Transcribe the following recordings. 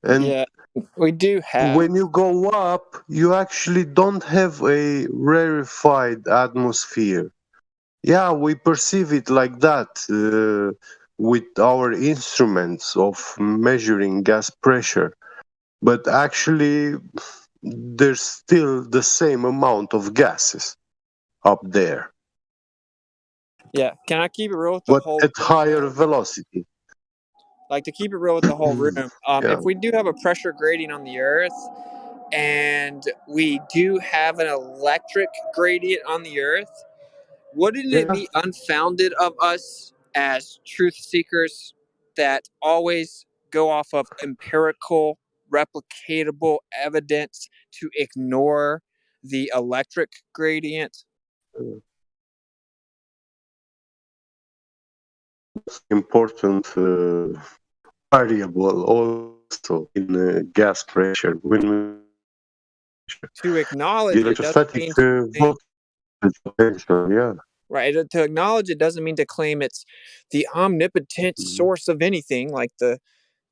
And Yeah, we do have. when you go up, you actually don't have a rarefied atmosphere. Yeah, we perceive it like that with our instruments of measuring gas pressure. But actually, there's still the same amount of gases up there, Yeah, can I keep it real with the but whole at room, higher though? velocity. Like, to keep it real with the whole room, Yeah. if we do have a pressure gradient on the Earth, and we do have an electric gradient on the Earth, wouldn't it Yeah. be unfounded of us as truth seekers that always go off of empirical, replicatable evidence to ignore the electric gradient? Important variable also in gas pressure. When we To the acknowledge it doesn't electrostatic mean to claim, voltage potential, yeah. right? To acknowledge it doesn't mean to claim it's the omnipotent Mhm. source of anything, like the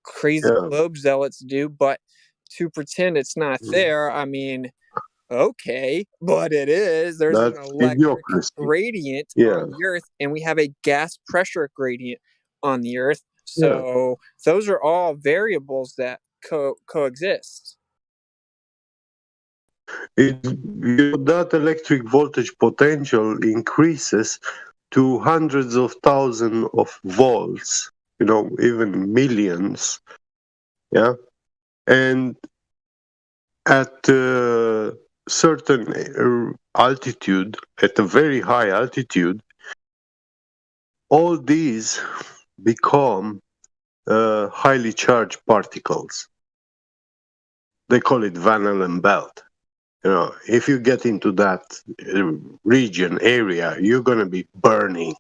crazy Yeah. globe zealots do, but to pretend it's not Mhm. there, I mean, okay, but it is. There's an That's electric idiocracy. gradient Yeah. on the Earth, and we have a gas pressure gradient on the Earth. Yeah. So those are all variables that coexist. That electric voltage potential increases to hundreds of thousands of volts, even millions. Yeah. And at a certain altitude, at a very high altitude, all these become highly charged particles. They call it Van Allen belt. If you get into that region area, you're gonna be burning.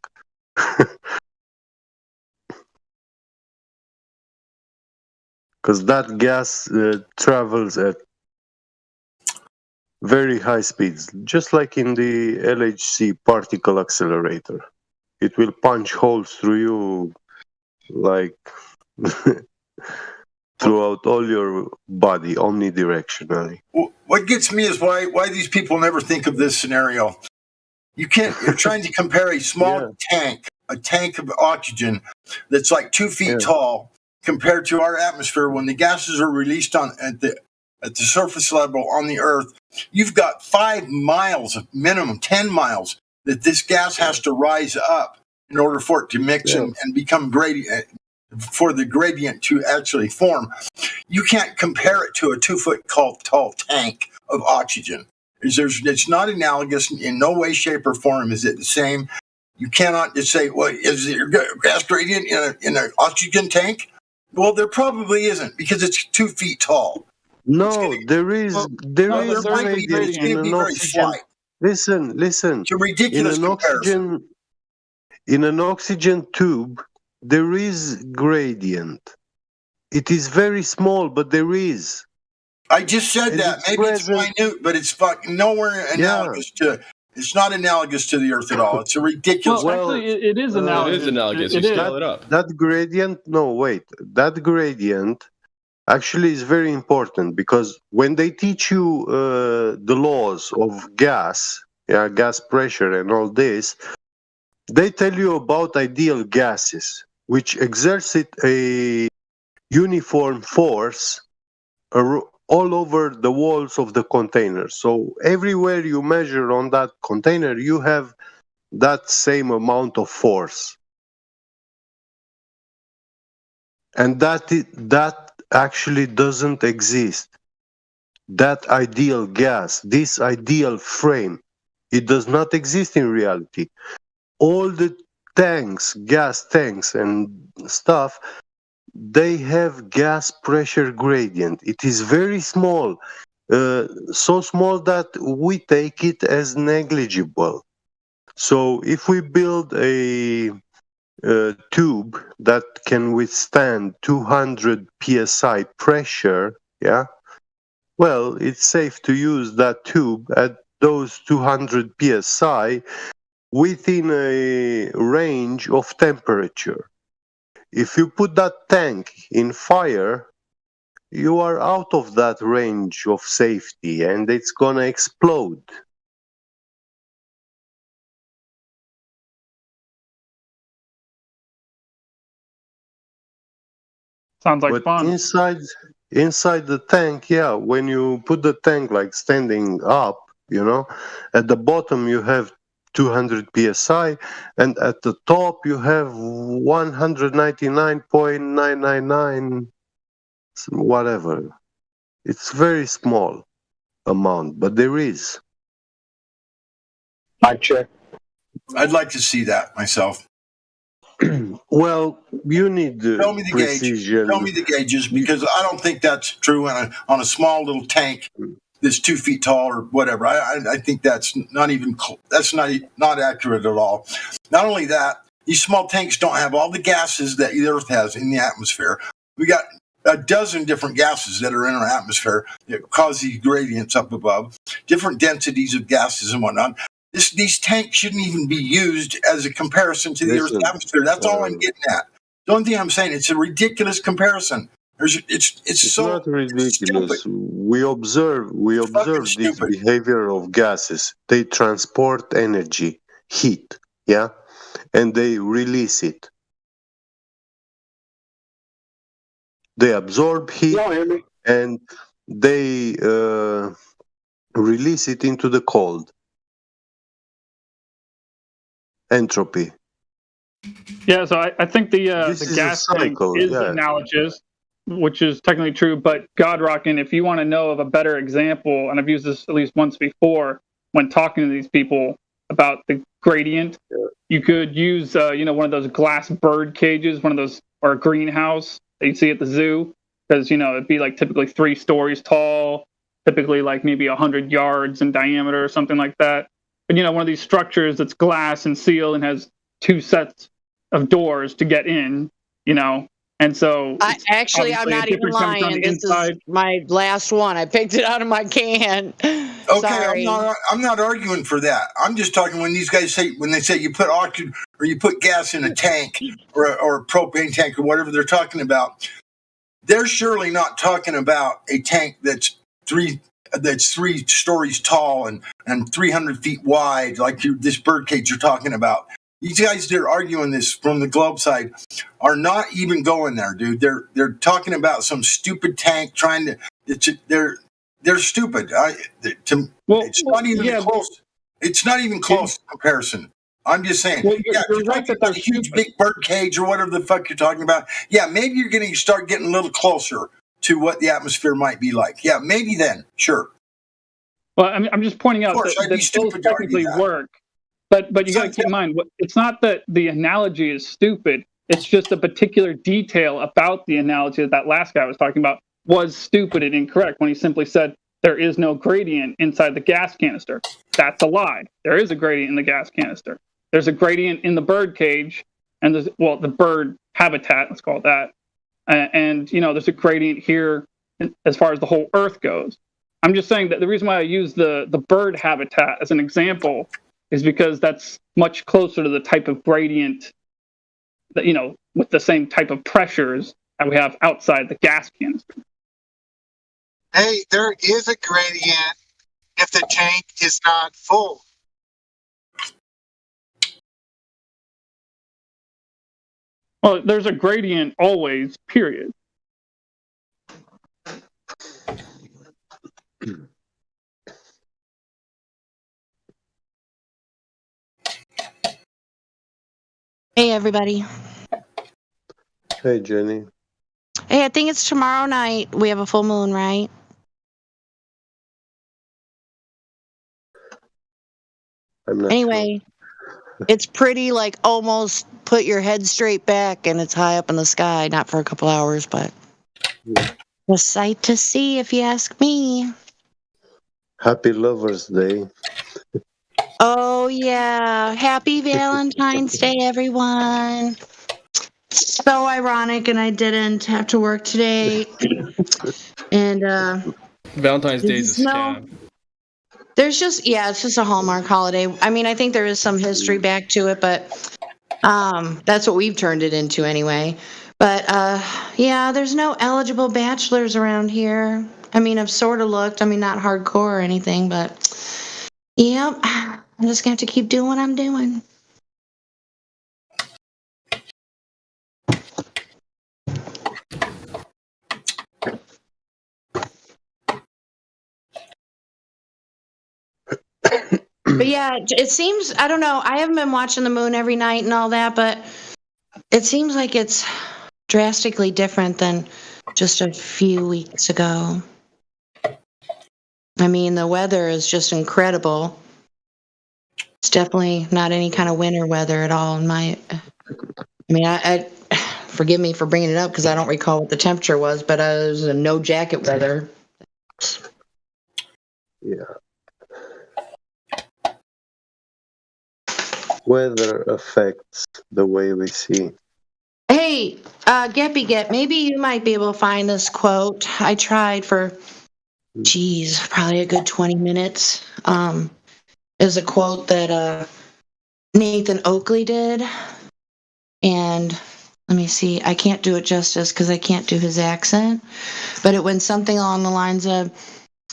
Because that gas travels at very high speeds, just like in the LHC particle accelerator. It will punch holes through you like throughout all your body, omnidirectionally. What gets me is why these people never think of this scenario. You're trying to compare a small a tank of oxygen that's like 2 feet tall compared to our atmosphere when the gases are released at the surface level on the Earth. You've got 5 miles, minimum 10 miles, that this gas has to rise up in order for it to mix and become gradient, for the gradient to actually form. You can't compare it to a 2 foot tall tank of oxygen. It's not analogous in no way, shape, or form. Is it the same? You cannot just say, well, is there gas gradient in an oxygen tank? Well, there probably isn't because it's 2 feet tall. No, there is There might be, but it's gradient in going to be an very oxygen. slight. Listen. It's a ridiculous comparison. In an oxygen tube, there is gradient. It is very small, but there is. I just said And that. it's Maybe it's present. minute, but it's fucking nowhere analogous to. It's not analogous to the Earth at all. It's a ridiculous. Well, actually, it is analogous. It is analogous. You scale it up. That gradient. No, wait. That gradient actually is very important because when they teach you the laws of gas, gas pressure and all this, they tell you about ideal gases, which exercit a uniform force all over the walls of the container. So everywhere you measure on that container, you have that same amount of force. And that actually doesn't exist. That ideal gas, this ideal frame, it does not exist in reality. All the tanks, gas tanks and stuff, they have gas pressure gradient. It is very small, so small that we take it as negligible. So if we build a tube that can withstand 200 psi pressure, well, it's safe to use that tube at those 200 psi within a range of temperature. If you put that tank in fire, you are out of that range of safety and it's gonna explode. Sounds like But fun. inside the tank, yeah, when you put the tank like standing up, at the bottom you have 200 psi, and at the top you have 199.999 whatever. It's very small amount, but there is. I check. I'd like to see that myself. Well, you need Tell me the precision. Tell me the gauges, because I don't think that's true on a small little tank that's 2 feet tall or whatever. I think that's not even not accurate at all. Not only that, these small tanks don't have all the gases that the Earth has in the atmosphere. We got a dozen different gases that are in our atmosphere that cause these gradients up above, different densities of gases and whatnot. These tanks shouldn't even be used as a comparison to the Earth's atmosphere. That's all I'm getting at. The only thing I'm saying, it's a ridiculous comparison. It's so not ridiculous. stupid. We observe this behavior of gases. They transport energy, heat, yeah, and they release it. They absorb heat and they release it into the cold. Entropy. Yeah, so I think the gas thing is analogous, which is technically true. But Godrockin, if you want to know of a better example, and I've used this at least once before when talking to these people about the gradient, you could use one of those glass bird cages, one of those, or a greenhouse that you see at the zoo, because it'd be like typically 3 stories tall, typically like maybe 100 yards in diameter or something like that. But one of these structures that's glass and sealed and has 2 sets of doors to get in, and so I'm not even lying. This is my last one. I picked it out of my can. Okay, Sorry. I'm not arguing for that. I'm just talking when these guys when they say you put oxygen or you put gas in a tank or a propane tank or whatever they're talking about. They're surely not talking about a tank that's 3 stories tall and 300 feet wide, like this bird cage you're talking about. These guys that are arguing this from the globe side are not even going there, dude. They're talking about some stupid tank trying to. They're stupid. It's not even close. It's not even close comparison. I'm just saying. You're right that a huge big bird cage or whatever the fuck you're talking about. Yeah, maybe you're going to start getting a little closer to what the atmosphere might be like. Yeah, maybe then. Sure. Well, I'm just pointing out that those technically work. But you got to keep in mind, it's not that the analogy is stupid. It's just a particular detail about the analogy that last guy was talking about was stupid and incorrect when he simply said there is no gradient inside the gas canister. That's a lie. There is a gradient in the gas canister. There's a gradient in the bird cage and the bird habitat, let's call it that. And there's a gradient here as far as the whole Earth goes. I'm just saying that the reason why I use the bird habitat as an example is because that's much closer to the type of gradient that, with the same type of pressures that we have outside the gas canister. Hey, there is a gradient if the tank is not full. Well, there's a gradient always, period. Hey, everybody. Hey, Jenny. Hey, I think it's tomorrow night. We have a full moon, right? I'm not Anyway, it's pretty, like, almost put your head straight back and it's high up in the sky. Not for a couple hours, but a sight to see, if you ask me. Happy Lover's Day. Oh, yeah. Happy Valentine's Day, everyone. So ironic, and I didn't have to work today. And Valentine's Day is a scam. There's just, it's just a Hallmark holiday. I mean, I think there is some history back to it, but that's what we've turned it into anyway. But yeah, there's no eligible bachelors around here. I mean, I've sort of looked. I mean, not hardcore or anything, but yep, I'm just gonna have to keep doing what I'm doing. But yeah, it seems, I don't know, I haven't been watching the moon every night and all that, but it seems like it's drastically different than just a few weeks ago. I mean, the weather is just incredible. It's definitely not any kind of winter weather at all in my, I mean, I forgive me for bringing it up because I don't recall what the temperature was, but it was a no jacket weather. Yeah. Weather affects the way we see. Hey, Geppy Get, maybe you might be able to find this quote. I tried for, geez, probably a good 20 minutes. Is a quote that Nathan Oakley did. And let me see, I can't do it justice because I can't do his accent. But it went something along the lines of,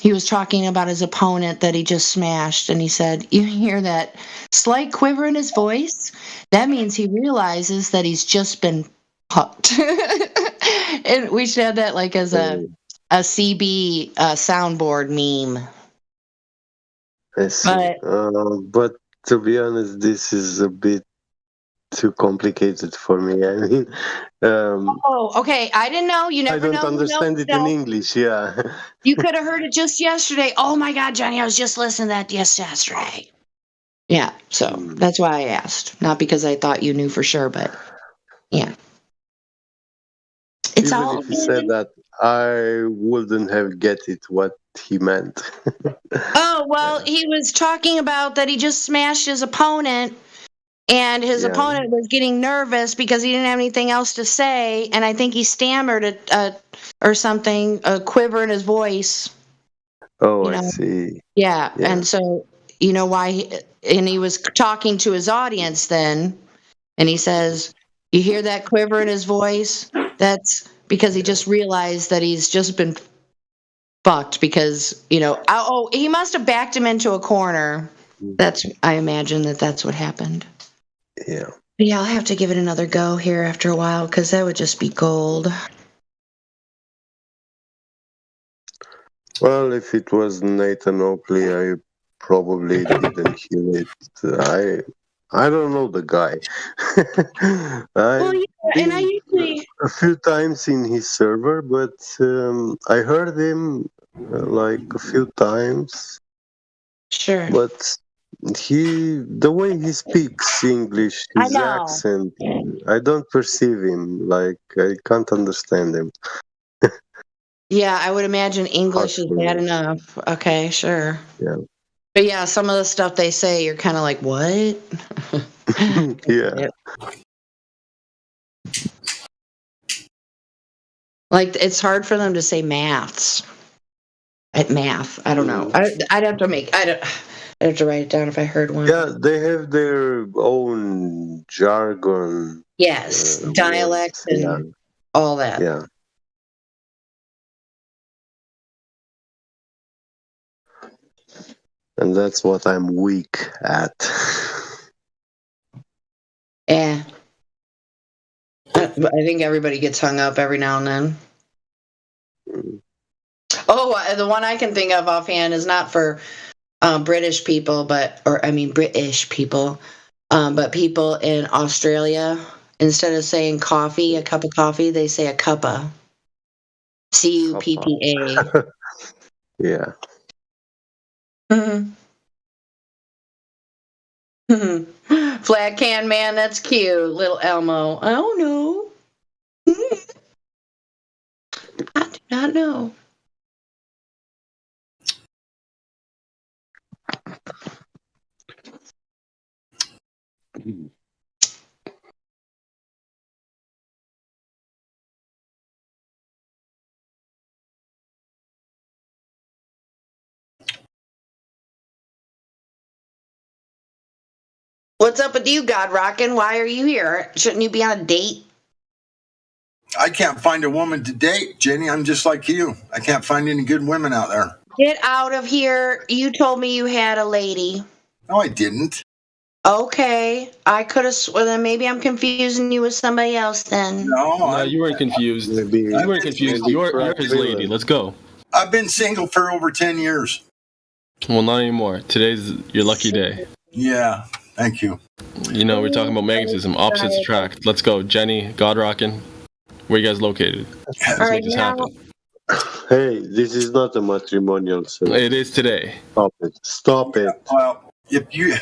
he was talking about his opponent that he just smashed, and he said, "You hear that slight quiver in his voice? That means he realizes that he's just been pucked." And we should have that like as a CB soundboard meme. I see. But to be honest, this is a bit too complicated for me. I mean, oh, okay. I didn't know. You never know. I don't understand it in English. Yeah. You could have heard it just yesterday. Oh my God, Johnny! I was just listening to that yesterday. Yeah, so that's why I asked. Not because I thought you knew for sure, but yeah. It's Even all if he said that, I wouldn't have get it what he meant. Oh, well, he was talking about that he just smashed his opponent, and his opponent was getting nervous because he didn't have anything else to say, and I think he stammered or something, a quiver in his voice. Oh, I see. Yeah, and so you know why and he was talking to his audience then, and he says, "You hear that quiver in his voice? That's because he just realized that he's just been fucked because, he must have backed him into a corner." I imagine that's what happened. Yeah. Yeah, I'll have to give it another go here after a while because that would just be gold. Well, if it was Nathan Oakley, I probably didn't hear it. I don't know the guy. And I usually a few times in his server, but I heard him like a few times. Sure. But the way he speaks English, his accent, I don't perceive him. Like I can't understand him. Yeah, I would imagine English is bad enough. Okay, sure. Yeah. But yeah, some of the stuff they say, you're kind of like, what? Yeah. Like, it's hard for them to say maths. At math, I don't know. I'd have to write it down if I heard one. Yeah, they have their own jargon. Yes, dialect and all that. Yeah. And that's what I'm weak at. Yeah. I think everybody gets hung up every now and then. Oh, the one I can think of offhand is not for British people, British people, but people in Australia, instead of saying coffee, a cup of coffee, they say a cuppa. CUPPA. Yeah. Flat can man, that's cute. Little Elmo. Oh no. I do not know. What's up with you, God Rockin'? Why are you here? Shouldn't you be on a date? I can't find a woman to date, Jenny. I'm just like you. I can't find any good women out there. Get out of here. You told me you had a lady. No, I didn't. Okay. I could have then maybe I'm confusing you with somebody else then. No, you weren't confused. Maybe, You weren't confused. You're his lady. Let's go. I've been single for over 10 years. Well, not anymore. Today's your lucky day. Yeah, thank you. You know, we're talking about magnetism. Opposites attract. Let's go. Jenny, God Rockin'. Where you guys located? Let's make this happen. hey, this is not a matrimonial service. It is today. Stop it. Well, if you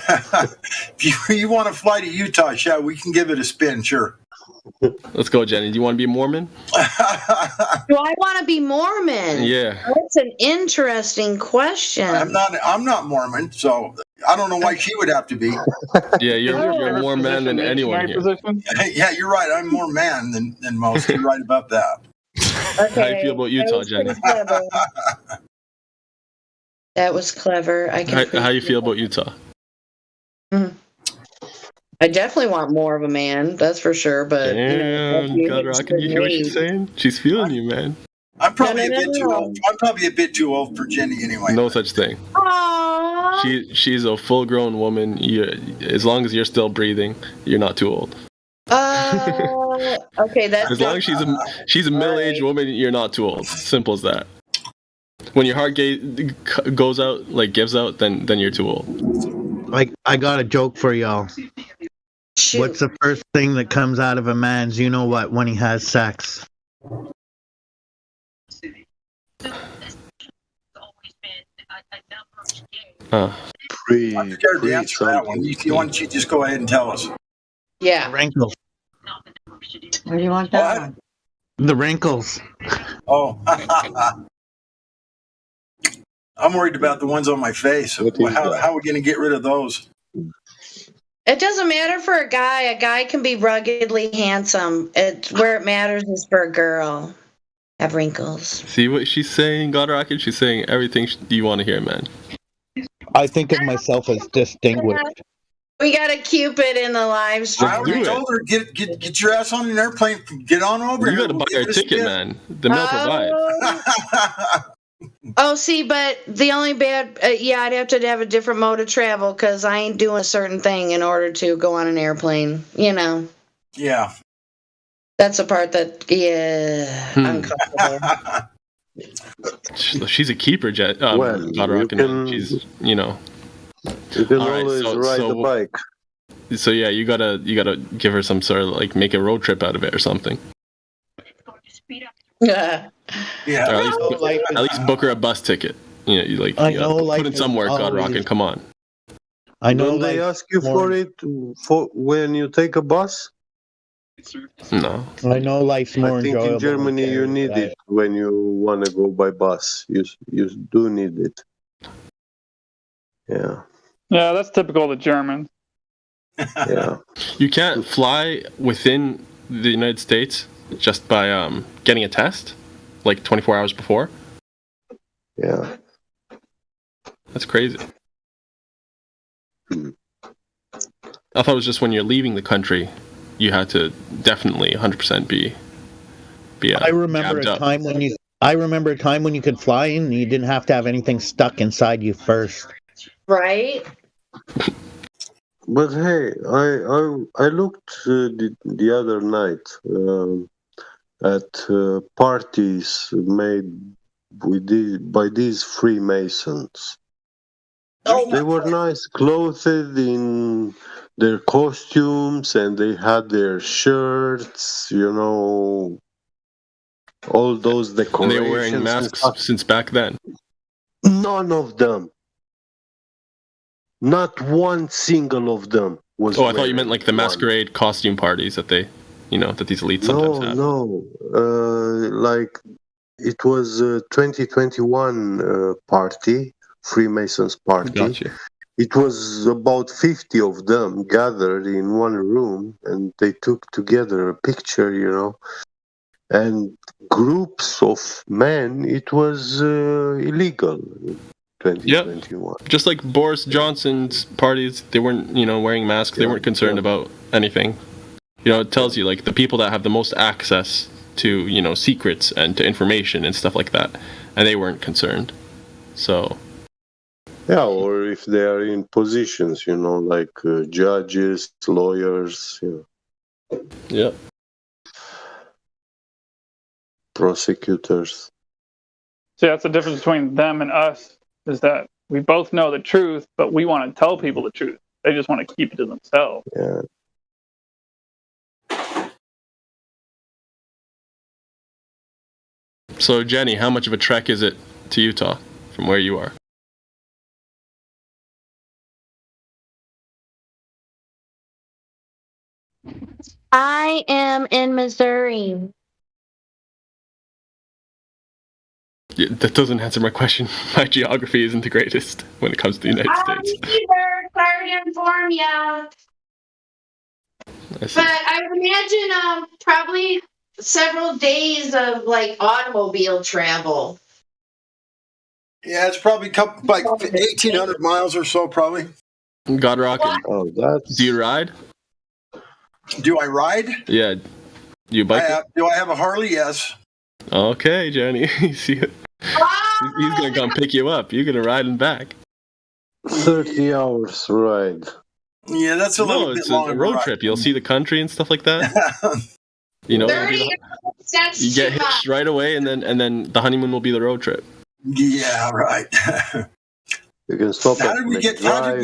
if you want to fly to Utah, yeah, we can give it a spin, sure. Let's go, Jenny. Do you want to be a Mormon? Do I want to be Mormon? Yeah. That's an interesting question. I'm not Mormon, so I don't know why she would have to be. Yeah, you're more man than anyone here. Yeah, you're right. I'm more man than most. You're right about that. Okay. How do you feel about Utah, Jenny? That was clever. How you feel about Utah? I definitely want more of a man, that's for sure. But God Rockin', you hear what she's saying? She's feeling you, man. I'm probably a bit too old. I'm probably a bit too old for Jenny anyway. No such thing. Aww. She's a full-grown woman. As long as you're still breathing, you're not too old. Okay, that's as long as she's a middle-aged woman, you're not too old. Simple as that. When your heart goes out, like gives out, then you're too old. I got a joke for y'all. Shoot. What's the first thing that comes out of a man's you know what when he has sex? I'm scared to answer that one. Why don't you just go ahead and tell us? Yeah. Wrinkles. Where do you want that one? The wrinkles. Oh. I'm worried about the ones on my face. How are we going to get rid of those? It doesn't matter for a guy. A guy can be ruggedly handsome. Where it matters is for a girl. Have wrinkles. See what she's saying, God Rocket? She's saying everything you want to hear, man. I think of myself as distinguished. We got a Cupid in the live stream. I already told her, get your ass on an airplane. Get on over here. You got to buy her a ticket, man. The mail provides. Oh, see, but the only bad, I'd have to have a different mode of travel because I ain't doing a certain thing in order to go on an airplane, you know. Yeah. That's the part that, uncomfortable. She's a keeper, Jet. She's, you can All always ride the bike. So yeah, you gotta give her some sort of like make a road trip out of it or something. Yeah. Yeah. Or at least book her a bus ticket. You know, you put in some work, God Rockin', come on. I know. Don't they ask you for it for when you take a bus? No. I know life's more enjoyable. I think in Germany you need it when you want to go by bus. You do need it. Yeah. Yeah, that's typical of the Germans. Yeah. You can't fly within the United States just by getting a test, like 24 hours before. Yeah. That's crazy. I thought it was just when you're leaving the country, you had to definitely 100% be. I remember a time when you could fly and you didn't have to have anything stuck inside you first. Right? But hey, I looked the other night at parties made by these Freemasons. Oh, they were nice, clothed in their costumes, and they had their shirts. All those decorations. And they were wearing masks since back then. None of them. Not one single of them was. Oh, I thought you meant like the masquerade costume parties that they, that these elites sometimes have. No. Like it was a 2021 party, Freemasons party. Gotcha. It was about 50 of them gathered in one room, and they took together a picture, and groups of men. It was illegal. 2021. Yep. Just like Boris Johnson's parties, they weren't, wearing masks. They weren't concerned about anything. It tells you like the people that have the most access to secrets and to information and stuff like that, and they weren't concerned. So yeah, or if they are in positions, like judges, lawyers, yeah, prosecutors. See, that's the difference between them and us, is that we both know the truth, but we want to tell people the truth. They just want to keep it to themselves. Yeah. So Jenny, how much of a trek is it to Utah from where you are? I am in Missouri. Yeah, that doesn't answer my question. My geography isn't the greatest when it comes to the United States. Either. Sorry to inform you. But I would imagine probably several days of automobile travel. Yeah, it's probably like 1,800 miles or so, probably. God rockin'. Oh, that's... Do you ride? Do I ride? Yeah. Do you bike? Do I have a Harley? Yes. Okay, Jenny. You see it? He's gonna come pick you up. You're gonna ride and back. 30 hours ride. Yeah, that's a little bit long. It's a road trip. You'll see the country and stuff like that. 30 you get hitched right away, and then the honeymoon will be the road trip. Yeah, right. You can stop. How did we get from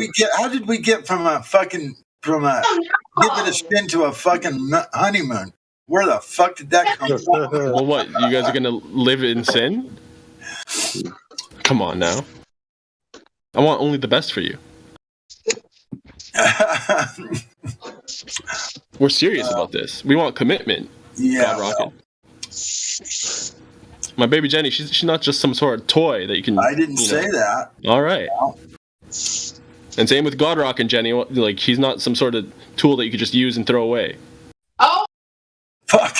giving a spin to a fucking honeymoon? Where the fuck did that come from? Well, what? You guys are gonna live in sin? Come on now. I want only the best for you. We're serious about this. We want commitment. Yeah. Well. My baby Jenny, she's not just some sort of toy that you can. I didn't say that. All right. Well. And same with God Rock and Jenny. Like, he's not some sort of tool that you could just use and throw away. Oh. Fuck.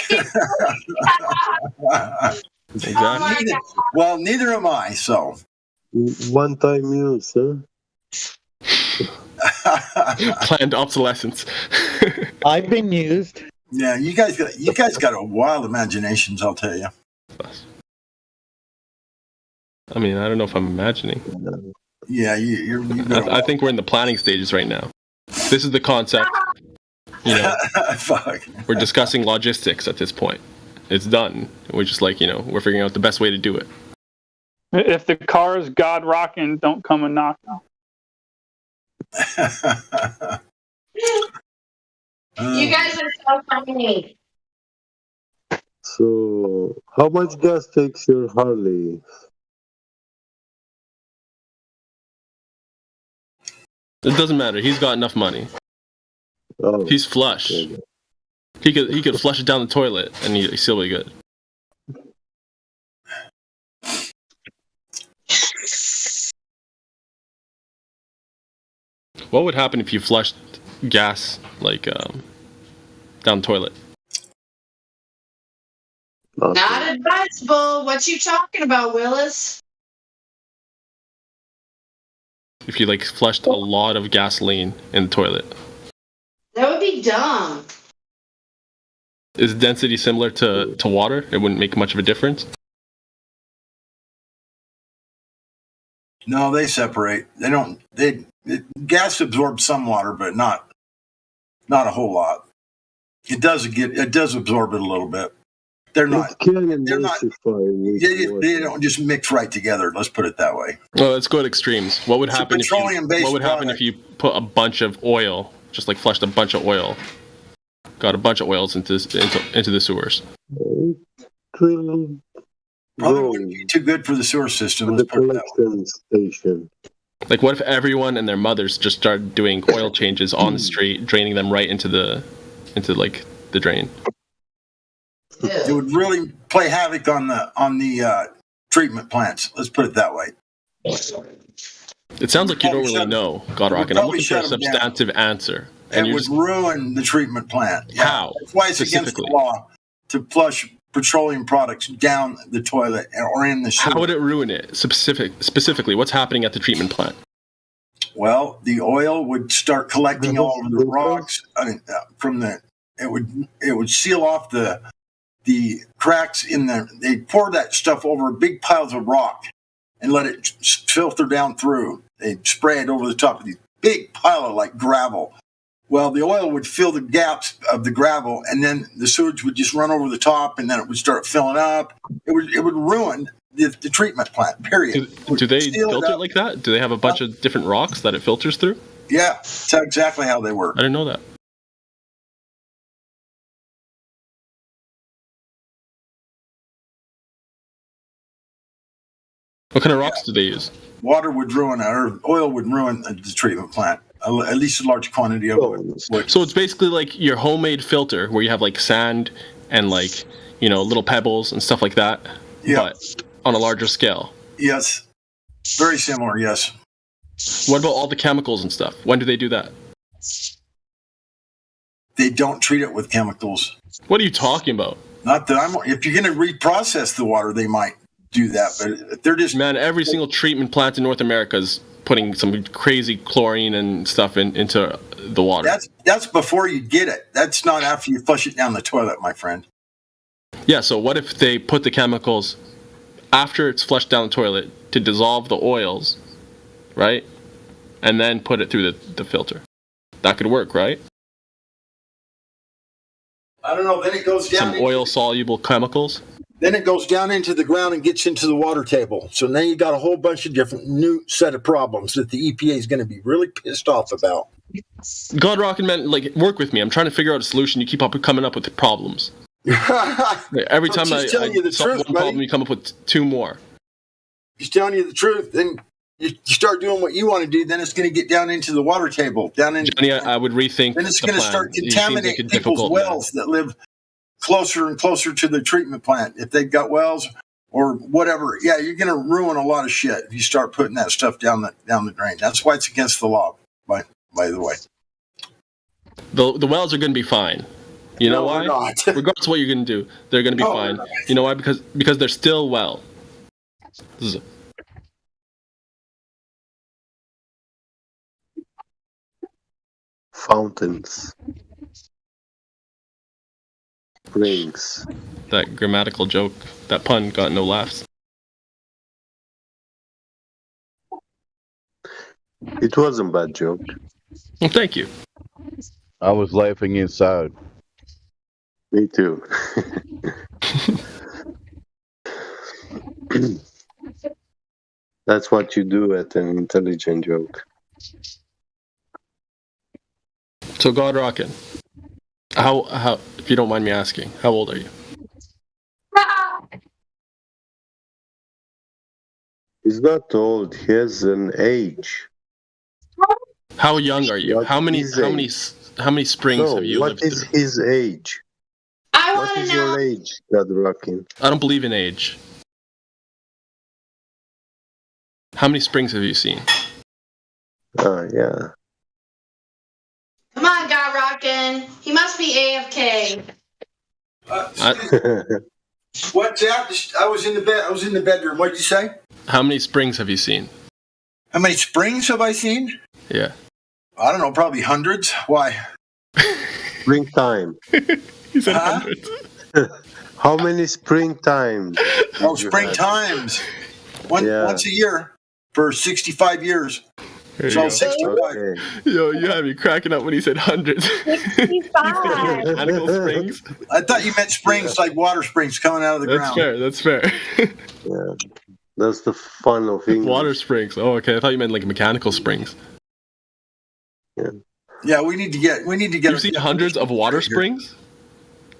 Exactly. Well, neither am I. So. One-time use, huh? Planned obsolescence. I've been used. Yeah, you guys got a wild imaginations, I'll tell you. I mean, I don't know if I'm imagining. Yeah, I think we're in the planning stages right now. This is the concept. Fuck. We're discussing logistics at this point. It's done. We're just we're figuring out the best way to do it. If the car is God rocking, don't come and knock. You guys are so funny. So, how much gas takes your Harley? It doesn't matter. He's got enough money. Oh, he's flush. Okay. He could flush it down the toilet and he'd still be good. What would happen if you flushed gas down the toilet? Not advisable. What you talking about, Willis? If you flushed a lot of gasoline in the toilet. That would be dumb. Is density similar to water? It wouldn't make much of a difference? No, they separate. They don't. Gas absorbs some water, but not a whole lot. It does absorb it a little bit. They're not. They don't just mix right together. Let's put it that way. Well, let's go at extremes. What would happen if you put a bunch of oil, just flushed a bunch of oil, got a bunch of oils into the sewers? Probably wouldn't be too good for the sewer system. Let's put it that way. Station. What if everyone and their mothers just started doing oil changes on the street, draining them right into the drain? It would really play havoc on the treatment plants. Let's put it that way. It sounds like you don't really know, Godrock, and I'm looking for a substantive answer. And it would ruin the treatment plant. Yeah. How? That's why it's against the law to flush petroleum products down the toilet or in the sewer. How would it ruin it? Specifically, what's happening at the treatment plant? Well, the oil would start collecting all of the rocks. It would seal off the the cracks they pour that stuff over big piles of rock and let it filter down through. They spray it over the top of these big pile of like gravel. Well, the oil would fill the gaps of the gravel, and then the sewage would just run over the top, and then it would start filling up. It would ruin the treatment plant, period. Do they filter it like that? Do they have a bunch of different rocks that it filters through? Yeah, that's exactly how they work. I didn't know that. What kind of rocks do they use? Water would ruin it, or oil would ruin the treatment plant. At least a large quantity of it. So it's basically like your homemade filter where you have like sand and like, little pebbles and stuff like that. Yeah. But on a larger scale. Yes. Very similar, yes. What about all the chemicals and stuff? When do they do that? They don't treat it with chemicals. What are you talking about? Not that if you're going to reprocess the water, they might do that, but they're just... Man, every single treatment plant in North America is putting some crazy chlorine and stuff into the water. That's before you get it. That's not after you flush it down the toilet, my friend. Yeah, so what if they put the chemicals after it's flushed down the toilet to dissolve the oils, right? And then put it through the filter. That could work, right? I don't know. Then it goes down. Some oil-soluble chemicals. Then it goes down into the ground and gets into the water table. So now you got a whole bunch of different new set of problems that the EPA is going to be really pissed off about. God Rockin' Man, work with me. I'm trying to figure out a solution. You keep coming up with problems. Every time I solve one problem, you come up with two more. Just telling you the truth. Then you start doing what you want to do, then it's going to get down into the water table. Johnny, I would rethink. Then it's going to start contaminating people's wells that live closer and closer to the treatment plant. If they've got wells or whatever, yeah, you're going to ruin a lot of shit if you start putting that stuff down the drain. That's why it's against the law, by the way. The wells are going to be fine. You know why? Not. Regardless of what you're going to do, they're going to be fine. You know why? Because they're still well. Fountains. Springs. That grammatical joke, that pun got no laughs. It wasn't a bad joke. Well, thank you. I was laughing inside. Me too. That's what you do at an intelligent joke. So, God Rockin', how, if you don't mind me asking, how old are you? He's not old. He has an age. How young are you? How many springs have you lived through? What is his age? What is your age, God Rockin'? I don't believe in age. How many springs have you seen? Yeah. Come on, God Rockin'. He must be AFK. What's that? I was in the bed. I was in the bedroom. What did you say? How many springs have you seen? How many springs have I seen? Yeah. I don't know. Probably hundreds. Why? Springtime. He said hundreds. How many springtimes? Oh, springtimes. Once a year for 65 years. So 65. Okay. Yo, you had me cracking up when he said hundreds. 65. Mechanical springs. I thought you meant springs like water springs coming out of the ground. That's fair. Yeah. That's the fun of English. Water springs. Oh, okay. I thought you meant like mechanical springs. Yeah. Yeah, we need to get. You've seen hundreds of water springs?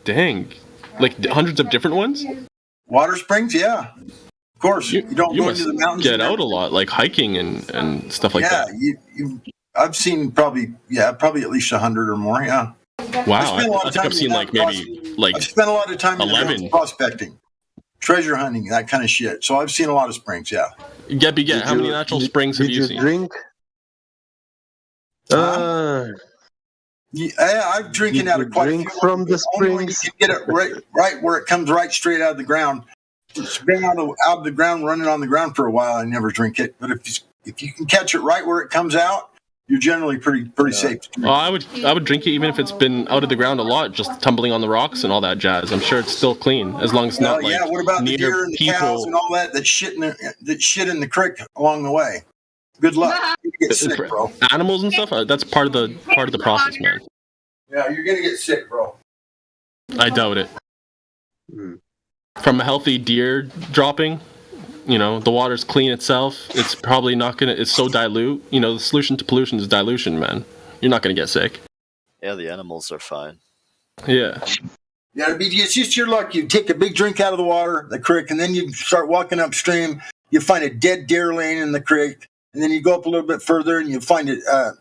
Dang. Like hundreds of different ones? Water springs, yeah. Of course. You don't go into the mountains. Get out a lot, like hiking and stuff like that. Yeah, I've seen probably at least 100 or more, yeah. Wow, I think I've seen I've spent a lot of time 11 prospecting, treasure hunting, that kind of shit. So I've seen a lot of springs, yeah. Get. How many natural springs have you seen? Drink? Yeah, I'm drinking out of quite a few. From the springs. You can get it right where it comes right straight out of the ground. It's been out of the ground, running on the ground for a while. I never drink it, but if you can catch it right where it comes out, you're generally pretty safe. Well, I would drink it even if it's been out of the ground a lot, just tumbling on the rocks and all that jazz. I'm sure it's still clean as long as it's not like what about the near deer and the cows and all that shit in the creek along the way? Good luck. You get sick, bro. Animals and stuff. That's part of the process, man. Yeah, you're gonna get sick, bro. I doubt it. From a healthy deer dropping, the water's clean itself. It's probably not gonna. It's so dilute. The solution to pollution is dilution, man. You're not gonna get sick. Yeah, the animals are fine. Yeah. Yeah, it's just your luck. You take a big drink out of the water, the creek, and then you start walking upstream. You find a dead deer laying in the creek, and then you go up a little bit further, and you find a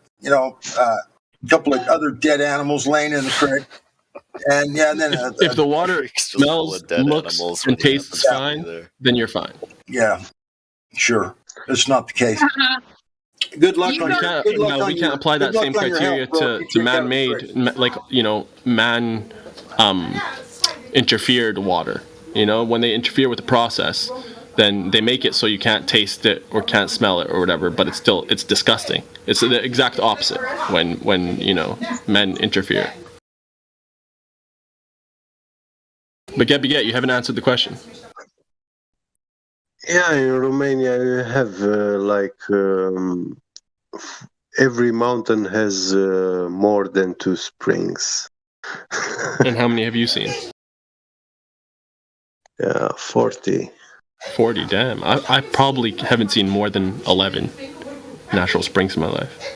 couple of other dead animals laying in the creek. And then if the water smells, looks, and tastes fine, then you're fine. Yeah, sure. That's not the case. Good luck on your. We can't apply that same criteria to man-made, man interfered water. When they interfere with the process, then they make it so you can't taste it or can't smell it or whatever. But it's disgusting. It's the exact opposite when men interfere. But Get, you haven't answered the question. Yeah, in Romania you have every mountain has more than 2 springs. And how many have you seen? Yeah, 40. 40, damn. I probably haven't seen more than 11 natural springs in my life.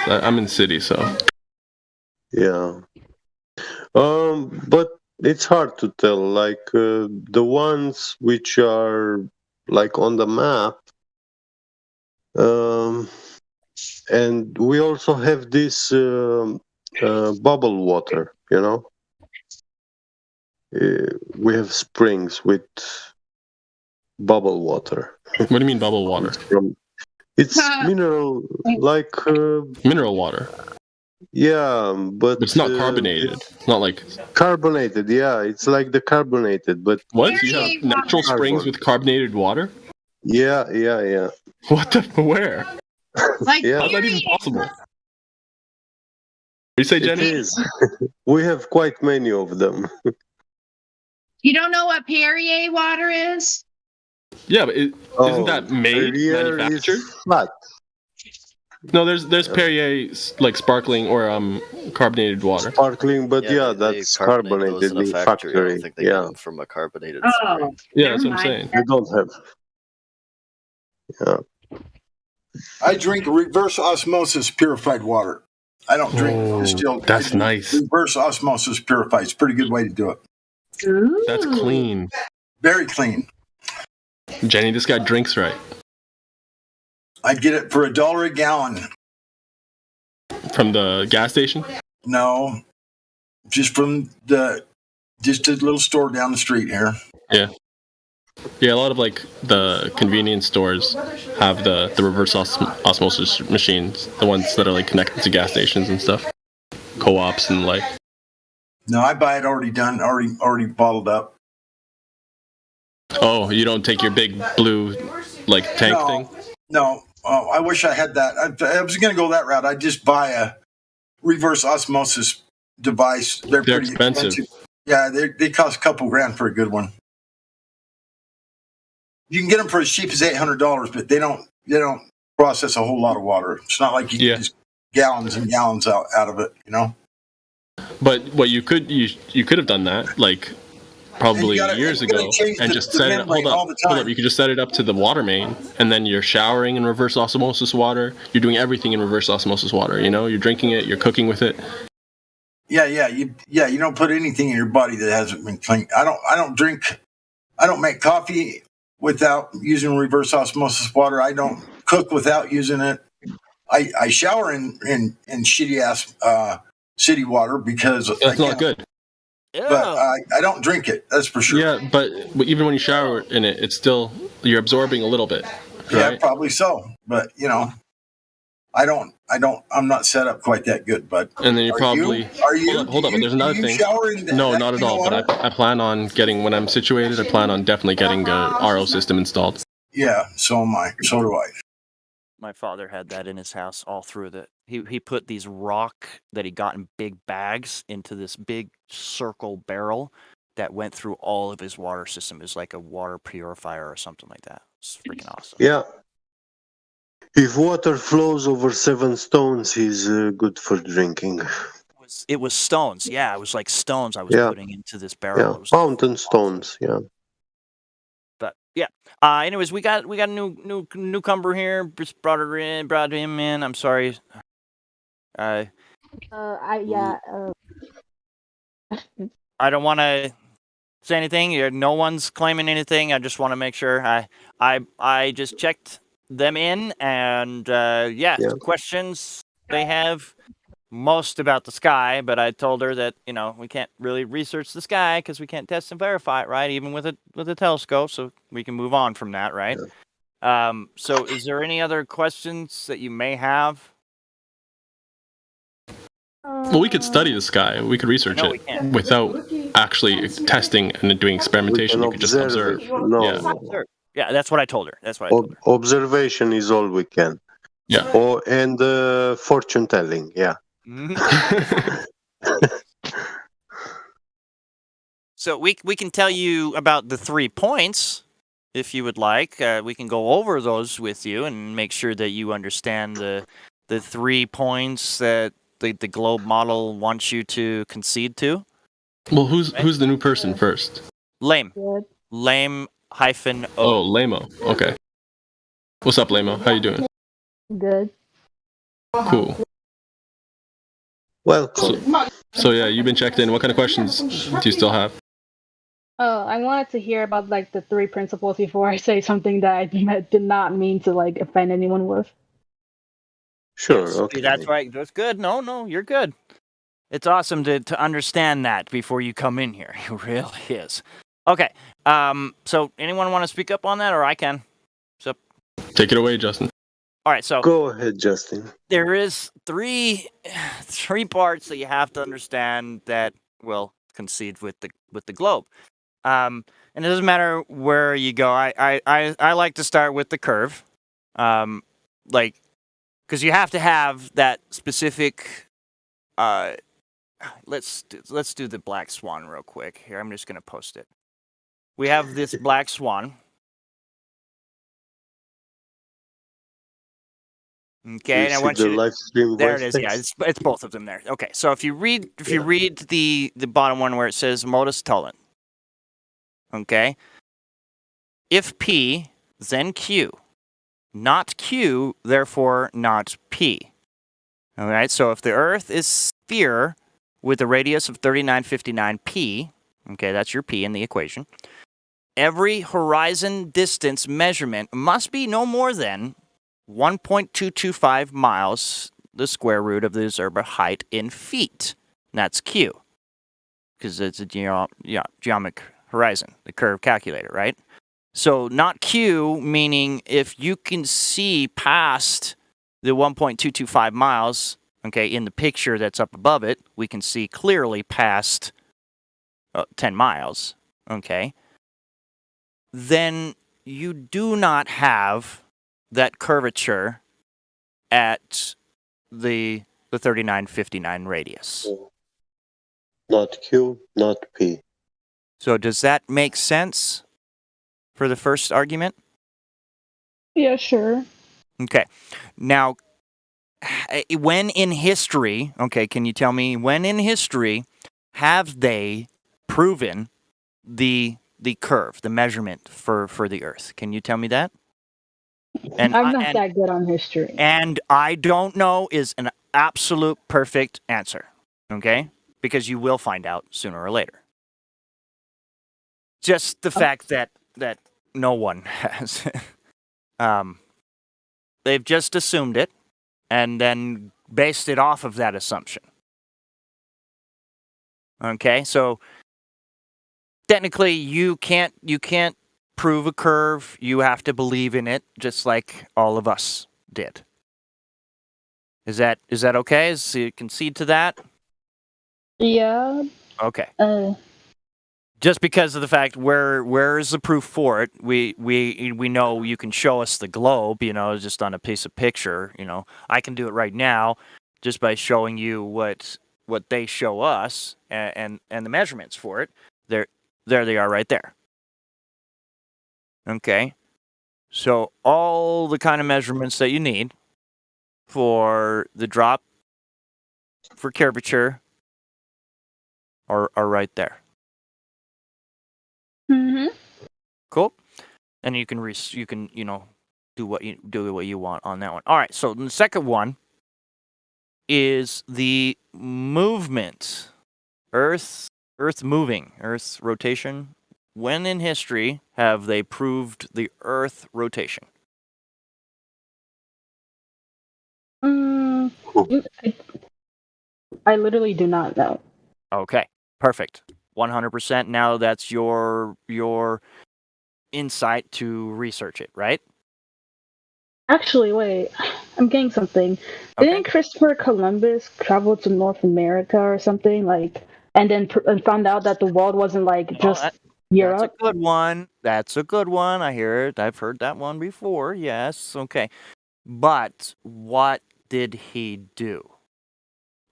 I'm in the city, so. Yeah. But it's hard to tell. The ones which are on the map, and we also have this bubble water. We have springs with bubble water. What do you mean bubble water? It's mineral, mineral water. Yeah, but it's not carbonated. It's not like carbonated. Yeah, it's like the carbonated. But what? You have natural springs with carbonated water? Yeah. What the? Where? Yeah. How's that even possible? What do you say, Jenny? It is. We have quite many of them. You don't know what Perrier water is? Yeah, but isn't that manufactured? Flat. No, there's Perrier sparkling or carbonated water. Sparkling, but that's carbonated in the factory. I don't think they get them from a carbonated spring. Yeah, that's what I'm saying. They don't have. Yeah. I drink reverse osmosis purified water. I don't drink distilled. That's nice. Reverse osmosis purified. It's a pretty good way to do it. Ooh. That's clean. Very clean. Jenny, this guy drinks right. I get it for $1 a gallon. From the gas station? No, just from a little store down the street here. Yeah. Yeah, a lot of the convenience stores have the reverse osmosis machines, the ones that are connected to gas stations and stuff, co-ops and No, I buy it already done, already bottled up. Oh, you don't take your big blue tank thing? No. Oh, I wish I had that. I was going to go that route. I'd just buy a reverse osmosis device. They're pretty expensive. Yeah, they cost a couple grand for a good one. You can get them for as cheap as $800, but they don't process a whole lot of water. It's not like you can just gallons and gallons out of it, But what you could have done that probably years ago and just set it up. Hold up. You could just set it up to the water main, and then you're showering in reverse osmosis water. You're doing everything in reverse osmosis water. You're drinking it. You're cooking with it. Yeah. You don't put anything in your body that hasn't been cleaned. I don't make coffee without using reverse osmosis water. I don't cook without using it. I shower in shitty ass city water because that's not good. Yeah. But I don't drink it. That's for sure. Yeah, but even when you shower in it, it's still you're absorbing a little bit. Right? Yeah, probably so. But I'm not set up quite that good. But and then hold up. There's another thing. No, not at all. But I plan on when I'm situated. I plan on definitely getting a RO system installed. Yeah, so am I. So do I. My father had that in his house all through the. He put these rock that he got in big bags into this big circle barrel that went through all of his water system. It was like a water purifier or something like that. It's freaking awesome. Yeah. If water flows over 7 stones, is good for drinking. It was stones. Yeah, it was like stones I was putting into this barrel. Yeah, It was mountain stones. Yeah. But yeah. Anyways, we got a newcomer here. Just brought him in. I'm sorry. I don't want to say anything. No one's claiming anything. I just want to make sure. I just checked them in, and questions they have most about the sky, but I told her that we can't really research the sky because we can't test and verify it, right? Even with a telescope, so we can move on from that, right? Yeah. So is there any other questions that you may have? Well, we could study the sky. We could research it without actually testing and doing experimentation. You could just observe. Yeah, that's what I told her. Observation is all we can. Yeah. And fortune telling. Yeah. So we can tell you about the 3 points if you would like. We can go over those with you and make sure that you understand the 3 points that the globe model wants you to concede to. Well, who's the new person first? Lame. Lame -O. Oh, Lamo. Okay. What's up, Lamo? How you doing? Good. Cool. Welcome. So yeah, you've been checked in. What kind of questions do you still have? I wanted to hear about the 3 principles before I say something that I did not mean to offend anyone with. Sure. Yes, okay. That's right. That's good. No, you're good. It's awesome to understand that before you come in here. It really is. Okay. So anyone want to speak up on that, or I can? So take it away, Justin. All right. So go ahead, Justin. There is three parts that you have to understand that will concede with the globe. And it doesn't matter where you go. I like to start with the curve, because you have to have that specific. Let's do the black swan real quick. Here, I'm just gonna post it. We have this black swan. Okay, and I want you to, there it is. Yeah, it's both of them there. Okay, so if you read the bottom one where it says modus tollens. Okay, if P, then Q, not Q, therefore not P. All right, so if the Earth is sphere with a radius of 3959 P, okay, that's your P in the equation. Every horizon distance measurement must be no more than 1.225 miles, the square root of the observed height in feet. And that's Q, because it's a geometric horizon, the curve calculator, right? So not Q, meaning if you can see past the 1.225 miles, okay, in the picture that's up above it, we can see clearly past 10 miles, okay? Then you do not have that curvature at the 3959 radius. Not Q, not P. So does that make sense for the first argument? Yeah, sure. Okay. Now, when in history, okay, can you tell me when in history have they proven the curve, the measurement for the Earth? Can you tell me that? And I'm not that good on history. And I don't know is an absolute perfect answer, okay? Because you will find out sooner or later. Just the fact that no one has. They've just assumed it and then based it off of that assumption. Okay, so technically you can't prove a curve. You have to believe in it, just like all of us did. Is that okay? Is you concede to that? Yeah. Okay. Just because of the fact where is the proof for it? We know you can show us the globe, just on a piece of picture. I can do it right now, just by showing you what they show us and the measurements for it. There they are right there. Okay, so all the kind of measurements that you need for the drop for curvature are right there. Mm-hmm. Cool. And you can do what you want on that one. All right. So the second one is the movement, Earth moving, Earth rotation. When in history have they proved the Earth rotation? I literally do not know. Okay. Perfect. 100%. Now that's your insight to research it, right? Actually, wait. I'm getting something. Okay. Didn't Christopher Columbus travel to North America or something and then and found out that the world wasn't just Europe? That's a good one. That's a good one. I hear it. I've heard that one before. Yes. Okay. But what did he do?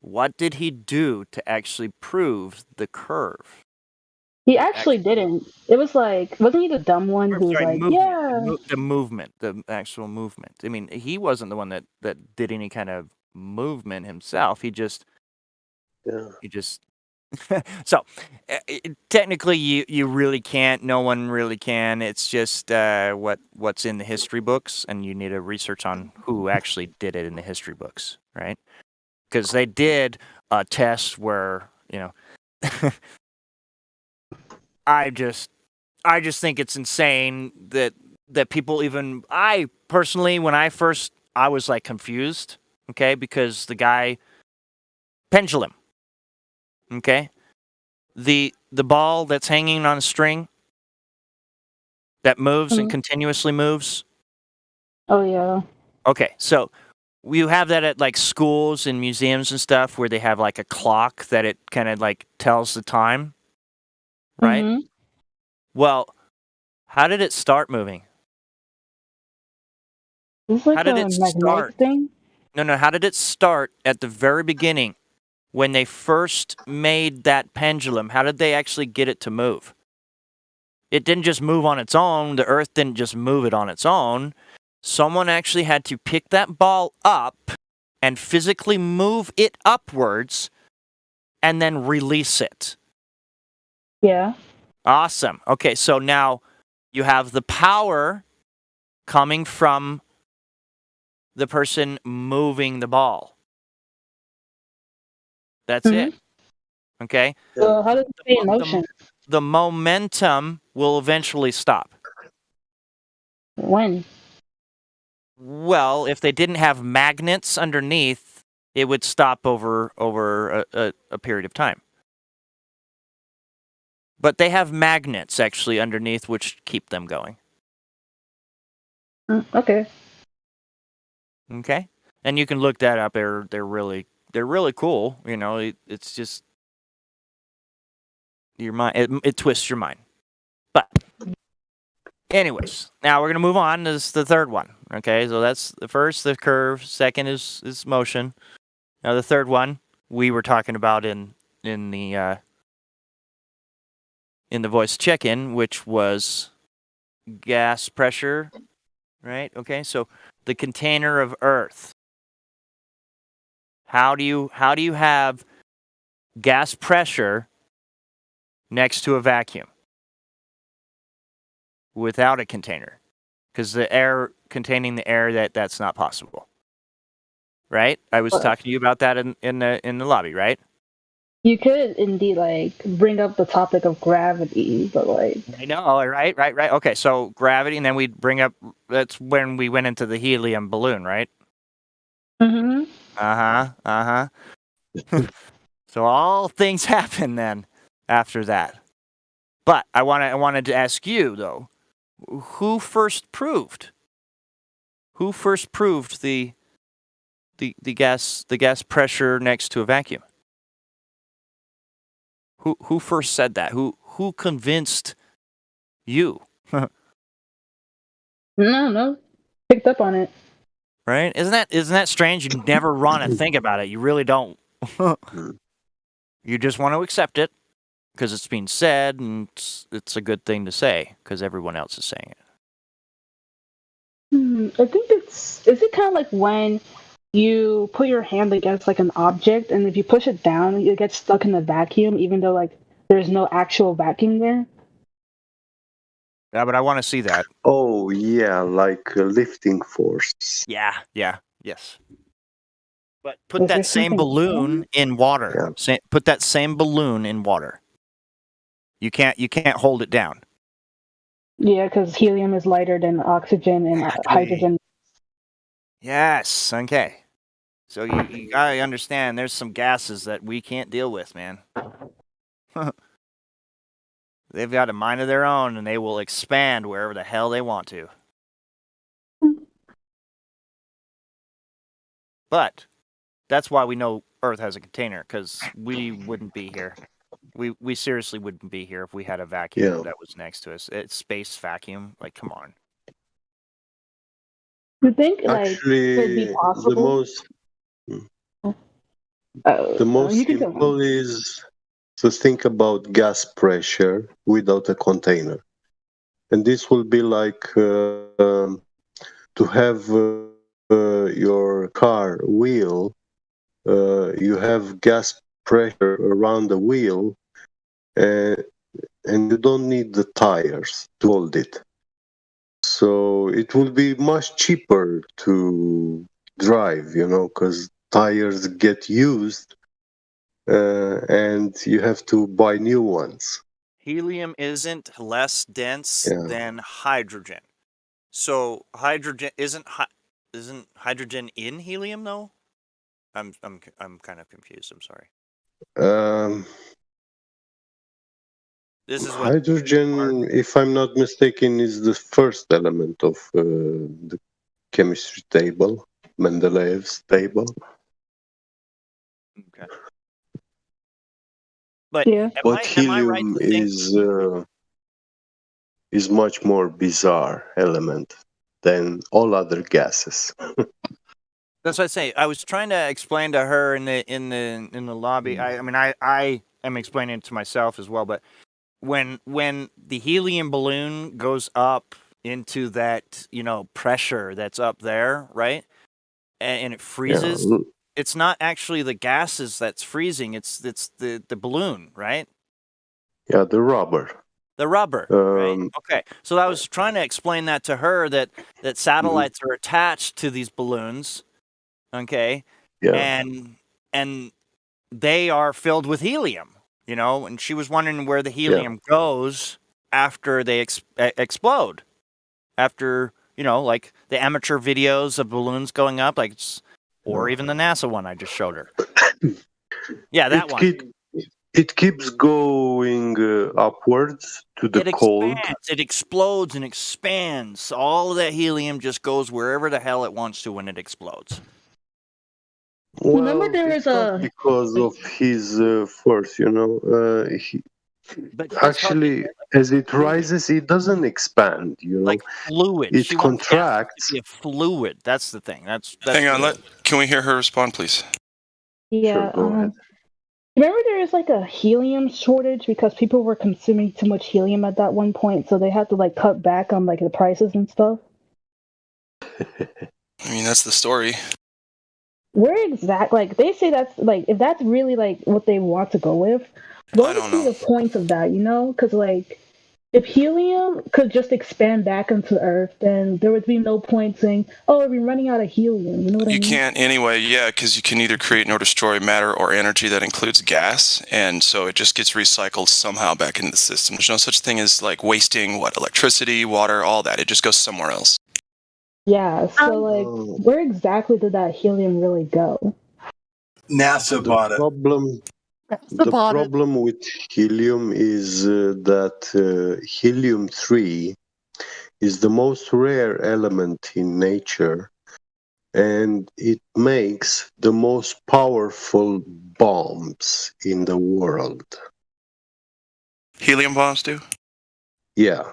What did he do to actually prove the curve? He actually didn't. It was wasn't he the dumb one who was the movement, the actual movement. I mean, he wasn't the one that did any kind of movement himself. He just. So technically, you really can't. No one really can. It's just what's in the history books, and you need to research on who actually did it in the history books, right? Because they did a test where I just think it's insane that people even. I personally, when I was confused, okay, because the guy pendulum. Okay, the ball that's hanging on a string that moves and continuously moves. Oh yeah. Okay, so you have that at schools and museums and stuff where they have a clock that it kind of tells the time, right? Mm-hmm. Well, how did it start moving? It's how did it start? Thing? No. How did it start at the very beginning? When they first made that pendulum, how did they actually get it to move? It didn't just move on its own. The Earth didn't just move it on its own. Someone actually had to pick that ball up and physically move it upwards and then release it. Yeah. Awesome. Okay, so now you have the power coming from the person moving the ball. That's it. Okay? So how does it stay in motion? The momentum will eventually stop. When? Well, if they didn't have magnets underneath, it would stop over a period of time. But they have magnets actually underneath which keep them going. Okay. Okay? And you can look that up. They're really cool. It's just your mind. It twists your mind. But anyways, now we're gonna move on to the third one. Okay, so that's the first, the curve. Second is motion. Now the third one we were talking about in the voice check-in, which was gas pressure. Right. Okay. So the container of Earth. How do you have gas pressure next to a vacuum without a container? Because the air containing the air, that's not possible, right? I was talking to you about that in the lobby, right? You could indeed bring up the topic of gravity, but I know, right. Okay, so gravity, and then we'd bring up. That's when we went into the helium balloon, right? Mm-hmm. So all things happen then after that. But I wanted to ask you though, who first proved the gas pressure next to a vacuum? Who first said that? Who who convinced you? No. Picked up on it. Right? Isn't that strange? You never want to think about it. You really don't. You just want to accept it because it's being said, and it's a good thing to say because everyone else is saying it. I think is it kind of like when you put your hand against like an object, and if you push it down, it gets stuck in the vacuum, even though like there's no actual vacuum there. Yeah, but I want to see that. Oh yeah, like a lifting force. Yeah, yes. But put that same balloon in water. Yeah. Put that same balloon in water. You can't hold it down. Yeah, because helium is lighter than oxygen and hydrogen. Yes. Okay. So you gotta understand, there's some gases that we can't deal with, man. They've got a mind of their own, and they will expand wherever the hell they want to. But that's why we know Earth has a container, because we wouldn't be here. We seriously wouldn't be here if we had a vacuum that was next to us. It's space vacuum. Like, come on. You think actually could be possible? The most simple is to think about gas pressure without a container, and this will be like to have your car wheel. You have gas pressure around the wheel, and you don't need the tires to hold it. So it will be much cheaper to drive, because tires get used and you have to buy new ones. Helium isn't less dense than hydrogen. So hydrogen isn't hydrogen in helium though? I'm kind of confused. I'm sorry. This is what hydrogen, if I'm not mistaken, is the first element of the chemistry table, Mendeleev's table. Okay. But helium is much more bizarre element than all other gases. That's what I say. I was trying to explain to her in the lobby. I mean, I am explaining it to myself as well. But when the helium balloon goes up into that pressure that's up there, right, and it freezes, it's not actually the gases that's freezing. It's the balloon, right? Yeah, the rubber. The rubber, right? Okay. So I was trying to explain that to her that satellites are attached to these balloons. Okay. Yeah. And they are filled with helium, and she was wondering where the helium goes after they explode. After, like the amateur videos of balloons going up, or even the NASA one I just showed her. Yeah, that one. It keeps going upwards to the cold. It explodes and expands. All of that helium just goes wherever the hell it wants to when it explodes. Well, remember there was because of his force, actually, as it rises, it doesn't expand. Like fluid. It contracts. Be a fluid. That's the thing. That's Hang on. Can we hear her respond, please? Yeah. Sure, go ahead. Remember there was like a helium shortage because people were consuming too much helium at that one point, so they had to cut back on the prices and stuff. I mean, that's the story. Where exactly? They say that's if that's really what they want to go with, what would be the point of that? Because if helium could just expand back into Earth, then there would be no point saying, "Oh, we're running out of helium." You know what I mean? You can't anyway, because you can neither create nor destroy matter or energy that includes gas, and so it just gets recycled somehow back into the system. There's no such thing as wasting electricity, water, all that. It just goes somewhere else. Yeah. So where exactly did that helium really go? NASA bought it. The problem with helium is that helium-3 is the most rare element in nature, and it makes the most powerful bombs in the world. Helium bombs do? Yeah.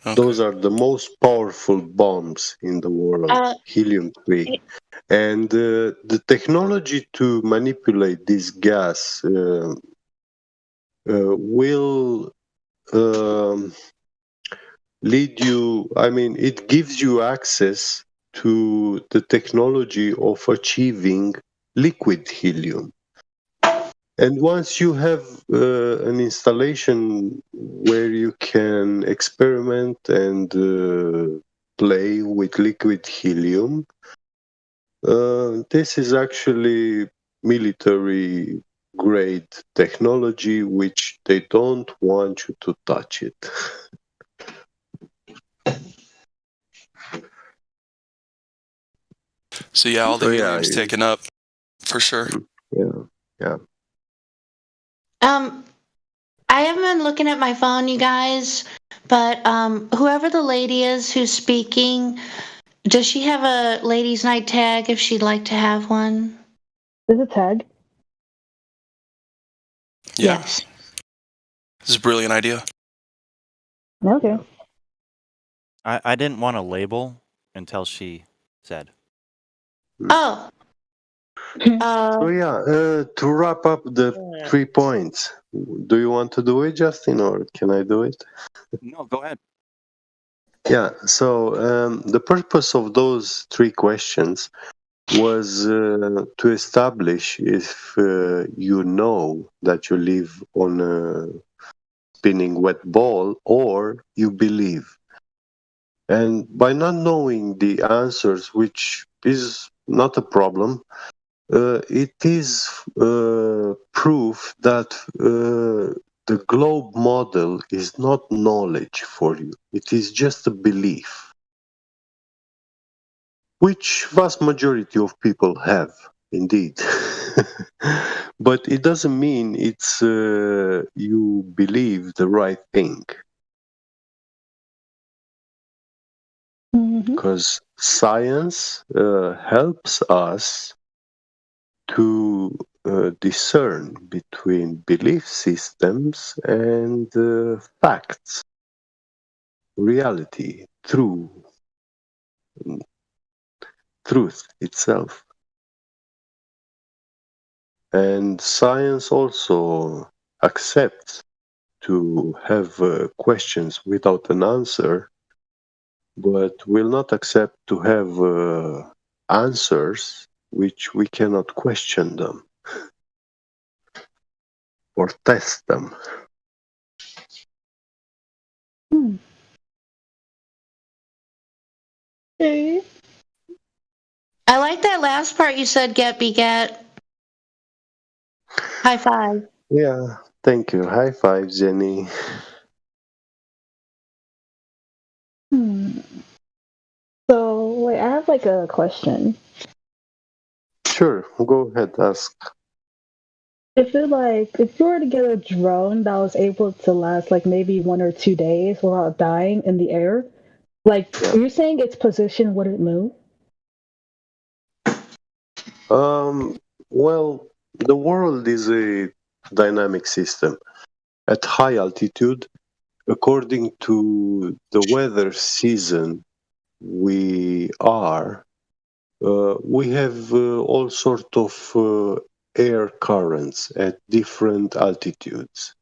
Okay. Those are the most powerful bombs in the world, helium-3. And the technology to manipulate this gas will lead you, it gives you access to the technology of achieving liquid helium. And once you have an installation where you can experiment and play with liquid helium, this is actually military grade technology, which they don't want you to touch it. So yeah, all the helium's taken up, for sure. Yeah. I haven't been looking at my phone, you guys, but whoever the lady is who's speaking, does she have a ladies' night tag if she'd like to have one? There's a tag. Yeah. Yes. This is a brilliant idea. Okay. I didn't want a label until she said. Oh. So yeah, to wrap up the 3 points, do you want to do it, Justin, or can I do it? No, go ahead. Yeah, so the purpose of those 3 questions was to establish if you know that you live on a spinning wet ball or you believe. And by not knowing the answers, which is not a problem, it is proof that the globe model is not knowledge for you. It is just a belief, which vast majority of people have, indeed. But it doesn't mean it's you believe the right thing. Because science helps us to discern between belief systems and facts, reality, truth itself. And science also accepts to have questions without an answer, but will not accept to have answers which we cannot question them or test them. I like that last part you said, get beget. High five. Yeah, thank you. High five, Jenny. So, wait, I have like a question. Sure, go ahead, ask. If you were to get a drone that was able to last like maybe 1 or 2 days without dying in the air, you're saying its position wouldn't move? Well, the world is a dynamic system. At high altitude, according to the weather season we have all sort of air currents at different altitudes.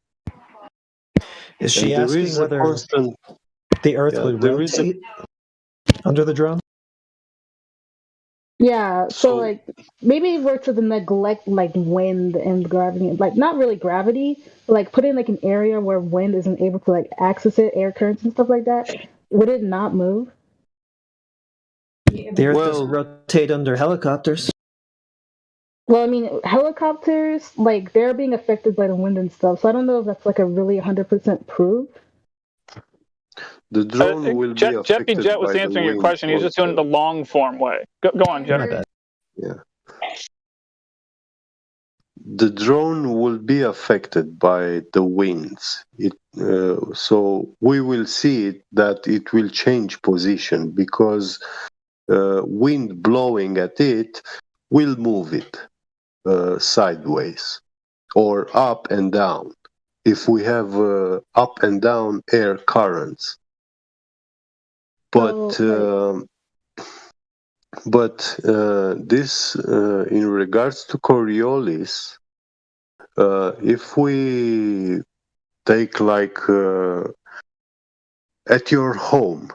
Is she asking whether the Earth would rotate under the drone? Yeah, so maybe we're to the neglect wind and gravity, not really gravity, but put in an area where wind isn't able to access it, air currents and stuff like that. Would it not move? The Earth doesn't rotate under helicopters. Well, I mean, helicopters, they're being affected by the wind and stuff, so I don't know if that's a really 100% proof. The drone will be affected Jeffy Jet was answering your question. He's just doing it the long form way. Go on, Jeffy. Yeah. The drone will be affected by the winds. So we will see that it will change position because wind blowing at it will move it sideways or up and down. if we have up and down air currents. But this, in regards to Coriolis, if we take like at your home,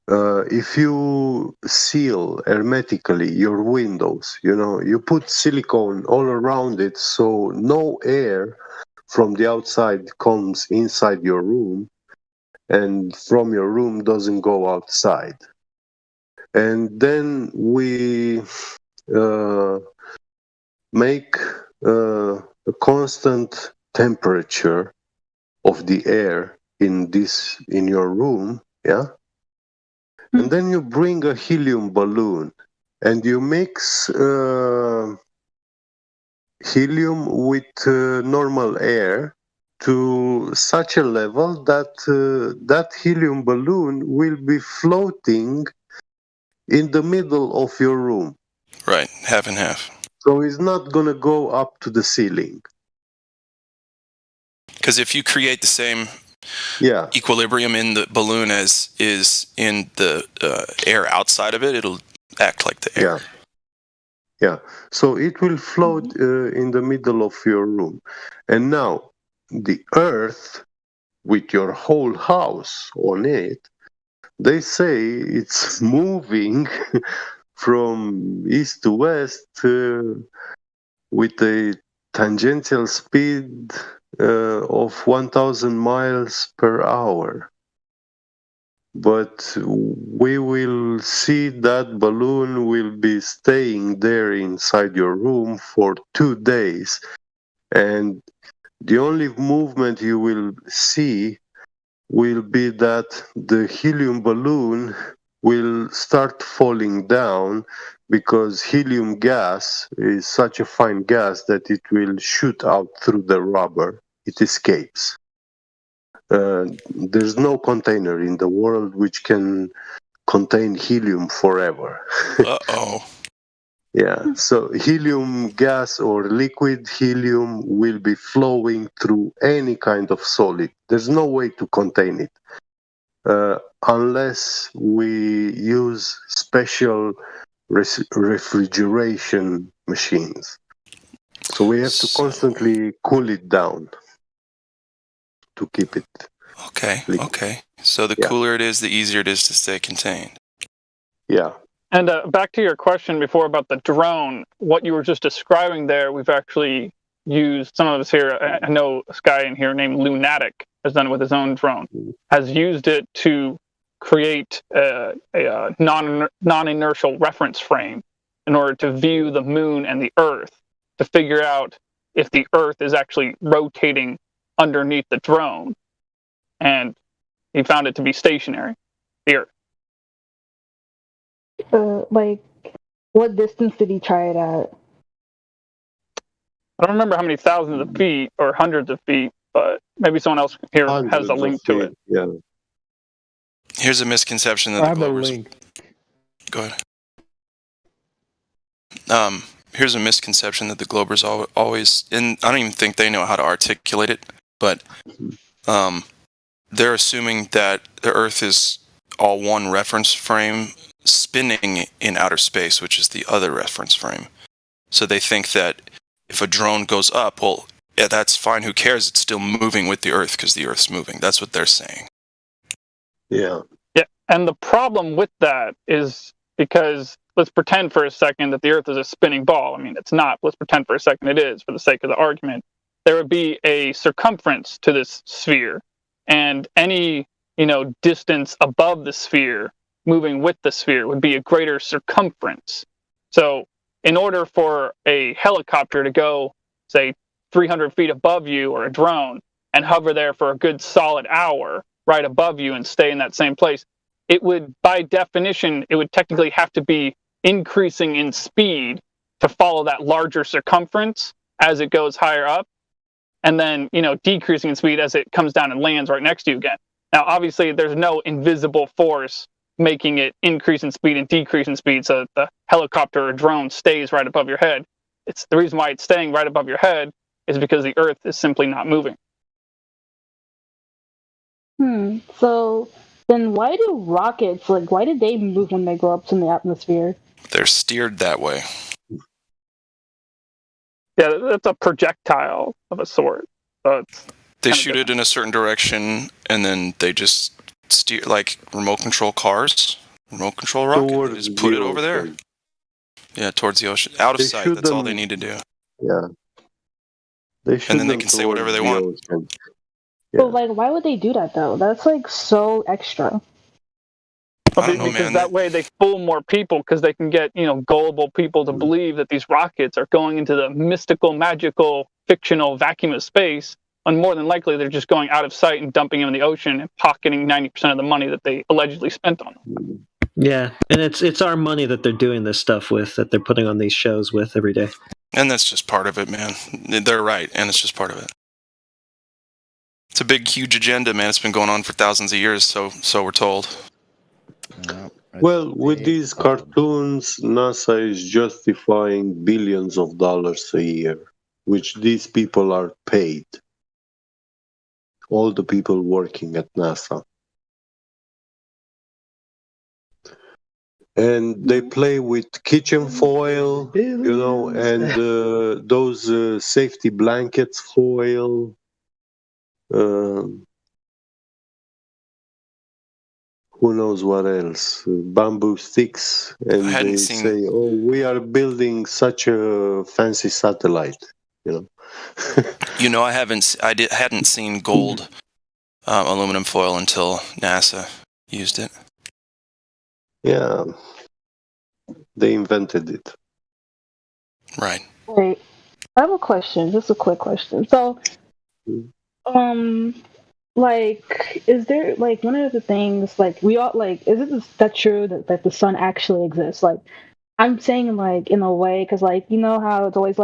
if you seal hermetically your windows, you put silicone all around it so no air from the outside comes inside your room and from your room doesn't go outside. And then we make a constant temperature of the air in your room, yeah? And then you bring a helium balloon and you mix helium with normal air to such a level that that helium balloon will be floating in the middle of your room. Right, half and half. So it's not going to go up to the ceiling. Because if you create the same equilibrium in the balloon as is in the air outside of it, it'll act like the air. Yeah. So it will float in the middle of your room. And now the Earth, with your whole house on it, they say it's moving from east to west with a tangential speed of 1,000 miles per hour. But we will see that balloon will be staying there inside your room for 2 days. And the only movement you will see will be that the helium balloon will start falling down because helium gas is such a fine gas that it will shoot out through the rubber. It escapes. There's no container in the world which can contain helium forever. Uh-oh. Yeah, so helium gas or liquid helium will be flowing through any kind of solid. There's no way to contain it unless we use special refrigeration machines. So we have to constantly cool it down to keep it. Okay. So the cooler it is, the easier it is to stay contained. Yeah. And back to your question before about the drone, what you were just describing there, we've actually used, some of us here, I know this guy in here named Lunatic has done it with his own drone, has used it to create a non-inertial reference frame in order to view the moon and the Earth, to figure out if the Earth is actually rotating underneath the drone. And he found it to be stationary, the Earth. Like, what distance did he try it at? I don't remember how many thousands of feet or hundreds of feet, but maybe someone else here has a link to it. Yeah. Here's a misconception that I have a link. Go ahead. Here's a misconception that the Globers always, and I don't even think they know how to articulate it, but they're assuming that the Earth is all one reference frame spinning in outer space, which is the other reference frame. So they think that if a drone goes up, well, yeah, that's fine. Who cares? It's still moving with the Earth because the Earth's moving. That's what they're saying. Yeah. Yeah. And the problem with that is because let's pretend for a second that the Earth is a spinning ball. I mean, it's not. Let's pretend for a second it is for the sake of the argument. There would be a circumference to this sphere, and any, distance above the sphere moving with the sphere would be a greater circumference. So in order for a helicopter to go, say, 300 feet above you, or a drone, and hover there for a good solid hour right above you and stay in that same place, it would, by definition, it would technically have to be increasing in speed to follow that larger circumference as it goes higher up, and then, decreasing in speed as it comes down and lands right next to you again. Now, obviously, there's no invisible force making it increase in speed and decrease in speed so that the helicopter or drone stays right above your head. It's the reason why it's staying right above your head is because the Earth is simply not moving. So then why do rockets, why did they move when they go up in the atmosphere? They're steered that way. Yeah, that's a projectile of a sort. So they shoot it in a certain direction, and then they just steer, like remote control cars, remote control rocket. They just put it over there. Yeah, towards the ocean, out of sight. That's all they need to do. Yeah. And then they can say whatever they want. So, why would they do that though? That's so extra. I don't know, because man. That way they fool more people because they can get gullible people to believe that these rockets are going into the mystical, magical, fictional vacuum of space. And more than likely, they're just going out of sight and dumping them in the ocean and pocketing 90% of the money that they allegedly spent on them. Yeah, and it's our money that they're doing this stuff with, that they're putting on these shows with every day. And that's just part of it, man. They're right, and it's just part of it. It's a big, huge agenda, man. It's been going on for thousands of years, so we're told. Well, with these cartoons, NASA is justifying billions of dollars a year, which these people are paid. All the people working at NASA. And they play with kitchen foil, and those safety blankets foil. Who knows what else? Bamboo sticks, and they say, "Oh, we are building such a fancy satellite." I hadn't seen gold aluminum foil until NASA used it. Yeah, they invented it. Right. Wait, I have a question. Just a quick question. So, is there one of the things we all is that true that the sun actually exists? I'm saying in a way because how it's always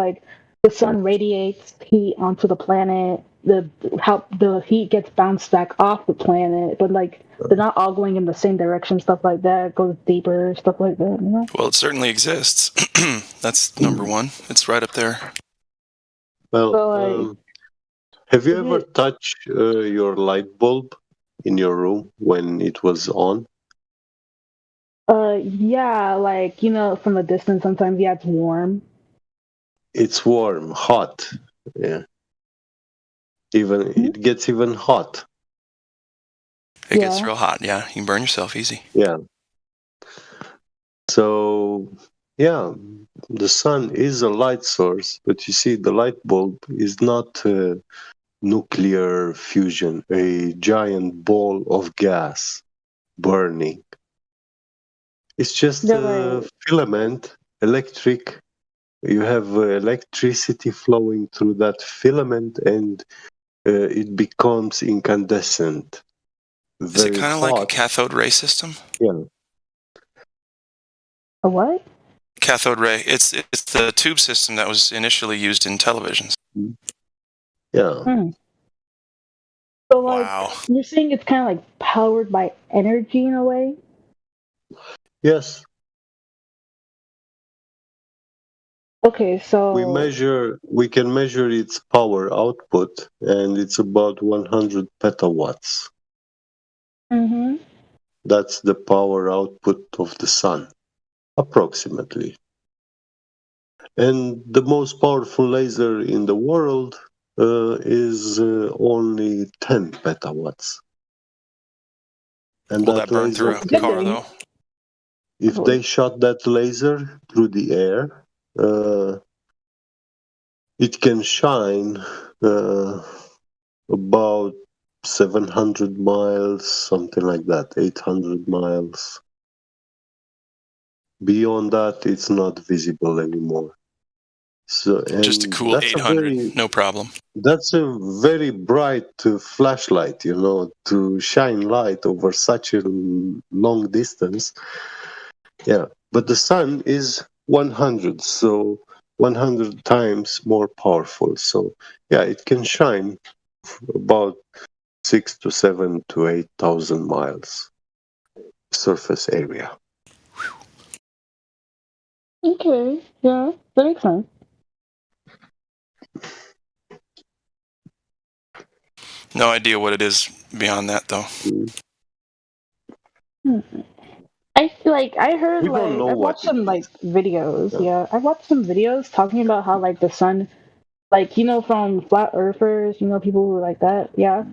the sun radiates heat onto the planet, how the heat gets bounced back off the planet, but they're not all going in the same direction, stuff like that. It goes deeper, stuff like that. Well, it certainly exists. That's number one. It's right up there. Well, have you ever touched your light bulb in your room when it was on? Yeah, from a distance, sometimes, it's warm. It's warm, hot. Yeah. It gets even hot. It gets real hot, yeah. You can burn yourself easy. Yeah. So, yeah, the sun is a light source, but you see, the light bulb is not nuclear fusion, a giant ball of gas burning. It's just a filament, electric. You have electricity flowing through that filament, and it becomes incandescent. Is it kind of like a cathode ray system? Yeah. A what? Cathode ray. It's the tube system that was initially used in televisions. Yeah. So, wow. You're saying it's kind of powered by energy in a way? Yes. Okay, so we can measure its power output, and it's about 100 petawatts. Mm-hmm. That's the power output of the sun, approximately. And the most powerful laser in the world is only 10 petawatts. And will that burn through a car, though? If they shot that laser through the air, it can shine about 700 miles, something like that, 800 miles. Beyond that, it's not visible anymore. So, just a cool 800, no problem. That's a very bright flashlight, to shine light over such a long distance. Yeah, but the sun is 100, so 100 times more powerful. So, yeah, it can shine about 6 to 7 to 8,000 miles surface area. Okay, yeah, that makes sense. No idea what it is beyond that, though. I feel like I heard We don't like know I what watched it some like is. videos. Yeah, I watched some videos talking about how like the sun, like from flat earthers, people who are like that. Yeah,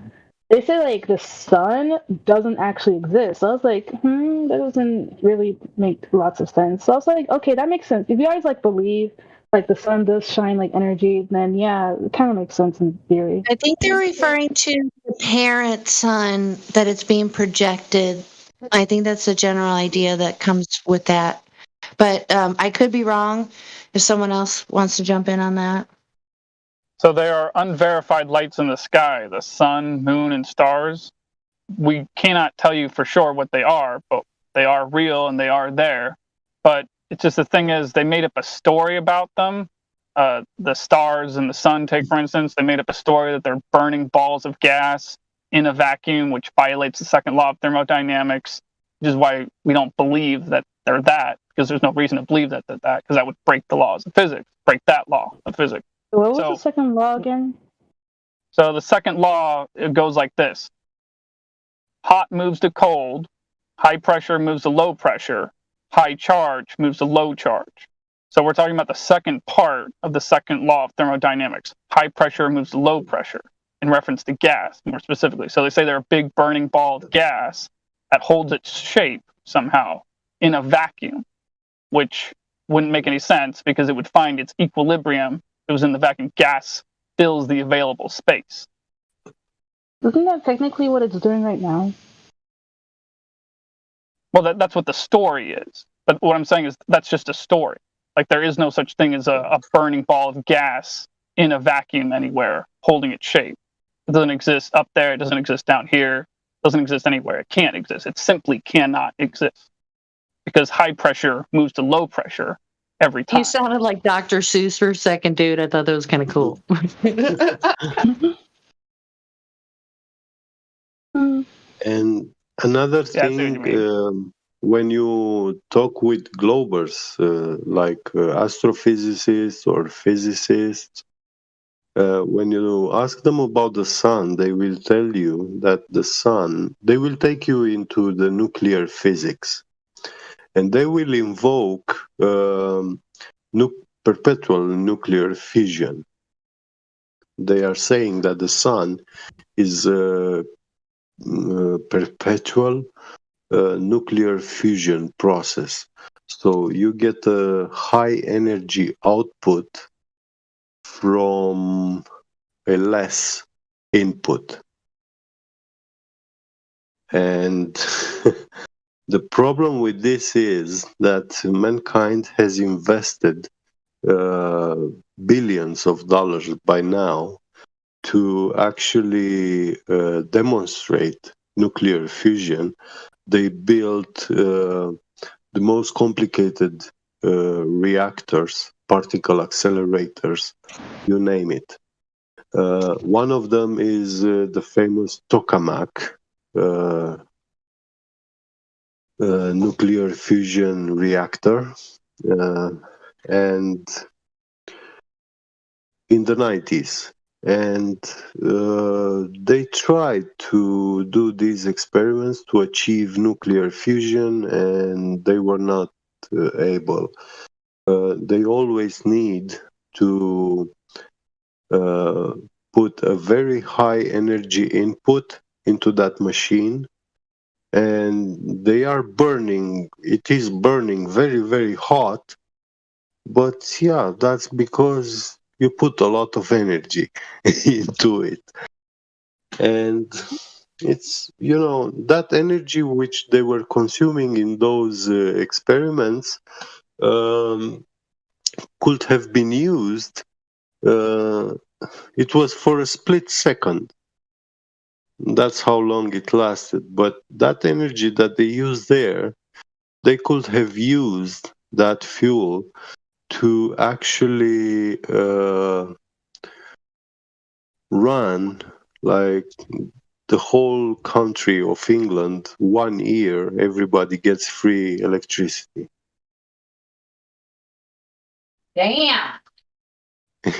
they say like the sun doesn't actually exist. So I was like, that doesn't really make lots of sense. So I was like, okay, that makes sense. If you guys like believe like the sun does shine like energy, then yeah, it kind of makes sense in theory. I think they're referring to the parent sun that it's being projected. I think that's the general idea that comes with that. But I could be wrong if someone else wants to jump in on that. So there are unverified lights in the sky, the sun, moon, and stars. We cannot tell you for sure what they are, but they are real and they are there. But it's just the thing is, they made up a story about them. The stars and the sun, take for instance, they made up a story that they're burning balls of gas in a vacuum, which violates the second law of thermodynamics, which is why we don't believe that they're that, because there's no reason to believe that because that would break the laws of physics, break that law of physics. What was the second law again? So the second law, it goes like this. Hot moves to cold, high pressure moves to low pressure, high charge moves to low charge. So we're talking about the second part of the second law of thermodynamics. High pressure moves to low pressure in reference to gas, more specifically. So they say they're a big burning ball of gas that holds its shape somehow in a vacuum, which wouldn't make any sense because it would find its equilibrium. It was in the vacuum. Gas fills the available space. Isn't that technically what it's doing right now? Well, that's what the story is. But what I'm saying is that's just a story. Like there is no such thing as a burning ball of gas in a vacuum anywhere holding its shape. It doesn't exist up there. It doesn't exist down here. It doesn't exist anywhere. It can't exist. It simply cannot exist because high pressure moves to low pressure every time. You sounded like Dr. Seuss for a second, dude. I thought that was kind of cool. And another thing, when you talk with globers, like astrophysicists or physicists, when you ask them about the sun, they will tell you that the sun, they will take you into the nuclear physics, and they will invoke perpetual nuclear fission. They are saying that the sun is perpetual nuclear fusion process. So you get a high energy output from a less input. And the problem with this is that mankind has invested billions of dollars by now to actually demonstrate nuclear fusion. They built the most complicated reactors, particle accelerators, you name it. One of them is the famous tokamak nuclear fusion reactor. And in the 90s. And they tried to do these experiments to achieve nuclear fusion, and they were not able. They always need to put a very high energy input into that machine, and they are burning. It is burning very, very hot. But yeah, that's because you put a lot of energy into it. And it's, that energy which they were consuming in those experiments could have been used. It was for a split second. That's how long it lasted. But that energy that they used there, they could have used that fuel to actually run like the whole country of England 1 year. Everybody gets free electricity. Damn.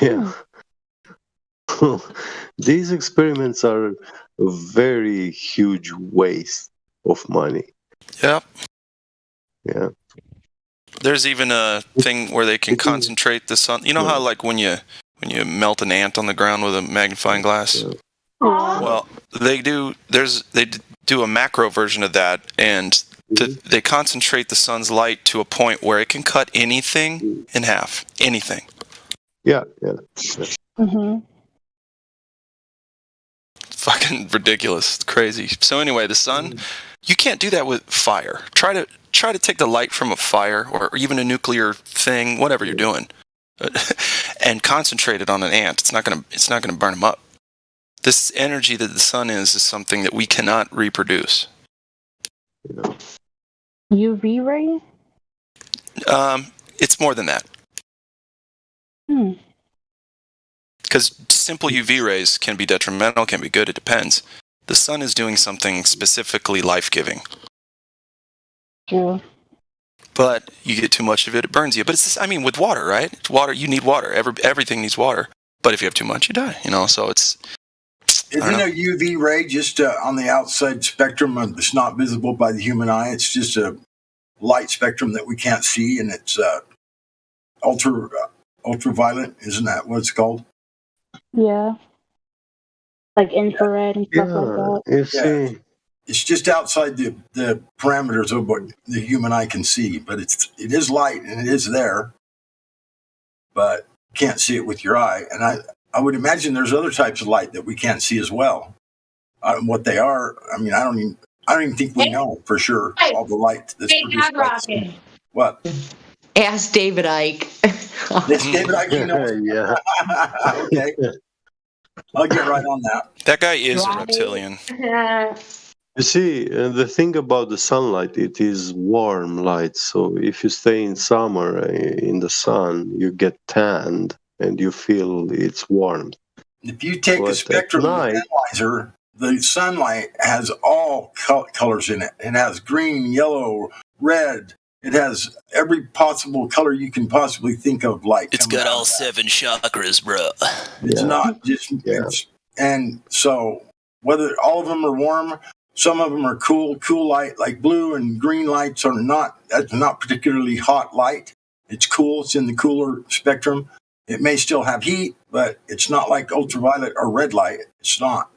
Yeah. So these experiments are a very huge waste of money. Yep. Yeah. There's even a thing where they can concentrate the sun. You know how like when you melt an ant on the ground with a magnifying glass? Yeah. Well, they do a macro version of that, and they concentrate the sun's light to a point where it can cut anything in half. Anything. Yeah. Mm-hmm. Fucking ridiculous. It's crazy. So anyway, the sun, you can't do that with fire. Try to take the light from a fire or even a nuclear thing, whatever you're doing, and concentrate it on an ant. It's not gonna burn them up. This energy that the sun is something that we cannot reproduce. UV ray? It's more than that. Because simple UV rays can be detrimental, can be good, it depends. The sun is doing something specifically life-giving. True. But you get too much of it, it burns you. But it's with water, right? It's water, you need water. Everything needs water. But if you have too much, you die. So it's... Isn't a UV ray just on the outside spectrum that's not visible by the human eye? It's just a light spectrum that we can't see, and it's ultraviolet. Isn't that what it's called? Yeah. Like infrared and stuff like that. It's just outside the parameters of what the human eye can see, but it is light and it is there, but you can't see it with your eye. And I would imagine there's other types of light that we can't see as well. What they are, I don't even think we know for sure all the light that's produced by the sun. What? Ask David Icke. It's David Icke knows. Yeah. Okay. I'll get right on that. That guy is a reptilian. You see, the thing about the sunlight, it is warm light. So if you stay in summer in the sun, you get tanned and you feel it's warm. If you take a spectrum analyzer, the sunlight has all colors in it. It has green, yellow, red. It has every possible color you can possibly think of. It's got all 7 chakras, bro. It's not just, and so whether all of them are warm, some of them are cool light, like blue and green lights that's not particularly hot light. It's cool. It's in the cooler spectrum. It may still have heat, but it's not like ultraviolet or red light. It's not.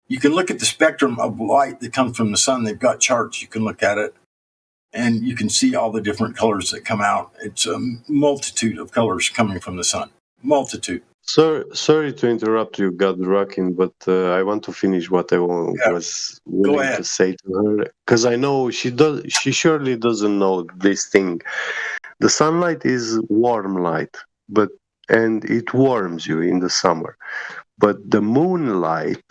You can look at the spectrum of light that comes from the sun. They've got charts. You can look at it. And you can see all the different colors that come out. It's a multitude of colors coming from the sun. Multitude. Sorry to interrupt you, God Rockin', but I want to finish what I was willing to say to her. Because I know she surely doesn't know this thing. The sunlight is warm light, and it warms you in the summer. But the moonlight,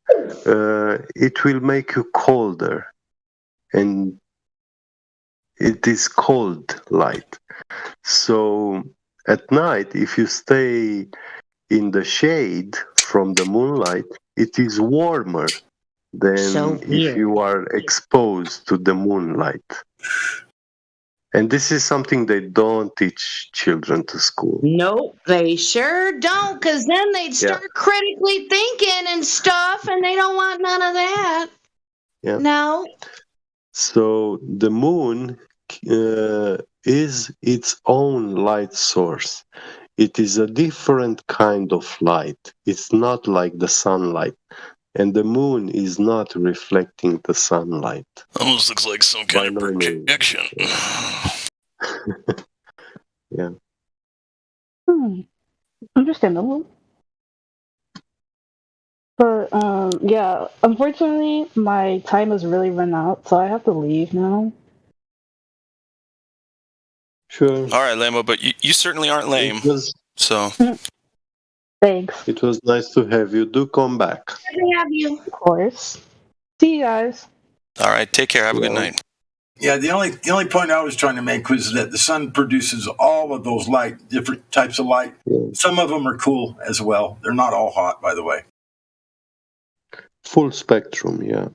it will make you colder. And it is cold light. So at night, if you stay in the shade from the moonlight, it is warmer than if you are exposed to the moonlight. And this is something they don't teach children to school. Nope, they sure don't, because then they'd start critically thinking and stuff, and they don't want none of that. Yeah. No. So the moon is its own light source. It is a different kind of light. It's not like the sunlight. And the moon is not reflecting the sunlight. Almost looks like some kind of projection. Yeah. Understandable. But unfortunately, my time has really run out, so I have to leave now. Sure. All right, Lambo, but you certainly aren't lame. So. Thanks. It was nice to have you. Do come back. Good to have you. Of course. See you guys. All right. Take care. Have a good night. Yeah, the only point I was trying to make was that the sun produces all of those light, different types of light. Some of them are cool as well. They're not all hot, by the way. Full spectrum, yeah.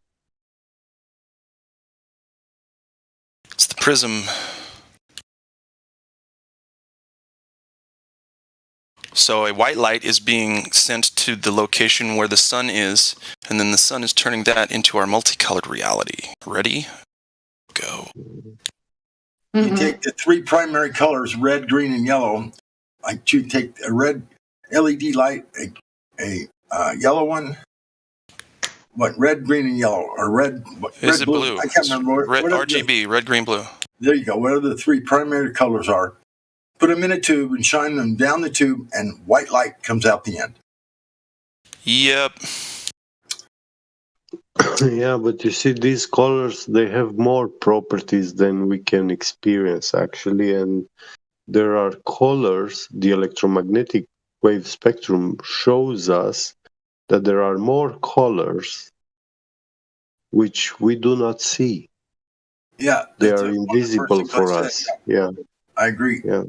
It's the prism. So a white light is being sent to the location where the sun is, and then the sun is turning that into our multicolored reality. Ready? Go. You take the three primary colors, red, green, and yellow. Like you take a red LED light, a yellow one. What, red, green, and yellow, or red? Is it blue? I can't remember. Red RGB, red, green, blue. There you go. Whatever the three primary colors are, put them in a tube and shine them down the tube, and white light comes out the end. Yep. Yeah, but you see, these colors, they have more properties than we can experience, actually. And there are colors, the electromagnetic wave spectrum shows us that there are more colors which we do not see. Yeah. They are invisible for us. Yeah. I agree. Yeah.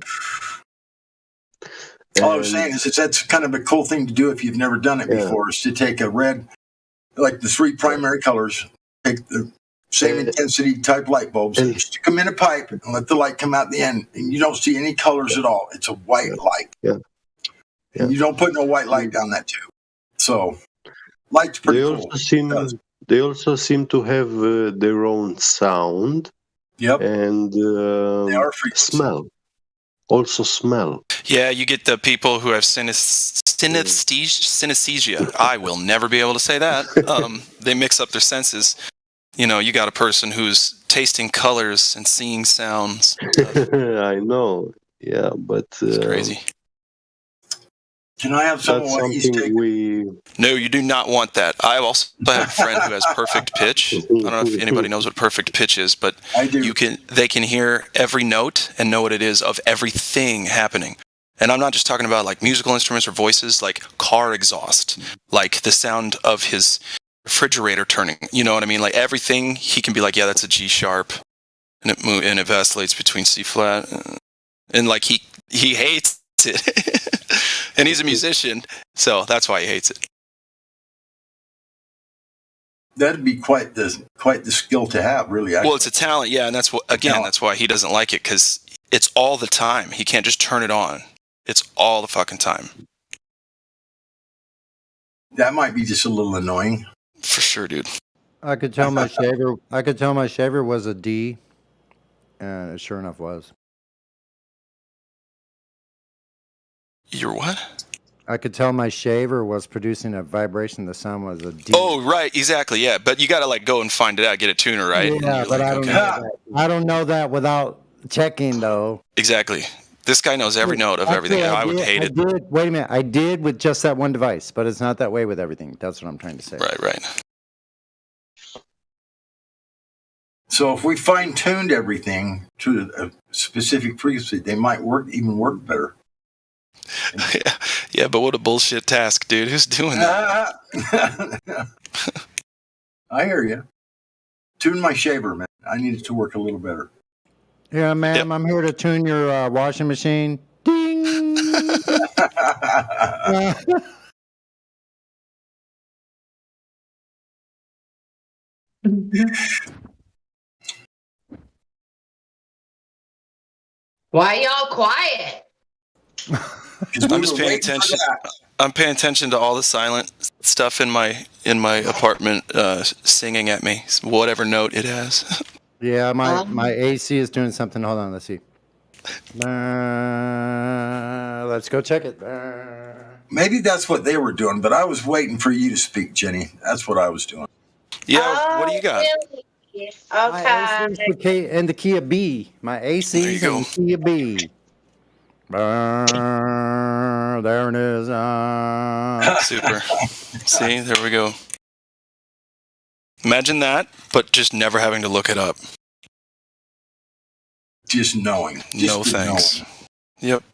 All I was saying is that's kind of a cool thing to do if you've never done it before, is to take a red, like the three primary colors, take the same intensity type light bulbs and stick them in a pipe and let the light come out the end. And you don't see any colors at all. It's a white light. Yeah. And you don't put no white light down that tube. So light's pretty cool. They also seem to have their own sound. Yep. And they are smell. Also smell. Yeah, you get the people who have synesthesia. I will never be able to say that. They mix up their senses. You know, you got a person who's tasting colors and seeing sounds. I know. Yeah, but it's crazy. Can I have some of what he's taking? No, you do not want that. I also have a friend who has perfect pitch. I don't know if anybody knows what perfect pitch is, but they can hear every note and know what it is of everything happening. And I'm not just talking about like musical instruments or voices, like car exhaust, like the sound of his refrigerator turning. You know what I mean? Like everything, he can be like, yeah, that's a G sharp, and it vacillates between C flat, and like he hates it. And he's a musician, so that's why he hates it. That'd be quite the skill to have, really. Actually. Well, it's a talent, yeah, and that's why he doesn't like it, because it's all the time. He can't just turn it on. It's all the fucking time. That might be just a little annoying. For sure, dude. I could tell my shaver. I could tell my shaver was a D, and it sure enough was. Your what? I could tell my shaver was producing a vibration. The sound was a D. Oh, right, exactly, yeah. But you got to like go and find it out, get a tuner, right? Yeah, but I don't know that. I don't know that without checking, though. Exactly. This guy knows every note of everything. I would hate it. Wait a minute. I did with just that one device, but it's not that way with everything. That's what I'm trying to say. Right. So if we fine-tuned everything to a specific frequency, they might work better. Yeah, but what a bullshit task, dude. Who's doing that? I hear you. Tune my shaver, man. I need it to work a little better. Yeah, ma'am, I'm here to tune your washing machine. Ding! Why y'all quiet? I'm just paying attention. I'm paying attention to all the silent stuff in my apartment singing at me, whatever note it has. Yeah, my AC is doing something. Hold on, let's see. Let's go check it. Maybe that's what they were doing, but I was waiting for you to speak, Jenny. That's what I was doing. Yeah, what do you got? Really? Okay. And the key of B. My AC is in the key of B. There it is. Super. See, there we go. Imagine that, but just never having to look it up. Just knowing. No thanks. Yep.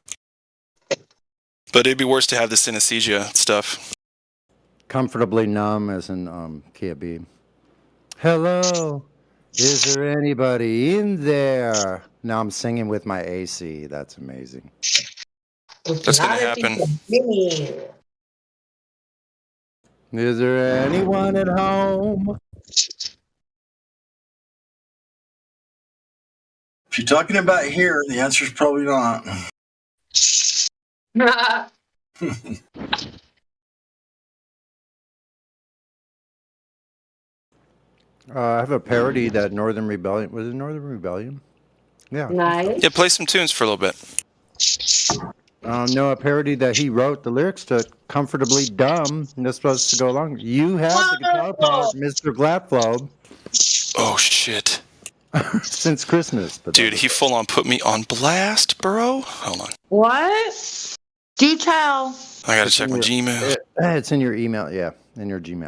But it'd be worse to have the synesthesia stuff. Comfortably numb as in Kia B. Hello. Is there anybody in there? Now I'm singing with my AC. That's amazing. That's going to happen. Is there anyone at home? If you're talking about here, the answer is probably not. I have a parody that Northern Rebellion, was it Northern Rebellion? Yeah. Nice. Yeah, play some tunes for a little bit. No, a parody that he wrote the lyrics to, Comfortably Dumb, and that's supposed to go along. You have the guitar part, Mr. Gladflow. Oh, shit. Since Christmas. But dude, he full on put me on blast, bro. Hold on. What? Do tell. I gotta check my Gmail. It's in your email, yeah, in your Gmail.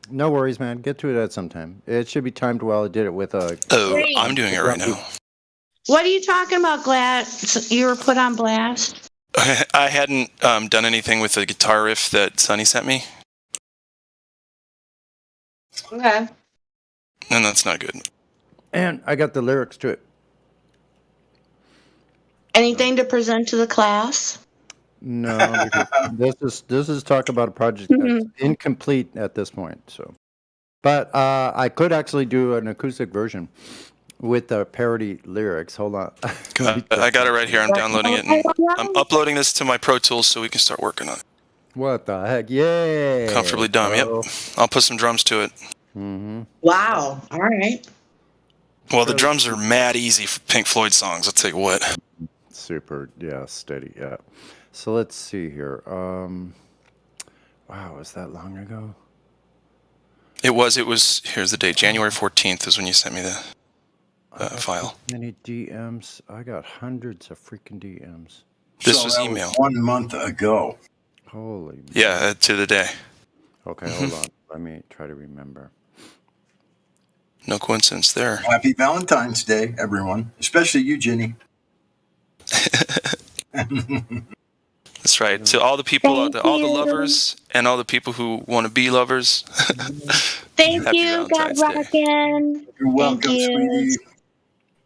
No worries, man. Get to it at some time. It should be timed well. I did it with a... Oh, I'm doing it right now. What are you talking about, Glass? You were put on blast? I hadn't done anything with the guitar riff that Sonny sent me. Okay. And that's not good. And I got the lyrics to it. Anything to present to the class? No, because this is talk about a project that's incomplete at this point. So, but I could actually do an acoustic version with the parody lyrics. Hold on. I got it right here. I'm downloading it. And I'm uploading this to my Pro Tools so we can start working on it. What the heck? Yay! Comfortably Dumb. Yep. I'll put some drums to it. Wow. All right. Oh, Well, the drums are mad easy for Pink Floyd songs. I'll tell you what. Super. Yeah. Steady. Yeah. So let's see here. Wow, was that long ago? It was. Here's the date. January 14th is when you sent me the file. Many DMs. I got hundreds of freaking DMs. This was email. 1 month ago. Holy. Yeah, to the day. Okay, hold on. Let me try to remember. No coincidence there. Happy Valentine's Day, everyone. Especially you, Ginny. That's right. To all the people, all the lovers, and all the people who want to be lovers. Thank Happy you, God Valentine's Day. Rockin'. You're welcome, Thank you. sweetie.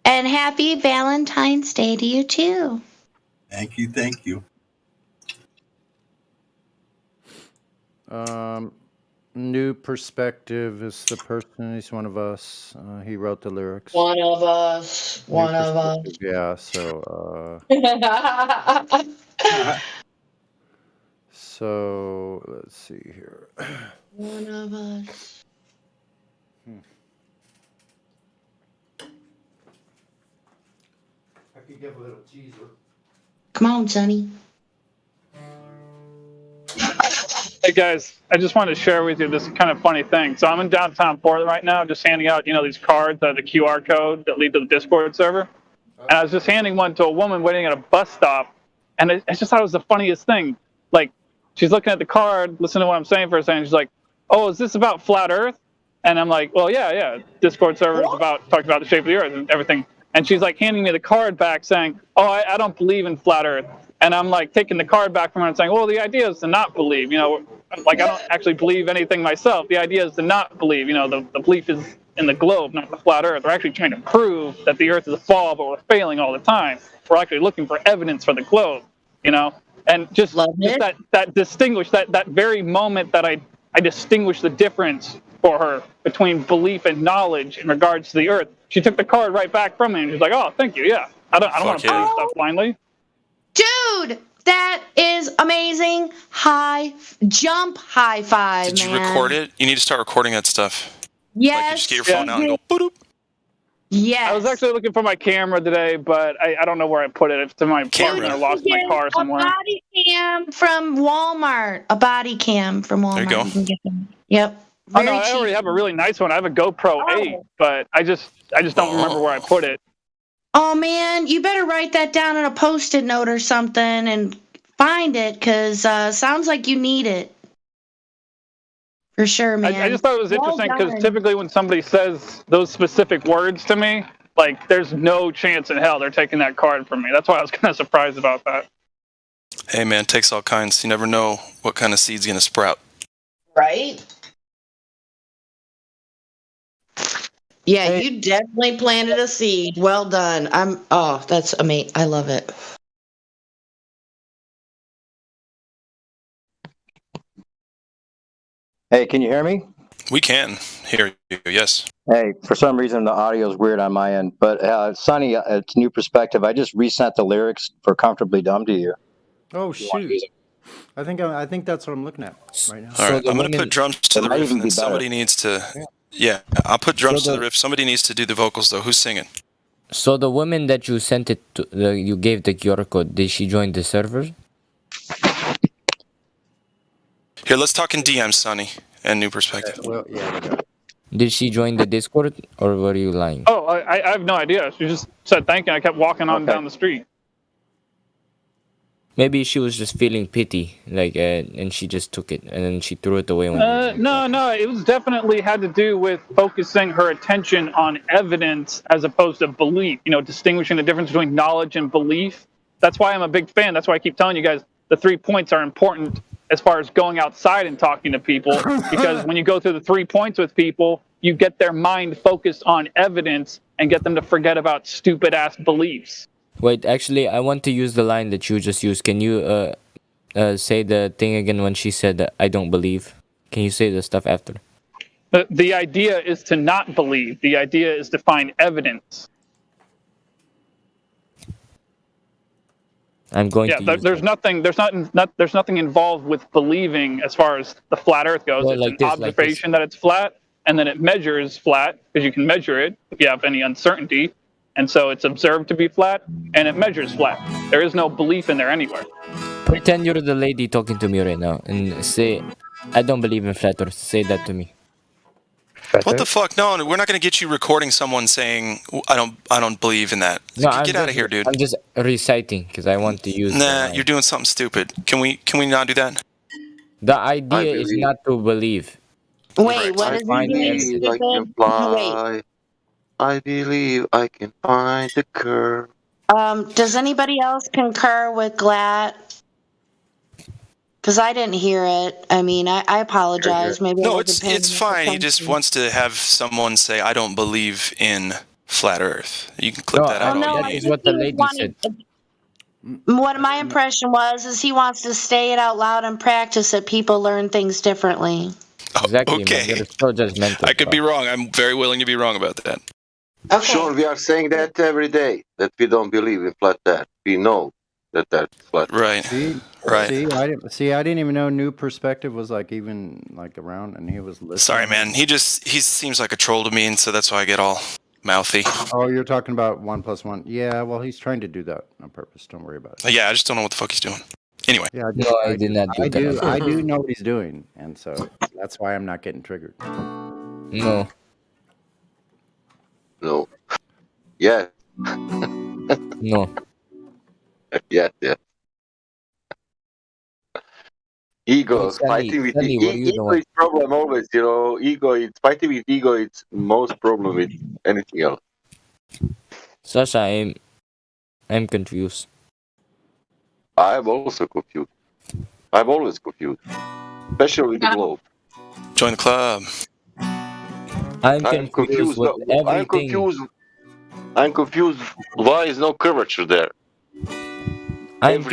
And happy Valentine's Day to you too. Thank you. Thank you. New Perspective is the person. He's one of us. He wrote the lyrics. One of us. One of us. Yeah. So. So let's see here. One of us. I could give a little teaser. Come on, Sonny. Hey guys, I just wanted to share with you this kind of funny thing. So I'm in downtown Portland right now, just handing out, these cards that are the QR code that lead to the Discord server. And I was just handing one to a woman waiting at a bus stop, and I just thought it was the funniest thing. Like, she's looking at the card, listening to what I'm saying for a second. She's like, "Oh, is this about flat Earth?" And I'm like, "Well, yeah. Discord server is talks about the shape of the Earth and everything." And she's like handing me the card back, saying, "Oh, I don't believe in flat Earth." And I'm like taking the card back from her and saying, "Well, the idea is to not believe. Like I don't actually believe anything myself. The idea is to not believe. The belief is in the globe, not the flat Earth. We're actually trying to prove that the Earth is a ball, but we're failing all the time. We're actually looking for evidence for the globe. And just that distinguish that very moment that I distinguished the difference for her between belief and knowledge in regards to the Earth. She took the card right back from me and she's like, "Oh, thank you. Yeah, I don't want to believe stuff blindly." Dude, that is amazing. High five, Did you man. record it? You need to start recording that stuff. Yes. Like you just get your phone out and go, boop. Yes. I was actually looking for my camera today, but I don't know where I put it. It's in my apartment. I lost my car somewhere. A body cam from Walmart. There you go. You can get them. Yep. Oh no, I already have a really nice one. I have a GoPro 8, but I just don't remember where I put it. Oh man, you better write that down on a Post-it note or something and find it, because sounds like you need it. For sure, man. I just thought it was interesting because typically when somebody says those specific words to me, like there's no chance in hell they're taking that card from me. That's why I was kind of surprised about that. Hey man, it takes all kinds. You never know what kind of seed's gonna sprout. Right? Yeah, you definitely planted a seed. Well done. That's amazing. I love it. Hey, can you hear me? We can hear you, yes. Hey, for some reason the audio is weird on my end, but Sonny, it's New Perspective. I just resent the lyrics for Comfortably Dumb to you. Oh, shoot. I think that's what I'm looking at right now. All right, I'm going to put drums to the riff, and then somebody needs to. Yeah, I'll put drums to the riff. Somebody needs to do the vocals, though. Who's singing? So the woman that you sent it to, you gave the QR code, did she join the server? Here, let's talk in DM, Sonny, and New Perspective. Well, yeah. Did she join the Discord, or were you lying? Oh, I have no idea. She just said thank you. I kept walking on down the street. Maybe she was just feeling pity, like, and she just took it, and then she threw it away. When No, it was definitely had to do with focusing her attention on evidence as opposed to belief. You know, distinguishing the difference between knowledge and belief. That's why I'm a big fan. That's why I keep telling you guys the 3 points are important as far as going outside and talking to people, because when you go through the 3 points with people, you get their mind focused on evidence and get them to forget about stupid ass beliefs. Wait, actually, I want to use the line that you just used. Can you say the thing again when she said, "I don't believe"? Can you say the stuff after? The idea is to not believe. The idea is to find evidence. I'm going to. There's nothing involved with believing as far as the flat Earth goes. Well, it's like an this, observation that it's flat, and then it measures flat because you can measure it if you have any uncertainty. And so it's observed to be flat, and it measures flat. There is no belief in there anywhere. Pretend you're the lady talking to me right now, and say, "I don't believe in flat Earth." Say that to me. What the fuck? No, we're not going to get you recording someone saying, "I don't believe in that." No, get out of here, dude. I'm just reciting because I want to use. Nah, you're doing something stupid. Can we not do that? The idea is not to believe. Wait, what is Wait. I believe I can find the curve. Does anybody else concur with Glatt? Because I didn't hear it. I mean, I apologize. Maybe no, it's fine. He just wants to have someone say, "I don't believe in flat Earth." You can clip that out. No, that is what the lady said. What my impression was is he wants to say it out loud and practice that people learn things differently. Exactly. Okay. Man, so judgmental. I could be wrong. I'm very willing to be wrong about that. Okay. Sure, we are saying that every day, that we don't believe in flat Earth. We know that that's flat. Right. Right. I didn't even know New Perspective was even around, and he was listening. Sorry, man. He seems like a troll to me, and so that's why I get all mouthy. Oh, you're talking about 1+1. Yeah, well, he's trying to do that on purpose. Don't worry about it. Yeah, I just don't know what the fuck he's doing. Anyway. Yeah, I did not do that. I do know what he's doing, and so that's why I'm not getting triggered. No. No. Yeah. No. Yeah. Ego, fighting with ego is problem always, ego, it's fighting with ego, it's most problem with anything else. Sasha, I'm confused. I'm also confused. I'm always confused. Especially with the globe. Join the club. I'm confused with everything. I'm confused why is no curvature there. I'm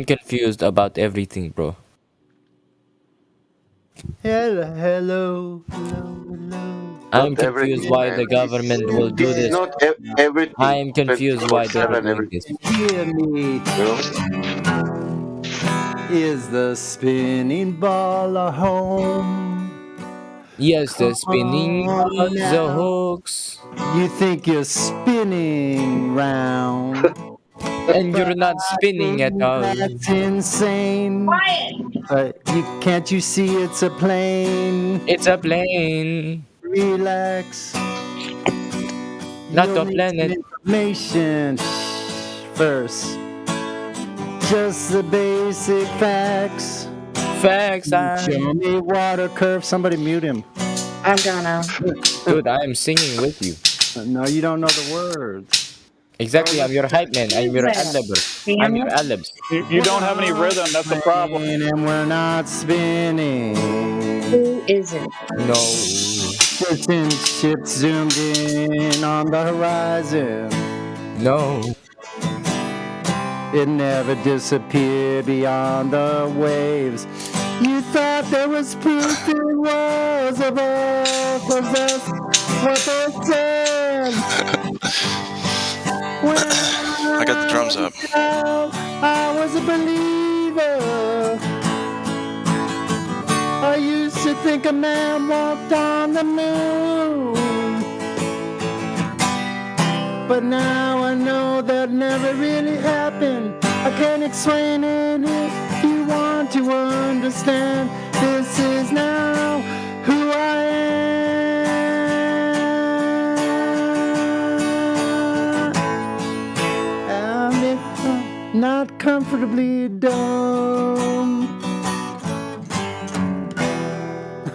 confused about everything, bro. Hello. I'm confused why the government will do this. Not everything. I'm confused why they're doing this. Hear me. Is the spinning ball a home? Yes, the spinning balls, the hooks. You think you're spinning round. And you're not spinning at all. That's insane. Can't you see it's a plane? It's a plane. Relax. Not a planet. Information first. Just the basic facts. Show me water curve. Somebody mute him. I'm gonna. Dude, I am singing with you. No, you don't know the words. Exactly, I'm your hype man. I'm your adlibber. I'm your adlibs. You don't have any rhythm. That's the problem. And we're not spinning. Who isn't? No. Distant ships zoomed in on the horizon. No. It never disappeared beyond the waves. You thought there was proof it was above, 'cause that's what they said. I got the drums up. I was was a believer. I used to think a man walked on the moon. But now I know that never really happened. I can't explain it if you want to understand. This is now who I am. And if I'm not comfortably dumb.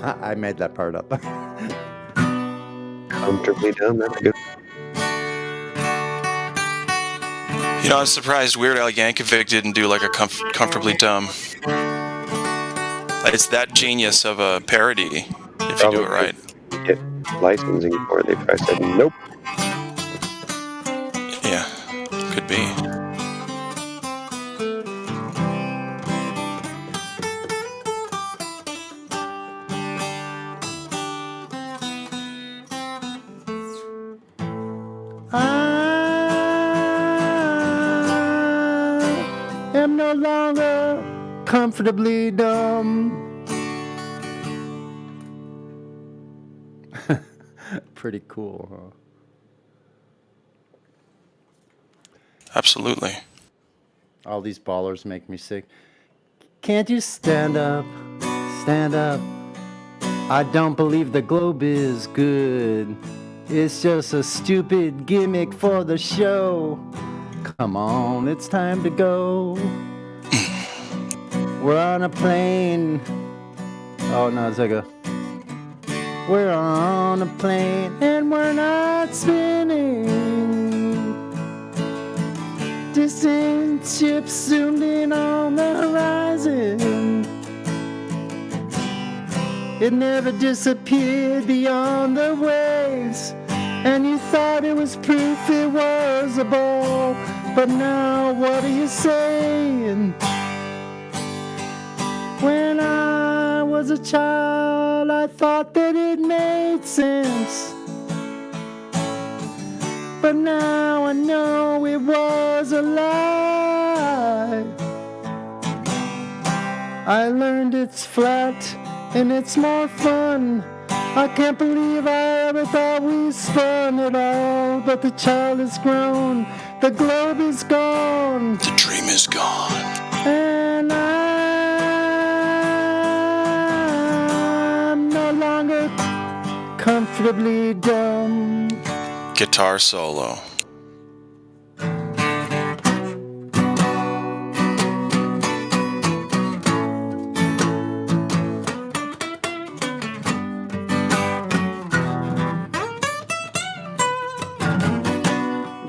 I made that part up. Comfortably dumb, that's good. You know, I'm surprised Weird Al Yankovic didn't do like a Comfortably Dumb. It's that genius of a parody, if you do it right. Get licensing for it. They probably said nope. Yeah, could be. I'm no longer comfortably dumb. Pretty cool, huh? Absolutely. All these ballers make me sick. Can't you stand up? Stand up. I don't believe the globe is good. It's just a stupid gimmick for the show. Come on, it's time to go. We're on a plane. Oh, no, it's like a... We're on a plane and we're not spinning. Distant ships zoomed in on the horizon. It never disappeared beyond the waves. And you thought it was proof it was a ball. But now what are you saying? When I was a child, I thought that it made sense. But now I know it was a lie. I learned it's flat and it's more fun. I can't believe I ever thought we spun it all. But the child is grown, the globe is gone. The dream is gone. And I'm no longer comfortably dumb. Guitar solo.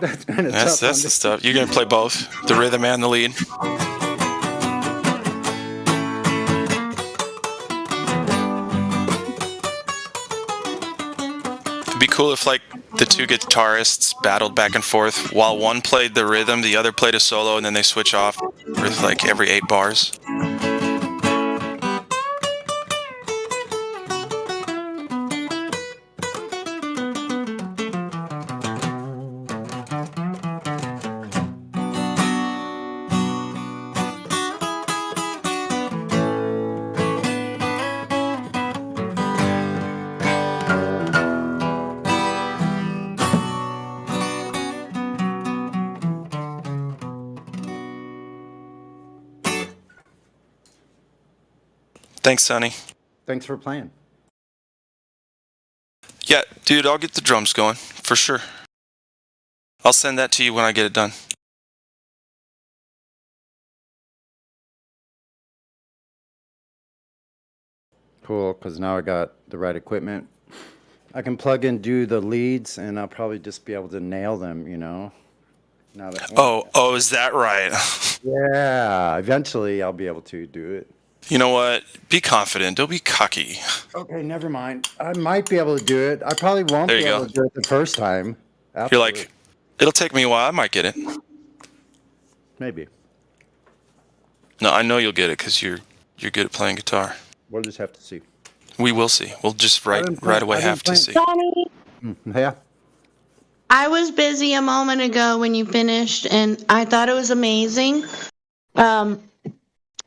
That's kind of That's the stuff. You're gonna play both, the rhythm and the lead. It'd be cool if like the two guitarists battled back and forth. While one played the rhythm, the other played a solo, and then they switch off with like every 8 bars. Thanks, Sonny. Thanks for playing. Yeah, dude, I'll get the drums going, for sure. I'll send that to you when I get it done. Cool, because now I got the right equipment. I can plug in, do the leads, and I'll probably just be able to nail them, you know? Now that Oh, is that right? Yeah, eventually I'll be able to do it. You know what? Be confident. Don't be cocky. Okay, never mind. I might be able to do it. I probably won't There be you able go. to do it the first time. You're like, it'll take me a while. I might get it. Maybe. No, I know you'll get it because you're good at playing guitar. We'll just have to see. We will see. We'll just right away have to see. Yeah. I was busy a moment ago when you finished, and I thought it was amazing.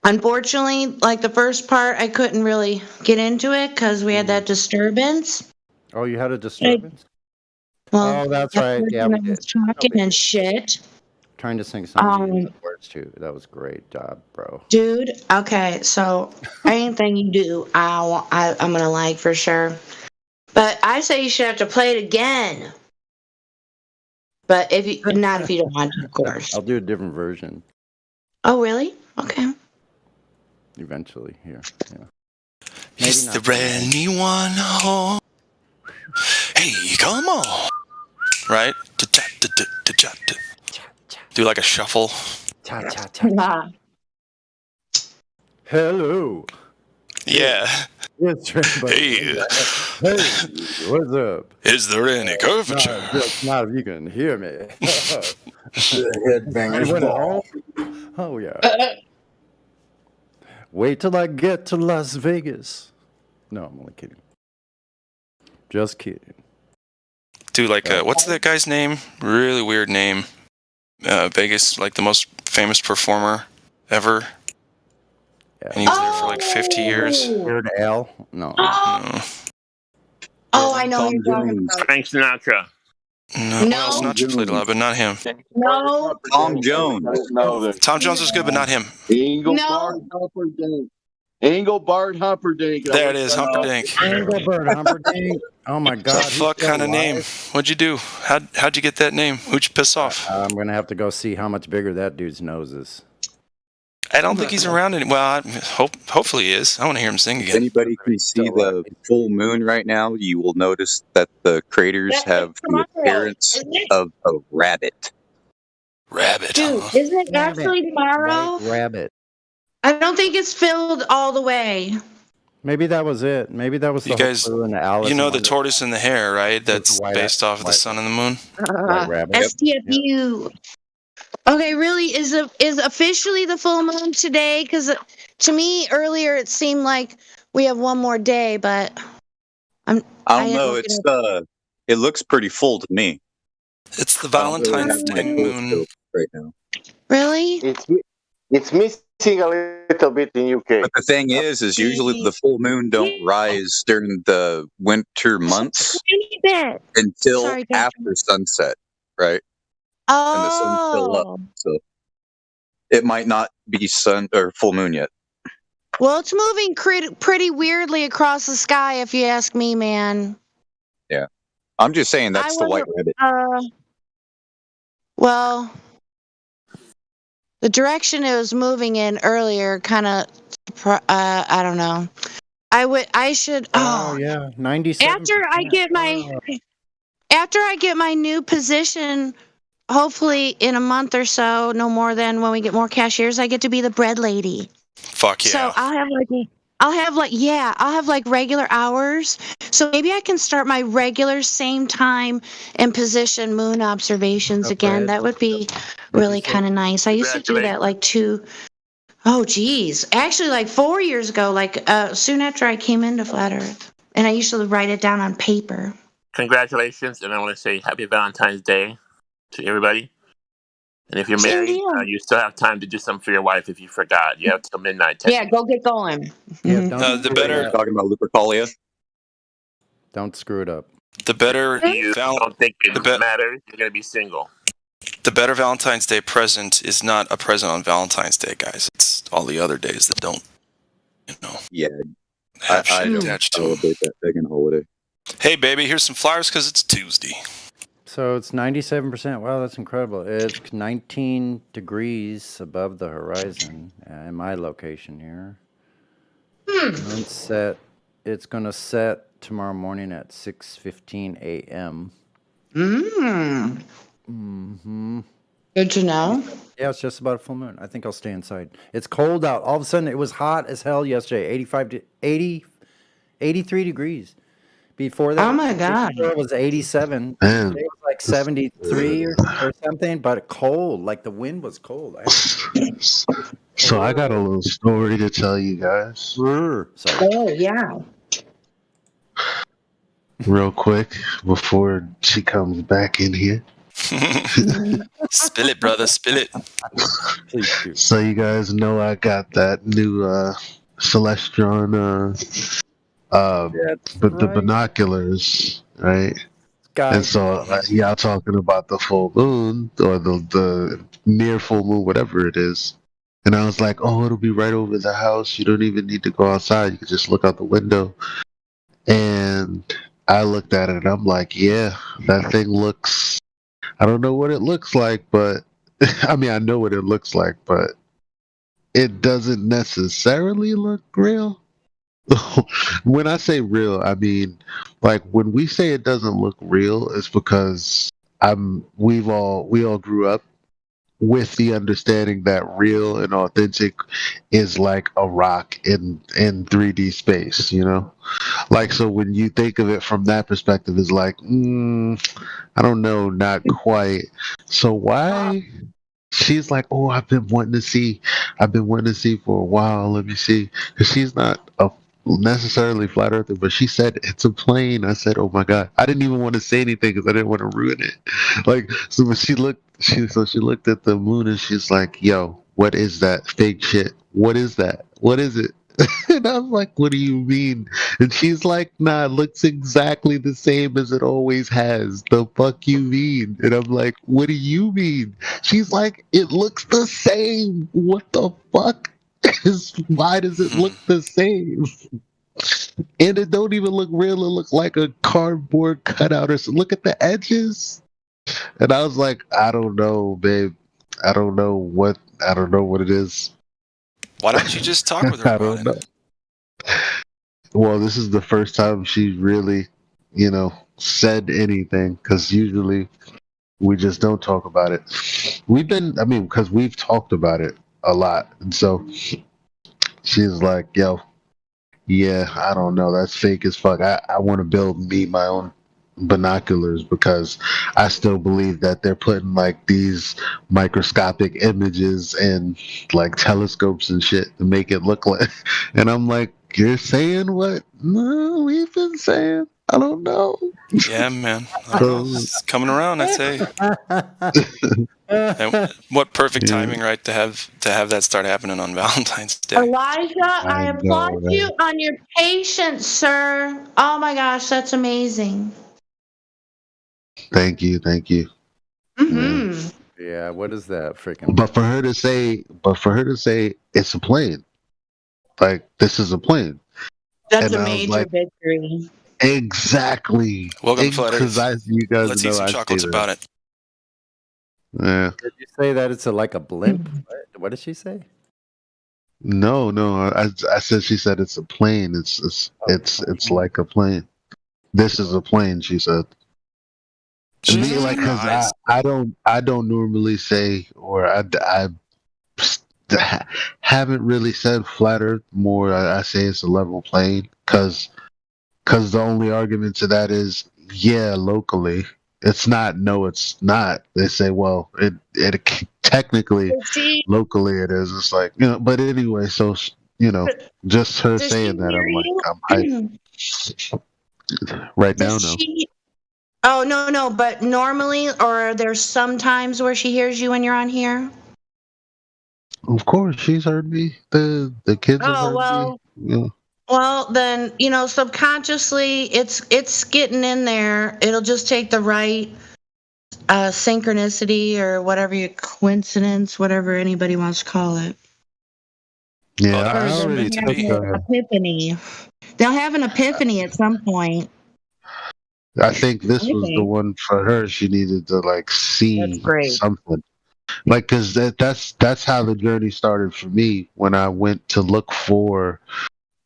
Unfortunately, like the first part, I couldn't really get into it because we had that disturbance. Oh, you had a disturbance? Well, oh, that's right. Yeah, we did. Talking and shit. Trying to sing some words too. That was great job, bro. Dude, okay, so anything you do, I'm gonna like for sure. But I say you should have to play it again. But if you don't want to, of course. I'll do a different version. Oh, really? Okay. Eventually, here. Yeah. Is there anyone home? Hey, come on. Right? Do like a shuffle. Hello. Yeah. Yes, hey. Hey, what's up? Is there any curvature? Just not if you can hear me. Headbangers ball. Oh, yeah. Wait till I get to Las Vegas. No, I'm only kidding. Just kidding. Dude, like, what's that guy's name? Really weird name. Vegas, like the most famous performer ever. Yeah. And he was there for like 50 years. Weird Al? No. Oh, I know who you're talking about. Frank Sinatra. No, well, Sinatra played a lot, but not him. No. Tom Jones. Tom Jones was good, but not him. Engelbart Humperdinck. Engelbart Humperdinck. There it is, Humperdinck. Engelbart Humperdinck. Oh my God. What the fuck kind of name? What'd you do? How'd you get that name? Who'd you piss off? I'm gonna have to go see how much bigger that dude's nose is. I don't think he's around anymore. Well, hopefully he is. I want to hear him sing again. If anybody can see the full moon right now, you will notice that the craters have the appearance of a rabbit. Rabbit. Dude, isn't it actually tomorrow? Rabbit. I don't think it's filled all the way. Maybe that was it. Maybe that was the you guys. Alice. You know the tortoise and the hare, right? That's based off of the sun and the moon. STFU. Okay, really, is officially the full moon today? Because to me earlier it seemed like we have one more day, but I don't know. It looks pretty full to me. It's the Valentine's Day moon right now. Really? It's missing a little bit in UK. But the thing is usually the full moon don't rise during the winter months until after sunset, right? Oh. And the sun's still up, so it might not be sun or full moon yet. Well, it's moving pretty weirdly across the sky, if you ask me, man. Yeah, I'm just saying that's the white rabbit. Well, the direction it was moving in earlier, kind of, I don't know. I should. Oh yeah, 97%. After I get my new position. Hopefully in a month or so, no more than when we get more cashiers, I get to be the bread lady. Fuck yeah. So I'll have regular hours. So maybe I can start my regular same time and position moon observations again. That would be really kind of nice. I used to do that actually like 4 years ago, soon after I came into Flat Earth. And I used to write it down on paper. Congratulations, and I want to say happy Valentine's Day to everybody. And if you're married, you still have time to do something for your wife if you forgot. You have till midnight. Yeah, go get going. The better talking about Lupercalia. Don't screw it up. The better you don't think it matters, you're gonna be single. The better Valentine's Day present is not a present on Valentine's Day, guys. It's all the other days that don't, Yeah, have I shit don't attached to them. celebrate that pagan holiday. Hey, baby, here's some flowers because it's Tuesday. So it's 97%. Wow, that's incredible. It's 19 degrees above the horizon in my location here. It's going to set tomorrow morning at 6:15 a.m. Good to know. Yeah, it's just about a full moon. I think I'll stay inside. It's cold out. All of a sudden, it was hot as hell yesterday. 83 degrees. Before that, oh my God, it was 87. Man. It was like 73 or something, but cold. Like the wind was cold. So I got a little story to tell you guys. Oh yeah. Real quick before she comes back in here. Spill it, brother. Spill it. So you guys know I got that new Celestron but the binoculars, right? And so y'all talking about the full moon or the near full moon, whatever it is. And I was like, oh, it'll be right over the house. You don't even need to go outside. You can just look out the window. And I looked at it and I'm like, yeah, that thing looks, I don't know what it looks like, but I mean, I know what it looks like, but it doesn't necessarily look real. When I say real, I mean, like when we say it doesn't look real, it's because we all grew up with the understanding that real and authentic is like a rock in 3D space, you know? Like, so when you think of it from that perspective, it's like, I don't know, not quite. So why? She's like, oh, I've been wanting to see for a while. Let me see. 'Cause she's not necessarily flat earther, but she said it's a plane. I said, oh my God. I didn't even want to say anything because I didn't want to ruin it. Like, so when she looked at the moon and she's like, yo, what is that fake shit? What is that? What is it? And I was like, what do you mean? And she's like, nah, it looks exactly the same as it always has. The fuck you mean? And I'm like, what do you mean? She's like, it looks the same. What the fuck? Why does it look the same? And it don't even look real. It looks like a cardboard cutout or something. Look at the edges. And I was like, I don't know, babe. I don't know what it is. Why don't you just talk with her about it? Well, this is the first time she really, said anything, because usually we just don't talk about it. Because we've talked about it a lot. And so she's like, yo, yeah, I don't know. That's fake as fuck. I want to build my own binoculars because I still believe that they're putting like these microscopic images and like telescopes and shit to make it look like. And I'm like, you're saying what? No, we've been saying. I don't know. Yeah, man. It's coming around, I'd say. And what perfect timing, right, to have that start happening on Valentine's Day. Elijah, I applaud you on your patience, sir. Oh my gosh, that's amazing. Thank you. Mm-hmm. Yeah, what is that freaking? But for her to say it's a plane, like this is a plane. That's a major victory. Exactly. Welcome, Flutters. You guys Let's eat some chocolates about it. Yeah. Did you say that it's like a blimp? What did she say? No. She said it's a plane. It's like a plane. This is a plane. She said. Me, like, because I don't normally say, or I haven't really said flat Earth. More, I say it's a level plane, because the only argument to that is, yeah, locally it's not. No, it's not. They say, well, it technically locally it is. It's like, but anyway, so just her saying that, I'm like, I'm hyped. Right now, no. Oh, no, but normally, or there's some times where she hears you when you're on here? Of course, she's heard me. The kids have heard me. Yeah. Well, then, subconsciously, it's getting in there. It'll just take the right synchronicity or whatever coincidence, whatever anybody wants to call it. Yeah, I already took epiphany. They'll have an epiphany at some point. I think this was the one for her. She needed to like see something, like, because that's how the journey started for me when I went to look for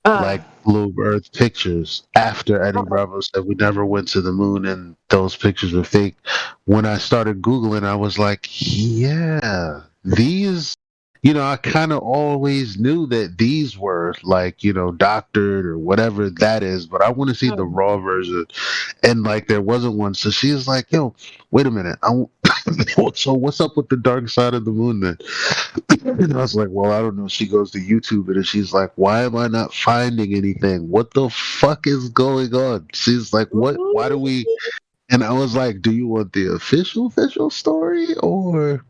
like Blue Earth pictures after Eddie Bravo said we never went to the moon and those pictures were fake. When I started Googling, I was like, yeah, these. I kind of always knew that these were like, doctored or whatever that is, but I want to see the raw version. And like, there wasn't one. So she was like, yo, wait a minute. So what's up with the dark side of the moon then? And I was like, well, I don't know. She goes to YouTube and she's like, why am I not finding anything? What the fuck is going on? She's like, what? Why do we? And I was like, "Do you want the official story?" Or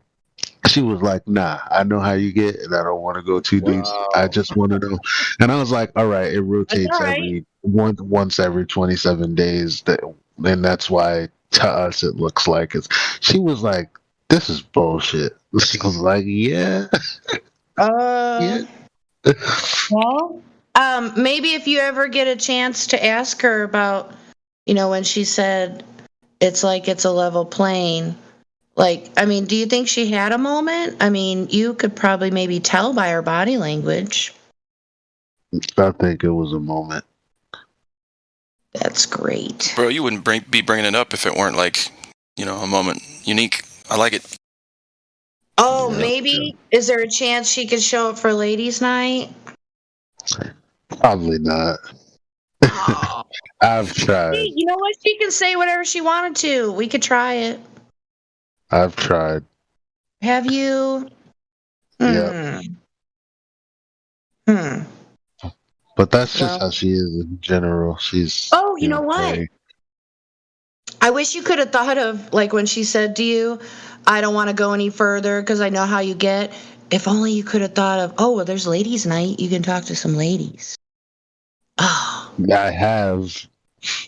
she was like, "Nah, I know how you get, and I don't want to go too deep. I just want to know." And I was like, "All right, it rotates every once every 27 days, and that's why to us it looks like it's." She was like, "This is bullshit." She was like, "Yeah, yeah." Well, maybe if you ever get a chance to ask her about, when she said it's like it's a level plane. Like, I mean, do you think she had a moment? I mean, you could probably maybe tell by her body language. I think it was a moment. That's great. Bro, you wouldn't be bringing it up if it weren't like, a moment unique. I like it. Oh, maybe. Is there a chance she could show up for ladies' night? Probably not. I've tried. Hey, you know what? She can say whatever she wanted to. We could try it. I've tried. Have you? Yeah. But that's just how she is in general. She's. Oh, you know what? I wish you could have thought of, like, when she said to you, "I don't want to go any further because I know how you get." If only you could have thought of, "Oh, well, there's ladies' night. You can talk to some ladies." Oh. I have.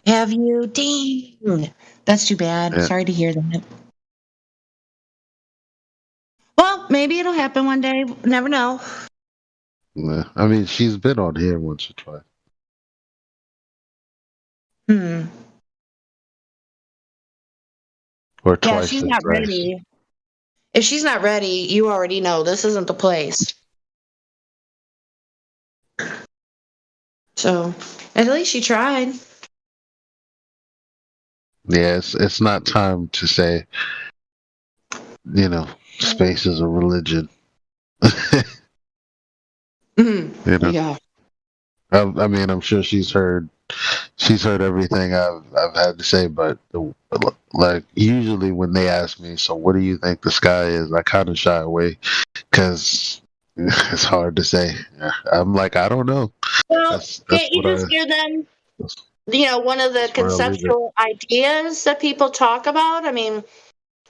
Have you? Dang. That's too bad. Yeah. Sorry to hear that. Well, maybe it'll happen one day. Never know. Yeah. I mean, she's been on here once or twice. Or twice. Yeah, she's not ready. If she's not ready, you already know this isn't the place. So, at least she tried. Yeah, it's not time to say, space is a religion. Yeah. I mean, I'm sure she's heard everything I've had to say, but like usually when they ask me, "So what do you think the sky is?" I kind of shy away because it's hard to say. I'm like, I don't know. Well, can't you just give them, one of the conceptual ideas that people talk about? I mean,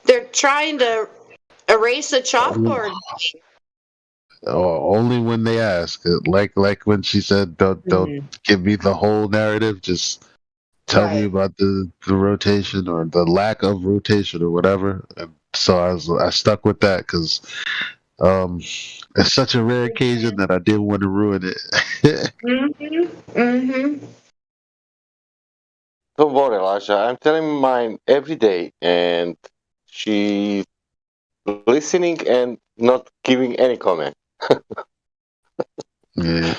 they're trying to erase a chalkboard. Only when they ask. Like when she said, "Don't give me the whole narrative. Just tell me about the rotation or the lack of rotation or whatever." And so I stuck with that because it's such a rare occasion that I didn't want to ruin it. Don't worry, Elijah. I'm telling mine every day, and she listening and not giving any comment. Yeah.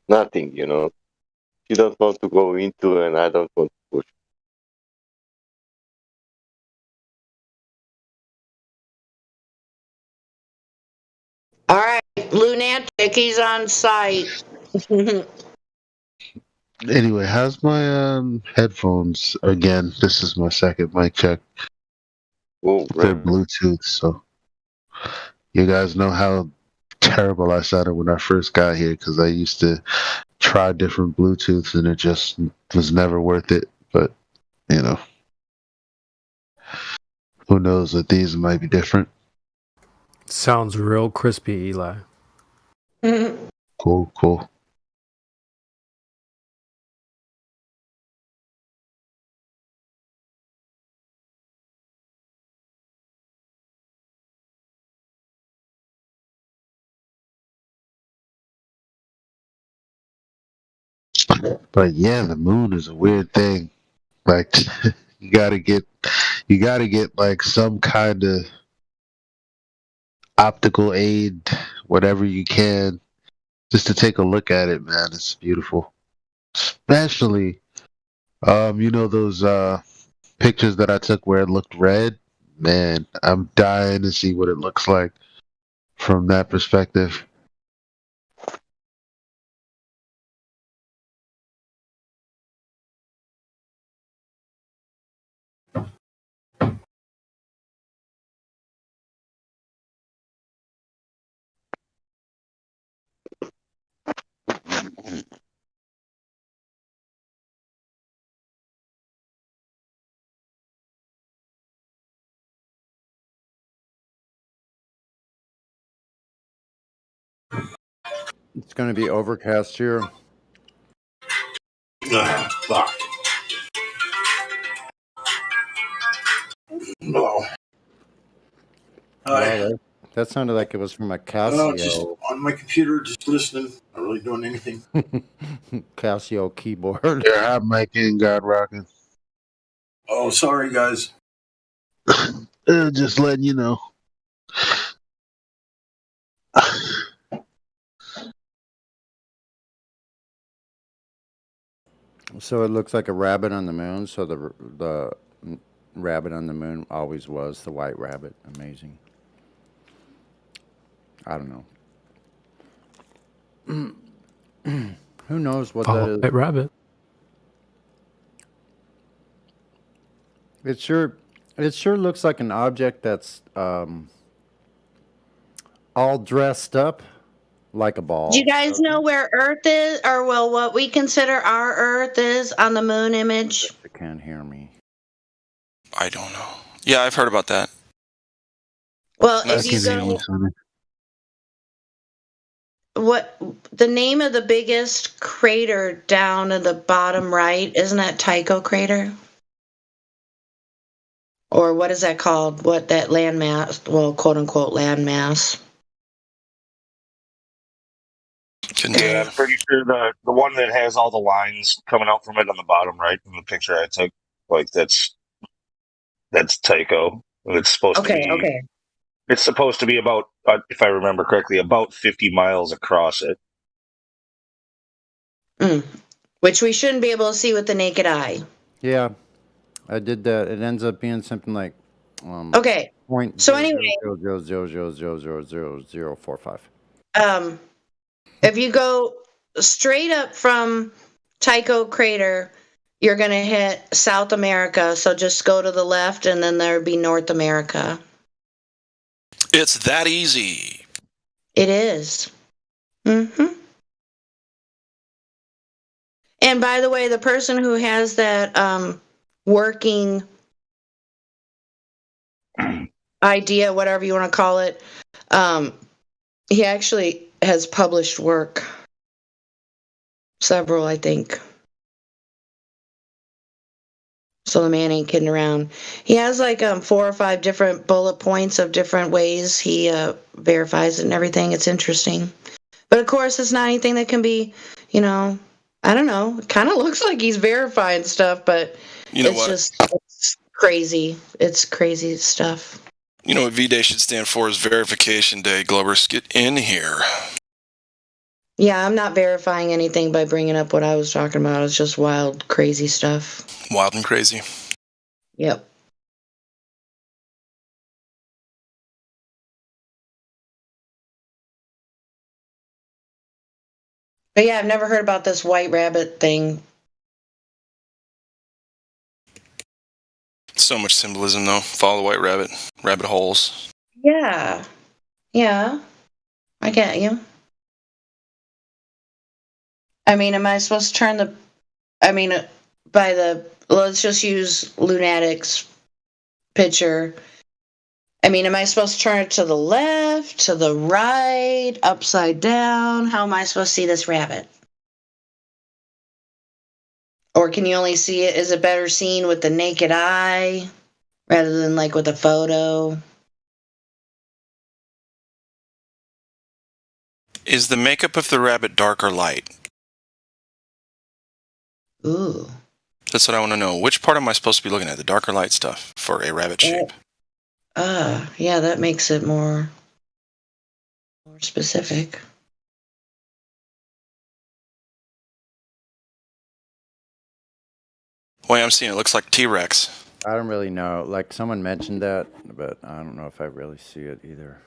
Nothing, You don't want to go into, and I don't want to push. All right, Lunatic, he's on site. Anyway, how's my headphones? Again, this is my second mic check. They're Bluetooth, so you guys know how terrible I sounded when I first got here because I used to try different Bluetooths and it just was never worth it. But who knows that these might be different. Sounds real crispy, Eli. Cool. But yeah, the moon is a weird thing. Like you gotta get like some kind of optical aid, whatever you can, just to take a look at it, man. It's beautiful. Especially those pictures that I took where it looked red. Man, I'm dying to see what it looks like from that perspective. It's going to be overcast here. Fuck. No. Wow, that sounded like it was from a Casio. Just on my computer, just listening. Not really doing anything. Casio keyboard. Yeah, I'm making God rocking. Oh, sorry, guys. Just letting you know. So it looks like a rabbit on the moon. So the rabbit on the moon always was the white rabbit. Amazing. I don't know. Who knows what that is? White rabbit. It sure looks like an object that's all dressed up like a ball. Do you guys know where Earth is, or well, what we consider our Earth is on the moon image? They can't hear me. I don't know. Yeah, I've heard about that. Well, if you go, what the name of the biggest crater down at the bottom right? Isn't that Tycho crater? Or what is that called? What that landmass? Well, quote unquote landmass. Yeah, I'm pretty sure the one that has all the lines coming out from it on the bottom right from the picture I took, like that's Tycho. It's supposed to be. Okay. It's supposed to be about, if I remember correctly, about 50 miles across it. Which we shouldn't be able to see with the naked eye. Yeah, I did that. It ends up being something like Okay. Point So anyway, 0.000000045. If you go straight up from Tycho crater, you're going to hit South America. So just go to the left, and then there'd be North America. It's that easy. It is. Mm-hmm. And by the way, the person who has that working idea, whatever you want to call it, he actually has published work. Several, I think. So the man ain't kidding around. He has like 4 or 5 different bullet points of different ways he verifies it and everything. It's interesting. But of course, it's not anything that can be, I don't know. It kind of looks like he's verifying stuff, but it's crazy. It's crazy stuff. You know what V-Day should stand for is Verification Day. Globers, get in here. Yeah, I'm not verifying anything by bringing up what I was talking about. It's just wild, crazy stuff. Wild and crazy. Yep. But yeah, I've never heard about this white rabbit thing. So much symbolism, though. Follow the white rabbit. Rabbit holes. Yeah. Yeah. I get you. I mean, am I supposed to turn let's just use Lunatic's picture. I mean, am I supposed to turn it to the left, to the right, upside down? How am I supposed to see this rabbit? Or can you only see it? Is it better seen with the naked eye rather than like with a photo? Is the makeup of the rabbit dark or light? Ooh. That's what I want to know. Which part am I supposed to be looking at? The dark or light stuff for a rabbit shape? Yeah, that makes it more specific. Way I'm seeing it looks like T-Rex. I don't really know. Like someone mentioned that, but I don't know if I really see it either.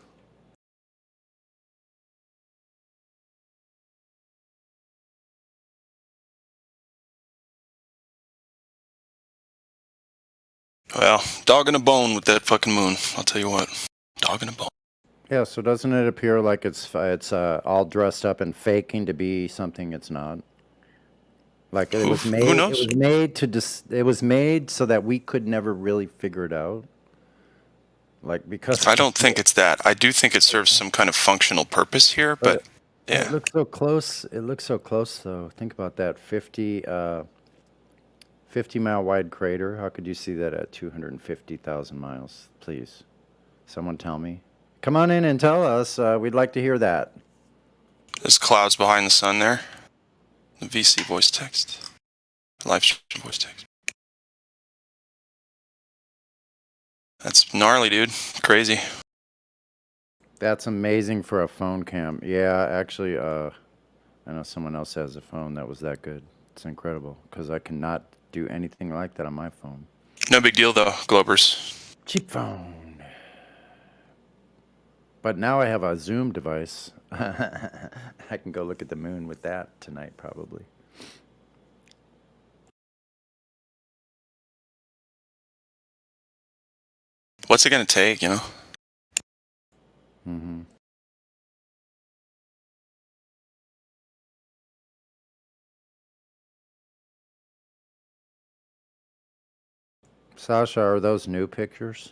Well, dog and a bone with that fucking moon. I'll tell you what. Dog and a bone. Yeah, so doesn't it appear like it's all dressed up and faking to be something it's not? Like it was made. Who knows? It was made so that we could never really figure it out. Like because I don't think it's that. I do think it serves some kind of functional purpose here, but Yeah. It looks so close. It looks so close, though. Think about that. 50-mile wide crater. How could you see that at 250,000 miles? Please, someone tell me. Come on in and tell us. We'd like to hear that. There's clouds behind the sun there. The VC voice text. Live stream voice text. That's gnarly, dude. Crazy. That's amazing for a phone cam. Yeah, actually, I know someone else has a phone that was that good. It's incredible because I cannot do anything like that on my phone. No big deal, though, Globers. Cheap phone. But now I have a Zoom device. I can go look at the moon with that tonight, probably. What's it going to take, you know? Mm-hmm. Sasha, are those new pictures?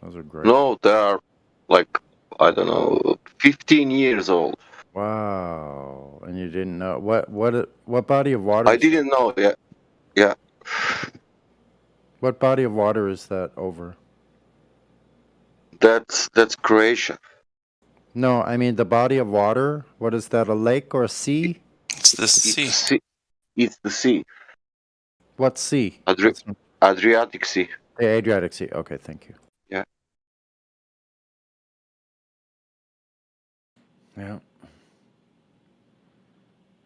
Those are great. No, they are like, I don't know, 15 years old. Wow. And you didn't know what body of water? I didn't know. Yeah. Yeah. What body of water is that over? That's Croatia. No, I mean the body of water. What is that? A lake or a sea? It's the sea. It's the sea. What sea? Adriatic Sea. The Adriatic Sea. Okay, thank you. Yeah. Yeah.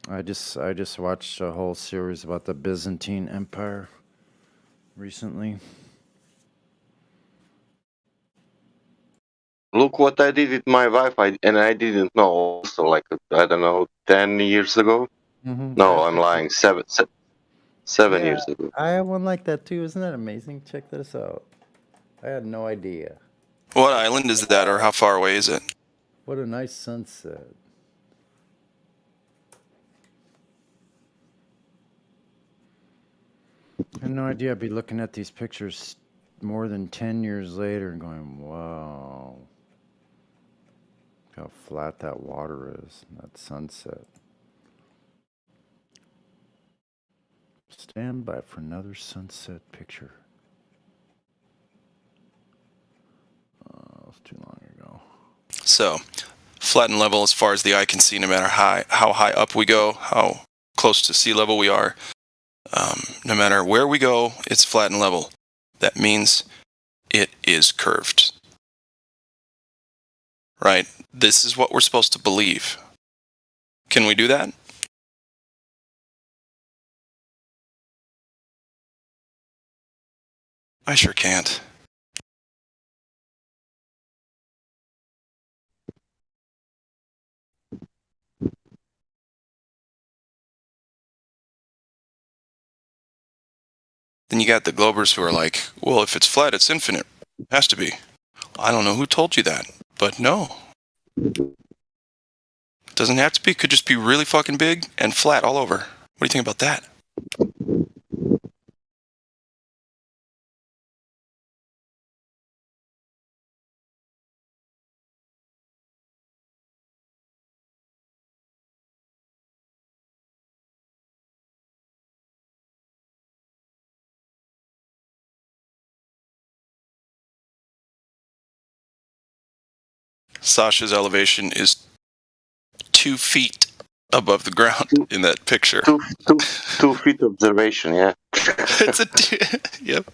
I just watched a whole series about the Byzantine Empire recently. Look what I did with my wife, and I didn't know. Also, like, I don't know, 10 years ago. Mm-hmm. No, I'm lying. Seven years ago. I have one like that too. Isn't that amazing? Check this out. I had no idea. What island is that, or how far away is it? What a nice sunset. I had no idea I'd be looking at these pictures more than 10 years later and going, wow. Look how flat that water is, that sunset. Stand by for another sunset picture. Oh, it's too long ago. So, flat and level as far as the eye can see, no matter how high up we go, how close to sea level we are. No matter where we go, it's flat and level. That means it is curved. Right? This is what we're supposed to believe. Can we do that? I sure can't. Then you got the Globers who are like, well, if it's flat, it's infinite. It has to be. I don't know who told you that, but no. It doesn't have to be. It could just be really fucking big and flat all over. What do you think about that? Sasha's elevation is 2 feet above the ground in that picture. 2 feet observation, yeah. It's yep.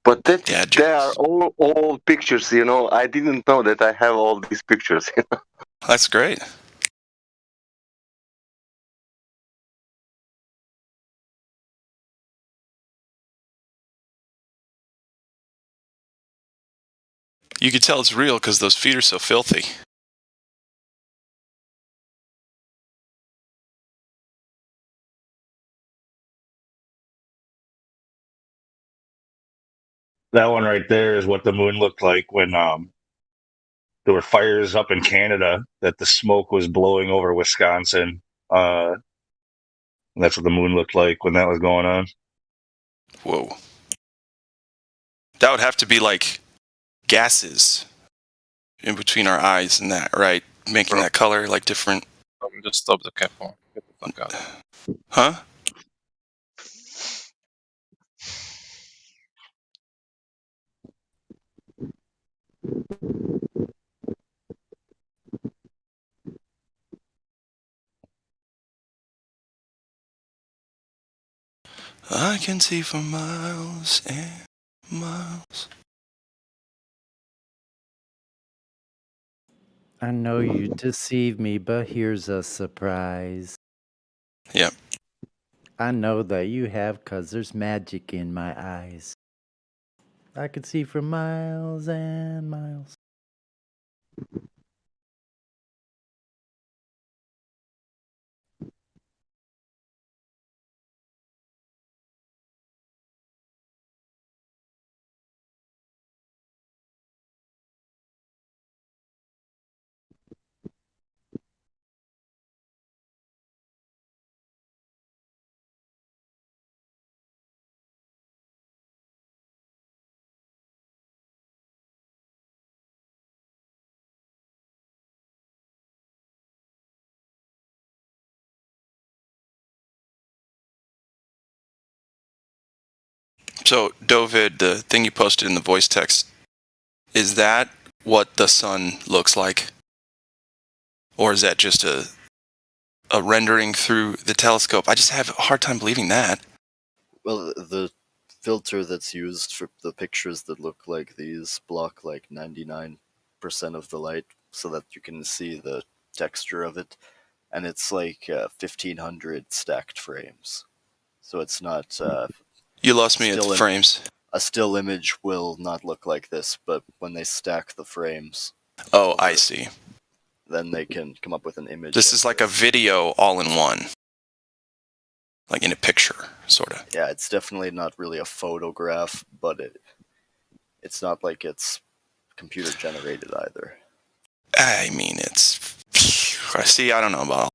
But they are all pictures, you know. I didn't know that I have all these pictures. You know? That's great. You can tell it's real because those feet are so filthy. That one right there is what the moon looked like when there were fires up in Canada that the smoke was blowing over Wisconsin. That's what the moon looked like when that was going on. Whoa. That would have to be like gases in between our eyes and that, right? Making that color like different. Just stop the camera. Get the fuck out. Huh? I can see for miles and miles. I know you deceived me, but here's a surprise. Yep. I know that you have, 'cause there's magic in my eyes. I can see for miles and miles. So, David, the thing you posted in the voice text, is that what the sun looks like? Or is that just a rendering through the telescope? I just have a hard time believing that. Well, the filter that's used for the pictures that look like these block like 99% of the light so that you can see the texture of it. And it's like 1,500 stacked frames. So it's not... You lost me at the frames. A still image will not look like this, but when they stack the frames... Oh, I see. Then they can come up with an image. This is like a video all in one. Like in a picture, sort of. Yeah, it's definitely not really a photograph, but it's not like it's computer generated either. I mean, it's... See, I don't know about...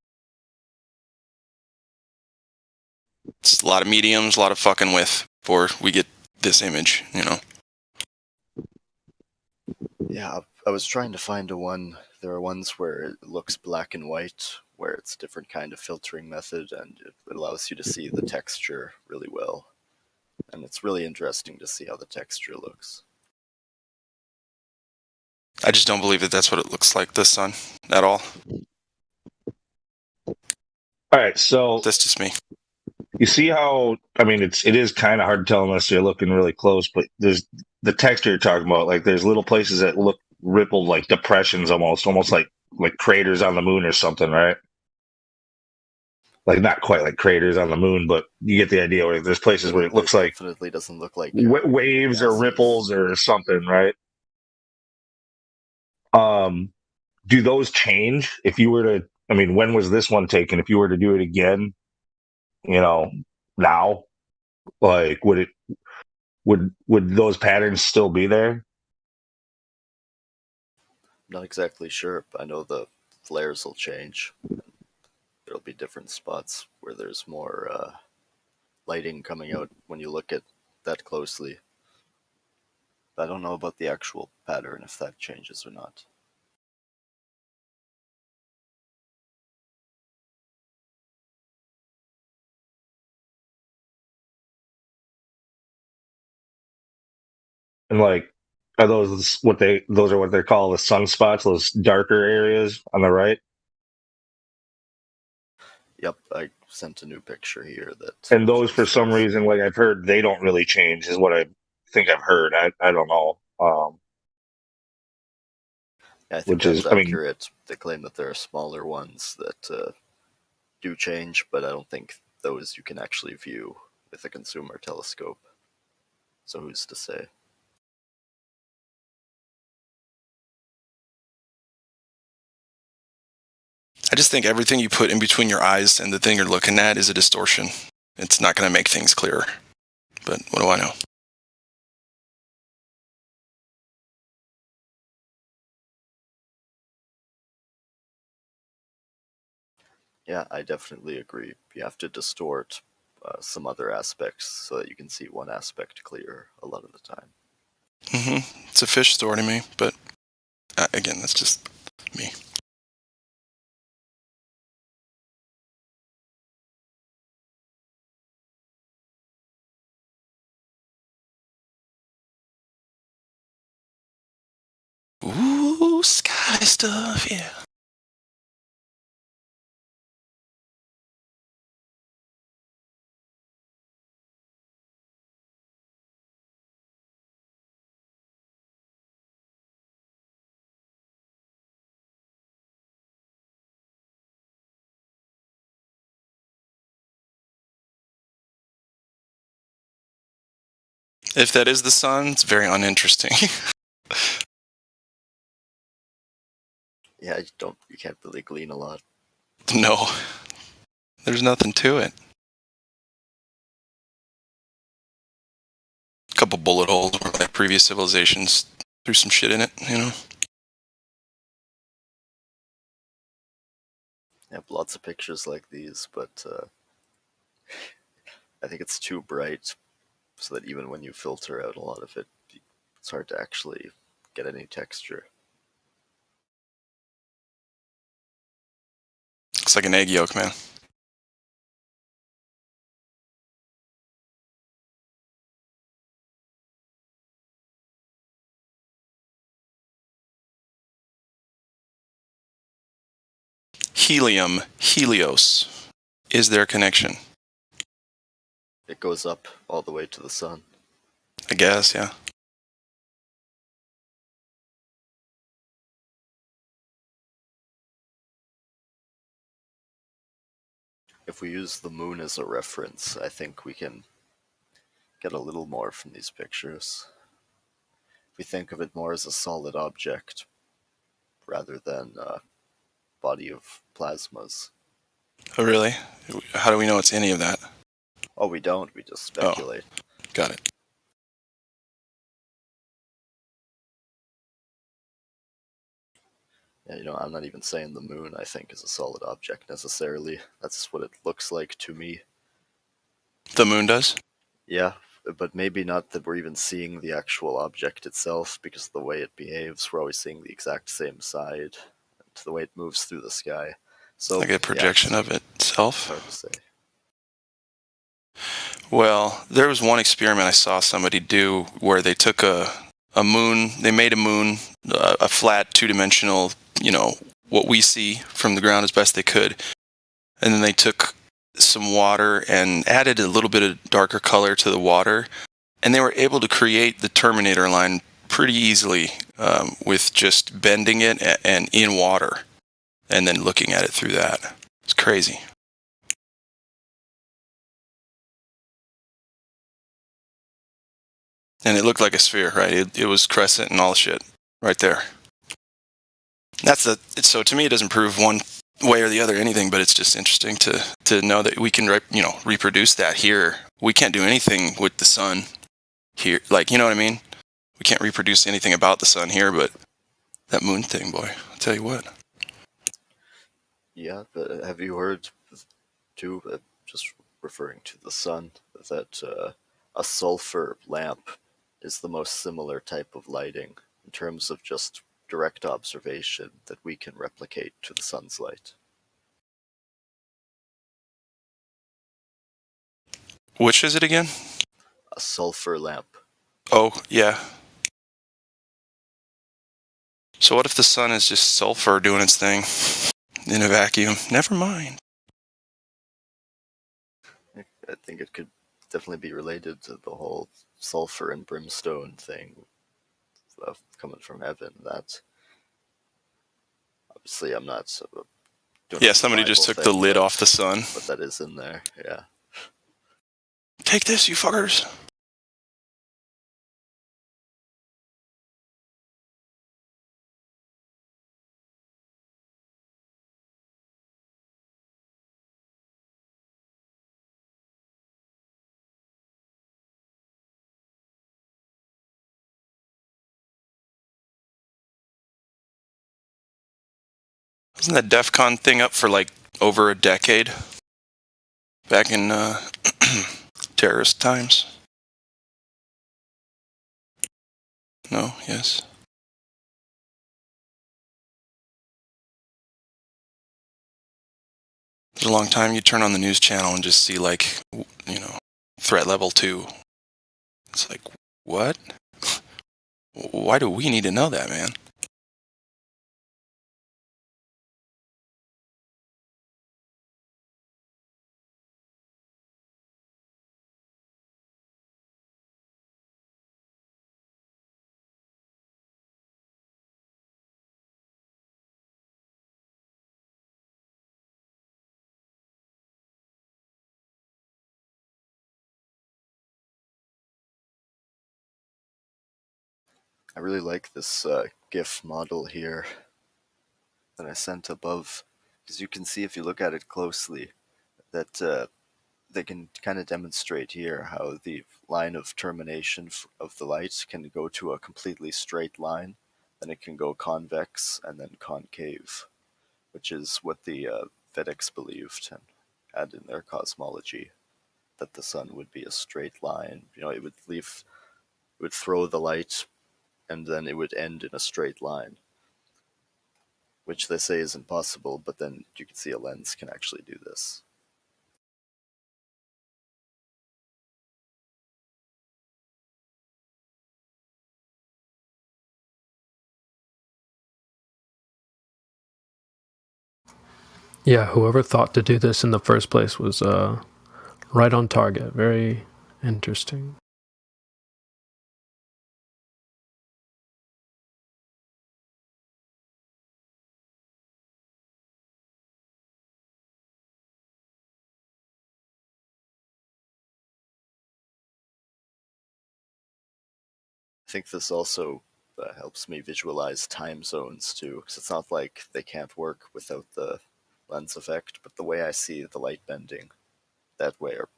It's a lot of mediums, a lot of fucking width before we get this image, you know? Yeah, I was trying to find a one. There are ones where it looks black and white, where it's a different kind of filtering method, and it allows you to see the texture really well. And it's really interesting to see how the texture looks. I just don't believe that that's what it looks like, the sun, at all. All right, so... That's just me. You see how, I mean, it is kind of hard to tell unless you're looking really close, but there's the texture you're talking about. Like, there's little places that look rippled, like depressions almost like craters on the moon or something, right? Like, not quite like craters on the moon, but you get the idea. Where there's places where it looks like definitely doesn't look like waves or ripples or something, right? Do those change if you were to? I mean, when was this one taken? If you were to do it again, you know, now, like, would those patterns still be there? Not exactly sure, but I know the flares will change. There'll be different spots where there's more lighting coming out when you look at that closely. I don't know about the actual pattern, if that changes or not. And like, are those what they call the sunspots, those darker areas on the right? Yep, I sent a new picture here that. And those, for some reason, like I've heard, they don't really change, is what I think I've heard. I don't know. I think that's accurate. They claim that there are smaller ones that do change, but I don't think those you can actually view with a consumer telescope. So who's to say? I just think everything you put in between your eyes and the thing you're looking at is a distortion. It's not going to make things clearer. But what do I know? Yeah, I definitely agree. You have to distort some other aspects so that you can see one aspect clear a lot of the time. It's a fish store to me, but again, that's just me. Ooh, sky stuff, yeah. If that is the sun, it's very uninteresting. Yeah, you can't really glean a lot. No, there's nothing to it. A couple bullet holes where like previous civilizations threw some shit in it, you know? I have lots of pictures like these, but I think it's too bright so that even when you filter out a lot of it, it's hard to actually get any texture. Looks like an egg yolk, man. Helium, Helios. Is there a connection? It goes up all the way to the sun. I guess, yeah. If we use the moon as a reference, I think we can get a little more from these pictures. If we think of it more as a solid object rather than a body of plasmas. Oh, really? How do we know it's any of that? Oh, we don't. We just speculate. Oh, got it. Yeah, I'm not even saying the moon, I think, is a solid object necessarily. That's what it looks like to me. The moon does? Yeah, but maybe not that we're even seeing the actual object itself, because of the way it behaves, we're always seeing the exact same side, and the way it moves through the sky. So, like a projection of itself? Hard to say. Well, there was one experiment I saw somebody do where they took a moon, they made a moon, a flat two-dimensional, what we see from the ground as best they could, and then they took some water and added a little bit of darker color to the water, and they were able to create the Terminator line pretty easily with just bending it and in water, and then looking at it through that. It's crazy. And it looked like a sphere, right? It was crescent and all the shit right there. So to me, it doesn't prove one way or the other anything, but it's just interesting to know that we can reproduce that here. We can't do anything with the sun here, like, you know what I mean? We can't reproduce anything about the sun here, but that moon thing, boy, I'll tell you what. Yeah, but have you heard too, just referring to the sun, that a sulfur lamp is the most similar type of lighting in terms of just direct observation that we can replicate to the sun's light? Which is it again? A sulfur lamp. Oh, yeah. So what if the sun is just sulfur doing its thing in a vacuum? Never mind. I think it could definitely be related to the whole sulfur and brimstone thing coming from heaven. That obviously I'm not doing somebody just took the lid off the sun. But that is in there, yeah. Take this, you fuckers. Wasn't that DEF CON thing up for like over a decade? Back in terrorist times? No? Yes? There's a long time you turn on the news channel and just see, like, you know, threat level 2. It's like, what? Why do we need to know that, man? I really like this GIF model here that I sent above, because you can see if you look at it closely that they can kind of demonstrate here how the line of termination of the light can go to a completely straight line, then it can go convex and then concave, which is what the Vedics believed and had in their cosmology, that the sun would be a straight line. You know, it would throw the light and then it would end in a straight line, which they say is impossible, but then you can see a lens can actually do this. Yeah, whoever thought to do this in the first place was right on target. Very interesting. I think this also helps me visualize time zones too, because it's not like they can't work without the lens effect, but the way I see the light bending that way, or,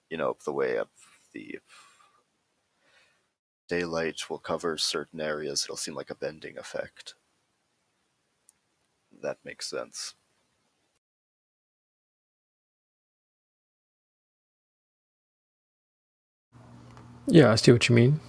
you know, the way the daylight will cover certain areas, it'll seem like a bending effect. That makes sense. Yeah, I see what you mean.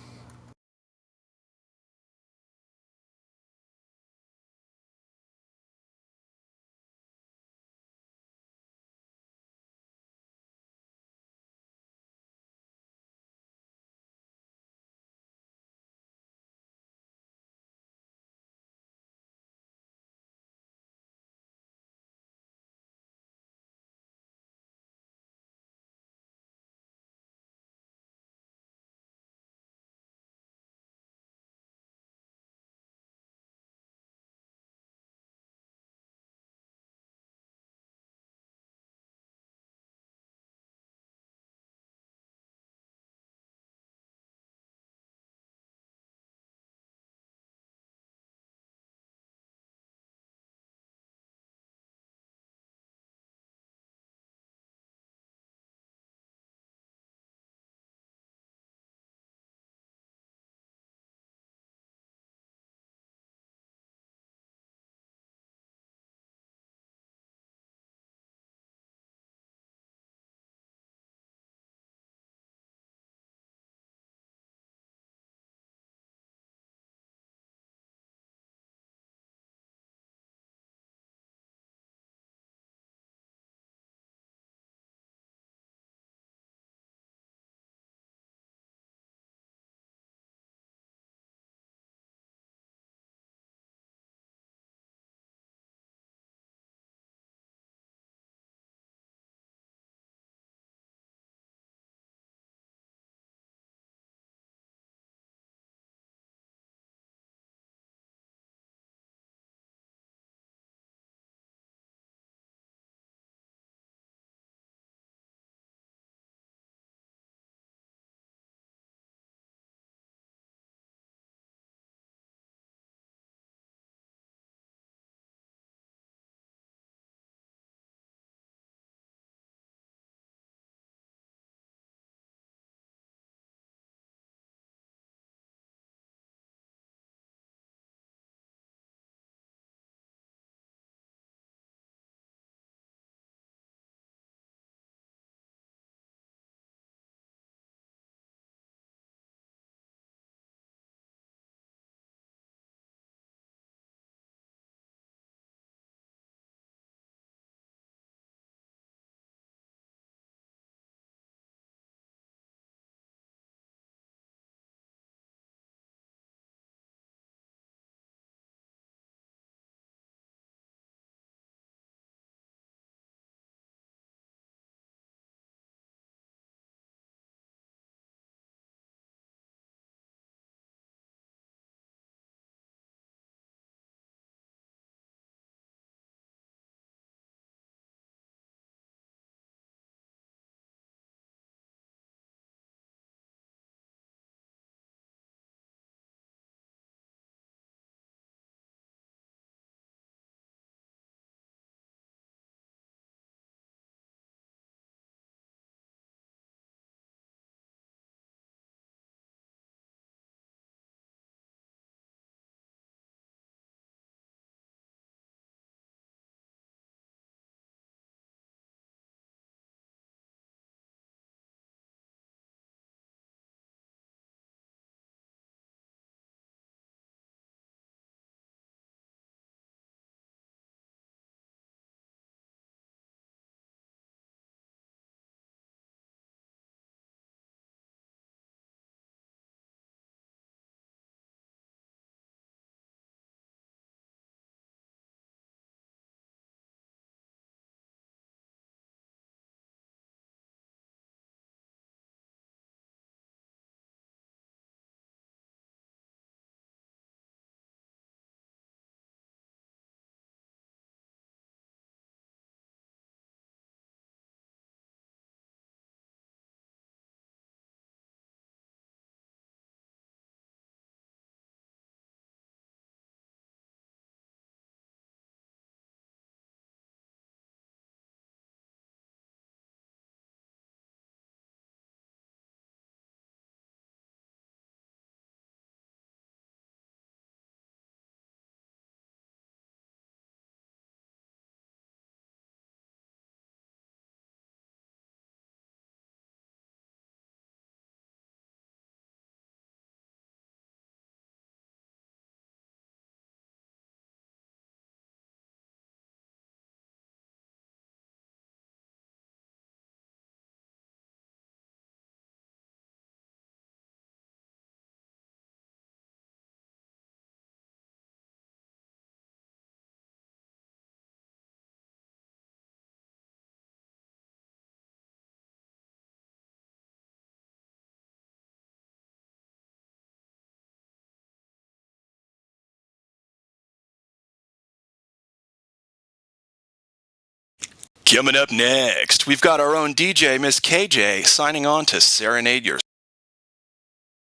Coming up next, we've got our own DJ, Miss KJ, signing on to serenade your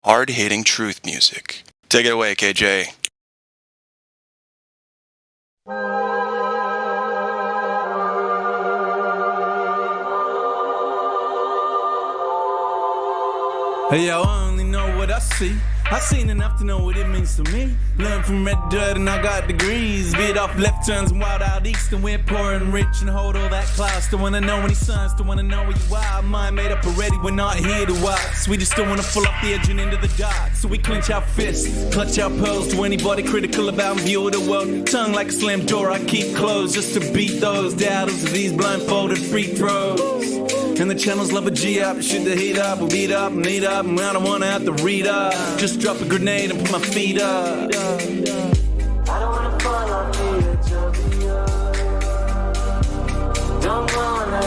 hard-hitting truth music. Take it away, KJ. Hey, yo, I only know what I see. I've seen enough to know what it means to me. Learned from red dirt and I got degrees. Veered off left turns and wild out east. And we're poor and rich and hold all that class. Still wanna know any signs, still wanna know where you are. Mind made up already, we're not here to watch. We just still wanna fall off the edge and into the dark. So we clench our fists, clutch our pearls. To anybody critical about my view of the world. Tongue like a slam door I keep closed. Just to beat those doubters of these blindfolded free throws. And the channels love a G up, shoot the heat up, we'll beat up and eat up, and I don't wanna have to read up. Just drop a grenade and put my feet up. I don't wanna fall off the edge of the earth. Don't wanna,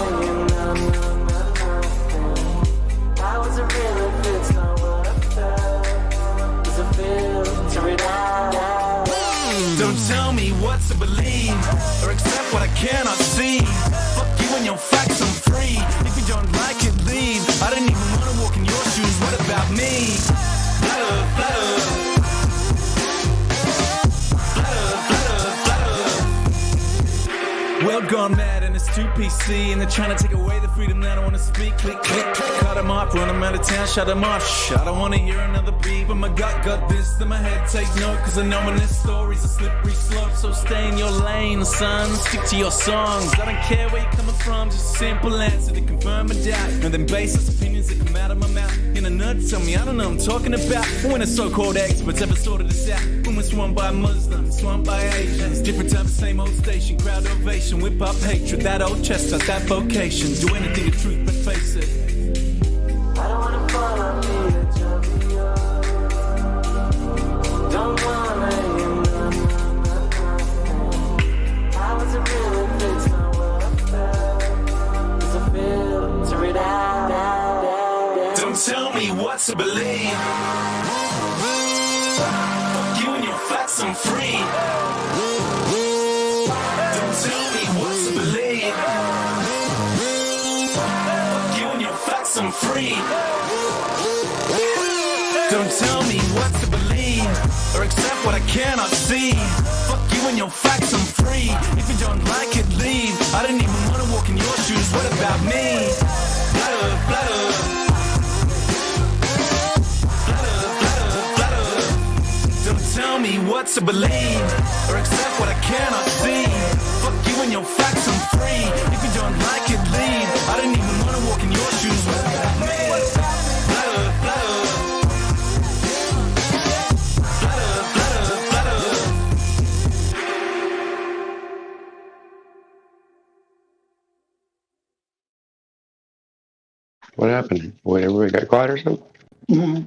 I was a real if it's not what I felt. It's a filter it out. Don't tell me what to believe, or accept what I cannot see. Fuck you and your facts, I'm free. If you don't like it, leave. I don't even wanna walk in your shoes, what about me? Flutter, flutter. Well gone mad and it's too PC. And they're trying to take away the freedom that I wanna speak. Click, click, click, cut them off, run them out of town, shut them off. Shh, I don't wanna hear another beat. But my gut got this, then my head take note. Cause I know when this story's a slippery slope. So stay in your lane, son, stick to your songs. I don't care where you're coming from, just a simple answer to confirm a doubt. And then baseless opinions that come out of my mouth. In a nut, tell me I don't know what I'm talking about. But when the so-called experts ever sorted this out. When we're swamped by Muslims, swamped by Asians. Different type of same old station, crowd ovation. Whip up hatred, that old chestnut, that vocation. Do anything to truth but face it. I don't wanna fall off the edge of the earth. Don't wanna I was a real if it's not what I felt. It's a filter it out. Don't tell me what to believe. Fuck you and your facts, I'm free. Don't tell me what to believe. Fuck you and your facts, I'm free. Don't tell me what to believe, or accept what I cannot see. Fuck you and your facts, I'm free. If you don't like it, leave. I don't even wanna walk in your shoes, what about me? Flutter, flutter. Don't tell me what to believe, or accept what I cannot see. Fuck you and your facts, I'm free. If you don't like it, leave. I don't even wanna walk in your shoes, what about me? Flutter, flutter. What happened? Wait, everybody got quiet or something? Mm-hmm.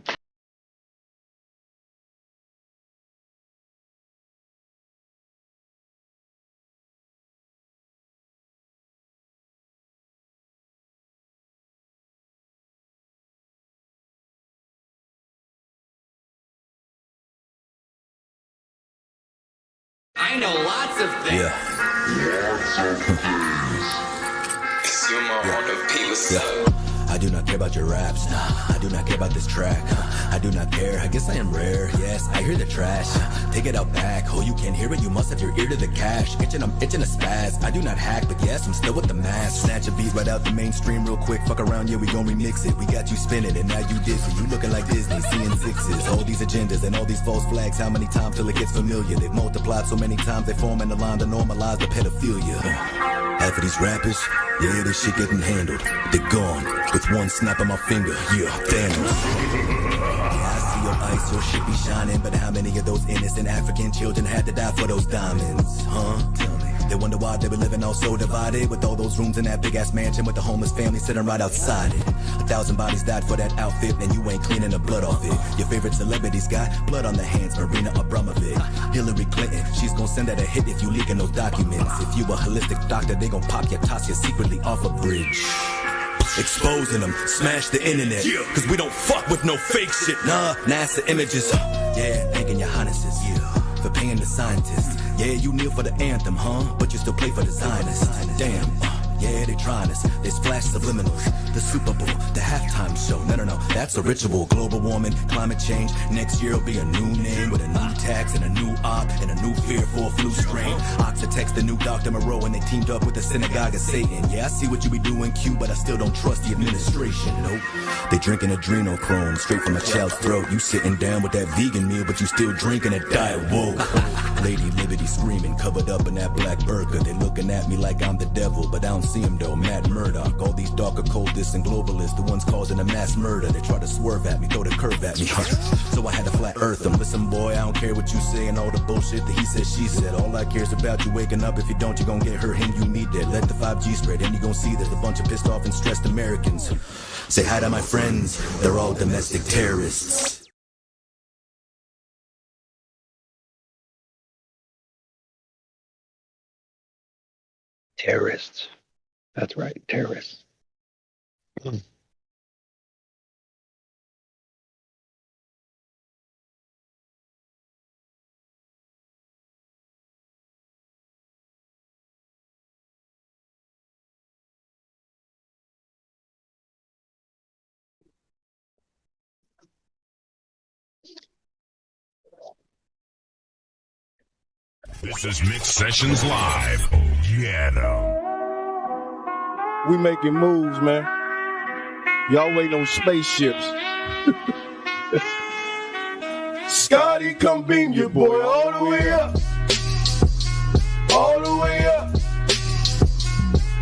I know lots of things. Sumo on the P, what's up? I do not care about your raps, nah. I do not care about this track. I do not care, I guess I am rare. Yes, I hear the trash. Take it out back. Oh, you can't hear it, you must have your ear to the cash. I'm itching a spaz. I do not hack, but yes, I'm still with the mask. Snatch a beat right out the mainstream real quick. Fuck around, yeah, we gon' remix it. We got you spinning and now you dizzy. You looking like Disney, seeing sixes. All these agendas and all these false flags. How many times till it gets familiar? They've multiplied so many times they form in the line to normalize the pedophilia. Half of these rappers, yeah, this shit getting handled. They're gone with one snap of my finger. Yeah, Thanos. Yeah, I see your ice, your shit be shining. But how many of those innocent African children had to die for those diamonds? Huh? Tell me. They wonder why they were living all so divided. With all those rooms in that big ass mansion with the homeless family sitting right outside it. 1,000 bodies died for that outfit, and you ain't cleaning the blood off it. Your favorite celebrities got blood on their hands, Marina Abramovic. Hillary Clinton, she's gonna send out a hit if you leaking those documents. If you a holistic doctor, they gon' pop your Tasha secretly off a bridge. Exposing them, smash the internet. Cause we don't fuck with no fake shit. Nah, NASA images. Yeah, thanking your highnesses. Yeah, for paying the scientists. Yeah, you kneel for the anthem, huh? But you still play for the Zionists. Damn. Yeah, they trying us. They splash subliminals. The Super Bowl, the halftime show. No, that's a ritual. Global warming, climate change. Next year will be a new name with a new tax and a new op and a new fear for a flu strain. Oxitex, the new Dr. Moreau, and they teamed up with the synagogue of Satan. Yeah, I see what you be doing, Q, but I still don't trust the administration. Nope. They drinking adrenochrome straight from a child's throat. You sitting down with that vegan meal, but you still drinking a diet woke. Lady Liberty screaming, covered up in that black burqa. They looking at me like I'm the devil, but I don't see him though. Matt Murdock, all these dark occultists and globalists, the ones causing a mass murder. They try to swerve at me, throw the curve at me. So I had to flat earth them. Listen, boy, I don't care what you say and all the bullshit that he said, she said. All I care is about you waking up. If you don't, you gon' get hurt and you need that. Let the 5G spread, and you gon' see there's a bunch of pissed off and stressed Americans. Say hi to my friends, they're all domestic terrorists. Terrorists. That's right, terrorists. This is Mix Sessions Live. Oh, yeah, no. We making moves, man. Y'all waiting on spaceships. Scotty, come beam your boy all the way up. All the way up.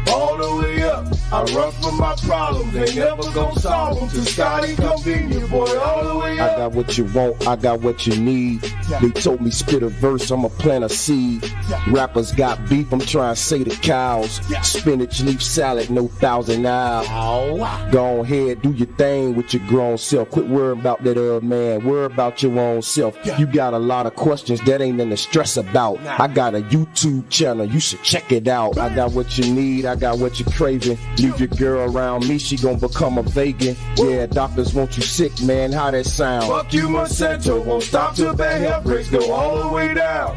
All the way up. I run from my problems, they never gon' solve them. Till Scotty come beam your boy all the way up. I got what you want, I got what you need. They told me spit a verse, I'ma plant a seed. Rappers got beef, I'm trying to say the cows. Spinach leaf salad, no Thousand Isle. Go ahead, do your thing with your grown self. Quit worrying about that other man, worry about your own self. You got a lot of questions that ain't nothing to stress about. I got a YouTube channel, you should check it out. I got what you need, I got what you're craving. Leave your girl around me, she gon' become a vegan. Yeah, doctors want you sick, man, how that sound? Fuck you, Monsanto, won't stop till bad health rates go all the way down.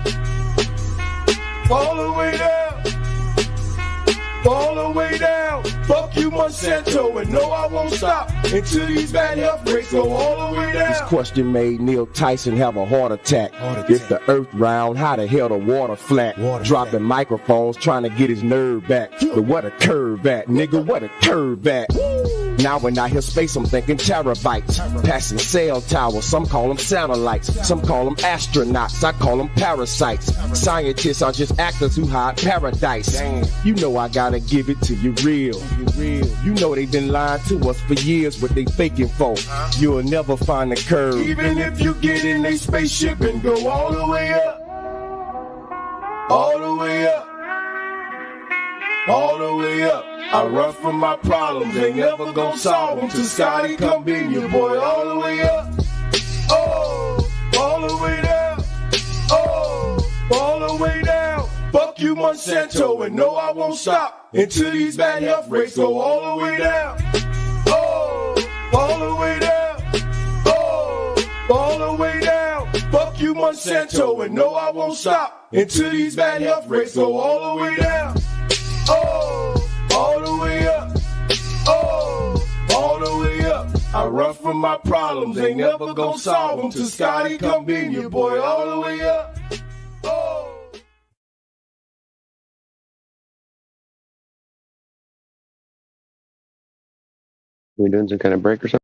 All the way down. All the way down. Fuck you, Monsanto, and no, I won't stop until these bad health rates go all the way down. This question made Neil Tyson have a heart attack. If the earth round, how the hell the water flat? Dropping microphones, trying to get his nerve back. But what a curve at, nigga, what a curve at. Now when I hear space, I'm thinking terabytes. Passing cell towers, some call them satellites. Some call them astronauts, I call them parasites. Scientists are just actors who hide paradise. You know I gotta give it to you real. You know they've been lying to us for years, what they faking for. You'll never find the curve. Even if you get in a spaceship and go all the way up. All the way up. All the way up. I run from my problems, ain't never gon' solve them. Till Scotty come beam your boy all the way up. Oh, all the way down. Oh, all the way down. Fuck you, Monsanto, and no, I won't stop until these bad health rates go all the way down. Oh, all the way down. Oh, all the way down. Fuck you, Monsanto, and no, I won't stop until these bad health rates go all the way down. Oh, all the way up. Oh, all the way up. I run from my problems, ain't never gon' solve them. Till Scotty come beam your boy all the way up. Oh. We doing some kind of break or something?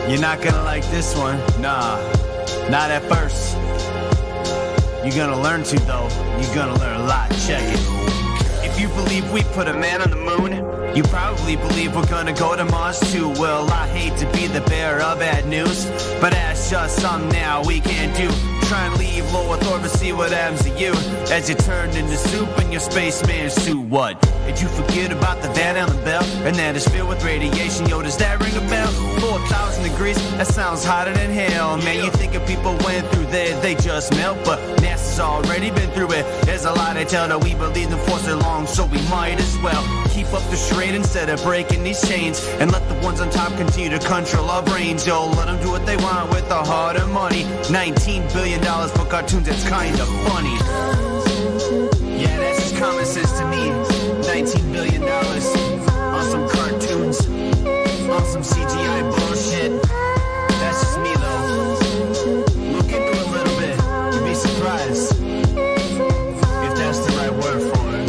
You're not gonna like this one, nah, not at first. You're gonna learn to though, you're gonna learn a lot, check it. If you believe we put a man on the moon, you probably believe we're gonna go to Mars too. Well, I hate to be the bearer of bad news, but that's just something now we can't do. try and leave low Earth orbit, see what happens to you as you turn into soup in your spaceman suit. What? Did you forget about the Van Allen bell? And that is filled with radiation. Yo, does that ring a bell? 4,000 degrees, that sounds hotter than hell. Man, you think if people went through there, they just melt, but NASA's already been through it. There's a lot they tell that we believe them for so long, so we might as well keep up the charade instead of breaking these chains, and let the ones on top continue to control our brains. Yo, let them do what they want with the heart and money. $19 billion for cartoons, that's kinda funny. Yeah, that's just common sense to me. $19 billion on some cartoons, on some CGI bullshit. That's just me though. Look into it a little bit, you'd be surprised if that's the right word for it.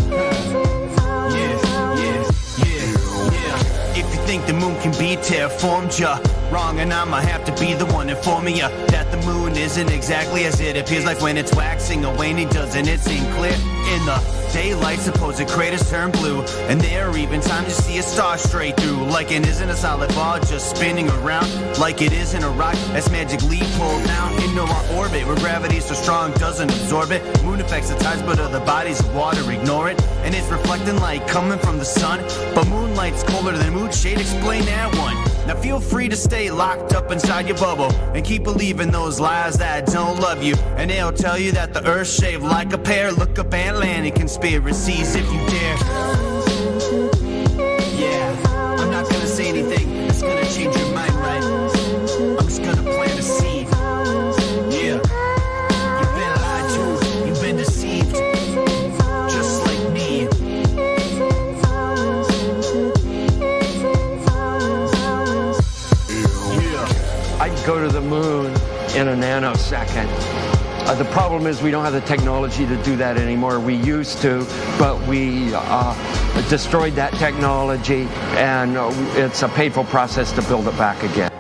If you think the moon can be terraformed, you're wrong, and I'ma have to be the one informing you that the moon isn't exactly as it appears. Like when it's waxing or waning, doesn't it seem clear? In the daylight, supposed craters turn blue, and there are even times you see a star straight through. Like it isn't a solid ball just spinning around, like it isn't a rock that's magically pulled down into our orbit, where gravity's so strong doesn't absorb it. Moon affects the tides, but other bodies of water ignore it, and it's reflecting light coming from the sun, but moonlight's colder than moon shade. Explain that one. Now feel free to stay locked up inside your bubble and keep believing those lies that don't love you, and they'll tell you that the earth's shaped like a pear. Look up Atlantic conspiracies if you dare. Yeah, I'm not gonna say anything that's gonna change your mind, right? I'm just gonna plant a seed. Yeah, you've been lied to, you've been deceived, just like me. I'd go to the moon in a nanosecond. The problem is we don't have the technology to do that anymore. We used to, but we destroyed that technology, and it's a painful process to build it back again.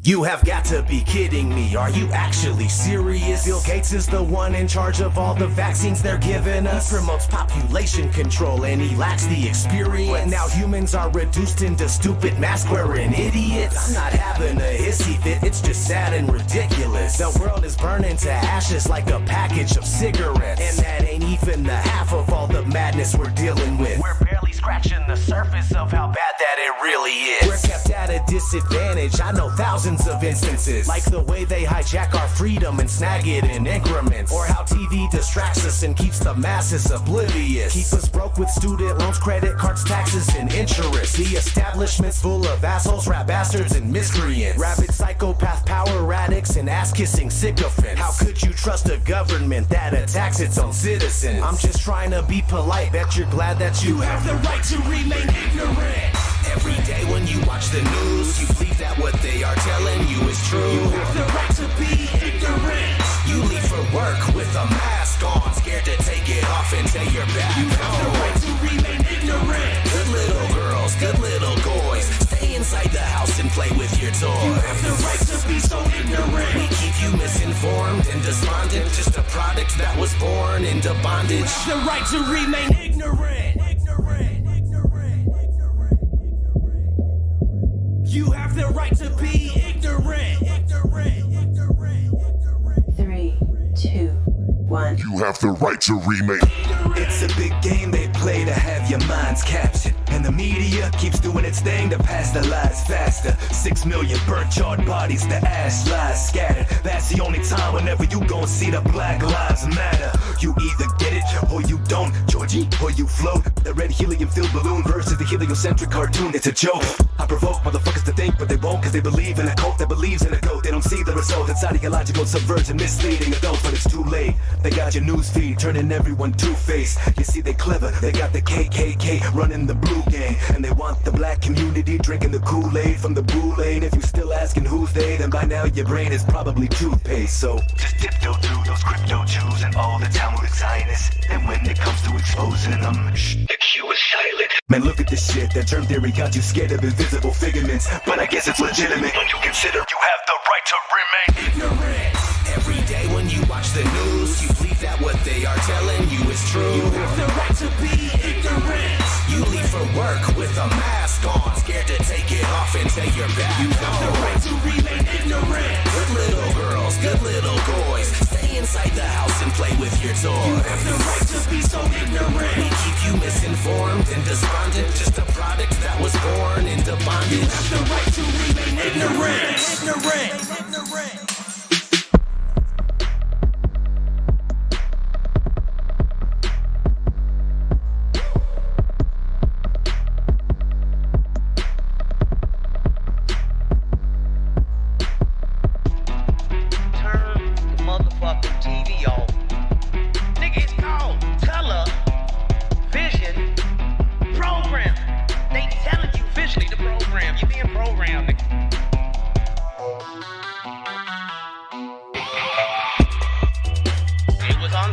You have got to be kidding me. Are you actually serious? Bill Gates is the one in charge of all the vaccines they're giving us. He promotes population control and he lacks the experience. But now humans are reduced into stupid mask-wearing idiots. I'm not having a hissy fit, it's just sad and ridiculous. The world is burning to ashes like a package of cigarettes, and that ain't even the half of all the madness we're dealing with. We're barely scratching the surface of how bad that it really is. We're kept at a disadvantage. I know thousands of instances, like the way they hijack our freedom and snag it in increments, or how TV distracts us and keeps the masses oblivious. Keep us broke with student loans, credit cards, taxes, and interest. The establishment's full of assholes, rap bastards, and miscreants, rabid psychopath power addicts, and ass-kissing sycophants. How could you trust a government that attacks its own citizens? I'm just trying to be polite, bet you're glad that you have the right to remain ignorant. Every day when you watch the news, you believe that what they are telling you is true. You have the right to be ignorant. You leave for work with a mask on, scared to take it off until you're back. You have the right to remain ignorant. Good little girls, good little boys, stay inside the house and play with your toys. You have the right to be so ignorant. We keep you misinformed and despondent, just a product that was born into bondage. You have the right to remain ignorant. You have the right to be ignorant. 3, 2, 1. You have the right to remain. It's a big game they play to have your minds captured, and the media keeps doing its thing to pass the lies faster. 6 million burnt charred bodies, the ash lies scattered. That's the only time whenever you gon' see the Black Lives Matter. You either get it or you don't, Georgie, or you float. The red helium-filled balloon versus the heliocentric cartoon, it's a joke. I provoke motherfuckers to think, but they won't, cause they believe in a cult that believes in a goat. They don't see the result. It's ideological, subversion, misleading adults, but it's too late. They got your news feed, turning everyone two-faced. You see they clever, they got the KKK running the blue gang, and they want the black community drinking the Kool-Aid from the Boule-Aid. If you still asking who's they, then by now your brain is probably toothpaste. So just tiptoe through those crypto Jews and all the Talmudic Zionists, and when it comes to exposing them, the Q is silent. Man, look at this shit. That germ theory got you scared of invisible figurements, but I guess it's legitimate when you consider you have the right to remain ignorant. Every day when you watch the news, you believe that what they are telling you is true. You have the right to be ignorant. You leave for work with a mask on, scared to take it off and take your back. You have the right to remain ignorant. Good little girls, good little boys, stay inside the house and play with your toys. You have the right to be so ignorant. We keep you misinformed and despondent, just a product that was born into bondage. You have the right to remain ignorant. Ignorant.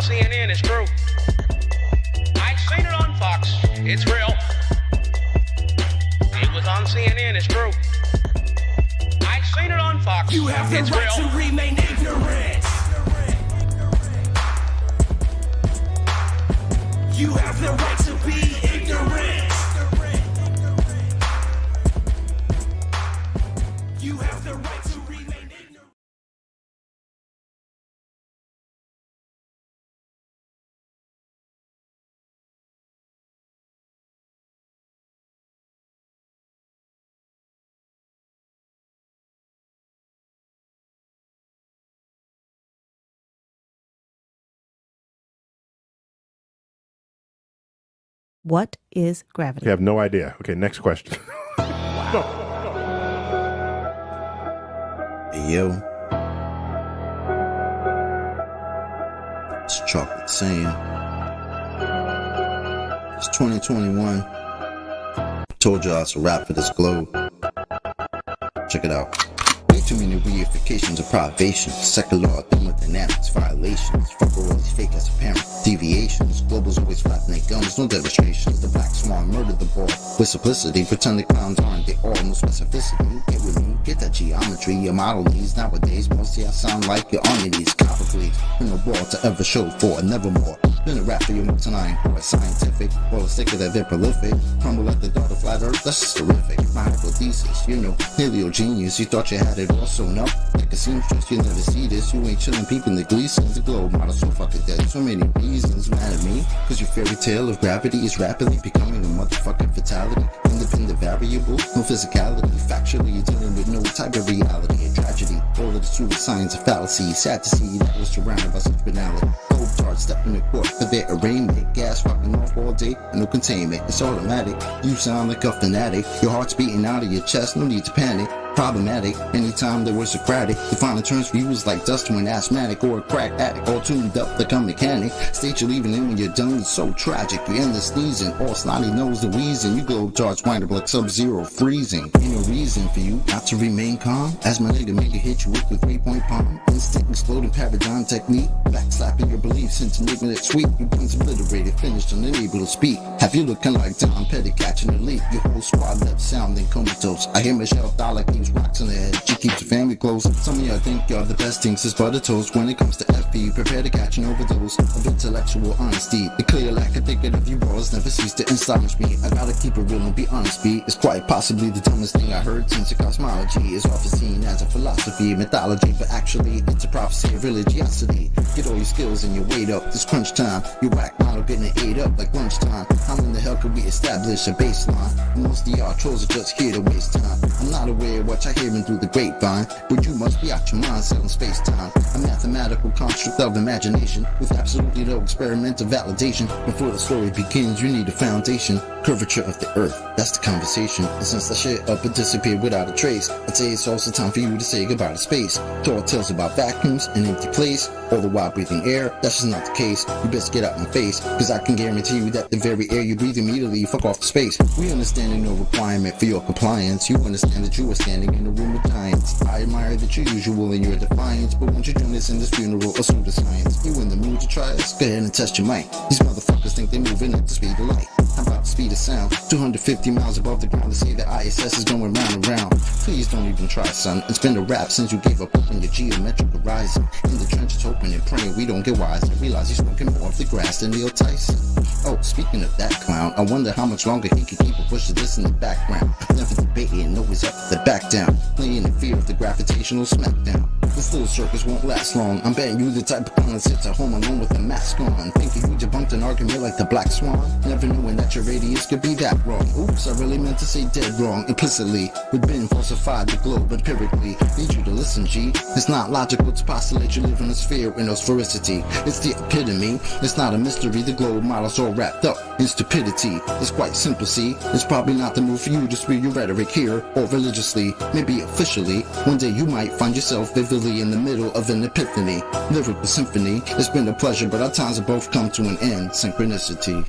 CNN, it's true. I seen it on Fox. It's real. It was on CNN, it's true. I seen it on Fox. You have the it's right real. to remain ignorant. You have the right to be ignorant. You have the right to remain ignorant. What is gravity? You have no idea. Okay, next question. Hey, yo. It's Chocolate saying. It's 2021. Told y'all it's a wrap for this globe. Check it out. Way too many reifications of privations. Secular thermodynamics violations. Fuck all these fake as apparent deviations. Globals always flatten their gums. No demonstrations. The black swan murdered the ball with simplicity. Pretend the clowns aren't they all. No specificity. Get with me. Get that geometry. Your model needs nowadays. Mostly I sound like you're on your knees. Copper please. No ball to ever show for a nevermore. Been a rap for your more tonight. Or scientific. Or a sticker that they're prolific. Crumble at the dark of flat earth. That's just terrific. My hypothesis. You know. Helio genius. You thought you had it all sewn up. Like a seamstress. You never see this. You ain't chillin' peeping the Gleasons. The globe model so fucking dead. So many reasons. Mad at me. Cause your fairy tale of gravity is rapidly becoming a motherfucking fatality. Independent variable. No physicality. Factually you're dealing with no type of reality. A tragedy. All of the pseudoscience of fallacy. Sad to see that was surrounded by such banality. Globe charts step in the court for their arraignment. Gas fucking off all day. And no containment. It's automatic. You sound like a fanatic. Your heart's beating out of your chest. No need to panic. Problematic. Anytime there was Socratic, defining terms for you was like dust to an asthmatic or a crack addict, all tuned up like a mechanic. State you're leaving in when you're done, it's so tragic. You end the sneezing, all snotty nose the wheezing. You globe charts wind up like Sub-Zero freezing. Ain't no reason for you not to remain calm. As my nigga make it hit you with the 3-point palm. Instant exploding paradigm technique. Backslapping your beliefs into enigmatic sweet. You beings obliterated, finished, unable to speak. Have you looking like Tom Petty catching a leap? Your whole squad left sounding comatose. I hear Michelle Dollar keeps rocks on the head. She keeps the family close. Some of y'all think y'all the best things is butter toast. When it comes to FP, prepare to catch an overdose of intellectual honesty. The clear lack of thinking of you bros never cease to astonish me. I gotta keep it real and be honest, B. It's quite possibly the dumbest thing I heard since the cosmology is often seen as a philosophy, mythology, but actually it's a prophecy of religiosity. Get all your skills and your weight up. This crunch time, your whack model getting ate up like lunchtime. How in the hell could we establish a baseline? Most of y'all trolls are just here to waste time. I'm not aware what what I hearing through the grapevine. But you must be out your mind, selling space-time. A mathematical construct of imagination with absolutely no experimental validation. Before the story begins, you need a foundation. Curvature of the earth, that's the conversation. And since I shit up and disappeared without a trace, I'd say it's also time for you to say goodbye to space. Tall tales about vacuums, an empty place, all the while breathing air. That's just not the case. You best get out my face, cause I can guarantee you that the very air you breathe immediately fuck off the space. We understand no requirement for your compliance. You understand that you are standing in a room with giants. I admire that you're usual in your defiance, but won't you join us in this funeral of pseudoscience? You in the mood to try us? Go ahead and test your mic. These motherfuckers think they're moving at the speed of light. How about the speed of sound? 250 miles above the ground to say that ISS is going round and round. Please don't even try, son. It's been a rap since you gave up on your geometric horizon. In the trenches hoping and praying we don't get wise. I realize you're smoking more of the grass than Neil Tyson. Oh, speaking of that clown, I wonder how much longer he can keep pushing this in the background. Never debating, always up to the back down. Playing in fear of the gravitational smackdown. This little circus won't last long. I'm betting you the type of clown that sits at home alone with a mask on, thinking you debunked an argument like the Black Swan. Never knowing that your radius could be that wrong. Oops, I really meant to say dead wrong. Implicitly, we've been falsified the globe empirically. Need you to listen, G. It's not logical to postulate you live in a sphere with no sphericity. It's the epitome. It's not a mystery. The globe model's all wrapped up in stupidity. It's quite simple, see. It's probably not the move for you to spew your rhetoric here or religiously, maybe officially. One day you might find yourself vividly in the middle of an epiphany. Lyrical symphony. It's been a pleasure, but our times have both come to an end. Synchronicity.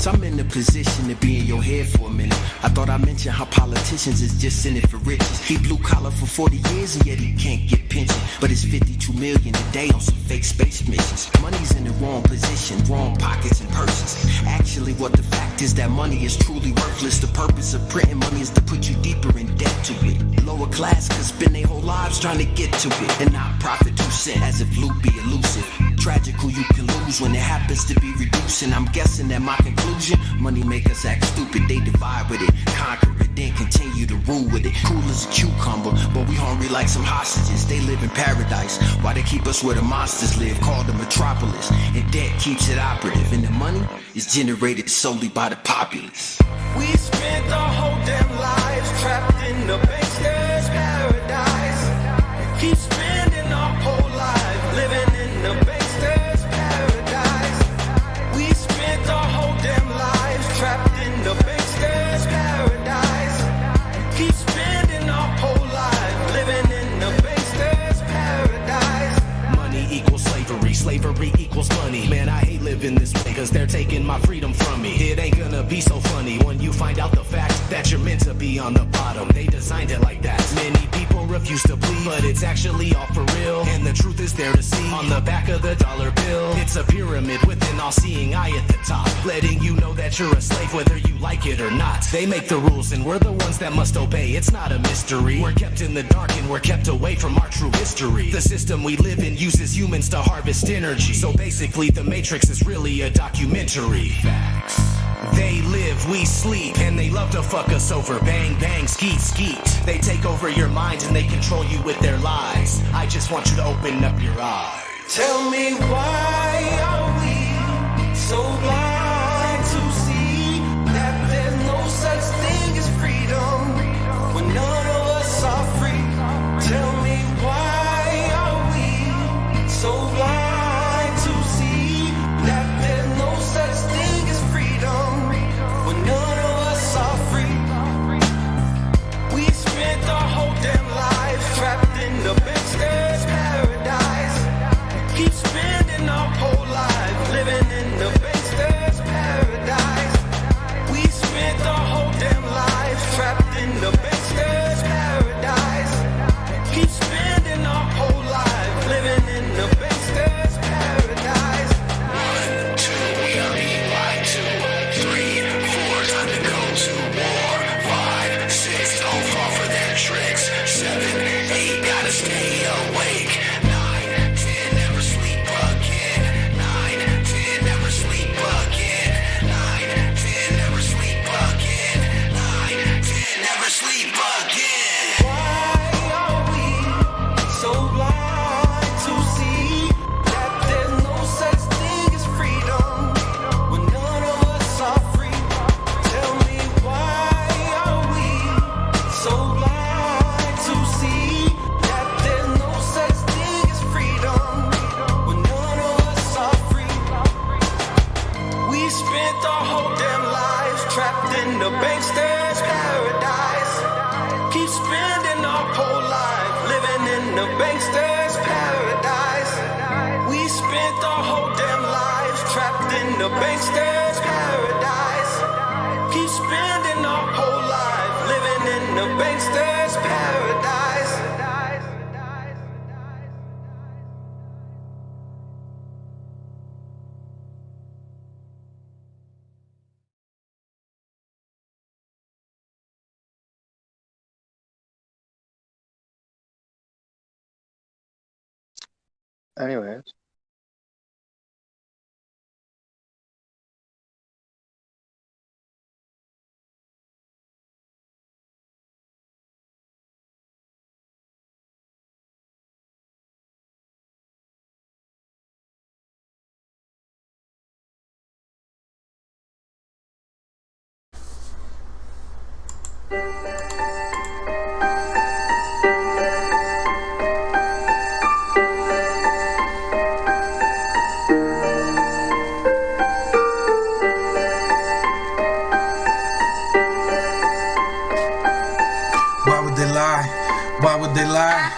I'm in the position to be in your head for a minute. I thought I mentioned how politicians is just in it for riches. He blue collar for 40 years and yet he can't get pension. But it's 52 million a day on some fake space missions. Money's in the wrong position, wrong pockets and purses. Actually what the fact is that money is truly worthless. The purpose of printing money is to put you deeper in debt to it. Lower class could spend their whole lives trying to get to it and not profit 2 cents as if loot be elusive. Tragic who you can lose when it happens to be reducing. I'm guessing that my conclusion, money make us act stupid. They divide with it, conquer it, then continue to rule with it. Cool as a cucumber, but we hungry like some hostages. They live in paradise, why they keep us where the monsters live, called the metropolis. And debt keeps it operative, and the money is generated solely by the populace. We spent our whole damn lives trapped in the bankster's paradise. Keep spending our whole life living in the bankster's paradise. We spent our whole damn lives trapped in the bankster's paradise. Keep spending our whole life living in the bankster's paradise. Money equals slavery, slavery equals money. Man, I hate living this way, cause they're taking my freedom from me. It ain't gonna be so funny when you find out the fact that you're meant to be on the bottom. They designed it like that. Many people refuse to believe, but it's actually all for real. And the truth is there to see on the back of the dollar bill. It's a pyramid with an all-seeing eye at the top, letting you know that you're a slave whether you like it or not. They make the rules and we're the ones that must obey. It's not a mystery. We're kept in the dark and we're kept away from our true history. The system we live in uses humans to harvest energy. So basically the Matrix is really a documentary. Facts. They live, we sleep, and they love to fuck us over. Bang, bang, skeet, skeet. They take over your mind and they control you with their lies. I just want you to open up your eyes. Tell me why are we so blind to see that there's no such thing as freedom when none of us are free? Tell me why are we so blind to see that there's no such thing as freedom when none of us are free? We spent our whole damn lives trapped in the bankster's paradise. Keep spinning. bankster's paradise. We spent our whole damn lives trapped in the bankster's paradise. Keep spending our whole life living in the bankster's paradise. Anyways. Why would they lie? Why would they lie?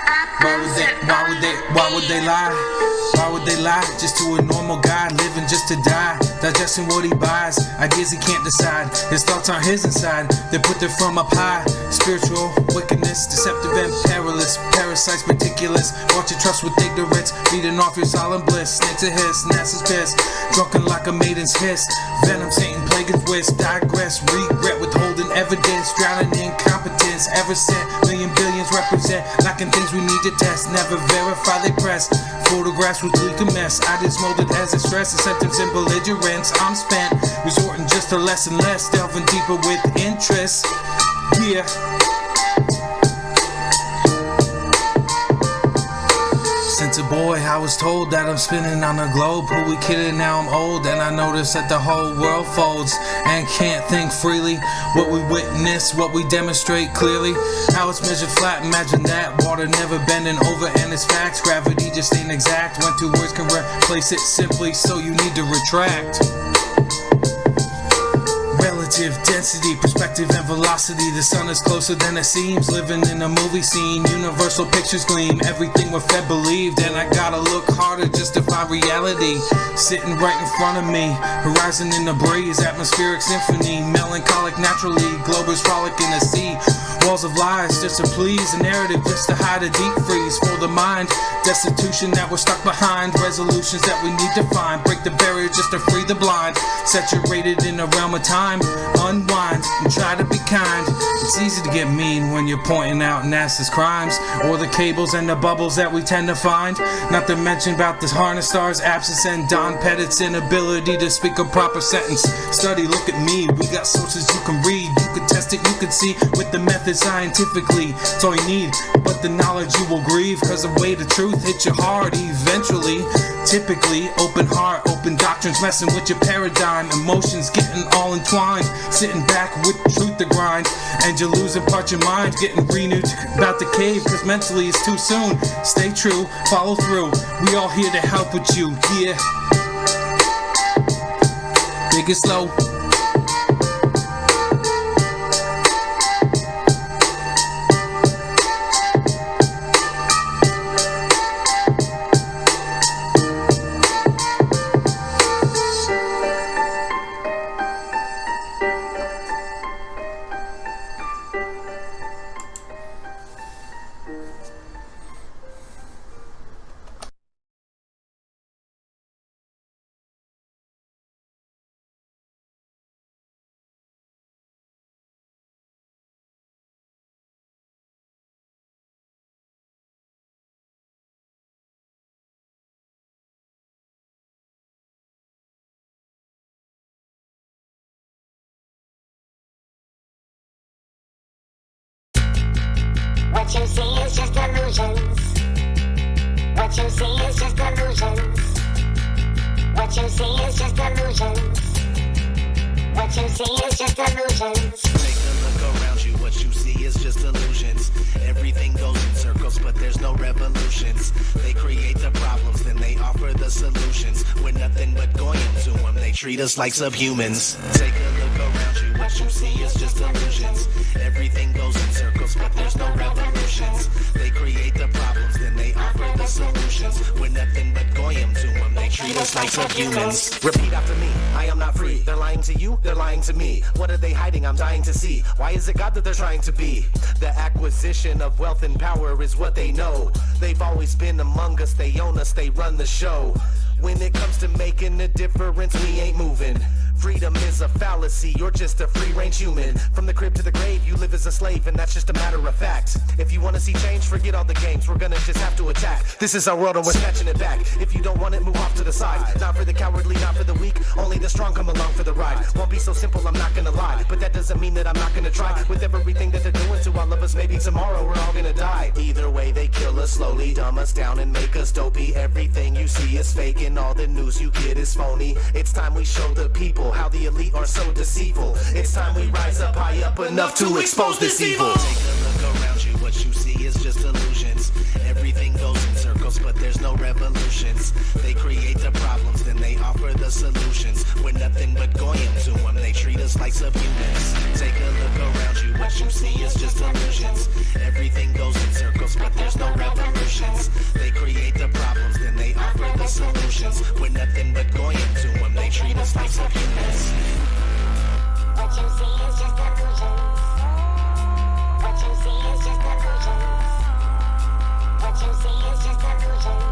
Why would they lie? Why would they lie? Just to a normal guy living just to die, digesting what he buys, ideas he can't decide. His thoughts aren't his inside, they're put there from up high. Spiritual wickedness, deceptive and perilous, parasites meticulous. Watch your trust with ignorance, feeding off your solemn bliss. Snakes a hiss, NASA's piss, drunken like a maiden's hiss. Venom, Satan, plague and twist, digress, regret, withholding evidence, drowning in incompetence. Ever sent, million billions represent, lacking things we need to test. Never verify, they press photographs with leak a mess. I just molded as a stress, a sentence in belligerence. I'm spent, resorting just to less and less, delving deeper with interest. Yeah. Since a boy, I was told that I'm spinning on the globe. Who we kidding? Now I'm old, and I notice that the whole world folds and can't think freely. What we witness, what we demonstrate clearly. How it's measured flat, imagine that. Water never bending over, and it's facts. Gravity just ain't exact. When two words can replace it simply, so you need to retract. Relative density, perspective and velocity. The sun is closer than it seems. Living in a movie scene, universal pictures gleam. Everything we're fed believed, and I gotta look harder just to find reality. Sitting right in front of me, horizon in the breeze, atmospheric symphony, melancholic naturally, globers frolic in the sea. Walls of lies just to please, a narrative just to hide a deep freeze for the mind. Destitution that we're stuck behind, resolutions that we need to find. Break the barrier just to free the blind. Saturated in a realm of time, unwind and try to be kind. It's easy to get mean when you're pointing out NASA's crimes, or the cables and the bubbles that we tend to find. Not to mention about the harness star's absence and Don Pettit's inability to speak a proper sentence. Study, look at me, we got sources you can read. You can test it, you can see with the method scientifically. It's all you need, but the knowledge you will grieve, cause the way the truth hits you hard eventually. Typically, open heart, open doctrines messing with your paradigm. Emotions getting all entwined, sitting back with truth to grind, and you're losing part your mind, getting renewed about the cave, cause mentally it's too soon. Stay true, follow through, we all here to help with you, yeah. Big and slow. What you see is just illusions. What you see is just illusions. What you see is just illusions. What you see is just illusions. Take a look around you, what you see is just illusions. Everything goes in circles, but there's no revolutions. They create the problems, then they offer the solutions. We're nothing but going to them, they treat us like subhumans. Take a look around you, what you see is just illusions. Everything goes in circles, but there's no revolutions. They create the problems, then they us like subhumans. Repeat after me, I am not free. They're lying to you, they're lying to me. What are they hiding? I'm dying to see. Why is it God that they're trying to be? The acquisition of wealth and power is what they know. They've always been among us, they own us, they run the show. When it comes to making a difference, we ain't moving. Freedom is a fallacy, you're just a free-range human. From the crib to the grave, you live as a slave, and that's just a matter of fact. If you want to see change, forget all the games, we're gonna just have to attack. This is our world and we're snatching it back. If you don't want it, move off to the side. Not for the cowardly, not for the weak, only the strong come along for the ride. Won't be so simple, I'm not gonna lie, but that doesn't mean that I'm not gonna try. With everything that they're doing to all of us, maybe tomorrow we're all gonna die. Either way, they kill us slowly, dumb us down and make us dopey. Everything you see is fake and all the news you get is phony. It's time we show the people how the elite are so deceitful. It's time we rise up high up enough to expose this evil. Take a look around you, what you see is just illusions. Everything goes in circles, but there's no revolutions. They create the problems, then they offer the solutions. We're nothing but goyim to them, they treat us like subhumans. Take a look around you, what you see is just illusions. Everything goes in circles, but there's no revolutions. They create the problems, then they offer the solutions. We're nothing but goyim to them, they treat us like subhumans. What you see is just illusions. What you see is just illusions. What you see is just illusions.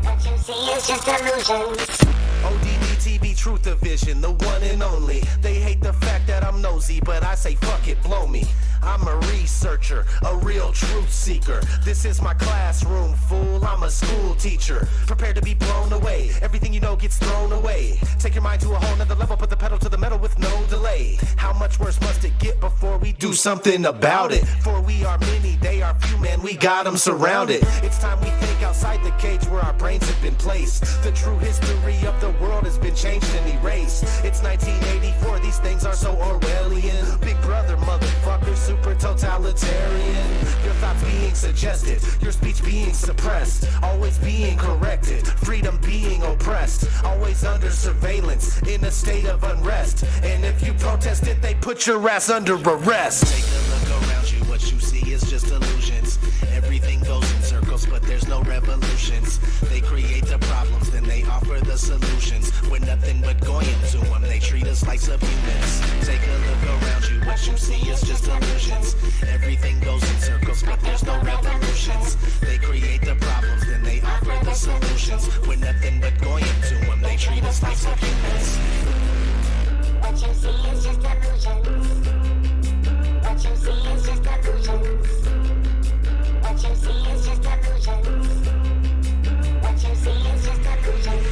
What you see is just illusions. ODB TV Truth Division, the one and only. They hate the fact that I'm nosy, but I say fuck it, blow me. I'm a researcher, a real truth seeker. This is my classroom, fool. I'm a school teacher. Prepared to be blown away. Everything you know gets thrown away. Take your mind to a whole nother level, put the pedal to the metal with no delay. How much worse must it get before we do something about it? For we are many, they are few, man, we got them surrounded. It's time we think outside the cage where our brains have been placed. The true history of the world has been changed and erased. It's 1984, these things are so Orwellian. Big brother, motherfucker, super totalitarian. Your thoughts being suggested, your speech being suppressed, always being corrected, freedom being oppressed, always under surveillance, in a state of unrest. And if you protest it, they put your ass under arrest. Take a look around you, what you see is just illusions. Everything goes in circles, but there's no revolutions. They create the problems, then they offer the solutions. We're nothing but goyim to them, they treat us like subhumans. Take a look around you, what you see is just illusions. Everything goes in circles, but there's no revolutions. They create the problems, then they offer the solutions. We're nothing but goyim to them, they treat us like subhumans. What you see is just illusions. What you see is just illusions. What you see is just illusions. What you see is just illusions.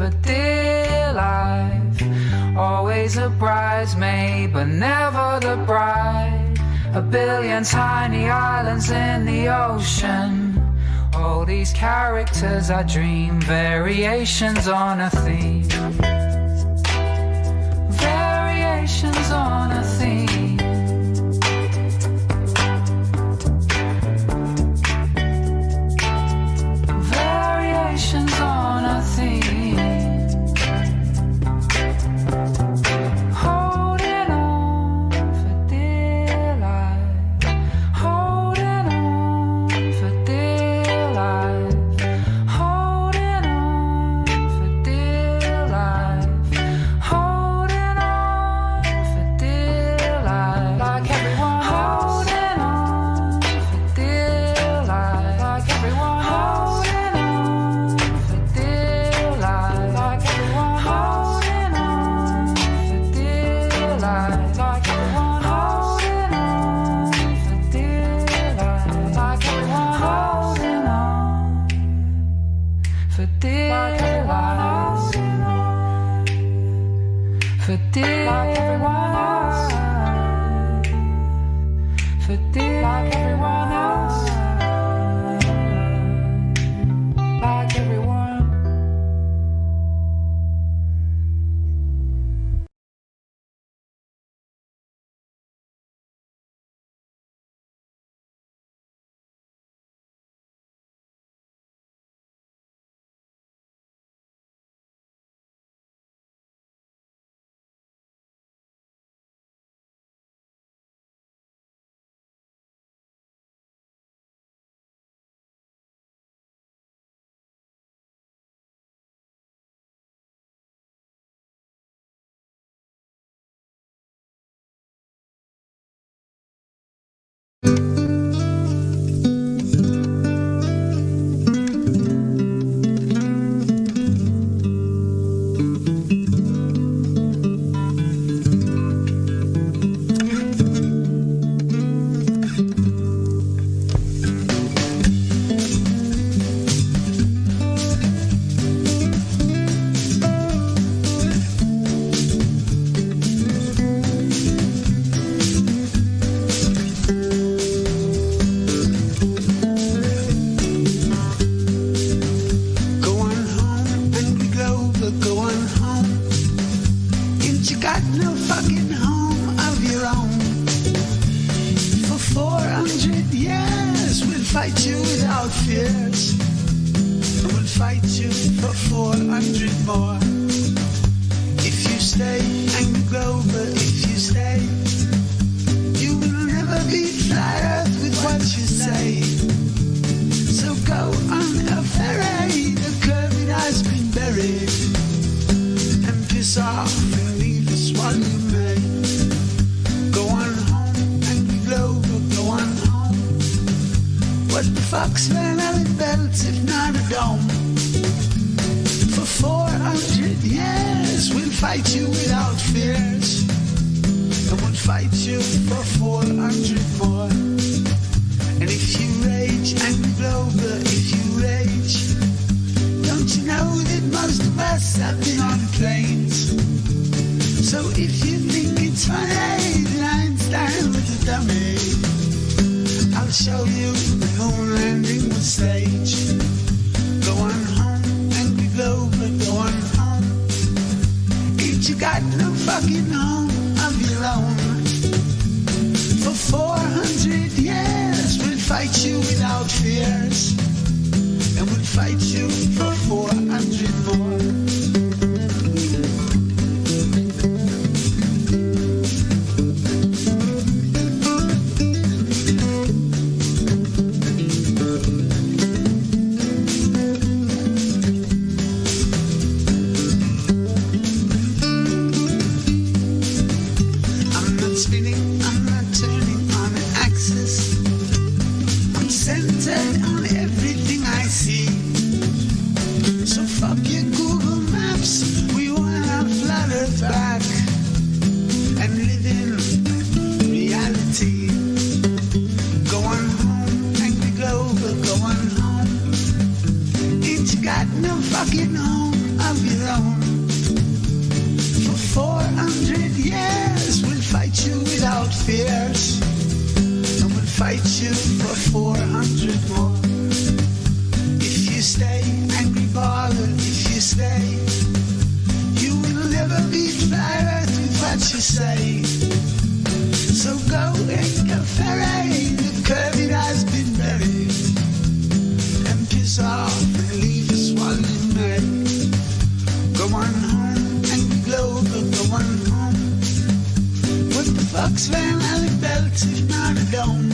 for dear life. Always a bridesmaid, but never the bride. A billion tiny islands in the ocean. All these characters I dream, variations on a theme. Variations on a theme. Variations on a theme. Holding on for dear life. Holding on for dear life. Holding on for dear life. Holding on for dear life. Like everyone else. Holding on for dear life. Like everyone else. Holding on for dear life. Like everyone holding on for dear life. Like everyone holding on for dear life. Like everyone holding on for dear life. For dear like everyone else. For dear like everyone else. Like everyone. Go on home, angry Glover, go on home. Ain't you got no fucking home of your own? For 400 years we'll fight you without fears. We'll fight you for 400 more. If you stay, angry Glover, if you stay, you will never be flattered with what you say. So go on a ferry, the curving has been buried, and piss off and leave us while you may. Go on home, angry Glover, go on home. What the fuck's Van belts if not a dome? For 400 years we'll fight you without fears, and we'll fight you for 400 more. And if you rage, angry Glover, if you rage, don't you know that most of us have been on planes? So if you think it's funny that Einstein was a dummy, I'll show you the moon landing was staged. Go on home, angry Glover, go on home. Ain't you got no fucking home of your own? For 400 years we'll fight you without fears, and we'll fight you for 400 more. fears, and we'll fight you for 400 more. If you stay, angry baller, if you stay, you will never be flattered with what you say. So go make a ferry, the curvy has been buried, and piss off and leave us while you may. Go on home, angry Glover, go on home. What the fuck's Van Alec belt if not a dome?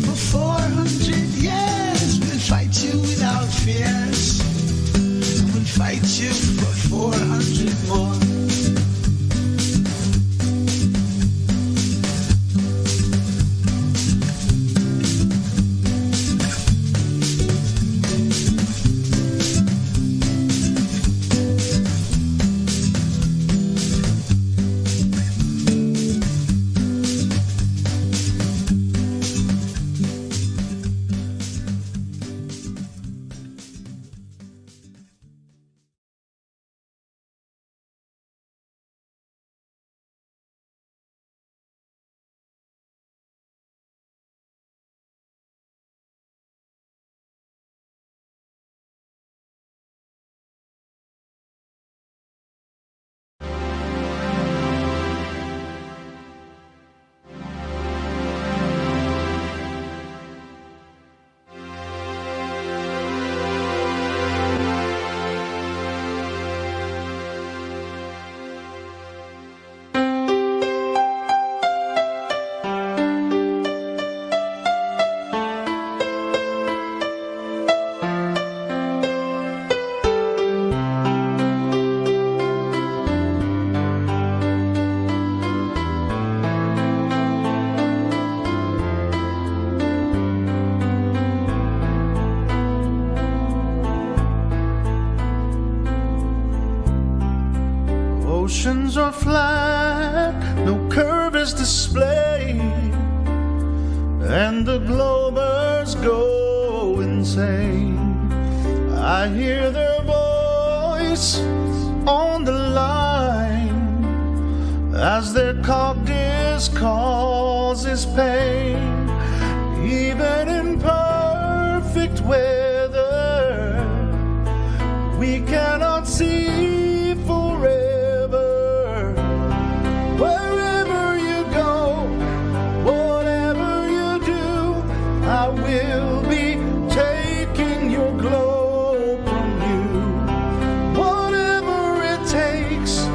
For 400 years we'll fight you without fears, and we'll fight you for 400 more. Oceans are flat, no curve is displayed, and the globers go insane. I hear their voice on the line as their caucus causes pain. Even in perfect weather, we cannot see forever. Wherever you go, whatever you do, I will be taking your globe from you. Whatever it takes,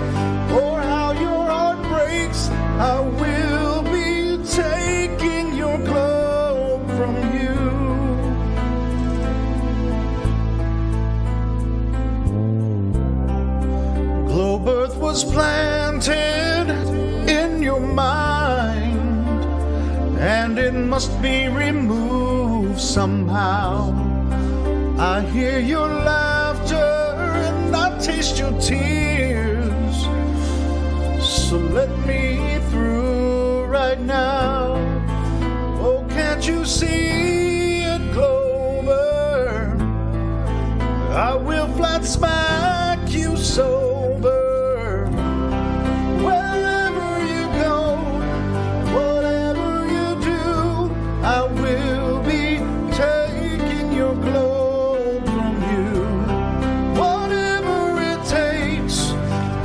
or how your heart breaks, I will be taking your globe from you. Globe Earth was planted in your mind, and it must be removed somehow. I hear your laughter and I taste your tears, so let me through right now. Oh, can't you see it, Glover? I will flat smack you sober. Wherever you go, whatever you do, I will be taking your globe from you. Whatever it takes,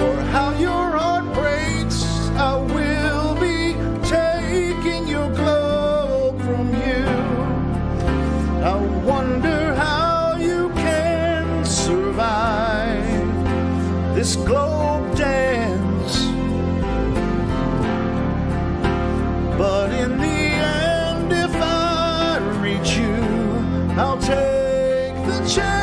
or how your heart breaks, I will be taking your globe from you. I wonder how you can survive this globe dance, but in the end, if I reach you, I'll take the chance.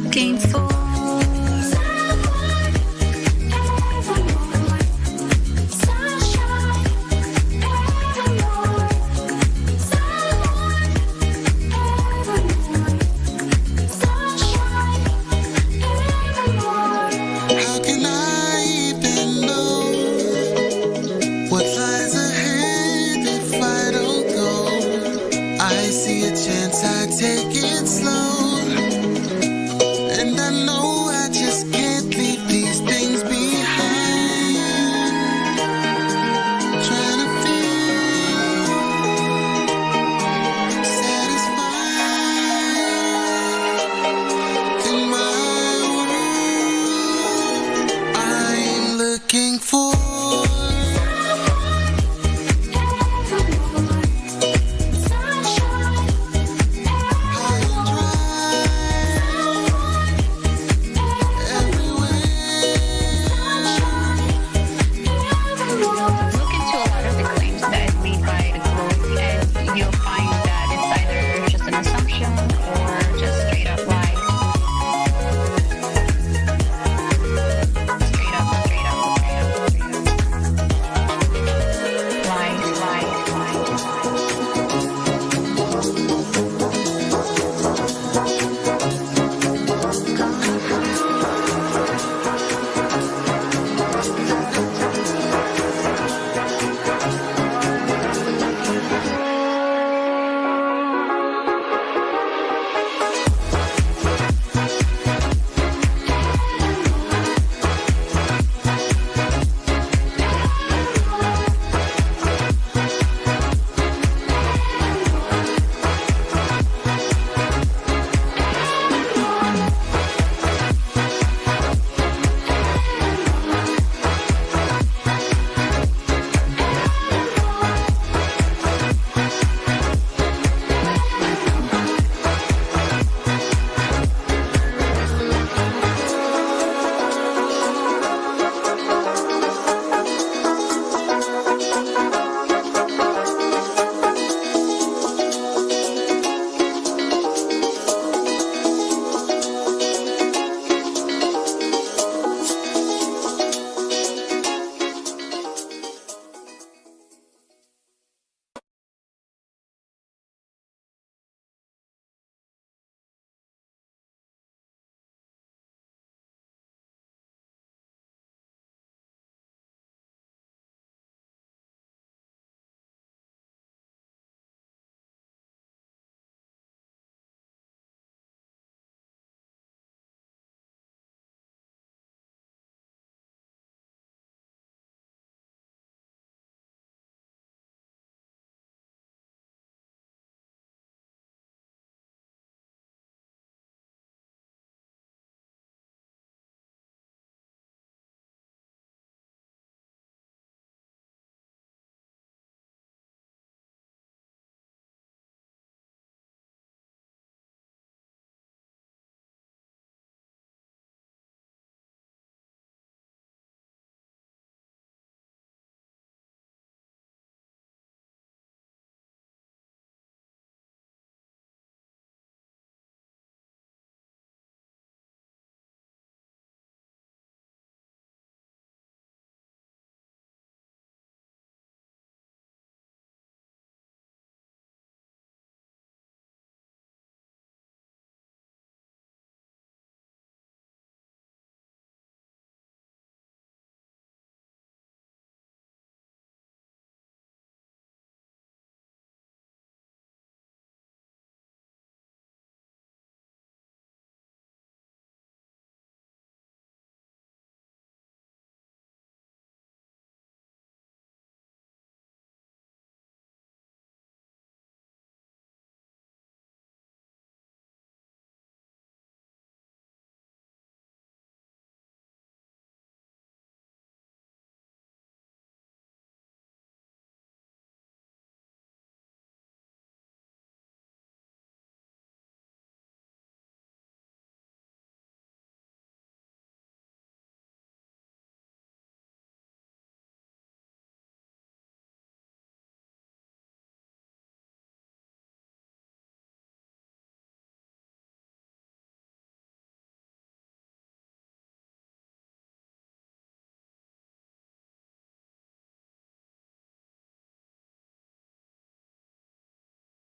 looking for. How can I even know what lies ahead if I don't go? I see a chance, I take it slow, and I know I just can't leave these things behind. Trying to feel satisfied in my world. I'm looking for.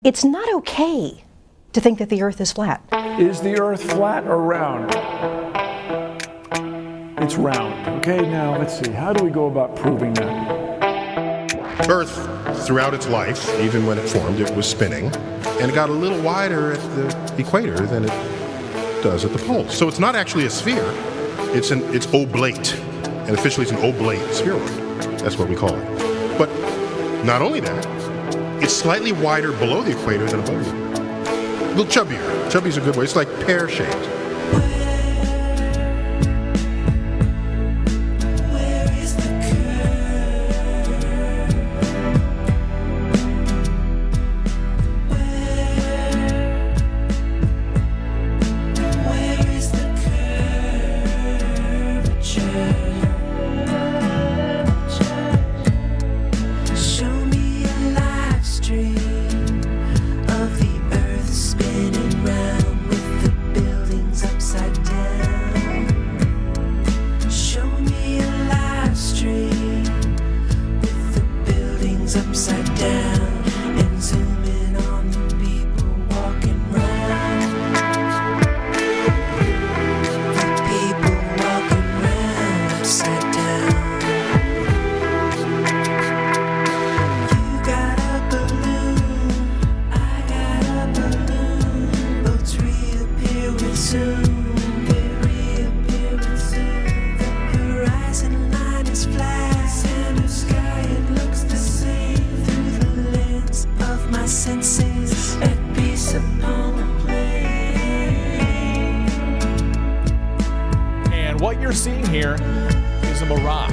It's not okay to think that the Earth is flat. Is the Earth flat or round? It's round. Okay, now let's see. How do we go about proving that? Earth, throughout its life, even when it formed, it was spinning, and it got a little wider at the equator than it does at the poles. So it's not actually a sphere. It's oblate, and officially it's an oblate spheroid. That's what we call it. But not only that, it's slightly wider below the equator than above it. A little chubbier. Chubby's a good way. It's like pear-shaped. What you're seeing here is a mirage.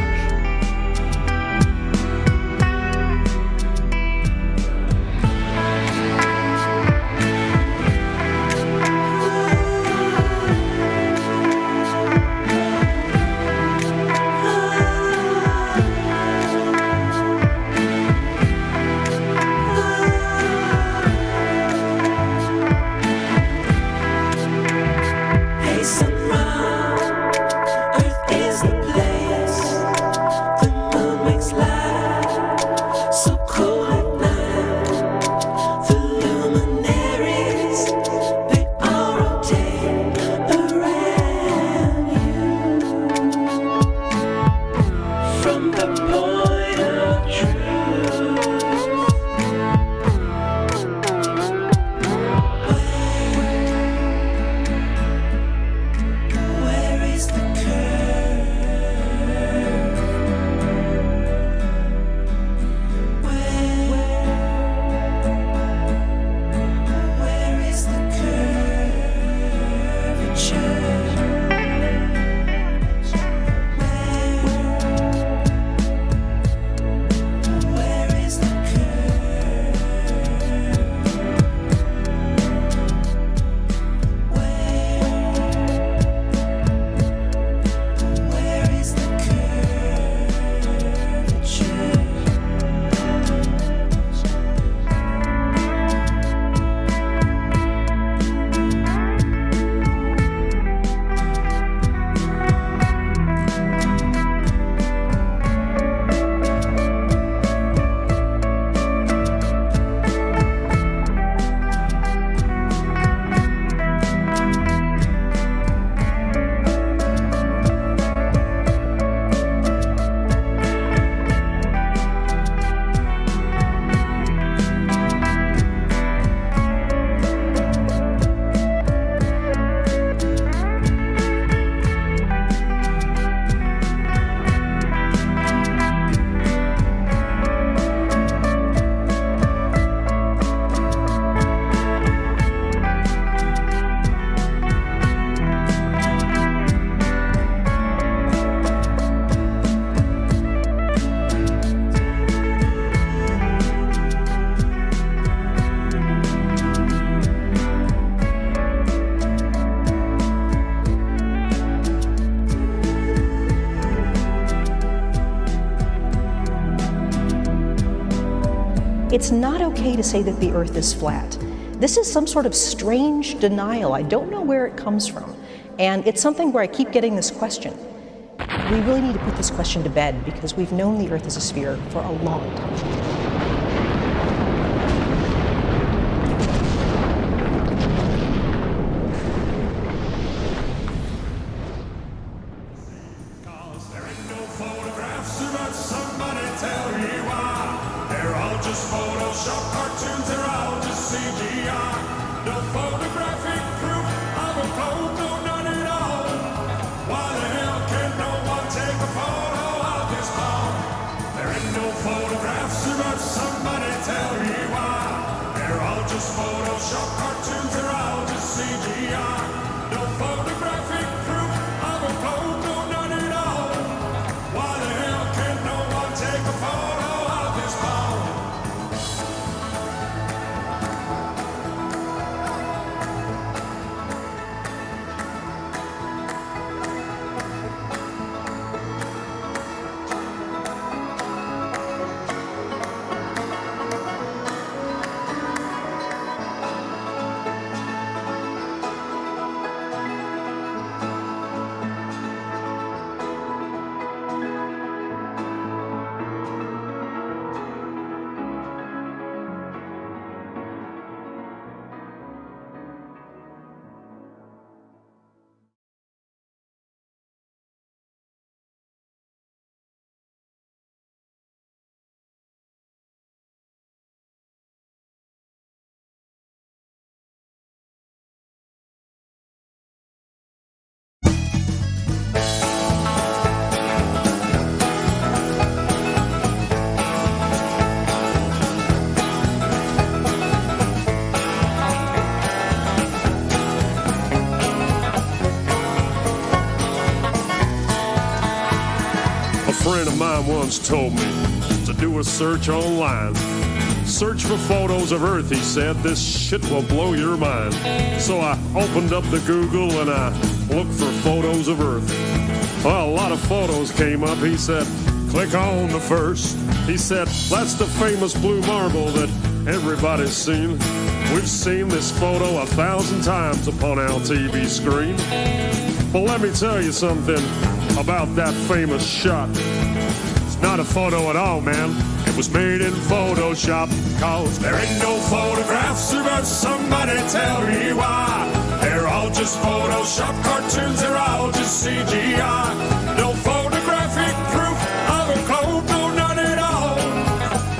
It's not okay to say that the Earth is flat. This is some sort of strange denial. I don't know where it comes from. And it's something where I keep getting this question. We really need to put this question to bed because we've known the Earth is a sphere for a long time. friend of mine once told me to do a search online. Search for photos of Earth, he said. This shit will blow your mind. So I opened up the Google and I looked for photos of Earth. Well, a lot of photos came up. He said, click on the first. He said, that's the famous blue marble that everybody's seen. We've seen this photo 1,000 times upon our TV screen. But let me tell you something about that famous shot. It's not a photo at all, man. It was made in Photoshop. Cause there ain't no photographs of us. Somebody tell me why. They're all just Photoshop cartoons. They're all just CGI. No photographic proof of a globe. No, none at all.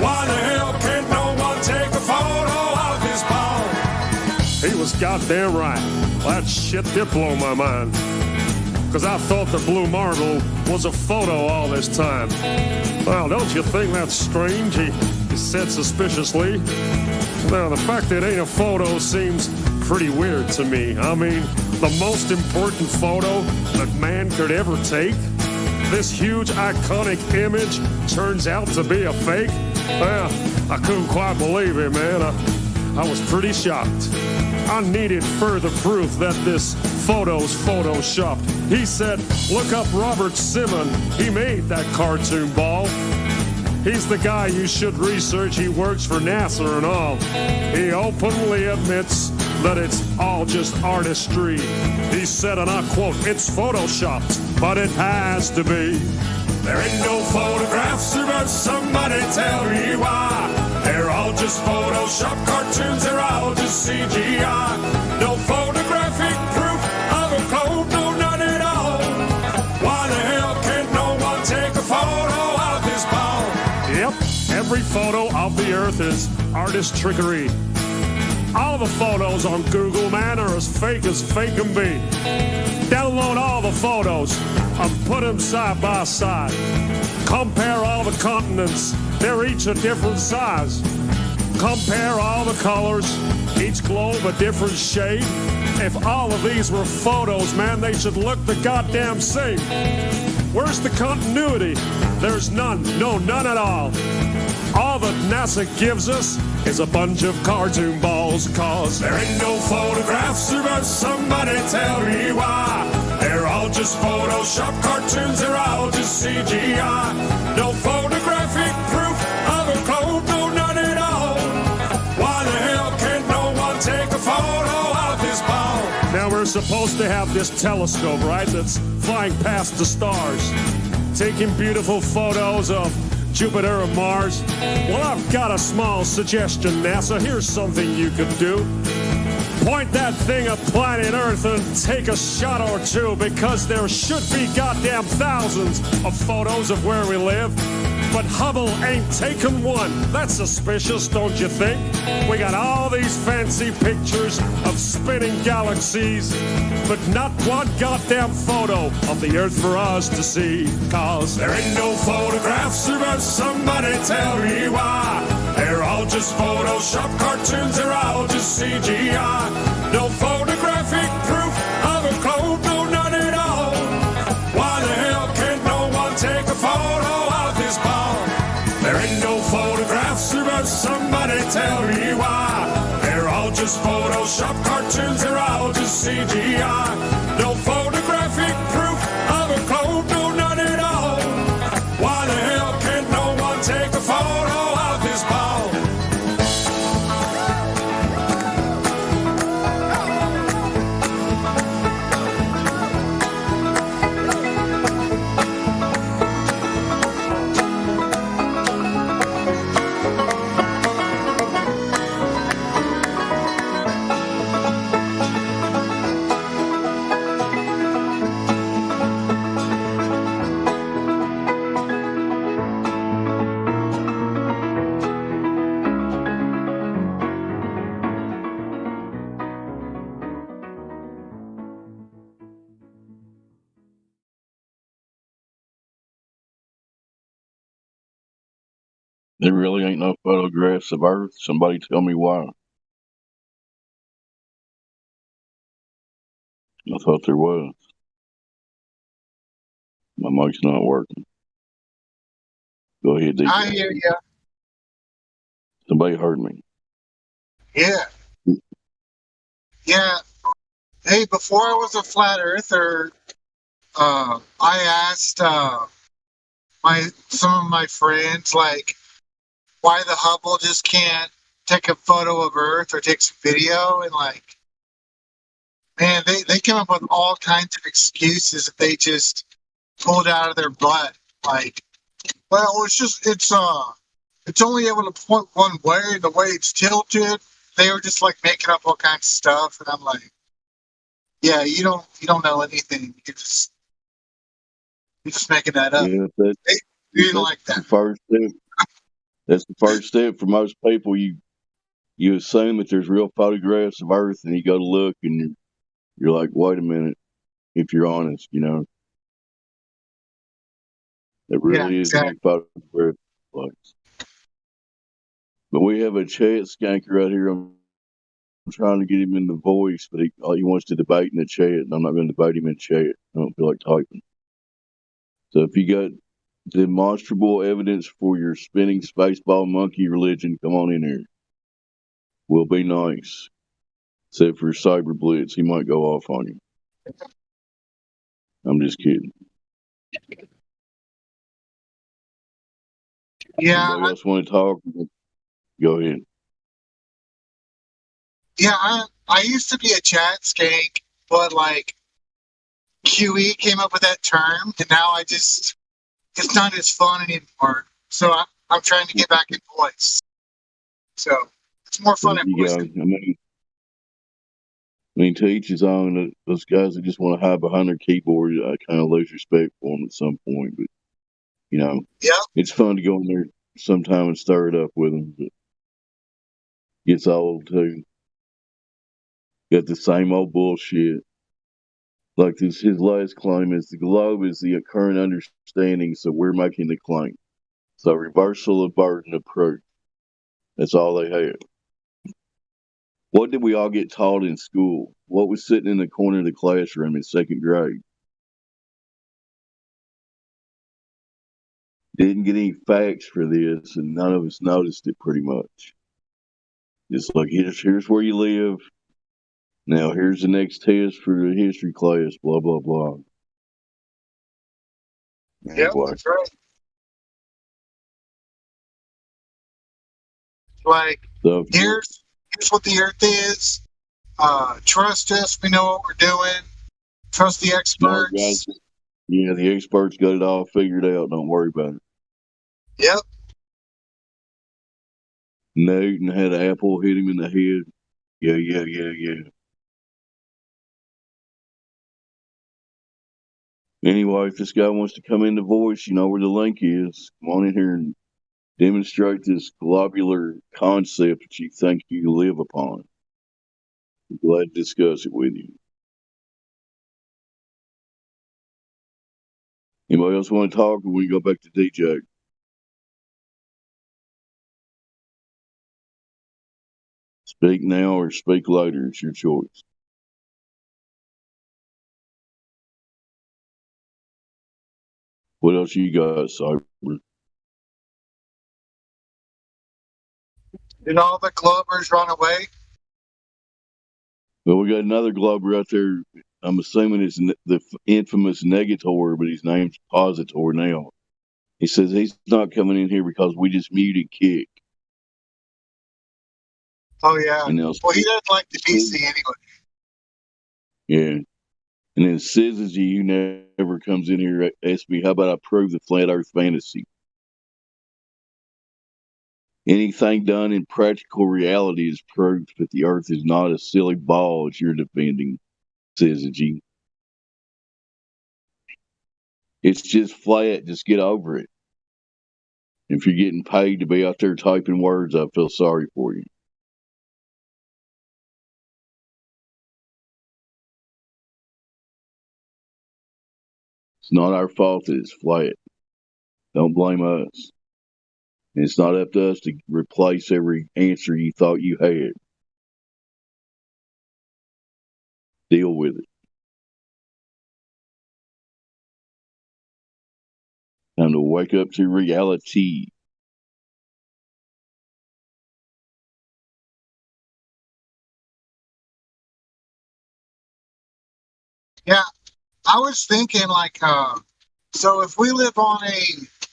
Why the hell can't no one take a photo of this ball? He was goddamn right. That shit did blow my mind. Cause I thought the blue marble was a photo all this time. Well, don't you think that's strange? He said suspiciously. Now, the fact that it ain't a photo seems pretty weird to me. I mean, the most important photo that man could ever take? This huge iconic image turns out to be a fake? Well, I couldn't quite believe it, man. I was pretty shocked. I needed further proof that this photo's photoshopped. He said, look up Robert Simon. He made that cartoon ball. He's the guy you should research. He works for NASA and all. He openly admits that it's all just artistry. He said, and I quote, it's photoshopped, but it has to be. There ain't no photographs of us. Somebody tell me why. They're all just Photoshop cartoons. They're all just CGI. No photographic proof of a globe. No, none at all. Why the hell can't no one take a photo of this ball? Yep, every photo of the Earth is artist trickery. All the photos on Google, man, are as fake can be. Download all the photos and put them side by side. Compare all the continents. They're each a different size. Compare all the colors. Each globe a different shade. If all of these were photos, man, they should look the goddamn same. Where's the continuity? There's none. No, none at all. All that NASA gives us is a bunch of cartoon balls. Cause there ain't no photographs of us. Somebody tell me why. They're all just Photoshop cartoons. They're all just CGI. No photographic proof of a globe. No, none at all. Why the hell can't no one take a photo of this ball? Now we're supposed to have this telescope, right? That's flying past the stars, taking beautiful photos of Jupiter and Mars. Well, I've got a small suggestion, NASA. Here's something you could do. Point that thing at planet Earth and take a shot or two, because there should be goddamn thousands of photos of where we live. But Hubble ain't taken one. That's suspicious, don't you think? We got all these fancy pictures of spinning galaxies, but not one goddamn photo of the Earth for us to see. Cause there ain't no photographs of us. Somebody tell me why. They're all just Photoshop cartoons. They're all just CGI. No photographic proof of a globe. No, none at all. Why the hell can't no one take a photo of this ball? There ain't no photographs of us. Somebody tell me why. They're all just Photoshop cartoons. They're all just CGI. No photographic proof of a globe. No, none at all. Why the hell can't no one take a photo of this ball? There really ain't no photographs of Earth. Somebody tell me why. I thought there was. My mic's not working. Go ahead, DJ. I hear you. Somebody heard me. Yeah. Yeah. Hey, before I was a flat earther, I asked some of my friends like why the Hubble just can't take a photo of Earth or take some video, and like, man, they came up with all kinds of excuses that they just pulled out of their butt. Like, well, it's only able to point one way, the way it's tilted. They were just like making up all kinds of stuff, and I'm like, yeah, you don't know anything. You're just making that up. Yeah, You didn't like that. The first step. That's the first step for most people. You assume that there's real photographs of Earth, and you go to look, and you're like, wait a minute. If you're honest, it really is a big photograph place. But we have a chat skanker right here. I'm trying to get him in the voice, but he wants to debate in the chat, and I'm not going to debate him in chat. I don't feel like typing. So if you got demonstrable evidence for your spinning spaceball monkey religion, come on in here. We'll be nice. Except for Cyber Blitz, he might go off on you. I'm just kidding. Yeah. Anybody else want to talk? Go ahead. Yeah, I used to be a chat skank, but like QE came up with that term, and now it's not as fun anymore. So I'm trying to get back in voice. So it's more fun in voice. I mean, to each his own. Those guys that just want to hide behind their keyboard, I kind of lose respect for them at some point. But it's fun to go in there sometime and stir it up with them. But gets old too. Got the same old bullshit. Like his last claim is the globe is the current understanding, so we're making the claim. So reversal of burden of proof. That's all they have. What did we all get taught in school? What was sitting in the corner of the classroom in second grade? Didn't get any facts for this, and none of us noticed it pretty much. It's like, here's where you live. Now, here's the next test for the history class, blah, blah, blah. Yeah, that's right. Like, here's what the Earth is. Trust us. We know what we're doing. Trust the experts. Guys, yeah, the experts got it all figured out. Don't worry about it. Yep. Newton had an apple hit him in the head. Yeah. Anyway, if this guy wants to come in the voice, you know where the link is. Come on in here and demonstrate this globular concept that you think you live upon. I'm glad to discuss it with you. Anybody else want to talk, or we go back to DJ? Speak now or speak later. It's your choice. What else you got, Cyber? Did all the Glovers run away? Well, we got another Glober out there. I'm assuming it's the infamous Negator, but his name's Positor now. He says he's not coming in here because we just muted Kick. Oh, yeah. Well, he doesn't like the BC anyway. Yeah. And then Syzygy, who never comes in here, asks me, how about I prove the flat earth fantasy? Anything done in practical reality is proof that the earth is not a silly ball as you're defending, Syzygy. It's just flat. Just get over it. If you're getting paid to be out there typing words, I feel sorry for you. It's not our fault that it's flat. Don't blame us. And it's not up to us to replace every answer you thought you had. Deal with it. Time to wake up to reality. Yeah, I was thinking like, so if we live on a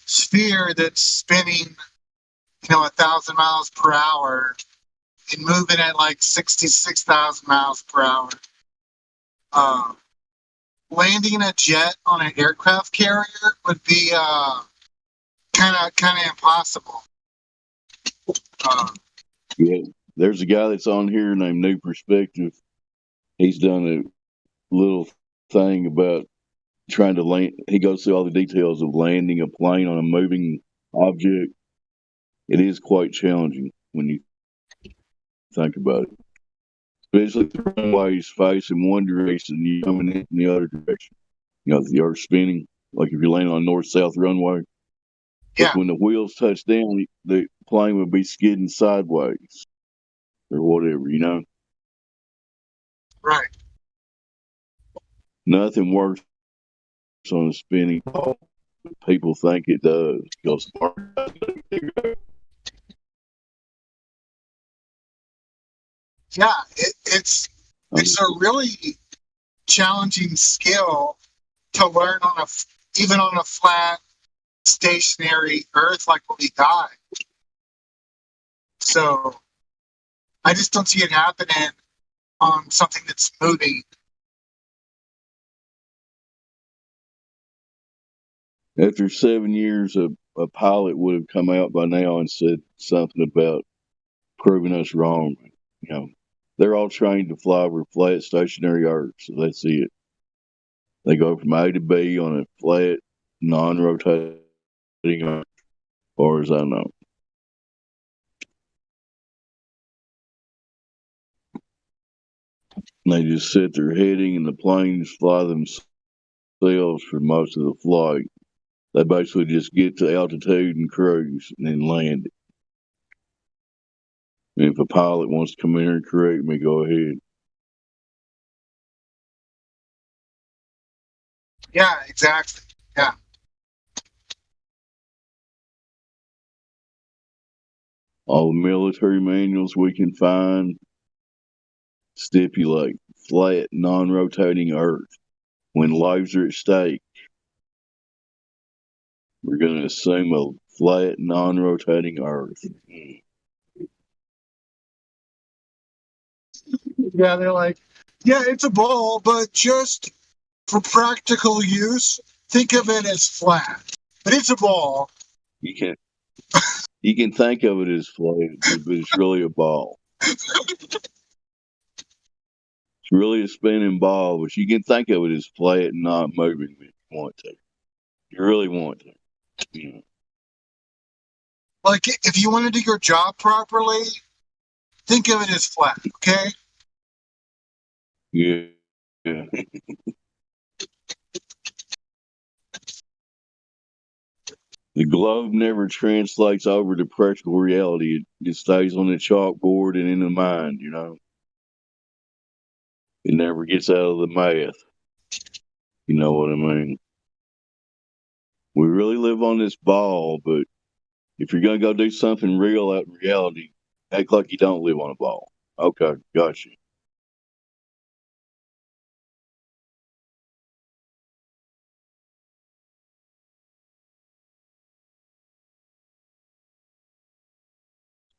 sphere that's spinning, 1,000 miles per hour and moving at like 66,000 miles per hour, landing a jet on an aircraft carrier would be kind of impossible. Yeah, there's a guy that's on here named New Perspective. He's done a little thing about trying to land. He goes through all the details of landing a plane on a moving object. It is quite challenging when you think about it, especially if the runway is facing one direction and you're coming in the other direction. The Earth's spinning. Like if you're landing on north-south runway, yeah. When the wheels touch down, the plane would be skidding sideways or whatever, Right. Nothing works on a spinning ball. People think it does because yeah, it's a really challenging skill to learn even on a flat, stationary Earth like when we die. So I just don't see it happening on something that's moving. After 7 years, a pilot would have come out by now and said something about proving us wrong. They're all trained to fly over flat, stationary Earth, so that's it. They go from A to B on a flat, non-rotating Earth, as far as I know. And they just set their heading, and the planes fly themselves for most of the flight. They basically just get to altitude and cruise and then land it. And if a pilot wants to come in here and correct me, go ahead. Yeah, exactly. Yeah. All the military manuals we can find stipulate flat, non-rotating Earth. When lives are at stake, we're going to assume a flat, non-rotating Earth. Yeah, they're like, yeah, it's a ball, but just for practical use, think of it as flat. But it's a ball. You can think of it as flat, but it's really a ball. It's really a spinning ball, but you can think of it as flat and not moving if you want to. You really want to. Like, if you want to do your job properly, think of it as flat, okay? Yeah. The globe never translates over to practical reality. It stays on the chalkboard and in the mind, It never gets out of the math. You know what I mean? We really live on this ball, but if you're going to go do something real out in reality, act like you don't live on a ball. Okay, got you.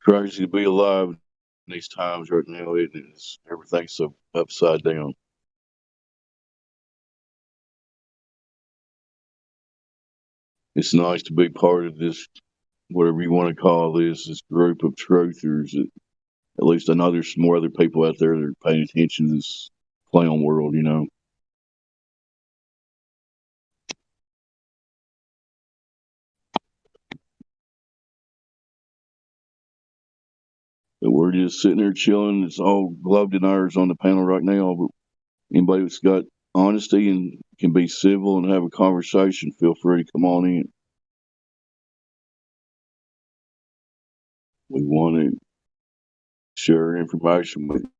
Crazy to be alive in these times right now, isn't it? Everything's so upside down. It's nice to be part of this, whatever you want to call this group of truthers. At least I know there's some more other people out there that are paying attention to this clown world, But we're just sitting there chilling. It's all globe deniers on the panel right now. But anybody that's got honesty and can be civil and have a conversation, feel free to come on in. We want to share information with you.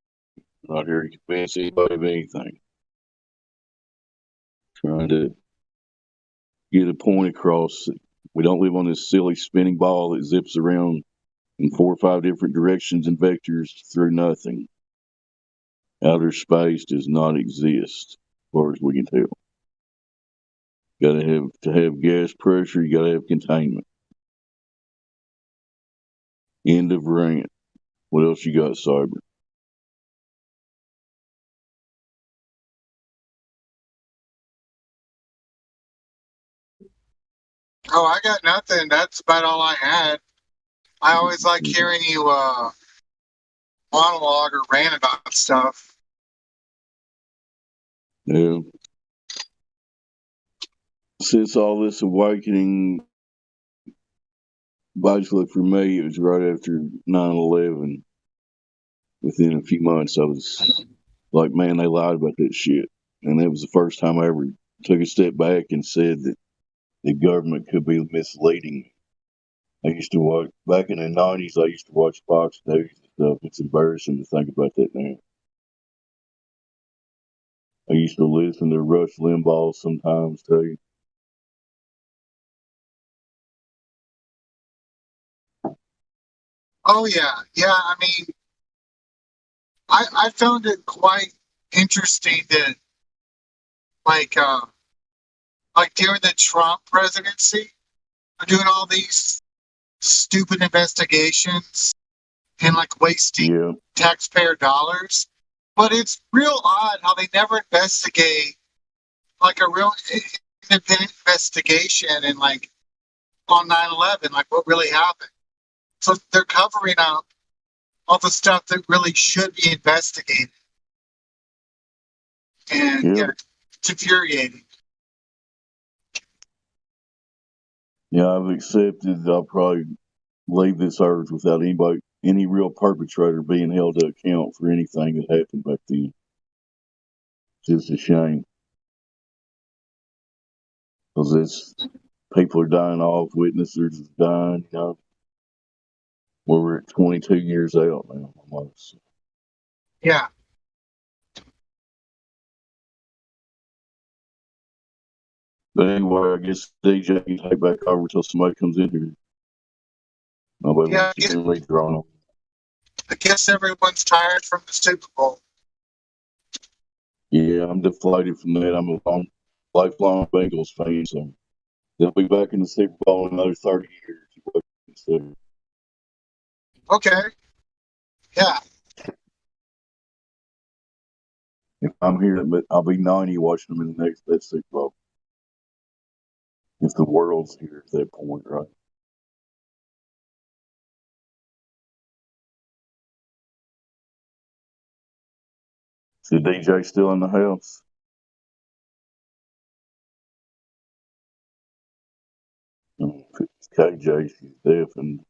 Not here to convince anybody of anything. Trying to get a point across that We don't live on this silly spinning ball that zips around in 4 or 5 different directions and vectors through nothing. Outer space does not exist, as far as we can tell. To have gas pressure, you gotta have containment. End of rant. What else you got, Cyber? Oh, I got nothing. That's about all I had. I always like hearing you monologue or rant about stuff. Yeah. Since all this awakening, basically for me, it was right after 9/11. Within a few months, I was like, man, they lied about that shit. And that was the first time I ever took a step back and said that the government could be misleading. I used to watch, back in the 90s, I used to watch Fox News and stuff. It's embarrassing to think about that now. I used to listen to Rush Limbaugh sometimes too. Oh, yeah. Yeah, I mean, I found it quite interesting that, like during the Trump presidency, they're doing all these stupid investigations and like wasting taxpayer dollars. But it's real odd how they never investigate like a real independent investigation and like on 9/11, like what really happened. So they're covering up all the stuff that really should be investigated. And yeah, it's infuriating. Yeah, I've accepted that I'll probably leave this earth without any real perpetrator being held to account for anything that happened back then. It's just a shame. Because people are dying off, witnesses are dying, you know. We're at 22 years out now, almost. Yeah. But anyway, I guess DJ can take back over until somebody comes in here. Nobody wants to get redrawn on. I guess everyone's tired from the Super Bowl. Yeah, I'm deflated from that. I'm a lifelong Bengals fan, so they'll be back in the Super Bowl in another 30 years. Okay. Yeah. If I'm here, I'll be 90 watching them in the next Super Bowl. If the world's here at that point, right? Is the DJ still in the house? If it's KJ, she's deaf, and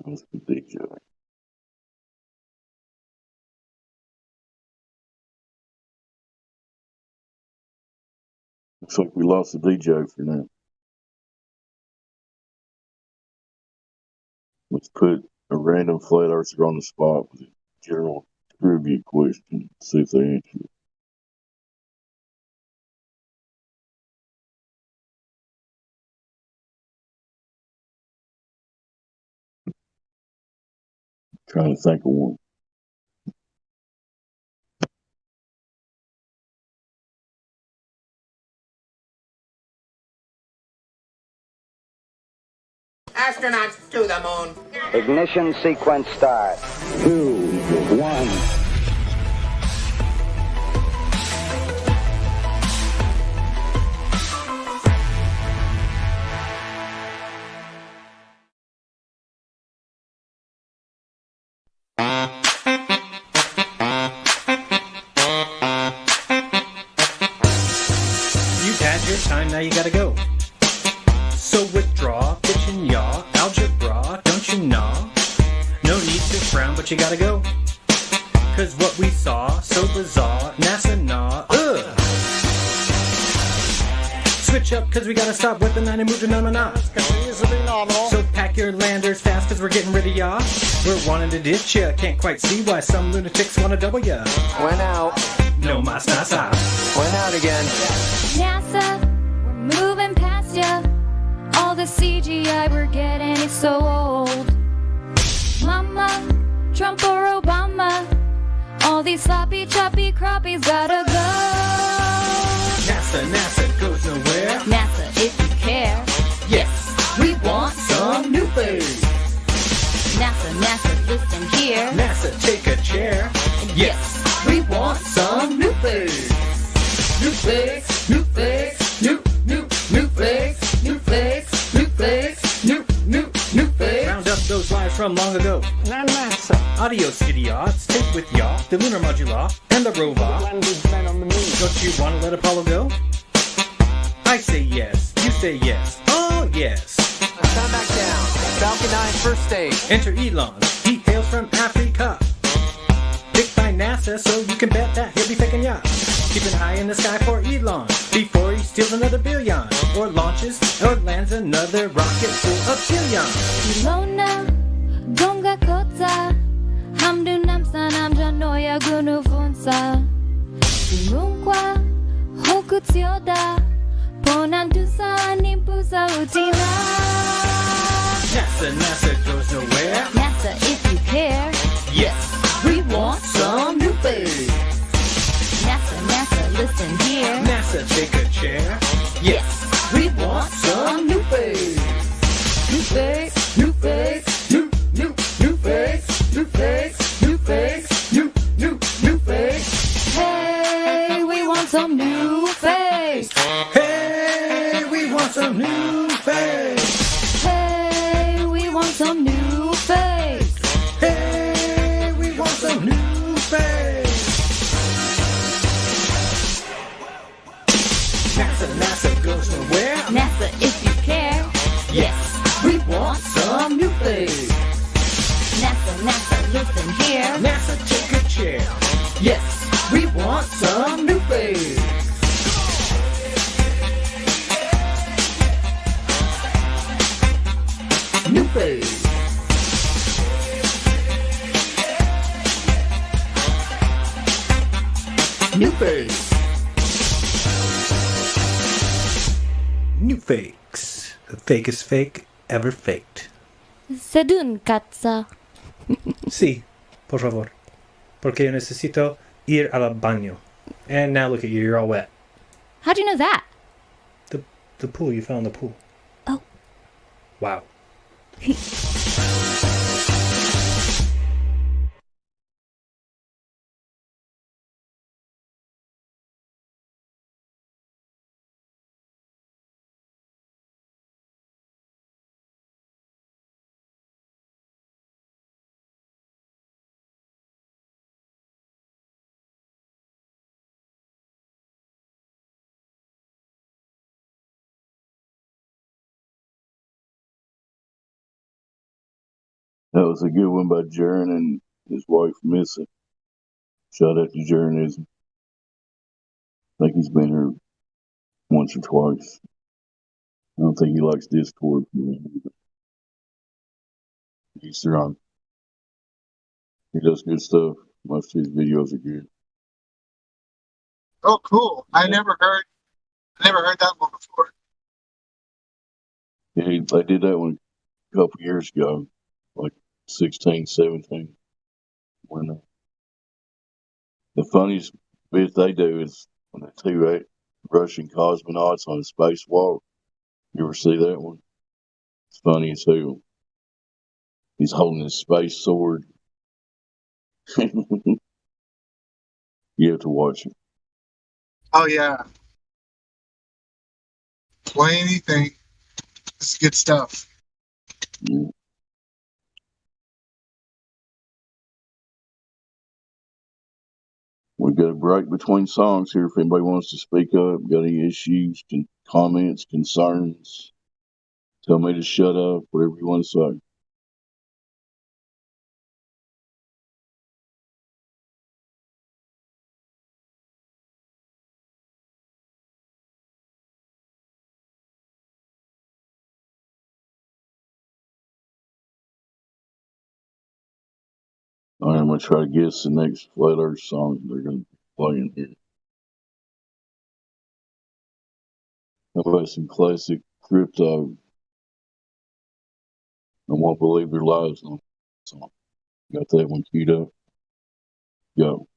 that's the DJ. Looks like we lost the DJ for now. Let's put a random flat earther on the spot with a general trivia question. See if they answer it. Trying to think of one. Astronauts to the moon. Ignition sequence start. 2, 1. You've had your time, now you gotta go. So withdraw, pitch and yaw, algebra, don't you know? No need to frown, but you gotta go. Cause what we saw, so bizarre, NASA nah, ugh. Switch up, cause we gotta stop with the 9 and move to none. So pack your landers fast, cause we're getting rid of ya. We're wanting to ditch ya, can't quite see why some lunatics wanna double ya. Went out. No mas NASA. Went out again. NASA, we're moving past lost ya. All the CGI we're getting is so old. Mama, Trump or Obama, all these sloppy, choppy crappies gotta go. NASA goes nowhere. NASA, if you care. Yes, we want some new food. NASA, listen here. NASA, take a chair. Yes, we want some new food. New fix, new fix, new fix, new fix, new fix, new fix. Round up those lives from long ago. NASA. Adios, idiots. Take with ya the lunar modula and the rover. Don't you want to let Apollo go? I say yes. You say yes. Oh, yes. Come back down. Falcon 9 first stage. Enter Elon. He hails from Africa. Picked by NASA, so you can bet that he'll be taking ya. Keep an eye in the sky for Elon before he steals another billion, or launches or lands another rocket full of billion. Ilona, Gonga Kota, Hamdu Namsa Namja Noya Gunu Funsa. Simunkwa, Hokutioda, Ponandusa Nimpusa Utila. NASA goes nowhere. NASA, if you care. Yes, we want some new food. NASA, listen here. NASA, take a chair. Yes, we want some new food. New face, new face, new face, new face, new face, new face. Hey, we want some new face. Hey, we want some new face. Hey, we want some new face. Hey, we want some new face. NASA goes nowhere. NASA, if you care. Yes, we want some new things. NASA, listen here. NASA, take a chair. Yes, we want some new things. New things. New things. New fakes. The fakest fake ever faked. Sedun cazzo. Sí, por favor. Porque yo necesito ir al baño. And now look at you, you're all wet. How'd you know that? The pool, you fell in the pool. Oh. Wow. That was a good one by Jern and his wife Missy. Shout out to Jernism. I think he's been here once or twice. I don't think he likes Discord. He's on. He does good stuff. Most of his videos are good. Oh, cool! I never heard that one before. Yeah, they did that one a couple years ago, like 16, 17. When the funniest bit they do is when the two Russian cosmonauts on a spacewalk. You ever see that one? It's funny as hell. He's holding his space sword. You have to watch it. Oh yeah. Play anything. It's good stuff. Yeah. We've got a break between songs here. If anybody wants to speak up, got any issues, comments, concerns, tell me to shut up, whatever you want to say. All right, I'm going to try to guess the next Flat Earth song they're going to be playing here. How about some classic crypto. I won't believe their lies. So, got that one queued up. Go.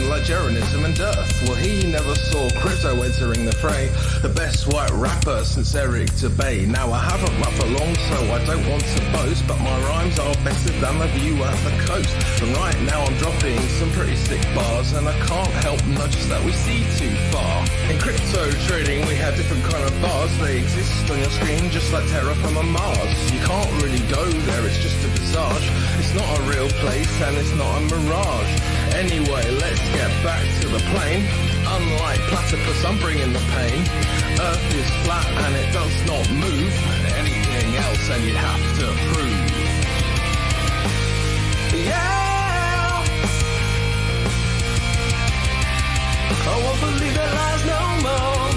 Like Jeranism and Dearth. Well, he never saw crypto entering the fray. The best white rapper since Eric Dubay. Now I haven't rapped for long, so I don't want to boast, but my rhymes are better than the view at the coast. And right now I'm dropping some pretty sick bars, and I can't help notice that we see too far. In crypto trading, we have different kind of bars. They exist on your screen just like terraform Mars. You can't really go there, it's just a visage. It's not a real place, and it's not a mirage. Anyway, let's get back to the plane. Unlike platypus, I'm bringing the pain. Earth is flat and it does not move. Anything else and you'd have to prove. Yeah, I won't believe their lies no more.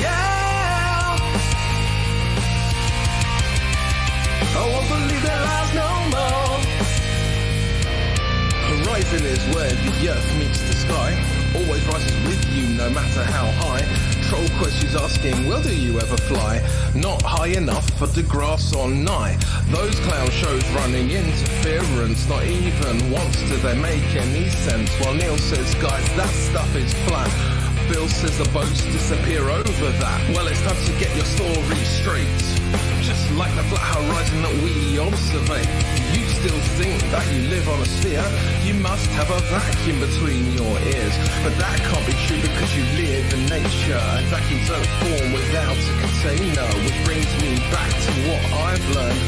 Yeah, I won't believe their lies no more. Horizon is where the earth meets the sky. Always rises with you no matter how high. Troll questions asking, well, do you ever fly? Not high enough for the grass on nigh. Those clown shows running interference. Not even once do they make any sense. While Neil says, guys, that stuff is flat. Bill says the boats disappear over that. Well, it's time to get your story straight. Just like the flat horizon that we observe. You still think that you live on a sphere? You must have a vacuum between your ears. But that can't be true because you live in nature. And vacuums don't form without a container. Which brings me back to what I've learned.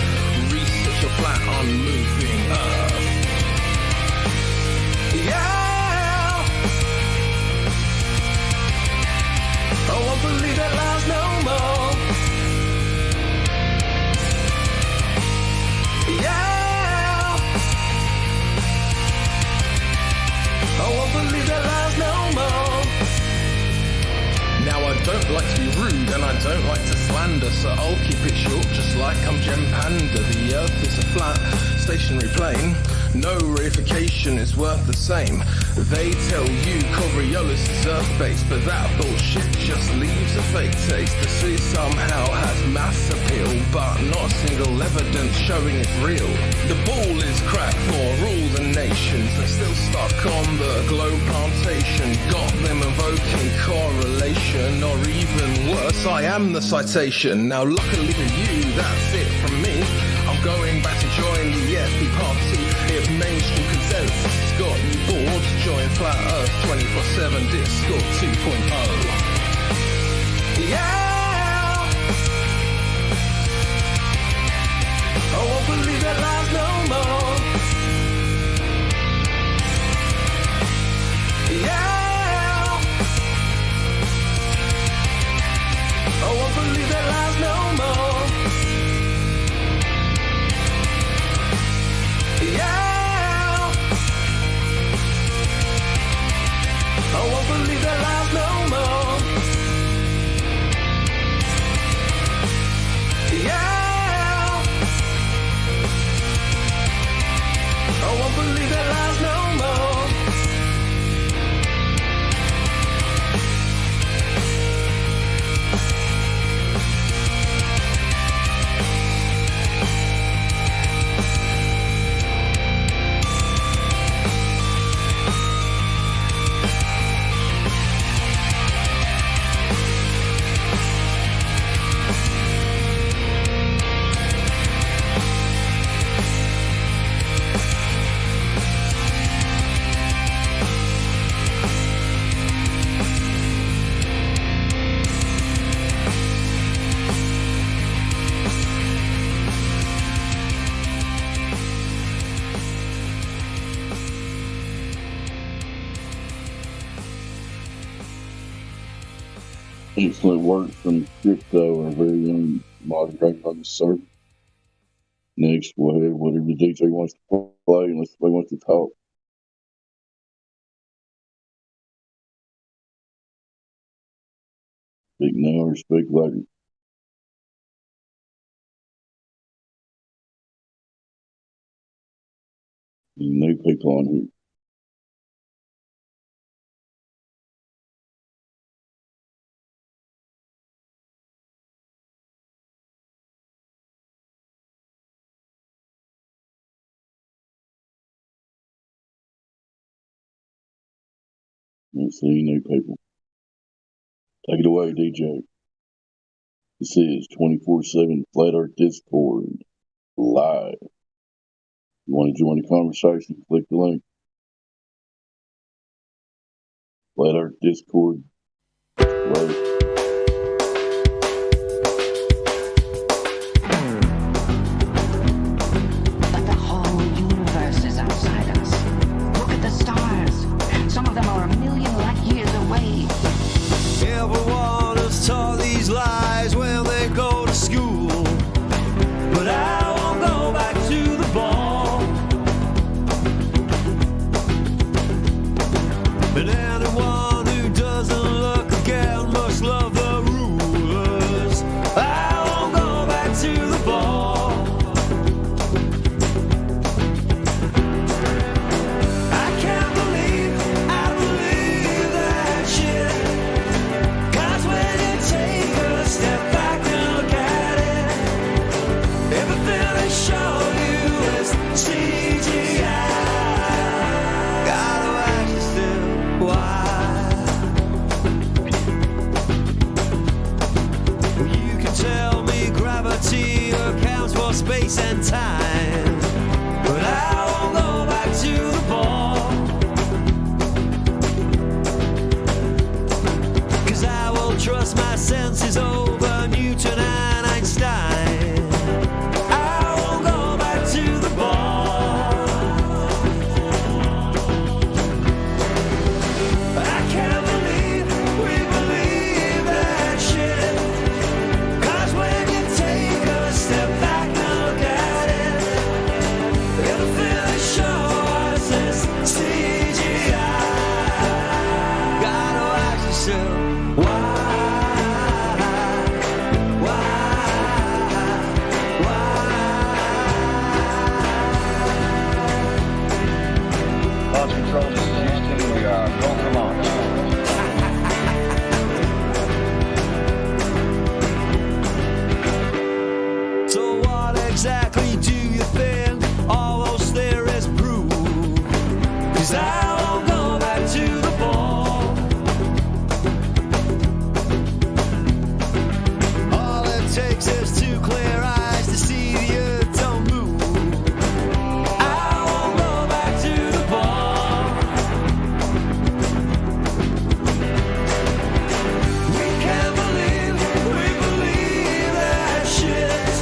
Research a flat unmoving earth. Yeah, I won't believe that lies no more. Yeah, I won't believe that lies no more. Now I don't like to be rude and I don't like to slander, so I'll keep it short just like I'm Gem Panda. The earth is a flat, stationary plane. No reification is worth the same. They tell you Coriolis is earth-based, but that bullshit just leaves a fake taste. The sea somehow has mass appeal, but not a single evidence showing it's real. The ball is cracked for all the nations. They're still stuck on the globe plantation. Got them invoking correlation, or even worse, I am the citation. Now luckily for you, that's it from me. I'm going back to join the FB party. If mainstream consensus has got you bored, join Flat Earth 24/7 Discord 2.0. Yeah, I won't believe that lies no more. Yeah, I won't believe that lies no more. Excellent work from Crypto, our very own moderator on the server. Next, we'll have whatever the DJ wants to play, unless somebody wants to talk. Speak now or speak later. There's new people on here. Let's see, new people. Take it away, DJ. This is 24/7 Flat Earth Discord live. You want to join the conversation? Click the link. Flat Earth Discord. Right. But the whole universe is outside us. Look at the stars. Some of them are a million light years away. Everyone is taught these lies when they go to school. But I won't go back to the ball. And anyone who doesn't look again must love the rulers. I won't go back to the ball. I can't believe that shit. 'Cause when you take a step back and look at it, everything they show you is CGI. Gotta ask yourself why. You can tell me gravity accounts for space and time, but I won't go back to the ball. 'Cause I will trust my senses over Newton and Einstein. I won't go back to the ball. I can't believe we believe that shit. 'Cause when you take a step back and look at it, everything they show us is CGI. Gotta ask yourself why. Launch control, this is Houston. We are go for launch. So what exactly do you think all those theories prove? 'Cause I won't go back to the ball. All it takes is two clear eyes to see the earth don't move. I won't go back to the ball. We can't believe that shit.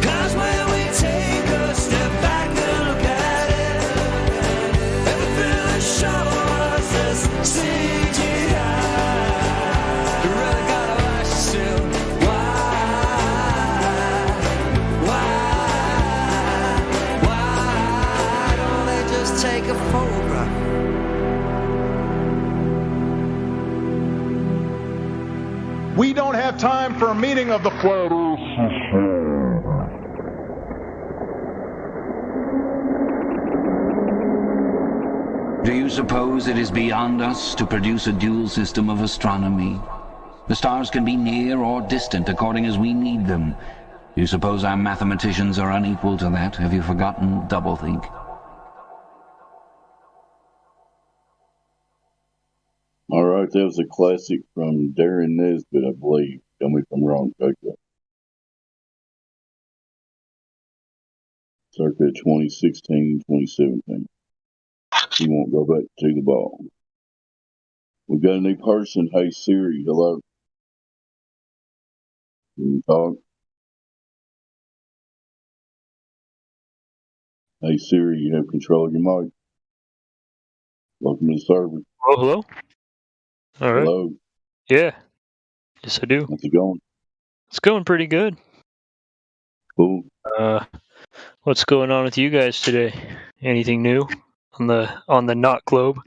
'Cause when we take a step back and look at it, everything they show us is CGI. You really gotta ask yourself why don't they just take a photograph? We don't have time for a meeting of the Flat Earth. Do you suppose it is beyond us to produce a dual system of astronomy? The stars can be near or distant according as we need them. Do you suppose our mathematicians are unequal to that? Have you forgotten doublethink? All right, that was a classic from Darren Nesbitt, I believe. Tell me if I'm wrong, Coco. Circa 2016, 2017. He won't go back to the ball. We've got a new person. Hey, Siri, hello. Can you talk? Hey, Siri, you have control of your mic. Welcome to the server. Oh, hello. All right. Hello. Yeah. Yes, I do. How's it going? It's going pretty good. Cool. What's going on with you guys today? Anything new on the not globe?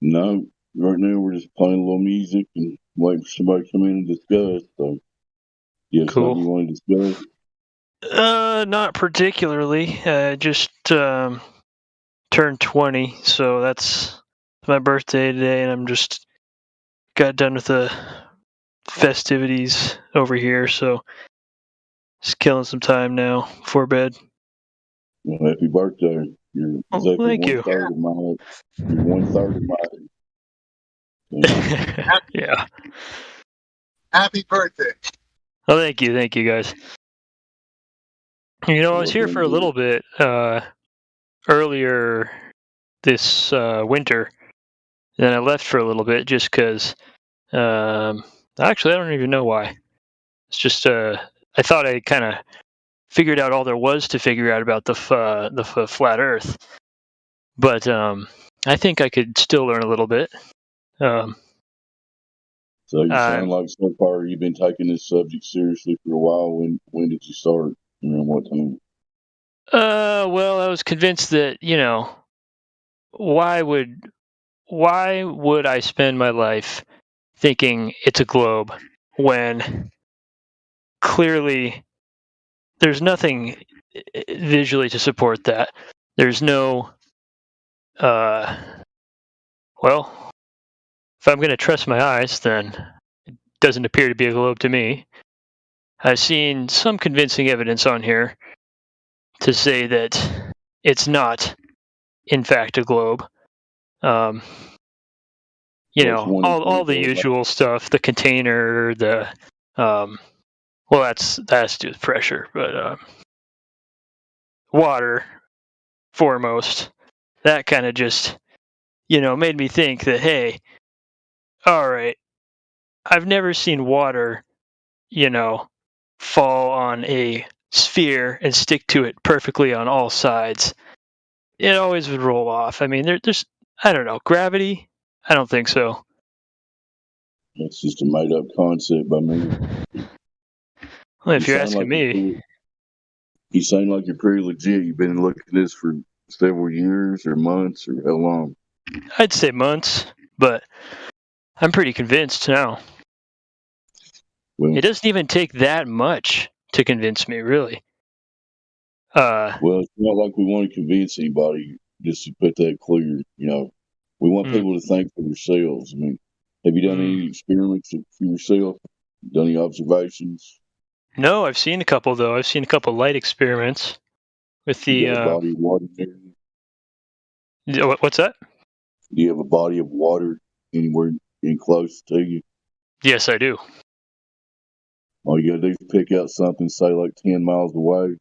No, right now we're just playing a little music and waiting for somebody to come in and discuss. So, you have something you want to discuss? Not particularly. Just turned 20, so that's my birthday today, and I'm just got done with the festivities over here, so just killing some time now before bed. Well, happy birthday! You're exactly thank you. 1/3 of my. You're 1/3 of my. Yeah. Happy birthday. Oh, thank you, guys. You know, I was here for a little bit earlier this winter, then I left for a little bit just because. Actually, I don't even know why. It's just I thought I kind of figured out all there was to figure out about the flat Earth, but I think I could still learn a little bit. So you sound like so far you've been taking this subject seriously for a while. When did you start? Around what time? Well, I was convinced that, you know, why would I spend my life thinking it's a globe when clearly there's nothing visually to support that. There's no well, if I'm going to trust my eyes, then it doesn't appear to be a globe to me. I've seen some convincing evidence on here to say that it's not, in fact, a globe. You know, all the usual stuff, the container, the well, that's to do with pressure, but water foremost. That kind of just, you know, made me think that, hey, all right, I've never seen water, you know, fall on a sphere and stick to it perfectly on all sides. It always would roll off. I mean, there's, I don't know, gravity? I don't think so. It's just a made-up concept by me. Well, if you're asking me. You sound like you're pretty legit. You've been looking at this for several years or months or how long? I'd say months, but I'm pretty convinced now. Well, it doesn't even take that much to convince me, really. Well, it's not like we want to convince anybody, just to put that clear. You know, we want people to think for themselves. I mean, have you done any experiments for yourself? Done any observations? No, I've seen a couple, though. I've seen a couple light experiments with the... Do you have a body of water there? What's that? Do you have a body of water anywhere close to you? Yes, I do. All you got to do is pick out something, say, like 10 miles away.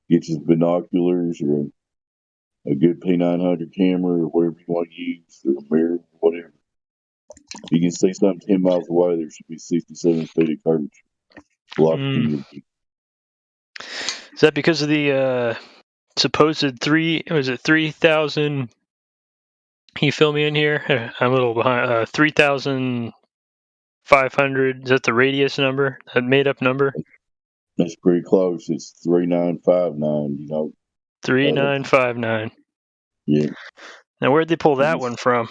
Get you binoculars or a good P900 camera or whatever you want to use, or a mirror, whatever. If you can see something 10 miles away, there should be 67 feet of curvature. Is that because of the supposed 3,000? Can you fill me in here? I'm a little behind. 3,500. Is that the radius number? That made up number? That's pretty close. It's 3959. You know. 3959. Yeah. Now, where'd they pull that one from?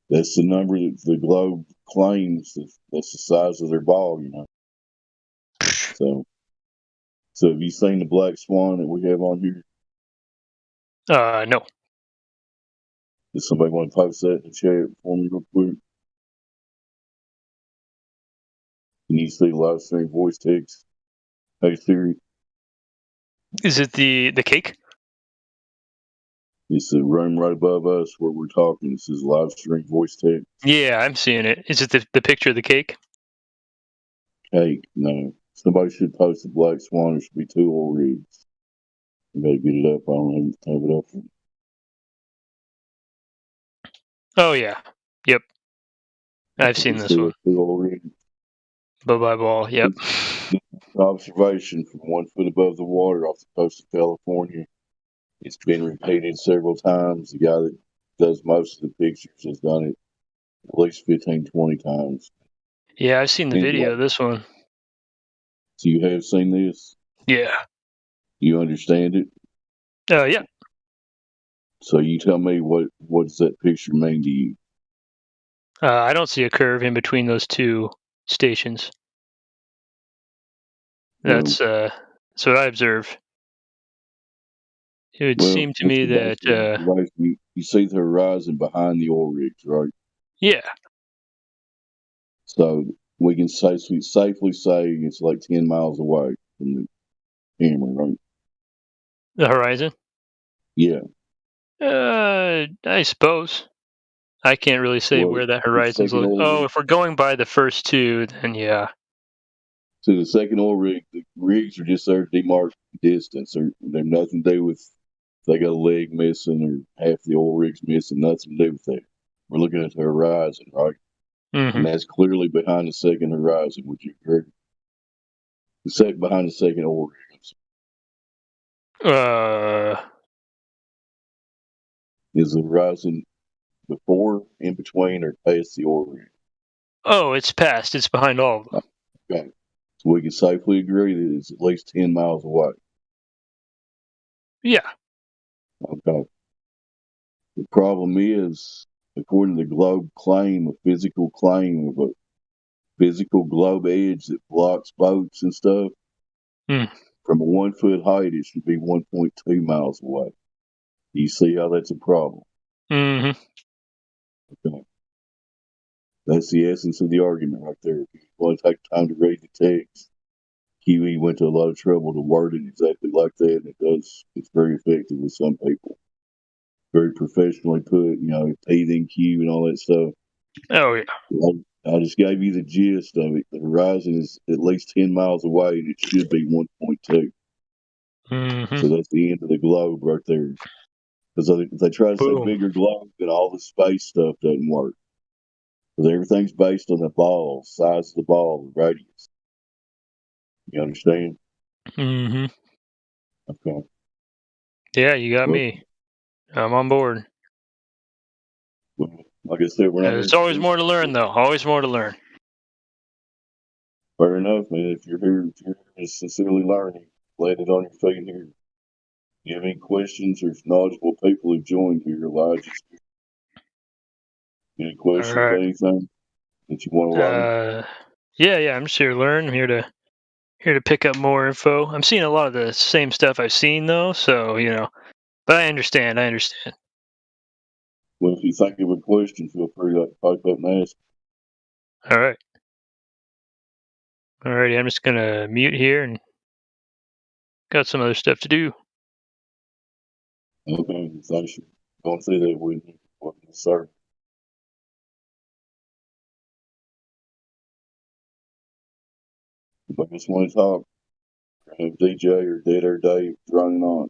That's the number that the globe claims. That's the size of their ball, you know. So have you seen the black swan that we have on here? No. Does somebody want to post that in the chat for me real quick? Can you see live stream voice text? Hey Siri. Is it the cake? It's the room right above us where we're talking. This is live stream voice text. Yeah, I'm seeing it. Is it the picture of the cake? Cake, no. Somebody should post the black swan. There should be 2 oil rigs. You better get it up. I don't have it up. Oh, yeah. Yep. I've seen this one. 2 oil rigs. Bye-bye ball, yep. Observation from 1 foot above the water off the coast of California. It's been repeated several times. The guy that does most of the pictures has done it at least 15, 20 times. Yeah, I've seen the And video what- of this one. So you have seen this? Yeah. You understand it? Yeah. So you tell me what does that picture mean to you? I don't see a curve in between those two stations. That's what I observed. It would seem to me that you see the horizon behind the oil rigs, right? yeah. So we can safely say it's like 10 miles away from the camera, right? The horizon? Yeah. I suppose. I can't really say Well, where that horizon's second looking. oil Oh, rig. if we're going by the first two, then yeah. So the second oil rig, the rigs are just there to demark distance. They're nothing to do with if they got a leg missing or half the oil rig's missing. Nothing to do with that. We're looking at the horizon, right? Mm-hmm. And that's clearly behind the second horizon. Would you agree? Behind the second oil rig. Is the horizon before, in between, or past the oil rig? Oh, it's past. It's behind all of them. Okay. So we can safely agree that it's at least 10 miles away. Yeah. Okay. The problem is, according to the globe claim, a physical claim of a physical globe edge that blocks boats and stuff, from a 1 foot height, it should be 1.2 miles away. You see how that's a problem? Mm-hmm. Okay. That's the essence of the argument right there. If you want to take time to read the text, QE went to a lot of trouble to word it exactly like that, and it's very effective with some people. Very professionally put, P then Q and all that stuff. Oh, yeah. I just gave you the gist of it. The horizon is at least 10 miles away, and it should be 1.2. Mm-hmm. So that's the end of the globe right there. Because if they try to say bigger globe, then all the space stuff doesn't work. Because everything's based on the ball, size of the ball, the radius. You understand? Mm-hmm. Okay. Yeah, you got me. I'm on board. Well, like I said, we're not. There's always more to learn, though. Always more to learn. Fair enough, man. If you're here to sincerely learning, land it on your feet here. If you have any questions, there's knowledgeable people who've joined here. Elijah's here. Any questions or anything that you want to learn? Yeah. I'm just here to learn. I'm here to pick up more info. I'm seeing a lot of the same stuff I've seen, though. So but I understand. Well, if you think of a question, feel free to pipe up and ask. All right. Alrighty, I'm just gonna mute here and got some other stuff to do. Okay, thanks for going through that with me. Yes, sir. If I just want to talk, have DJ or Dead or Dave running on.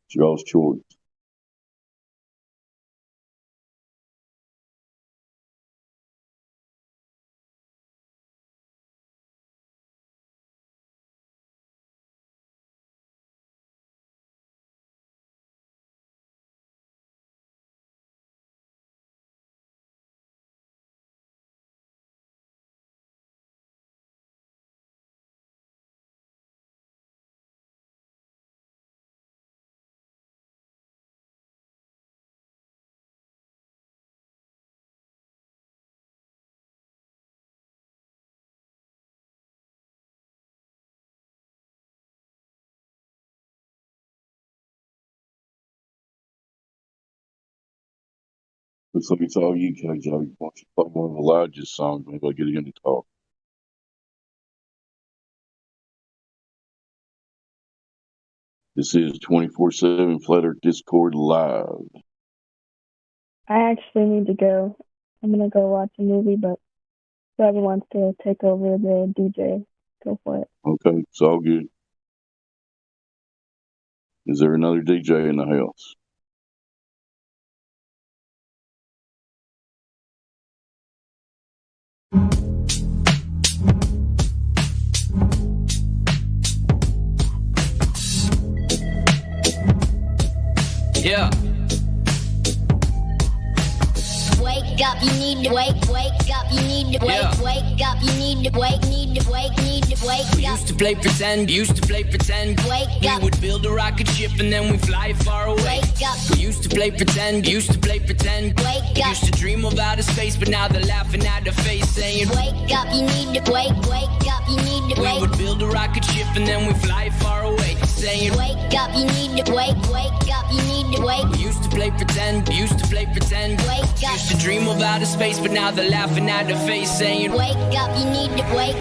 It's y'all's choice. Looks like it's all you, KJ. Why don't you play one of Elijah's songs? Maybe I'll get him to talk. This is 24/7 Flat Earth Discord Live. I actually need to go. I'm gonna go watch a movie, but whoever wants to take over the DJ, go for it. Okay, it's all good. Is there another DJ in the house? Yeah. Wake up, you need need to wake up, you need to wake up, you need to wake up. We used to play pretend, Wake we up. would build a rocket ship and then we fly far away. Wake up. We used to play pretend, Wake up. used to dream of outer space, but now they're laughing at the face saying, Wake up, you need to wake up, you need to we would build a rocket ship and then we fly far away. Saying, wake up, you need to wake up, you need to wake. we used to play pretend, Wake up. used to dream of outer space, but now they're laughing at the face saying, Wake up, you need to wake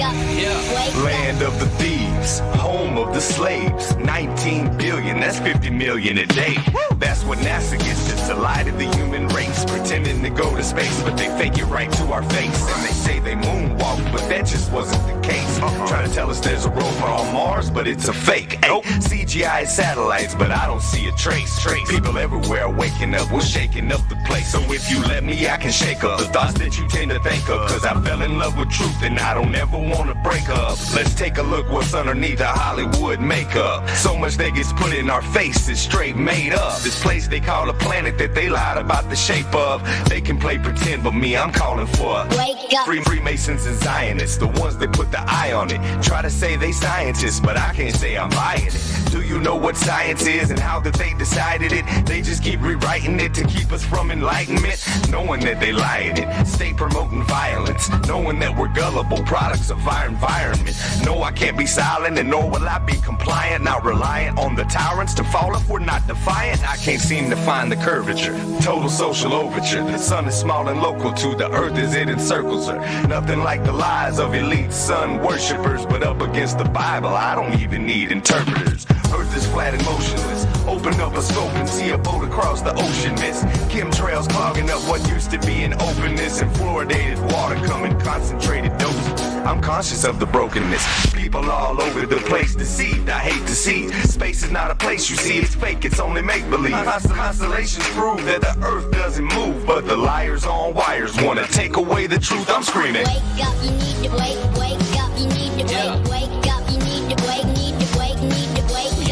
up. Yeah. Wake up. Land of the thieves, home of the slaves. 19 billion, that's 50 million a day. That's what NASA gets, just to lie to the human race. Pretending to go to space, but they fake it right to our face. And they say they moonwalk, but that just wasn't the case. Trying to tell us there's a rover on Mars, but it's a fake. Nope. CGI satellites, but I don't see a trace. People everywhere waking up, we're shaking up the place. So if you let me, I can shake up the thoughts that you tend to think of. Cause I fell in love with truth and I don't ever wanna break up. Let's take a look what's underneath the Hollywood makeup. So much that gets put in our face is straight made up. This place they call a planet that they lied about the shape of. They can play pretend, but me, I'm calling for Wake up. Freemasons and Zionists, the ones that put the eye on it. Try to say they scientists, but I can't say I'm buying it. Do you know what science is and how that they decided it? They just keep rewriting it to keep us from enlightenment. Knowing that they lying it, stay promoting violence. Knowing that we're gullible products of our environment. No, I can't be silent and nor will I be compliant. Not reliant on the tyrants to fall if we're not defiant. I can't seem to find the curvature. Total social overture. The sun is small and local to the earth as it encircles her. Nothing like the lies of elite sun worshippers. But up against the Bible, I don't even need interpreters. Earth is flat and motionless. Open up a scope and see a boat across the ocean mist. Chemtrails clogging up what used to be an openness. And fluoridated water come in concentrated doses. I'm conscious of the brokenness. People all over the place deceived. I hate to see. Space is not a place you see. It's fake. It's only make-believe. Constellations prove that the earth doesn't move. But the liars on wires want to take away the truth. I'm screaming. Wake up, you need to wake up, you need to wake up, you need to wake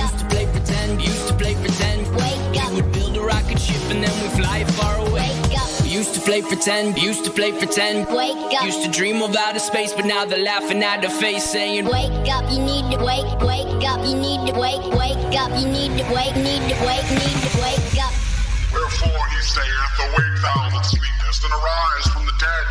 up. we used to play pretend, Wake up. we would build a rocket ship and then we fly far away. Wake up. We used to play pretend, Wake up. used to dream of outer space, but now they're laughing at the face saying, Wake up, you need to wake up, you need to wake up, you need to wake up. Wherefore he saith, awake thou that sleepest, and arise from the dead.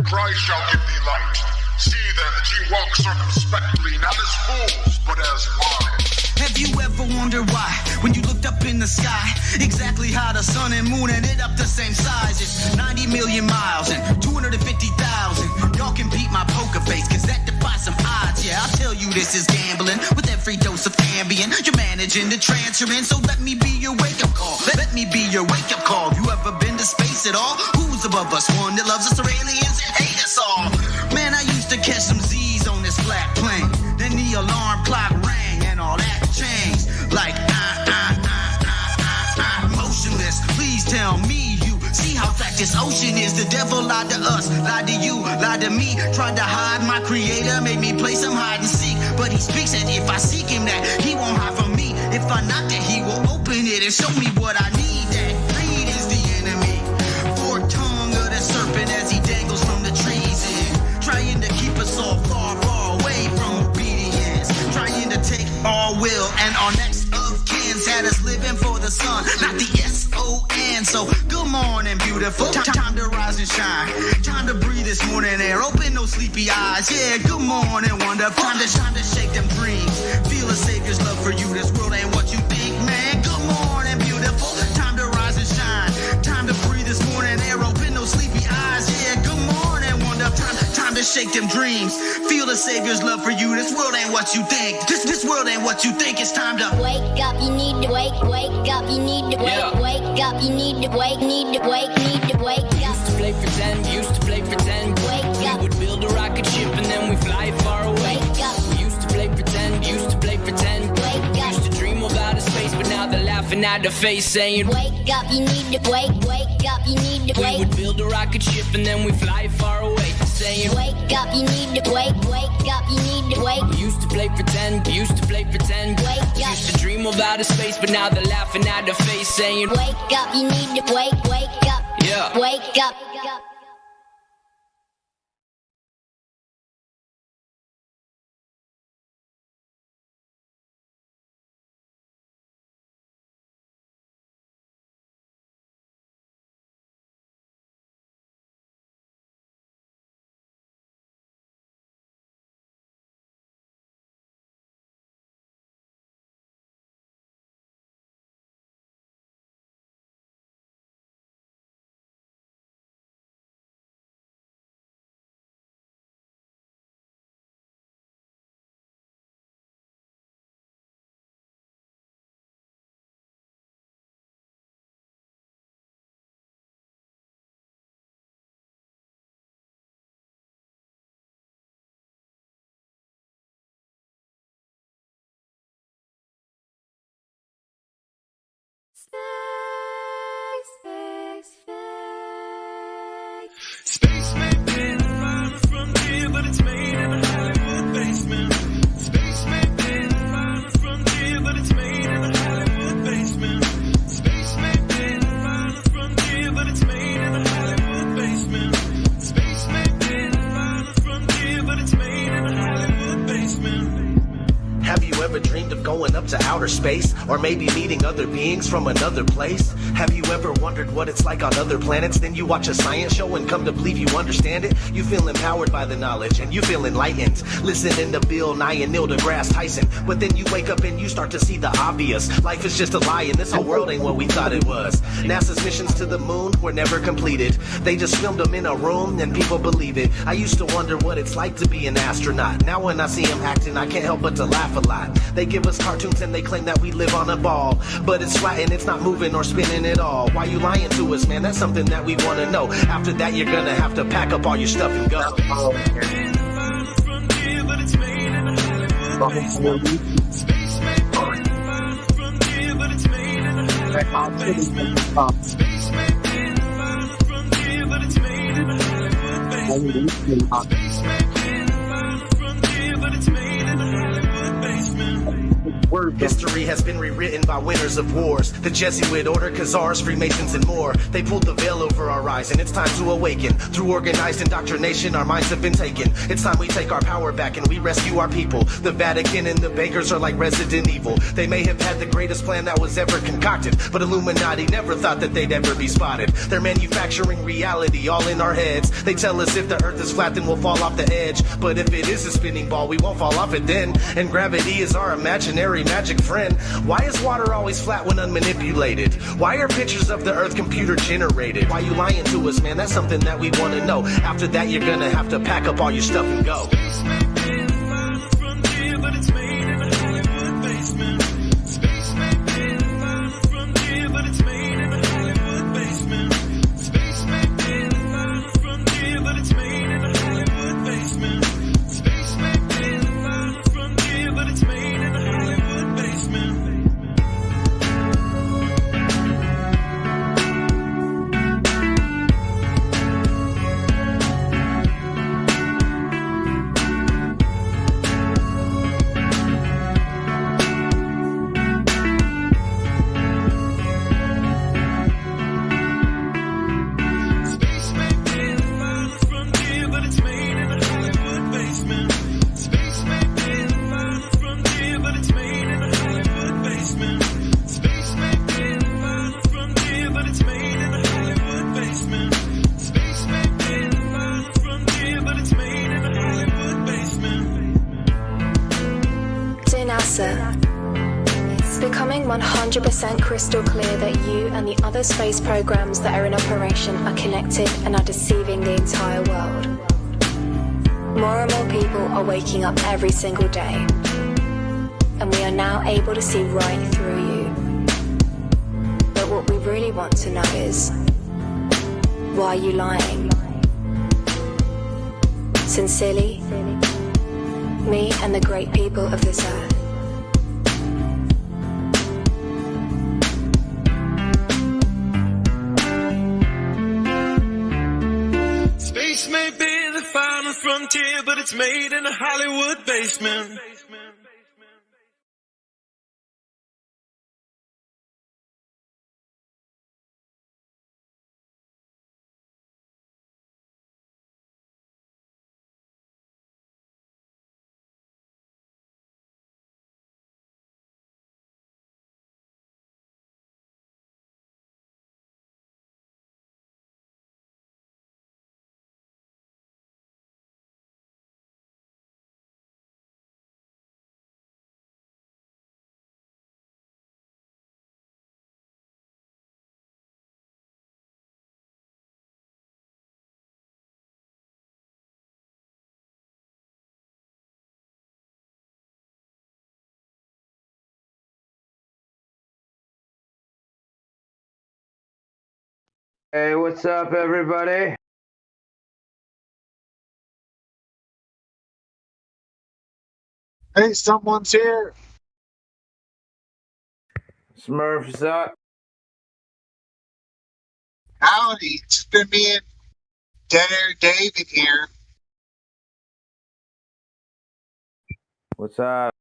Christ shall give thee light. See then that ye walk circumspectly, not as fools, but as wise. Have you ever wondered why, when you looked up in the sky, exactly how the sun and moon ended up the same size? It's 90 million miles and 250,000. Y'all can beat my poker face, cause that defies some odds. Yeah, I'll tell you this is gambling with every dose of Ambien. You're managing to transfer in, so let me be your wake-up call. Let me be your wake-up call. You ever been to space at all? Who's above us? One that loves us or aliens that hate us all? Man, I used to catch some Z's on this flat plane. Then the alarm clock rang and all that changed. Like, motionless. Please tell me you see how flat this ocean is. The devil lied to us, lied to you, lied to me. Tried to hide my creator, made me play some hide and seek. But he speaks, and if I seek him, that he won't hide from me. If I knock, that he will open it and show me what I need. That greed is the enemy. Forked tongue of the serpent as he dangles from the trees in. Trying to keep us all far, far away from obedience. Trying to take our will and our next of kins. Had us living for the sun, not the S-O-N. So good morning, beautiful. Time to rise and shine. Time to breathe this morning air. Open those sleepy eyes. Yeah, good morning, wonderful. Time to shake them dreams. Feel a savior's love for you. This world ain't what you think, man. Good morning, beautiful. Time to rise and shine. Time to breathe this morning air. Open those sleepy eyes. Yeah, good morning, wonderful. Time to shake them dreams. Feel the savior's love for you. This world ain't what you think. This world ain't what you think. It's time to wake up. You need to wake up. You need to wake up. You need to wake up. Used to play pretend, Wake up. we would build a rocket ship and then we fly far away. Wake up. We used to play pretend, Wake up. used to dream of outer space, but now they're laughing at the face saying, Wake up. You need to wake up. You need to we would build a rocket ship and then we fly far away. Saying, wake up. You need to wake up. You need to wake. We used to play pretend, Wake up. used to dream of outer space, but now they're laughing at the face saying, Wake up. You need to wake up. Yeah. Wake up. Space may be the final frontier, but it's made in a Hollywood basement. Space may be the final frontier, but it's made in a Hollywood basement. Space may be the final frontier, but it's made in a Hollywood basement. Space may be the final frontier, but it's made in a Hollywood basement. Have you ever dreamed of going up to outer space? Or maybe meeting other beings from another place? Have you ever wondered what it's like on other planets? Then you watch a science show and come to believe you understand it? You feel empowered by the knowledge and you feel enlightened, listening to Bill Nye and Neil deGrasse Tyson. But then you wake up and you start to see the obvious. Life is just a lie and this whole world ain't what we thought it was. NASA's missions to the moon were never completed. They just filmed them in a room and people believe it. I used to wonder what it's like to be an astronaut. Now when I see them acting, I can't help but to laugh a lot. They give us cartoons and they claim that we live on a ball, but it's flat and it's not moving or spinning at all. Why you lying to us, man? That's something that we want to know. After that, you're gonna have to pack up all your stuff and go. History has been rewritten by winners of wars. The Jesuit order, Khazars, Freemasons, and more. They pulled the veil over our eyes, and it's time to awaken. Through organized indoctrination, our minds have been taken. It's time we take our power back and we rescue our people. The Vatican and the bankers are like Resident Evil. They may have had the greatest plan that was ever concocted, but Illuminati never thought that they'd ever be spotted. They're manufacturing reality all in our heads. They tell us if the earth is flat, then we'll fall off the edge. But if it is a spinning ball, we won't fall off it then. And gravity is our imaginary magic friend. Why is water always flat when unmanipulated? Why are pictures of the earth computer generated? Why you lying to us, man? That's something that we want to know. After that, you're gonna have to pack up all your stuff and go. It's becoming 100% crystal clear that you and the other space programs that are in operation are connected and are deceiving the entire world. More and more people are waking up every single day, and we are now able to see right through you. But what we really want to know is, why are you lying? Sincerely, me and the great people of this earth. Space may be the final frontier, but it's made in a Hollywood basement. Hey, what's up, everybody? Hey, someone's here. Smurfs up. Howdy, it's just been me and Dead Air Dave in here. What's up?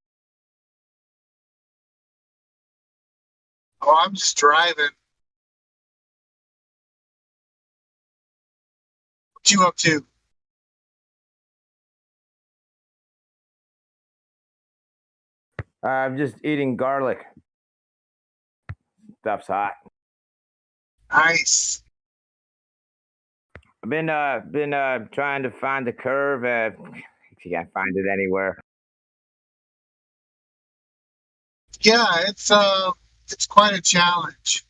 Oh, I'm just driving. What you up to? I'm just eating garlic. Stuff's hot. Nice. I've been trying to find the curve. If you can't find it anywhere. Yeah, it's quite a challenge.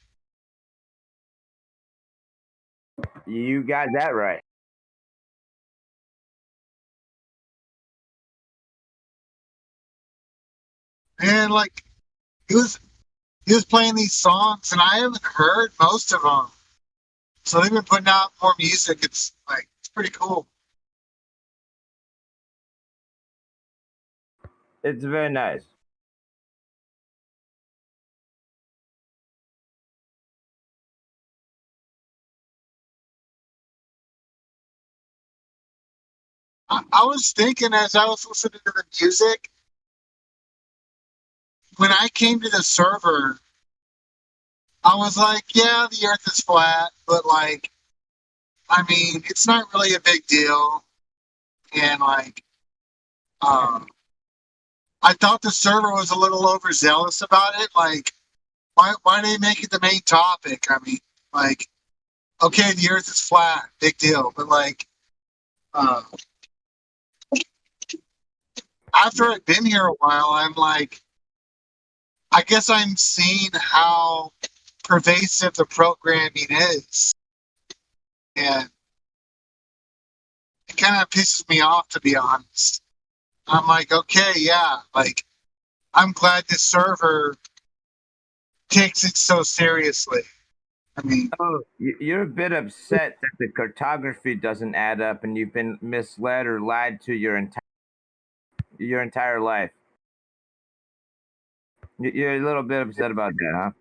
You got that right. And like, he was playing these songs, and I haven't heard most of them. So they've been putting out more music. It's pretty cool. It's very nice. I was thinking as I was listening to the music, when I came to the server, I was like, yeah, the earth is flat, but like, I mean, it's not really a big deal. And like, I thought the server was a little overzealous about it. Like, why do they make it the main topic? I mean, like, okay, the earth is flat, big deal. But like, after I've been here a while, I'm like, I guess I'm seeing how pervasive the programming is. And it kind of pisses me off, to be honest. I'm like, okay, yeah, like, I'm glad this server takes it so seriously. I mean, you're a bit upset that the cartography doesn't add up, and you've been misled or lied to your entire life. You're a little bit upset about that, huh?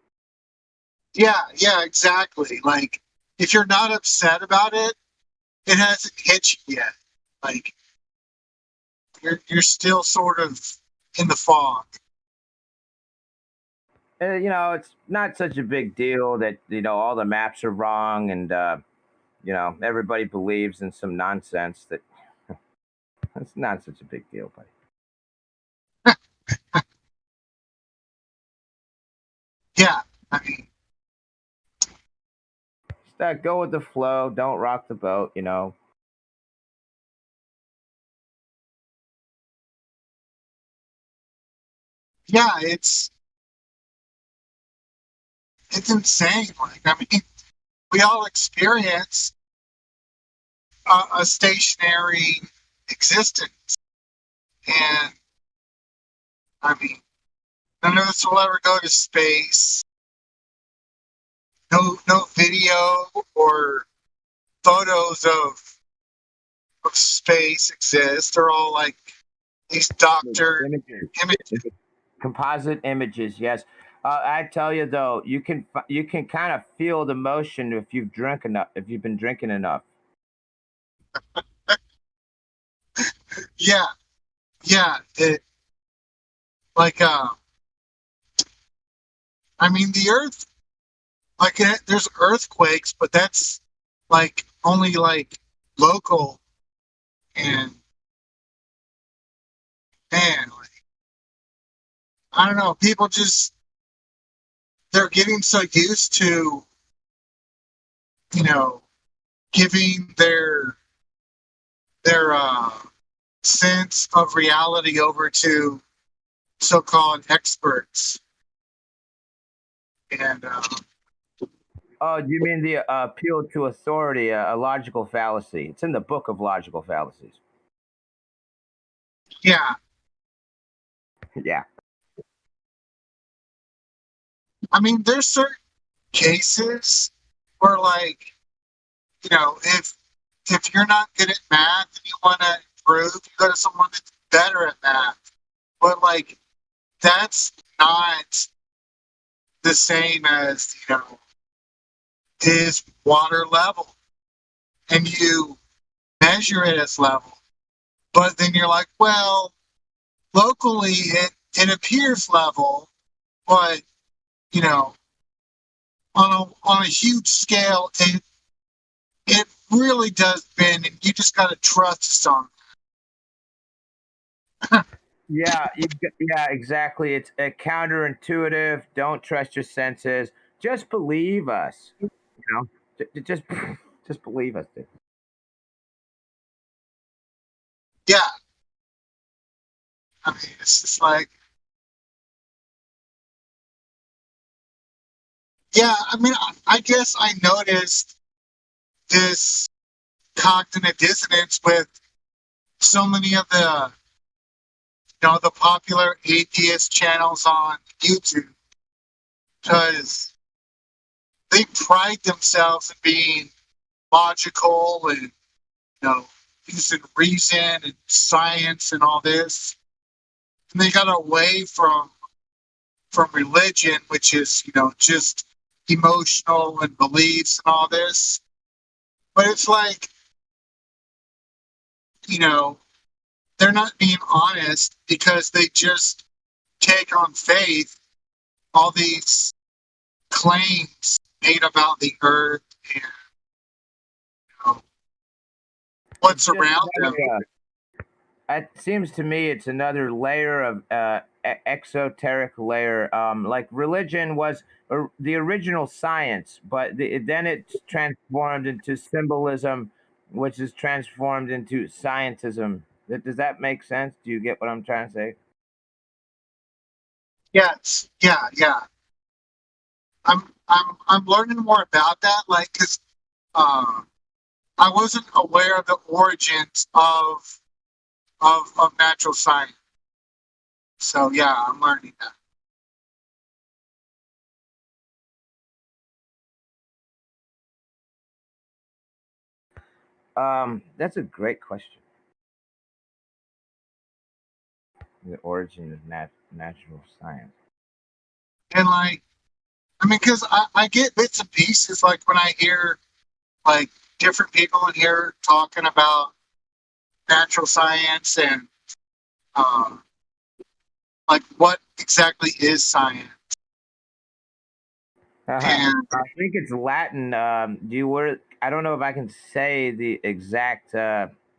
Yeah, exactly. Like, if you're not upset about it, it hasn't hit you yet. Like, you're still sort of in the fog. It's not such a big deal that all the maps are wrong, and everybody believes in some nonsense that it's not such a big deal, buddy. Yeah, I mean, just go with the flow. Don't rock the boat. Yeah, it's insane. Like, I mean, we all experience a stationary existence, and I mean, none of us will ever go to space. No video or photos of space exist. They're all like these doctor images. Composite images, yes. I tell you though, you can kind of feel the motion if you've been drinking enough. Yeah. It like I mean, the Earth, like, there's earthquakes, but that's like only like local, and man, like, I don't know, people just, they're getting so used to, giving their sense of reality over to so-called experts. And oh, do you mean the appeal to authority, a logical fallacy? It's in the book of logical fallacies. Yeah. Yeah. I mean, there's certain cases where, like, if you're not good at math and you want to improve, you go to someone that's better at math. But, like, that's not the same as, is water level, and you measure it as level. But then you're like, well, locally it appears level, but you know, on a huge scale, it really does bend, and you just got to trust the song. Yeah, yeah, exactly. It's counterintuitive. Don't trust your senses. Just believe us. You know, just believe us, dude. Yeah. I mean, it's just like, yeah, I mean, I guess I noticed this cognitive dissonance with so many of the, the popular atheist channels on YouTube, because they pride themselves in being logical and, using reason and science and all this. And they got away from religion, which is, just emotional and beliefs and all this. But it's like, they're not being honest because they just take on faith all these claims made about the earth and what's around them. It seems to me it's another layer of exoteric layer. Like religion was the original science, but then it's transformed into symbolism, which is transformed into scientism. Does that make sense? Do you get what I'm trying to say? Yes, yeah. I'm learning more about that, like, because I wasn't aware of the origins of natural science. So yeah, I'm learning that. That's a great question. The origin of natural science. And like, I mean, because I get bits and pieces, like when I hear like different people in here talking about natural science and like what exactly is science. I think it's Latin. I don't know if I can say the exact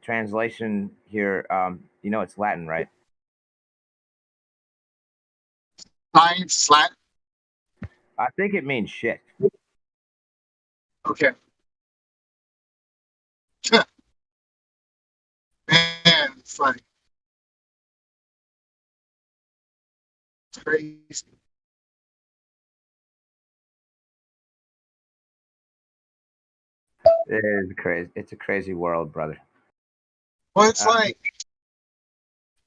translation here. It's Latin, right? Science, Latin. I think it means shit. Okay. Man, it's like it's crazy. It is crazy. It's a crazy world, brother. Well, it's like,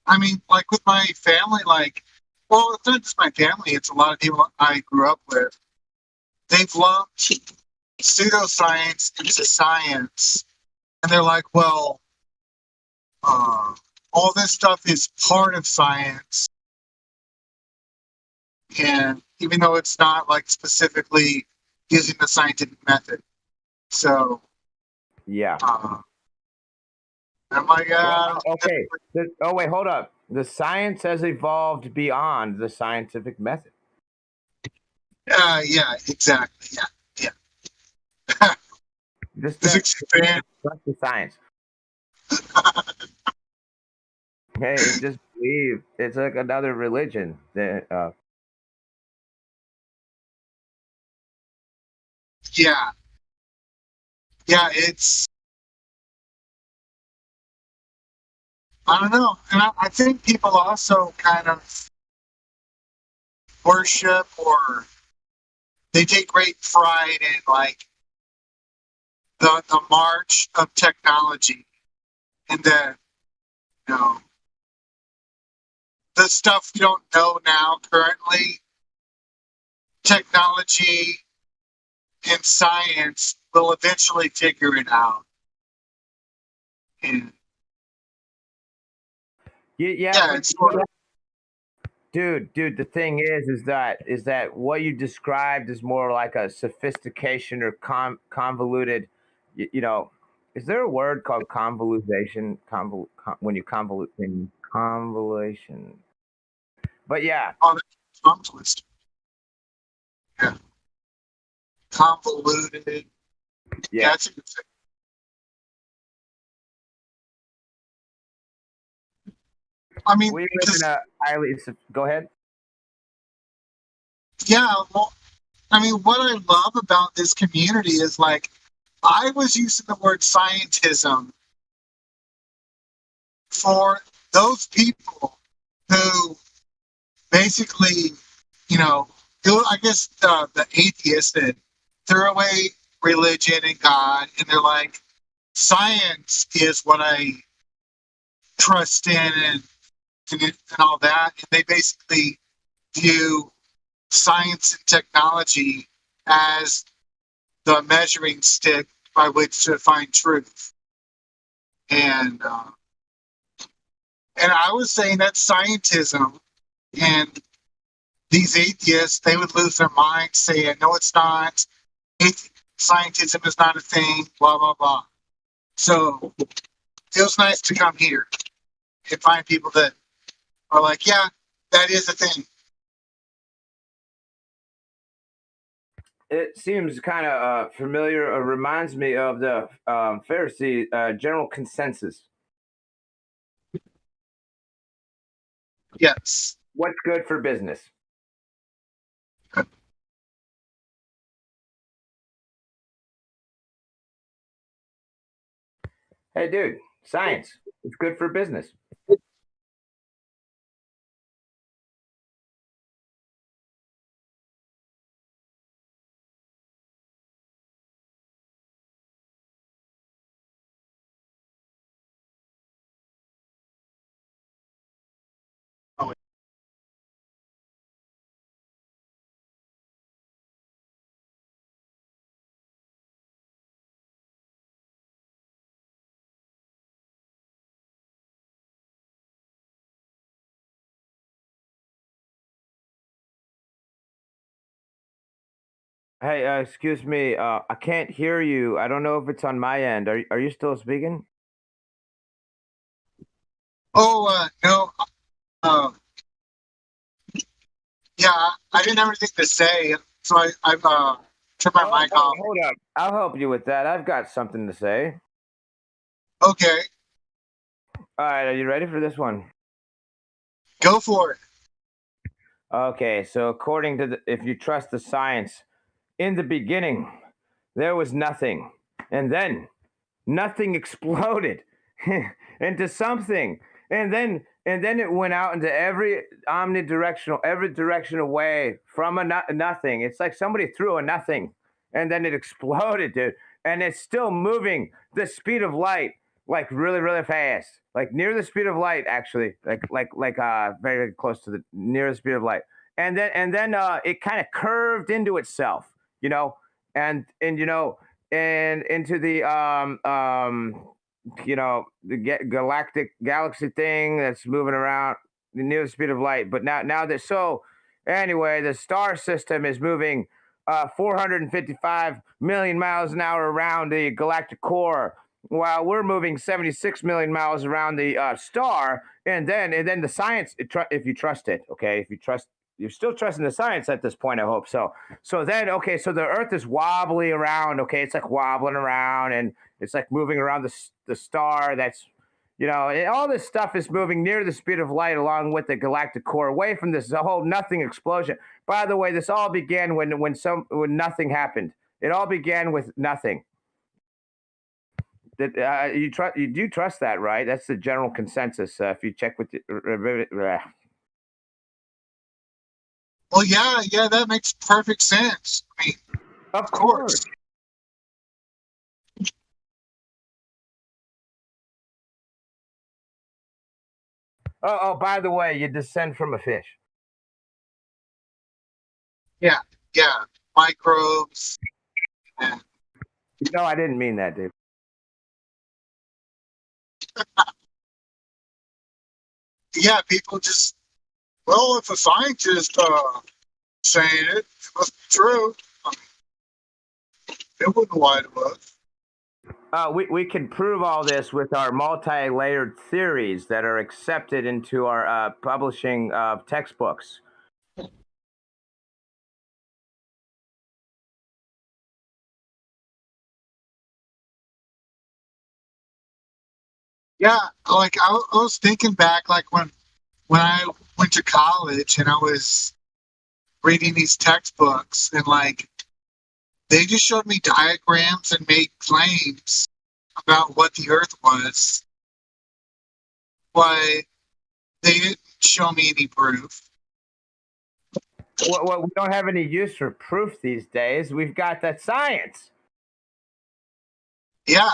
I mean, like with my family, like, well, it's not just my family, it's a lot of people I grew up with. They've lumped pseudoscience into science. And they're like, well, all this stuff is part of science. And even though it's not like specifically using the scientific method. So, yeah. I'm like, okay. Oh, wait, hold up. The science has evolved beyond the scientific method. Yeah, exactly. Yeah. Just expand. Trust the science. Hey, just believe. It's like another religion. That, Yeah, it's, I don't know. And I think people also kind of worship, or they take great pride in like the march of technology and the stuff you don't know now currently. Technology and science will eventually figure it out. And yeah, it's sort of, dude, the thing is that what you described is more like a sophistication or convoluted, you know, is there a word called convolution? When you convolute in convolution. But yeah. Oh, that's tongue twister. Yeah. Convoluted. Yeah, that's a good thing. I mean, we live in a highly. Go ahead. Yeah, well, I mean, what I love about this community is like, I was using the word scientism for those people who basically, you know, I guess the atheists that throw away religion and God, and they're like, science is what I trust in and all that. And they basically view science and technology as the measuring stick by which to find truth. And I was saying that scientism, and these atheists, they would lose their mind saying, no, it's not. Scientism is not a thing, blah, blah, blah. So it was nice to come here and find people that are like, yeah, that is a thing. It seems kind of familiar, or reminds me of the Pharisee general consensus. Yes. What's good for business? Hey, dude, science. It's good for business. Hey, excuse me. I can't hear you. I don't know if it's on my end. Are you still speaking? Oh, no. Yeah, I didn't have anything to say, so I've turned my mic off. Hold up. I'll help you with that. I've got something to say. Okay. All right, are you ready for this one? Go for it. Okay, so according to if you trust the science, in the beginning, there was nothing. And then nothing exploded into something. And then it went out into every direction away from a nothing. It's like somebody threw a nothing and then it exploded, dude. And it's still moving the speed of light, like really, really fast, like near the speed of light, actually, like very close to the near the speed of light. And then it kind of curved into itself, you know, and into the the galactic galaxy thing that's moving around near the speed of light. But now that anyway, the star system is moving 455 million miles an hour around the galactic core, while we're moving 76 million miles around the star. And then the science, if you trust it, okay, you're still trusting the science at this point, I hope so. So then, okay, so the Earth is wobbly around, okay, it's like wobbling around, and it's like moving around the star that's, all this stuff is moving near the speed of light along with the galactic core, away from this whole nothing explosion. By the way, this all began when nothing happened. It all began with nothing. You do trust that, right? That's the general consensus. If you check with Well, yeah, that makes perfect sense. I mean, of course. Oh, by the way, you descend from a fish. Yeah, microbes. No, I didn't mean that, dude. Yeah, people just Well, if a scientist saying it, it must be true. I mean, it wouldn't lie to us. We can prove all this with our multi-layered theories that are accepted into our publishing textbooks. Yeah, like I was thinking back, like when I went to college and I was reading these textbooks, and like they just showed me diagrams and made claims about what the Earth was, but they didn't show me any proof. Well, we don't have any use for proof these days. We've got that science. Yeah.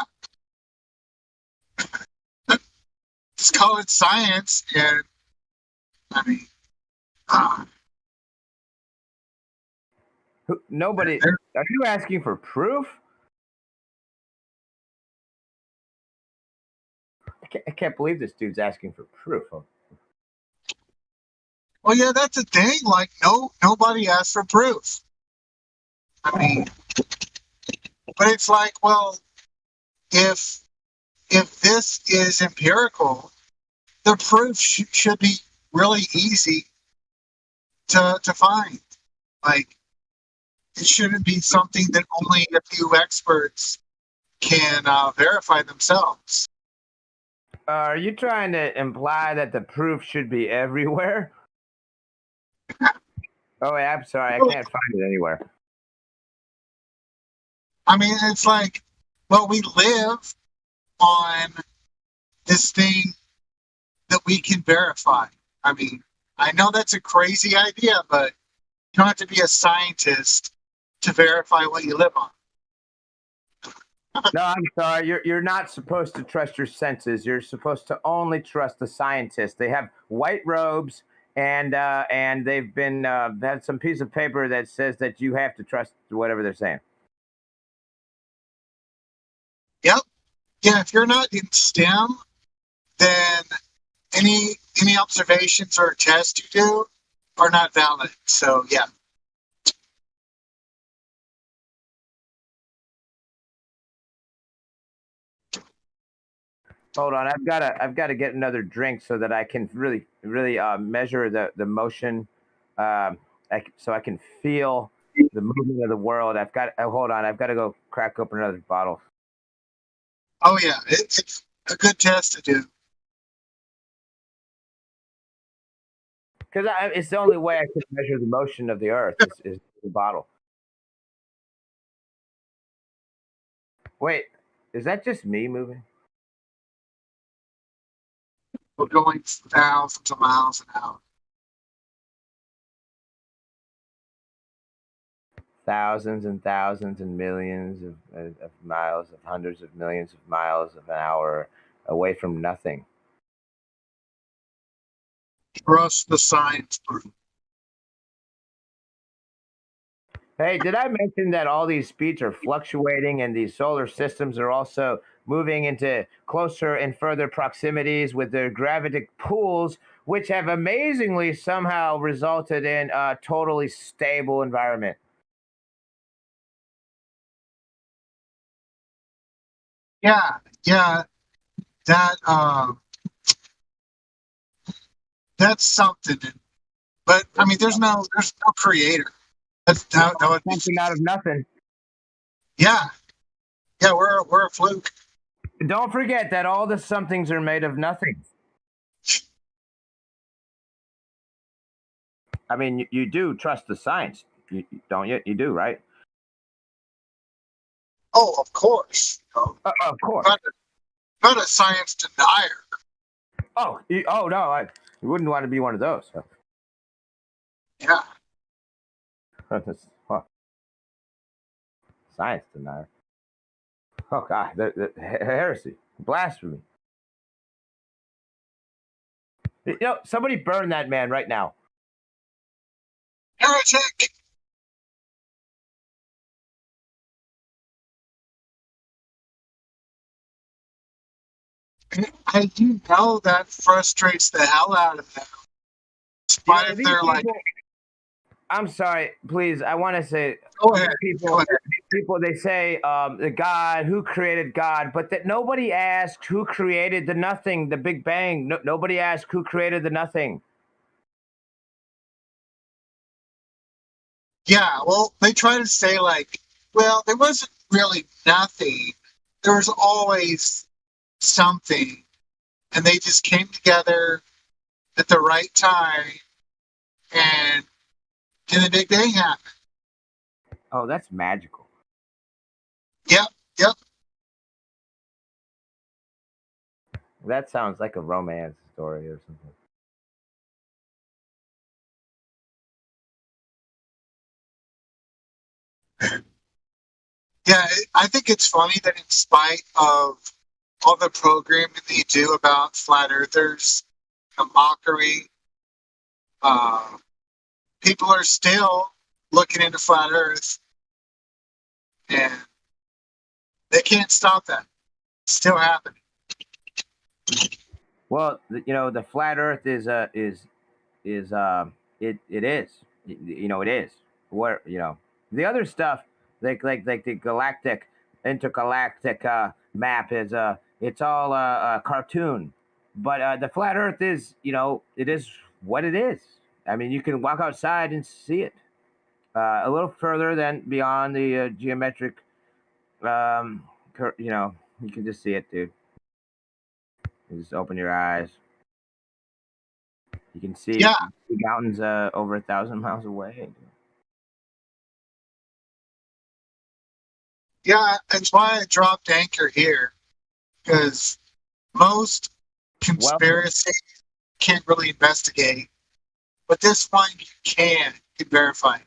Just call it science, and I mean, nobody. Are you asking for proof? I can't believe this dude's asking for proof. well, yeah, that's the thing. Like, nobody asked for proof. I mean, but it's like, well, if this is empirical, the proof should be really easy to find. Like, it shouldn't be something that only a few experts can verify themselves. Are you trying to imply that the proof should be everywhere? Oh, wait, I'm sorry. I can't find it anywhere. I mean, it's like, well, we live on this thing that we can verify. I mean, I know that's a crazy idea, but you don't have to be a scientist to verify what you live on. No, I'm sorry. You're not supposed to trust your senses. You're supposed to only trust the scientists. They have white robes, and they've been had some piece of paper that says that you have to trust whatever they're saying. Yep. Yeah, if you're not in STEM, then any observations or tests you do are not valid. So yeah. Hold on, I've got to get another drink so that I can really measure the motion, so I can feel the movement of the world. Hold on, I've got to go crack open another bottle. Oh yeah, it's a good test to do. Because it's the only way I can measure the motion of the Earth is the bottle. Wait, is that just me moving? We're going thousands of miles an hour. Thousands and thousands and millions of miles, of hundreds of millions of miles of an hour away from nothing. Trust the science. Hey, did I mention that all these speeds are fluctuating and these solar systems are also moving into closer and further proximities with their gravitic pools, which have amazingly somehow resulted in a totally stable environment? Yeah, that's something. But I mean, there's no creator. That would be something out of nothing. Yeah, we're a fluke. Don't forget that all the somethings are made of nothing. I mean, you do trust the science, don't you? You do, right? Oh, of course. Of course. Not a science denier. Oh no, you wouldn't want to be one of those. So. Yeah. Science denier. Oh God, the heresy, blasphemy. You know, somebody burn that man right now. Heretic. I do know that frustrates the hell out of them. What if these they're like? people- I'm sorry, please. I want to say, Go ahead. people, they say the God, who created God, but that nobody asked who created the nothing, the Big Bang. Nobody asked who created the nothing. Yeah, well, they try to say like, well, there wasn't really nothing. There was always something, and they just came together at the right time, and then the Big Bang happened. Oh, that's magical. Yep. That sounds like a romance story or something. Yeah, I think it's funny that in spite of all the programming that you do about flat earthers, the mockery, people are still looking into flat earth, and they can't stop that. It's still happening. Well, the flat Earth is it is. It is. Where the other stuff like the galactic intergalactic map is it's all a cartoon, but the flat Earth is it is what it is. I mean, you can walk outside and see it a little further than beyond the geometric. You can just see it, dude. You just open your eyes. You can see Yeah. the mountains over 1,000 miles away. Yeah, that's why I dropped anchor here, because most conspiracies can't really investigate, but this one you can verify.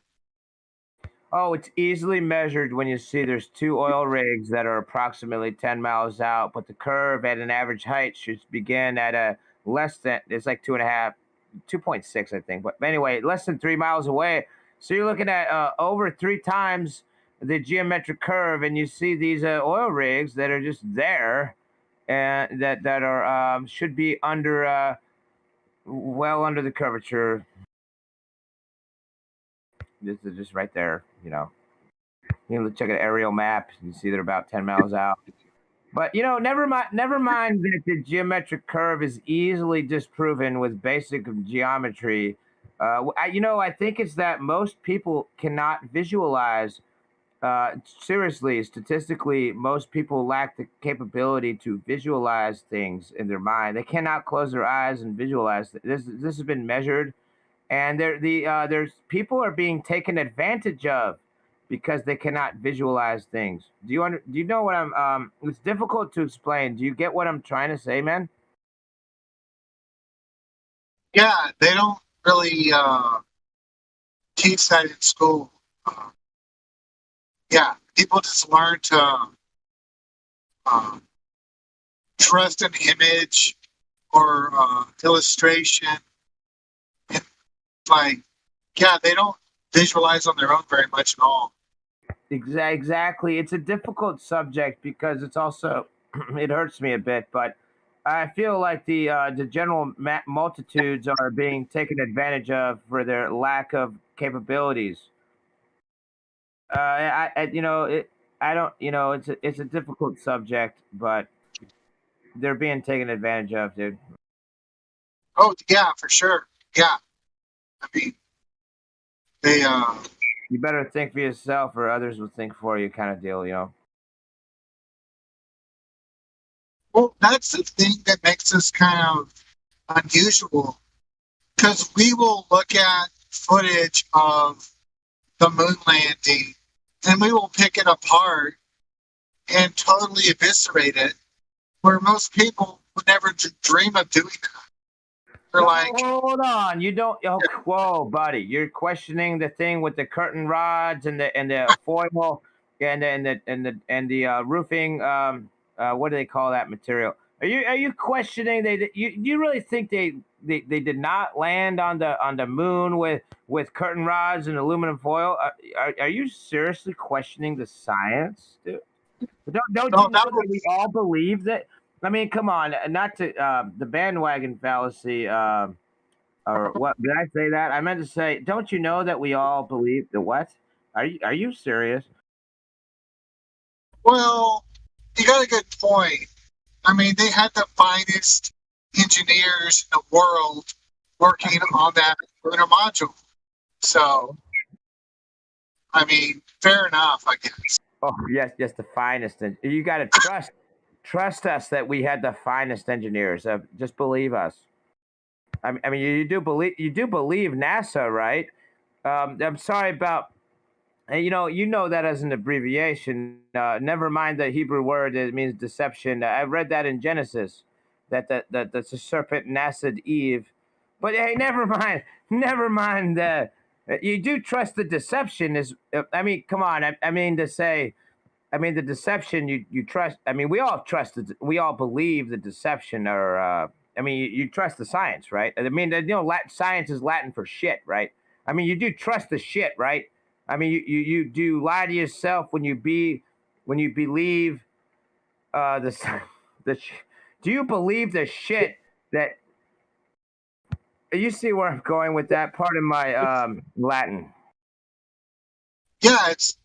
Oh, it's easily measured when you see there's two oil rigs that are approximately 10 miles out, but the curve at an average height should begin at a less than, it's like 2.6, I think. But anyway, less than 3 miles away. So you're looking at over 3 times the geometric curve, and you see these oil rigs that are just there, and that are should be under well under the curvature. This is just right there, You can check an aerial map. You see they're about 10 miles out. But never mind that the geometric curve is easily disproven with basic geometry. I think it's that most people cannot visualize. Seriously, statistically, most people lack the capability to visualize things in their mind. They cannot close their eyes and visualize. This has been measured, and there's people are being taken advantage of because they cannot visualize things. Do you know what I'm? It's difficult to explain. Do you get what I'm trying to say, man? Yeah, they don't really teach that in school. Yeah, people just learn to trust an image or illustration. And they don't visualize on their own very much at all. Exactly. It's a difficult subject because it's also it hurts me a bit, but I feel like the general multitudes are being taken advantage of for their lack of capabilities. I don't it's a difficult subject, but they're being taken advantage of, dude. Oh yeah, for sure. Yeah, I mean they you better think for yourself or others will think for you, kind of deal. Well, that's the thing that makes us kind of unusual, because we will look at footage of the moon landing and we will pick it apart and totally eviscerate it, where most people would never dream of doing that. They're like, hold on, you don't. Oh, whoa, buddy, you're questioning the thing with the curtain rods and the foil and the roofing. What do they call that material? Are you questioning you really think they did not land on the moon with curtain rods and aluminum foil? Are you seriously questioning the science, dude? Don't you know that we all believe that? I mean, come on, not to the bandwagon fallacy. Or what? Did I say that? I meant to say, don't you know that we all believe the what? Are you serious? Well, you got a good point. I mean, they had the finest engineers in the world working on that lunar module. So, I mean, fair enough, I guess. Oh yes, the finest. And you got to trust us that we had the finest engineers. Just believe us. I mean, you do believe NASA, right? I'm sorry about. And you know that as an abbreviation. Never mind the Hebrew word that means deception. I read that in Genesis, that the serpent nassed Eve. But hey, never mind. Never mind. You do trust the deception. Is I mean, come on. I mean to say, I mean the deception. You trust. I mean, we all trust. We all believe the deception. Or I mean, you trust the science, right? I mean, science is Latin for shit, right? I mean, you do trust the shit, right? I mean, you do lie to yourself when you believe the the. Do you believe the shit that you see where I'm going with that? Pardon my Latin. Yeah, it's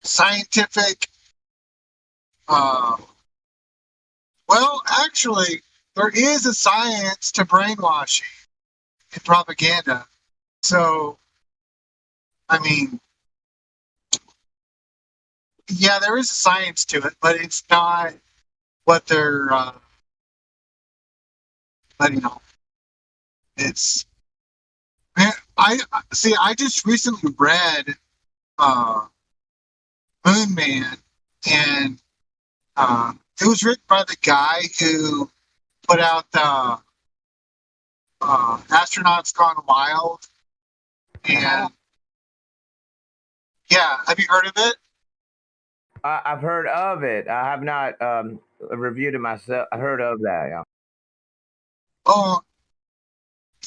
scientific. Well, actually, there is a science to brainwashing and propaganda. So, I mean, yeah, there is a science to it, but it's not what they're letting on. It's, man, I see. I just recently read Moon Man, and it was written by the guy who put out the Astronauts Gone Wild, and yeah, have you heard of it? I've heard of it. I have not reviewed it myself. I heard of that. Yeah. Oh,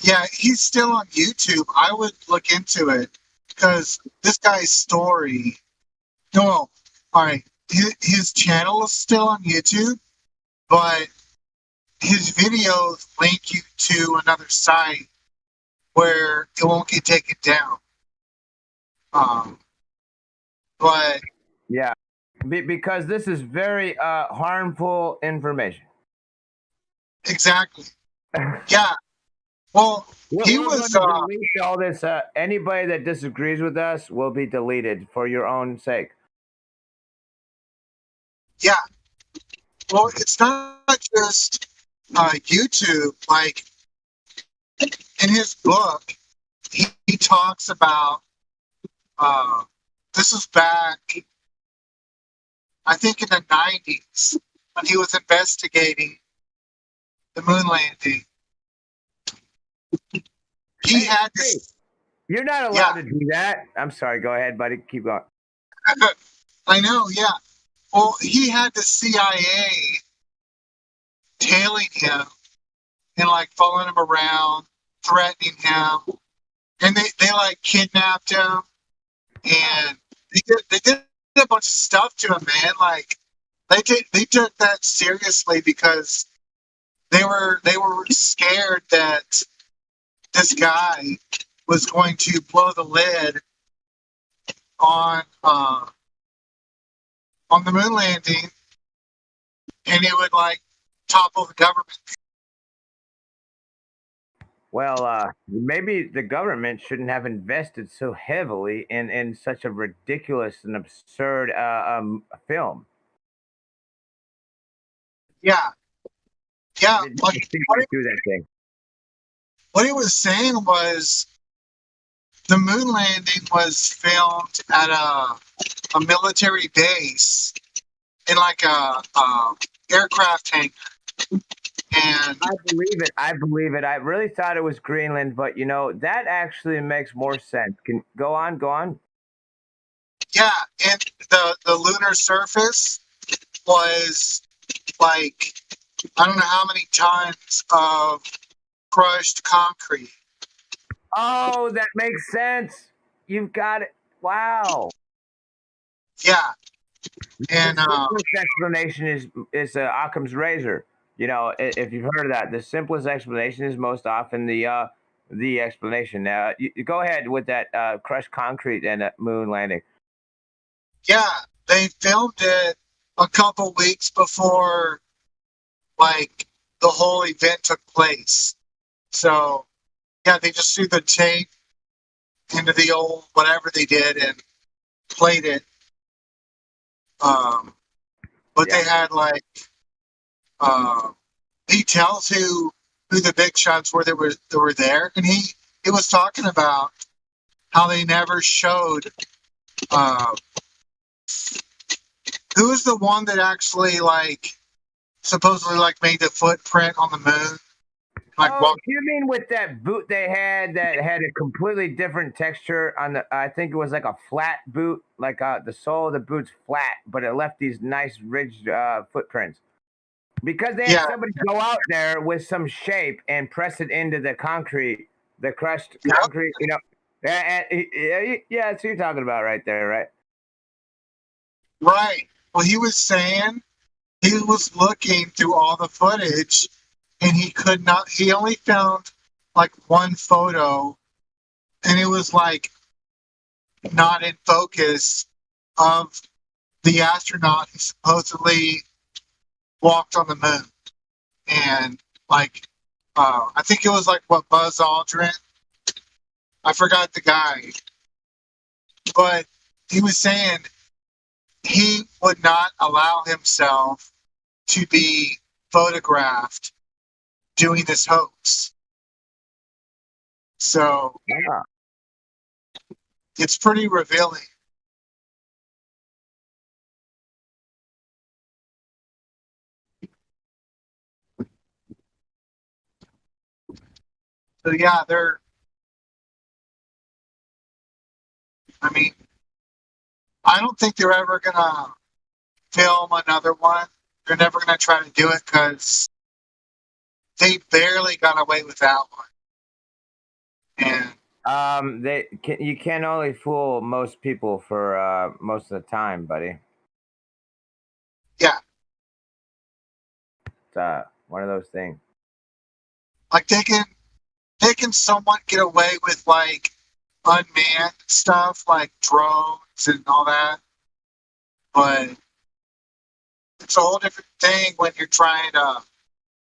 yeah, he's still on YouTube. I would look into it because this guy's story. No, all right, his channel is still on YouTube, but his videos link you to another site where it won't get taken down. But yeah, because this is very harmful information. Exactly. Yeah. Well, he we're was going to delete all this. Anybody that disagrees with us will be deleted for your own sake. Yeah. Well, it's not just YouTube. Like in his book, he talks about this is back, I think, in the 90s when he was investigating the moon landing. He had this. You're not allowed to do that. I'm sorry. Go ahead, buddy. Keep going. I know. Yeah. Well, he had the CIA tailing him and like following him around, threatening him, and they like kidnapped him, and they did a bunch of stuff to him, man. Like they took that seriously because they were scared that this guy was going to blow the lid on the moon landing, and it would like topple the government. Well, maybe the government shouldn't have invested so heavily in such a ridiculous and absurd film. Yeah. Do that thing. What he was saying was the moon landing was filmed at a military base in like a aircraft hangar. And I believe it. I really thought it was Greenland, but that actually makes more sense. Go on. Yeah, and the lunar surface was like, I don't know how many tons of crushed concrete. Oh, that makes sense. You've got it. Wow. Yeah. And the explanation is Occam's razor. You know, if you've heard of that, the simplest explanation is most often the explanation. Now, you go ahead with that crushed concrete and moon landing. Yeah, they filmed it a couple weeks before, like, the whole event took place. So, yeah, they just threw the tape into the old whatever they did and played it. But they had like he tells who the big shots were that were there, and he was talking about how they never showed who was the one that actually like supposedly like made the footprint on the moon. Like, you mean with that boot they had that had a completely different texture on the? I think it was like a flat boot, like the sole of the boot's flat, but it left these nice ridged footprints. Because they had somebody go out there with some shape and press it into the concrete, the crushed concrete. You know, yeah, that's what you're talking about right there, right? Right. Well, he was saying he was looking through all the footage. And he could not, he only found like one photo, and it was like not in focus of the astronaut who supposedly walked on the moon. And like, I think it was like what, Buzz Aldrin? I forgot the guy. But he was saying he would not allow himself to be photographed doing this hoax. So it's pretty revealing. So yeah, I don't think they're ever gonna film another one. They're never gonna try to do it because they barely got away with that one. And you can only fool most people for most of the time, buddy. Yeah. It's one of those things. Like they can somewhat get away with like unmanned stuff like drones and all that. But it's a whole different thing when you're trying to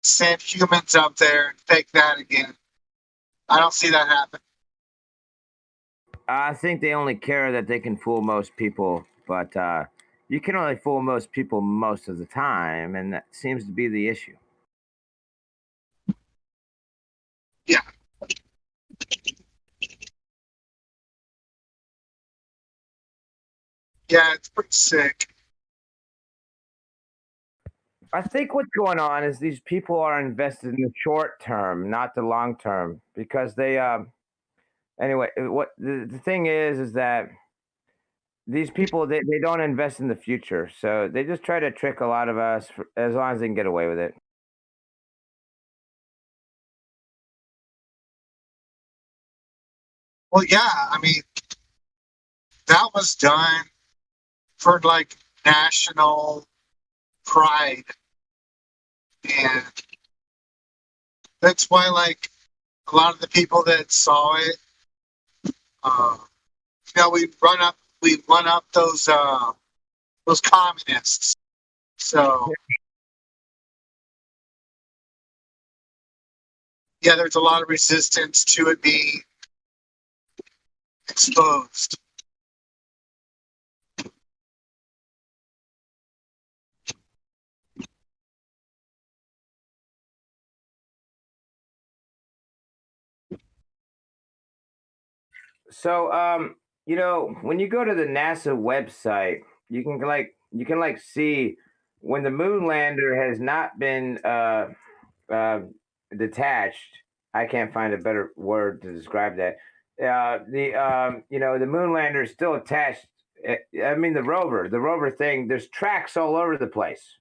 send humans up there and fake that again. I don't see that happen. I think they only care that they can fool most people, but you can only fool most people most of the time, and that seems to be the issue. Yeah. Yeah, it's pretty sick. I think what's going on is these people are invested in the short term, not the long term, because they anyway, what the thing is that these people they don't invest in the future, so they just try to trick a lot of us as long as they can get away with it. Well, yeah, I mean, that was done for like national pride. And that's why, like, a lot of the people that saw it, we run up those communists. So, yeah, there's a lot of resistance to it being exposed. So, when you go to the NASA website, you can see when the moon lander has not been detached. I can't find a better word to describe that. The moon lander is still attached. I mean, the rover thing. There's tracks all over the place.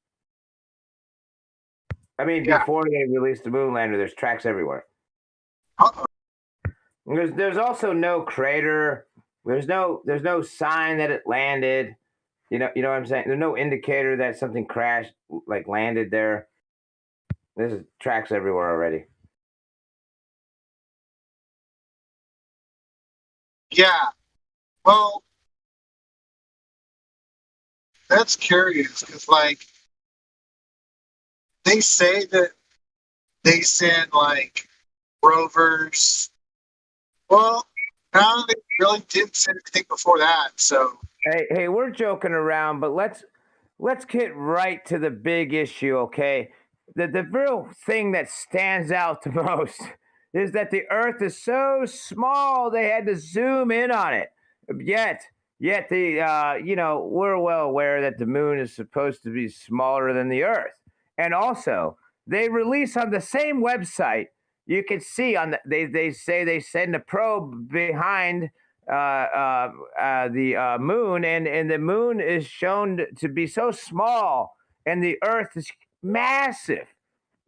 I mean, before they released the moon lander, there's tracks everywhere. There's also no crater. There's no sign that it landed. You know what I'm saying? There's no indicator that something crashed, like landed there. There's tracks everywhere already. Yeah. Well, that's curious because, like, they say that they send like rovers. Well, no, they really didn't send anything before that. So Hey, we're joking around, but let's get right to the big issue, okay? The real thing that stands out the most is that the Earth is so small they had to zoom in on it. Yet the we're well aware that the moon is supposed to be smaller than the Earth, and also they release on the same website. You can see on they say they send a probe behind the moon, and the moon is shown to be so small, and the Earth is massive.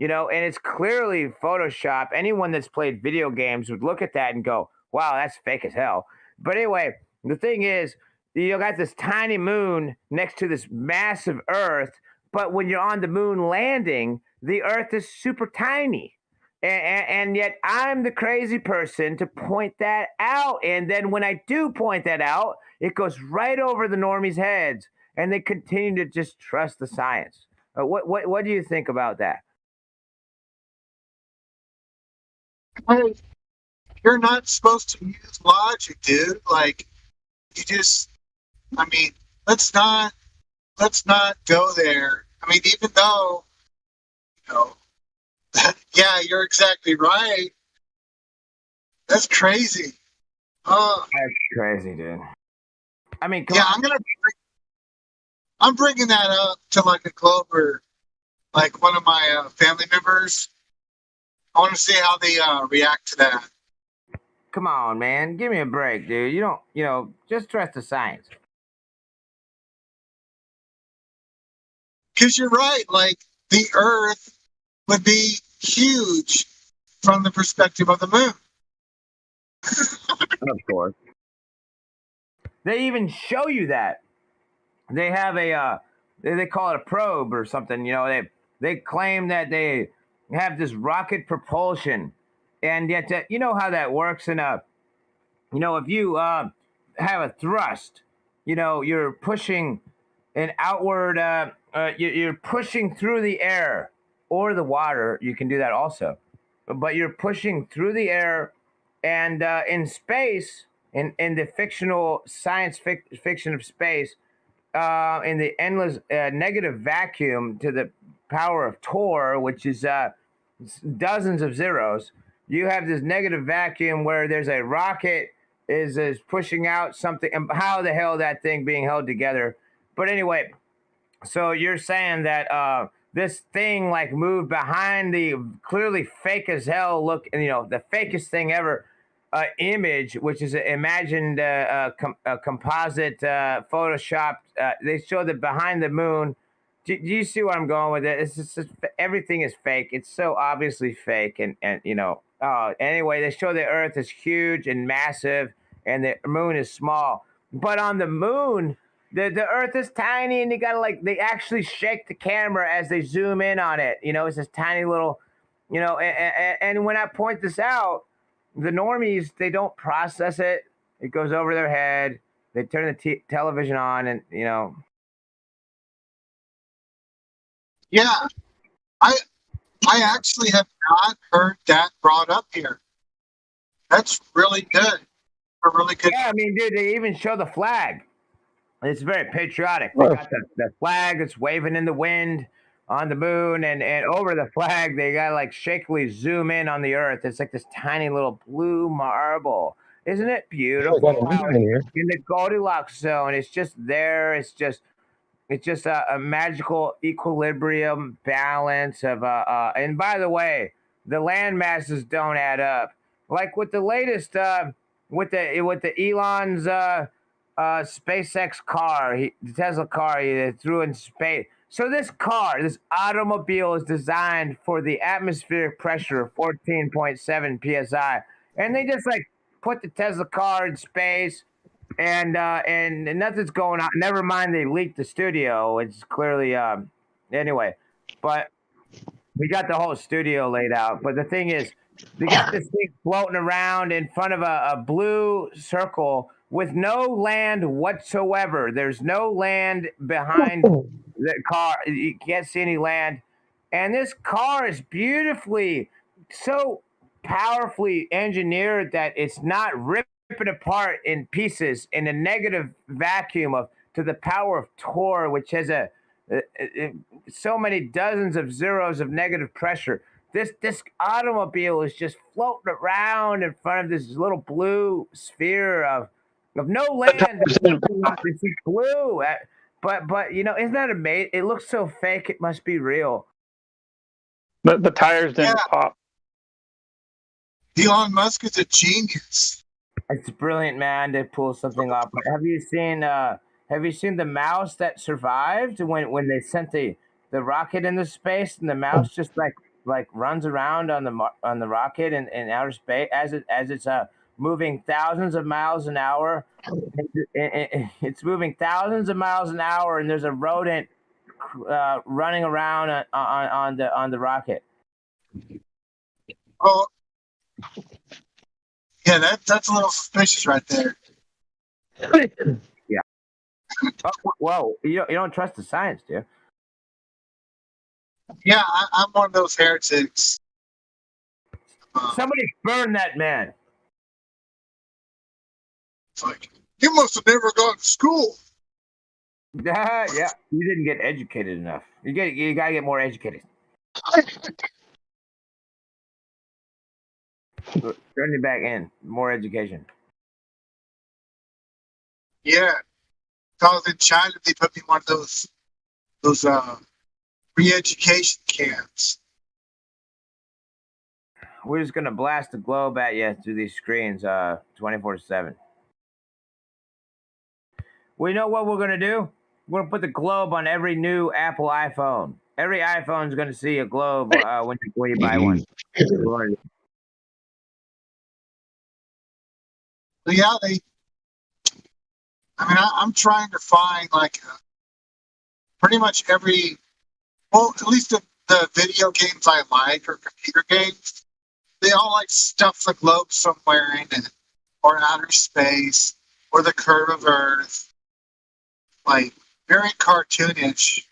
And it's clearly Photoshop. Anyone that's played video games would look at that and go, "Wow, that's fake as hell." But anyway, the thing is, you got this tiny moon next to this massive Earth, but when you're on the moon landing, the Earth is super tiny. And yet I'm the crazy person to point that out. And then when I do point that out, it goes right over the normies' heads, and they continue to just trust the science. What do you think about that? hey, you're not supposed to use logic, dude. Like, you just, I mean, let's not go there. I mean, even though, you know, yeah, you're exactly right. That's crazy. Oh, That's crazy, dude. I mean, come yeah, on. I'm bringing that up to like a Glober, like one of my family members. I want to see how they react to that. Come on, man. Give me a break, dude. You don't, just trust the science. Because you're right. Like, the Earth would be huge from the perspective of the moon. Of course. They even show you that. They have they call it a probe or something. They claim that they have this rocket propulsion, and yet you know how that works in a, if you have a thrust, you're pushing an outward, you're pushing through the air or the water. You can do that also, but you're pushing through the air, and in space, in the fictional fiction of space, in the endless negative vacuum to the power of Tor, which is dozens of zeros, you have this negative vacuum where there's a rocket is pushing out something, and how the hell that thing being held together. But anyway, so you're saying that this thing like moved behind the clearly fake as hell look, the fakest thing ever image, which is imagined a composite photoshopped. They showed it behind the moon. Do you see where I'm going with it? It's just everything is fake. It's so obviously fake, and anyway, they show the Earth is huge and massive, and the moon is small. But on the moon, the Earth is tiny, and they actually shake the camera as they zoom in on it. It's this tiny little, and when I point this out, the normies, they don't process it. It goes over their head. They turn the television on, and Yeah, I actually have not heard that brought up here. That's really good. A really good. Yeah, I mean, dude, they even show the flag. It's very patriotic. They got the flag that's waving in the wind on the moon, and over the flag, they got like shakily zoom in on the Earth. It's like this tiny little blue marble. Isn't it beautiful? How in the Goldilocks zone, it's just there. It's just a magical equilibrium balance of and by the way, the land masses don't add up. Like with the latest with the Elon's SpaceX car, the Tesla car he threw in space. So this automobile is designed for the atmospheric pressure of 14.7 psi, and they just like put the Tesla car in space, and nothing's going on. Never mind, they leaked the studio. It's clearly anyway, but We got the whole studio laid out, but the thing is, they got this thing floating around in front of a blue circle with no land whatsoever. There's no land behind the car. You can't see any land. And this car is beautifully, so powerfully engineered that it's not ripping apart in pieces in a negative vacuum of to the power of Tor, which has so many dozens of zeros of negative pressure. This automobile is just floating around in front of this little blue sphere of no land. It's blue, but you know, isn't that amazing? It looks so fake. It must be real. But the tires didn't pop. Elon Musk is a genius. It's brilliant, man, to pull something off. Have you seen the mouse that survived when they sent the rocket into space, and the mouse just like runs around on the rocket in outer space as it's moving thousands of miles an hour. It's moving thousands of miles an hour, and there's a rodent running around on the rocket. Oh, yeah, that's a little suspicious right there. Yeah. Whoa, you don't trust the science, do you? Yeah, I'm one of those heretics. Somebody burn that man. It's like, you must have never gone to school. Yeah, you didn't get educated enough. You gotta get more educated. Turn it back in. More education. Yeah. If I was in China, they put me in one of those re-education camps. We're just gonna blast the globe at you through these screens 24/7. We know what we're gonna do? We're gonna put the globe on every new Apple iPhone. Every iPhone's gonna see a globe when you buy one. Yeah, I'm trying to find pretty much at least the video games I like or computer games, they all stuff the globe somewhere in it, or outer space, or the curve of Earth, very cartoonish,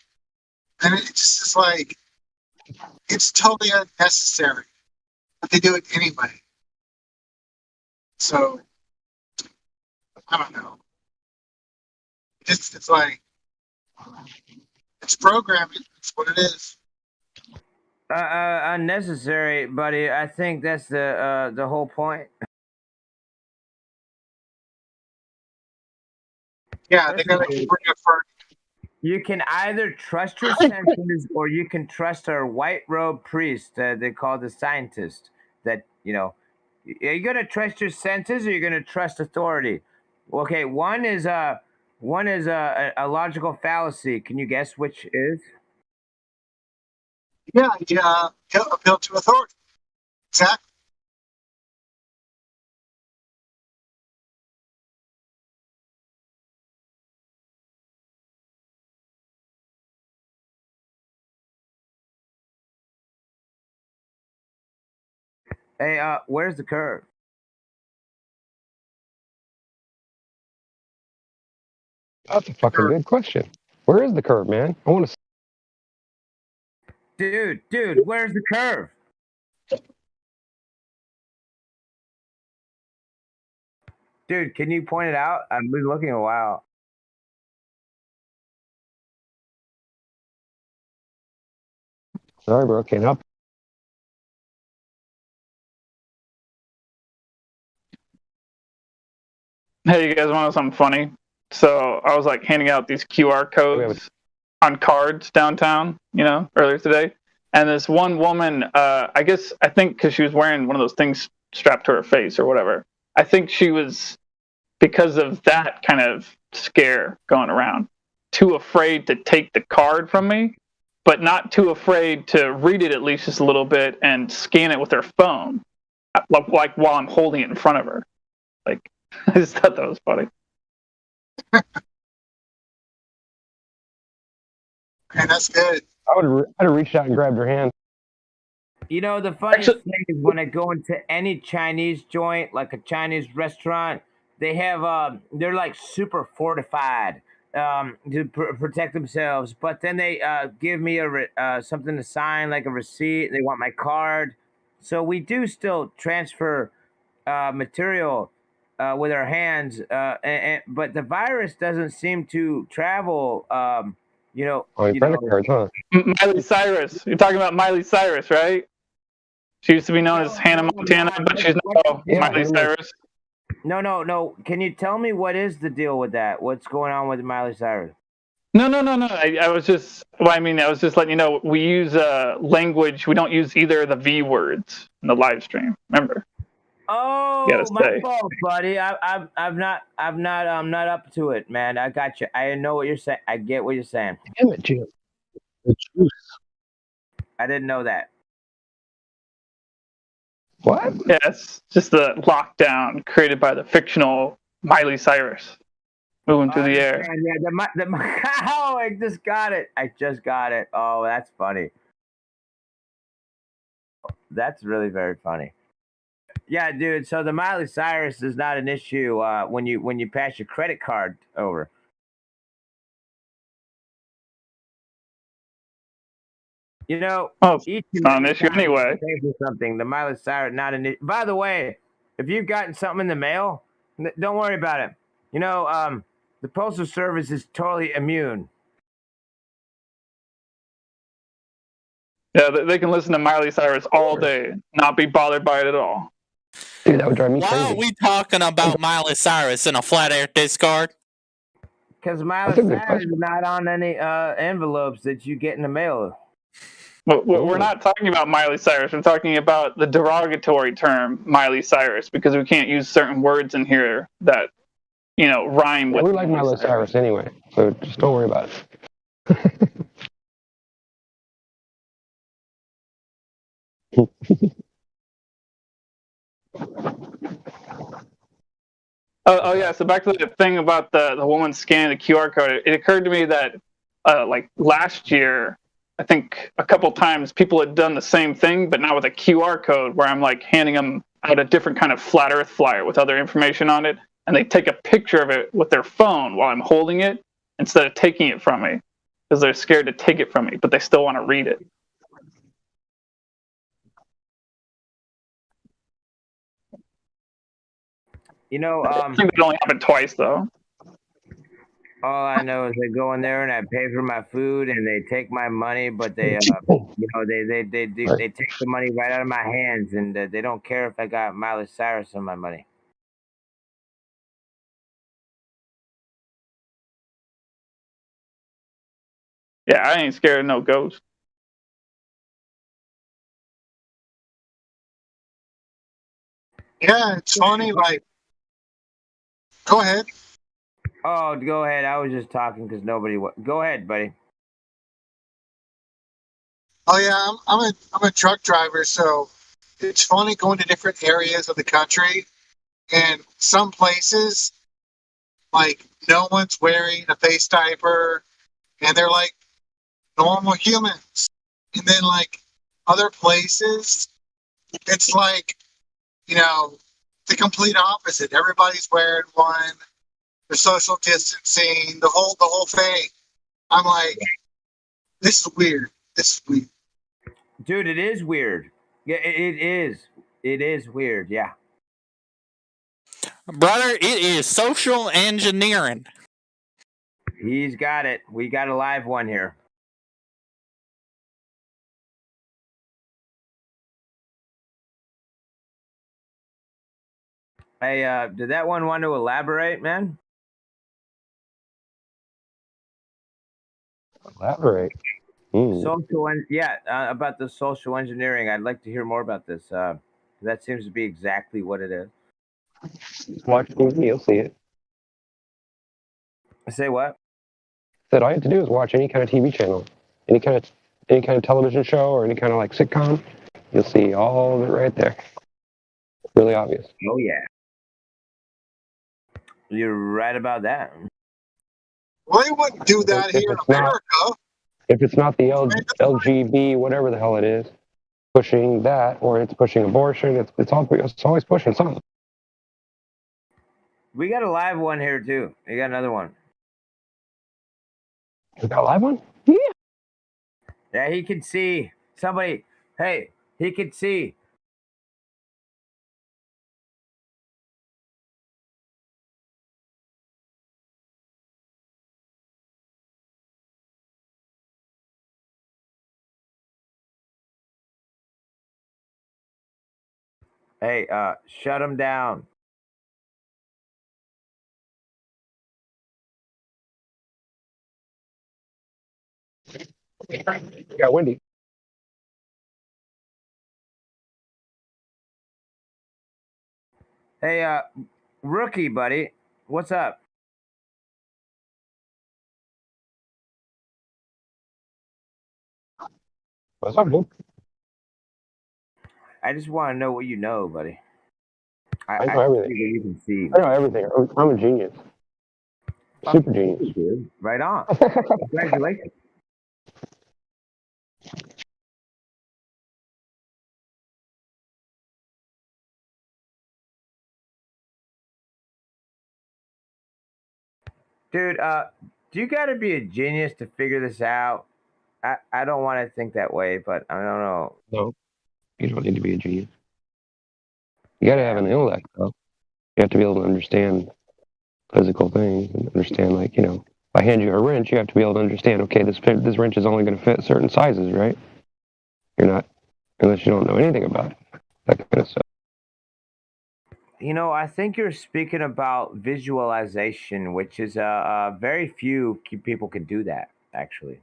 and it just is it's totally unnecessary, but they do it anyway. So I don't know. It's it's programming. It's what it is. Unnecessary, buddy. I think that's the whole point. Yeah, they gotta bring it first. You can either trust your senses or you can trust our white robe priest they call the scientist. That, are you gonna trust your senses or you're gonna trust authority? Okay, one is a logical fallacy. Can you guess which is? Yeah, appeal to authority. Exactly. Hey, where's the curve? That's a fucking good question. Where is the curve, man? I want to. Dude, where's the curve? Dude, can you point it out? I've been looking a while. Sorry, bro. Can't help. Hey, you guys want to know something funny? So I was handing out these QR codes on cards downtown, earlier today. And this one woman, I think because she was wearing one of those things strapped to her face or whatever. I think she was, because of that kind of scare going around, too afraid to take the card from me, but not too afraid to read it at least just a little bit and scan it with her phone, like while I'm holding it in front of her. I just thought that was funny. Okay, that's good. I'd have reached out and grabbed her hand. You know, the funniest thing is when I go into any Chinese joint, like a Chinese restaurant, they have they're like super fortified to protect themselves. But then they give me something to sign, like a receipt. They want my card, so we do still transfer material with our hands. But the virus doesn't seem to travel. You know, Oh, your credit cards, huh? Miley Cyrus. You're talking about Miley Cyrus, right? She used to be known as Hannah Montana, but she's now Miley Cyrus. No. Can you tell me what is the deal with that? What's going on with Miley Cyrus? No. I was just, I was just letting you know, we use language. We don't use either of the V words in the live stream. Remember? Oh, my say. fault, buddy. I'm not up to it, man. I got you. I know what you're saying. I get what you're saying. Damn it, Jim. The juice. I didn't know that. What? Yes, just the lockdown created by the fictional Miley Cyrus moving through the air. Yeah, oh, I just got it. Oh, that's funny. That's really very funny. Yeah, dude. So the Miley Cyrus is not an issue when you pass your credit card over. You know, it's not an issue anyway. Pay for something. The Miley Cyrus not an issue. By the way, if you've gotten something in the mail, don't worry about it. You know, the Postal Service is totally immune. Yeah, they can listen to Miley Cyrus all day, not be bothered by it at all. Dude, that would drive me Why crazy. are we talking about Miley Cyrus in a flat air Discord? Because Miley Cyrus is not on any envelopes that you get in the mail. But we're not talking about Miley Cyrus. We're talking about the derogatory term Miley Cyrus because we can't use certain words in here that, rhyme with. We like Miley Cyrus anyway, so just don't worry about it. Oh yeah. So back to the thing about the woman scanning the QR code. It occurred to me that like last year, I think a couple times people had done the same thing, but now with a QR code where I'm like handing them out a different kind of flat Earth flyer with other information on it, and they take a picture of it with their phone while I'm holding it instead of taking it from me because they're scared to take it from me, but they still want to read it. You know, I think it only happened twice though. All I know is they go in there and I pay for my food and they take my money, but they take the money right out of my hands and they don't care if I got Miley Cyrus on my money. Yeah, I ain't scared of no ghost. Yeah, it's funny. Like, go ahead. Oh, go ahead. I was just talking because nobody. Go ahead, buddy. Oh yeah, I'm a truck driver, so it's funny going to different areas of the country, and some places, like no one's wearing a face diaper, and they're like normal humans, and then like other places, it's like, the complete opposite. Everybody's wearing one. The social distancing, the whole thing. I'm like, this is weird. Dude, it is weird. Yeah, it is. It is weird, yeah. Brother, it is social engineering. He's got it. We got a live one here. Hey, did that one want to elaborate, man? Elaborate. About the social engineering. I'd like to hear more about this. That seems to be exactly what it is. Watch TV, you'll see it. Say what? Said all you have to do is watch any kind of TV channel, any kind of television show, or any kind of like sitcom. You'll see all of it right there. Really obvious. Oh yeah. You're right about that. Well, they wouldn't do that here in America. If it's not the LGB, whatever the hell it is. pushing that, or it's pushing abortion. It's always pushing something. We got a live one here too. You got another one. You got a live one? Yeah. Yeah, he can see somebody. Hey, he can see. Hey, shut him down. Yeah, Wendy. Hey, rookie buddy, what's up? What's up, dude? I just want to know what you know, buddy. I know everything. See what you can see. I know everything. I'm a genius. Super genius. Dude. Right on. Congratulations. Dude, do you got to be a genius to figure this out? I don't want to think that way, but I don't know. No, you don't need to be a genius. You got to have an intellect, though. You have to be able to understand physical things and understand, like, you know, if I hand you a wrench, you have to be able to understand, okay, this wrench is only going to fit certain sizes, right? You're not, unless you don't know anything about it, that kind of stuff. You know, I think you're speaking about visualization, which is very few people can do that, actually.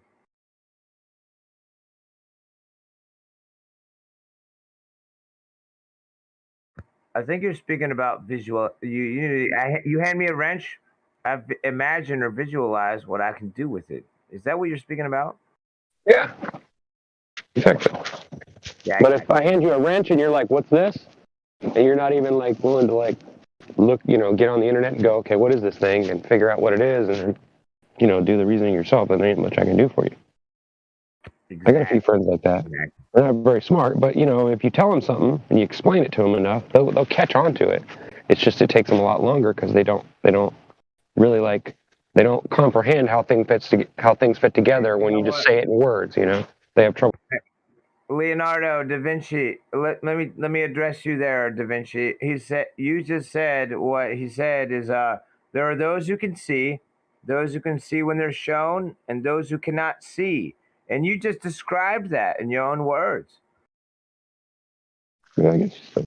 I think you're speaking about visual. You hand me a wrench, I've imagined or visualized what I can do with it. Is that what you're speaking about? Yeah. Exactly. Yeah. But if I hand you a wrench and you're like, what's this? And you're not even like willing to like look, you know, get on the internet and go, okay, what is this thing? And figure out what it is and, you know, do the reasoning yourself, then there ain't much I can do for you. Exactly. I got a few friends like that. Exactly. They're not very smart, but, you know, if you tell them something and you explain it to them enough, they'll catch on to it. It's just it takes them a lot longer because they don't really like, they don't comprehend how things fit together when you just say it in words, you know? They have trouble. Leonardo da Vinci, let me address you there, Da Vinci. You just said what he said is there are those who can see when they're shown, and those who cannot see. And you just described that in your own words. Yeah, I guess so.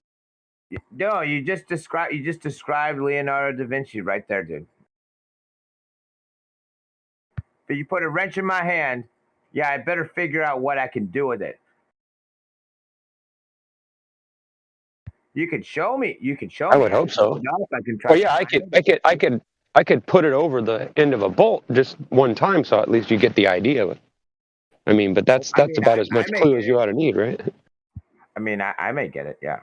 No, you just described Leonardo da Vinci right there, dude. But you put a wrench in my hand, yeah, I better figure out what I can do with it. You could show me. I would hope so. I can try. Well, yeah, I could put it over the end of a bolt just one time, so at least you get the idea of it. I mean, but that's about as much clue as you ought to need, right? I mean, I may get it, yeah.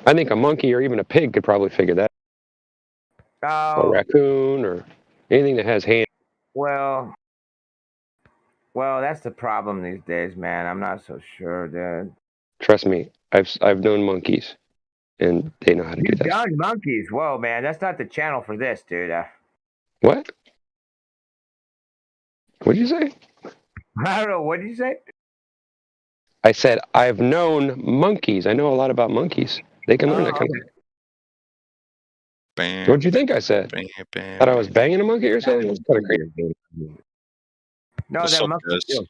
I think a monkey or even a pig could probably figure that. Oh. Or a raccoon or anything that has hands. Well, that's the problem these days, man. I'm not so sure, dude. Trust me, I've known monkeys, and they know how to do that. You've done monkeys? Whoa, man, that's not the channel for this, dude. What? What did you say? I don't know. What did you say? I said I've known monkeys. I know a lot about monkeys. They can learn that kind of thing. What'd you think I said? Thought I was banging a monkey or something? It was kind of crazy. No, that monkey.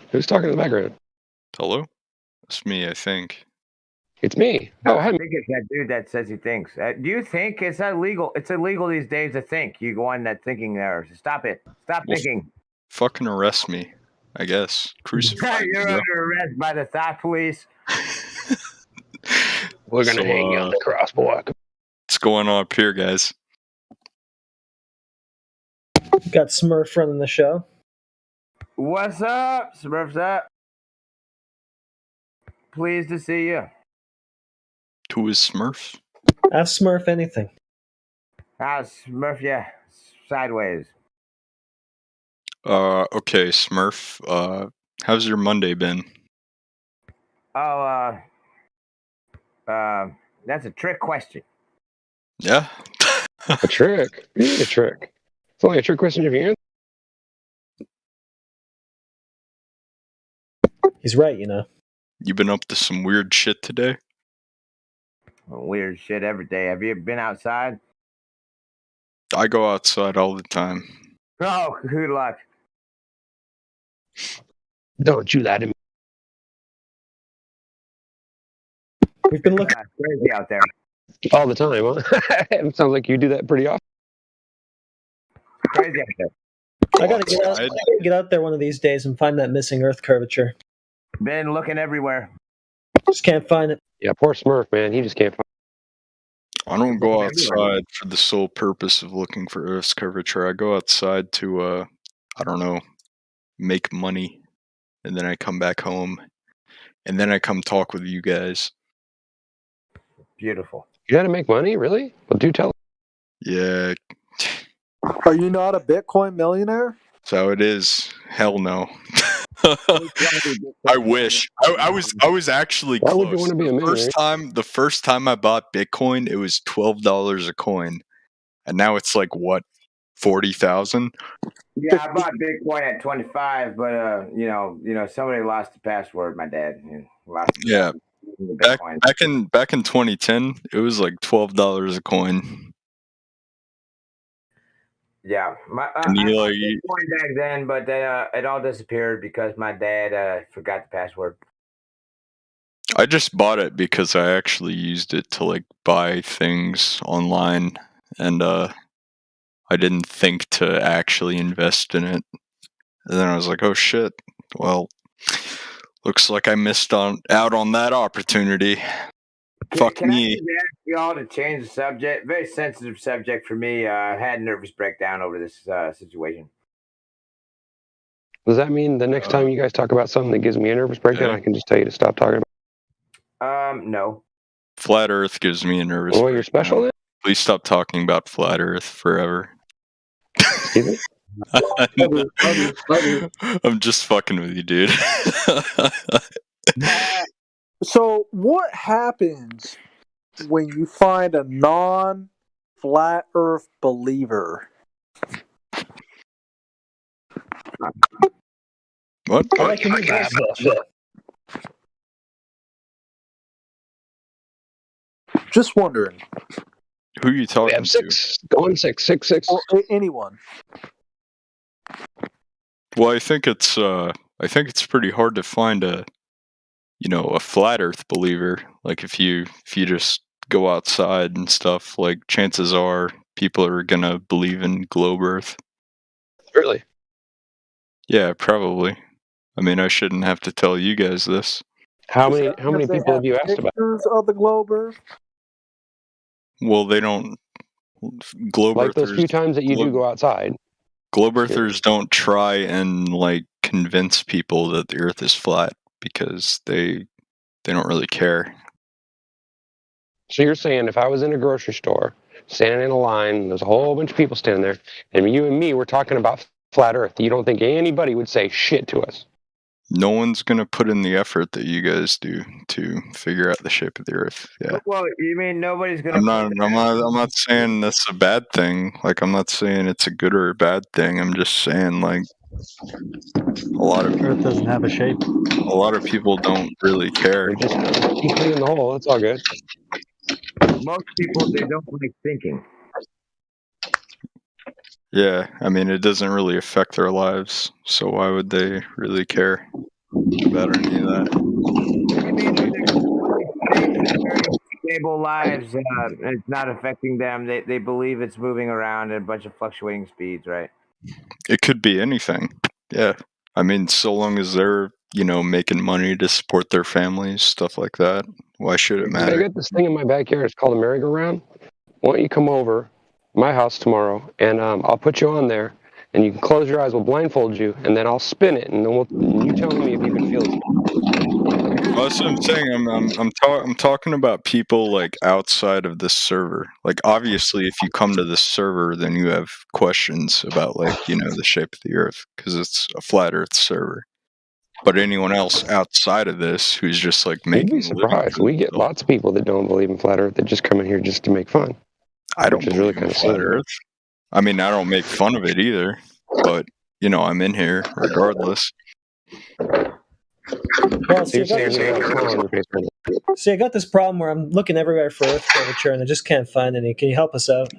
Who's talking in the background? Hello? It's me, I think. It's me. Oh, I think it's that dude that says he thinks. Do you think it's illegal? It's illegal these days to think. You go on that thinking there. Stop it. Stop thinking. Fucking arrest me, I guess. Crucify me. You're under arrest by the thought police. We're gonna hang you on the crosswalk. What's going on up here, guys? Got Smurf running the show. What's up? Smurf's up. Pleased to see you. Who is Smurf? Ask Smurf anything. Smurf, yeah. Sideways. Okay, Smurf. How's your Monday been? Oh, that's a trick question. Yeah. A trick? You need a trick. It's only a trick question if you answer. He's right, you know. You been up to some weird shit today? Weird shit every day. Have you been outside? I go outside all the time. Oh, good luck. Don't you lie to me. We've been looking crazy out there. All the time, huh? It sounds like you do that pretty often. Crazy out there. I gotta get out there one of these days and find that missing Earth curvature. Been looking everywhere. Just can't find it. Yeah, poor Smurf, man. He just can't find. I don't go outside for the sole purpose of looking for Earth's curvature. I go outside to, I don't know, make money, and then I come back home, and then I come talk with you guys. Beautiful. You had to make money, really? Well, do tell. Yeah, Are you not a Bitcoin millionaire? that's how it is. Hell no. I wish. I was actually Why close. would you want to be a millionaire? The first time I bought Bitcoin, it was $12 a coin, and now it's like what, 40,000? Yeah, I bought Bitcoin at 25, but you know, somebody lost the password. My dad lost. Yeah. The Back in 2010, it was like $12 a coin. Yeah, I And you, bought like, Bitcoin back then, but it all disappeared because my dad forgot the password. I just bought it because I actually used it to like buy things online, and I didn't think to actually invest in it. And then I was like, oh shit, well, looks like I missed out on that opportunity. Fuck Can I me. just ask y'all to change the subject? Very sensitive subject for me. I had a nervous breakdown over this situation. Does that mean the next time you guys talk about something that gives me a nervous breakdown, I can just tell you to stop talking about? No. Flat Earth gives me a nervous Well, you're special then? Please stop talking about Flat Earth forever. Excuse me? I'm just fucking with you, dude. So, what happens when you find a non-flat Earth believer? What? I like your new voice. Just wondering. Who are you talking We have six. Going six. Or anyone. Well, I think it's pretty hard to find a flat Earth believer. Like if you just go outside and stuff, like chances are people are gonna believe in globe Earth. Really? Yeah, probably. I mean, I shouldn't have to tell you guys this. How many people have you asked about? Pictures of the globe Earth? Well, they don't. Globe Like Earthers, those few times that you do go outside. Globe Earthers don't try and like convince people that the Earth is flat because they don't really care. So you're saying if I was in a grocery store, standing in a line, there's a whole bunch of people standing there, and you and me were talking about flat Earth, you don't think anybody would say shit to us? No one's gonna put in the effort that you guys do to figure out the shape of the Earth. Yeah. Well, you mean nobody's gonna? I'm not saying that's a bad thing. Like, I'm not saying it's a good or a bad thing. I'm just saying, like, a lot of Earth doesn't have a shape. A lot of people don't really care. Just keep me in the hole. That's all good. Most people, they don't like thinking. Yeah, I mean, it doesn't really affect their lives, so why would they really care about any of that? Stable lives, it's not affecting them. They believe it's moving around at a bunch of fluctuating speeds, right? It could be anything. Yeah. I mean, so long as they're, making money to support their families, stuff like that, why should it I matter? got this thing in my backyard. It's called a merry-go-round. Why don't you come over my house tomorrow, and I'll put you on there, and you can close your eyes. We'll blindfold you, and then I'll spin it, and then you tell me if you can feel it. Well, that's what I'm saying. I'm talking about people like outside of this server. Like, obviously, if you come to this server, then you have questions about, like, the shape of the Earth because it's a flat Earth server. But anyone else outside of this who's just like You'd making be surprised. We get lots of people that don't believe in flat Earth that just come in here just to make fun. I don't which is really believe in kind of flat silly. Earth. I mean, I don't make fun of it either, but you know, I'm in here regardless. Well, see, I got this problem where I'm looking everywhere for Earth curvature and I just can't find any. Can you help us out?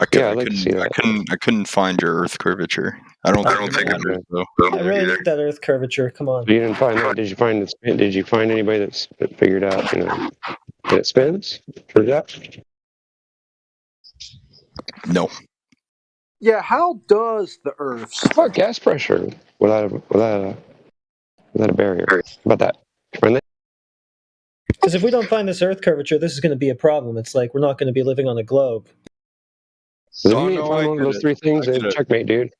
I couldn't find your Earth curvature. I don't think it matters, though. I really need that Earth curvature. Come on. You didn't find that? Did you find it? Did you find anybody that's figured out, you know, that it spins? Figured out? No. Yeah, how does the Earth How about gas pressure without a barrier? How about that? Find that? Because if we don't find this Earth curvature, this is going to be a problem. It's like we're not going to be living on a globe. If you ain't find one of those three things, then checkmate, dude.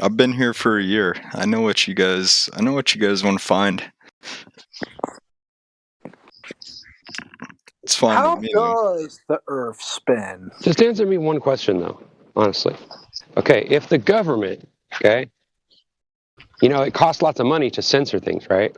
I've been here for a year. I know what you guys want to find. It's fine How with me. does the Earth spin? Just answer me one question, though, honestly. Okay, if the government, okay, you know, it costs lots of money to censor things, right?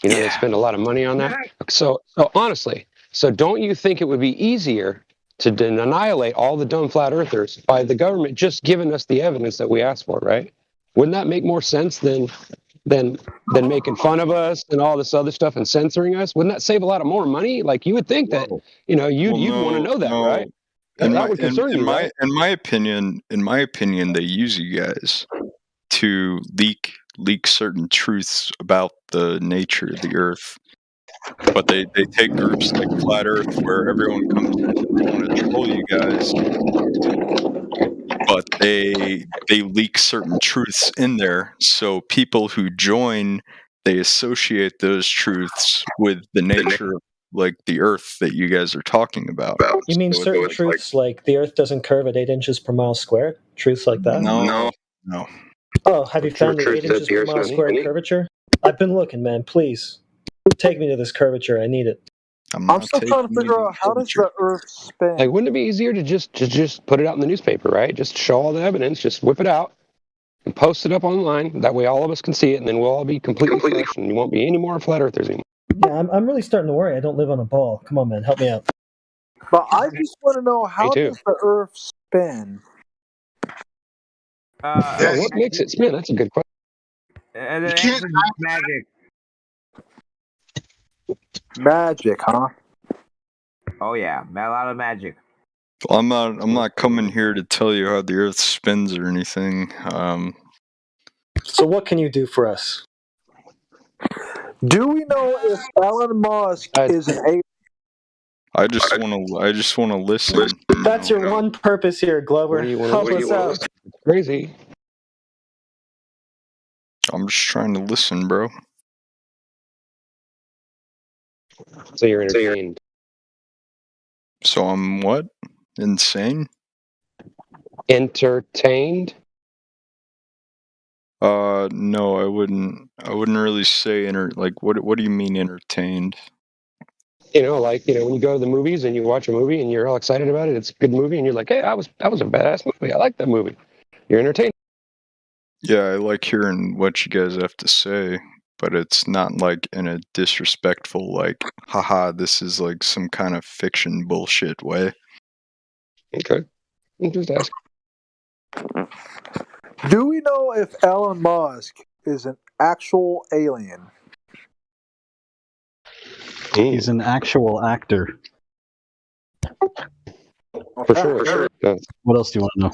You know, they spend a lot of money on that. So honestly, so don't you think it would be easier to annihilate all the dumb flat earthers by the government just giving us the evidence that we asked for, right? Wouldn't that make more sense than making fun of us and all this other stuff and censoring us? Wouldn't that save a lot of more money? Like, you would think that, you know, you'd want to know that, right? That would concern you, right? In my opinion, they use you guys to leak certain truths about the nature of the Earth. But they take groups like Flat Earth where everyone comes in and they want to troll you guys. But they leak certain truths in there, so people who join, they associate those truths with the nature of like the Earth that you guys are talking about. You mean certain truths like the Earth doesn't curve at 8 inches per mile squared? Truths like that? No. Oh, have you found the 8 inches per mile squared curvature? I've been looking, man. Please take me to this curvature. I need it. I'm still trying to figure out how does the Earth spin. Like, wouldn't it be easier to just put it out in the newspaper, right? Just show all the evidence, just whip it out and post it up online. That way all of us can see it, and then we'll all be completely fresh, and you won't be any more flat earthers anymore. Yeah, I'm really starting to worry. I don't live on a ball. Come on, man. Help me out. But I just want to know, how does the Earth spin? What makes it spin? That's a good question. The answer is magic. Magic, huh? Oh yeah, a lot of magic. Well, I'm not coming here to tell you how the Earth spins or anything. So what can you do for us? Do we know if Elon Musk is an alien? I just want to listen. That's your one purpose here, Glover. Help us out. Crazy. I'm just trying to listen, bro. So you're entertained. So I'm what? Insane? Entertained? No, I wouldn't really say what do you mean entertained? You know, like, you know, when you go to the movies and you watch a movie and you're all excited about it, it's a good movie, and you're like, hey, that was a badass movie. I like that movie. You're entertained. Yeah, I like hearing what you guys have to say, but it's not like in a disrespectful, like, haha, this is like some kind of fiction bullshit way. Okay. I'm just asking. Do we know if Elon Musk is an actual alien? He's an actual actor. For sure. Yeah. What else do you want to know?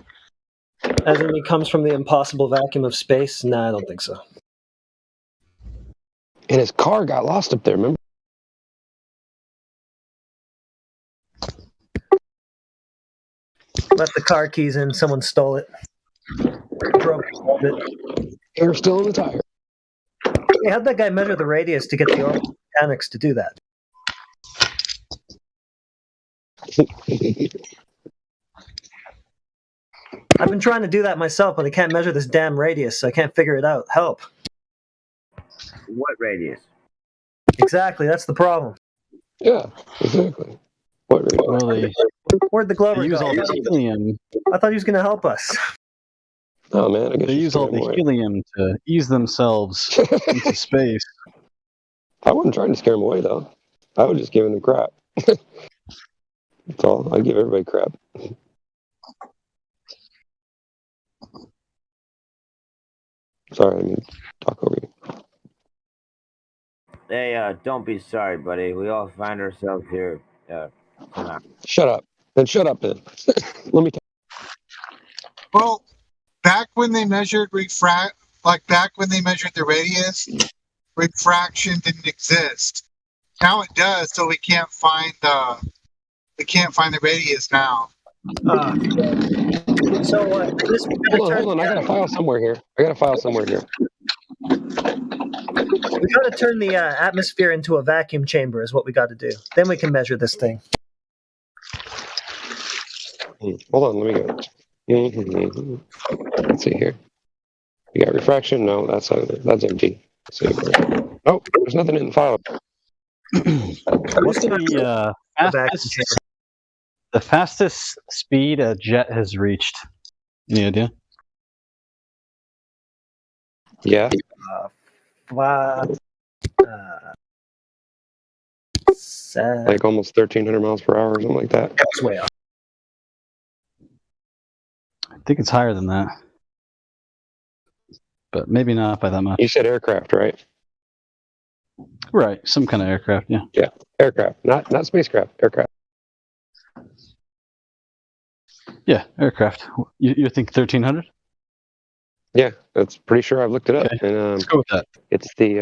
As in he comes from the impossible vacuum of space? Nah, I don't think so. And his car got lost up there, remember? Left the car keys in, someone stole it. Broke it. Air still in the tire. Hey, how'd that guy measure the radius to get the orbital mechanics to do that? I've been trying to do that myself, but I can't measure this damn radius, so I can't figure it out. Help. What radius? Exactly, that's the problem. Yeah, exactly. What radius? Well, Where'd the Glover use go? alien. I thought he was going to help us. Oh man, I guess They you use all scared the him away. helium to ease themselves into space. I wasn't trying to scare him away though. I was just giving them crap. That's all. I give everybody crap. Sorry, I mean talk over you. Hey, don't be sorry, buddy. We all find ourselves here tonight. Shut up. Then shut up then. Let me Well, back when they measured back when they measured the radius, refraction didn't exist. Now it does, so we can't find the radius now. So this hold on. I got a file somewhere here. We got to turn the atmosphere into a vacuum chamber is what we got to do. Then we can measure this thing. Hold on, let me go. Let's see here. You got refraction? No, that's empty. Let's see. Oh, there's nothing in the file. What's the fastest speed a jet has reached? Any idea? Yeah. Like almost 1,300 miles per hour or something like that. That's way up. I think it's higher than that. But maybe not by that much. You said aircraft, right? Right, some kind of aircraft, yeah. Yeah, aircraft, not spacecraft, aircraft. Yeah, aircraft. You think 1,300? Yeah, that's pretty sure I've looked it up. Okay, And let's go with that. It's the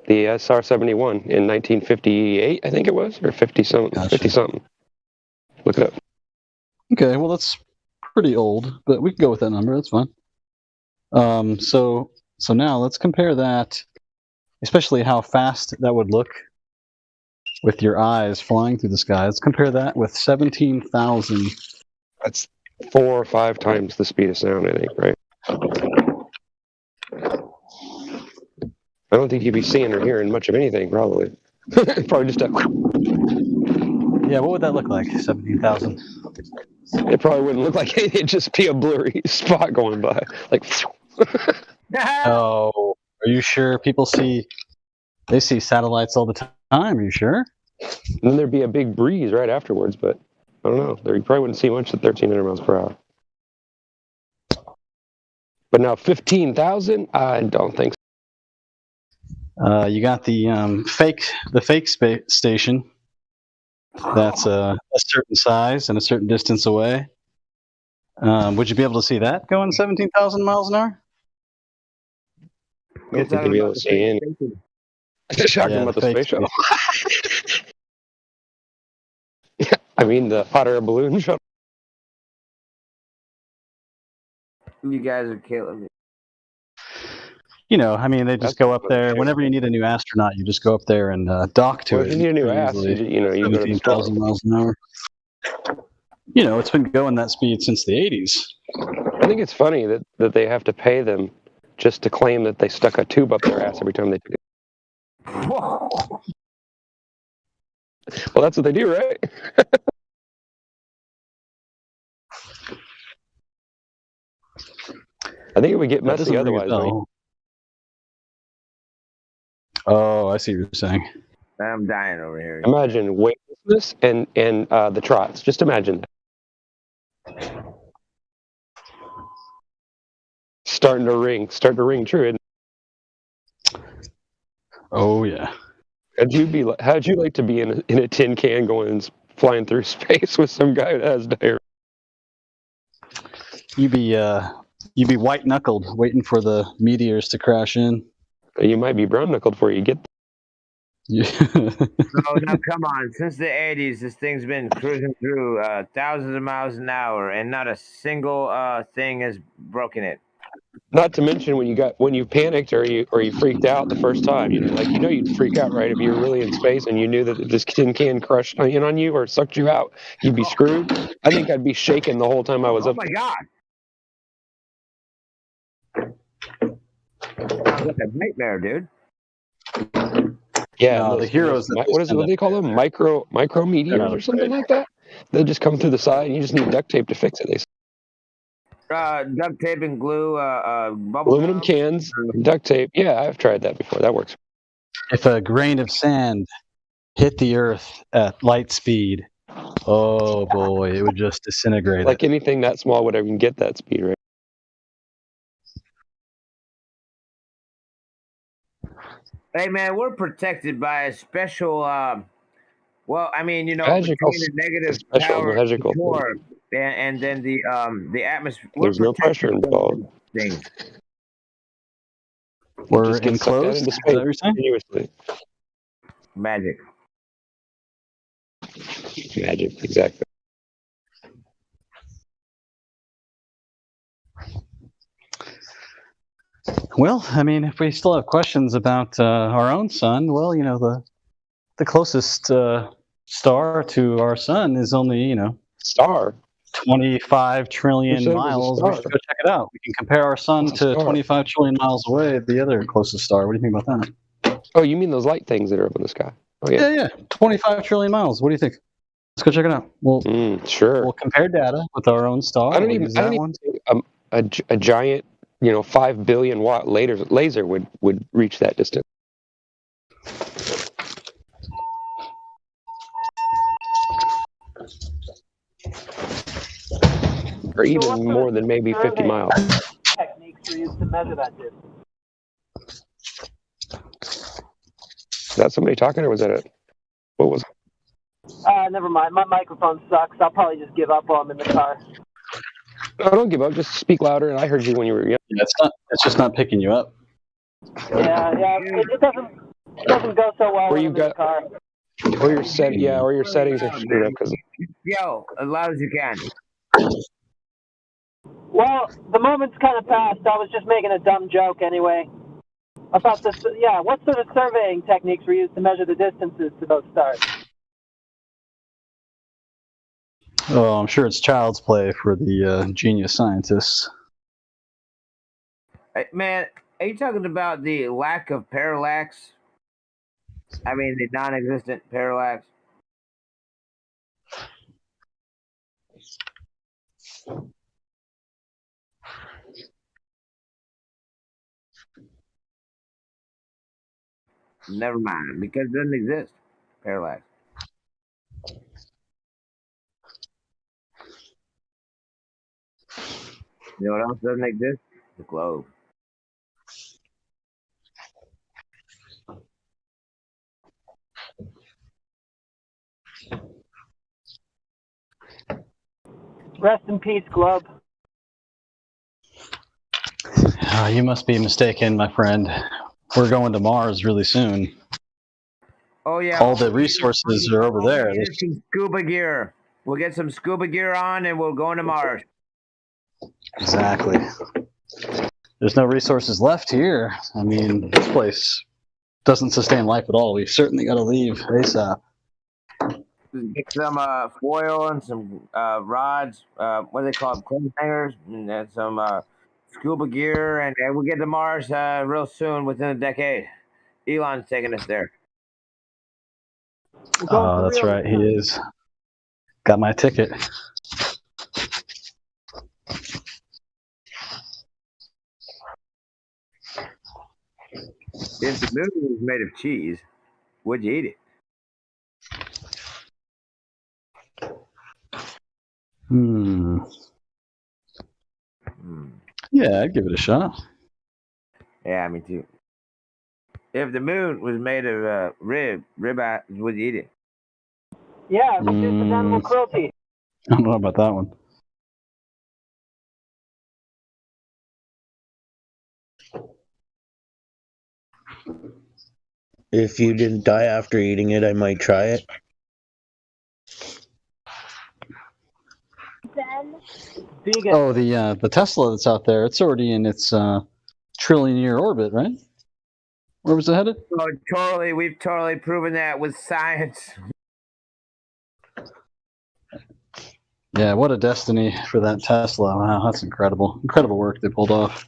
the SR-71 in 1958, I think it was, or 50 something. Gotcha. 50 something. Look it up. Okay, well that's pretty old, but we can go with that number. That's fine. So now let's compare that, especially how fast that would look with your eyes flying through the sky. Let's compare that with 17,000. That's 4 or 5 times the speed of sound, I think, right? I don't think you'd be seeing or hearing much of anything, probably. Probably just a... Yeah, what would that look like, 17,000? It probably wouldn't look like anything. It'd just be a blurry spot going by. Like... Oh, are you sure people see satellites all the time? Are you sure? And then there'd be a big breeze right afterwards, but I don't know. You probably wouldn't see much at 1,300 miles per hour. But now 15,000? I don't think so. You got the fake station. That's a certain size and a certain distance away. Would you be able to see that going 17,000 miles an hour? I don't think you'd be able to see anything. Talking about the space shuttle. I mean, the hot air balloon shuttle. You guys are killing me. You know, I mean, they just go up there. Whenever you need a new astronaut, you just go up there and dock to it. If you need a new ass, you go to 17,000 miles an hour. You know, it's been going that speed since the 80s. I think it's funny that they have to pay them just to claim that they stuck a tube up their ass every time they took it. Well, that's what they do, right? I think it would get messy otherwise. Oh, I see what you're saying. I'm dying over here. Imagine weightlessness and the trots. Just imagine that. Starting to ring true, isn't it? Oh yeah. How'd you like to be in a tin can flying through space with some guy that has diarrhea? You'd be white knuckled waiting for the meteors to crash in. You might be brown knuckled before you get. Yeah. Oh, now come on. Since the 80s, this thing's been cruising through thousands of miles an hour, and not a single thing has broken it. Not to mention when you panicked or you freaked out the first time, you'd freak out, right? If you were really in space and you knew that this tin can crushed in on you or sucked you out, you'd be screwed. I think I'd be shaking the whole time I was up. Oh my god! Sounds like a nightmare, dude. Yeah, no, the heroes. What do they call them? Micro meteors or something like that. They'll just come through the side, and you just need duct tape to fix it. duct tape and glue, bubble Aluminum cans, duct tape. Yeah, I've tried that before. That works. If a grain of sand hit the earth at light speed, oh boy, it would just disintegrate Like it. anything that small would even get that speed, right? Hey man, we're protected by a special. Well, I mean, Magical, between the negative special power magical thing. before and then the atmosphere. There's no pressure involved. Things. We're Just get sucked out enclosed. into Is that space what you're saying? continuously. Magic. Magic, exactly. Well, I mean, if we still have questions about our own sun, well, the closest star to our sun is only, Star. 25 trillion Who said it was a miles. We star? should go check it out. We can compare our sun What's a to star? 25 trillion miles away, the other closest star. What do you think about that? Oh, you mean those light things that are up in the sky? Oh yeah. Yeah, 25 trillion miles. What do you think? Let's go check it out. Sure. We'll compare data with our own star. I don't We'll even. use I that don't one. even think a giant, 5 billion watt laser would reach that distance. Or even more than maybe 50 miles. Techniques are used to measure that distance. Is that somebody talking, or was that it? What was? Never mind. My microphone sucks. I'll probably just give up while I'm in the car. No, don't give up. Just speak louder. And I heard you when you were young. Yeah, it's just not picking you up. Yeah. It doesn't go so well when I'm in the car. Or your settings are screwed up because. Yo, as loud as you can. Well, the moment's kind of passed. I was just making a dumb joke anyway. About this, what sort of surveying techniques were used to measure the distances to those stars? Oh, I'm sure it's child's play for the genius scientists. Hey, man, are you talking about the lack of parallax? I mean, the non-existent parallax. Never mind, because it doesn't exist. Parallax. You know what else doesn't exist? The globe. Rest in peace, globe. You must be mistaken, my friend. We're going to Mars really soon. Oh yeah. All the resources are over there. We'll get some scuba gear. We'll get some scuba gear on, and we'll go into Mars. Exactly. There's no resources left here. I mean, this place doesn't sustain life at all. We've certainly got to leave ASAP. Get some foil and some rods. What do they call them? Clothes hangers, and then some scuba gear, and we'll get to Mars real soon, within a decade. Elon's taking us there. Oh, that's right. He is. Got my ticket. If the moon was made of cheese, would you eat it? Yeah, I'd give it a shot. Yeah, me too. If the moon was made of ribeye, would you eat it? Yeah, reduces animal cruelty. I don't know about that one. If you didn't die after eating it, I might try it. Vegan. Oh, the Tesla that's out there, it's already in its trillion-year orbit, right? Where was it headed? Oh, totally. We've totally proven that with science. Yeah, what a destiny for that Tesla. Wow, that's incredible. Incredible work they pulled off.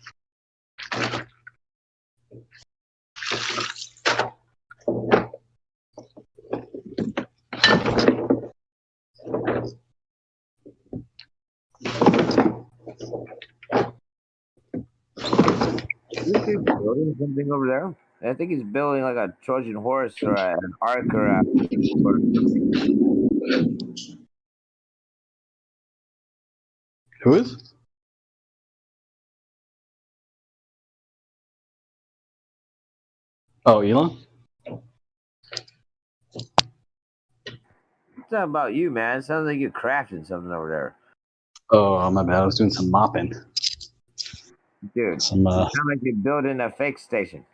building something over there? I think he's building like a Trojan horse or an ark or something. Who is? Oh, Elon? What's that about you, man? It sounds like you're crafting something over there. Oh, my bad. I was doing some mopping. Dude, Some, you sound like you're building a fake station.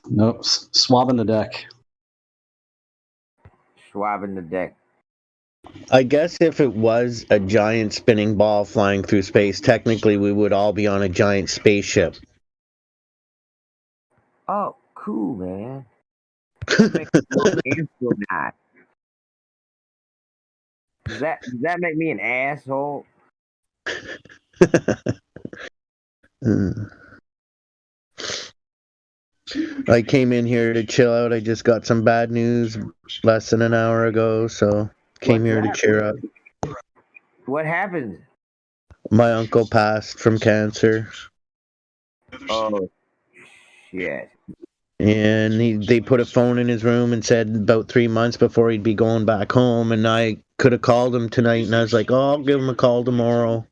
Nope, swabbing the deck. Swabbing the deck. I guess if it was a giant spinning ball flying through space, technically we would all be on a giant spaceship. Oh, cool, man. That makes me an astronaut. Does that make me an asshole? I came in here to chill out. I just got some bad news less than an hour ago, so came here to cheer up. What happened? My uncle passed from cancer. Oh, shit. And they put a phone in his room and said about 3 months before he'd be going back home. And I could have called him tonight, and I was like, oh, I'll give him a call tomorrow.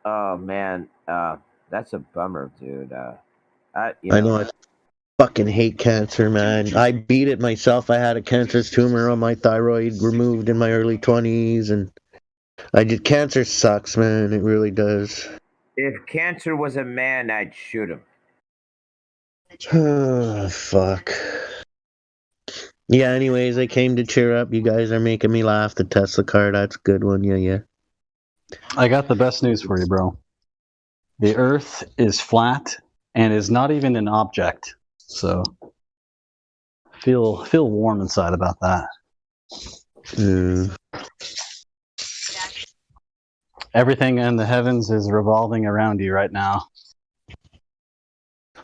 Oh, man. That's a bummer, dude. I know, I fucking hate cancer, man. I beat it myself. I had a cancerous tumor on my thyroid removed in my early 20s, and cancer sucks, man. It really does. If cancer was a man, I'd shoot him. Oh, fuck. Yeah, anyways, I came to cheer up. You guys are making me laugh. The Tesla car, that's a good one. Yeah. I got the best news for you, bro. The Earth is flat and is not even an object. So feel warm inside about that. Everything in the heavens is revolving around you right now.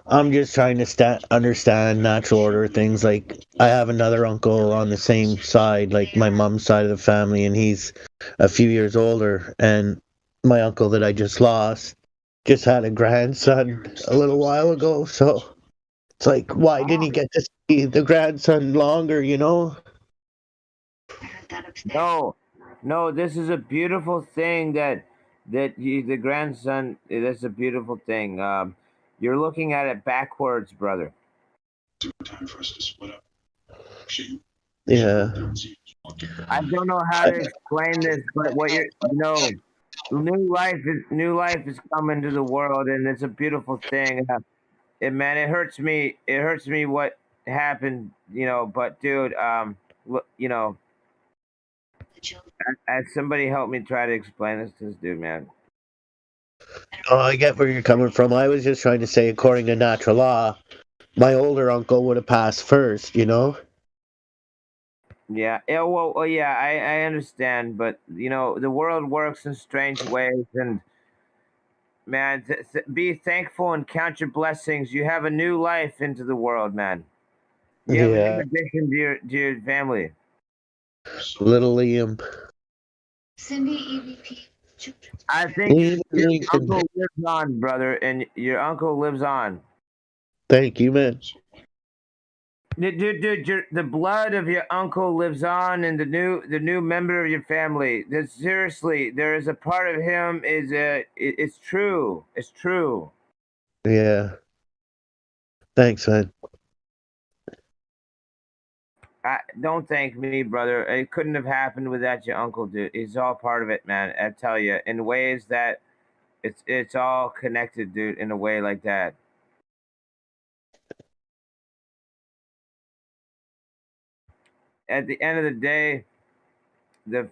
I'm just trying to understand natural order things. Like, I have another uncle on the same side, like my mom's side of the family, and he's a few years older. And my uncle that I just lost just had a grandson a little while ago. So it's like, why didn't he get to see the grandson longer, you know? No, this is a beautiful thing the grandson, that's a beautiful thing. You're looking at it backwards, brother. Time for us to split up. Yeah. I don't know how to explain this, but new life is coming to the world, and it's a beautiful thing. Man, it hurts me. It hurts me what happened, But dude, as somebody help me try to explain this to this dude, man. Oh, I get where you're coming from. I was just trying to say, according to natural law, my older uncle would have passed first, you know? Yeah. I understand, but the world works in strange ways, and man, be thankful and count your blessings. You have a new life into the world, man. You have a new addition to your family. Little Liam. Cindy EVP. I think your uncle lives on, brother, and your uncle lives on. Thank you, man. Dude, the blood of your uncle lives on, and the new member of your family. Seriously, there is a part of him. It's true. It's true. Yeah. Thanks, man. Don't thank me, brother. It couldn't have happened without your uncle, dude. He's all part of it, man. I tell you, in ways that it's all connected, dude. In a way like that. At the end of the day, you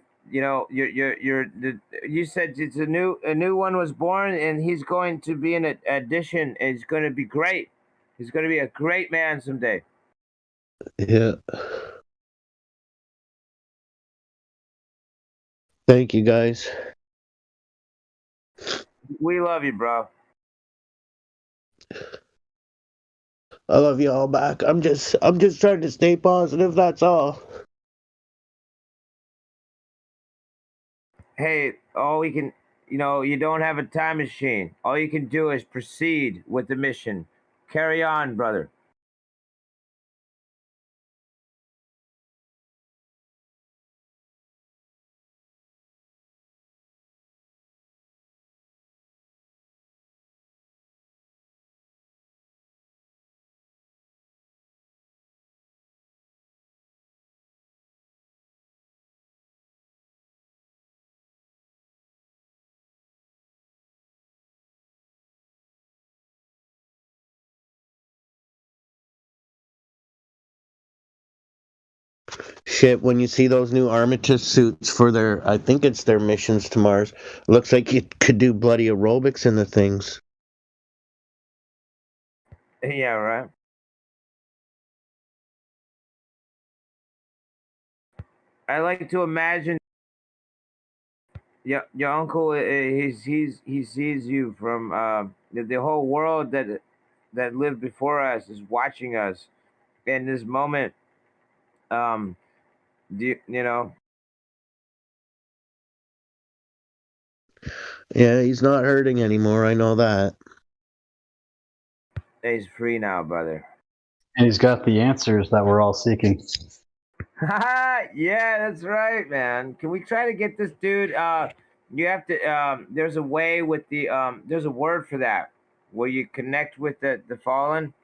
said it's a new one was born, and he's going to be an addition. And he's going to be great. He's going to be a great man someday. Yeah. Thank you, guys. We love you, bro. I love you all back. I'm just trying to stay positive, that's all. hey, all we can, you don't have a time machine. All you can do is proceed with the mission. Carry on, brother. Shit, when you see those new Armitage suits for their, I think it's their missions to Mars, looks like you could do bloody aerobics in the things. Yeah, right. I like to imagine. Yeah, your uncle, he sees you from the whole world that lived before us is watching us in this moment. Um, you know, Yeah, he's not hurting anymore, I know that. he's free now, brother. And he's got the answers that we're all seeking. Yeah, that's right, man. Can we try to get this dude? You have to. There's a way with the. There's a word for that, where you connect with the fallen,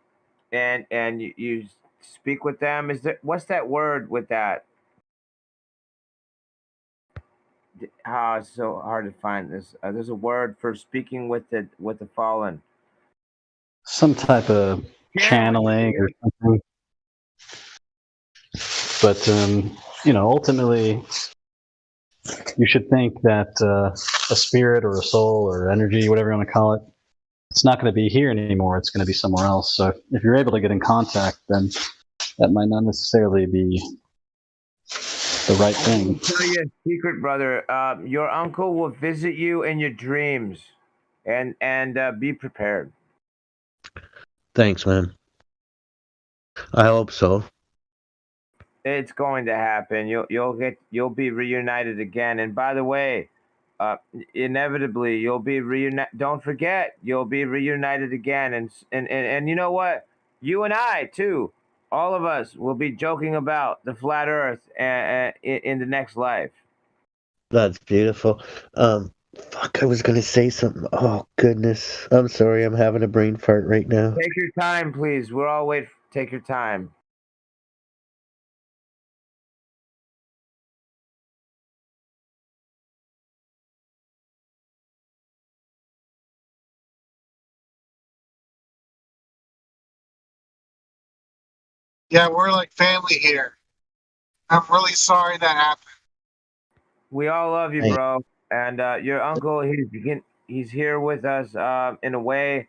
and you speak with them. Is there? What's that word with that? It's so hard to find this. There's a word for speaking with the fallen. Some type of channeling or something. But, ultimately, you should think that a spirit or a soul or energy, whatever you want to call it, it's not going to be here anymore. It's going to be somewhere else. So if you're able to get in contact, then that might not necessarily be the right thing. I'll tell you a secret, brother. Your uncle will visit you in your dreams, and be prepared. Thanks, man. I hope so. It's going to happen. You'll be reunited again. And by the way, inevitably you'll be reunited. Don't forget, you'll be reunited again. And you know what? You and I too, all of us will be joking about the flat Earth in the next life. That's beautiful. Fuck, I was gonna say something. Oh, goodness. I'm sorry, I'm having a brain fart right now. Take your time, please. We're all waiting. Take your time. Yeah, we're like family here. I'm really sorry that happened. We all love you, bro. And your uncle, he's here with us in a way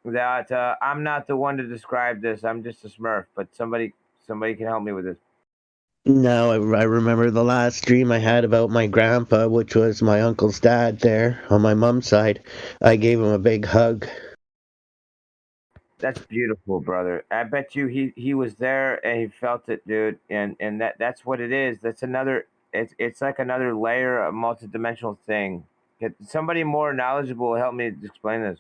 that I'm not the one to describe this. I'm just a Smurf, but somebody can help me with this. Now I remember the last dream I had about my grandpa, which was my uncle's dad there on my mom's side. I gave him a big hug. That's beautiful, brother. I bet you he was there and he felt it, dude. And that's what it is. That's another. It's like another layer, a multidimensional thing. Could somebody more knowledgeable help me explain this?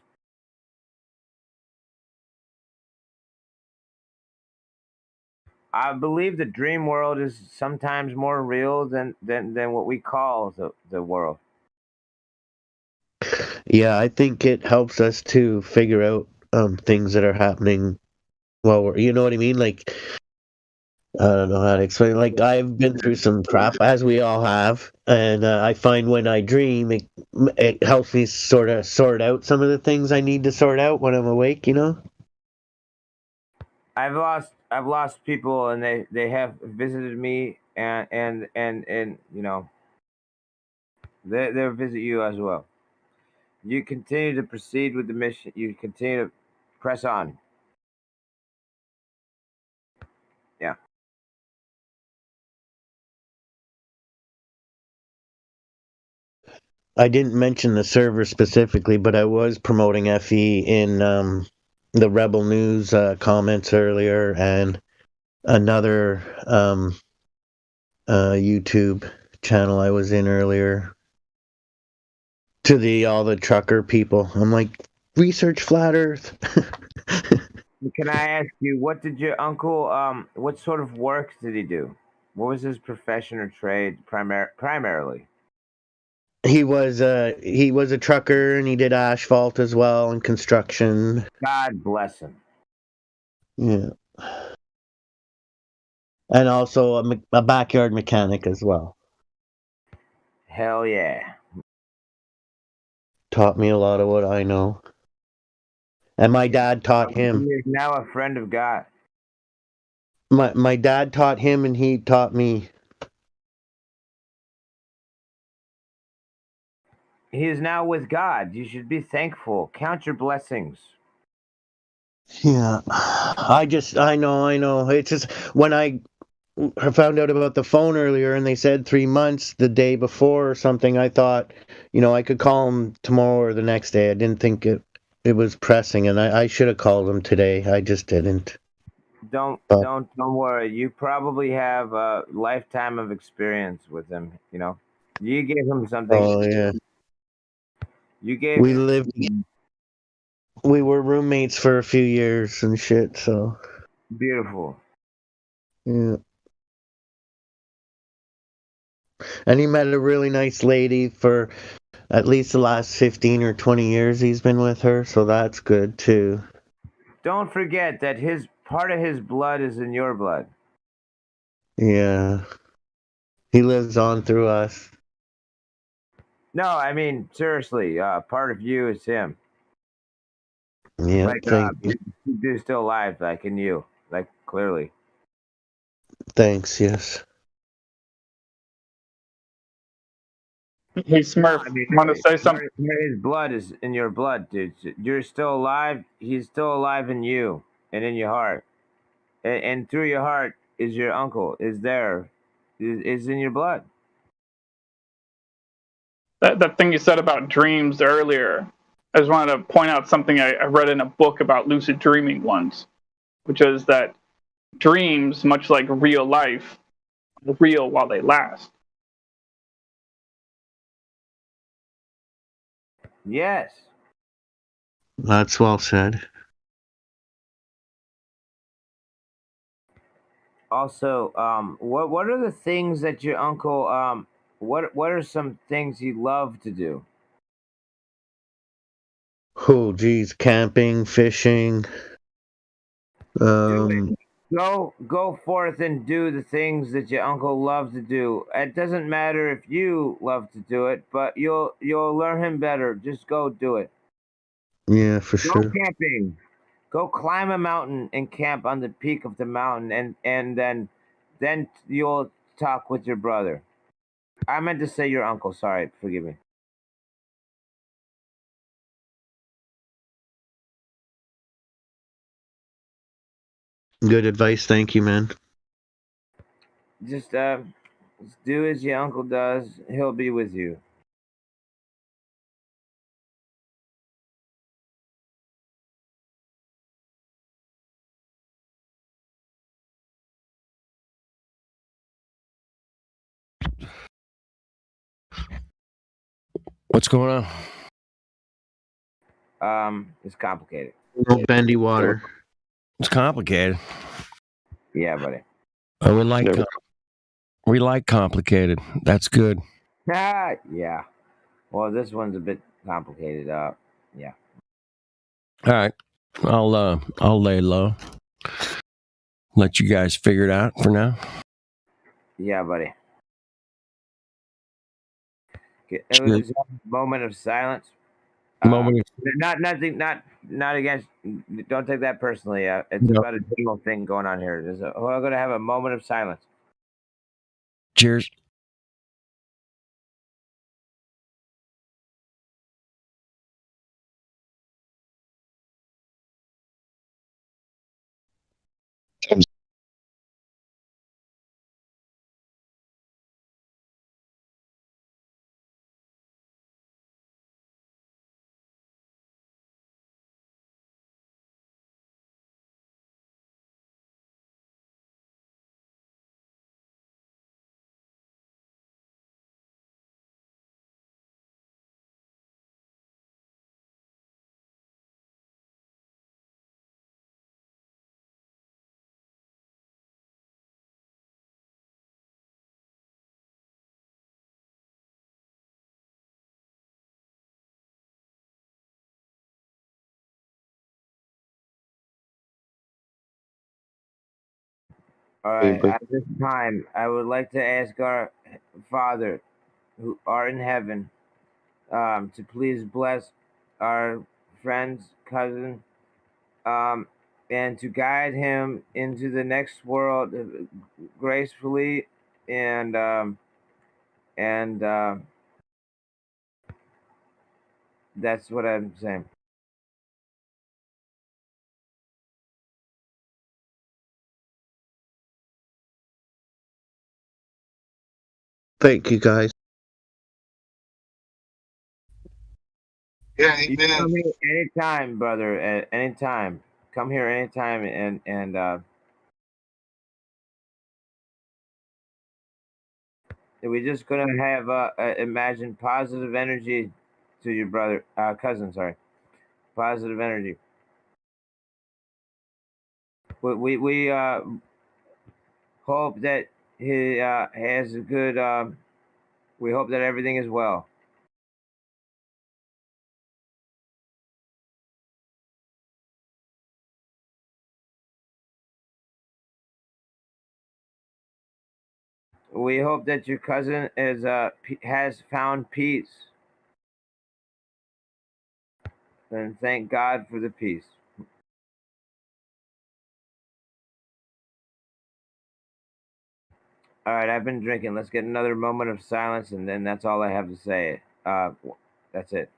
I believe the dream world is sometimes more real than what we call the world. Yeah, I think it helps us to figure out things that are happening while we're, you know what I mean? Like, I don't know how to explain. Like, I've been through some crap, as we all have, and I find when I dream, it helps me sort of sort out some of the things I need to sort out when I'm awake, you know? I've lost people, and they have visited me, and they'll visit you as well. You continue to proceed with the mission. You continue to press on. Yeah. I didn't mention the server specifically, but I was promoting FE in the Rebel News comments earlier, and another YouTube channel I was in earlier. to the all the trucker people. I'm like, research flat Earth. Can I ask you, what did your uncle, what sort of work did he do? What was his profession or trade primarily? He was a trucker and he did asphalt as well and construction. God bless him. Yeah. And also a backyard mechanic as well. Hell yeah. Taught me a lot of what I know. And my dad taught He him. is now a friend of God. My dad taught him and he taught me. He is now with God. You should be thankful. Count your blessings. Yeah. I know. It's just when I found out about the phone earlier and they said 3 months the day before or something, I thought, I could call him tomorrow or the next day. I didn't think it was pressing, and I should have called him today. I just didn't. Don't worry. You probably have a lifetime of experience with him. You gave him something. Oh yeah. You gave. We were roommates for a few years and shit. So Beautiful. yeah. And he met a really nice lady for at least the last 15 or 20 years he's been with her, so that's good too. Don't forget that part of his blood is in your blood. Yeah. He lives on through us. No, I mean seriously. Part of you is him. Yeah, Like he's still alive, like in you, like clearly. Thanks, yes. Hey Smurf, want to say something? His blood is in your blood, dude. You're still alive. He's still alive in you and in your heart, and through your heart is your uncle. Is in your blood. That thing you said about dreams earlier, I just wanted to point out something I read in a book about lucid dreaming once, which is that dreams, much like real life, are real while they last. Yes. That's well said. Also, what are the things that your uncle what are some things he loved to do? Oh, geez, camping, fishing. Go forth and do the things that your uncle loved to do. It doesn't matter if you love to do it, but you'll learn him better. Just go do it. Yeah, for Go sure. camping. Go climb a mountain and camp on the peak of the mountain, and then you'll talk with your brother. I meant to say your uncle. Sorry, forgive me. Good advice. Thank you, man. Just do as your uncle does. He'll be with you. What's going on? It's complicated. No bendy water. It's complicated. Yeah, buddy. We like complicated. That's good. Yeah. Well, this one's a bit complicated. Yeah. All right. I'll lay low. Let you guys figure it out for now. Yeah, buddy. It was a moment of silence. Not against. Don't take that personally. It's about a general thing going on here. We're going to have a moment of silence. Cheers. All right. At this time, I would like to ask our Father, who art in heaven, to please bless our friend's cousin, and to guide him into the next world gracefully, and that's what I'm saying. Thank you, guys. Yeah, You can come here anytime, brother. At any time. Come here anytime, and we're just gonna have imagine positive energy to your brother, cousin. Sorry, positive energy. We hope that he has a good. We hope that everything is well. We hope that your cousin is has found peace, and thank God for the peace. All right, I've been drinking. Let's get another moment of silence, and then that's all I have to say. That's it.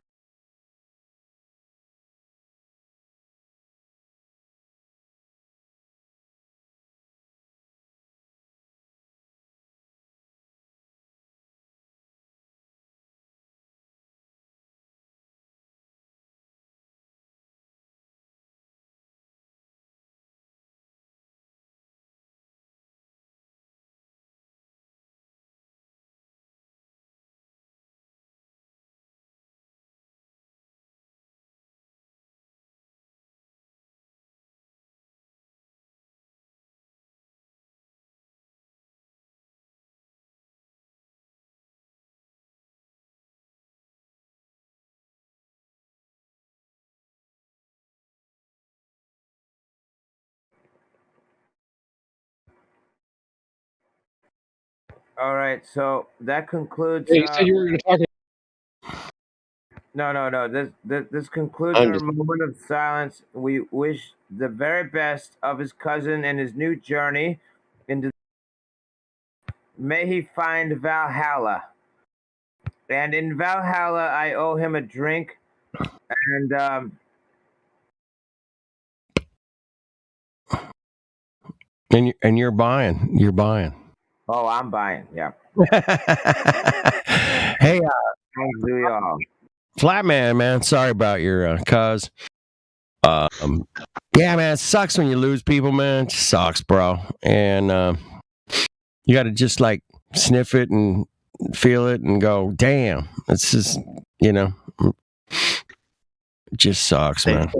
All right, so that concludes. Hey, you said you were going to talk. No. This concludes our moment of silence. We wish the very best of his cousin and his new journey into. May he find Valhalla, and in Valhalla, I owe him a drink, and And you're buying. You're buying. oh, I'm buying. Yeah. Hey, Thanks to y'all. Flatman, man. Sorry about your cuz. Yeah, man. It sucks when you lose people, man. It just sucks, bro. And you got to just like sniff it and feel it and go, damn. It's just, it just sucks, man.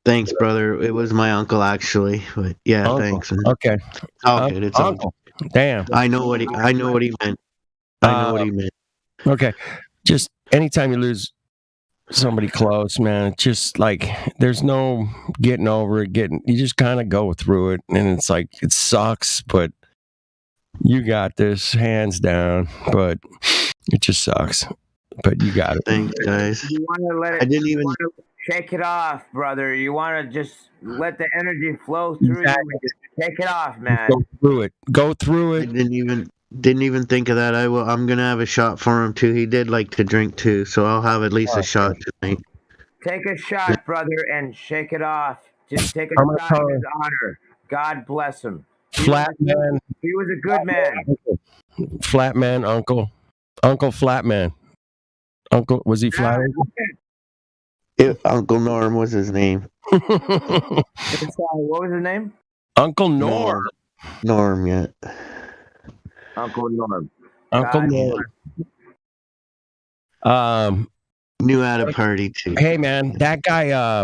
Thanks, brother. It was my uncle, actually. But yeah, Uncle. thanks. Man. Okay. All good. It's all Uncle. Damn. I know what he meant. I know what he meant. Okay. Just anytime you lose somebody close, man, it's just like there's no getting over it. You just kind of go through it, and it's like it sucks, but you got this, hands down. But it just sucks. But you got it. Thanks, guys. You want to let it. I didn't even. Shake it off, brother. You want to just let the energy flow through you. And just take it off, man. Go through it. Go through I it. didn't even think of that. I'm gonna have a shot for him too. He did like to drink too, so I'll have at least a shot tonight. Take a shot, brother, and shake it off. Just take a I'm gonna shot in tell his honor. God bless him. Flatman. He was a good man. Flatman, Uncle Flatman. Uncle, was he flat? Uncle Norm was his name. What was his name? Uncle Norm. Norm, yeah. Uncle Norm. Uncle Norm. Knew how to party too. Hey, man, that guy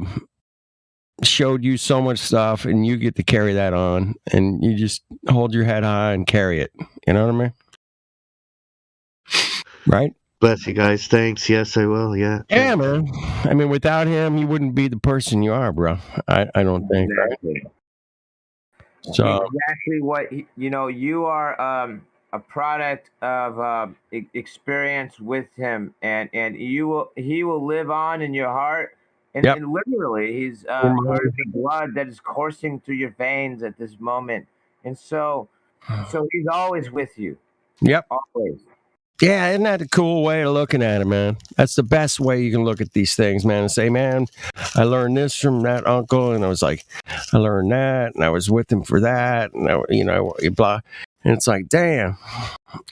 showed you so much stuff, and you get to carry that on, and you just hold your head high and carry it. You know what I mean? Right? Bless you guys. Thanks. Yes, I will. Yeah. Yeah, man. I mean, without him, you wouldn't be the person you are, bro. I don't think. Right? So exactly what you are a product of experience with him, and he will live on in your heart, and, Yep. and literally he's part of the blood that is coursing through your veins at this moment, and so he's always with you. Yep. Always. Yeah, isn't that a cool way of looking at it, man? That's the best way you can look at these things, man, and say, man, I learned this from that uncle, and I was like, I learned that, and I was with him for that, and blah. And it's like, damn,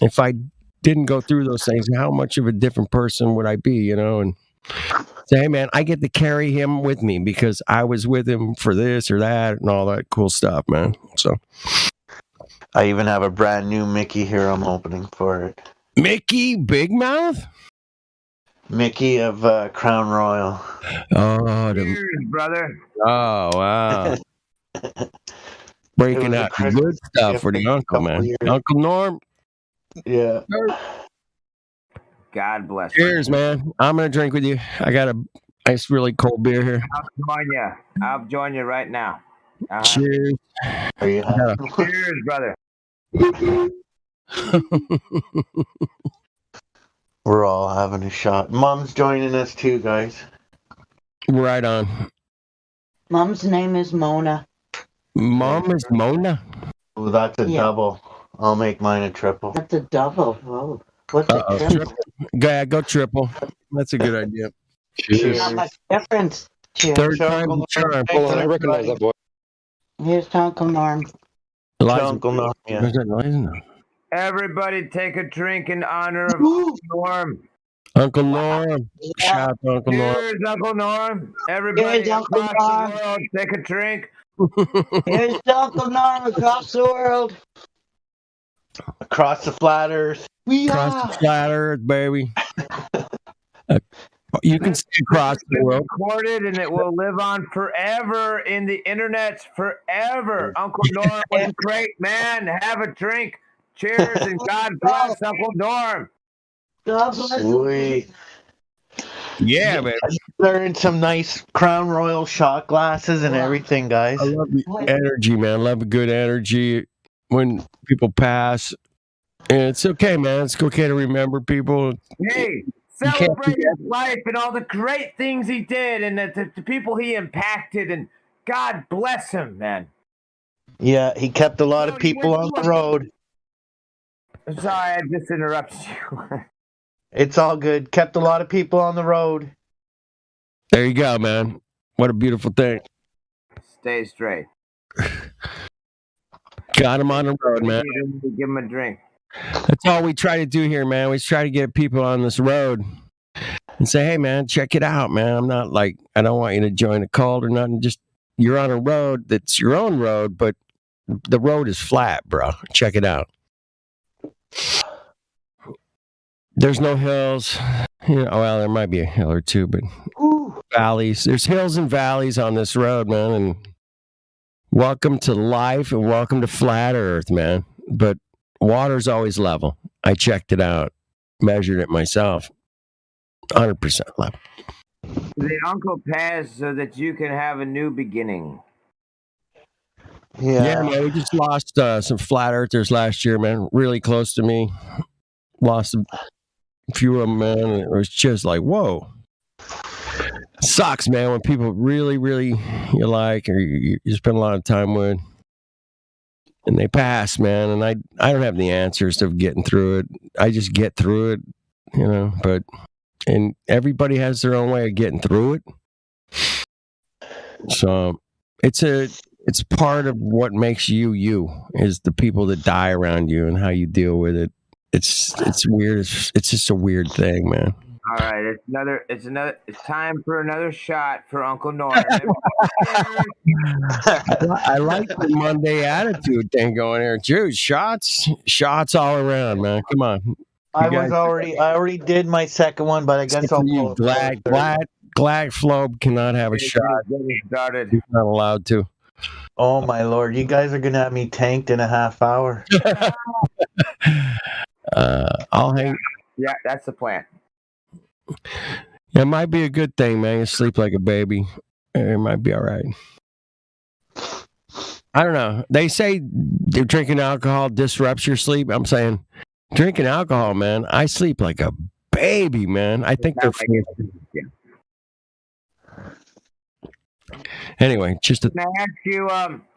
if I didn't go through those things, how much of a different person would I be, And say, hey, man, I get to carry him with me because I was with him for this or that and all that cool stuff, man. So I even have a brand new Mickey here. I'm opening for it. Mickey Big Mouth? Mickey of Crown Royal. Oh, Cheers, brother. Oh, wow. Breaking out good stuff for the uncle, man. Uncle Norm. Yeah. God bless you. Cheers, man. I'm going to drink with you. I got a nice, really cold beer here. I'll join you right now. Cheers. Are you happy? Cheers, brother. We're all having a shot. Mom's joining us too, guys. Right on. Mom's name is Mona. Mom is Mona? Oh, that's a double. I'll make mine a triple. That's a double. Oh, what's a triple? Go triple. That's a good idea. Cheers. Not much difference. Cheers. Third time the charm. Hold on, I recognize that boy. Here's to Uncle Norm. Uncle Norm, yeah. Where's that Liza? Everybody take a drink in honor of Uncle Norm. Uncle Norm. Shout out to Uncle Norm. Cheers, Uncle Norm. Everybody Cheers, Uncle across Norm. the world, take a drink. Here's to Uncle Norm across the world. Across the flat earth. Across the flat earth, baby. You can see across the world. Recorded, and it will live on forever in the internets forever. Uncle Norm was a great man. Have a drink. Cheers, and God bless Uncle Norm. God bless Sweet. Yeah, man. They're in some nice Crown Royal shot glasses and everything, guys. I love the energy, man. Love a good energy when people pass. And it's okay, man. It's okay to remember people. Hey, celebrate his life and all the great things he did and the people he impacted. And God bless him, man. Yeah, he kept a lot of people on the road. I'm sorry, I just interrupted you. It's all good. Kept a lot of people on the road. There you go, man. What a beautiful thing. Stay straight. Got him on the road, man. Give him a drink. That's all we try to do here, man. We try to get people on this road and say, hey, man, check it out, man. I'm not like, I don't want you to join a cult or nothing. Just, you're on a road that's your own road, but the road is flat, bro. Check it out. There's no hills. Well, there might be a hill or two, but valleys. There's hills and valleys on this road, man. And welcome to life and welcome to flat earth, man. But water's always level. I checked it out, measured it myself. 100% level. The uncle passed so that you can have a new beginning. Yeah, man. We just lost some flat earthers last year, man. Really close to me. Lost a few of them, man. And it was just like, whoa. Sucks, man, when people really, really you like or you spend a lot of time with. And they pass, man, and I don't have the answers to getting through it. I just get through it, but and everybody has their own way of getting through it. So it's part of what makes you is the people that die around you and how you deal with it. It's weird. It's just a weird thing, man. All right, it's time for another shot for Uncle Norm. I like the Monday attitude thing going here. Dude, shots all around, man. Come on. I already did my second one, but I guess I'll pull Glad Flobe cannot have a shot. Started. He's not allowed to. Oh my lord, you guys are gonna have me tanked in a half hour. I'll hang. Yeah, that's the plan. It might be a good thing, man. You sleep like a baby. It might be all right. I don't know. They say they're drinking alcohol disrupts your sleep. I'm saying drinking alcohol, man. I sleep like a baby, man. I think they're. Anyway, just Can I ask you,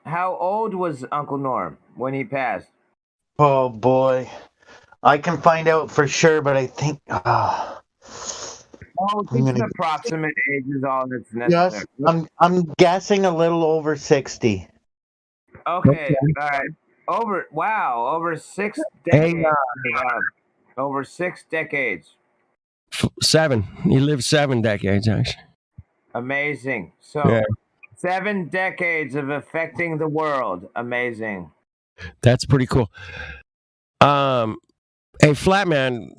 how old was Uncle Norm when he passed? Oh boy, I can find out for sure, but I think. Oh, just an approximate age is all that's Yes, necessary. I'm guessing a little over 60. Okay, all right. Over 6 Hey, decades. Over 6 decades. 7. He lived 7 decades, actually. Amazing. So, Yeah. 7 decades of affecting the world. Amazing. That's pretty cool. Hey, Flatman,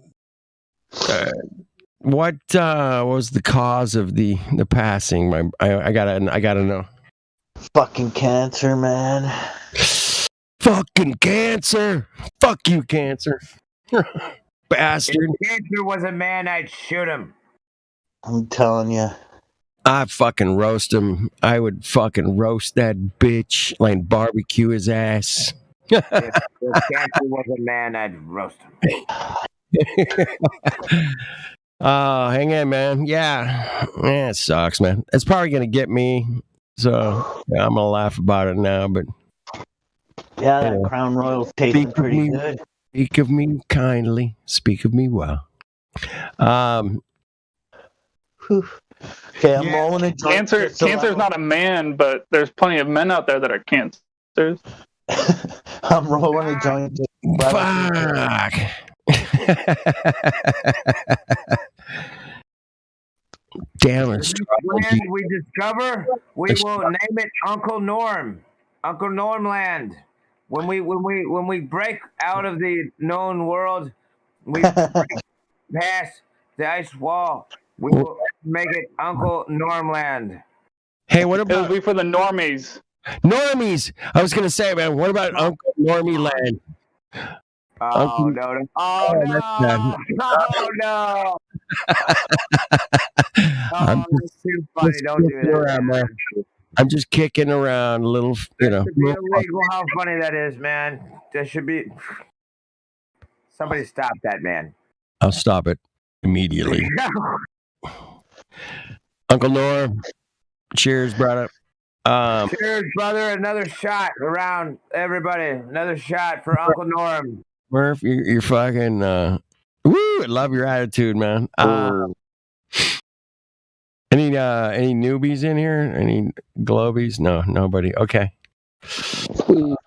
what was the cause of the passing? I gotta know. Fucking cancer, man. Fucking cancer. Fuck you, cancer. Bastard. If cancer was a man, I'd shoot him. I'm telling you. I'd fucking roast him. I would fucking roast that bitch, like barbecue his ass. If cancer was a man, I'd roast him. Hang in, man. Yeah, it sucks, man. It's probably gonna get me, so yeah, I'm gonna laugh about it now. But yeah, that Crown Royal's tasting pretty good. Speak of me kindly. Speak of me well. Okay, I'm rolling a joint. Cancer's not a man, but there's plenty of men out there that are cancers. I'm rolling a joint. Fuck. Damn it. Land we discover, we will name it Uncle Norm. Uncle Norm Land. When we break out of the known world, we pass the ice wall. We will make it Uncle Norm Land. Hey, what about It'll be for the normies? Normies? I was gonna say, man, what about Uncle Normie Land? Oh no! Oh no! Oh no! I'm that's too funny. Don't do that, man. I'm just kicking around a little, Illegal. How funny that is, man. That should be. Somebody stop that, man. I'll stop it immediately. Uncle Norm, cheers, brother. Cheers, brother. Another shot around everybody. Another shot for Uncle Norm. Murph, you're fucking. Woo! I love your attitude, man. Any newbies in here? Any globies? No, nobody. Okay. No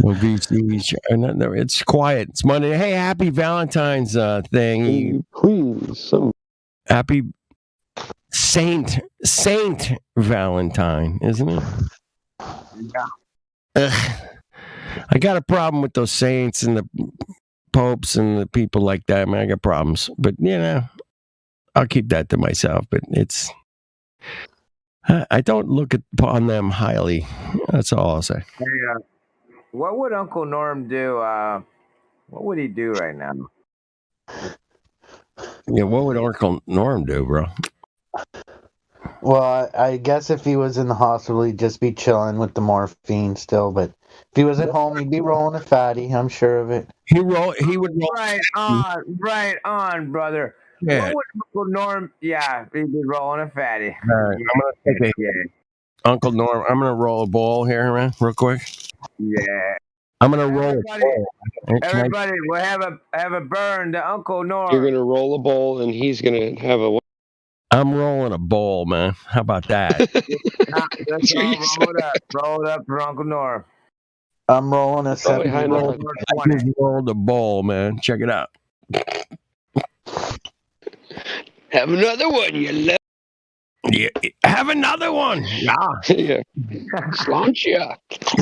VCs. No, it's quiet. It's Monday. Hey, happy Valentine's thing. Please, happy Saint Valentine, isn't it? Yeah. I got a problem with those saints and the popes and the people like that, man. I got problems, but I'll keep that to myself. But I don't look upon them highly. That's all I'll say. Hey, what would Uncle Norm do? What would he do right now? Yeah, what would Uncle Norm do, bro? Well, I guess if he was in the hospital, he'd just be chilling with the morphine still. But if he was at home, he'd be rolling a fatty. I'm sure of it. He would roll. Right on, brother. Yeah. What would Uncle Norm? Yeah, he'd be rolling a fatty. All right, I'm gonna take Uncle Norm. I'm gonna roll a ball here, man, real quick. Yeah. I'm gonna roll a ball. Everybody, we'll have a burn to Uncle Norm. You're gonna roll a bowl, and he's gonna have a. I'm rolling a ball, man. How about that? Let's roll it up for Uncle Norm. I'm rolling a 70. I just rolled a ball, man. Check it out. Have another one, you love. Yeah, have another one. Yeah. Yeah. Sláinte.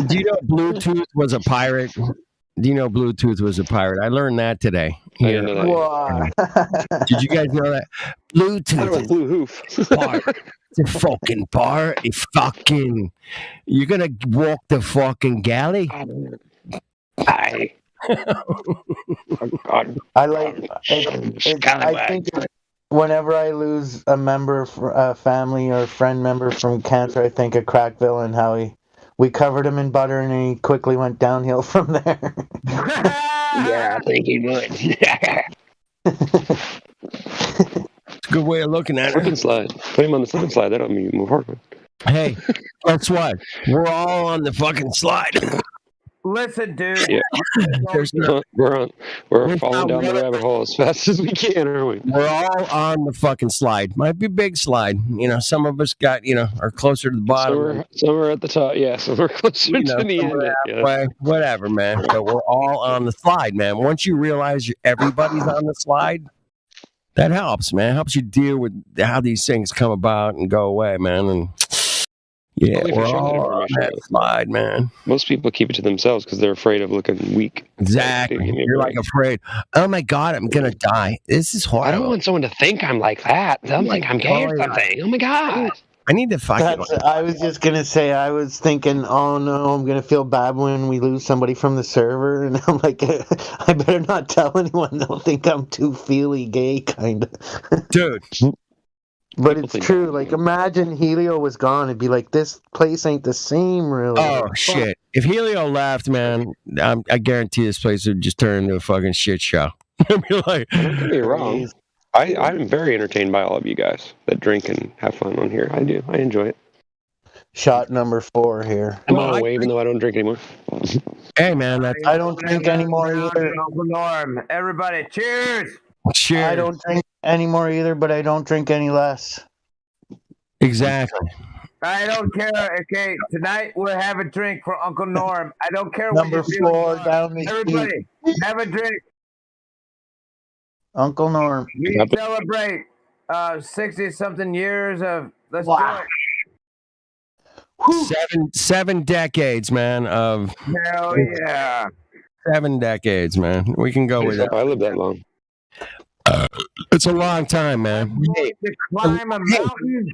Do you know Bluetooth was a pirate? Do you know Bluetooth was a pirate? I learned that today. Here. Did you guys know that? Bluetooth. It's a fucking part. It's fucking. You're gonna walk the fucking galley. I like. I think Whenever I lose a member, family or friend member from cancer, I think of Crackville and how we covered him in butter and he quickly went downhill from there. Yeah, I think he would. It's a good way of looking at Slip and it. slide. Put him on the slip and slide. That don't mean you move hard. Hey, guess what? We're all on the fucking slide. Listen, dude. Yeah. There's no, We're We're falling down the rabbit hole as fast as we can, aren't we? we're all on the fucking slide. Might be a big slide. You know, some of us got, are closer to the bottom. Some are at the top. Yeah, some are closer You know, to the some end. are Yeah. halfway, whatever, man. But we're all on the slide, man. Once you realize everybody's on the slide, that helps, man. It helps you deal with how these things come about and go away, man. And yeah, Only if we're you share that all on information, that though. slide, man. Most people keep it to themselves because they're afraid of looking weak. Exactly. Dude, give me a You're break. like afraid. Oh my God, I'm gonna die. This is horrible. I don't want someone to think I'm like that. They'll think I'm gay or something. Oh my God. I need to fucking. I was just gonna say, I was thinking, oh no, I'm gonna feel bad when we lose somebody from the server, and I'm like, I better not tell anyone. They'll think I'm too feely gay, kind of. Dude. But it's true. Like, imagine Helio was gone. It'd be like, this place ain't the same, really. Oh shit! If Helio left, man, I guarantee this place would just turn into a fucking shit show. I'd be like, Don't get me wrong. I'm very entertained by all of you guys that drink and have fun on here. I do. I enjoy it. Shot number 4 here. I'm on a way, even though I don't drink anymore. Hey, man, I don't drink anymore either. Uncle Norm. Everybody, cheers! Cheers. I don't drink anymore either, but I don't drink any less. Exactly. I don't care. Okay, tonight we'll have a drink for Uncle Norm. I don't care Number what you 4 down the Everybody, have a drink. Uncle Norm. We celebrate 60-something years of. Let's do it. Seven decades, man. Of Hell yeah. 7 decades, man. We can go with it. I lived that long. It's a long time, man. To climb a mountain.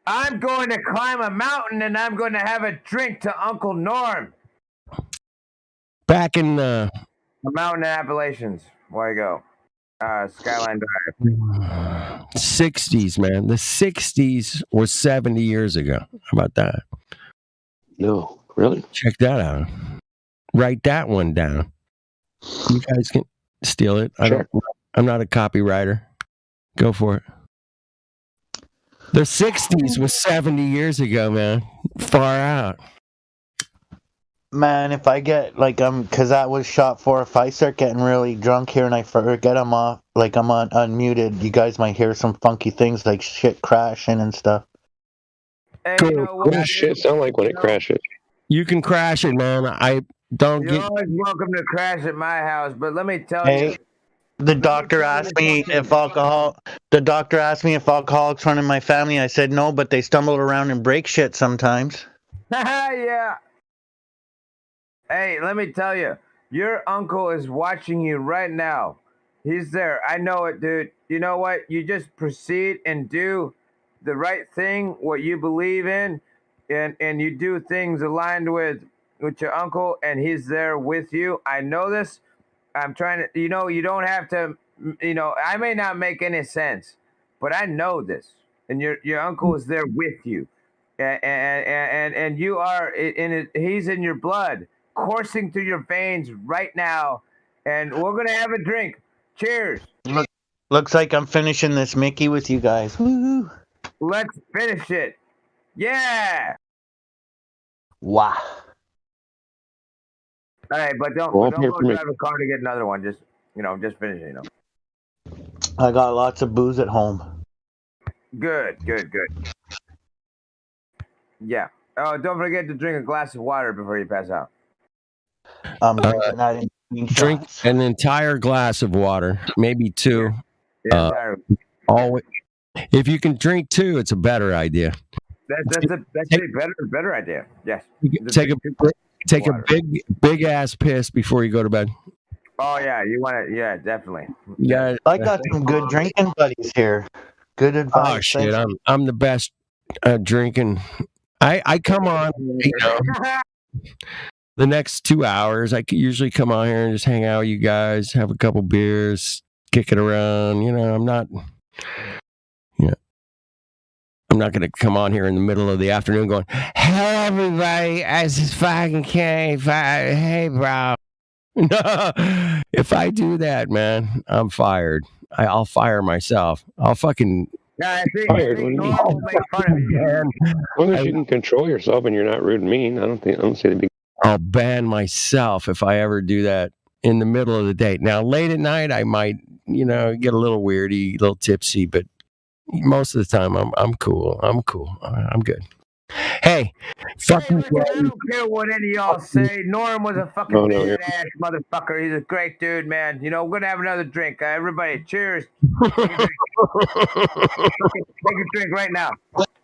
I'm going to climb a mountain and I'm going to have a drink to Uncle Norm. Back in A mountain in Appalachians. Where you go? Skyline Drive. 60s, man. The 60s was 70 years ago. How about that? No, really? Check that out. Write that one down. You guys can steal it. I'm not a copywriter. Go for it. The 60s was 70 years ago, man. Far out. Man, if I get, because that was shot 4, if I start getting really drunk here and I forget I'm off, I'm on unmuted, you guys might hear some funky things like shit crashing and stuff. Hey, What does shit sound like when it crashes? You can crash it, man. I don't You're get. always welcome to crash at my house, but let me tell Hey, you. the doctor asked me if alcoholics run in my family. I said no, but they stumble around and break shit sometimes. Yeah. Hey, let me tell you, your uncle is watching you right now. He's there. I know it, dude. You know what? You just proceed and do the right thing, what you believe in, and you do things aligned with your uncle, and he's there with you. I know this. I'm trying to, you don't have to, I may not make any sense, but I know this, and your uncle is there with you, and you are in it. He's in your blood, coursing through your veins right now, and we're gonna have a drink. Cheers. Looks like I'm finishing this Mickey with you guys. Woo! Let's finish it. Yeah. Wow. All right, but don't Well, go here for me. drive a car to get another one. Just just finish it. I got lots of booze at home. Good. Yeah. Oh, don't forget to drink a glass of water before you pass out. I'm drinking that in Drink an entire glass of water, maybe 2. Yeah, Always. If you can drink 2, it's a better idea. that's a better idea. Yes. Take a big ass piss before you go to bed. Oh yeah, you want to? Yeah, definitely. Yeah, I got some good drinking buddies here. Good advice. Oh shit, I'm the best drinking. I come on, the next 2 hours. I usually come on here and just hang out with you guys, have a couple beers, kick it around. I'm not I'm not going to come on here in the middle of the afternoon going, "Hey everybody, as is fucking hey bro." No, if I do that, man, I'm fired. I'll fire myself. I'll fucking. Yeah, I Fired, what do you mean? Norm will make fun of you. Man, As long as you can control yourself and you're not rude and mean, I don't see the big. I'll ban myself if I ever do that in the middle of the day. Now, late at night, I might, get a little weirdy, a little tipsy, but most of the time, I'm cool. I'm cool. I'm good. Hey, fucking. Listen, I don't care what any of y'all say. Norm was a fucking badass motherfucker. He's a great dude, man. We're gonna have another drink. Everybody, cheers. Take a drink right now.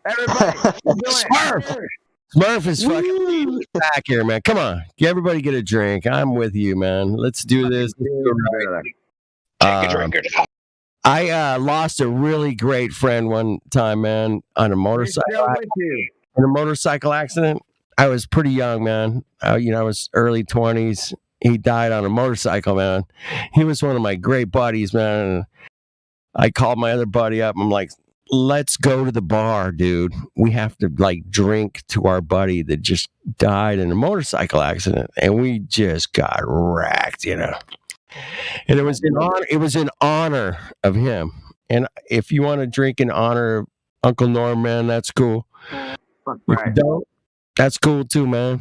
Everybody, Smurf. Smurf is fucking leading us back here, man. Come on, everybody, get a drink. I'm with you, man. Let's do this. I lost a really great friend one time, man, on a motorcycle. In a motorcycle accident. I was pretty young, man. I was early 20s. He died on a motorcycle, man. He was one of my great buddies, man. And I called my other buddy up. I'm like, let's go to the bar, dude. We have to drink to our buddy that just died in a motorcycle accident. And we just got wrecked, And it was in honor of him. And if you want to drink in honor of Uncle Norm, man, that's cool. If you don't, that's cool too, man.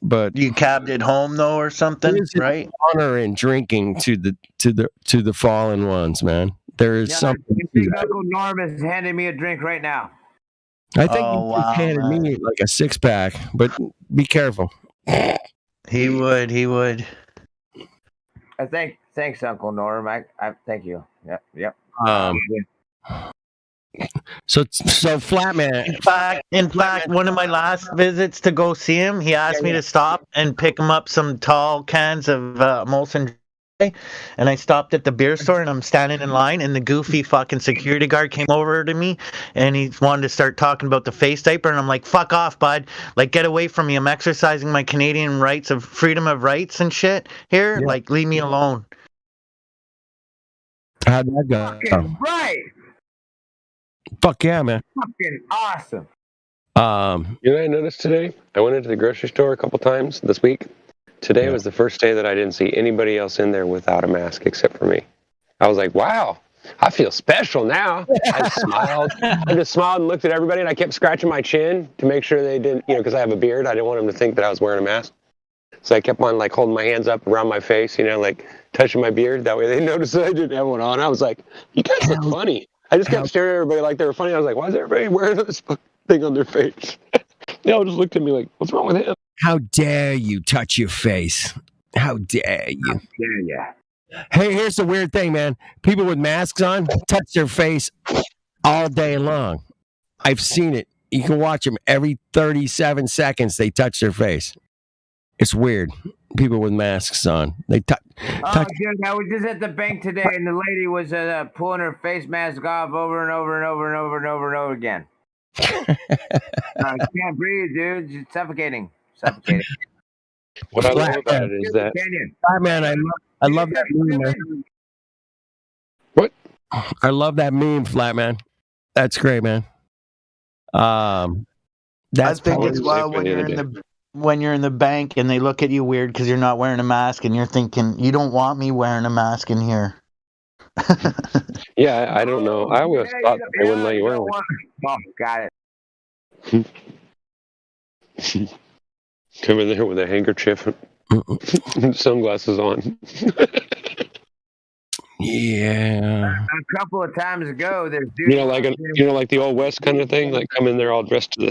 But you cabbed it home though, or something, right? Honor and drinking to the fallen ones, man. There is something. I think Uncle Norm is handing me a drink right now. I think he just handed me like a 6-pack, but be careful. He would. Thanks, Uncle Norm. I thank you. Yep. So Flatman. In fact, one of my last visits to go see him, he asked me to stop and pick him up some tall cans of Molson. And I stopped at the beer store, and I'm standing in line, and the goofy fucking security guard came over to me, and he wanted to start talking about the face diaper, and I'm like, "Fuck off, bud! Get away from me! I'm exercising my Canadian rights of freedom of rights and shit here. Yeah. Leave me alone." How'd that go? Fucking right. Fuck yeah, man. Fucking awesome. You know what I noticed today? I went into the grocery store a couple times this week. Today was the first day that I didn't see anybody else in there without a mask except for me. I was like, wow, I feel special now. I smiled. I just smiled and looked at everybody, and I kept scratching my chin to make sure they didn't, because I have a beard. I didn't want them to think that I was wearing a mask. So I kept on holding my hands up around my face, touching my beard. That way they noticed that I didn't have one on. I was like, you guys look funny. I just kept staring at everybody like they were funny. I was like, why is everybody wearing this thing on their face? They all just looked at me like, what's wrong with him? How dare you touch your face? How dare you? How dare you? Hey, here's the weird thing, man. People with masks on touch their face all day long. I've seen it. You can watch them every 37 seconds. They touch their face. It's weird. People with masks on. They touch. Dude, I was just at the bank today, and the lady was pulling her face mask off over and over and over and over and over and over again. Can't breathe, dude. She's suffocating. What I love about it is that. Man, I love that meme, man. What? I love that meme, Flatman. That's great, man. I think it's wild when you're in the bank and they look at you weird because you're not wearing a mask, and you're thinking, you don't want me wearing a mask in here. Yeah, I don't know. I always thought they wouldn't let you wear one. Oh, got it. Come in there with a handkerchief and sunglasses on. Yeah. A couple of times ago, there's dudes. Like the old West kind of thing. Like come in there all dressed to the.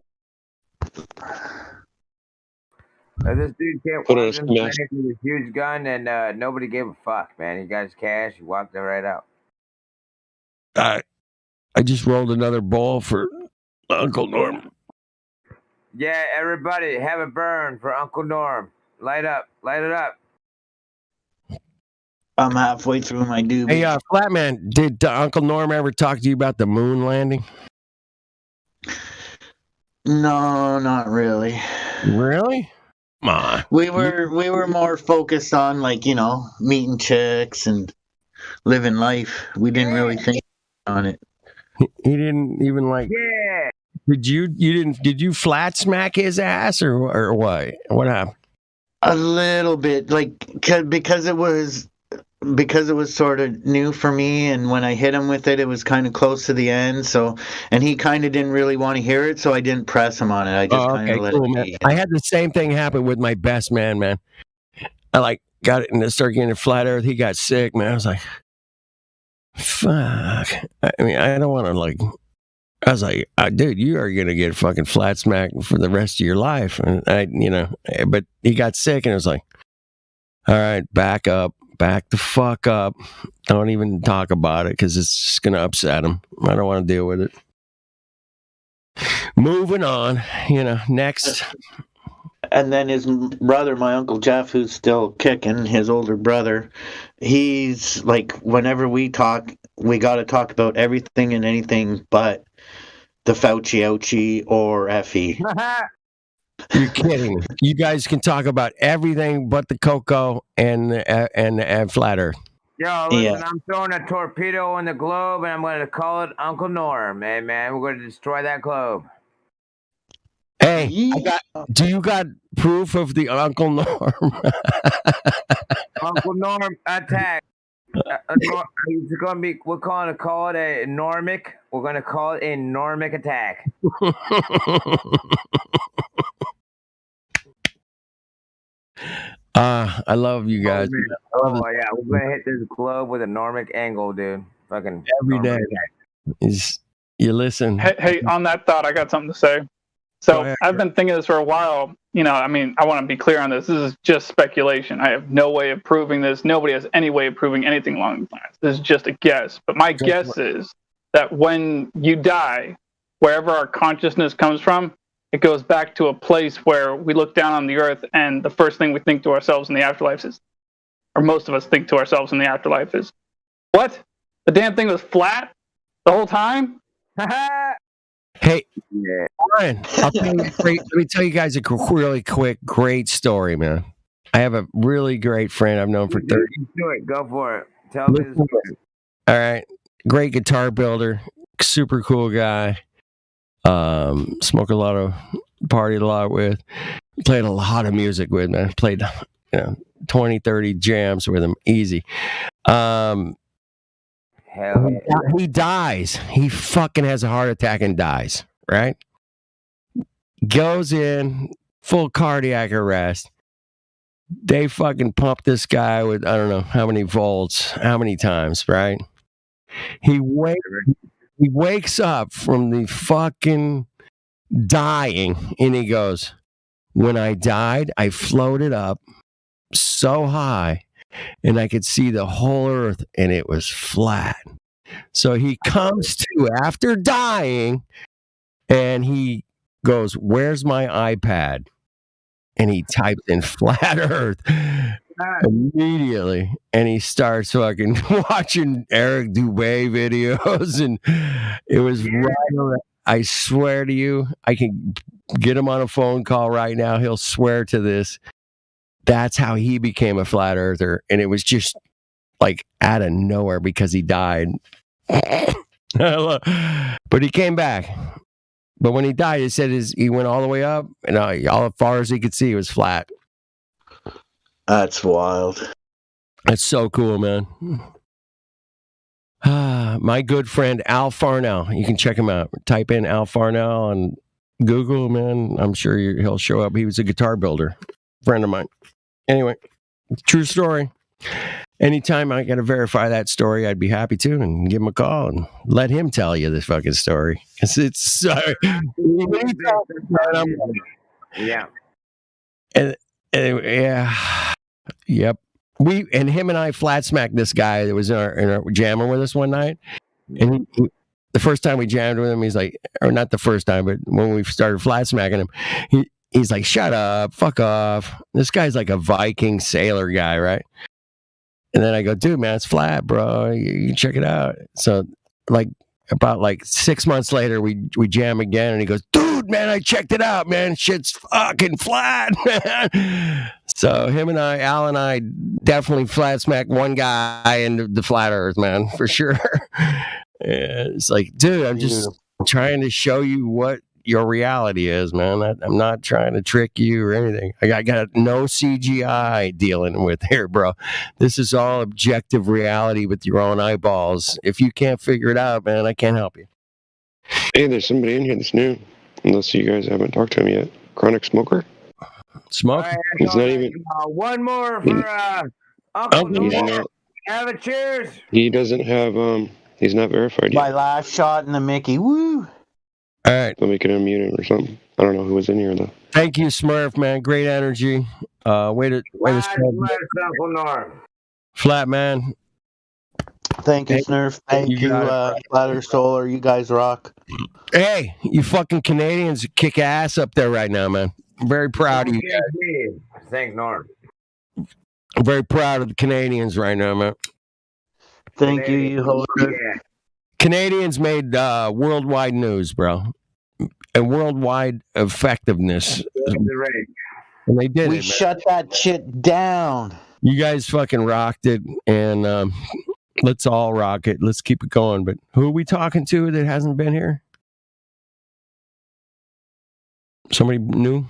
This dude came with this huge gun, and nobody gave a fuck, man. He got his cash. He walked right out. I just rolled another ball for Uncle Norm. Yeah, everybody, have a burn for Uncle Norm. Light it up. I'm halfway through my doobie. Hey, Flatman, did Uncle Norm ever talk to you about the moon landing? No, not really. Really? Come on. We were more focused on meeting chicks and living life. We didn't really think on it. He didn't even like. Yeah. Did you flat smack his ass or what? What happened? A little bit, like because it was sort of new for me, and when I hit him with it, it was kind of close to the end. So, and he kind of didn't really want to hear it, so I didn't press him on it. I just kind of let it be. I had the same thing happen with my best man. I like got it and started getting a flat earth. He got sick, man. I was like, fuck. I mean, I don't want to like. I was like, dude, you are gonna get fucking flat smacked for the rest of your life, and but he got sick, and it was like, all right, back the fuck up. Don't even talk about it because it's just gonna upset him. I don't want to deal with it. Moving on, next. And then his brother, my Uncle Jeff, who's still kicking, his older brother, he's like, whenever we talk, we got to talk about everything and anything but the Fauci ouchie or Effie. You're kidding. You guys can talk about everything but the cocoa and flat earth. Yo, listen, I'm throwing a torpedo in the globe, and I'm going to call it Uncle Norm. Hey, man, we're going to destroy that globe. Hey, do you got proof of the Uncle Norm? Uncle Norm attack. It's going to be. We're going to call it a normic. We're going to call it a normic attack. I love you guys. Oh yeah, we're gonna hit this globe with a normic angle, dude. Fucking every day. You listen. Hey, on that thought, I got something to say. So I've been thinking this for a while. I mean, I want to be clear on this. This is just speculation. I have no way of proving this. Nobody has any way of proving anything along these lines. This is just a guess. But my guess is that when you die, wherever our consciousness comes from, it goes back to a place where we look down on the earth, and the first thing we think to ourselves in the afterlife is, or most of us think to ourselves in the afterlife is, what? The damn thing was flat the whole time? Hey, Brian, let me tell you guys a really quick, great story, man. I have a really great friend I've known for 30 years. Do it. Go for it. Tell me the story. All right. Great guitar builder. Super cool guy. Smoke a lot of, partied a lot with. Played a lot of music with, man. Played 20, 30 jams with him. Easy. Hell yeah. He dies. He fucking has a heart attack and dies, right? Goes in, full cardiac arrest. They fucking pump this guy with, I don't know how many volts, how many times, right? He wakes up from the fucking dying, and he goes, when I died, I floated up so high, and I could see the whole earth, and it was flat. So he comes to after dying, and he goes, where's my iPad? And he types in flat earth immediately, and he starts fucking watching Eric Dubay videos, and it was right. I swear to you, I can get him on a phone call right now. He'll swear to this. That's how he became a flat earther, and it was just like out of nowhere because he died. But he came back. But when he died, he said he went all the way up, and all as far as he could see, it was flat. That's wild. That's so cool, man. My good friend Al Farnell. You can check him out. Type in Al Farnell on Google, man. I'm sure he'll show up. He was a guitar builder, friend of mine. Anyway, true story. Anytime I got to verify that story, I'd be happy to, and give him a call and let him tell you this fucking story. It's yeah. And yeah. Yep. Him and I flat smacked this guy that was in our jamming with us one night. And the first time we jammed with him, he's like, or not the first time, but when we started flat smacking him, he's like, shut up, fuck off. This guy's like a Viking sailor guy, right? And then I go, dude, man, it's flat, bro. You check it out. So about 6 months later, we jam again, and he goes, dude, man, I checked it out, man. Shit's fucking flat, man. So Al and I definitely flat smacked one guy into the flat earth, man, for sure. It's like, dude, I'm just trying to show you what your reality is, man. I'm not trying to trick you or anything. I got no CGI dealing with here, bro. This is all objective reality with your own eyeballs. If you can't figure it out, man, I can't help you. Hey, there's somebody in here that's new. Unless you guys haven't talked to him yet. Chronic Smoker? Smoke? He's not even... one more for Uncle Norm. Have a cheers. He doesn't have, he's not verified yet. My last shot in the Mickey. Woo! All right. So we can unmute him or something. I don't know who was in here, though. Thank you, Smurf, man. Great energy. Way to Uncle Norm. Flat, man. Thank you, Snurf. Thank you, Flatter Solar. You guys rock. Hey, you fucking Canadians kick ass up there right now, man. I'm very proud of you guys. Thanks, Norm. I'm very proud of the Canadians right now, man. Thank you, you host. Canadians made worldwide news, bro, and worldwide effectiveness. And they did. We shut that shit down. You guys fucking rocked it, and let's all rock it. Let's keep it going. But who are we talking to that hasn't been here? Somebody new?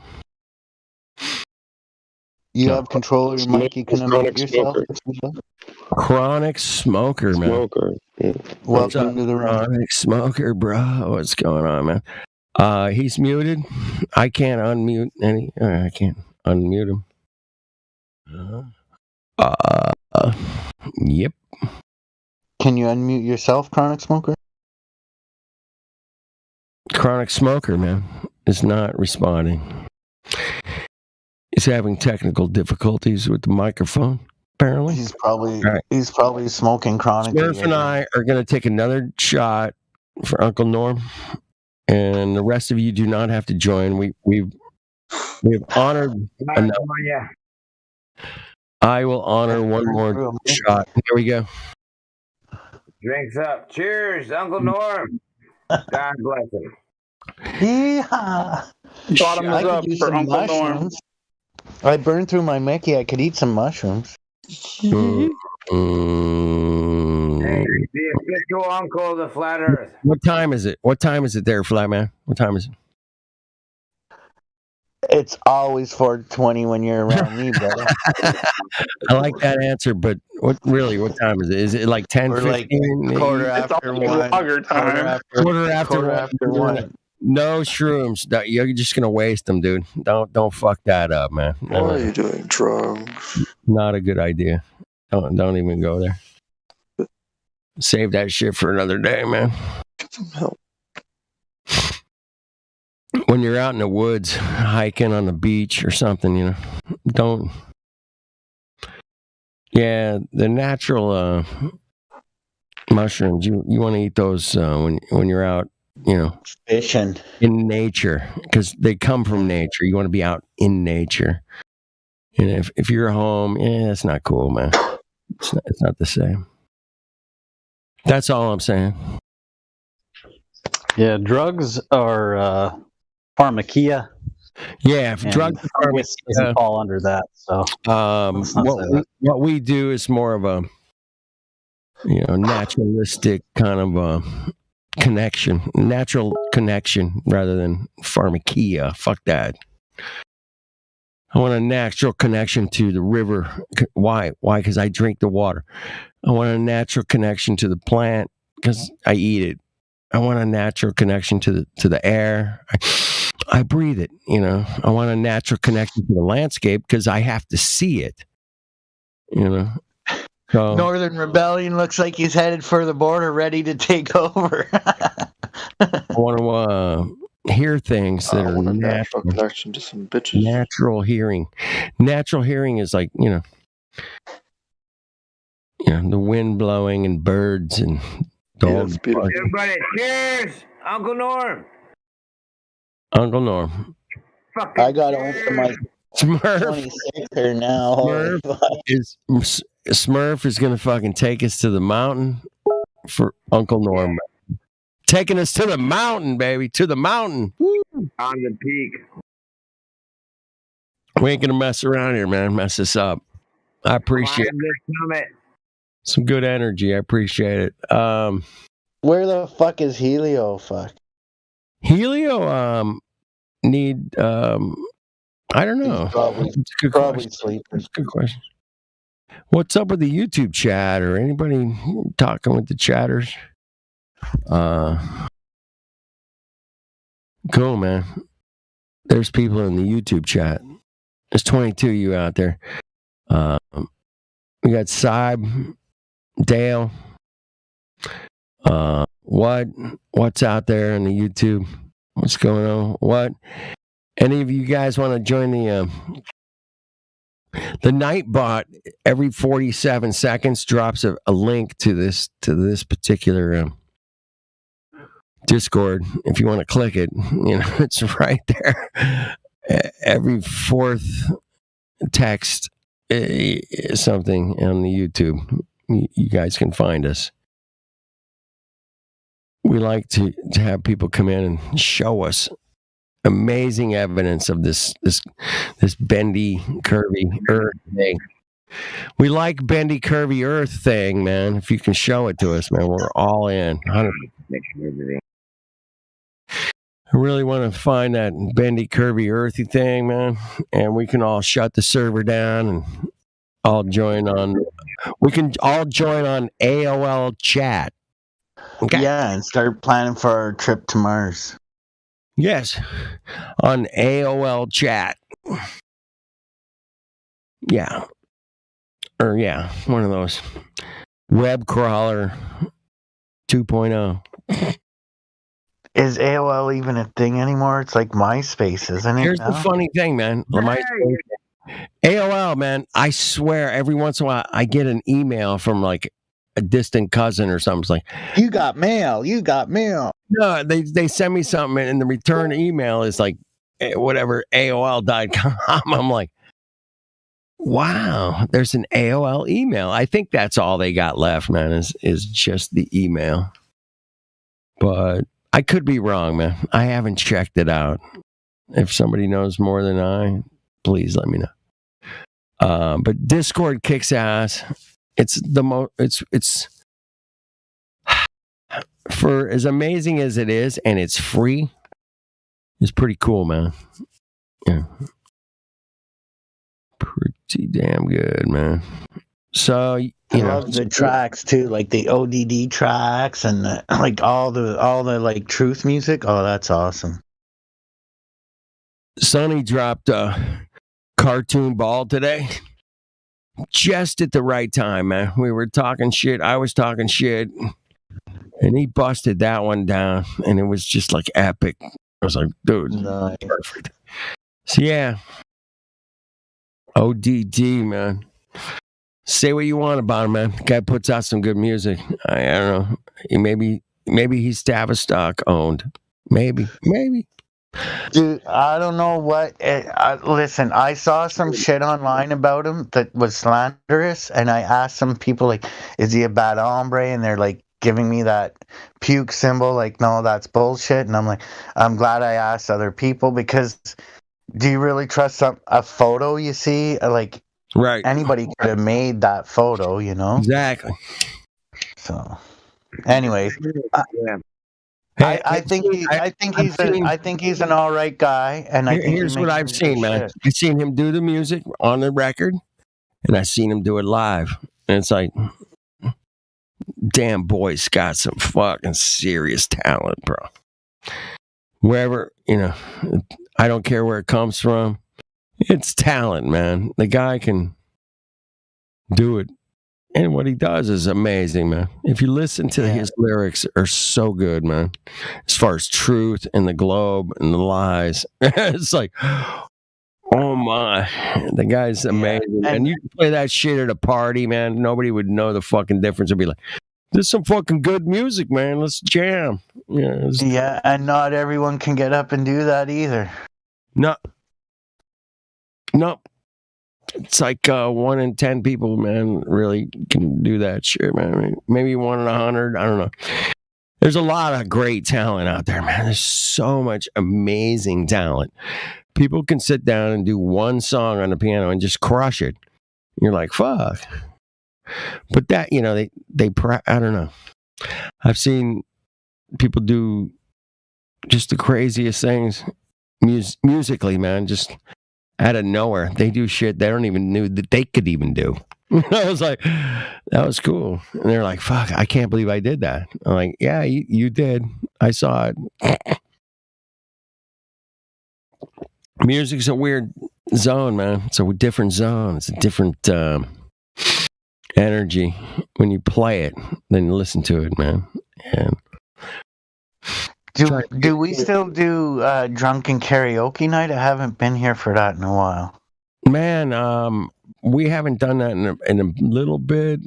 You have control of your mic. You can unmute yourself. Chronic Smoker, man. Yeah. Welcome to the room. Chronic Smoker, bro. What's going on, man? He's muted. I can't unmute any. I can't unmute him. Yep. Can you unmute yourself, Chronic Smoker? Chronic Smoker, man, is not responding. He's having technical difficulties with the microphone, apparently. He's probably smoking chronic. Smurf and I are going to take another shot for Uncle Norm, and the rest of you do not have to join. We've honored enough. I will honor one more shot. Here we go. Drinks up. Cheers, Uncle Norm. God bless him. Yeah. Bottoms up for Uncle Norm. I burned through my Mickey. I could eat some mushrooms. Hey, the official uncle of the flat earth. What time is it? What time is it there, Flatman? What time is it? It's always 4:20 when you're around me, brother. I like that answer, but what time is it? Is it like 10, 15? Like quarter after one. Quarter after one. No shrooms. You're just gonna waste them, dude. Don't fuck that up, man. Why are you doing drugs? Not a good idea. Don't even go there. Save that shit for another day, man. Get some help. When you're out in the woods, hiking on the beach or something, don't. Yeah, the natural mushrooms. You want to eat those when you're out. Fishing in nature, because they come from nature. You want to be out in nature. And if you're home, it's not cool, man. It's not the same. That's all I'm saying. Yeah, drugs are pharmakia. Yeah, if drugs are pharmakia, doesn't fall under that. So what we do is more of a naturalistic kind of natural connection rather than pharmakia. Fuck that. I want a natural connection to the river. Why? Because I drink the water. I want a natural connection to the plant because I eat it. I want a natural connection to the air. I breathe it. I want a natural connection to the landscape because I have to see it. So, Northern Rebellion looks like he's headed for the border, ready to take over. I want to hear things that are natural. Connection to some bitches. Natural hearing. Natural hearing is like the wind blowing and birds and dogs. Everybody, cheers, Uncle Norm. Uncle Norm. I got home for my Smurf 26 here now. Smurf is gonna fucking take us to the mountain for Uncle Norm. Taking us to the mountain, baby, to the mountain. Woo. On the peak. We ain't gonna mess around here, man. Mess us up. I appreciate it. Some good energy. I appreciate it. Where the fuck is Helio? Fuck. Helio need I don't know. Probably, It's a good probably question. sleeping. That's a good question. What's up with the YouTube chat or anybody talking with the chatters? Cool, man. There's people in the YouTube chat. There's 22 of you out there. We got Saib, Dale. What's out there in the YouTube? What's going on? What? Any of you guys want to join the Nightbot? Every 47 seconds drops a link to this particular Discord. If you want to click it, it's right there. Every fourth text is something on the YouTube. You guys can find us. We like to have people come in and show us amazing evidence of this bendy, curvy earth thing. We like bendy, curvy earth thing, man. If you can show it to us, man, we're all in. 100%. I really want to find that bendy, curvy, earthy thing, man, and we can all shut the server down and all join on. We can all join on AOL chat. Okay. Yeah, and start planning for our trip to Mars. Yes, on AOL chat. Yeah. Or yeah, one of those. Web crawler 2.0. Is AOL even a thing anymore? It's like MySpace, isn't it? Here's now? the funny thing, man. AOL, man, I swear every once in a while I get an email from like a distant cousin or something. It's like, you got mail. No, they send me something and the return email is like whatever, AOL.com. I'm like, wow, there's an AOL email. I think that's all they got left, man, is just the email. But I could be wrong, man. I haven't checked it out. If somebody knows more than I, please let me know. But Discord kicks ass. It's it's for as amazing as it is, and it's free. It's pretty cool, man. Yeah, pretty damn good, man. So I love the tracks too, like the ODD tracks and like all the like truth music. Oh, that's awesome. Sonny dropped a cartoon ball today. Just at the right time, man. We were talking shit. I was talking shit. And he busted that one down. And it was just like epic. I was like, dude, nice. Perfect. So yeah. ODD, man. Say what you want about him, man. The guy puts out some good music. I don't know. Maybe he's Tavistock owned. Maybe. Dude, I don't know what. Listen, I saw some shit online about him that was slanderous, and I asked some people, like, is he a bad hombre? And they're like giving me that puke symbol, like, no, that's bullshit. And I'm like, I'm glad I asked other people, because do you really trust a photo you see? Like, right? Anybody could have made that photo, Exactly. So, anyways. I think he's an all right guy, and here's what I've seen, man. I've seen him do the music on the record, and I've seen him do it live, and it's like, damn, boy's got some fucking serious talent, bro. Wherever I don't care where it comes from, it's talent, man. The guy can do it. And what he does is amazing, man. If you listen to his lyrics, are so good, man. As far as truth and the globe and the lies, it's like, oh my, the guy's amazing. And you can play that shit at a party, man. Nobody would know the fucking difference. It'd be like, this is some fucking good music, man. Let's jam. Yeah, and not everyone can get up and do that either. No. It's like 1 in 10 people, man, really can do that shit, man. Maybe 1 in 100. I don't know. There's a lot of great talent out there, man. There's so much amazing talent. People can sit down and do one song on the piano and just crush it. You're like, fuck. But that, I don't know. I've seen people do just the craziest things musically, man. Just out of nowhere, they do shit they don't even knew that they could even do. I was like, that was cool. And they're like, fuck, I can't believe I did that. I'm like, yeah, you did. I saw it. Music's a weird zone, man. It's a different zone. It's a different energy when you play it than you listen to it, man. And do we still do drunken karaoke night? I haven't been here for that in a while. Man, we haven't done that in a little bit,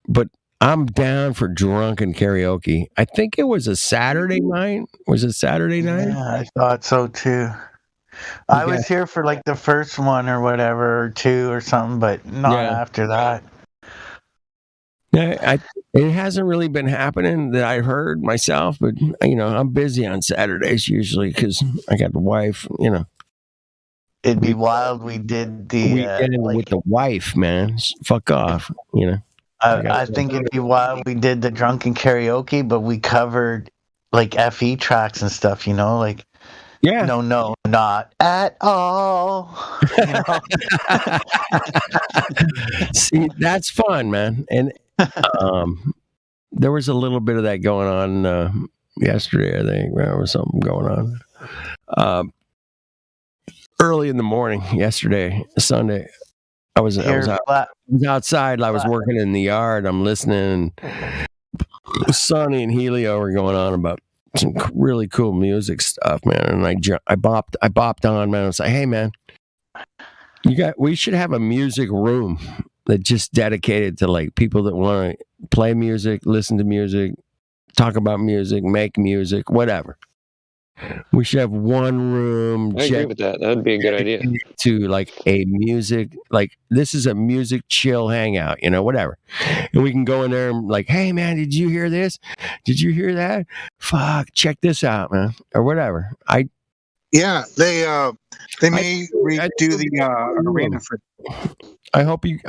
but I'm down for drunken karaoke. I think it was a Saturday night. Was it Saturday night? Yeah, I thought so too. I was here for like the first one or whatever, or two or something, but not after that. Yeah, it hasn't really been happening that I heard myself, but I'm busy on Saturdays usually because I got the wife. It'd be wild. We did the weekend with the wife, man. Fuck off, I think it'd be wild. We did the drunken karaoke, but we covered like FE tracks and stuff. Like. Yeah. No, not at all. See, that's fun, man. And there was a little bit of that going on yesterday, I think. There was something going on. Early in the morning yesterday, Sunday, I was outside. I was working in the yard. I'm listening. Sonny and Helio were going on about some really cool music stuff, man. And I bopped on, man. I was like, hey, man, we should have a music room that just dedicated to like people that want to play music, listen to music, talk about music, make music, whatever. We should have one room. I agree with that. That would be a good idea. To like a music, like this is a music chill hangout, whatever. And we can go in there and like, hey man, did you hear this? Did you hear that? Fuck, check this out, man, or whatever. They may redo the arena for. I hope you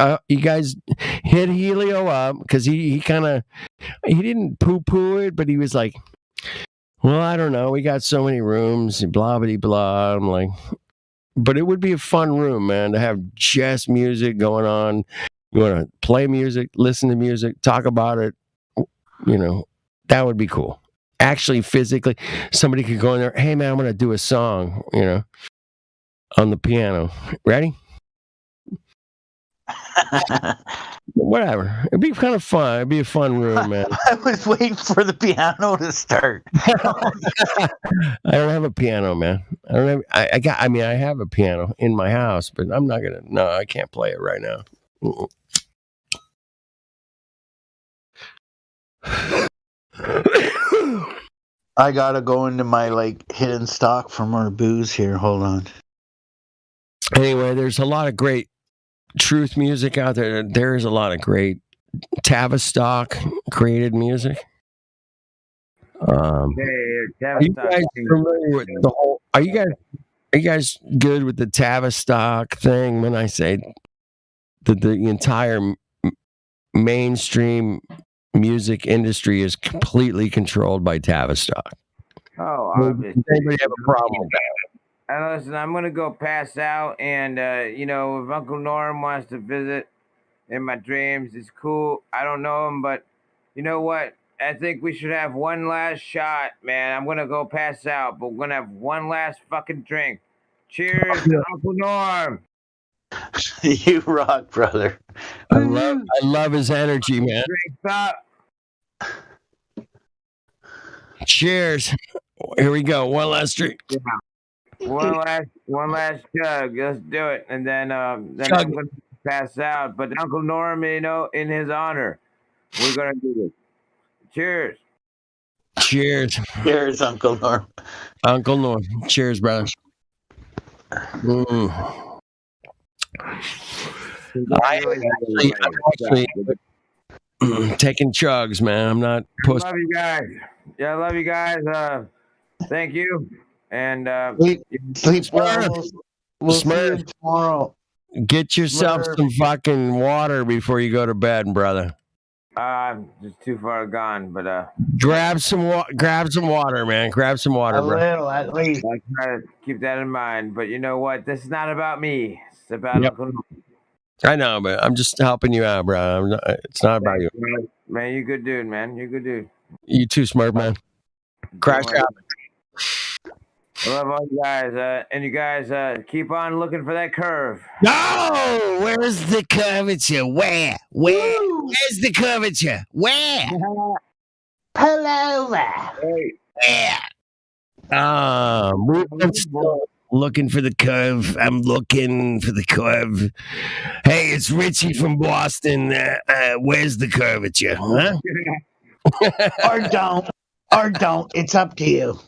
guys hit Helio up because he didn't poo it, but he was like, well, I don't know. We got so many rooms, blah, blah, blah. I'm like, but it would be a fun room, man, to have just music going on. You want to play music, listen to music, talk about it. That would be cool. Actually, physically, somebody could go in there. Hey, man, I'm going to do a song, on the piano. Ready? Whatever. It'd be kind of fun. It'd be a fun room, man. I was waiting for the piano to start. I don't have a piano, man. I have a piano in my house, but I'm not gonna. No, I can't play it right now. I gotta go into my like hidden stock for more booze here. Hold on. Anyway, there's a lot of great truth music out there. There's a lot of great Tavistock created music. Are you guys familiar with the whole? Are you guys good with the Tavistock thing? When I say the entire mainstream music industry is completely controlled by Tavistock. Oh, does anybody have a problem with that? Listen, I'm gonna go pass out, and if Uncle Norm wants to visit in my dreams, it's cool. I don't know him, but you know what? I think we should have one last shot, man. I'm gonna go pass out, but we're gonna have one last fucking drink. Cheers to Uncle Norm. You rock, brother. I love his energy, man. Drinks up. Cheers. Here we go. One last drink. Yeah. One last chug. Let's do it, and then I'm gonna pass out. But Uncle Norm, in his honor, we're gonna do this. Cheers. Cheers. Cheers, Uncle Norm. Uncle Norm. Cheers, brother. I'm actually taking chugs, man. I'm not. I love you guys. Yeah, I love you guys. Thank you. And sleep well. We'll see you tomorrow. Get yourself some fucking water before you go to bed, brother. I'm just too far gone, but Grab some water, man. Grab some water, A bro. little, at least. I try to keep that in mind. But you know what? This is not about me. It's about Yep. Uncle Norm. I know, but I'm just helping you out, bro. It's not about you. Man, you good dude, man. You good dude. You too, smart man. Crash Doing- out. I love all you guys, and you guys keep on looking for that curve. No, where's the curvature? Where's the curvature? Where? Pull over. Hey, I'm still looking for the curve. I'm looking for the curve. Hey, it's Richie from Boston. Where's the curvature? Huh? Or don't. It's up to you.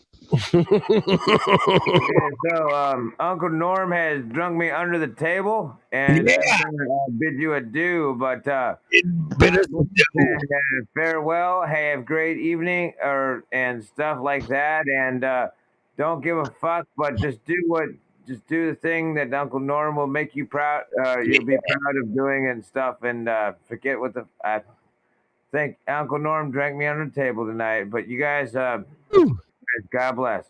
so Uncle Norm has drunk me under the table, and bid you adieu. But farewell. Have a great evening, and stuff like that. And don't give a fuck, but just do the thing that Uncle Norm will make you proud. You'll be proud of doing and stuff. And forget what I think. Uncle Norm drank me under the table tonight. But you guys, God bless.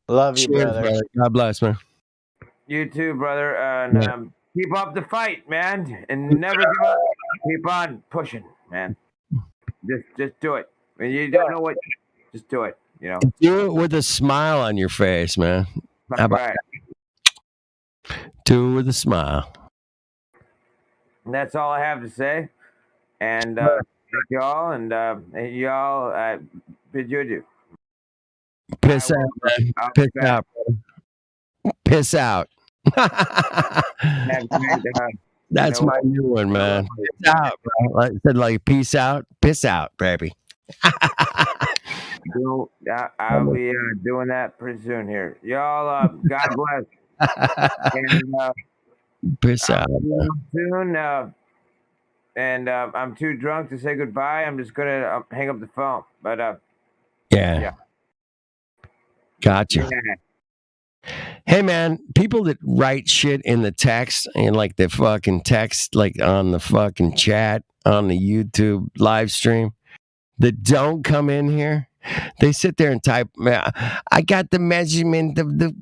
Love you, Cheers, brother. God bless, man. You too, brother. And keep up the fight, man, and never give up. Keep on pushing, man. Just do it. When you don't know what, just do it. You know. Do it with a smile on your face, man. How about Right. that? Do it with a smile. And that's all I have to say. And thank y'all, and y'all bid you adieu. Piss out, man. Piss out, bro. Piss out. That's my new one, man. Piss out, bro. Like I said, like peace out, piss out, baby. I'll be doing that pretty soon here. Y'all, God bless. And, piss out. Soon, and I'm too drunk to say goodbye. I'm just gonna hang up the phone. But Yeah. Gotcha. Hey man, people that write shit in the text and like the fucking text, like on the fucking chat on the YouTube live stream, that don't come in here, they sit there and type, I got the measurement of the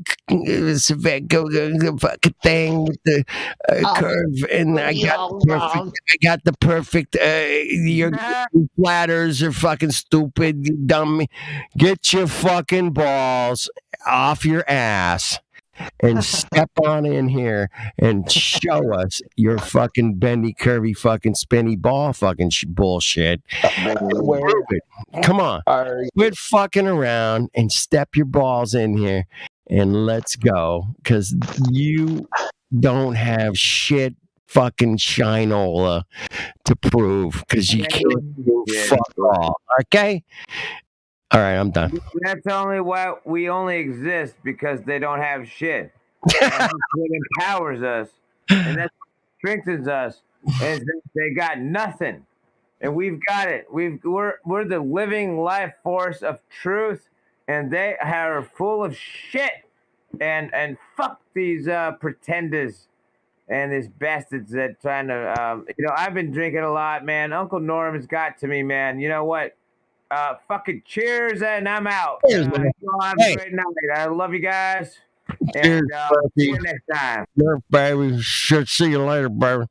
fucking thing with the curve, and I got the perfect. Your flatters are fucking stupid, you dummy. Get your fucking balls off your ass and step on in here and show us your fucking bendy, curvy, fucking spinny ball fucking bullshit. Prove it. Come on. Quit fucking around and step your balls in here and let's go. Because you don't have shit fucking shinola to prove because you can't do fuck all. Okay? All right, I'm done. that's only why we only exist, because they don't have shit. And that's what empowers us, and that's what strengthens us. Is that they got nothing, and we've got it. We're the living life force of truth, and they are full of shit. And fuck these pretenders and these bastards that trying to. I've been drinking a lot, man. Uncle Norm has got to me, man. You know what? Fucking cheers, and I'm out. Cheers, man. Have a great night. I love you guys. Cheers, And see you next time. Sure, baby. Should see you later, baby.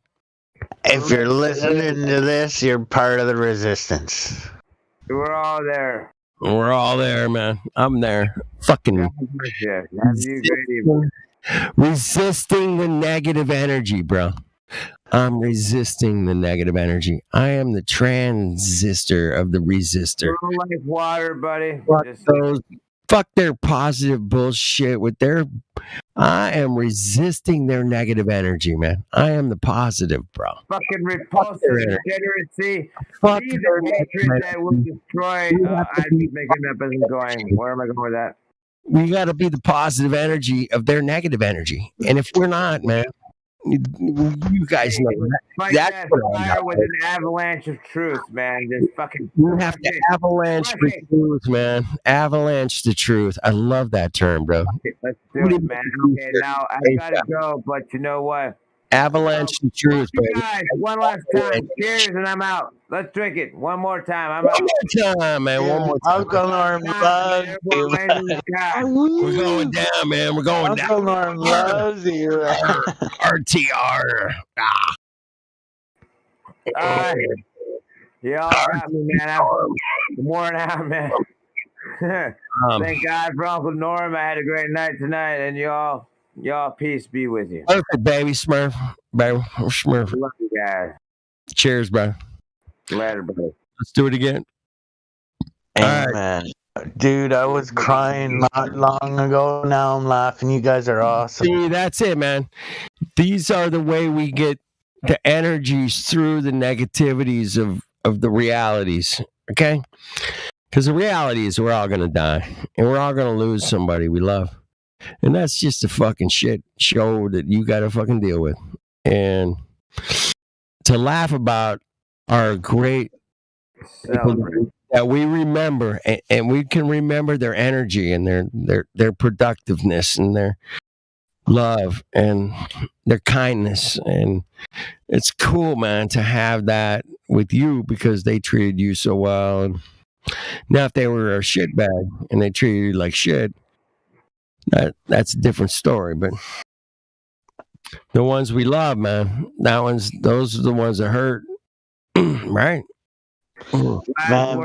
If you're listening to this, you're part of the resistance. We're all there. We're all there, man. I'm there. Fucking resisting the negative energy, bro. I'm resisting the negative energy. I am the transistor of the resistor. Like water, buddy. Fuck their positive bullshit with their. I am resisting their negative energy, man. I am the positive, bro. Fucking repulsive degeneracy. Fuck Be the hatred that will destroy. I'm making up as I'm going. Where am I going with that? We got to be the positive energy of their negative energy. And if we're not, man, you guys know that. Fight That's that what I'm fire about. with an avalanche of truth, man. Just fucking. You have to avalanche the truth, man. Avalanche the truth. I love that term, bro. Let's do it, man. Okay, now I gotta go, but you know what? Avalanche the truth, You baby. guys, one last time. Cheers, and I'm out. Let's drink it. One more time. I'm out. One more time, man. One more time. Uncle Norm loves you. We're going down, man. We're going down. Uncle Norm loves you. RTR. Ah. Y'all got me, man. I'm worn out, man. Thank God for Uncle Norm. I had a great night tonight, and y'all, peace be with you. Perfect, baby. Smurf. Baby. Smurf. Love you guys. Cheers, bro. Later, buddy. Let's do it again. Amen. Dude, I was crying not long ago. Now I'm laughing. You guys are awesome. See, that's it, man. These are the way we get the energies through the negativities of the realities, okay? Because the reality is we're all going to die, and we're all going to lose somebody we love. And that's just a fucking shit show that you got to fucking deal with. And to laugh about our great people that we remember, and we can remember their energy and their productiveness and their love and their kindness. And it's cool, man, to have that with you because they treated you so well. And now if they were a shitbag and they treated you like shit, that's a different story. But the ones we love, man, those are the ones that hurt. Right? Man,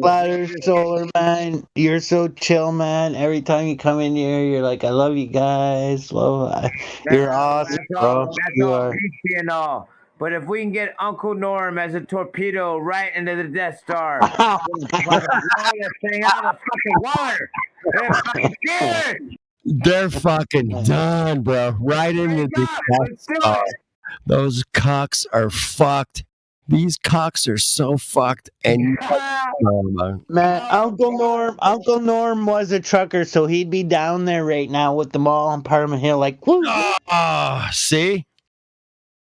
Flatter Solar, man, you're so chill, man. Every time you come in here, you're like, I love you guys. You're awesome, bro. That's You all are. peachy and all. But if we can get Uncle Norm as a torpedo right into the Death Star, blow this thing out of the fucking water. They're fucking scared. They're fucking done, bro. Right into the those cocks are fucked. These cocks are so fucked. And Man, Uncle Norm was a trucker, so he'd be down there right now with them all on Parliament Hill, like, woo. See?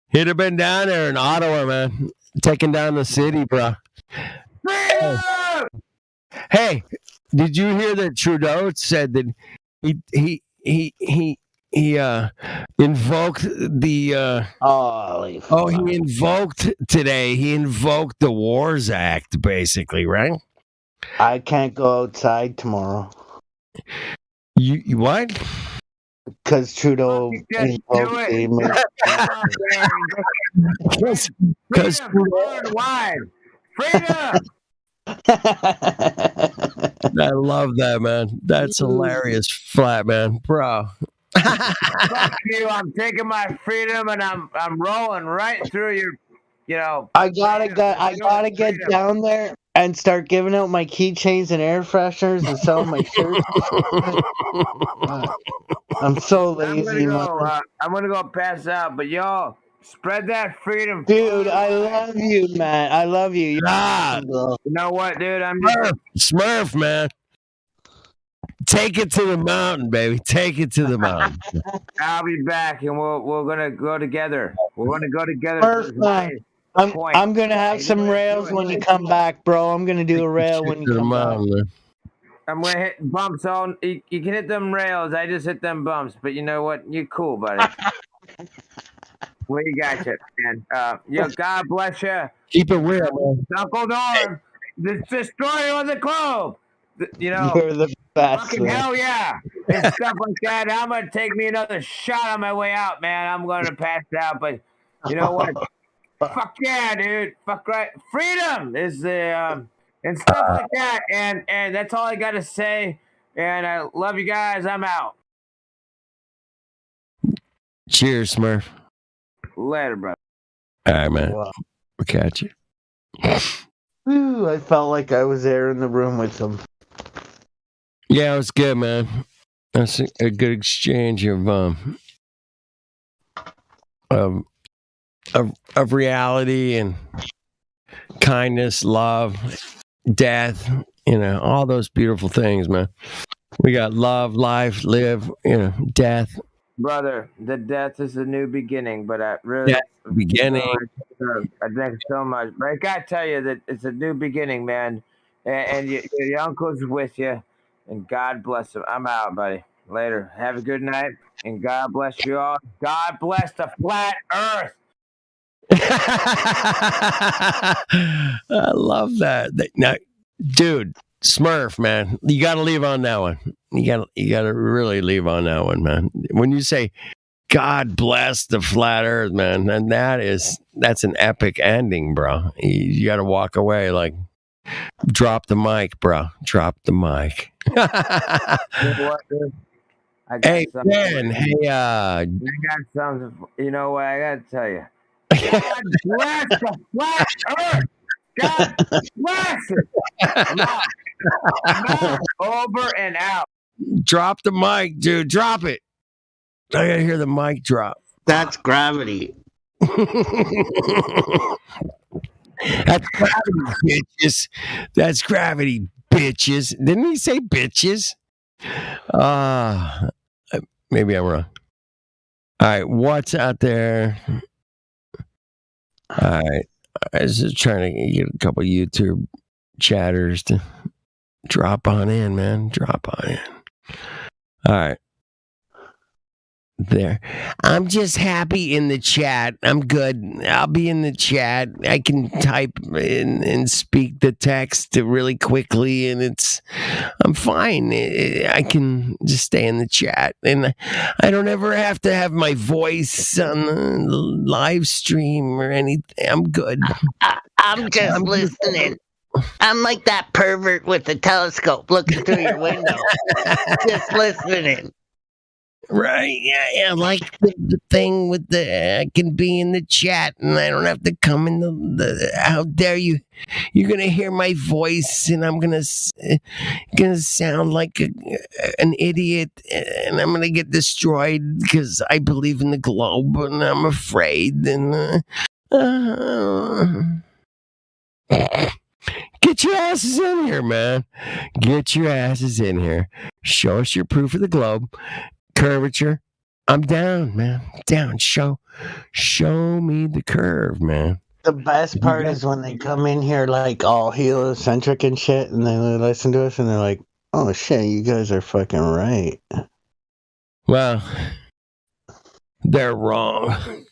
He'd have been down there in Ottawa, man, taking down the city, bro. Hey, did you hear that Trudeau said that he invoked the he invoked today. He invoked the Wars Act, basically, right? I can't go outside tomorrow. You what? Because Trudeau invoked because wide. Freedom. I love that, man. That's hilarious, flat man, bro. Fuck you! I'm taking my freedom and I'm rolling right through your, I gotta get down there and start giving out my keychains and air fresheners and selling my shirts. I'm so lazy, I'm gonna go pass out, but y'all spread that freedom, dude. I love you, man. I love you. You know what, dude? I'm Smurf, man. Take it to the mountain, baby. Take it to the mountain. I'll be back, and we're gonna go together. We're gonna go together. First, man, I'm gonna have some rails when you come back, bro. I'm gonna do a rail when you come back. I'm gonna hit bumps on. You can hit them rails. I just hit them bumps, but you know what? You're cool, buddy. We got you, man. God bless you. Keep it real, man. Uncle Norm, the destroyer of the globe. You know, you're the best. Fucking hell yeah, and stuff like that. I'm gonna take me another shot on my way out, man. I'm gonna pass out, but you know what? Fuck yeah, dude. Fuck right. Freedom is the and stuff like that. And that's all I gotta say. And I love you guys. I'm out. Cheers, Smurf. Later, bro. All right, man. We'll catch you. Ooh, I felt like I was there in the room with them. Yeah, it was good, man. That's a good exchange of reality and kindness, love, death, all those beautiful things, man. We got love, life, live, death. Brother, the death is a new beginning, but I really beginning. I thank you so much. But I gotta tell you that it's a new beginning, man. And your uncle's with you, and God bless him. I'm out, buddy. Later. Have a good night, and God bless you all. God bless the flat Earth. I love that. Now, dude, Smurf, man, you got to leave on that one. You got to really leave on that one, man. When you say God bless the flat Earth, man, and that's an epic ending, bro. You got to walk away like, drop the mic, bro. Drop the mic. You know what, dude? I got Hey, something. man. Hey, I got something. You know what? I got to tell you. God bless the flat Earth. God bless it. I'm out. Over and out. drop the mic, dude. Drop it. I got to hear the mic drop. That's gravity. That's gravity, bitches. That's gravity, bitches. Didn't he say bitches? Maybe I'm wrong. All right, what's out there? All right, I was just trying to get a couple YouTube chatters to drop on in, man. Drop on in. All right. There. I'm just happy in the chat. I'm good. I'll be in the chat. I can type and speak the text really quickly, and I'm fine. I can just stay in the chat, and I don't ever have to have my voice on the live stream or anything. I'm good. I'm just listening. I'm like that pervert with the telescope looking through your window. Just listening. Right, yeah, like the thing with I can be in the chat and I don't have to come in the how dare you? You're gonna hear my voice and I'm gonna sound like an idiot and I'm gonna get destroyed because I believe in the globe and I'm afraid and get your asses in here, man. Get your asses in here. Show us your proof of the globe. Curvature. I'm down, man. Down. Show me the curve, man. The best part is when they come in here like all heliocentric and shit, and they listen to us, and they're like, "Oh shit, you guys are fucking right." Well, they're wrong,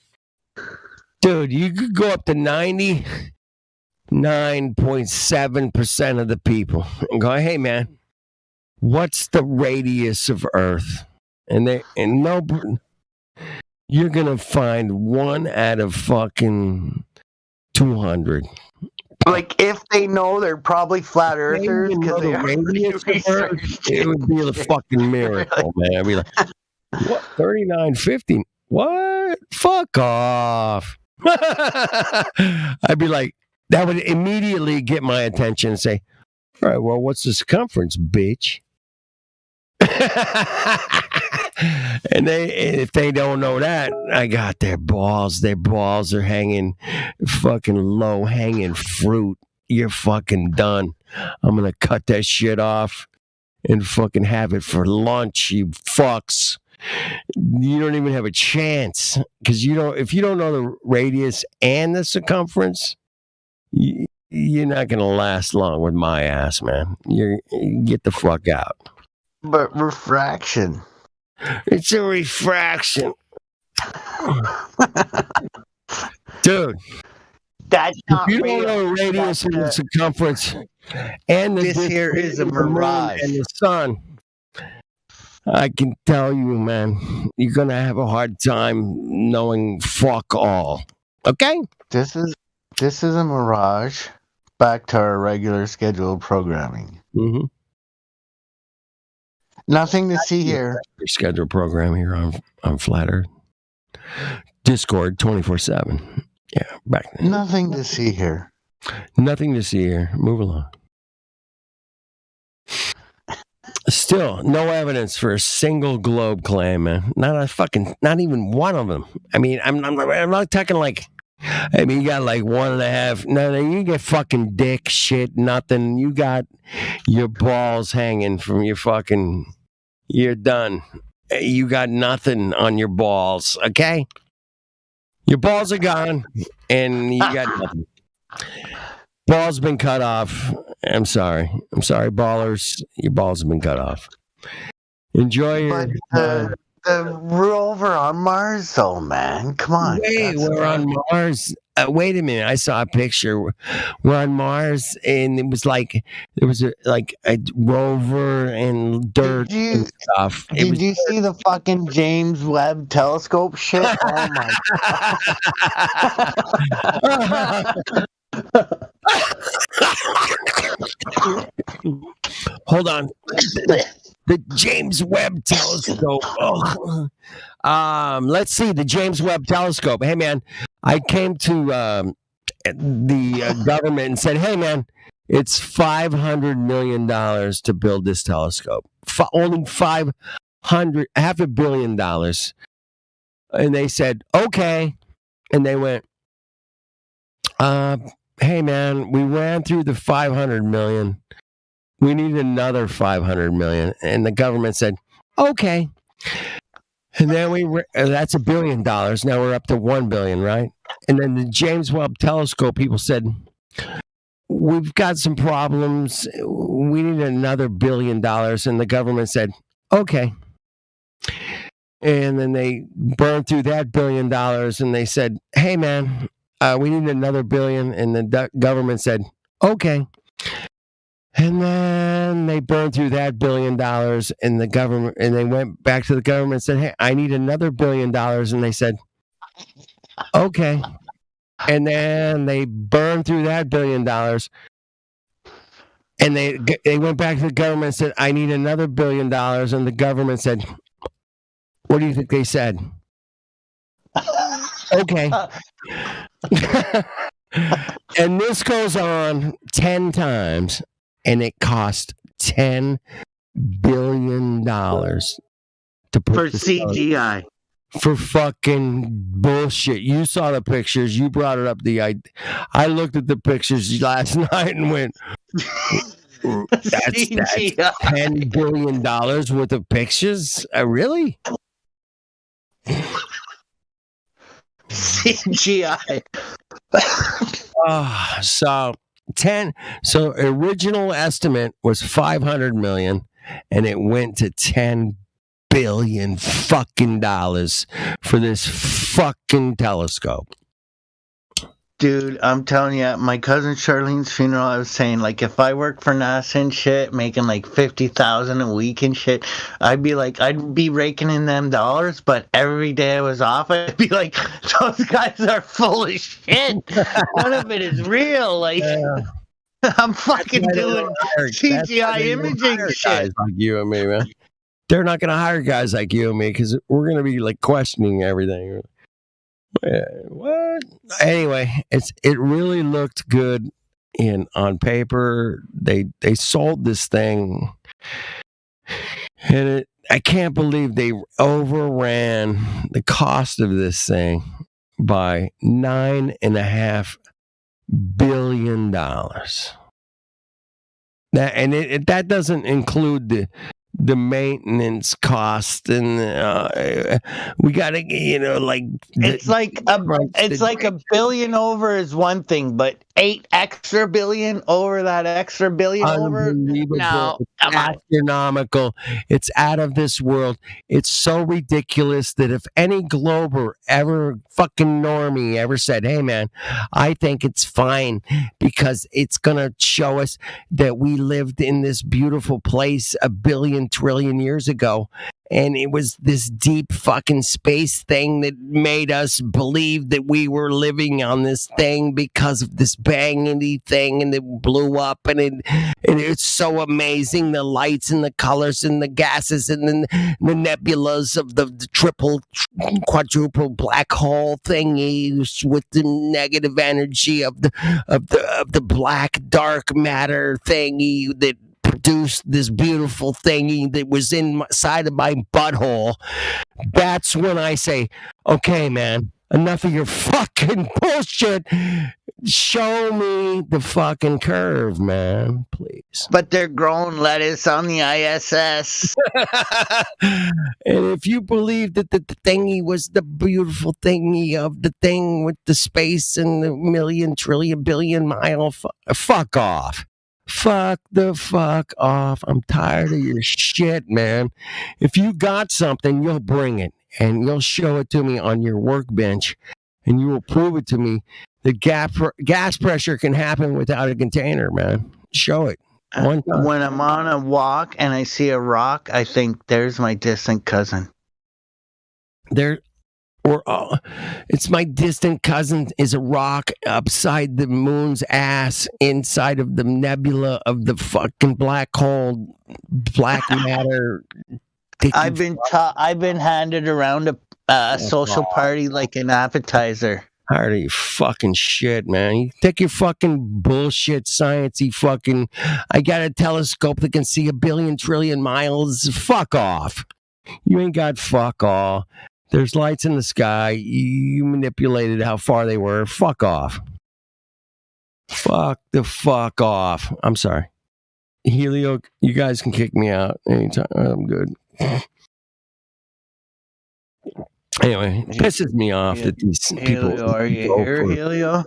dude. You could go up to 99.7% of the people and go, "Hey, man, what's the radius of Earth?" And you're gonna find 1 out of fucking 200. Like if they know they're probably flat earthers because they radius of Earth, it would be a fucking miracle, man. I'd be like, what? 3950? What? Fuck off. I'd be like, that would immediately get my attention and say, all right, well, what's the circumference, bitch? And if they don't know that, I got their balls. Their balls are hanging fucking low hanging fruit. You're fucking done. I'm gonna cut that shit off and fucking have it for lunch, you fucks. You don't even have a chance because if you don't know the radius and the circumference, you're not gonna last long with my ass, man. You get the fuck out. But refraction. It's a refraction. Dude. That's not you real. don't know the radius and the circumference and the This here is a mirage. and the sun. I can tell you, man, you're going to have a hard time knowing fuck all. Okay? This is a mirage. Back to our regular scheduled programming. Mm-hmm. Nothing to see here. Scheduled program here on Flat Earth. Discord 24/7. Yeah, back then. Nothing to see here. Nothing to see here. Move along. Still, no evidence for a single globe claim, man. Not even one of them. I mean, I'm not talking like. I mean, you got like 1.5. No, you get fucking dick shit. Nothing. You got your balls hanging from your fucking. You're done. You got nothing on your balls. Okay. Your balls are gone, and you got nothing. Balls been cut off. I'm sorry, ballers. Your balls have been cut off. Enjoy your. The rover on Mars, though, man. Come on. Wait, we're on Mars. Wait a minute. I saw a picture. We're on Mars, and it was like there was a rover and dirt and stuff. Did you see the fucking James Webb Telescope shit? Oh my Hold on. The James Webb Telescope. Oh. Let's see the James Webb Telescope. Hey, man, I came to the government and said, hey, man, it's $500 million to build this telescope. Only $500, $500 million. And they said, okay. And they went, hey, man, we ran through the 500 million. We need another 500 million. And the government said, okay. And then that's $1 billion. Now we're up to 1 billion, right? And then the James Webb Telescope people said, we've got some problems. We need another $1 billion. And the government said, okay. And then they burned through that $1 billion and they said, hey, man, we need another billion. And the government said, okay. And then they burned through that $1 billion and the government, and they went back to the government and said, hey, I need another $1 billion. And they said, okay. And then they burned through that $1 billion. And they went back to the government and said, I need another $1 billion. And the government said, what do you think they said? Okay. And this goes on 10 times. And it cost $10 billion to put for CGI. For fucking bullshit. You saw the pictures. You brought it up. I looked at the pictures last night and went, that's $10 billion worth of pictures? Really? CGI. So original estimate was 500 million and it went to 10 billion fucking dollars for this fucking telescope. Dude, I'm telling you, my cousin Charlene's funeral, I was saying, like, if I worked for NASA and shit, making like $50,000 a week and shit, I'd be raking in them dollars, but every day I was off, I'd be like, those guys are full of shit. None of it is real. Like, I'm fucking doing CGI imaging shit. Guys like you and me, man. They're not going to hire guys like you and me because we're going to be like questioning everything. What? Anyway, it really looked good on paper. They sold this thing, and I can't believe they overran the cost of this thing by $9.5 billion. That doesn't include the maintenance cost, and we gotta, it's like $1 billion over is one thing, but $8 extra billion over that extra billion over. No, come on. Astronomical. It's out of this world. It's so ridiculous that if any Glober fucking normie ever said, hey man, I think it's fine because it's gonna show us that we lived in this beautiful place 1 billion trillion years ago, and it was this deep fucking space thing that made us believe that we were living on this thing because of this bangity thing, and it blew up, and it's so amazing, the lights and the colors and the gases and the nebulas of the triple quadruple black hole thingy with the negative energy of the black dark matter thingy that produced this beautiful thingy that was inside of my butthole. That's when I say, okay, man, enough of your fucking bullshit. Show me the fucking curve, man, please. But they're growing lettuce on the ISS. And if you believe that the thingy was the beautiful thingy of the thing with the space and the million, trillion, billion mile, fuck off. Fuck the fuck off. I'm tired of your shit, man. If you got something, you'll bring it and you'll show it to me on your workbench and you will prove it to me that gas pressure can happen without a container, man. Show it. One time. When I'm on a walk and I see a rock, I think there's my distant cousin. It's my distant cousin is a rock upside the moon's ass inside of the nebula of the fucking black hole, black matter. I've been handed around a social party like an appetizer. Tired of your fucking shit, man. You take your fucking bullshit sciencey fucking. I got a telescope that can see 1 billion trillion miles. Fuck off. You ain't got fuck all. There's lights in the sky. You manipulated how far they were. Fuck off. Fuck the fuck off. I'm sorry. Helio, you guys can kick me out anytime. I'm good. Anyway, it pisses me off that these people. Helio, are you here, Helio?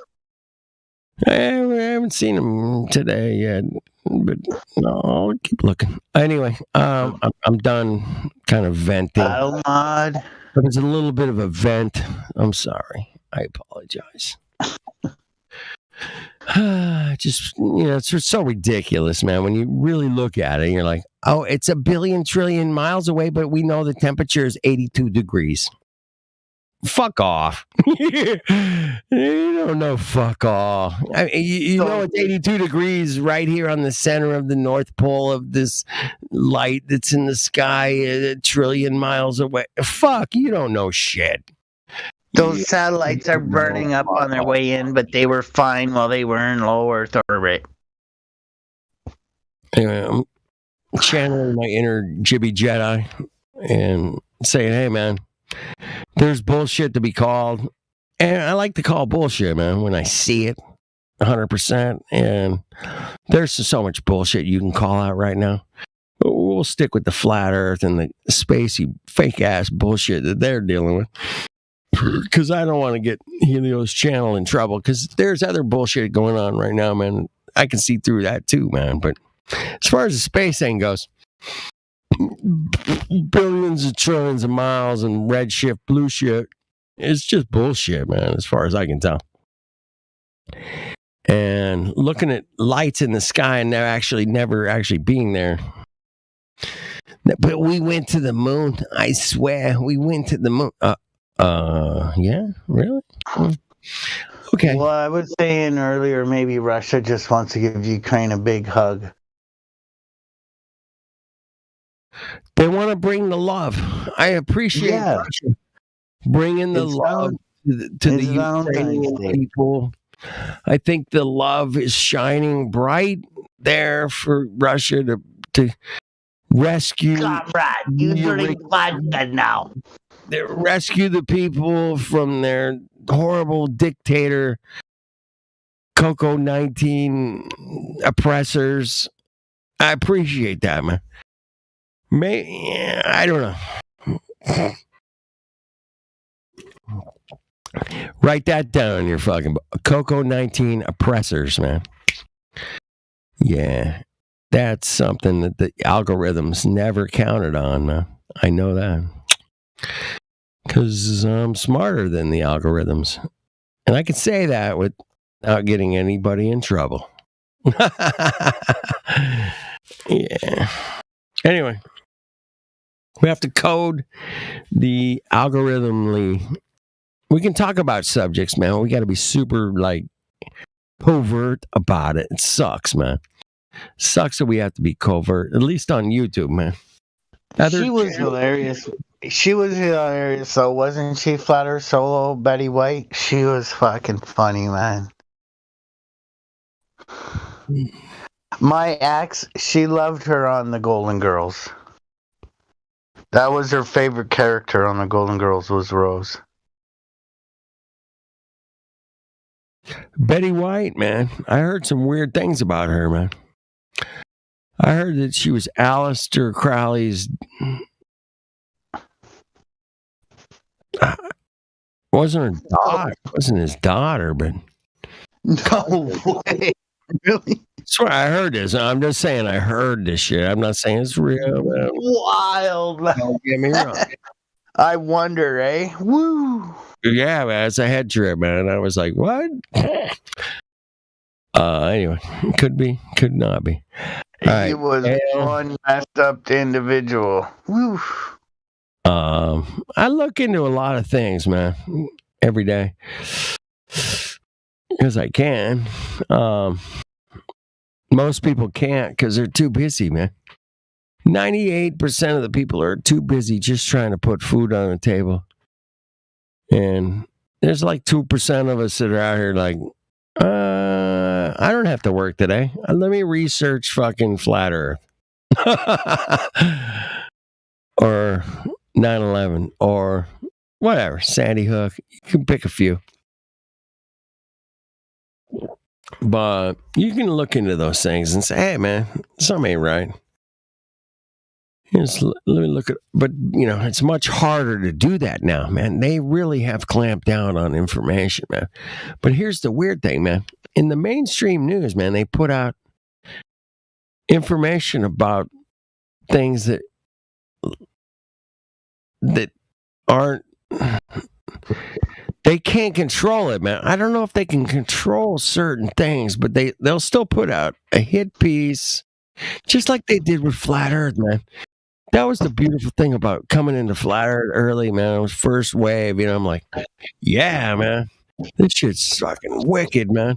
I haven't seen him today yet, but no, I'll keep looking. Anyway, I'm done kind of venting. Battle mod. It was a little bit of a vent. I'm sorry. I apologize. Just, it's so ridiculous, man. When you really look at it, you're like, oh, it's 1 billion trillion miles away, but we know the temperature is 82 degrees. Fuck off. You don't know fuck all. I mean, you know it's 82 degrees right here on the center of the North Pole of this light that's in the sky 1 trillion miles away. Fuck, you don't know shit. Those satellites are burning up on their way in, but they were fine while they were in low Earth orbit. Anyway, I'm channeling my inner Jibby Jedi and saying, hey, man, there's bullshit to be called. And I like to call bullshit, man, when I see it 100%. And there's so much bullshit you can call out right now. We'll stick with the flat earth and the spacey, fake-ass bullshit that they're dealing with. Because I don't want to get Helio's channel in trouble. Because there's other bullshit going on right now, man. I can see through that too, man. But as far as the space thing goes, billions of trillions of miles and red shift, blue shit, it's just bullshit, man, as far as I can tell. And looking at lights in the sky and they're actually never actually being there. But we went to the moon. I swear, we went to the moon. Yeah, really? Okay. Well, I was saying earlier, maybe Russia just wants to give Ukraine a big hug. They want to bring the love. I appreciate Russia bringing the love to the Ukrainian people. I think the love is shining bright there for Russia to rescue. Comrade, you drink vodka now. They rescue the people from their horrible dictator, Coco-19 oppressors. I appreciate that, man. I don't know. Write that down in your fucking book. Coco-19 oppressors, man. Yeah. That's something that the algorithms never counted on, man. I know that. Because I'm smarter than the algorithms. And I can say that without getting anybody in trouble. Yeah. Anyway. We have to code the algorithmly. We can talk about subjects, man. We got to be super, covert about it. It sucks, man. Sucks that we have to be covert, at least on YouTube, man. She was hilarious. She was hilarious, though, wasn't she, Flat Earth Solo, Betty White? She was fucking funny, man. My ex, she loved her on the Golden Girls. That was her favorite character on the Golden Girls was Rose. Betty White, man. I heard some weird things about her, man. I heard that she was Aleister Crowley's... wasn't her daughter. Wasn't his daughter, but... No way. Really? That's why I heard this. I'm just saying I heard this shit. I'm not saying it's real. Man. Wild. Don't get me wrong. I wonder, eh? Woo. Yeah, man, it's a head trip, man. I was like, what? Anyway, could be, could not be. All right. He was one messed up individual. Woo. I look into a lot of things, man, every day. Because I can. Most people can't because they're too busy, man. 98% of the people are too busy just trying to put food on the table. And there's like 2% of us that are out here like, I don't have to work today. Let me research fucking flat earth. Or 9/11 or whatever, Sandy Hook. You can pick a few. But you can look into those things and say, hey, man, something ain't right. Let me look at, but you know, it's much harder to do that now, man. They really have clamped down on information, man. But here's the weird thing, man. In the mainstream news, man, they put out information about things that aren't, they can't control it, man. I don't know if they can control certain things, but they'll still put out a hit piece, just like they did with Flat Earth, man. That was the beautiful thing about coming into Flat Earth early, man. It was first wave, you know. I'm like, yeah, man, this shit's fucking wicked, man.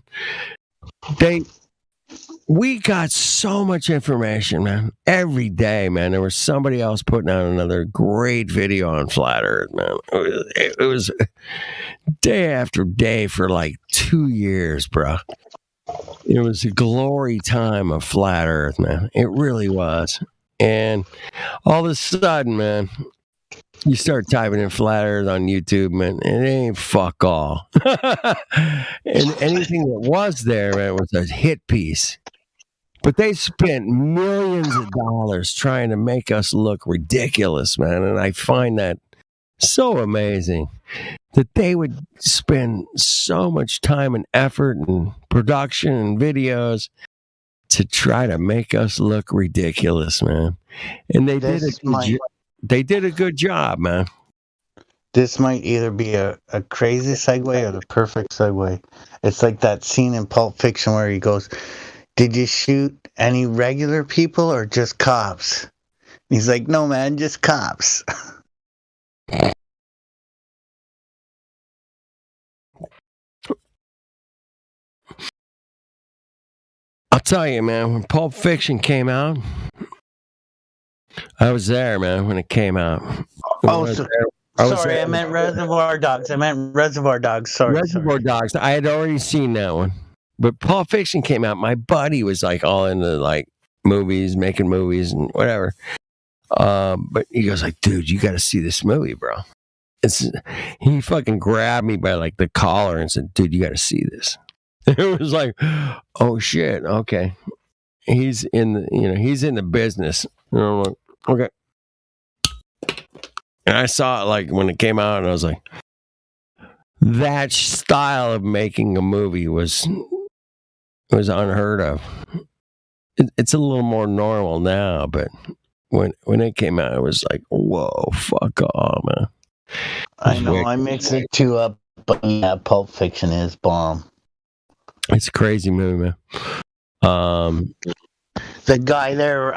We got so much information, man. Every day, man, there was somebody else putting out another great video on Flat Earth, man. It was day after day for like 2 years, bro. It was a glory time of Flat Earth, man. It really was. And all of a sudden, man, you start typing in Flat Earth on YouTube, man, it ain't fuck all. And anything that was there, man, was a hit piece. But they spent millions of dollars trying to make us look ridiculous, man. And I find that so amazing that they would spend so much time and effort and production and videos to try to make us look ridiculous, man. And they did a good job, man. This might either be a crazy segue or the perfect segue. It's like that scene in Pulp Fiction where he goes, did you shoot any regular people or just cops? He's like, no, man, just cops. I'll tell you, man, when Pulp Fiction came out, I was there, man, when it came out. Sorry, I meant Reservoir Dogs. Sorry. Reservoir Dogs. I had already seen that one. But Pulp Fiction came out. My buddy was like all into like movies, making movies and whatever. But he goes like, dude, you got to see this movie, bro. He fucking grabbed me by like the collar and said, dude, you got to see this. It was like, oh shit, okay. He's in the business. And I'm like, okay. And I saw it like when it came out, and I was like, that style of making a movie was unheard of. It's a little more normal now, but when it came out, it was like, whoa, fuck off, man. I know, I mixed the two up, but yeah, Pulp Fiction is bomb. It's a crazy movie, man. The guy there,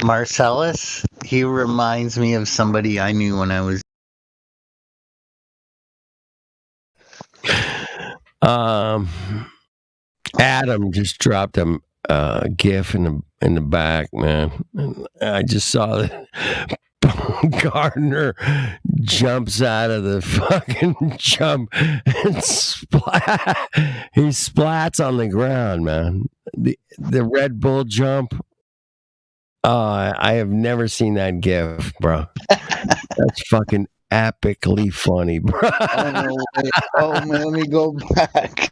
Marcellus, he reminds me of somebody I knew when I was. Adam just dropped a GIF in the back, man. And I just saw that Gardner jumps out of the fucking jump and he splats on the ground, man. The Red Bull jump. I have never seen that GIF, bro. That's fucking epically funny, bro. Oh man, let me go back.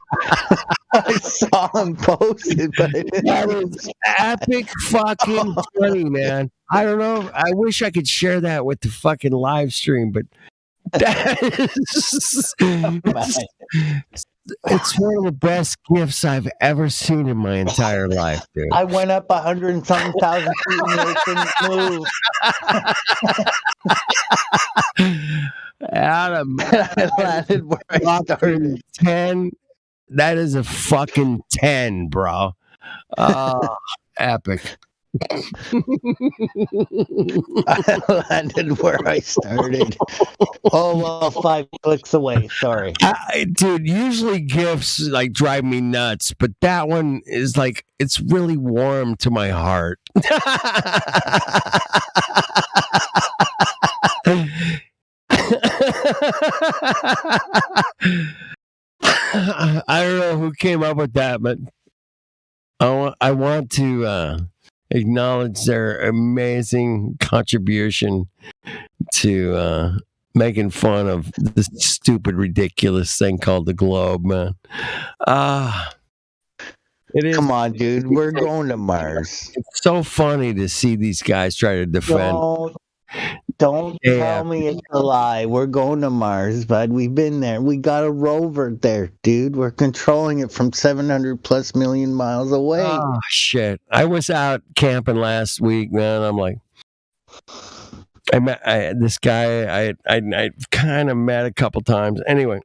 I saw him post it, but that is epic fucking funny, man. I don't know. I wish I could share that with the fucking live stream, but that is It's one of the best gifts I've ever seen in my entire life, dude. I went up 100 and something thousand feet and they couldn't move. Adam, I landed where I started. 10. That is a fucking 10, bro. Epic. I landed where I started. Oh, well, 5 clicks away. Sorry. Dude, usually gifts like drive me nuts, but that one is like, it's really warm to my heart. I don't know who came up with that, but I want to acknowledge their amazing contribution to making fun of this stupid, ridiculous thing called the globe, man. It is. Come on, dude. We're going to Mars. It's so funny to see these guys try to defend. Don't tell me it's a lie. We're going to Mars, bud. We've been there. We got a rover there, dude. We're controlling it from 700 plus million miles away. Oh, shit. I was out camping last week, man. I'm like, I met this guy I kind of met a couple times. Anyway,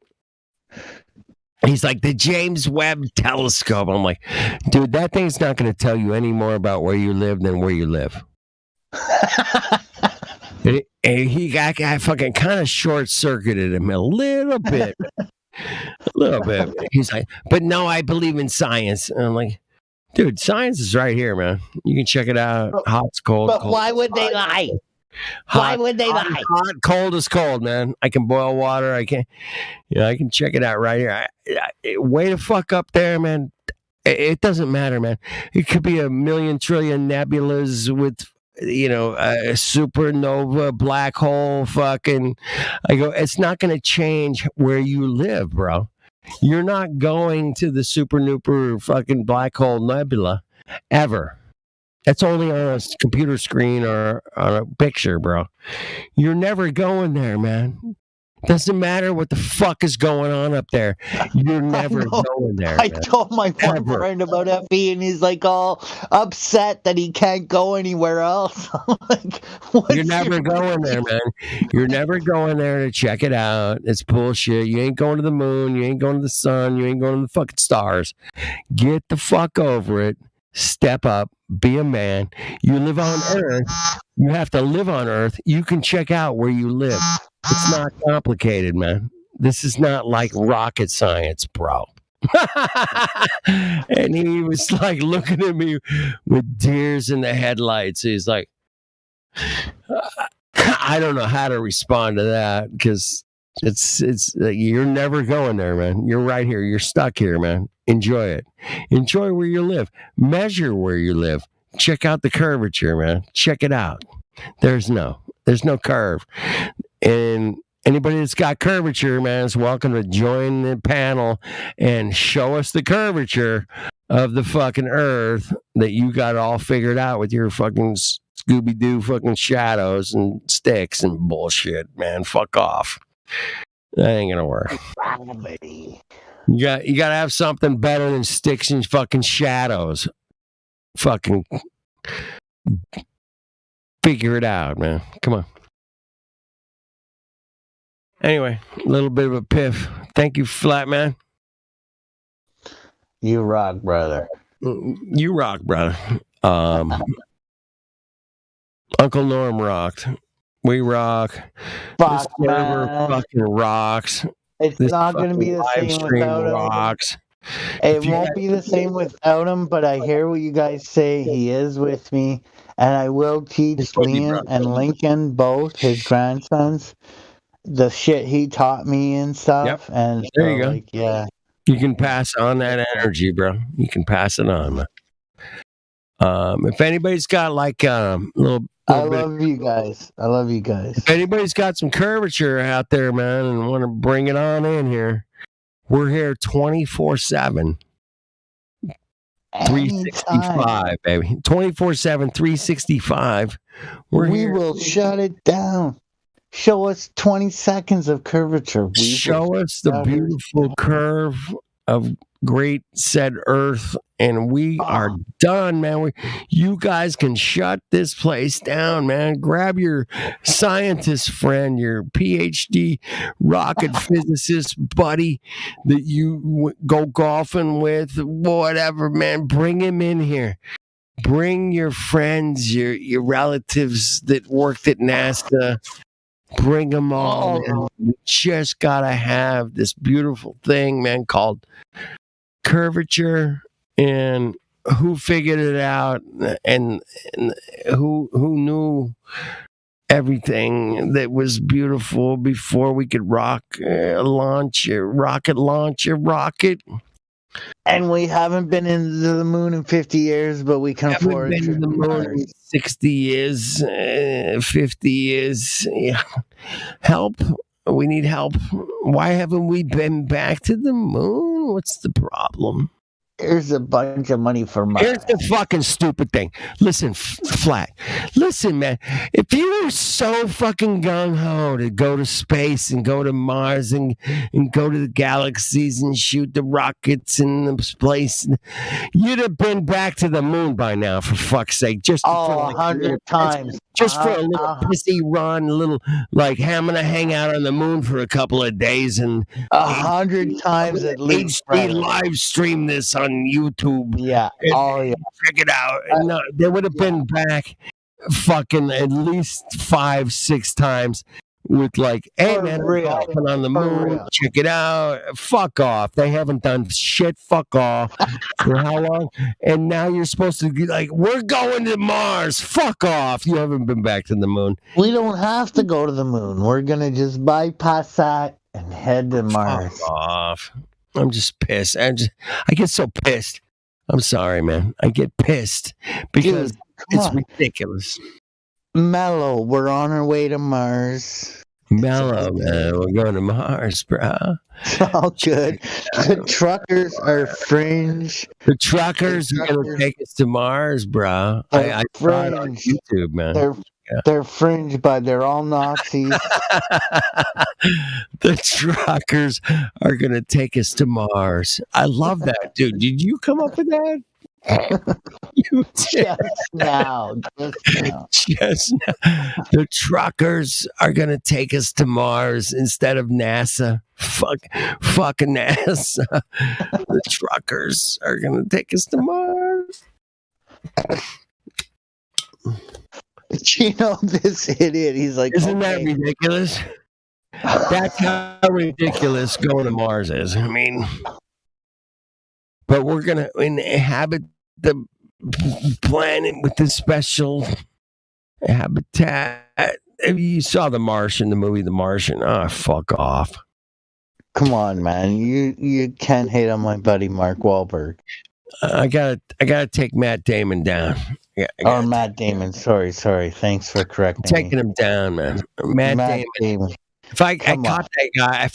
he's like, the James Webb Telescope. I'm like, dude, that thing's not going to tell you any more about where you live than where you live. And he got fucking kind of short-circuited him a little bit. A little bit. He's like, but no, I believe in science. And I'm like, dude, science is right here, man. You can check it out. Hot's cold. But cold. why would they lie? Why would they lie? Hot, cold is cold, man. I can boil water. I can check it out right here. Way to fuck up there, man. It doesn't matter, man. It could be a million trillion nebulas with, a supernova, black hole, fucking. I go, it's not going to change where you live, bro. You're not going to the super duper fucking black hole nebula ever. That's only on a computer screen or on a picture, bro. You're never going there, man. Doesn't matter what the fuck is going on up there. You're never going there. I told my boyfriend about FE and he's like all upset that he can't go anywhere else. I'm like, you're never going there, man. You're never going there to check it out. It's bullshit. You ain't going to the moon. You ain't going to the sun. You ain't going to the fucking stars. Get the fuck over it. Step up. Be a man. You live on Earth. You have to live on Earth. You can check out where you live. It's not complicated, man. This is not like rocket science, bro. And he was like looking at me with deers in the headlights. He's like, I don't know how to respond to that because it's you're never going there, man. You're right here. You're stuck here, man. Enjoy it. Enjoy where you live. Measure where you live. Check out the curvature, man. Check it out. There's no curve. And anybody that's got curvature, man, is welcome to join the panel and show us the curvature of the fucking Earth that you got all figured out with your fucking Scooby-Doo fucking shadows and sticks and bullshit, man. Fuck off. That ain't gonna work. You got to have something better than sticks and fucking shadows. Fucking figure it out, man. Come on. Anyway, a little bit of a piff. Thank you, Flatman. You rock, brother. You rock, brother. Uncle Norm rocked. We rock. This server fucking rocks. It's not going to be the same without rocks. It won't be the same without him, but I hear what you guys say. He is with me, and I will teach Liam and Lincoln, both his grandsons, the shit he taught me and stuff. Yep. And there you go. Like, yeah. You can pass on that energy, bro. You can pass it on, man. If anybody's got like little I love you guys. I love you guys. If anybody's got some curvature out there, man, and want to bring it on in here, we're here 24/7. 365, baby. 24/7, 365. We will shut it down. Show us 20 seconds of curvature. Show us the beautiful curve of great said Earth, and we are done, man. You guys can shut this place down, man. Grab your scientist friend, your PhD rocket physicist buddy that you go golfing with, whatever, man. Bring him in here. Bring your friends, your relatives that worked at NASA. Bring them all. Man. We just gotta have this beautiful thing, man, called curvature. And who figured it out, and who knew everything that was beautiful before we could launch a rocket. And we haven't been into the moon in 50 years, but we can afford been to the moon in 60 years, 50 years. Yeah. Help. We need help. Why haven't we been back to the moon? What's the problem? Here's a bunch of money for Mars. Here's the fucking stupid thing. Listen, Flat. Listen, man. If you were so fucking gung-ho to go to space and go to Mars and go to the galaxies and shoot the rockets in the place, you'd have been back to the moon by now, for fuck's sake. Just for 100 times. Just for a little pissy run, a little like I'm gonna hang out on the moon for a couple of days and 100 times at least. HD live stream this on YouTube. Yeah. Check it out. No, they would have been back fucking at least 5-6 times with like, hey man, we're walking on the moon. Check it out. Fuck off. They haven't done shit. Fuck off. For how long? And now you're supposed to be like, we're going to Mars. Fuck off. You haven't been back to the moon. We don't have to go to the moon. We're gonna just bypass that and head to Mars. Fuck off. I'm just pissed. I get so pissed. I'm sorry, man. I get pissed because it's ridiculous. Mellow, we're on our way to Mars. Mellow, man. We're going to Mars, bro. All good. The truckers are fringe. The truckers are going to take us to Mars, bro. I saw it on YouTube, man. They're fringe, but they're all Nazis. The truckers are going to take us to Mars. I love that, dude. Did you come up with that? You did. Just now. The truckers are going to take us to Mars instead of NASA. Fucking NASA. The truckers are going to take us to Mars. You know, this idiot, he's like, isn't that ridiculous? That's how ridiculous going to Mars is. I mean, but we're going to inhabit the planet with this special habitat. You saw The Martian, the movie The Martian. Oh, fuck off. Come on, man. You can't hate on my buddy Mark Wahlberg. I gotta take Matt Damon down. Matt Damon. Sorry. Thanks for correcting me. Taking him down, man. Matt Damon. If I caught that guy,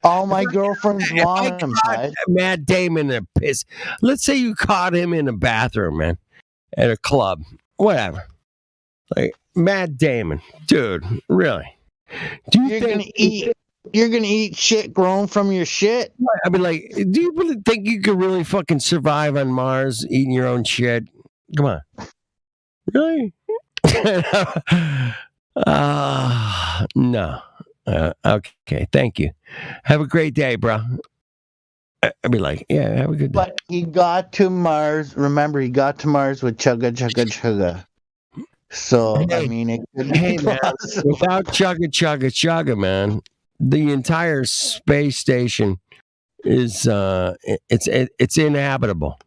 all my girlfriends want him. Matt Damon in a piss. Let's say you caught him in a bathroom, man, at a club, whatever. Like Matt Damon, dude, really? You're gonna eat shit grown from your shit? I mean, like, do you really think you could really fucking survive on Mars eating your own shit? Come on, really? No. Okay, thank you. Have a great day, bro. I'd be like, yeah, have a good day. But he got to Mars. Remember, he got to Mars with chugga chugga chugga. So I mean, it could be man, without chugga chugga chugga, man, the entire space station is it's inhabitable.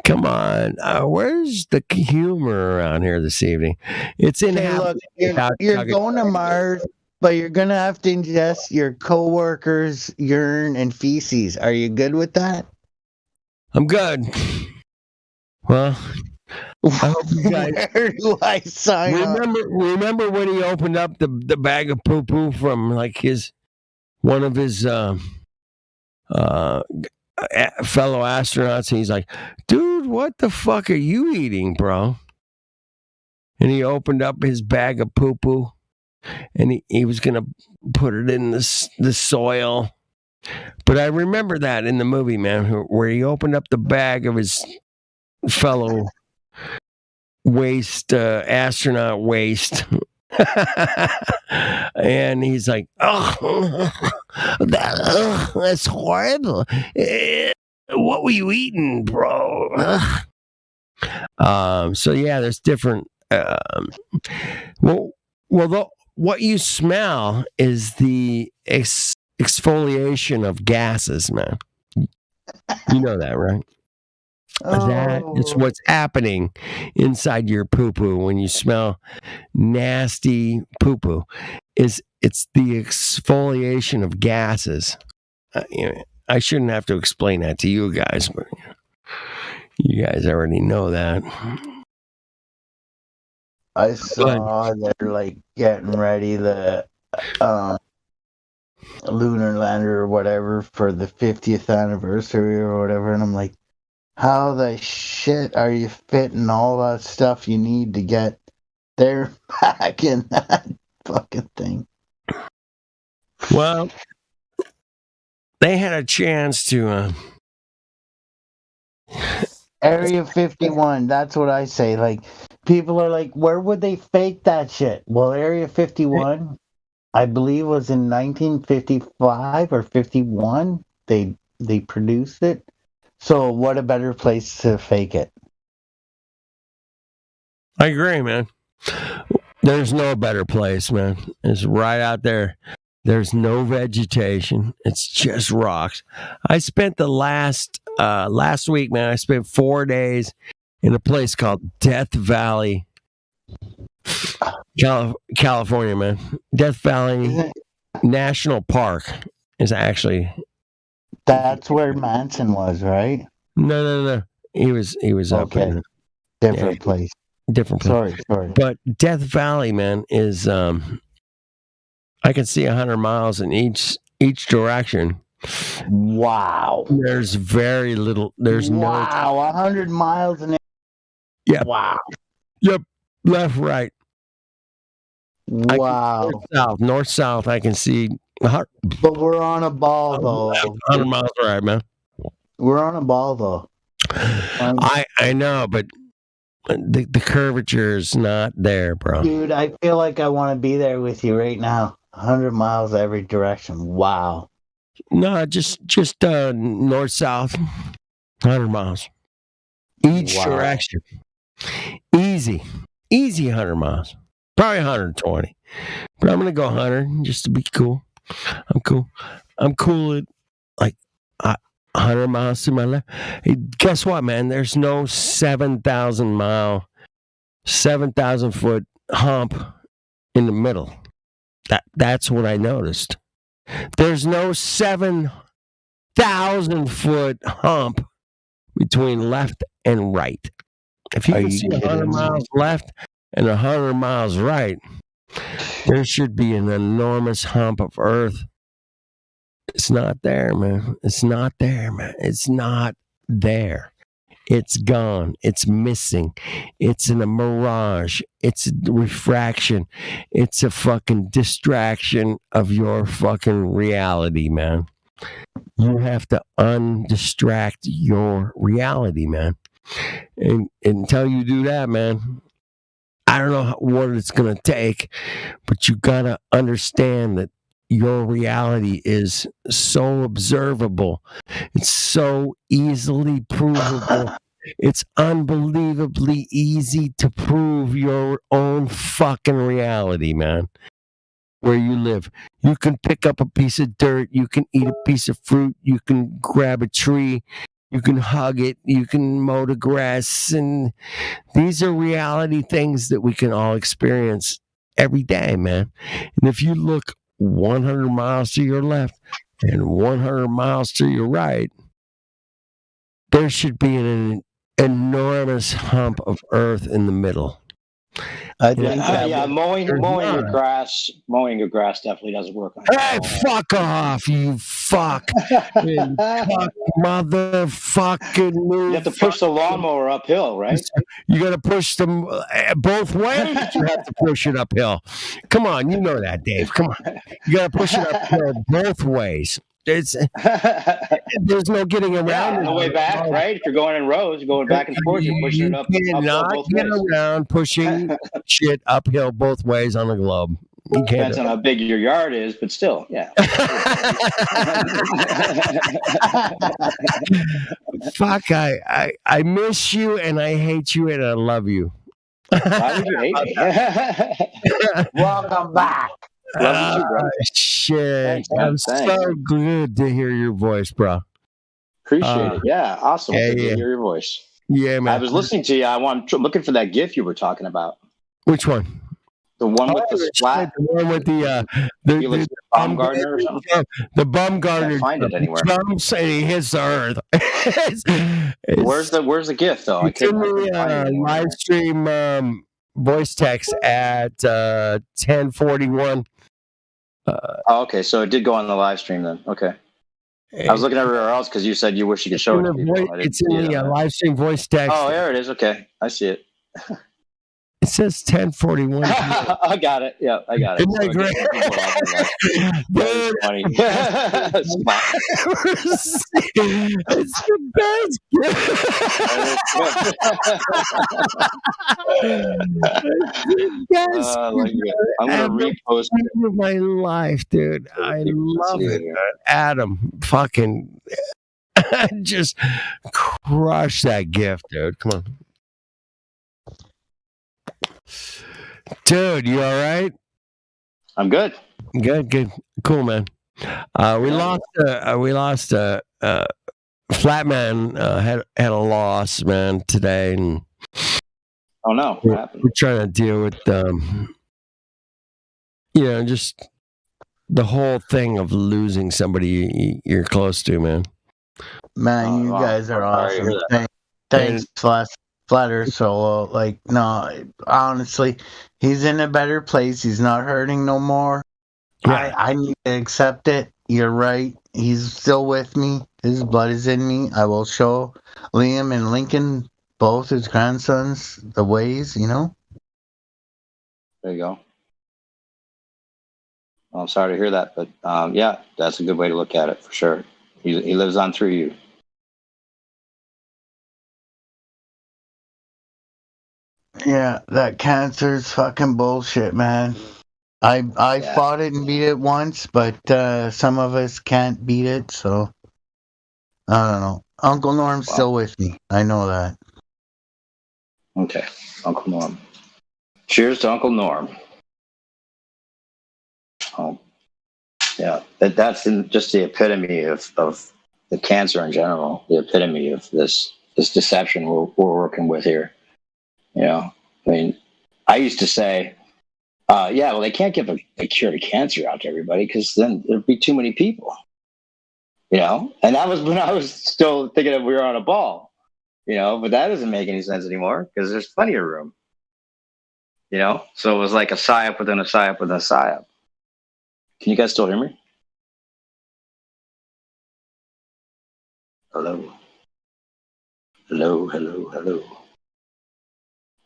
Come on, where's the humor around here this evening? It's inhabitable. Look, you're going to Mars, but you're gonna have to ingest your coworkers' urine and feces. Are you good with that? I'm good. Well, I hope you guys. Where do I sign up? Remember when he opened up the bag of poo poo from like one of his fellow astronauts, and he's like, "Dude, what the fuck are you eating, bro?" And he opened up his bag of poo poo, and he was gonna put it in the soil. But I remember that in the movie, man, where he opened up the bag of his fellow astronaut waste. And he's like, that's horrible. What were you eating, bro? So yeah, there's different. What you smell is the exfoliation of gases, man. You know that, right? That is what's happening inside your poo-poo when you smell nasty poo-poo. It's the exfoliation of gases. I shouldn't have to explain that to you guys, but you guys already know that. I saw they're like getting ready the lunar lander or whatever for the 50th anniversary or whatever, and I'm like, how the shit are you fitting all that stuff you need to get there back in that fucking thing? Well, they had a chance to Area 51, that's what I say. Like, people are like, where would they fake that shit? Well, Area 51, I believe, was in 1955 or 51. They produced it. So what a better place to fake it. I agree, man. There's no better place, man. It's right out there. There's no vegetation. It's just rocks. I spent the last week, man, I spent 4 days in a place called Death Valley, California, man. Death Valley National Park is actually... That's where Manson was, right? No. He was up in different place. Different place. Sorry. But Death Valley, man, is I can see 100 miles in each direction. Wow. There's very little. There's 100 miles in. Yeah. Wow. Yep. Left, right. Wow. North, south. I can see. But we're on a ball, though. 100 miles right, man. We're on a ball, though. I know, but the curvature is not there, bro. Dude, I feel like I want to be there with you right now. 100 miles every direction. Wow. No, just north, south. 100 miles. Each direction. Easy 100 miles. Probably 120. But I'm going to go 100 just to be cool. I'm cool. I'm cool at like 100 miles to my left. Hey, guess what, man? There's no 7,000 foot hump in the middle. That's what I noticed. There's no 7,000 foot hump between left and right. If you can see 100 miles left and 100 miles right, there should be an enormous hump of earth. It's not there, man. It's not there, man. It's not there. It's gone. It's missing. It's in a mirage. It's a refraction. It's a fucking distraction of your fucking reality, man. You have to undistract your reality, man. And until you do that, man, I don't know what it's going to take, but you got to understand that your reality is so observable. It's so easily provable. It's unbelievably easy to prove your own fucking reality, man. Where you live. You can pick up a piece of dirt. You can eat a piece of fruit. You can grab a tree. You can hug it. You can mow the grass. And these are reality things that we can all experience every day, man. And if you look 100 miles to your left and 100 miles to your right, there should be an enormous hump of earth in the middle. Mowing your grass definitely doesn't work. Hey, fuck off, you fuck. Motherfucking move. You have to push the lawnmower uphill, right? You got to push them both ways. You have to push it uphill. Come on, you know that, Dave. Come on. You got to push it uphill both ways. There's no getting around Yeah, on the way back, right? If you're going in rows, you're going back and forth, you're pushing it up. You cannot both get ways. around pushing shit uphill both ways on the globe. You can't. Depends on how big your yard is, but still, yeah. Fuck, I miss you and I hate you and I love you. Why would you hate me? Welcome back. Love you too, bro. Shit. Thanks, man. I'm Thanks. so good to hear your voice, bro. Appreciate it. Yeah, awesome. Yeah, Good to yeah. hear your voice. Yeah, man. I was listening to you. Looking for that GIF you were talking about. Which one? The one with the shit, splat. the one with the Felix Baumgartner or something. The Baumgartner Can't find it anywhere. jumps and he hits the earth. Where's the GIF though? It's in the live stream voice text at 10:41. Oh, okay, so it did go on the live stream then. Okay. I was looking everywhere else because you said you wish you could show it to people. It's in the live stream voice text. Oh, there it is. Okay, I see it. It says 10:41. I got it. Yeah, I got it. Isn't that great? That's funny. It's the best. Yes, I'm gonna repost it. of my life, dude. I love it. Adam, fucking, just crush that gift, dude. Come on, dude. You all right? I'm good. Good. Cool, man. We lost. Flatman had a loss, man, today, and oh no, what happened? we're trying to deal with just the whole thing of losing somebody you're close to, man. Man, you guys are awesome. Thanks, Flat Earth Solo. Like, no, honestly, he's in a better place. He's not hurting no more. Yeah. I need to accept it. You're right. He's still with me. His blood is in me. I will show Liam and Lincoln, both his grandsons, the ways, There you go. Well, I'm sorry to hear that, but yeah, that's a good way to look at it for sure. He lives on through you. Yeah, that cancer's fucking bullshit, man. I fought it and beat it once, but some of us can't beat it, so I don't know. Uncle Norm's still with me. I know that. Okay, Uncle Norm. Cheers to Uncle Norm. Oh, yeah, that's just the epitome of the cancer in general. The epitome of this deception we're working with here. I mean, I used to say, yeah, well, they can't give a cure to cancer out to everybody because then there'd be too many people. And that was when I was still thinking that we were on a ball. But that doesn't make any sense anymore because there's plenty of room. So it was like a psyop within a psyop within a psyop. Can you guys still hear me? Hello.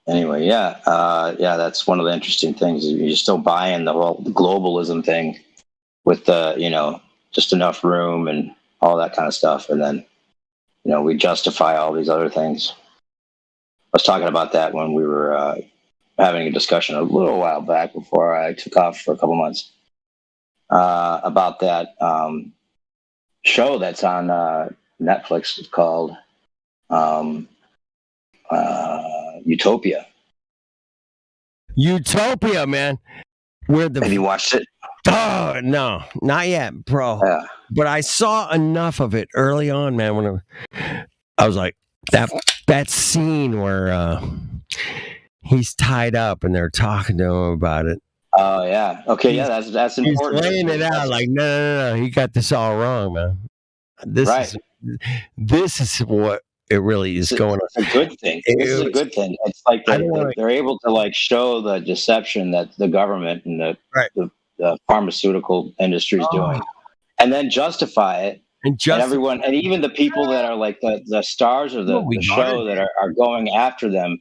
Anyway, yeah, that's one of the interesting things. You're still buying the whole globalism thing with just enough room and all that kind of stuff, and then we justify all these other things. I was talking about that when we were having a discussion a little while back before I took off for a couple months about that show that's on Netflix. It's called Utopia. Utopia, man. Have you watched it? Oh no, not yet, bro. Yeah. But I saw enough of it early on, man. When I was like that scene where he's tied up and they're talking to him about it. Oh yeah. Okay. Yeah. That's important. He's laying it out like no. He got this all wrong, man. This is what it really is going on. It's a good thing. This is a good thing. It's like they're able to like show the deception that the government and the pharmaceutical industry is doing. and then justify it. And everyone, and even the people that are like the stars of the show that are going after them,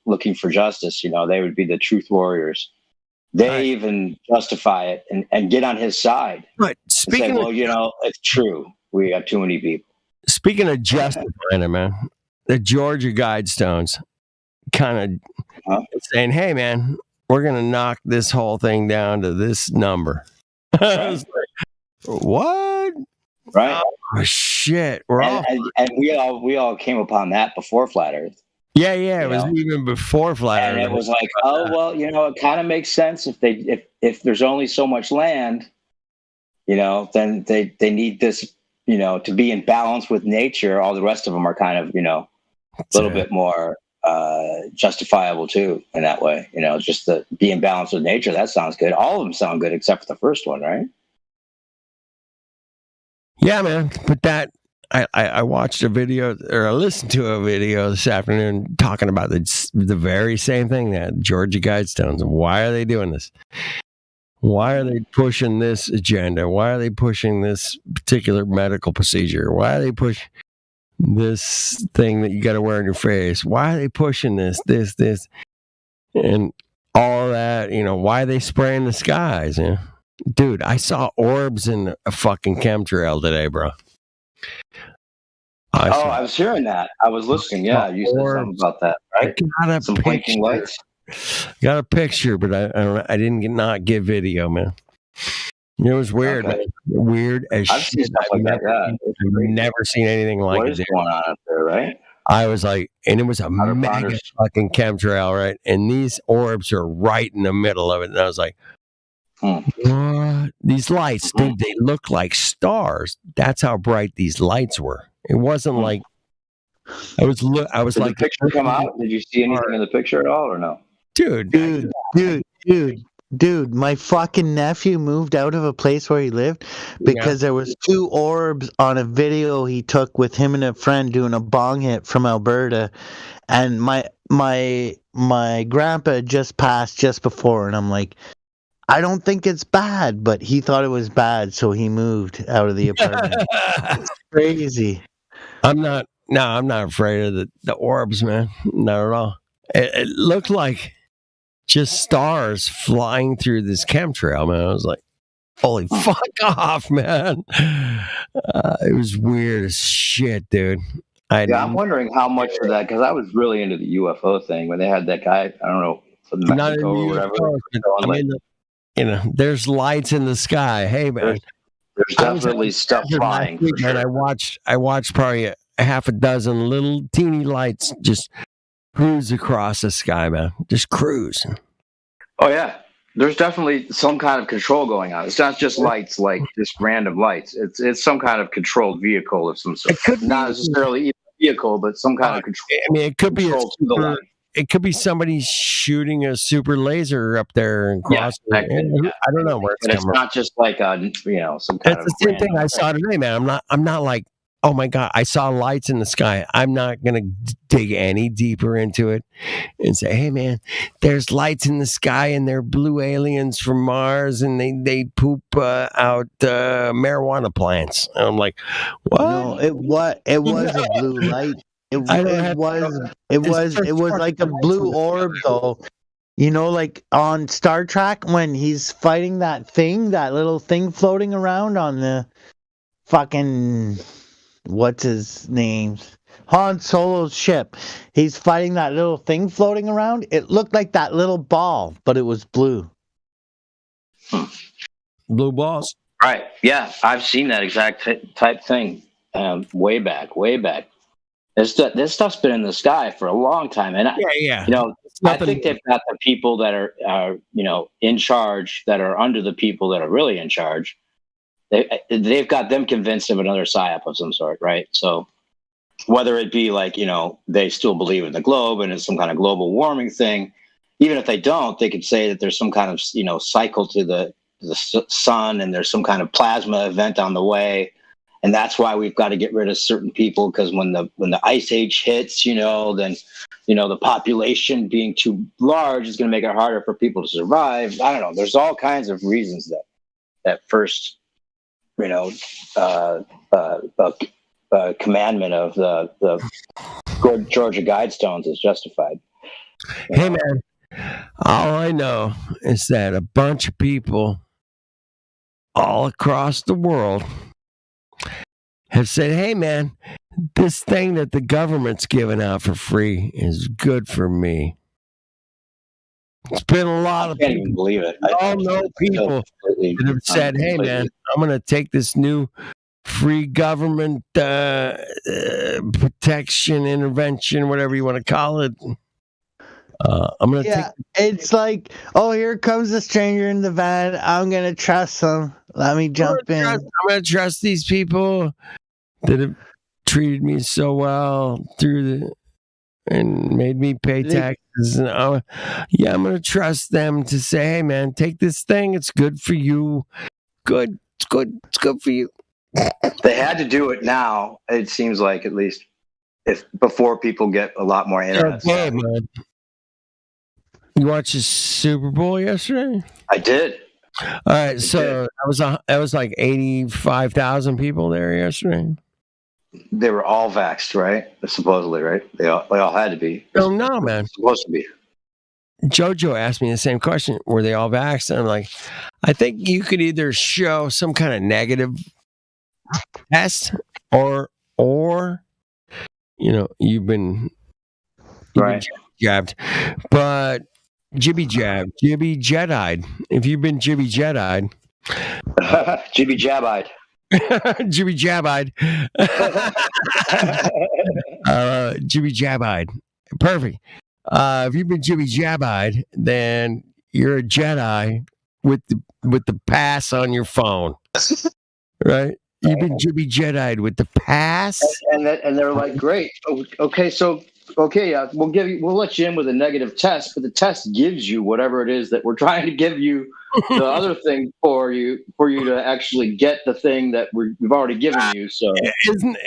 looking for justice, they would be the truth warriors. They even justify it and get on his side. Right. Speaking it's true. We have too many people. Speaking of justifying it, man, the Georgia Guidestones kind of saying, hey, man, we're going to knock this whole thing down to this number. I was like, what? Right. Oh, shit. And we all came upon that before Flat Earth. Yeah. It was even before Flat Earth. And it was like, it kind of makes sense if there's only so much land, then they need this, to be in balance with nature. All the rest of them are kind of, a little bit more justifiable too in that way. Just to be in balance with nature. That sounds good. All of them sound good except for the first one, right? Yeah, man. But that I watched a video, or I listened to a video this afternoon talking about the very same thing, that Georgia Guidestones. Why are they doing this? Why are they pushing this agenda? Why are they pushing this particular medical procedure? Why are they pushing this thing that you got to wear on your face? Why are they pushing this, and all that? Why are they spraying the skies? Dude, I saw orbs in a fucking chemtrail today, bro. I was hearing that. I was listening. Yeah, you said something about that, right? Some blinking lights. Got a picture, but I didn't not get video, man. It was weird, man. Weird as I've shit. seen stuff like that. Yeah, I've never seen anything like what it. What is going on up there, right? I was like, and it was a mega fucking chemtrail, right? And these orbs are right in the middle of it, and I was like, what? These lights, dude, they look like stars. That's how bright these lights were. It wasn't like I was Did like, the picture come out? Did you see anything in the picture at all, or no? Dude, my fucking nephew moved out of a place where he lived because there was 2 orbs on a video he took with him and a friend doing a bong hit from Alberta, and my grandpa just passed just before, and I'm like, I don't think it's bad, but he thought it was bad, so he moved out of the apartment. It's crazy. I'm not afraid of the orbs, man. Not at all. It looked like just stars flying through this chemtrail, man. I was like, holy fuck off, man. It was weird as shit, dude. I'm wondering how much of that, because I was really into the UFO thing when they had that guy, I don't know, from Mexico or whatever. There's lights in the sky. Hey, man. There's definitely stuff flying. And I watched probably a half a dozen little teeny lights just cruise across the sky, man. Just cruise. Oh yeah, there's definitely some kind of control going on. It's not just lights, like just random lights. It's some kind of controlled vehicle of some sort. It could not necessarily a vehicle, but some kind of control. I mean, it could be it could be somebody shooting a super laser up there and crossing. I don't know where it's not just like some kind of. It's the same thing I saw today, man. I'm not like, oh my God, I saw lights in the sky. I'm not going to dig any deeper into it and say, hey, man, there's lights in the sky and they're blue aliens from Mars and they poop out marijuana plants. And I'm like, what? No, it was a blue light. It was like a blue orb, though. Like on Star Trek when he's fighting that little thing floating around on the fucking... what's his name? Han Solo's ship. He's fighting that little thing floating around. It looked like that little ball, but it was blue. Blue balls. Right. Yeah, I've seen that exact type thing way back. This stuff's been in the sky for a long time, and I think they've got the people that are in charge that are under the people that are really in charge. They've got them convinced of another psyop of some sort, right? So whether it be like, they still believe in the globe and it's some kind of global warming thing, even if they don't, they could say that there's some kind of, cycle to the sun and there's some kind of plasma event on the way. And that's why we've got to get rid of certain people, because when the ice age hits, then, the population being too large is going to make it harder for people to survive. I don't know. There's all kinds of reasons that first commandment of the Georgia Guidestones is justified. Hey, man, all I know is that a bunch of people all across the world have said, hey, man, this thing that the government's giving out for free is good for me. It's been a lot of I can't people. even believe it. I all know people that have said, hey, man, I'm going to take this new free government protection, intervention, whatever you want to call it. I'm going to take. It's like, oh, here comes the stranger in the van. I'm going to trust them. Let me jump in. I'm going to trust these people that have treated me so well and made me pay taxes. And I'm going to trust them to say, hey, man, take this thing. It's good for you. Good. It's good. It's good for you. They had to do it now. It seems like, at least, before people get a lot more internet. Okay, man. You watched the Super Bowl yesterday? I did. All right, so that was like 85,000 people there yesterday. They were all vaxxed, right? Supposedly, right? They all had to be. Oh no, man. Supposed to be. Jojo asked me the same question. Were they all vaxxed? And I'm like, I think you could either show some kind of negative test or you've been jabbed. But Jibby Jedi. If you've been Jibby Jedi. Jibby Jab-eyed. Jibby Jab-eyed. Jibby Jab-eyed. Perfect. If you've been Jibby Jab-eyed, then you're a Jedi with the pass on your phone. Right? You've been Jibby Jedi'd with the pass. And they're like, great. Okay, so we'll let you in with a negative test, but the test gives you whatever it is that we're trying to give you the other thing for you to actually get the thing that we've already given you. So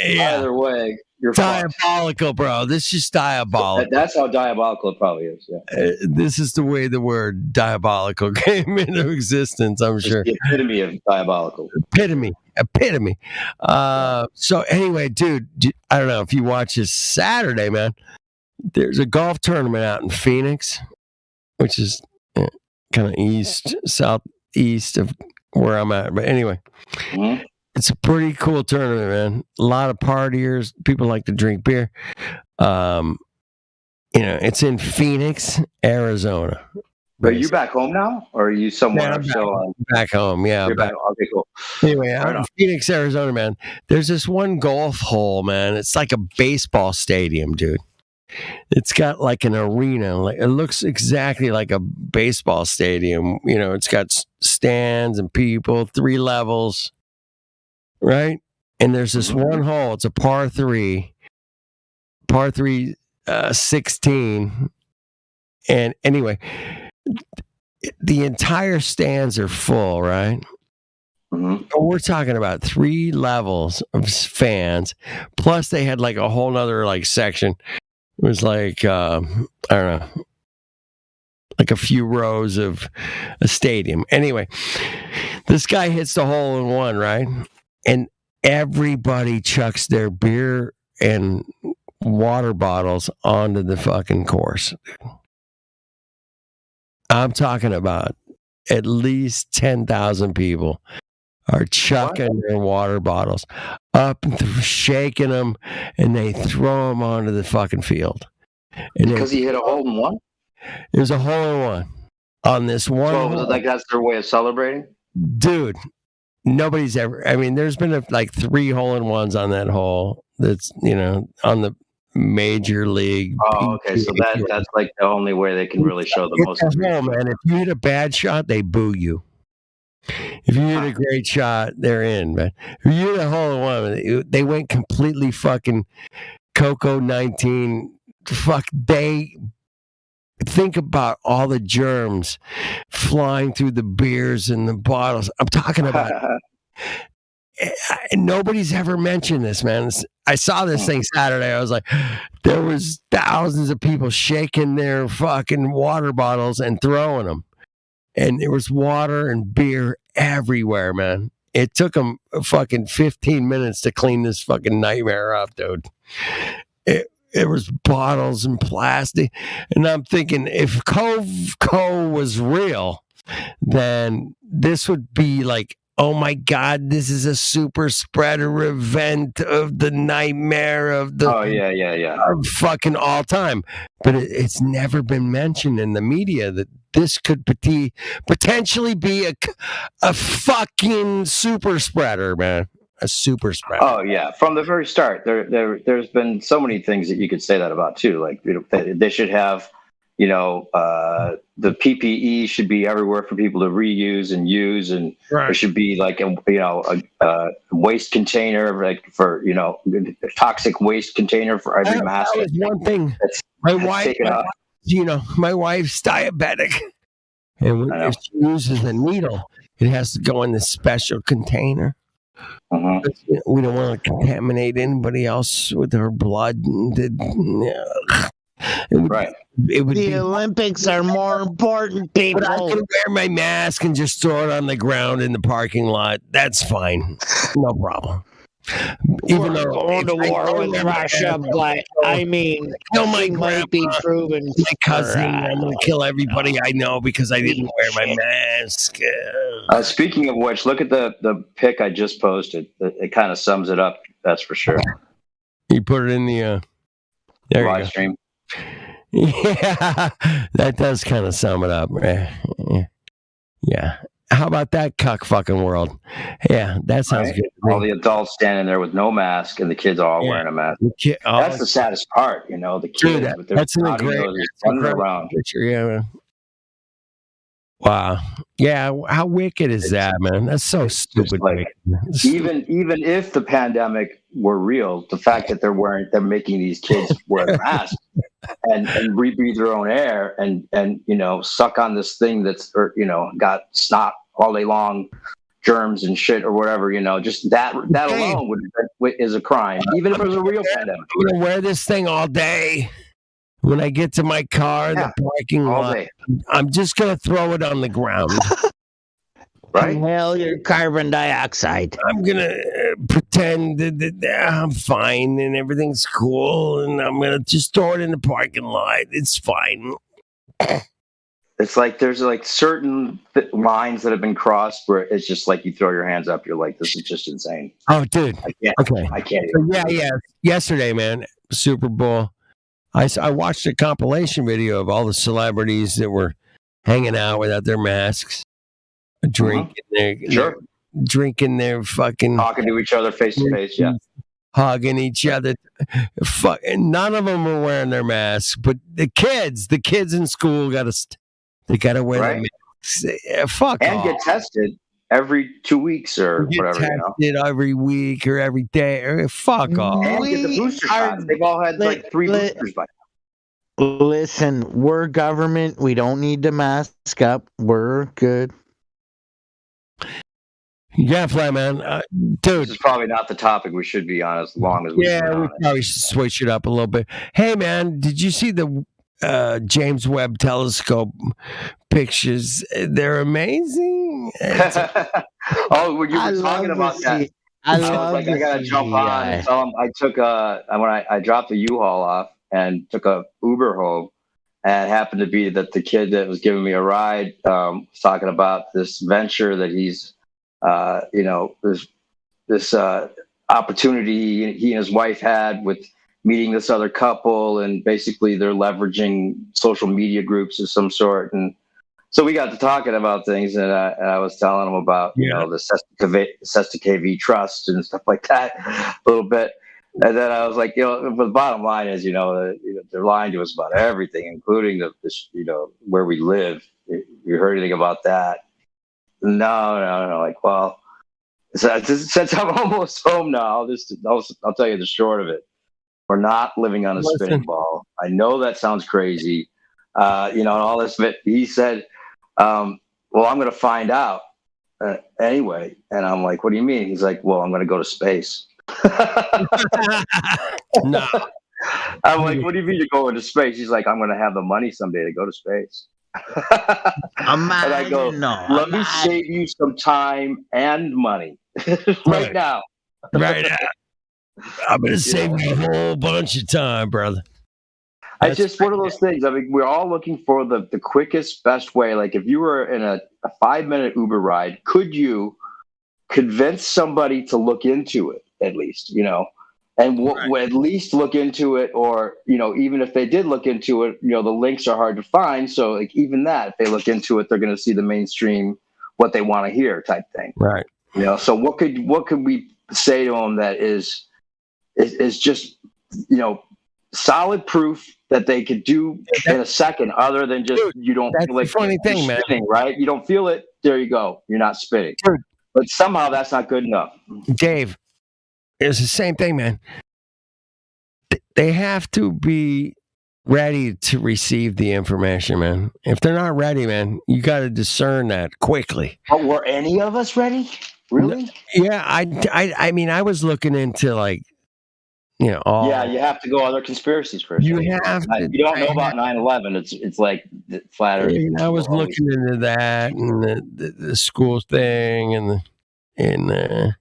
either way, you're diabolical, bro. This is diabolical. That's how diabolical it probably is. Yeah. This is the way the word diabolical came into existence. I'm sure. The epitome of diabolical. Epitome. So anyway, dude, I don't know if you watch this Saturday, man. There's a golf tournament out in Phoenix, which is kind of southeast of where I'm at. But anyway, it's a pretty cool tournament, man. A lot of partiers. People like to drink beer. It's in Phoenix, Arizona. Are you back home now, or are you somewhere? I'm back home. Yeah, back. Okay, cool. Anyway, out in Phoenix, Arizona, man. There's this one golf hole, man. It's like a baseball stadium, dude. It's got like an arena. Like it looks exactly like a baseball stadium. It's got stands and people, 3 levels, right? And there's this one hole. It's a par 3, 16. And anyway, the entire stands are full, right? We're talking about 3 levels of fans. Plus, they had like a whole nother section. It was like I don't know, like a few rows of a stadium. Anyway, this guy hits the hole in one, right? And everybody chucks their beer and water bottles onto the fucking course. I'm talking about at least 10,000 people are chucking their water bottles up and shaking them, and they throw them onto the fucking field. And because he hit a hole in one? There's a hole in one on this one. So was it like that's their way of celebrating? Dude, nobody's ever. I mean, there's been 3 hole in ones on that hole. That's on the major league. Oh, okay. So that's like the only way they can really show the most. Hole, man. If you hit a bad shot, they boo you. If you hit a great shot, they're in, man. If you hit a hole in one, they went completely fucking Coco 19. Fuck, they think about all the germs flying through the beers and the bottles. I'm talking about. Nobody's ever mentioned this, man. I saw this thing Saturday. I was like, there was thousands of people shaking their fucking water bottles and throwing them. And there was water and beer everywhere, man. it took them fucking 15 minutes to clean this fucking nightmare up, dude. It was bottles and plastic. And I'm thinking, if Cove was real, then this would be like, oh my God, this is a super spreader event of the nightmare of the of fucking all time. But it's never been mentioned in the media that this could potentially be a fucking super spreader, man. A super spreader. Oh yeah, from the very start, there's been so many things that you could say that about too. Like, you know, they should have, you know, the PPE should be everywhere for people to reuse and use, and there should be like a waste container, like for, you know, toxic waste container for every mask. That was one thing. My wife, you know, my wife's diabetic, and if she uses a needle, it has to go in this special container. We don't want to contaminate anybody else with her blood. The Olympics are more important, people. But I can wear my mask and just throw it on the ground in the parking lot. That's fine. No problem. Even We're though going to war with Russia, but I mean, kill my might be proven. my cousin. I'm going to kill everybody I know because I didn't wear my mask. Speaking of which, look at the pic I just posted. It kind of sums it up. That's for sure. You put it in the live stream. Yeah, that does kind of sum it up. Yeah. How about that cuck fucking world? Yeah, that sounds good. All the adults standing there with no mask, and the kids all wearing a mask. That's the saddest part, you know. The kids with their snotty noses running around. Picture, yeah, man. Wow. Yeah, how wicked is that, man? That's so stupid. Like, even if the pandemic were real, the fact that they're making these kids wear masks and rebreathe their own air and you know, suck on this thing that's, or, you know, got snot all day long, germs and shit or whatever, you know, just that alone is a crime, even if it was a real pandemic. I'm gonna wear this thing all day. When I get to my car, the parking lot, I'm just going to throw it on the ground. Right? Inhale your carbon dioxide. I'm going to pretend that I'm fine and everything's cool, and I'm going to just throw it in the parking lot. It's fine. It's like there's like certain lines that have been crossed where it's just like you throw your hands up. You're like, this is just insane. Oh, dude. I can't. Yeah. Yesterday, man, Super Bowl. I watched a compilation video of all the celebrities that were hanging out without their masks, drinking drinking their fucking, talking to each other face to face, hugging each other. None of them were wearing their masks, but the kids in school got to wear their masks. Fuck and off. Get tested every 2 weeks or Get whatever. tested every week or every day. Fuck off. And get the booster shots. They've all had like 3 boosters by now. Listen, we're government. We don't need to mask up. We're good. Yeah, Flyman. Dude. This is probably not the topic we should be on as long as we we probably should switch it up a little bit. Hey, man, did you see the James Webb Telescope pictures? They're amazing. Oh, when you were talking about that, I gotta jump on and tell them I took I dropped the U-Haul off and took a Uber home, and it happened to be that the kid that was giving me a ride was talking about this venture that he's this opportunity he and his wife had with meeting this other couple, and basically they're leveraging social media groups of some sort. And so we got to talking about things, and I was telling him about, you know, the Sesta KV Trust and stuff like that a little bit. And then I was like, you know, the bottom line is, they're lying to us about everything, including where we live. You heard anything about that? No. Like, well, since I'm almost home now, I'll tell you the short of it. We're not living on a spinning ball. I know that sounds crazy, and all this. But he said, well, I'm going to find out anyway. And I'm like, what do you mean? He's like, well, I'm going to go to space. No. I'm like, what do you mean you're going to space? He's like, I'm going to have the money someday to go to space. And I go, let me save you some time and money. right now. Right now. I'm going to save you a whole bunch of time, brother. It's just one of those things. I mean, we're all looking for the quickest, best way. Like if you were in a 5-minute Uber ride, could you convince somebody to look into it at least, and at least look into it, or, even if they did look into it, the links are hard to find. So like even that, if they look into it, they're going to see the mainstream, what they want to hear type thing. Right. So what could we say to them that is just, solid proof that they could do in a second, other than just, you don't feel like funny thing, man. spinning, right? You don't feel it. There you go. You're not spinning. Dude. But somehow that's not good enough. Dave, it's the same thing, man. They have to be ready to receive the information, man. If they're not ready, man, you got to discern that quickly. But were any of us ready? Really? Yeah, I mean, I was looking into like, all. Yeah, you have to go other conspiracies first. You have to. You don't know about 9/11. It's like the flat Earth. I was looking into that and the school thing and I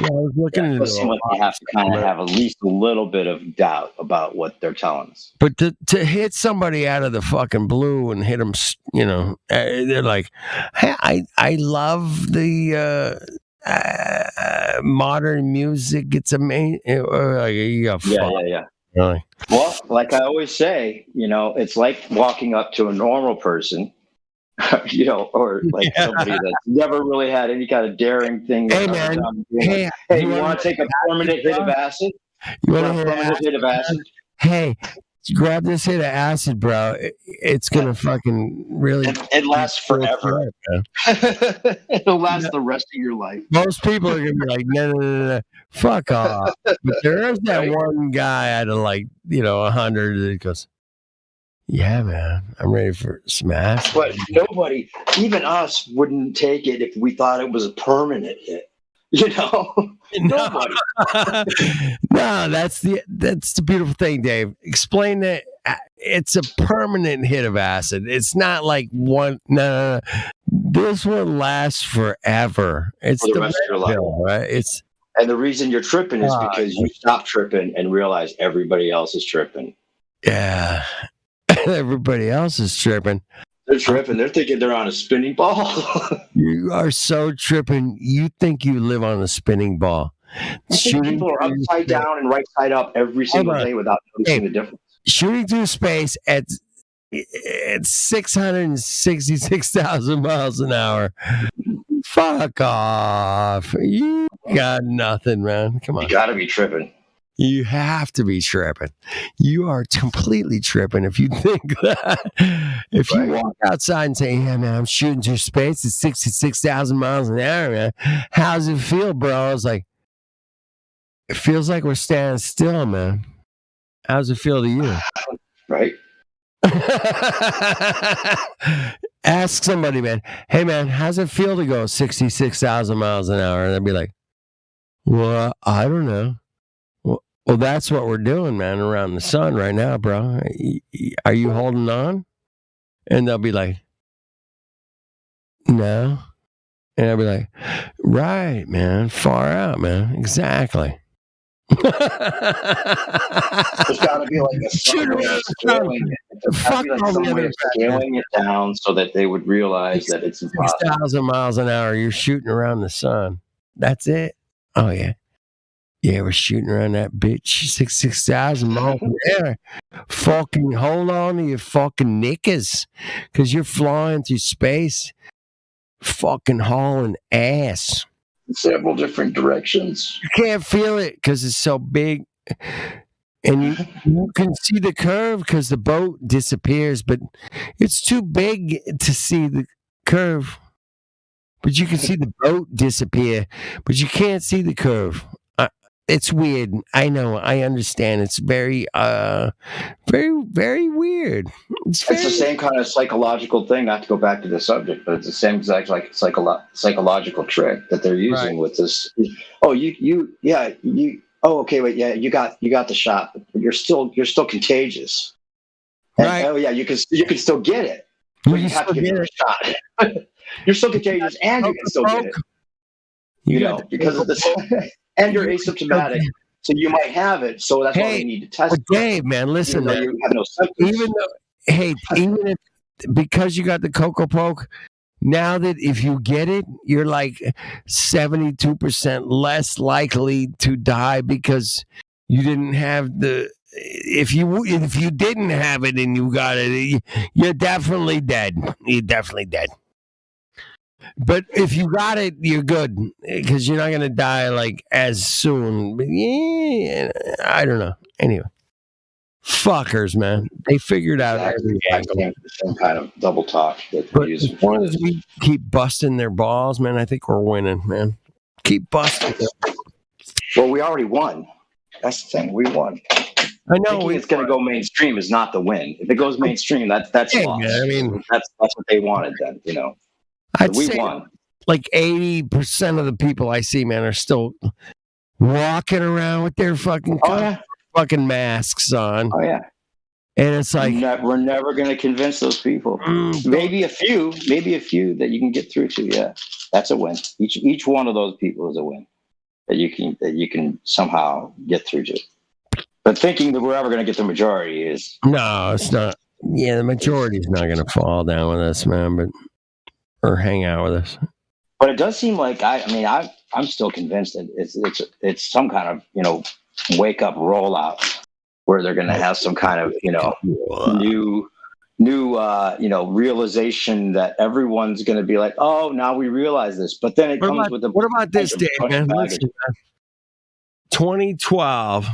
was looking into it. You have to kind of have at least a little bit of doubt about what they're telling us. But to hit somebody out of the fucking blue and hit them, they're like, hey, I love the modern music. It's amazing. Yeah. Really? Well, like I always say, it's like walking up to a normal person, or like somebody that's never really had any kind of daring thing. Hey, man. Hey, you want to take a permanent hit of acid? You want a permanent hit of acid? Hey, grab this hit of acid, bro. It's gonna fucking really. It lasts forever. It'll last the rest of your life. Most people are gonna be like, no, fuck off. But there is that one guy out of 100 that goes, yeah, man, I'm ready for some acid. But nobody, even us, wouldn't take it if we thought it was a permanent hit. Nobody. No, that's the beautiful thing, Dave. Explain that it's a permanent hit of acid. It's not like one. No. This one lasts forever. It's For the rest of your life, right? And the reason you're tripping is because you stop tripping and realize everybody else is tripping. Yeah, everybody else is tripping. They're tripping. They're thinking they're on a spinning ball. You are so tripping. You think you live on a spinning ball. People are upside down and right side up every single day without noticing the difference. Shooting through space at 666,000 miles an hour. Fuck off. You got nothing, man. Come on. You got to be tripping. You have to be tripping. You are completely tripping if you think that. If you walk outside and say, yeah, man, I'm shooting through space at 66,000 miles an hour, man. How does it feel, bro? I was like, it feels like we're standing still, man. How does it feel to you? Right. Ask somebody, man. Hey, man, how's it feel to go 66,000 miles an hour? And they'd be like, well, I don't know. Well, that's what we're doing, man, around the sun right now, bro. Are you holding on? And they'll be like, no. And I'll be like, right, man, far out, man. Exactly. There's got to be like a scaling it down so that they would realize that it's impossible. 6,000 miles an hour, you're shooting around the sun. That's it. Oh, yeah. Yeah, we're shooting around that bitch 6,000 miles an hour. Fucking hold on to your fucking knickers, because you're flying through space, fucking hauling ass. Several different directions. You can't feel it because it's so big. And you can see the curve because the boat disappears, but it's too big to see the curve. But you can see the boat disappear, but you can't see the curve. It's weird. I know. I understand. It's very, very, very weird. It's the same kind of psychological thing. Not to go back to the subject, but it's the same exact like psychological trick that they're using with this. Oh, Oh, okay. Wait. Yeah, you got the shot. But you're still contagious. And, right. Oh, yeah. You can still get it. But you have to get a shot. You're still contagious, and you can still get it. You know, because of this, and you're asymptomatic, so you might have it. So that's why we need to test. But Dave, man, listen, even though you have no symptoms. Even if because you got the Coco Poke, now that if you get it, you're like 72% less likely to die because you didn't have the. If you didn't have it and you got it, you're definitely dead. You're definitely dead. But if you got it, you're good because you're not gonna die like as soon. But yeah, I don't know. Anyway, fuckers, man, they figured out every angle. Some kind of double talk. But as long as we keep busting their balls, man, I think we're winning, man. Keep busting them. Well, we already won. That's the thing. We won. I know thinking it's going to go mainstream is not the win. If it goes mainstream, that's lost. Man, I mean, that's what they wanted. Then I'd we say won. Like 80% of the people I see, man, are still walking around with their fucking fucking masks on. Oh yeah, and it's like we're never going to convince those people. Maybe a few that you can get through to. Yeah, that's a win. Each one of those people is a win that you can somehow get through to. But thinking that we're ever going to get the majority is no, it's not. Yeah, the majority is not going to fall down with us, man, or hang out with us. But it does seem like I'm still convinced that it's some kind of wake up rollout where they're going to have some kind of new realization that everyone's going to be like, oh, now we realize this. But then it comes with the what about this, Dave? Man? Listen, 2012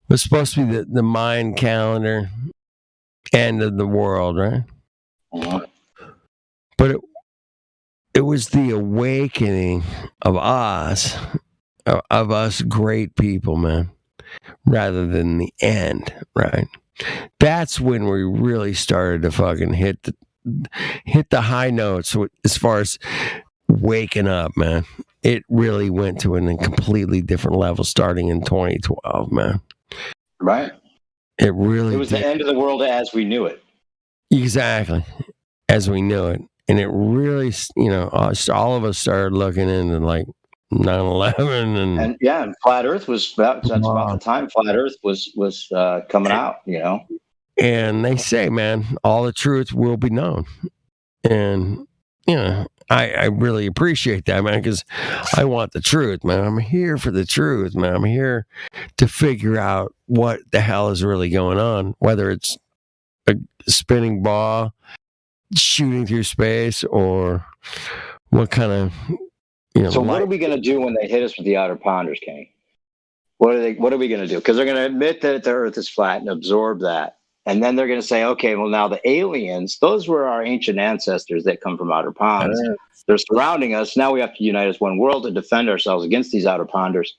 was supposed to be the Mayan calendar end of the world, right? Uh-huh. But it was the awakening of us great people, man, rather than the end, right? That's when we really started to fucking hit the high notes as far as waking up, man. It really went to a completely different level starting in 2012, man. Right. It really was the end of the world as we knew it. Exactly. As we knew it. And it really, all of us started looking into like 9/11 and Flat Earth was about the time Flat Earth was coming out, And they say, man, all the truth will be known. And, I really appreciate that, man, because I want the truth, man. I'm here for the truth, man. I'm here to figure out what the hell is really going on, whether it's a spinning ball shooting through space or what kind of, So what are we going to do when they hit us with the outer ponders, Kenny? What are we going to do? Because they're going to admit that the Earth is flat and absorb that. And then they're going to say, okay, well, now the aliens, those were our ancient ancestors that come from outer ponds. They're surrounding us. Now we have to unite as one world to defend ourselves against these outer ponders.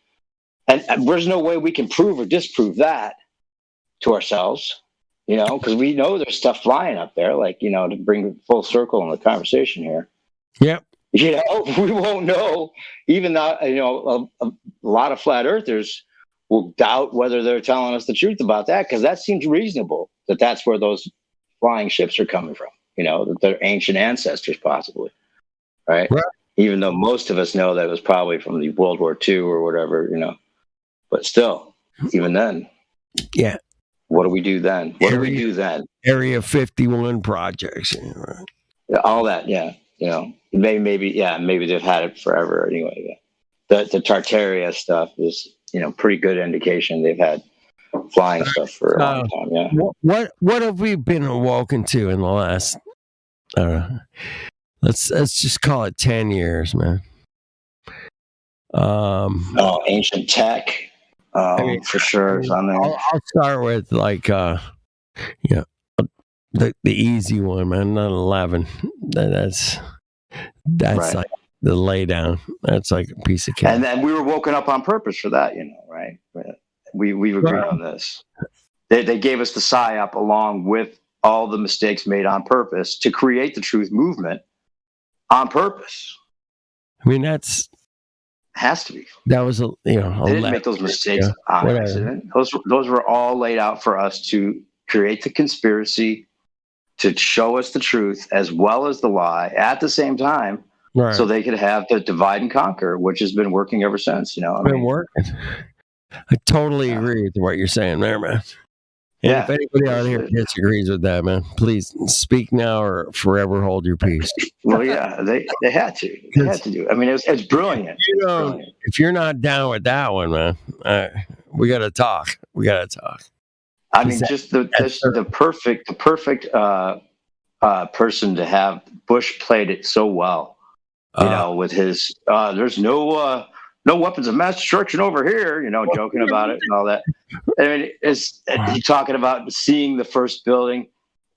And there's no way we can prove or disprove that to ourselves, because we know there's stuff flying up there, like, to bring full circle in the conversation here. Yep. We won't know. Even though, a lot of flat earthers will doubt whether they're telling us the truth about that, because that seems reasonable, that's where those flying ships are coming from, that they're ancient ancestors possibly, right? Even though most of us know that it was probably from the World War II or whatever, but still, even then. Yeah. What do we do then? Area 51 projects. All that, yeah. Maybe they've had it forever anyway. Yeah. The Tartaria stuff is, pretty good indication they've had flying stuff for a long time. Yeah. What have we been awoken to in the last? Let's just call it 10 years, man. Ancient tech, for sure. I'll start with like, the easy one, man. 9/11. That's right. Like the lay down. That's like a piece of cake. And then we were woken up on purpose for that, right? We've agreed on this. They gave us the PSYOP along with all the mistakes made on purpose to create the truth movement on purpose. I mean, has to be. That was they didn't make those mistakes on accident. Those were all laid out for us to create the conspiracy, to show us the truth as well as the lie at the same time, Right. so they could have the divide and conquer, which has been working ever since. You know, I Been mean, working. I totally agree with what you're saying there, man. And Yeah. if anybody out here disagrees with that, man, please speak now or forever hold your peace. well, yeah, they had to. They had to do it. I mean, it's brilliant. You know, if you're not down with that one, man, we got to talk. We got to talk. I mean, just the perfect person to have. Bush played it so well, you know, with his there's no weapons of mass destruction over here, you know, joking about it and all that. I mean, he's talking about seeing the first building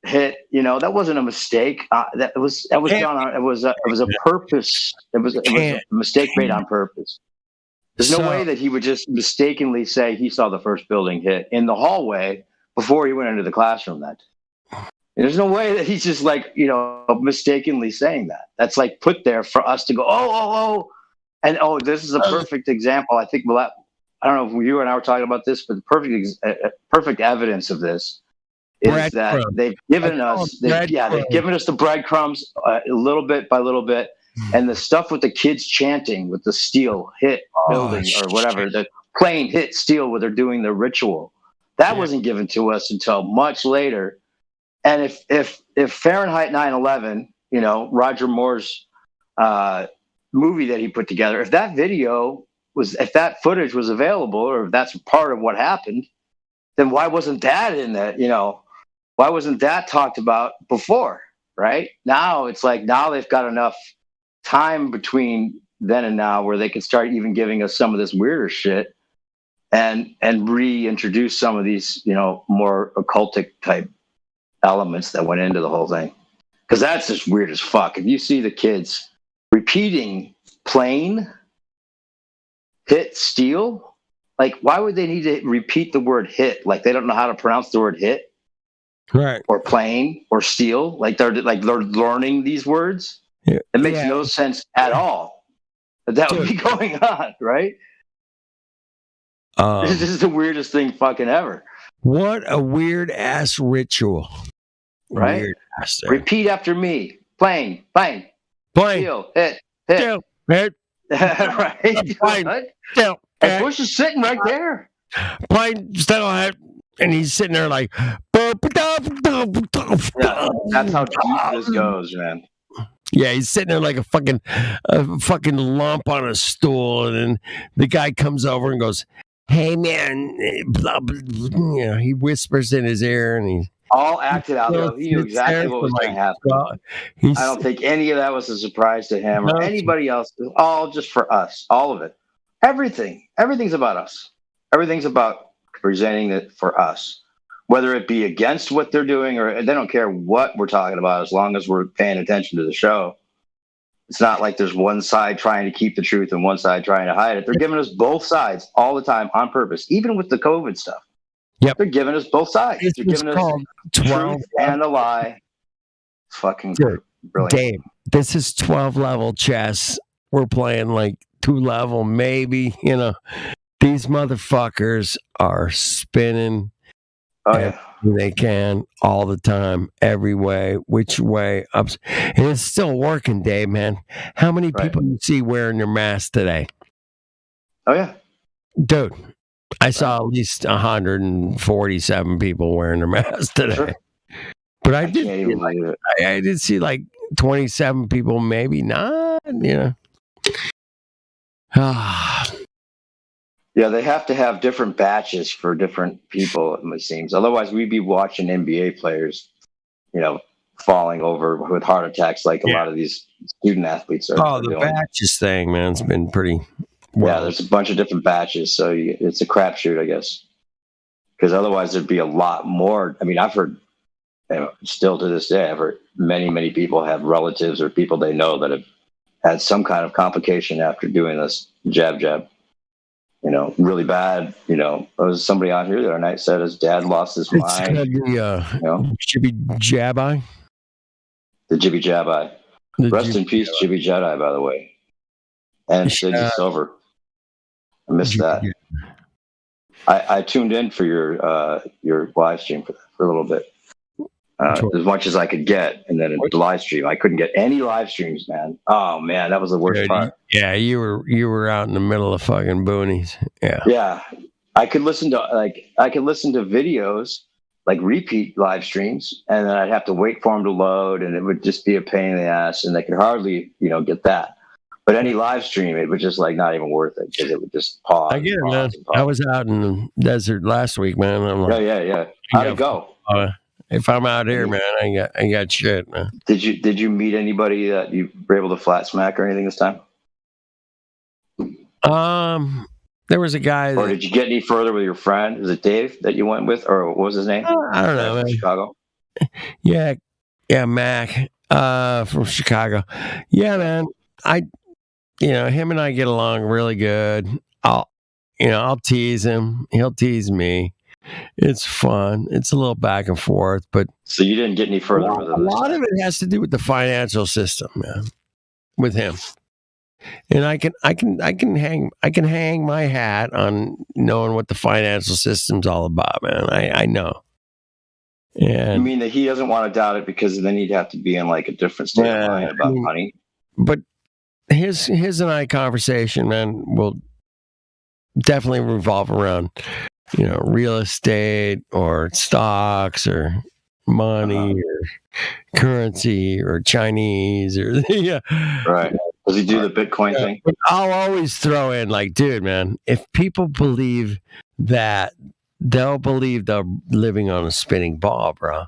hit. You know, that wasn't a mistake. That was done on. It was a purpose. It was a mistake made on purpose. There's no way that he would just mistakenly say he saw the first building hit in the hallway before he went into the classroom that day. There's no way that he's just like, you know, mistakenly saying that. That's like put there for us to go, oh. And, this is a perfect example. I think, I don't know if you and I were talking about this, but the perfect evidence of this is that they've given us the breadcrumbs little bit by little bit. And the stuff with the kids chanting with the steel hit building or whatever, the plane hit steel where they're doing the ritual. That wasn't given to us until much later. And if Fahrenheit 9/11, you know, Roger Moore's movie that he put together, if that footage was available, or if that's part of what happened, then why wasn't that in that? You know, why wasn't that talked about before? Right now, it's like now they've got enough time between then and now where they can start even giving us some of this weirder shit and reintroduce some of these, you know, more occultic type elements that went into the whole thing. Because that's just weird as fuck. If you see the kids repeating plane, hit, steel, like why would they need to repeat the word hit? Like they don't know how to pronounce the word hit, right? Or plane or steel. Like they're learning these words. Yeah. It makes no sense at all that would be going on, right? This is the weirdest thing fucking ever. What a weird ass ritual, right? Weird ass Repeat after me. Plane, steel, hit, steel, hit. Right? Plane, steel, and Bush is sitting right there. Plane, steel, hit. And he's sitting there like, yeah, that's how deep this goes, man. Yeah, he's sitting there like a fucking lump on a stool, and then the guy comes over and goes, "Hey, man," blah, blah, blah. You know, he whispers in his ear, and he all acted out. Though he knew exactly what was going to happen. I don't think any of that was a surprise to him or anybody else. It was all just for us, all of it, everything's about us. Everything's about presenting it for us. Whether it be against what they're doing or they don't care what we're talking about as long as we're paying attention to the show. It's not like there's one side trying to keep the truth and one side trying to hide it. They're giving us both sides all the time on purpose, even with the COVID stuff. Yep. They're giving us both sides. They're giving us 12 truth and a lie. Fucking brilliant. Dave, this is 12 level chess. We're playing like 2 level, maybe, you know. These motherfuckers are spinning. Oh, yeah. They can all the time, every way, which way up. And it's still working, Dave, man. How many people you see wearing their mask today? Oh, yeah. Dude, I saw at least 147 people wearing their masks today. Sure. But I did see like 27 people, maybe not, you know. Yeah, they have to have different batches for different people, it seems. Otherwise, we'd be watching NBA players, you know, falling over with heart attacks like a lot of these student athletes are the doing. batches thing, man, it's been pretty... Yeah, there's a bunch of different batches, so it's a crapshoot, I guess. Because otherwise, there'd be a lot more. I mean, I've heard, you know, still to this day, I've heard many people have relatives or people they know that have had some kind of complication after doing this jab. You know, really bad. You know, there was somebody out here the other night said his dad lost his mind. It's Jibby Jabbi. The Jibby Jabbi. Rest in peace, Jibby Jedi, by the way. And Siggy Silver. I missed that. I tuned in for your live stream for a little bit. as much as I could get, and then the live stream, I couldn't get any live streams, man. Oh man, that was the worst part. Yeah, you were out in the middle of fucking boonies. Yeah. Yeah, I could listen to videos, like repeat live streams, and then I'd have to wait for them to load, and it would just be a pain in the ass, and they could hardly, get that. But any live stream, it was just like not even worth it because it would just pause. I get it, man. I was out in the desert last week, man. I'm like, yeah. How'd it go? If I'm out here, man, I ain't got shit, man. Did you meet anybody that you were able to flat smack or anything this time? There was a guy. Or did you get any further with your friend? Was it Dave that you went with, or what was his name? I don't know, man. Chicago. Yeah, Mac, from Chicago. Yeah, man. Him and I get along really good. I'll tease him. He'll tease me. It's fun. It's a little back and forth, but so you didn't get any further with it. A lot of it has to do with the financial system, man. With him, and I can hang my hat on knowing what the financial system's all about, man. I know. And you mean that he doesn't want to doubt it because then he'd have to be in like a different state of mind about money? But his and I conversation, man, will definitely revolve around, real estate or stocks or money or currency or Chinese or Right. Does he do the Bitcoin thing? I'll always throw in like, dude, man, if people believe that, they'll believe they're living on a spinning ball, bro.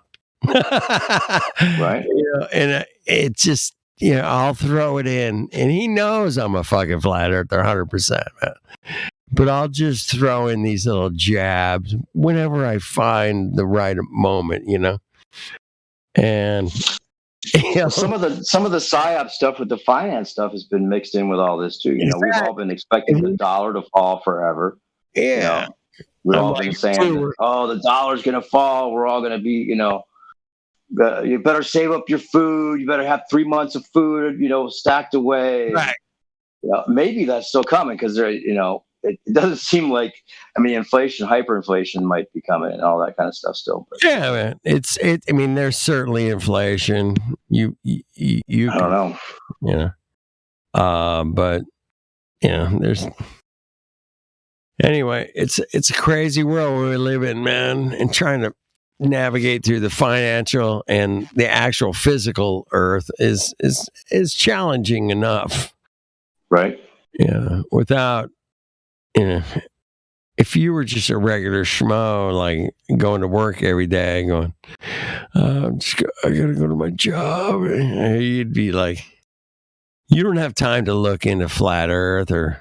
Right. And it just, I'll throw it in, and he knows I'm a fucking flat earther 100%, man. But I'll just throw in these little jabs whenever I find the right moment, And some of the PSYOP stuff with the finance stuff has been mixed in with all this too. We've all been expecting the dollar to fall forever. Yeah. We've all been saying, the dollar's going to fall. We're all going to be, you better save up your food. You better have 3 months of food, stacked away. Right. Maybe that's still coming because it doesn't seem like, inflation, hyperinflation might be coming and all that kind of stuff still. But. Yeah, man. There's certainly inflation. You I don't know. But there's. Anyway, it's a crazy world we live in, man, and trying to navigate through the financial and the actual physical earth is challenging enough. Right. Yeah. Without, if you were just a regular schmo, like going to work every day, going, I gotta go to my job, you'd be like, you don't have time to look into flat Earth or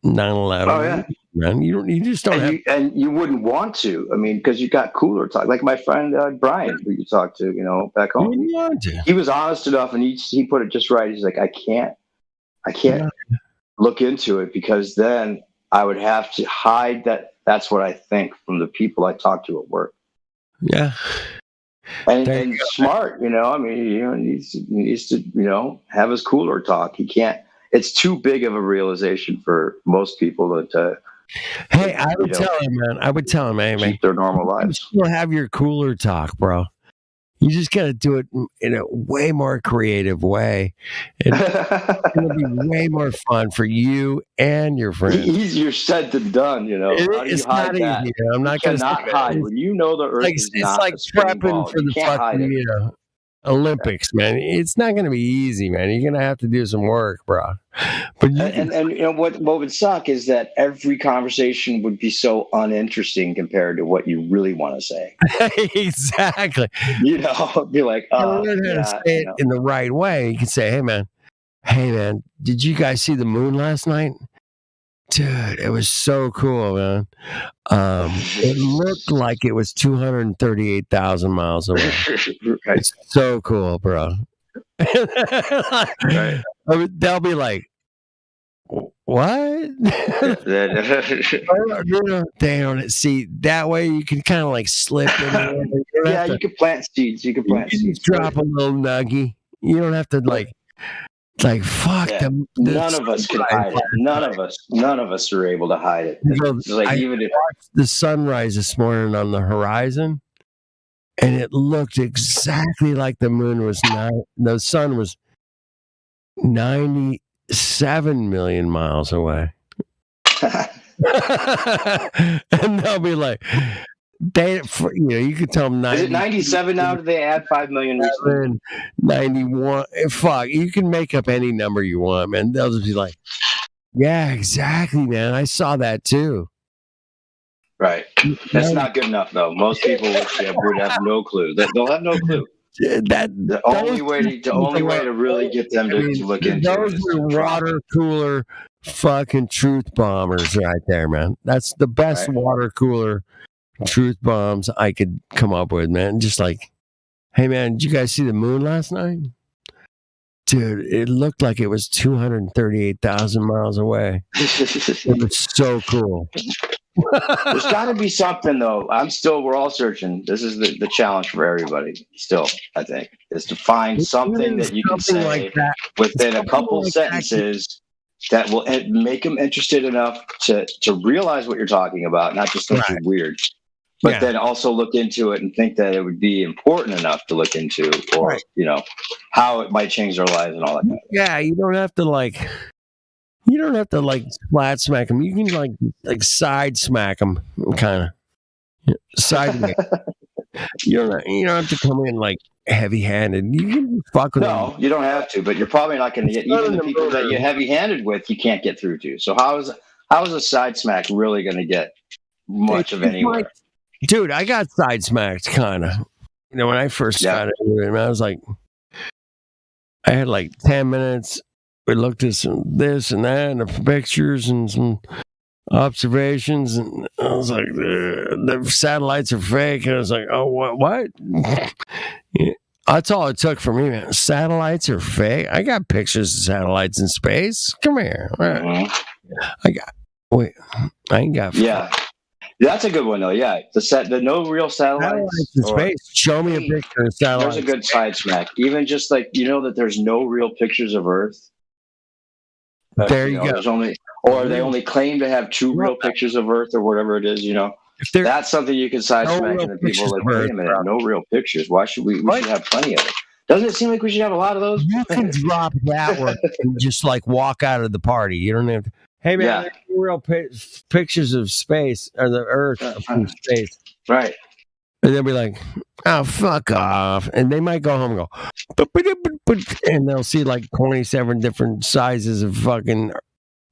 9/11. Oh yeah. Man, you just don't have. And you wouldn't want to. Because you got cooler talk. Like my friend Brian, who you talked to, back home. He was honest enough, and he put it just right. He's like, I can't look into it because then I would have to hide that. That's what I think from the people I talk to at work. Yeah. And smart, he needs to, have his cooler talk. He can't. It's too big of a realization for most people to. Hey, I would tell him, hey, man, keep their normal lives. You still have your cooler talk, bro. You just got to do it in a way more creative way. It's going to be way more fun for you and your friends. Easier said than done, It's not easy. I'm not going to hide. When the Earth is not like prepping for the fucking Olympics, man. It's not going to be easy, man. You're going to have to do some work, bro. But what would suck is that every conversation would be so uninteresting compared to what you really want to say. Exactly. Be like, say it in the right way. You can say, hey man, did you guys see the moon last night? Dude, it was so cool, man. It looked like it was 238,000 miles away. Right. It's so cool, bro. Right. They'll be like, what? They don't see that way. You can kind of like slip in. You can plant seeds. You can drop a little nuggie. You don't have to like fuck them. None of us can hide it. None of us are able to hide it. I watched the sunrise this morning on the horizon. and it looked exactly like the moon was the sun was 97 million miles away. And they'll be like, you can tell them 90. Is it 97 now? Did they add 5 million recently? 91. Fuck, you can make up any number you want, man. They'll just be like, yeah, exactly, man. I saw that too. Right. That's not good enough, though. Most people would have no clue. They'll have no clue. The only way to really get them to look into it those is are water cooler fucking truth bombers right there, man. That's the best water cooler truth bombs I could come up with, man. Just like, hey, man, did you guys see the moon last night? Dude, it looked like it was 238,000 miles away. It was so cool. There's got to be something, though. We're all searching. This is the challenge for everybody still, I think, is to find something that you can say like that. within a couple sentences that will make them interested enough to realize what you're talking about, not just think you're weird, but then also look into it and think that it would be important enough to look into, or, how it might change their lives and all that kind of stuff. Yeah, you don't have to flat smack them. You can like side smack them, kind of sideways. You don't have to come in like heavy-handed. You can fuck with them. No, you don't have to, but you're probably not going to get even the people that you're heavy-handed with. You can't get through to. So how is a side smack really going to get much of anywhere? Dude, I got side smacked, kind of. When I first got into it, I was like, I had like 10 minutes. We looked at this and that, and the pictures and some observations, and I was like, the satellites are fake. And I was like, oh, what? Yeah, that's all it took for me, man. Satellites are fake. I got pictures of satellites in space. Come here. I ain't got. Yeah. That's a good one, though. Yeah, the no real satellites in space. Show me a picture of satellites. There's a good side smack. Even just like that there's no real pictures of Earth. There you go. They only claim to have 2 real pictures of Earth, or whatever it is. That's something you can side smack, and the people are like, wait a minute, no real pictures. Why should we? We should have plenty of it. Doesn't it seem like we should have a lot of those? You can drop that one and just like walk out of the party. You don't have to. Hey man, there's real pictures of space or the Earth from space, right? And they'll be like, "Oh, fuck off!" And they might go home and go, and they'll see like 27 different sizes of fucking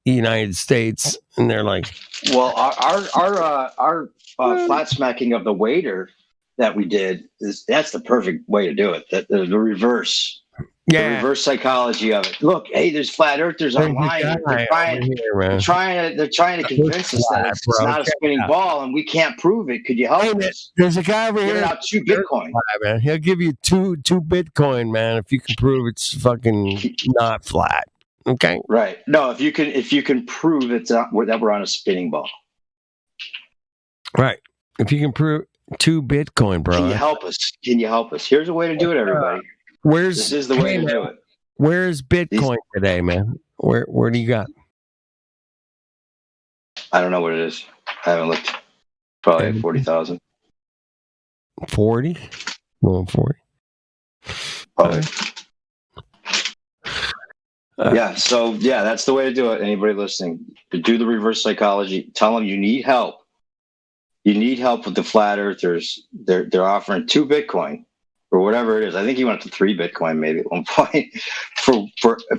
United States, and they're like, "Well, our flat smacking of the waiter that we did that's the perfect way to do it. The reverse." The reverse psychology of it. Look, hey, there's flat earthers online. They're trying to convince us that it's not a spinning ball, and we can't prove it. Could you help us? There's a guy over here. Out 2 Bitcoin, man. He'll give you two Bitcoin, man, if you can prove it's fucking not flat. Okay. Right. No, if you can prove it's not, that we're on a spinning ball. Right. If you can prove 2 Bitcoin, bro. Can you help us? Here's a way to do it, everybody. This is the way to do it. Where's Bitcoin today, man? Where do you got? I don't know what it is. I haven't looked. Probably at 40,000. 40? Well, 40. Probably. So that's the way to do it. Anybody listening, to do the reverse psychology. Tell them you need help. You need help with the flat earthers. They're offering 2 Bitcoin. Or whatever it is. I think he went up to 3 Bitcoin maybe at one point for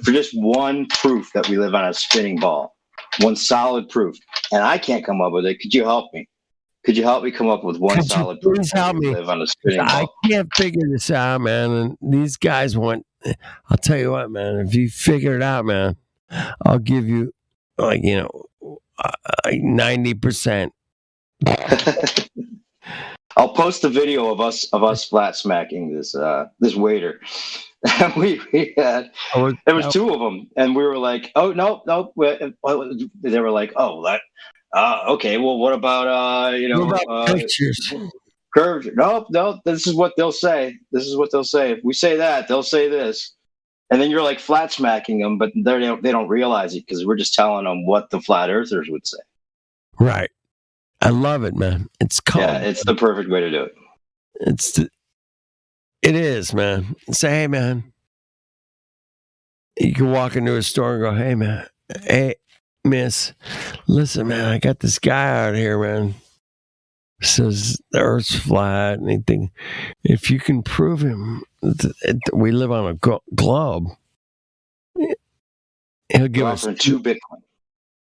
just one proof that we live on a spinning ball, one solid proof. And I can't come up with it. Could you help me? Could you help me come up with one solid proof that we live on a spinning ball? I can't figure this out, man. And these guys want. I'll tell you what, man. If you figure it out, man, I'll give you 90%. I'll post the video of us flat smacking this waiter. There was 2 of them, and we were like, oh no. They were like, oh, okay. Well, what about pictures? Curves? No. This is what they'll say. If we say that, they'll say this, and then you're like flat smacking them, but they don't realize it because we're just telling them what the flat earthers would say. Right. I love it, man. It's called. Yeah, it's the perfect way to do it. It is, man. Say, hey, man. You can walk into a store and go, hey, man. Hey, miss. Listen, man, I got this guy out here, man. Says the Earth's flat. And he think, if you can prove him, we live on a globe. He'll give us $2 Bitcoin.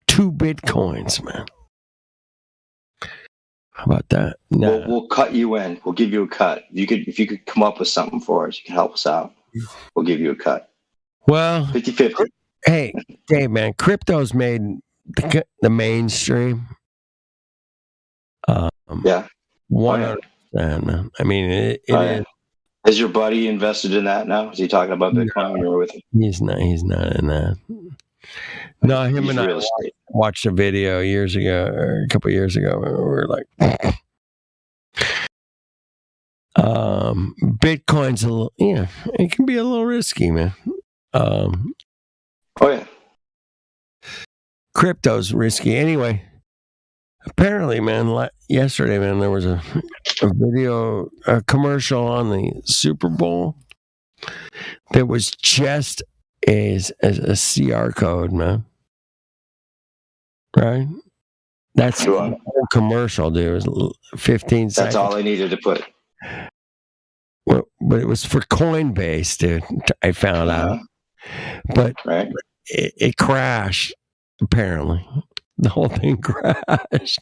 2 Bitcoins, man. How about that? No. We'll cut you in. We'll give you a cut. If you could come up with something for us, you can help us out. We'll give you a cut. Well, 50-50. Hey, Dave, man, crypto's made the mainstream. Yeah. 100%, man. I mean, it is. Has your buddy invested in that now? Is he talking about Bitcoin when you were with him? He's not in that. No, him and I watched a video years ago, or a couple of years ago. We were like, Bitcoin's a little, it can be a little risky, man. Oh yeah. Crypto's risky. Anyway, apparently, man, yesterday, man, there was a commercial on the Super Bowl that was just as a CR code, man. Right? That's the whole commercial, dude. It was 15 seconds. That's all they needed to put. Well, but it was for Coinbase, dude. I found out. But it crashed, apparently. The whole thing crashed.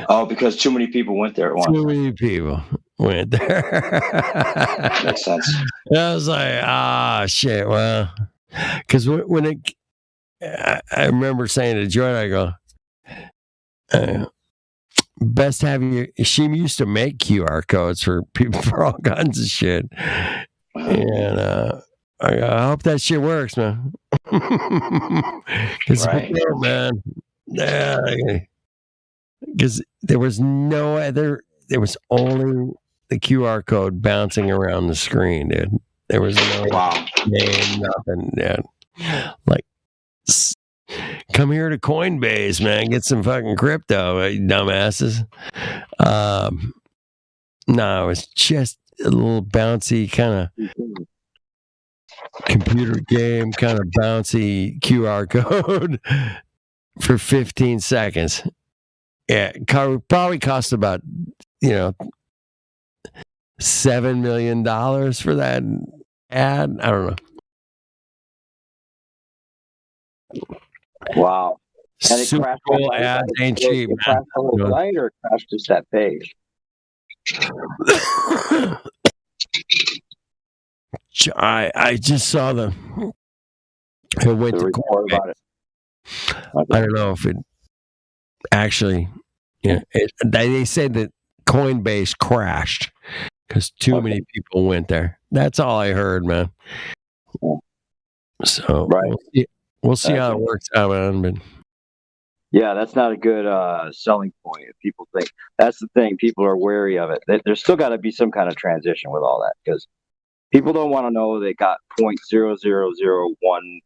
Oh, because too many people went there at once. Too many people went there. Makes sense. I was like, shit. Well, because when I remember saying to Jordan, I go, best having you. She used to make QR codes for people for all kinds of shit, and I hope that shit works, man. Because man, because there was no other. There was only the QR code bouncing around the screen, dude. There was no name, nothing, dude. Like, come here to Coinbase, man. Get some fucking crypto, you dumbasses. No, it was just a little bouncy kind of computer game, kind of bouncy QR code for 15 seconds. Yeah, probably cost about, $7 million for that ad. I don't know. Wow. And Super Bowl ads ain't cheap, man. Crashed the whole site or crashed just that page? I just saw it went to report about it. I don't know if it actually, they said that Coinbase crashed because too many people went there. That's all I heard, man. So we'll see how it works out, man. But yeah, that's not a good selling point. If people think that's the thing, people are wary of it. There's still got to be some kind of transition with all that because people don't want to know they got 0.0001,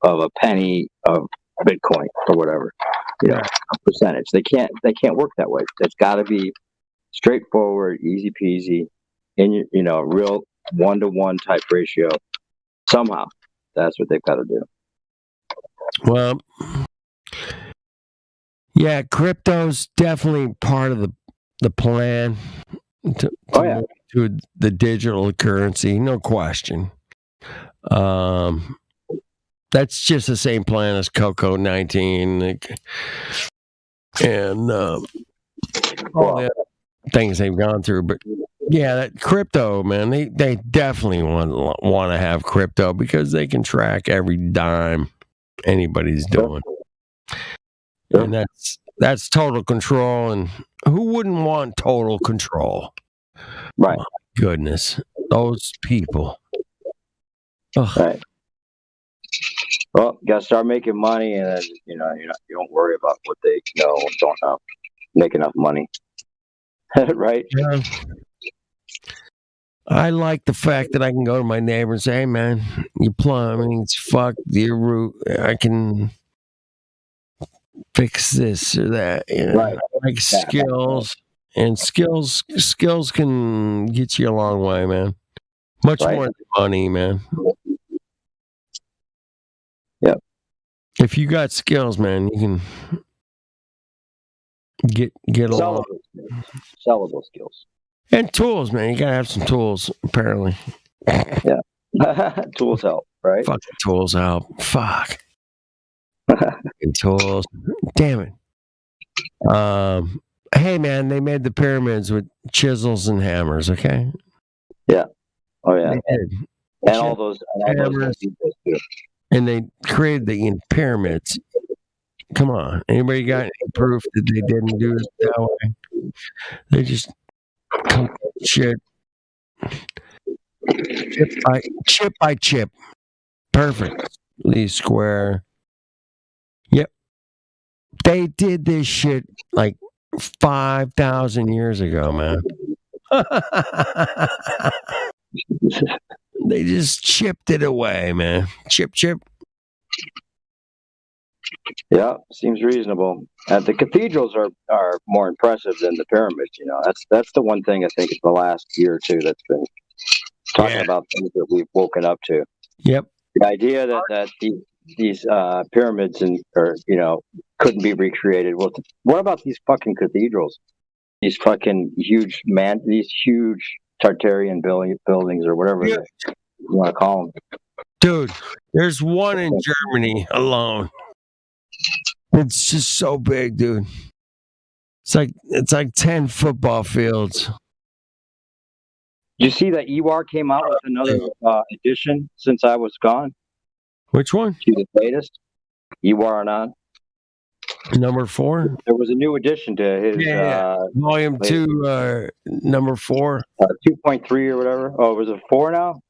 of a penny of Bitcoin or whatever, a percentage. They can't work that way. It's got to be straightforward, easy peasy, in your, real 1-to-1 type ratio. Somehow, that's what they've got to do. Well, yeah, crypto's definitely part of the plan to the digital currency, no question. That's just the same plan as Coco 19 and all the other things they've gone through. But yeah, that crypto, man, they definitely want to have crypto because they can track every dime anybody's doing. And that's total control. And who wouldn't want total control? Right. My goodness. Those people. Ugh. Right. Well, you gotta start making money, and then you don't worry about what they know and don't know. Make enough money, right? Yeah. I like the fact that I can go to my neighbor and say, "Hey, man, your plumbing's fucked. Your roof, I can fix this or that." Right. I like skills, and skills can get you a long way, man. Much Right. more than money, man. Yep. If you got skills, man, you can get along. Sellable skills. And tools, man. You gotta have some tools, apparently. Yeah. Tools help, right? Fucking tools help. Fuck. Fucking tools. Damn it. Hey, man, they made the pyramids with chisels and hammers, okay? Yeah. Oh, yeah. They did. And all those Hammers. And they created the pyramids. Come on. Anybody got any proof that they didn't do it that way? They just shit. Chip by chip. Perfectly square. Yep. They did this shit like 5,000 years ago, man. They just chipped it away, man. Chip. Yeah, seems reasonable. The cathedrals are more impressive than the pyramids. You know, that's the one thing I think in the last year or two that's been talking about things that we've woken up to. Yep. The idea that these pyramids couldn't be recreated. Well, what about these fucking cathedrals? These fucking huge Tartarian buildings or whatever you want to call them. Dude, there's one in Germany alone. It's just so big, dude. It's like 10 football fields. Did you see that Ewar came out with another edition since I was gone? Which one? The latest. Ewar Anand. Number 4? There was a new addition to his Volume 2, number 4. 2.3 or whatever. Oh, was it 4 now?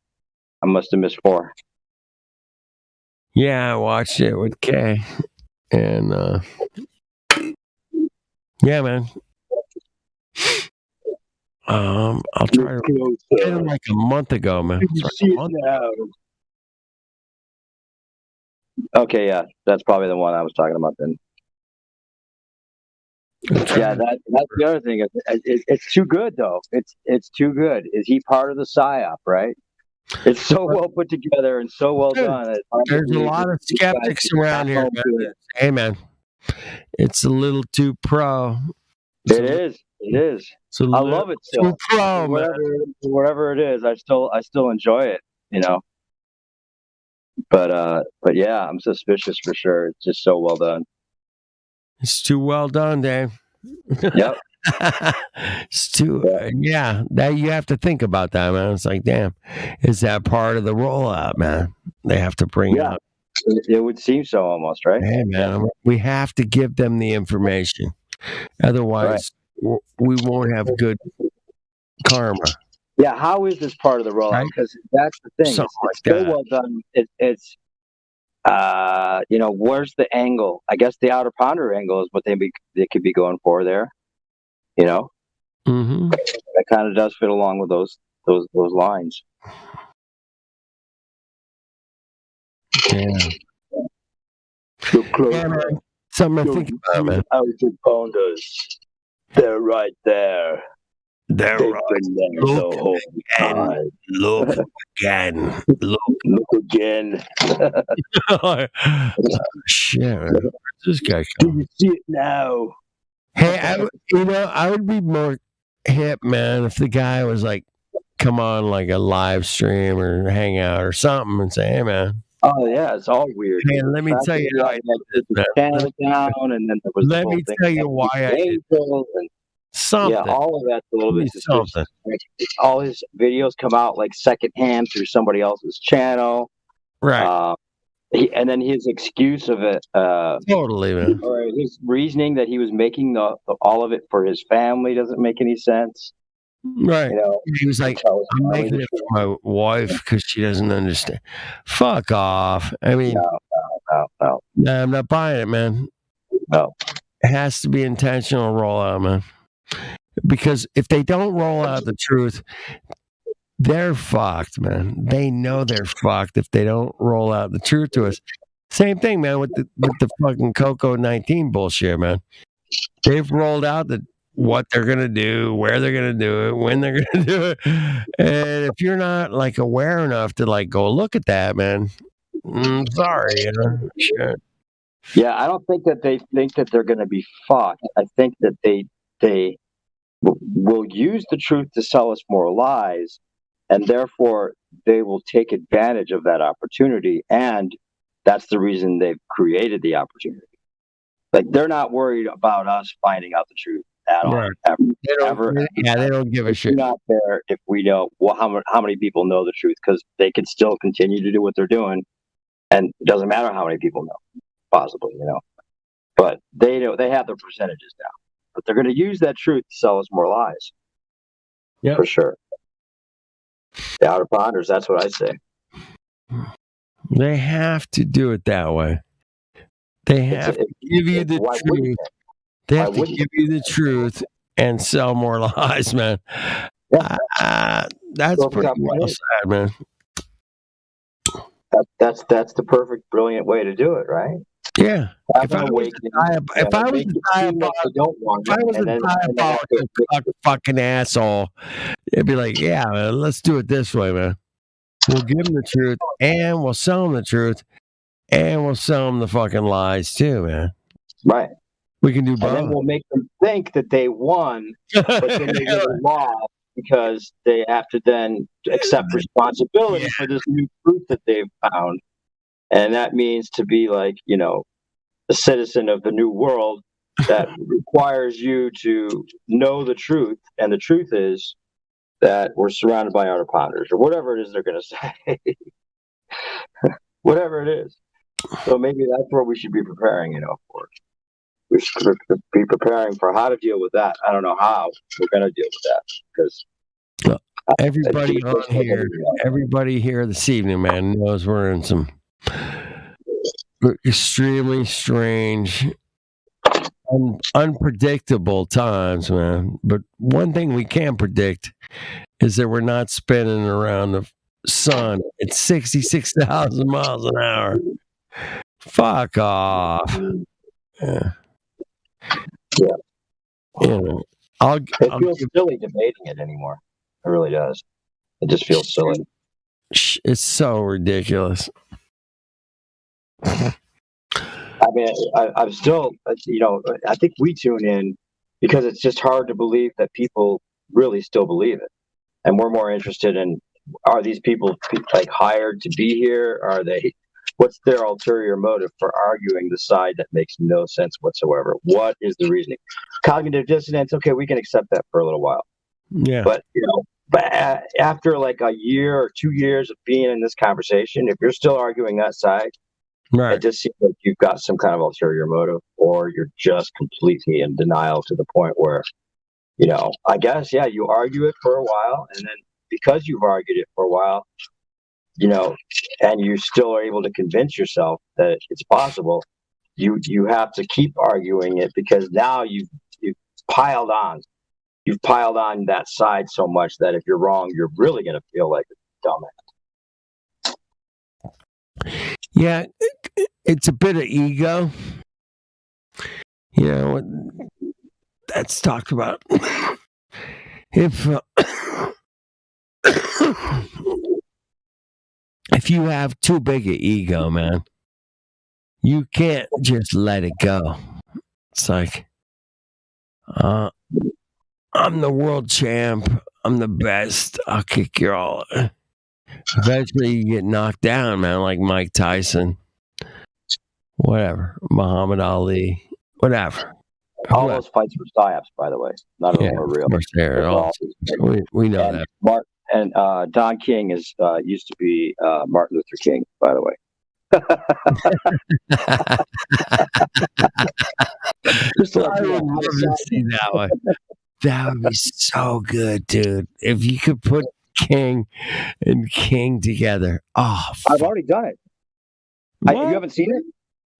I must have missed 4. Yeah, I watched it with Kay. And yeah, man. I'll try to get it like a month ago, man. Okay, yeah, that's probably the one I was talking about then. Yeah, that's the other thing. It's too good, though. It's too good. Is he part of the PSYOP, right? It's so well put together and so well done. There's a lot of skeptics around here, man. Hey, man, it's a little too pro. It is. I love it still. Too pro, man. Whatever it is, I still enjoy it. You know. But yeah, I'm suspicious for sure. It's just so well done. It's too well done, Dave. Yep. It's too, yeah. That you have to think about that, man. It's like, damn, is that part of the rollout, man? They have to bring it up. It would seem so, almost, right? Hey, man, we have to give them the information, otherwise, we won't have good karma. Yeah, how is this part of the rollout? Because that's the thing. Something It's so well done. It's where's the angle? I guess the outer ponder angle is what they could be going for there. You know, that kind of does fit along with those lines. Yeah. Yeah, man. Something to think about, man. Outer ponders, they're right there. They're They've right. been there the whole time. Look again. Look again. Oh, shit, man. Where's this guy Do come? you see it now? Hey, I would be more hip, man, if the guy was like, come on, like a live stream or hangout or something and say, hey, man. Oh yeah, it's all weird. Hey, let me tell you how I did this, man. Channel down, and then there was Let me tell you why I did something. Yeah, all of that's a little bit Something. all his videos come out like secondhand through somebody else's channel. Right. And then his excuse of it, Totally, man. or his reasoning that he was making all of it for his family doesn't make any sense. Right. You know, He was like, I'm making it for my wife because she doesn't understand. Fuck off. I mean, no. nah, I'm not buying it, man. No. It has to be intentional rollout, man. Because if they don't roll out the truth, they're fucked, man. They know they're fucked if they don't roll out the truth to us. Same thing, man, with the fucking Coco 19 bullshit, man. They've rolled out that what they're gonna do, where they're gonna do it, when they're gonna do it. And if you're not like aware enough to like go look at that, man, sorry, you know. Shit. Yeah, I don't think that they think that they're going to be fought. I think that they will use the truth to sell us more lies, and therefore they will take advantage of that opportunity. And that's the reason they've created the opportunity. Like, they're not worried about us finding out the truth at all. Right. Ever. They don't give a shit. Not there if we know how many people know the truth, because they can still continue to do what they're doing, and it doesn't matter how many people know, possibly, you know. But they know they have their percentages now. But they're going to use that truth to sell us more lies. Yeah, for sure. The outer ponders. That's what I say. They have to do it that way. They have to give you the truth. They have to give you the truth and sell more lies, man. That's pretty well said, man. That's the perfect, brilliant way to do it, right? Yeah. If I was a diabolical fucking asshole, it'd be like, yeah, man, let's do it this way, man. We'll give them the truth, and we'll sell them the truth, and we'll sell them the fucking lies too, man. Right. We can do both. And then we'll make them think that they won, but then they really lost because they have to then accept responsibility for this new truth that they've found. And that means to be like, you know, a citizen of the new world that requires you to know the truth. And the truth is that we're surrounded by outer ponders, or whatever it is they're going to say. Whatever it is. So maybe that's where we should be preparing, you know, for it. We should be preparing for how to deal with that. I don't know how we're going to deal with that, because everybody here this evening, man, knows we're in some extremely strange, unpredictable times, man. But one thing we can predict is that we're not spinning around the sun at 66,000 miles an hour. Fuck off. Yeah. Yeah. You know, it feels silly debating it anymore. It really does. It just feels silly. It's so ridiculous. I mean, I'm still, you know, I think we tune in because it's just hard to believe that people really still believe it. And we're more interested in, are these people like hired to be here? Are they, what's their ulterior motive for arguing the side that makes no sense whatsoever? What is the reasoning? Cognitive dissonance, okay, we can accept that for a little while. Yeah. But, you know, after like a year or 2 years of being in this conversation, if you're still arguing that side, right, it just seems like you've got some kind of ulterior motive, or you're just completely in denial to the point where, you know, I guess, yeah, you argue it for a while, and then because you've argued it for a while, you know, and you still are able to convince yourself that it's possible, you have to keep arguing it, because now you've piled on. You've piled on that side so much that if you're wrong, you're really going to feel like a dumbass. Yeah, it's a bit of ego. You know, that's talked about. If you have too big an ego, man, you can't just let it go. It's like, I'm the world champ. I'm the best. I'll kick your all. Eventually, you get knocked down, man, like Mike Tyson. Whatever. Muhammad Ali. Whatever. All those fights were psyops, by the way. None of them were real. We know and that. Don King is used to be Martin Luther King, by the way. I would love to see that one. That would be so good, dude. If you could put King and King together. Oh, I've already done it. You haven't seen it?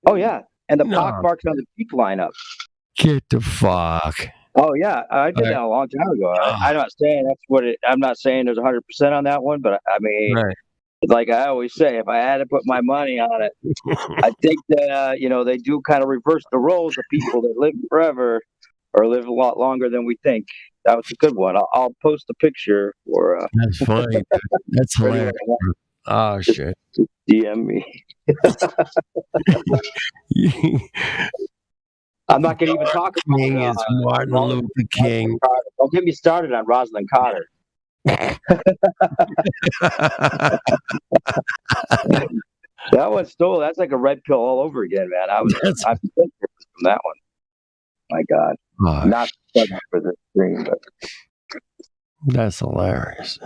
Oh, yeah. And the pock marks on the peak lineup. Get the fuck. Oh, yeah. I did that a long time ago. I'm not saying that's what it, I'm not saying there's 100% on that one, but I mean, like I always say, if I had to put my money on it, I think that, you know, they do kind of reverse the roles of people that live forever or live a lot longer than we think. That was a good one. I'll post a picture for. That's funny. Dude. That's for anyone hilarious. that wants Oh to shit. DM me. I'm not going to even talk King about is Martin Luther King. Don't get me started on Rosalind Carter. That one stole. That's like a red pill all over again, man. I'm from that one. My God, not for the stream, but that's hilarious.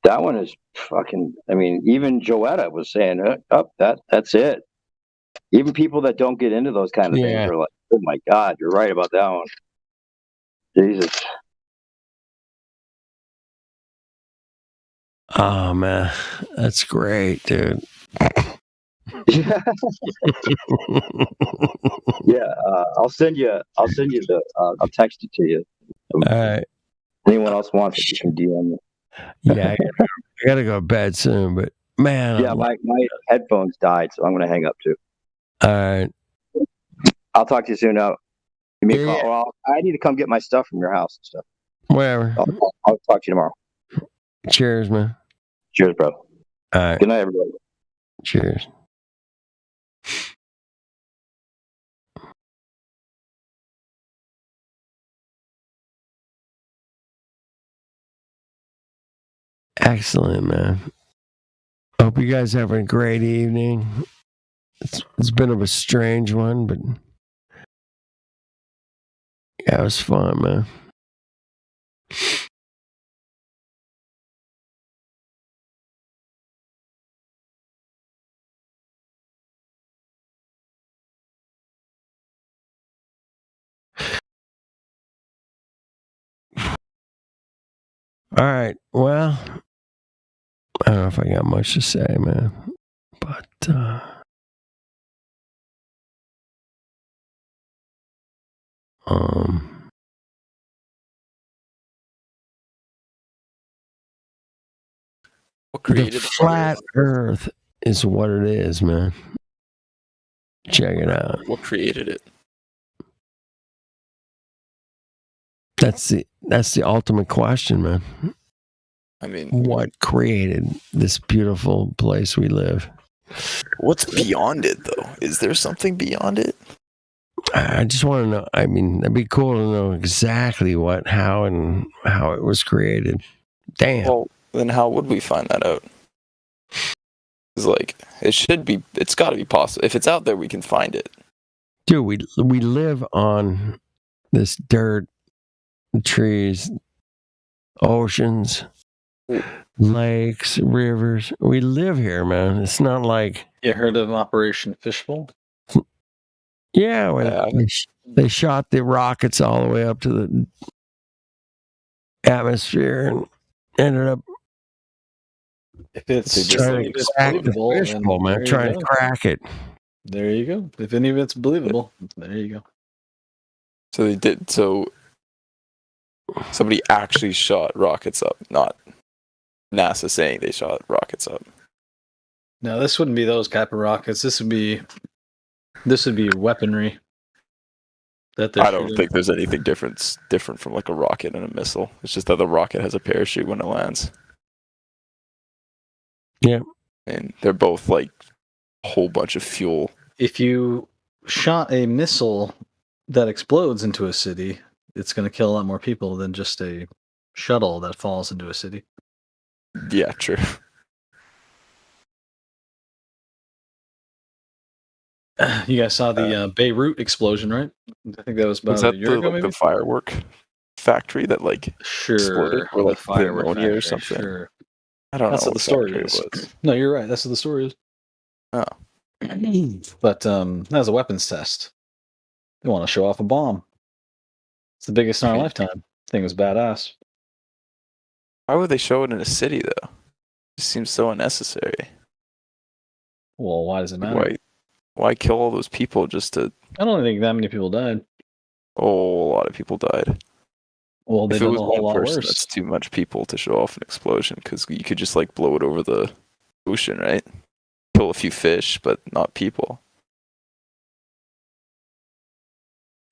That one is fucking. I mean, even Joetta was saying, that's it." Even people that don't get into those kind of things are like, "Oh my God, you're right about that one." Jesus. Oh man, that's great, dude. Yeah, I'll send you the. I'll text it to you. All right. Anyone else wants it, you can DM me. Yeah, I gotta go to bed soon, but man. Yeah, my headphones died, so I'm gonna hang up too. All right. I'll talk to you soon. Now, give me a call. Well, I need to come get my stuff from your house and stuff. Whatever. I'll talk to you tomorrow. Cheers, man. Cheers, bro. All right. Good night, everybody. Cheers. Excellent, man. Hope you guys having a great evening. It's been of a strange one, but yeah, it was fun, man. All right. Well, I don't know if I got much to say, man. But What created the flat Earth is what it is, man. Check it out. What created it? That's the ultimate question, man. I mean, what created this beautiful place we live? What's beyond it, though? Is there something beyond it? I just want to know. I mean, it'd be cool to know exactly how it was created. Damn. Well, then how would we find that out? It's like it's got to be possible. If it's out there, we can find it. Dude, we live on this dirt, trees, oceans, lakes, rivers. We live here, man. It's not like you heard of Operation Fishbowl? Yeah, when they shot the rockets all the way up to the atmosphere and ended up if it's trying to crack the fishbowl, man. Trying to crack it. There you go. If any of it's believable, there you go. So they did. So somebody actually shot rockets up, not NASA saying they shot rockets up. No, this wouldn't be those type of rockets. This would be weaponry. I don't think there's anything different from like a rocket and a missile. It's just that the rocket has a parachute when it lands. Yeah. And they're both like a whole bunch of fuel. If you shot a missile that explodes into a city, it's going to kill a lot more people than just a shuttle that falls into a city. Yeah, true. You guys saw the Beirut explosion, right? I think that was about a year ago, maybe? The firework factory that exploded, or like firework pneumonia factory, or something. Sure. I don't That's know what the story factory is. it was. No, you're right. That's what the story is. Oh. But that was a weapons test. They want to show off a bomb. It's the biggest in our lifetime. Thing was badass. Why would they show it in a city though? It seems so unnecessary. Well, why does it matter? Why kill all those people just to? I don't think that many people died. Oh, a lot of people died. Well, they if it did was a whole one lot person, worse. that's too much people to show off an explosion because you could just blow it over the ocean, right? Kill a few fish, but not people.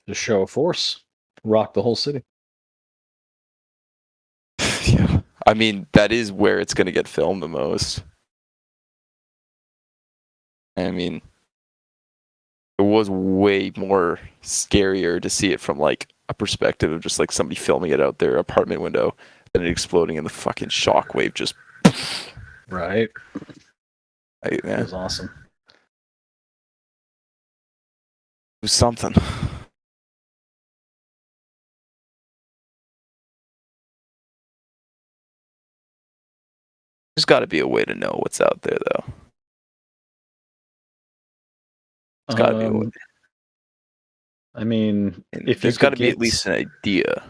To show force. rock the whole city. Yeah. I mean, that is where it's going to get filmed the most. I mean, it was way more scarier to see it from like a perspective of just like somebody filming it out their apartment window than it exploding and the fucking shockwave just. Right. Yeah. It was awesome. It was something. There's got to be a way to know what's out there, though. There's got to be a way. I mean, if There's you got could to be get at least an idea.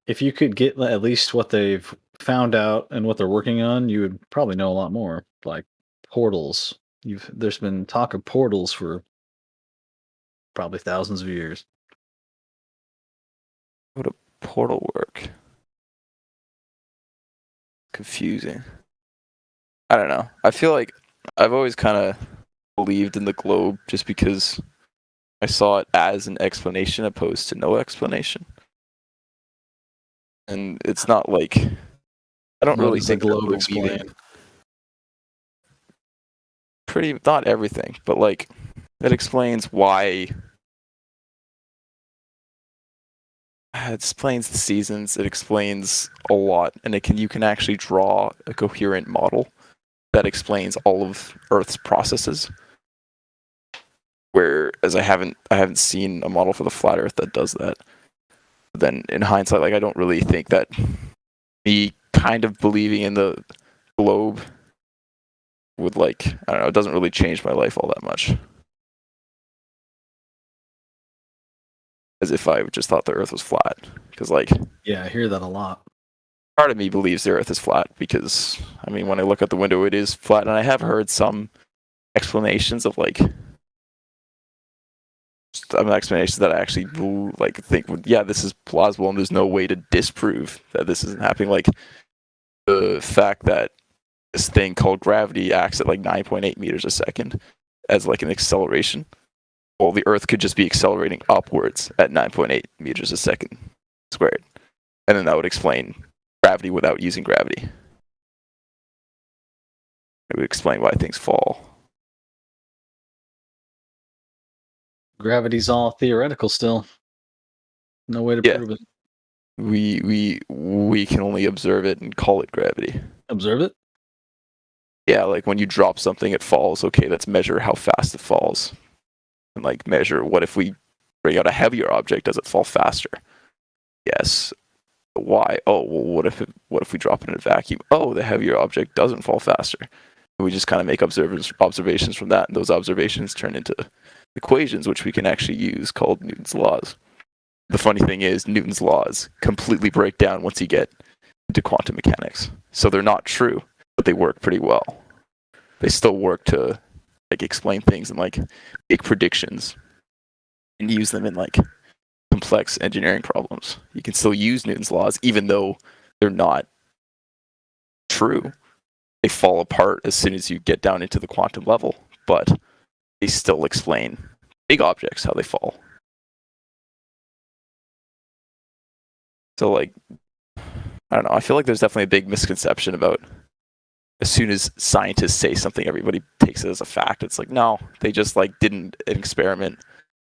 if you could get at least what they've found out and what they're working on, you would probably know a lot more. Like portals. There's been talk of portals for probably thousands of years. How would a portal work? Confusing. I don't know. I feel like I've always kind of believed in the globe just because I saw it as an explanation opposed to no explanation. And it's not like I don't What really does the think that globe believing explain? pretty not everything, but like it explains why. It explains the seasons. It explains a lot, and you can actually draw a coherent model that explains all of Earth's processes. Whereas I haven't seen a model for the flat Earth that does that. But then in hindsight, like I don't really think that me kind of believing in the globe would like I don't know. It doesn't really change my life all that much. As if I just thought the Earth was flat, because like Yeah, I hear that a lot. part of me believes the Earth is flat because I mean when I look out the window it is flat, and I have heard some explanations of like explanations that I actually like think yeah, this is plausible and there's no way to disprove that this isn't happening. Like the fact that this thing called gravity acts at like 9.8 meters a second as like an acceleration. Well, the Earth could just be accelerating upwards at 9.8 meters a second squared. And then that would explain gravity without using gravity. It would explain why things fall. Gravity's all theoretical still. No way to prove it. We can only observe it and call it gravity. Observe it? Yeah, like when you drop something, it falls. Okay, let's measure how fast it falls. And like measure what if we bring out a heavier object, does it fall faster? Yes. Why? Oh, well, what if we drop it in a vacuum? Oh, the heavier object doesn't fall faster. And we just kind of make observations from that, and those observations turn into equations which we can actually use called Newton's laws. The funny thing is Newton's laws completely break down once you get into quantum mechanics. So they're not true, but they work pretty well. They still work to like explain things and like make predictions and use them in like complex engineering problems. You can still use Newton's laws even though they're not true. They fall apart as soon as you get down into the quantum level, but they still explain big objects how they fall. So like I don't know, I feel like there's definitely a big misconception about as soon as scientists say something, everybody takes it as a fact. It's like, no, they just like didn't an experiment.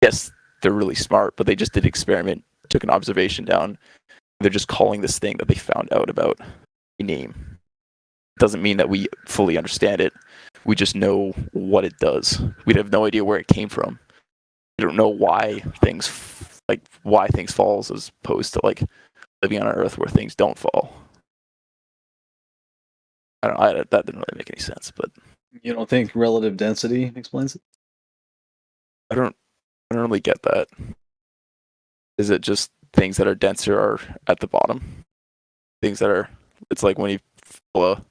Yes, they're really smart, but they just did an experiment, took an observation down. They're just calling this thing that they found out about a name. It doesn't mean that we fully understand it. We just know what it does. We have no idea where it came from. We don't know why things fall as opposed to like living on an Earth where things don't fall. I don't know. That didn't really make any sense, but You don't think relative density explains it? I don't really get that. Is it just things that are denser are at the bottom? Things that are, it's like when you fill a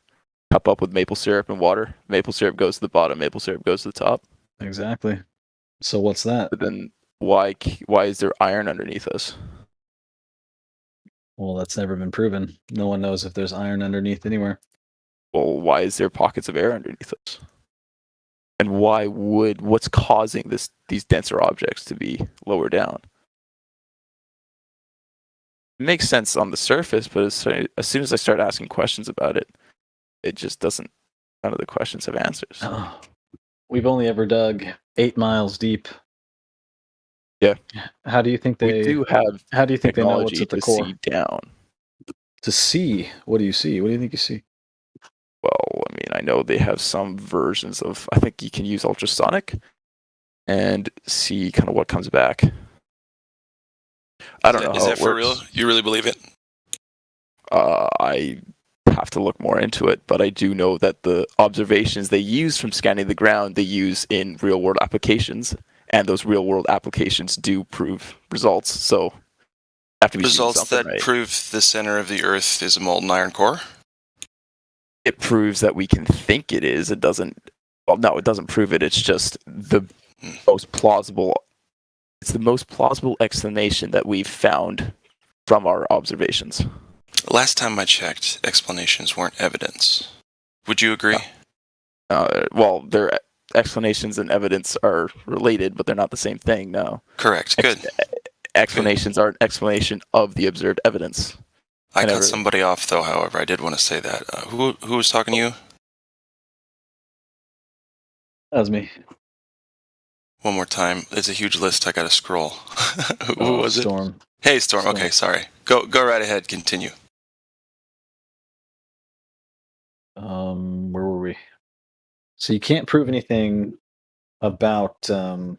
cup up with maple syrup and water. Maple syrup goes to the bottom, maple syrup goes to the top. Exactly. So what's that? But then why is there iron underneath us? Well, that's never been proven. No one knows if there's iron underneath anywhere. Well, why is there pockets of air underneath us? And what's causing these denser objects to be lower down? It makes sense on the surface, but as soon as I start asking questions about it, it just doesn't. None of the questions have answers. Oh, we've only ever dug 8 miles deep. Yeah. How do you think they We do have How do you think they know what's technology at the to core? see down. To see? What do you see? What do you think you see? Well, I mean, I know they have some versions of. I think you can use ultrasonic and see kind of what comes back. I don't know. Is how that it for works. real? You really believe it? I have to look more into it, but I do know that the observations they use from scanning the ground, they use in real world applications, and those real world applications do prove results. So, after we see Results something, that right? prove the center of the Earth is a molten iron core? It proves that we can think it is. It doesn't. Well, no, it doesn't prove it. It's just the most plausible. It's the most plausible explanation that we've found from our observations. Last time I checked, explanations weren't evidence. Would you agree? Well, their explanations and evidence are related, but they're not the same thing. No. Correct. Good. Explanations are an explanation of the observed evidence. I cut somebody off, though, however. I did want to say that. Who was talking to you? That was me. One more time. It's a huge list. I got to scroll. Who was Storm. it? Hey, Storm. Okay, sorry. Go right ahead. Continue. Where were we? So you can't prove anything about the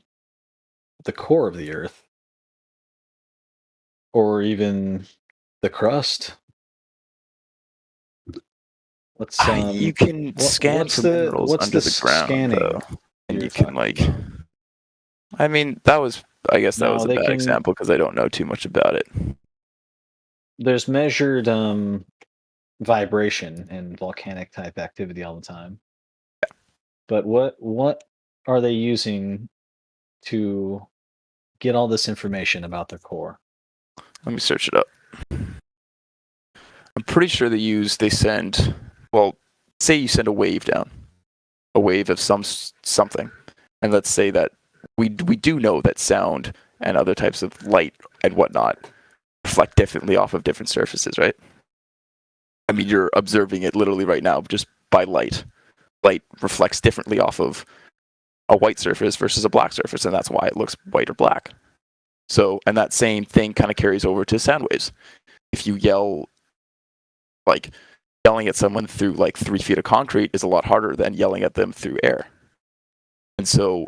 core of the Earth, or even the crust. What's you can scan what's for the minerals what's under the the ground, scanning though, and you're you can talking about? I mean, that was. I guess that No, was a they bad can- example because I don't know too much about it. There's measured vibration and volcanic type activity all the time. But what are they using to get all this information about their core? Let me search it up. I'm pretty sure they send. Well, say you send a wave down, a wave of something, and let's say that we do know that sound and other types of light and whatnot reflect differently off of different surfaces, right? I mean, you're observing it literally right now just by light. Light reflects differently off of a white surface versus a black surface, and that's why it looks white or black. So, and that same thing kind of carries over to sound waves. If you yelling at someone through like 3 feet of concrete is a lot harder than yelling at them through air. And so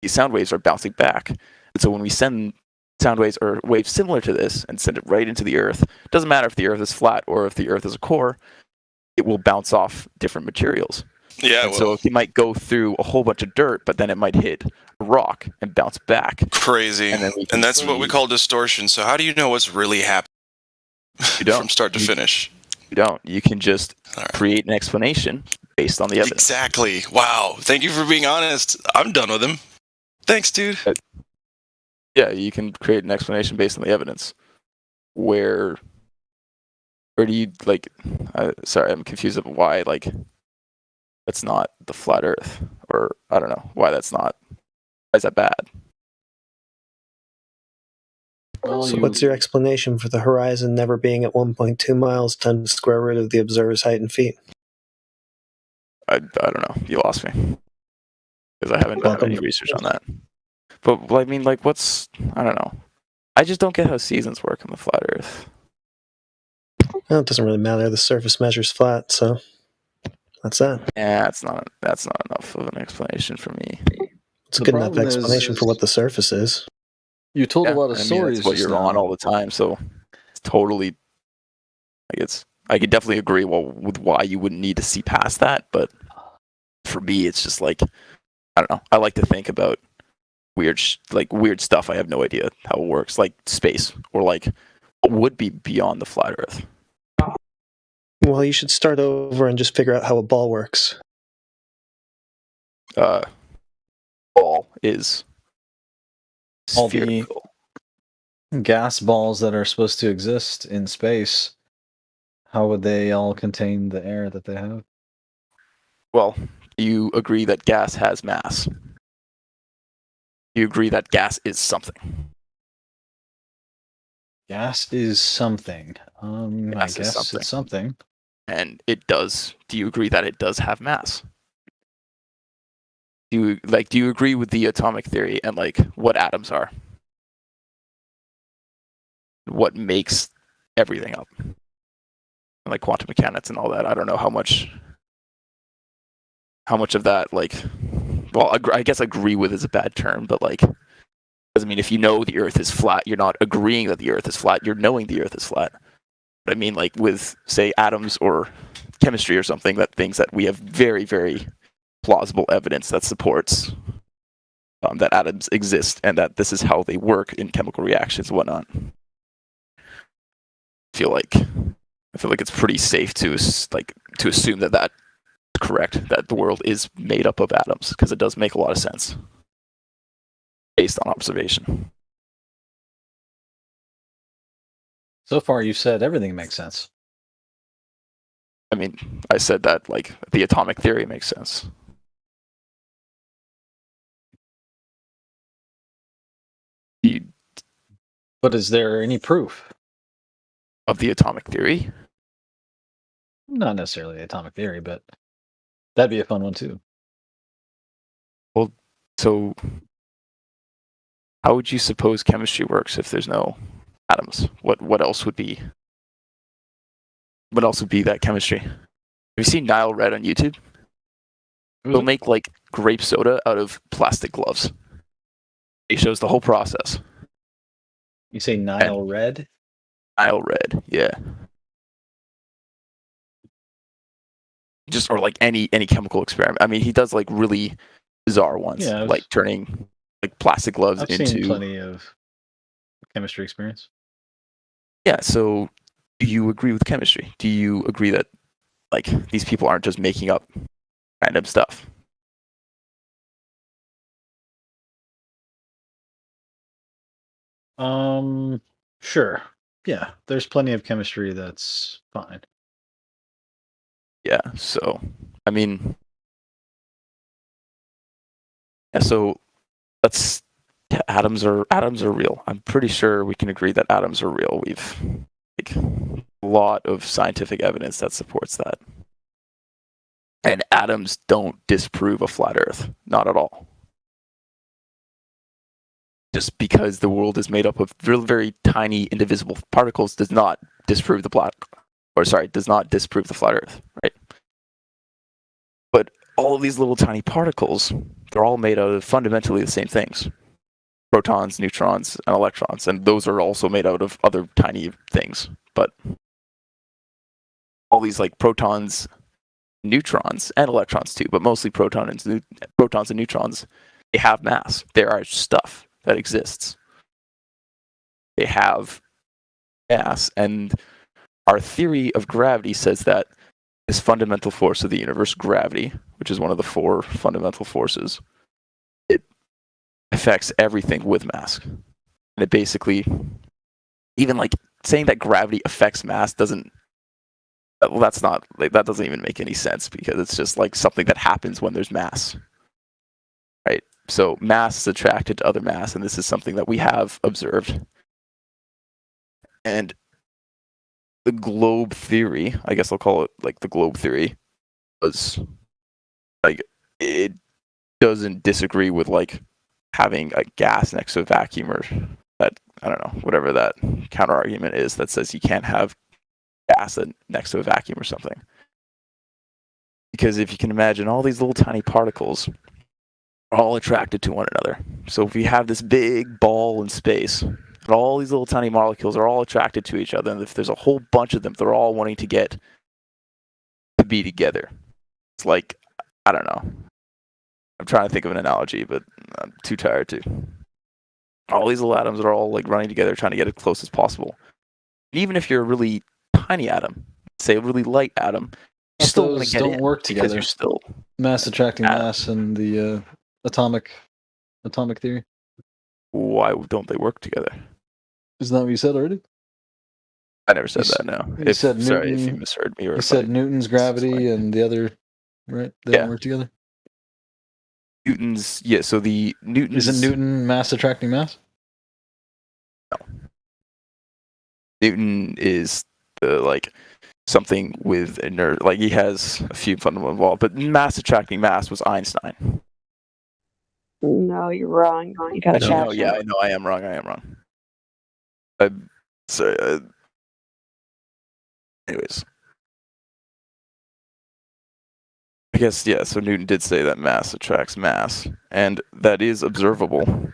these sound waves are bouncing back. And so when we send sound waves or waves similar to this and send it right into the earth, it doesn't matter if the earth is flat or if the earth is a core, it will bounce off different materials. Yeah, and so it might go through a whole bunch of dirt, but then it might hit a rock and bounce back. Crazy. And that's what we call distortion. So how do you know what's really happening from start to finish? You don't. You can just create an explanation based on the evidence. Exactly. Wow. Thank you for being honest. I'm done with him. Thanks, dude. Yeah, you can create an explanation based on the evidence. Where do you sorry, I'm confused of why that's not the flat Earth, or I don't know why that's not. Why is that bad? So what's your explanation for the horizon never being at 1.2 miles times the square root of the observer's height in feet? I don't know. You lost me because I haven't done any research on that. But I mean, what's I don't know. I just don't get how seasons work on the flat Earth. Well, it doesn't really matter. The surface measure's flat, so that's that. Yeah, that's not enough of an explanation for me. It's a good enough explanation for what the surface is. You told a lot of I mean, stories. that's what just you're on now. all the time, so it's totally. I could definitely agree with why you wouldn't need to see past that, but for me, it's just I don't know. I like to think about weird stuff. I have no idea how it works, like space or what would be beyond the flat Earth. Well, you should start over and just figure out how a ball works. Ball is All the spherical. gas balls that are supposed to exist in space, how would they all contain the air that they have? Well, you agree that gas has mass. You agree that gas is something. Gas is something. I Gas is guess something. it's something. And it does. Do you agree that it does have mass? Do you agree with the atomic theory and like what atoms are? What makes everything up? Like quantum mechanics and all that. I don't know how much of that, like, well, I guess agree with is a bad term, but like, because I mean, if you know the Earth is flat, you're not agreeing that the Earth is flat. You're knowing the Earth is flat. But I mean, like with say atoms or chemistry or something, that things that we have very, very plausible evidence that supports that atoms exist and that this is how they work in chemical reactions and whatnot. I feel like it's pretty safe to assume that that's correct, that the world is made up of atoms, because it does make a lot of sense based on observation. So far, you said everything makes sense. I mean, I said that like the atomic theory makes sense. But is there any proof of the atomic theory? Not necessarily the atomic theory, but that'd be a fun one too. Well, so how would you suppose chemistry works if there's no atoms? What else would be? What else would be that chemistry? Have you seen Nile Red on YouTube? They'll make like grape soda out of plastic gloves. It shows the whole process. You say Nile Red? Nile Red, yeah. Just or like any chemical experiment. I mean, he does like really bizarre ones, like turning like plastic gloves I've into. seen plenty of chemistry experience. Yeah. So, do you agree with chemistry? Do you agree that like these people aren't just making up random stuff? Sure. Yeah, there's plenty of chemistry that's fine. Yeah. So, I mean, yeah. So, atoms are real. I'm pretty sure we can agree that atoms are real. We've like a lot of scientific evidence that supports that. And atoms don't disprove a flat Earth, not at all. Just because the world is made up of very, very tiny indivisible particles does not disprove does not disprove the flat Earth, right? But all of these little tiny particles, they're all made out of fundamentally the same things. Protons, neutrons, and electrons, and those are also made out of other tiny things. But all these like protons, neutrons, and electrons too, but mostly protons and neutrons, they have mass. They are stuff that exists. They have mass, and our theory of gravity says that this fundamental force of the universe, gravity, which is one of the four fundamental forces, it affects everything with mass. And it basically, even like saying that gravity affects mass doesn't, well, that's not, like, that doesn't even make any sense, because it's just like something that happens when there's mass, right? So mass is attracted to other mass, and this is something that we have observed. And the globe theory, I guess I'll call it like the globe theory, was like, it doesn't disagree with like having a gas next to a vacuum, or that, I don't know, whatever that counter argument is that says you can't have gas next to a vacuum or something. Because if you can imagine, all these little tiny particles are all attracted to one another. So if you have this big ball in space, and all these little tiny molecules are all attracted to each other, and if there's a whole bunch of them, they're all wanting to get to be together. It's like, I don't know. I'm trying to think of an analogy, but I'm too tired to. All these little atoms are all like running together, trying to get as close as possible. And even if you're a really tiny atom, say a really light atom, you still want to get don't in work because together. you're still Mass attracting mass and the atomic theory. Why don't they work together? Isn't that what you said already? I never said that. No. You said Sorry if Newton- you misheard me. Or You if said I- Newton's gravity and the other, right? They don't work together. Newton's, yeah. So the Newton's Isn't Newton mass attracting mass? Newton is the something with inert. Like, he has a few fundamental involved, but mass attracting mass was Einstein. No, you're wrong. You got Actually, that. no, yeah, I know, I am wrong. So, anyways, I guess, yeah. So Newton did say that mass attracts mass, and that is observable.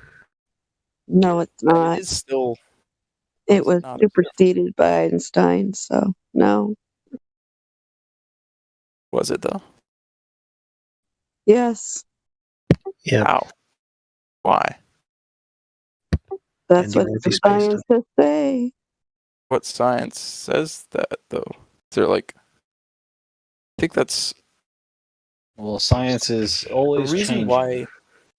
No, it's not. It is still. It was superseded by Einstein, so no. Was it though? Yes, Yeah. How? Why? that's what Andy the Murphy spaced it. scientists say. What science says that though? Is there I think that's Well, science is the always reason changing. why.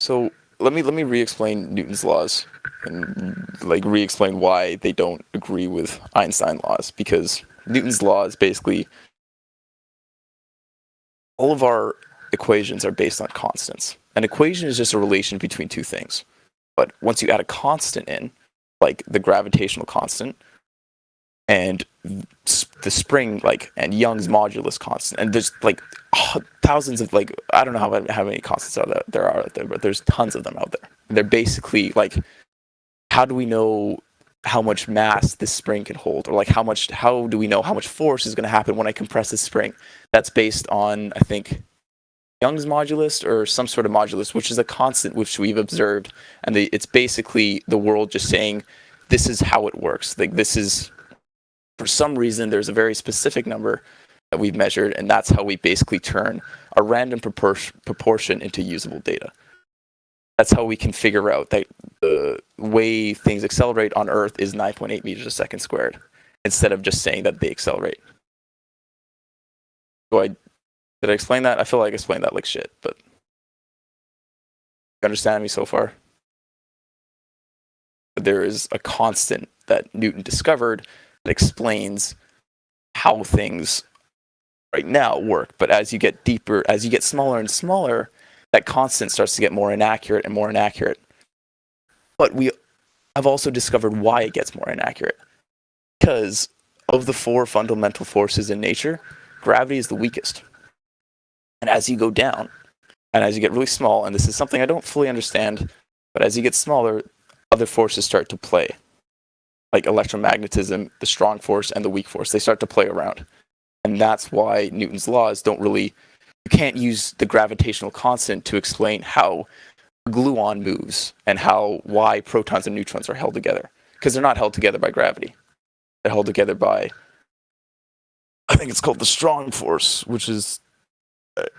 So let me re-explain Newton's laws and re-explain why they don't agree with Einstein laws, because Newton's laws basically all of our equations are based on constants. An equation is just a relation between two things. But once you add a constant in, like the gravitational constant, and the spring, and Young's modulus constant, and there's thousands of I don't know how many constants there are out there, but there's tons of them out there. And they're basically how do we know how much mass this spring can hold, or how do we know how much force is going to happen when I compress this spring? That's based on, I think, Young's modulus or some sort of modulus, which is a constant which we've observed, and it's basically the world just saying this is how it works. This is, for some reason, there's a very specific number that we've measured, and that's how we basically turn a random proportion into usable data. That's how we can figure out that the way things accelerate on Earth is 9.8 meters a second squared, instead of just saying that they accelerate. Did I explain that? I feel like I explained that like shit, but you understand me so far? There is a constant that Newton discovered that explains how things right now work. But as you get deeper, as you get smaller and smaller, that constant starts to get more inaccurate and more inaccurate. But we have also discovered why it gets more inaccurate. Because of the four fundamental forces in nature, gravity is the weakest. And as you go down, and as you get really small, and this is something I don't fully understand, but as you get smaller, other forces start to play. Like electromagnetism, the strong force, and the weak force. They start to play around. And that's why Newton's laws don't really... You can't use the gravitational constant to explain how a gluon moves and why protons and neutrons are held together. Because they're not held together by gravity. They're held together by... I think it's called the strong force, which is...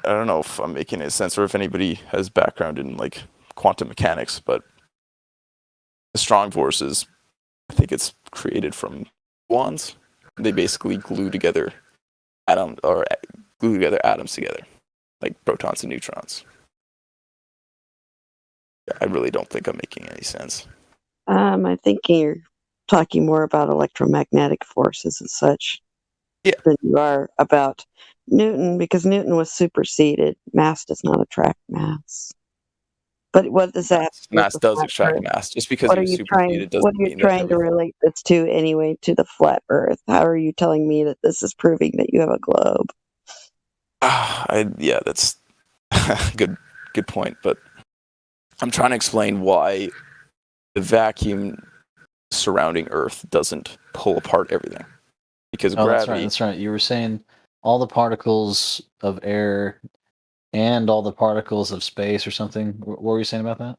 I don't know if I'm making any sense or if anybody has background in quantum mechanics, but the strong force is, I think it's created from gluons. They basically glue together atoms together, like protons and neutrons. I really don't think I'm making any sense. I think you're talking more about electromagnetic forces and such than you are about Newton, because Newton was superseded. Mass does not attract mass. But what does that? Mass does attract mass. Just because you're superseded doesn't mean that. What are you trying to relate this to anyway? To the flat Earth? How are you telling me that this is proving that you have a globe? Yeah, that's good point. But I'm trying to explain why the vacuum surrounding Earth doesn't pull apart everything. Because gravity. That's right. You were saying all the particles of air and all the particles of space or something. What were you saying about that?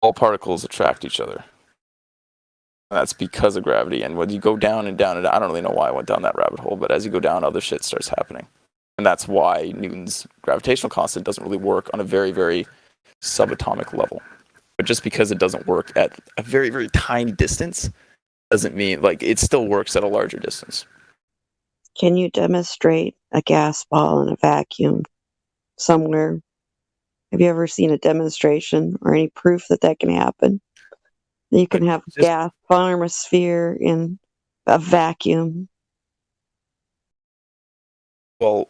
All particles attract each other. And that's because of gravity. And when you go down and down and down, I don't really know why I went down that rabbit hole, but as you go down, other shit starts happening. And that's why Newton's gravitational constant doesn't really work on a very, very subatomic level. But just because it doesn't work at a very, very tiny distance doesn't mean, it still works at a larger distance. Can you demonstrate a gas ball in a vacuum somewhere? Have you ever seen a demonstration or any proof that can happen? You can have gas form a sphere in a vacuum. Well,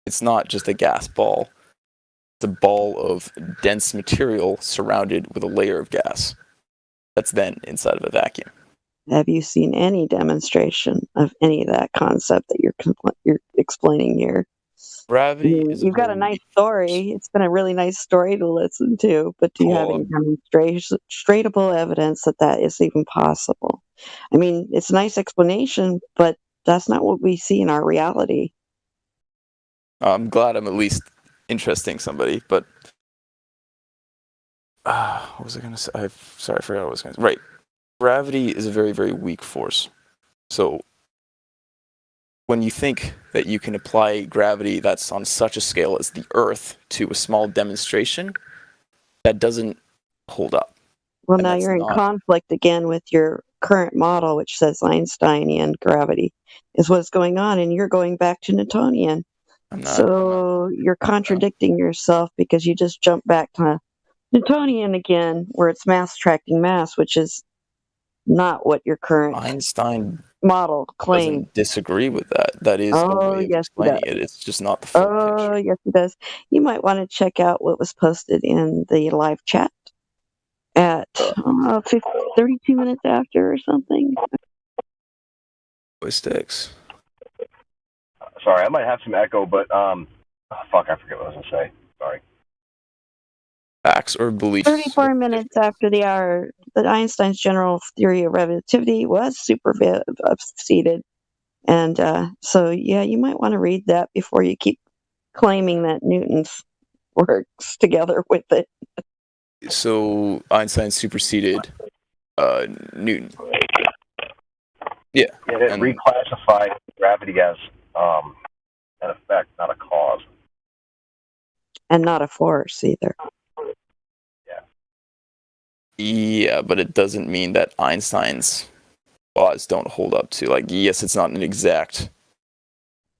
it's not just a gas ball. It's a ball of dense material surrounded with a layer of gas that's then inside of a vacuum. Have you seen any demonstration of any of that concept that you're explaining here? Gravity is a You've got a very nice weak story. It's been a really nice story to listen to, but do you have any demonstratable evidence that that is even possible? I mean, it's a nice explanation, but that's not what we see in our reality. I'm glad I'm at least interesting somebody, but what was I going to say? Sorry, I forgot what I was going to say. Right. Gravity is a very, very weak force. So when you think that you can apply gravity that's on such a scale as the Earth to a small demonstration, that doesn't hold up. Well, And now that's you're in not- conflict again with your current model, which says Einsteinian gravity is what's going on, and you're going back to Newtonian. So you're contradicting yourself because you just jumped back to Newtonian again, where it's mass attracting mass, which is not what your current Einstein model claims. doesn't disagree with that. That is a Oh, way of yes, he explaining does. it. It's just not the full picture. Oh, yes, it does. You might want to check out what was posted in the live chat at 32 minutes after or something. Sticks. Sorry, I might have some echo, but fuck, I forget what I was gonna say. Sorry. Facts or beliefs. 34 minutes after the hour, that Einstein's general theory of relativity was superseded. And so, yeah, you might want to read that before you keep claiming that Newton's works together with it. So Einstein superseded Newton. Yeah. It reclassified gravity as an effect, not a cause. And not a force either. Yeah, but it doesn't mean that Einstein's laws don't hold up to. Like, yes, it's not an exact.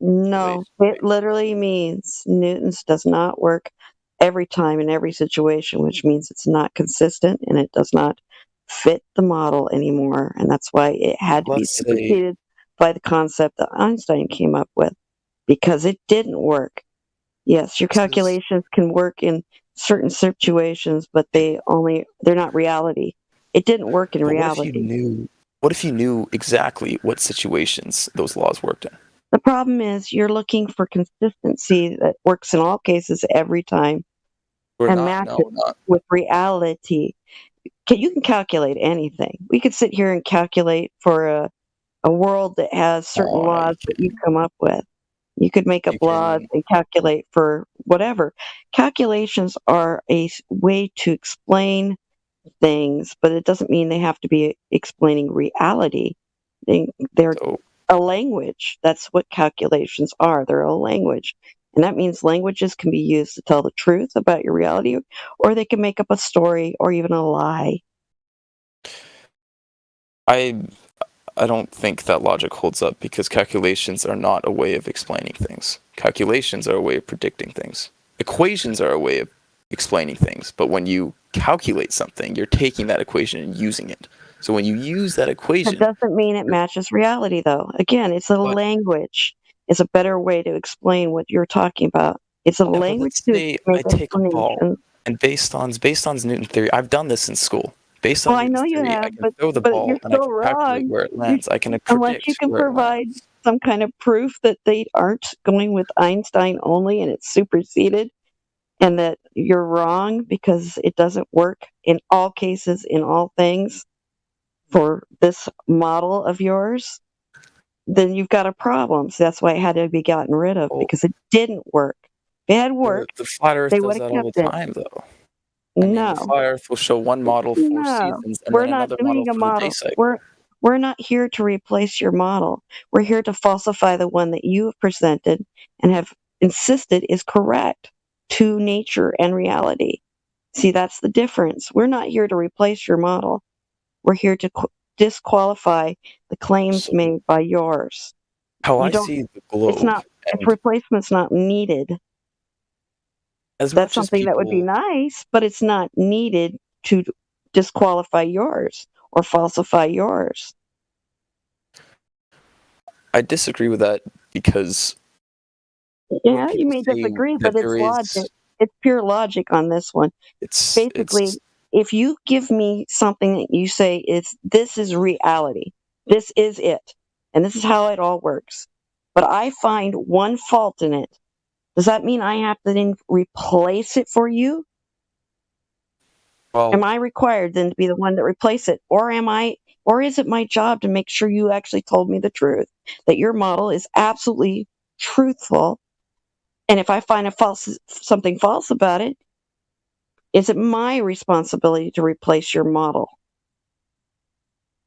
No, it literally means Newton's does not work every time in every situation, which means it's not consistent and it does not fit the model anymore. And that's why it had to be superseded by the concept that Einstein came up with, because it didn't work. Yes, your calculations can work in certain situations, but they're not reality. It didn't work in But reality. What if you knew exactly what situations those laws worked in? The problem is you're looking for consistency that works in all cases every time match it with reality. You can calculate anything. We could sit here and calculate for a world that has certain laws that you come up with. You could make up laws and calculate for whatever. Calculations are a way to explain things, but it doesn't mean they have to be explaining reality. They're a language. That's what calculations are. They're a language. And that means languages can be used to tell the truth about your reality, or they can make up a story or even a lie. I don't think that logic holds up because calculations are not a way of explaining things. Calculations are a way of predicting things. Equations are a way of explaining things. But when you calculate something, you're taking that equation and using it. So when you use that equation... That doesn't mean it matches reality, though. Again, it's a language. It's a better way to explain what you're talking about. It's a language to make I take a ball, explanations. and based on Newton theory, I've done this in school. Based on Well, I know Newton's you theory, I have, can but throw the you're ball and I still can calculate wrong. where it lands. I can Unless predict you can where it provide lands. some kind of proof that they aren't going with Einstein only and it's superseded, and that you're wrong because it doesn't work in all cases, in all things, for this model of yours, then you've got a problem. So that's why it had to be gotten rid of, because it didn't work. If it had worked, The flat Earth they does would have that all kept the it. time, though. No. The flat Earth will show one model for seasons and We're then not another doing model a for the day model. cycle. We're not here to replace your model. We're here to falsify the one that you have presented and have insisted is correct to nature and reality. See, that's the difference. We're not here to replace your model. We're here to disqualify the claims made by yours. How You I don't- see the globe, It's not. If replacement's not needed, as that's much as something that would be people- nice, but it's not needed to disqualify yours or falsify yours. I disagree with that because Yeah, you may say disagree, that but it's there is- logic. It's pure logic on this one. It's Basically, if you give me something that you say this is reality, this is it, and this is how it all works, but I find one fault in it, does that mean I have to then replace it for you? Well, am I required then to be the one that replace it, or is it my job to make sure you actually told me the truth, that your model is absolutely truthful, and if I find something false about it, is it my responsibility to replace your model?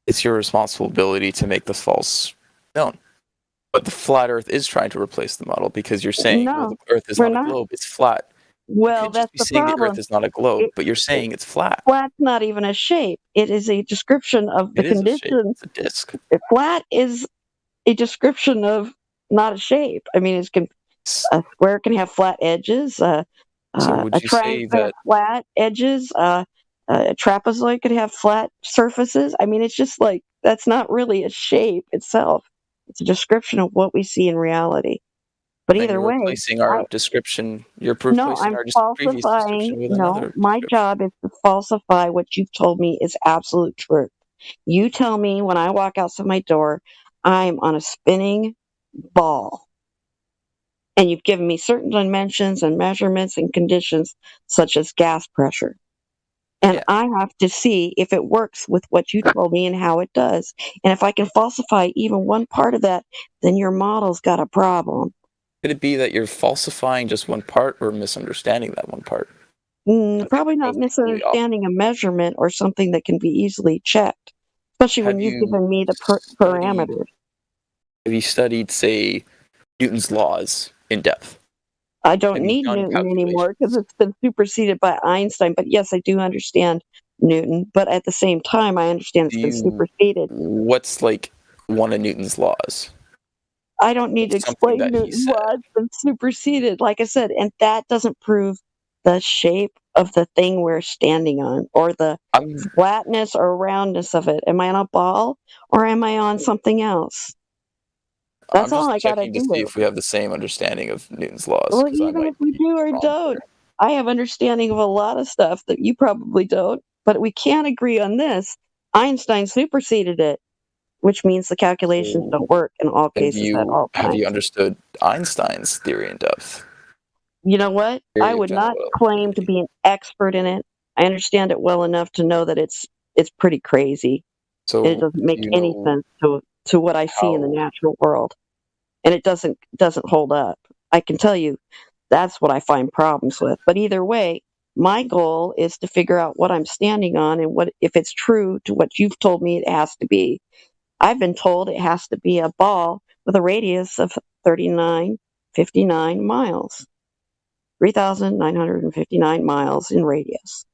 it's your responsibility to make the false known. But the flat Earth is trying to replace the model because you're saying, well, No, the Earth is we're not a not. globe; it's flat. Well, You could that's just be the saying the problem. Earth is not a globe, but you're saying it's flat. Flat's not even a shape. It is a description of the It is a shape. condition. It's a disc. Flat is a description of not a shape. I mean, a square can have flat edges. So would A you say triangle can have that flat edges. A trapezoid could have flat surfaces. I mean, it's just like that's not really a shape itself. It's a description of what we see in reality. But then either you're way, replacing our description? You're no, replacing I'm our previous falsifying. description with No, another my description. job is to falsify what you've told me is absolute truth. You tell me when I walk outside my door, I'm on a spinning ball. And you've given me certain dimensions and measurements and conditions, such as gas pressure. And I have to see if it works with what you told me and how it does. And if I can falsify even one part of that, then your model's got a problem. Could it be that you're falsifying just one part or misunderstanding that one part? Probably not misunderstanding a measurement or something that can be easily checked, especially when you've given me the parameters. Have you studied, say, Newton's laws in depth? I don't need Newton anymore because it's been superseded by Einstein. But yes, I do understand Newton. But at the same time, I understand it's been superseded. What's like one of Newton's laws? I don't need to explain that he Newton's law. It's been superseded, like I said, and that doesn't prove the shape of the thing we're standing on or the flatness or roundness of it. Am I on a ball or am I on something else? That's all I got to checking to do. see if we have the same understanding of Newton's laws. Well, 'cause I even might if we do or don't, I have understanding of a lot of stuff that you probably don't, but we can't agree on this. Einstein superseded it, which means the calculations don't work in all cases at all have you times. understood Einstein's theory in depth? You know what? Theory I of would not general claim to be an expert in it. I understand it well enough to know that it's pretty crazy. So it doesn't make you any know sense to what I see in the natural world, and it doesn't hold up. I can tell you that's what I find problems with. But either way, my goal is to figure out what I'm standing on and what if it's true to what you've told me it has to be. I've been told it has to be a ball with a radius of 3959 miles. 3,959 miles in radius.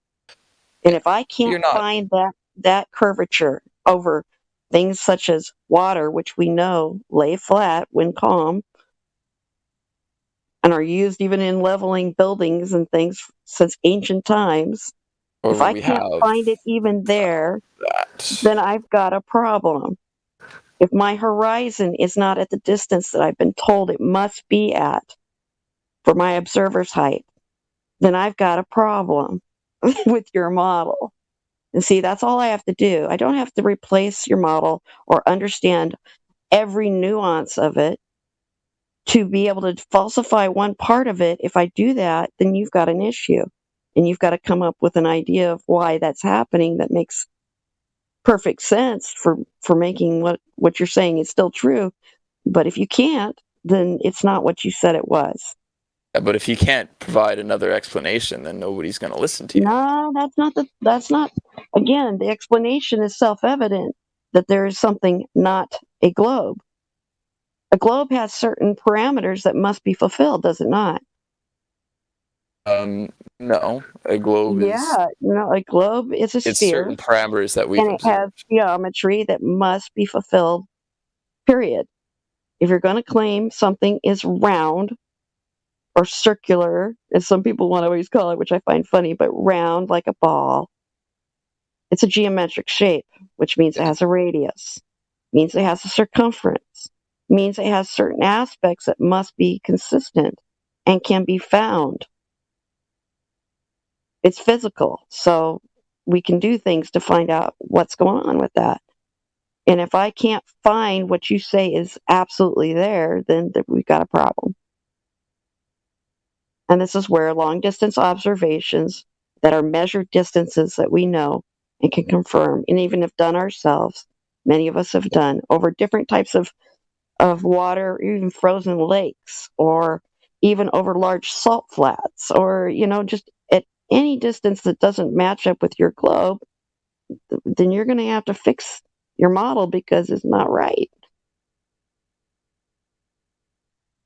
And if I can't find that curvature over things such as water, which we know lay flat when calm and are used even in leveling buildings and things since ancient times, if I can't find it even there, then I've got a problem. If my horizon is not at the distance that I've been told it must be at for my observer's height, then I've got a problem with your model. And see, that's all I have to do. I don't have to replace your model or understand every nuance of it to be able to falsify one part of it. If I do that, then you've got an issue. And you've got to come up with an idea of why that's happening that makes perfect sense for making what you're saying is still true. But if you can't, then it's not what you said it was. But if you can't provide another explanation, then nobody's going to listen to you. No, that's not. Again, the explanation is self-evident that there is something not a globe. A globe has certain parameters that must be fulfilled, does it not? No, a globe is. Yeah, no, a globe is a It's sphere, certain parameters that we and it has geometry that must be fulfilled. Period. If you're going to claim something is round or circular, as some people want to always call it, which I find funny, but round like a ball, it's a geometric shape, which means it has a radius, means it has a circumference, means it has certain aspects that must be consistent and can be found. It's physical. So we can do things to find out what's going on with that. And if I can't find what you say is absolutely there, then we've got a problem. And this is where long distance observations that are measured distances that we know and can confirm, and even have done ourselves, many of us have done over different types of water, even frozen lakes, or even over large salt flats, or, just at any distance that doesn't match up with your globe, then you're going to have to fix your model because it's not right.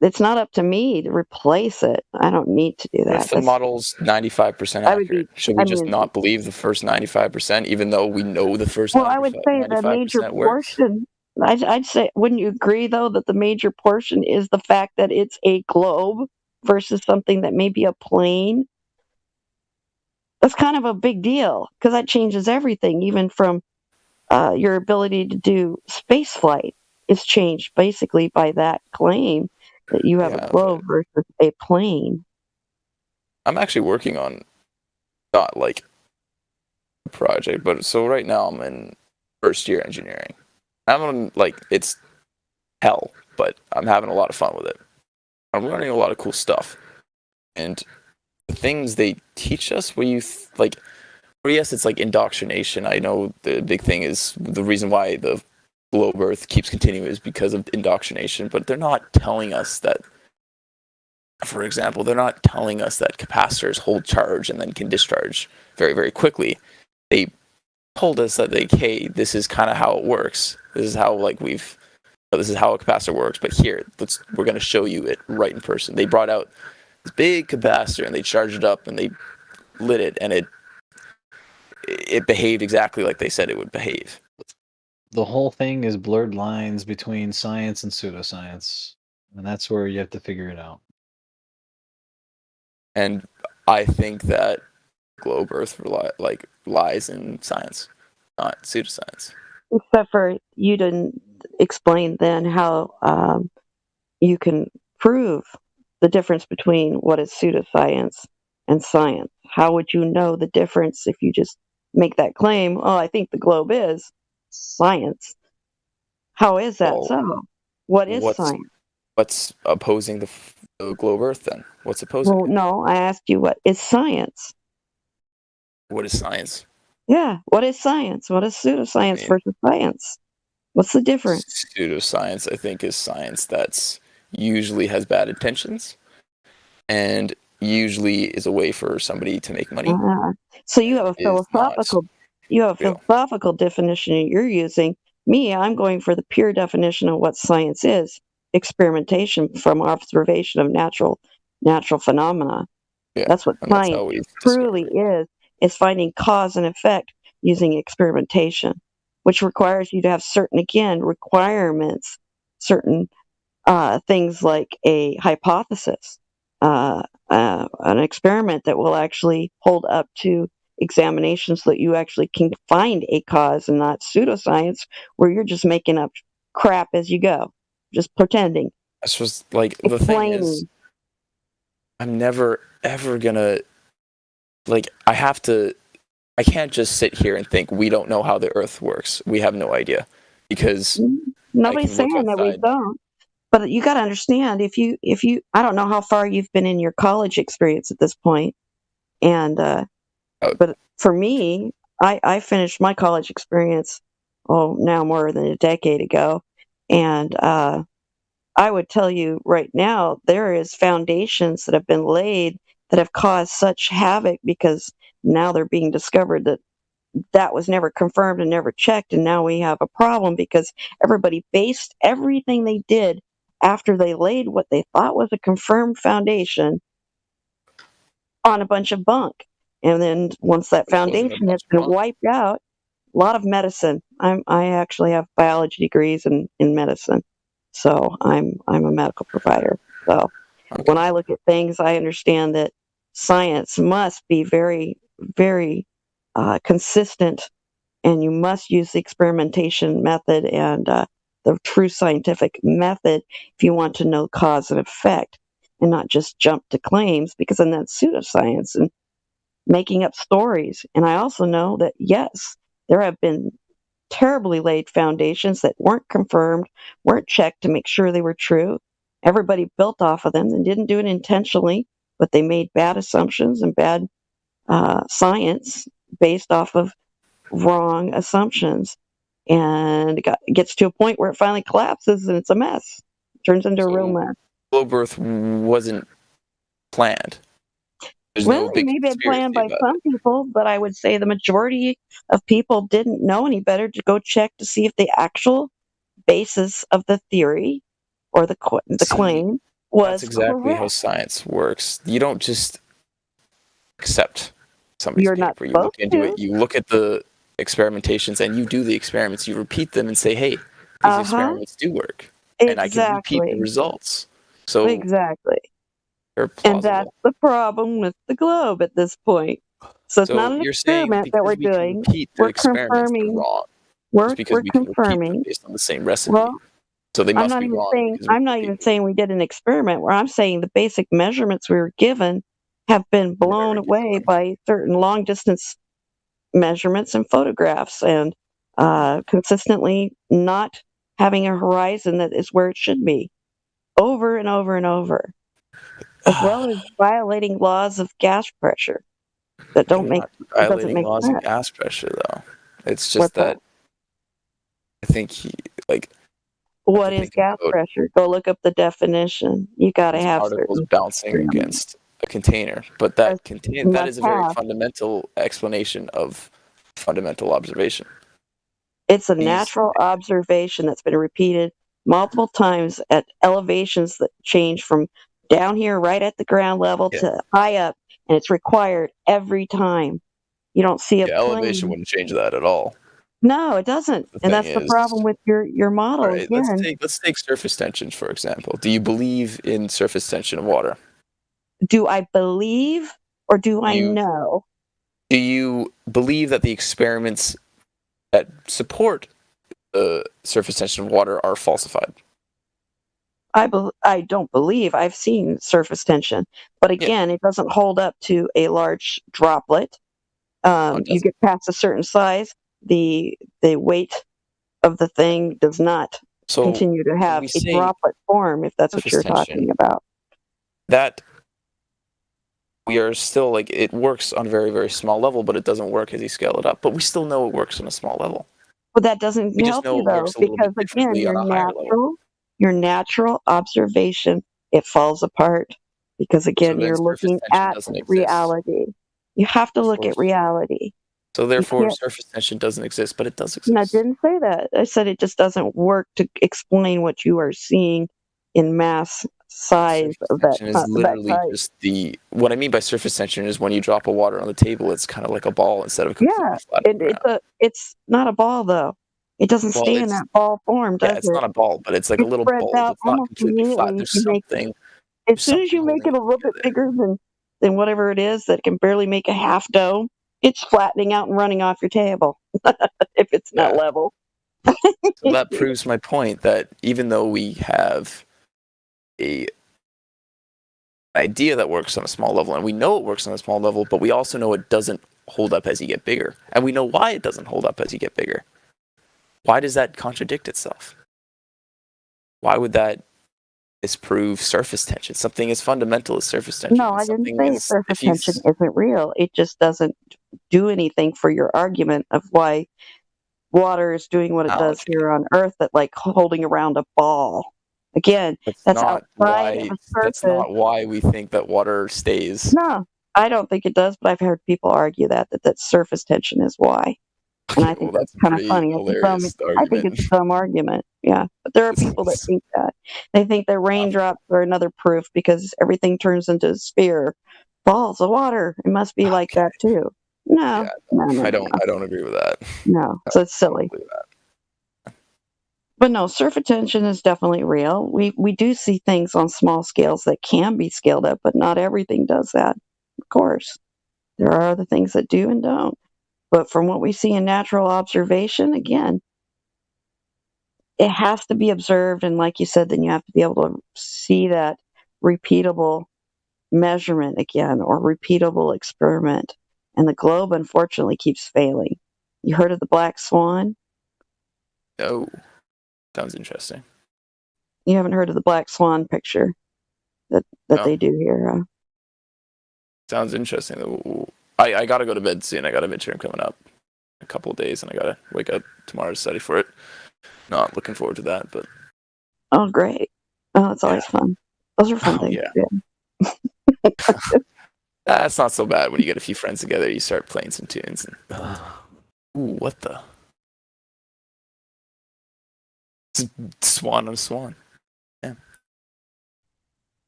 It's not up to me to replace it. I don't need to do that. If the model's 95% accurate, should we just not believe the first 95%, even though we know the first 95%? Well, I would say the major portion, I'd say, wouldn't you agree, though, that the major portion is the fact that it's a globe versus something that may be a plane? That's kind of a big deal, because that changes everything, even from your ability to do space flight is changed basically by that claim that you have a globe versus a plane. I'm actually working on not like a project, but so right now I'm in first year engineering. I'm on, it's hell, but I'm having a lot of fun with it. I'm learning a lot of cool stuff. And the things they teach us where yes, it's like indoctrination. I know the big thing is the reason why the globe Earth keeps continuing is because of indoctrination, but they're not telling us that, for example, they're not telling us that capacitors hold charge and then can discharge very, very quickly. They told us that hey, this is kind of how it works. This is how this is how a capacitor works, but here, we're going to show you it right in person. They brought out this big capacitor and they charged it up and they lit it, and it behaved exactly like they said it would behave. The whole thing is blurred lines between science and pseudoscience, and that's where you have to figure it out. And I think that globe Earth lies in science, not pseudoscience. Except for you didn't explain then how you can prove the difference between what is pseudoscience and science. How would you know the difference if you just make that claim? Oh, I think the globe is science. How is that so? What is science? What's opposing the globe Earth then? What's opposing? Well, no, I asked you what is science. What is science? Yeah, what is science? What is pseudoscience versus science? What's the difference? Pseudoscience, I think, is science that's usually has bad intentions and usually is a way for somebody to make money. So you have a philosophical definition you're using. Me, I'm going for the pure definition of what science is: experimentation from observation of natural phenomena. Yeah, that's what science truly is. Is finding cause and effect using experimentation, which requires you to have certain requirements, certain things like a hypothesis, an experiment that will actually hold up to examination so that you actually can find a cause, and not pseudoscience where you're just making up crap as you go, just pretending. That's just the thing is, I'm never ever gonna I can't just sit here and think we don't know how the Earth works. We have no idea, because nobody's saying that we don't. But you got to understand, if you, I don't know how far you've been in your college experience at this point, and but for me, I finished my college experience now more than a decade ago, and I would tell you right now there is foundations that have been laid that have caused such havoc, because now they're being discovered that was never confirmed and never checked, and now we have a problem because everybody based everything they did after they laid what they thought was a confirmed foundation on a bunch of bunk. And then once that foundation has been wiped out, a lot of medicine. I actually have biology degrees in medicine, so I'm a medical provider. So when I look at things, I understand that science must be very, very consistent, and you must use the experimentation method and the true scientific method if you want to know cause and effect, and not just jump to claims, because then that's pseudoscience. And making up stories. And I also know that, yes, there have been terribly laid foundations that weren't confirmed, weren't checked to make sure they were true. Everybody built off of them and didn't do it intentionally, but they made bad assumptions and bad science based off of wrong assumptions. And it gets to a point where it finally collapses and it's a mess. It turns into a real mess. Globe Earth wasn't planned. There's Well, no big maybe it's planned by conspiracy about some people, but I would say the majority of people didn't know any better to go check to see if the actual basis of the theory or the claim was That's exactly correct. how science works. You don't just accept somebody's You're not paper. You look supposed into to. it. You look at the experimentations, and you do the experiments. You repeat them and say, "Hey, these experiments do work," and I can repeat the Exactly. results. So Exactly. they're And plausible. that's the problem with the globe at this point. So it's not So an you're saying experiment that because we're we can doing. repeat the We're experiments, they're confirming. wrong. We're Just because we can repeat them confirming. based on the same recipe. Well, So they I'm must not be even wrong saying because we I'm not even saying we did an experiment. Where I'm saying the basic measurements we were given have been blown away by certain long distance measurements and photographs, and consistently not having a horizon that is where it should be, over and over and over, as well as violating laws of gas pressure that don't We're make not it doesn't violating make laws sense. of gas pressure, though. It's What's just that I think What is gas about pressure? Go look up the definition. You got to have particles certain bouncing against a container, but that you that must is a very have. fundamental explanation of fundamental observation. It's a natural observation that's been repeated multiple times at elevations that change from down here right at the ground level to high up, and it's required every time. You don't see a Yeah, elevation plane. wouldn't change that at all. No, it doesn't. The And thing that's the is, problem with your model all right, again. let's take surface tension for example. Do you believe in surface tension of water? Do I believe or do I You- know? Do you believe that the experiments that support the surface tension of water are falsified? I don't believe. I've seen surface tension, but again, it doesn't hold up to a large droplet. You get past a certain size, the weight of the thing does not So continue to have we a say droplet form, if that's what surface you're tension, talking about. that we are still like it works on a very, very small level, but it doesn't work as you scale it up. But we still know it works on a small level. But that doesn't We just help know you it though, works a little because bit again, differently on a higher level. your natural observation, it falls apart because again, then you're surface looking tension at doesn't exist. reality. You have to look at reality. So therefore, can't- surface tension doesn't exist, but it does exist. And I didn't say that. I said it just doesn't work to explain what you are seeing in mass size of that, Tension is of that literally type. just what I mean by surface tension is when you drop a water on the table, it's kind of like a ball instead of completely Yeah, flat. it's not a ball though. It doesn't Well, stay in it's- that ball form, does Yeah, it's it? not a ball, but it's like a It little spreads bowl. out It's not almost completely flat. immediately. There's You make- something. As soon as you make it a little bit bigger than whatever it is that can barely make a half dome, it's flattening out and running off your table if it's not level. So that proves my point that even though we have an idea that works on a small level, and we know it works on a small level, but we also know it doesn't hold up as you get bigger. And we know why it doesn't hold up as you get bigger. Why does that contradict itself? Why would that disprove surface tension? Something as fundamental as surface tension. No, I didn't say surface tension isn't real. It just doesn't do anything for your argument of why water is doing what it does here on Earth, that like holding around a ball. Again, that's not outside why. of a That's surface. not why we think that water stays. No, I don't think it does, but I've heard people argue that surface tension is why. And I think that's kind of funny. I think it's a dumb argument. Yeah. But there are people that think that. They think that raindrops are another proof because everything turns into a sphere. Balls of water. It must be like that too. No. No, I don't agree with that. No. So it's silly. But no, surface tension is definitely real. We do see things on small scales that can be scaled up, but not everything does that. Of course. There are other things that do and don't. But from what we see in natural observation, again, it has to be observed. And like you said, then you have to be able to see that repeatable measurement again or repeatable experiment. and the globe unfortunately keeps failing. You heard of the black swan? No. Sounds interesting. You haven't heard of the black swan picture that No. they do here, huh? Sounds interesting. I gotta go to bed soon. I got a midterm coming up in a couple of days, and I gotta wake up tomorrow to study for it. Not looking forward to that, but Oh, great. Oh, it's always fun. Those are fun things yeah. to do. That's not so bad when you get a few friends together. You start playing some tunes. And, ooh, what the? It's a swan on a swan. Yeah.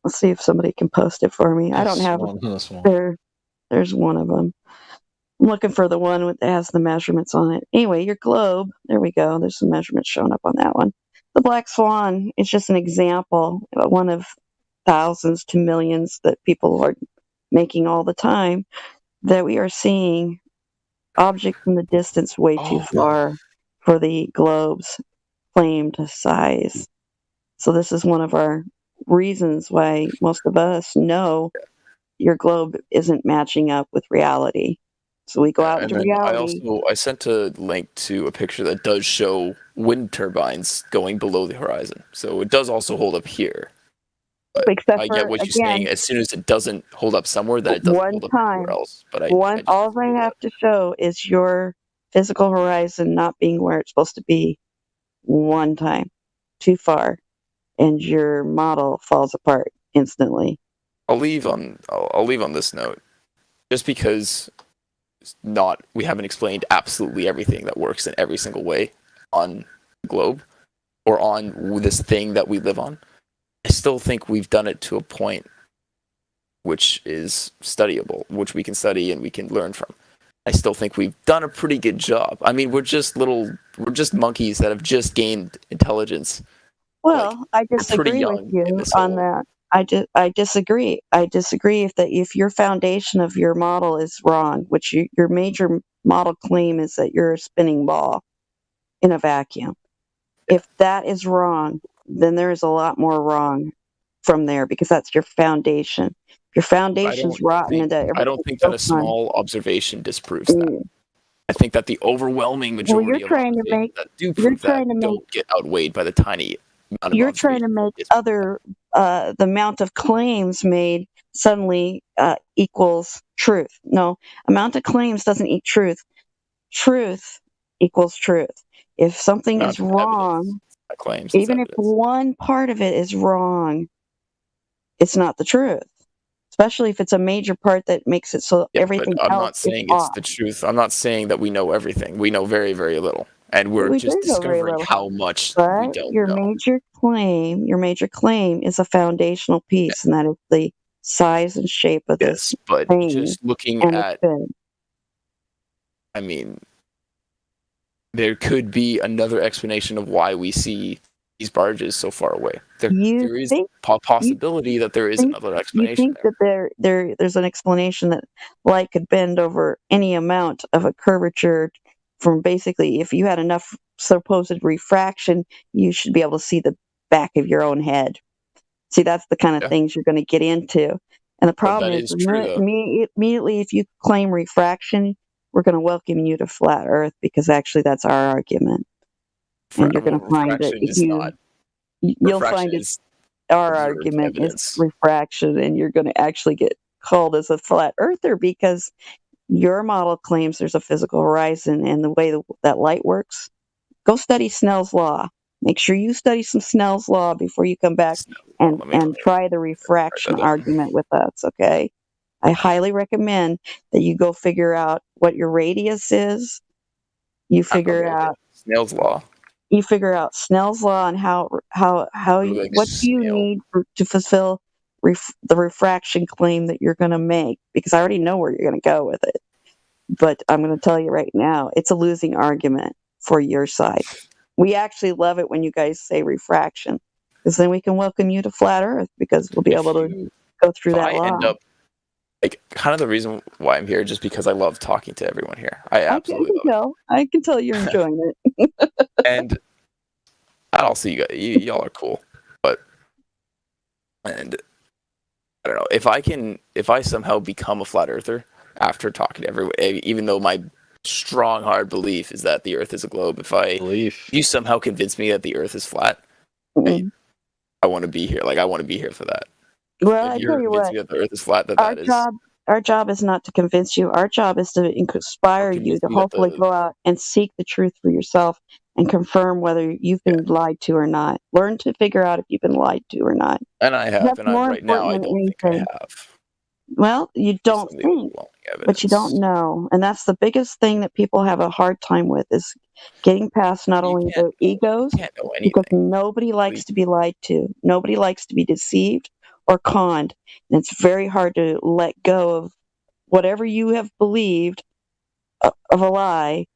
Let's see if somebody can post it for me. I don't have it. There's one of them. I'm looking for the one that has the measurements on it. Anyway, your globe. There we go. There's some measurements showing up on that one. The black swan is just an example, one of thousands to millions that people are making all the time, that we are seeing objects in the distance way too far for the globe's claimed size. So this is one of our reasons why most of us know your globe isn't matching up with reality. So we go out And into then reality. I sent a link to a picture that does show wind turbines going below the horizon. So it does also hold up here. But Except I get for, what you're again, saying. As soon as it doesn't hold up somewhere, then it doesn't one hold up time, anywhere else. But all I have to show is your physical horizon not being where it's supposed to be one time, too far, and your model falls apart instantly. I'll leave on this note, just because we haven't explained absolutely everything that works in every single way on the globe or on this thing that we live on. I still think we've done it to a point which is studyable, which we can study and we can learn from. I still think we've done a pretty good job. I mean, we're just monkeys that have just gained intelligence. Well, I disagree with you on that. I disagree. I disagree if your foundation of your model is wrong, which your major model claim is that you're a spinning ball in a vacuum. If that is wrong, then there is a lot more wrong from there, because that's your foundation. Your foundation's rotten. I don't think that a small observation disproves that. I think that the overwhelming majority of observations that do prove that don't get outweighed by the tiny amount of you're trying to make the amount of claims made suddenly equals truth. No, amount of claims doesn't equal truth. Truth equals truth. If something is wrong, even if one part of it is wrong, it's not the truth. Especially if it's a major part that makes it so everything else I'm not saying it's the truth. I'm not saying that we know everything. We know very, very little. And we're just discovering how much we don't know. Your major claim is a foundational piece, and that is the size and shape of this thing. Just looking at, I mean, there could be another explanation of why we see these barges so far away. There is a possibility that there is another explanation. You think that there's an explanation that light could bend over any amount of a curvature from basically, if you had enough supposed refraction, you should be able to see the back of your own head. See, that's the kind of things you're going to get into. And the problem is immediately if you claim refraction, we're going to welcome you to flat Earth, because actually that's our argument. And you're going to find that you'll find it's our argument is refraction, and you're going to actually get called as a flat earther, because your model claims there's a physical horizon, and the way that light works. Go study Snell's law. Make sure you study some Snell's law before you come back and try the refraction argument with us, okay? I highly recommend that you go figure out what your radius is. You figure out Snell's law. You figure out Snell's law and what do you need to fulfill the refraction claim that you're going to make, because I already know where you're going to go with it. But I'm going to tell you right now, it's a losing argument for your side. We actually love it when you guys say refraction, because then we can welcome you to flat Earth, because we'll be able to go through that law. End up, kind of the reason why I'm here, just because I love talking to everyone here. I absolutely love it. I can tell you're enjoying it. And also, y'all are cool. And I don't know, if I somehow become a flat earther, after talking to everyone, even though my strong, hard belief is that the Earth is a globe. If you somehow convince me that the Earth is flat, I want to be here. Like, I want to be here for that. Well, If I you're tell you convincing what, me that the Earth is flat, our job is not to convince you. Our job is to inspire you convince to me that hopefully go out and seek the truth for yourself and confirm whether you've been lied to or not. Learn to figure out if you've been lied to or not. and I have, That's and more right now I important than don't think I anything. have. Well, you don't Some of the think, overwhelming but you don't evidence. know. And that's the biggest thing that people have a hard time with is getting past not only their egos, Can't know because anything. nobody likes to be lied to. Nobody likes to be deceived or conned. And it's very hard to let go of whatever you have believed of a lie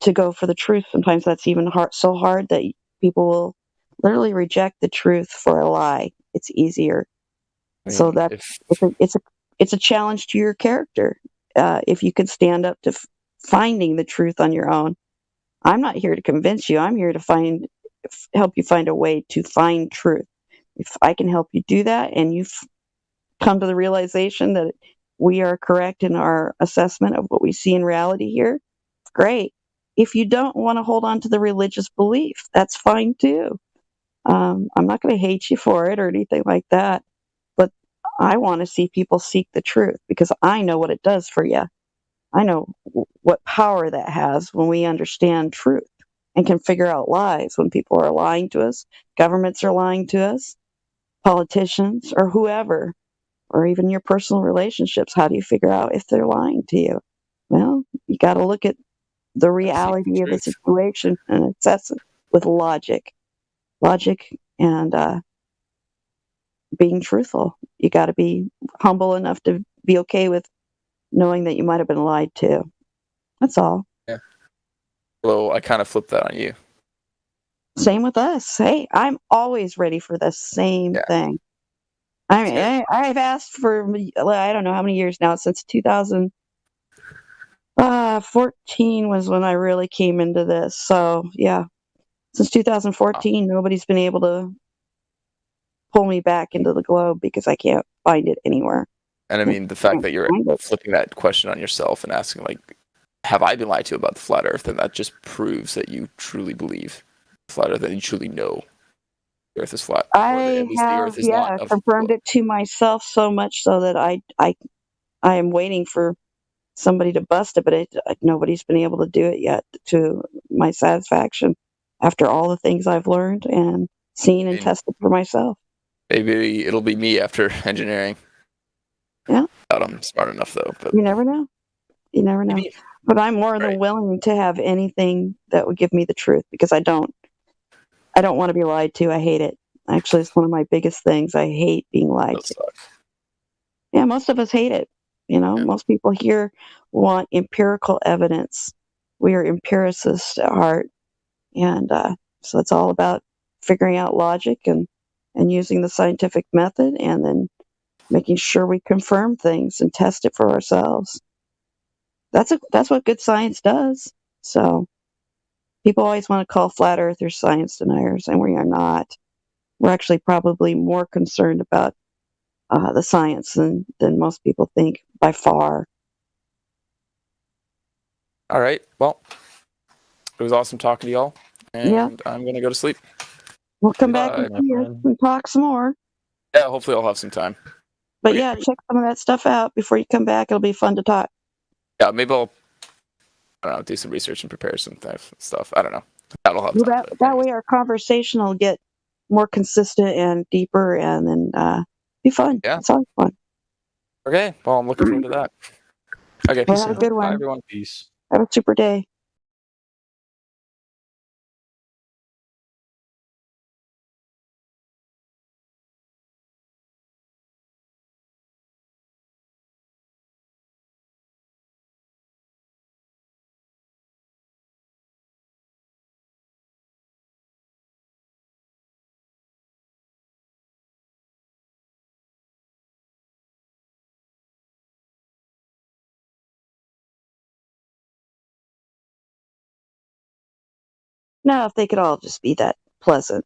to go for the truth. Sometimes that's even so hard that people will literally reject the truth for a lie. It's easier. So it's a challenge to your character if you can stand up to finding the truth on your own. I'm not here to convince you. I'm here to help you find a way to find truth. If I can help you do that, and you've come to the realization that we are correct in our assessment of what we see in reality here, great. If you don't want to hold on to the religious belief, that's fine too. I'm not going to hate you for it or anything like that. But I want to see people seek the truth because I know what it does for you. I know what power that has when we understand truth and can figure out lies when people are lying to us, governments are lying to us, politicians, or whoever, or even your personal relationships. How do you figure out if they're lying to you? Well, you got to look at the reality of the situation and assess it with logic and being truthful. You got to be humble enough to be okay with knowing that you might have been lied to. That's all. Yeah. Well, I kind of flipped that on you. Same with us. Hey, I'm always ready for the same thing. I mean, I've asked for, I don't know how many years now, since 2014 was when I really came into this. So, yeah, since 2014, nobody's been able to pull me back into the globe because I can't find it anywhere. And I mean, the fact that you're flipping that question on yourself and asking, like, have I been lied to about the flat Earth? And that just proves that you truly believe the flat Earth, that you truly know the Earth is flat. I have, confirmed it to myself so much so that I am waiting for somebody to bust it, but nobody's been able to do it yet to my satisfaction after all the things I've learned and seen and tested for myself. Maybe it'll be me after engineering. Yeah. Doubt I'm smart enough, though. But you never know. You never know. But I'm more than willing to have anything that would give me the truth because I don't want to be lied to. I hate it. Actually, it's one of my biggest things. I hate being lied to. Yeah, most of us hate it. You know, most people here want empirical evidence. We are empiricists at heart. And so it's all about figuring out logic and using the scientific method and then making sure we confirm things and test it for ourselves. That's what good science does. So people always want to call flat earthers science deniers, and we are not. We're actually probably more concerned about the science than most people think by far. All right. Well, it was awesome talking to y'all, and I'm going to go to sleep. We'll come back and see you and talk some more. Yeah, hopefully I'll have some time. But yeah, check some of that stuff out before you come back. It'll be fun to talk. Yeah, maybe I don't know, do some research and prepare some stuff. I don't know. That'll help. That way our conversation will get more consistent and deeper and then be fun. Yeah. It's always fun. Okay. Well, I'm looking forward to that. Okay. Well, have a good one. Bye, everyone. Peace. Have a super day. No, if they could all just be that pleasant.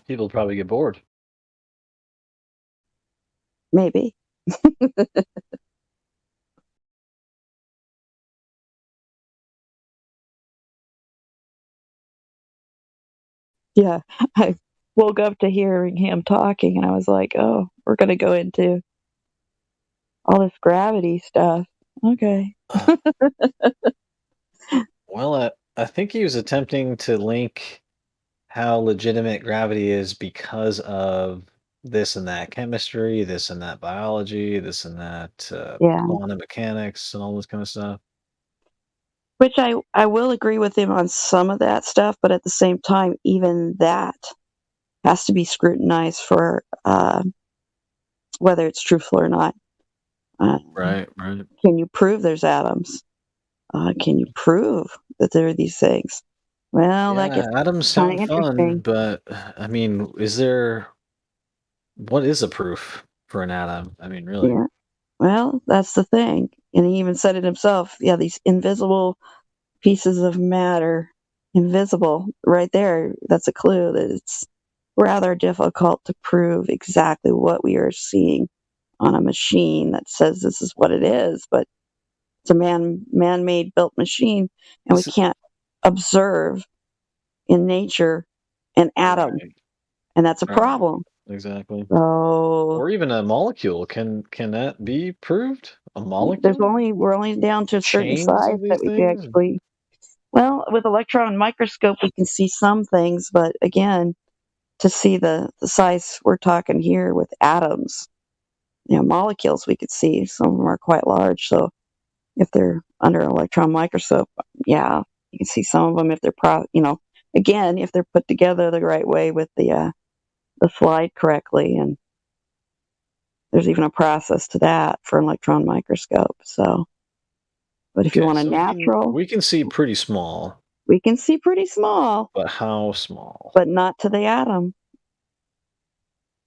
People probably get bored. Maybe. Yeah, I woke up to hearing him talking, and I was like, "Oh, we're gonna go into all this gravity stuff." Okay. Well, I think he was attempting to link how legitimate gravity is because of this and that chemistry, this and that biology, this and that Yeah. quantum mechanics, and all this kind of stuff. Which I will agree with him on some of that stuff, but at the same time, even that has to be scrutinized for whether it's truthful or not. Right. Can you prove there's atoms? Can you prove that there are these things? Well, that Yeah, gets atoms kind sound of fun, interesting. but I mean, what is a proof for an atom? I mean, really? Yeah. Well, that's the thing. And he even said it himself. Yeah, these invisible pieces of matter, invisible, right there. That's a clue that it's rather difficult to prove exactly what we are seeing on a machine that says this is what it is, but it's a man-made built machine, and we can't observe in nature an atom, Right. and that's a Right. problem. Exactly. So Or even a molecule. Can that be proved? A there's molecule? we're only down to a certain Chains size of these that we can things? actually. Well, with electron microscope, we can see some things, but again, to see the size we're talking here with atoms, molecules, we could see some of them are quite large. So if they're under an electron microscope, yeah, you can see some of them if they're again, if they're put together the right way with the slide correctly, and there's even a process to that for an electron microscope. So, but if you Okay, want a so natural, we can see pretty small, we can see pretty small, but how small? but not to the atom.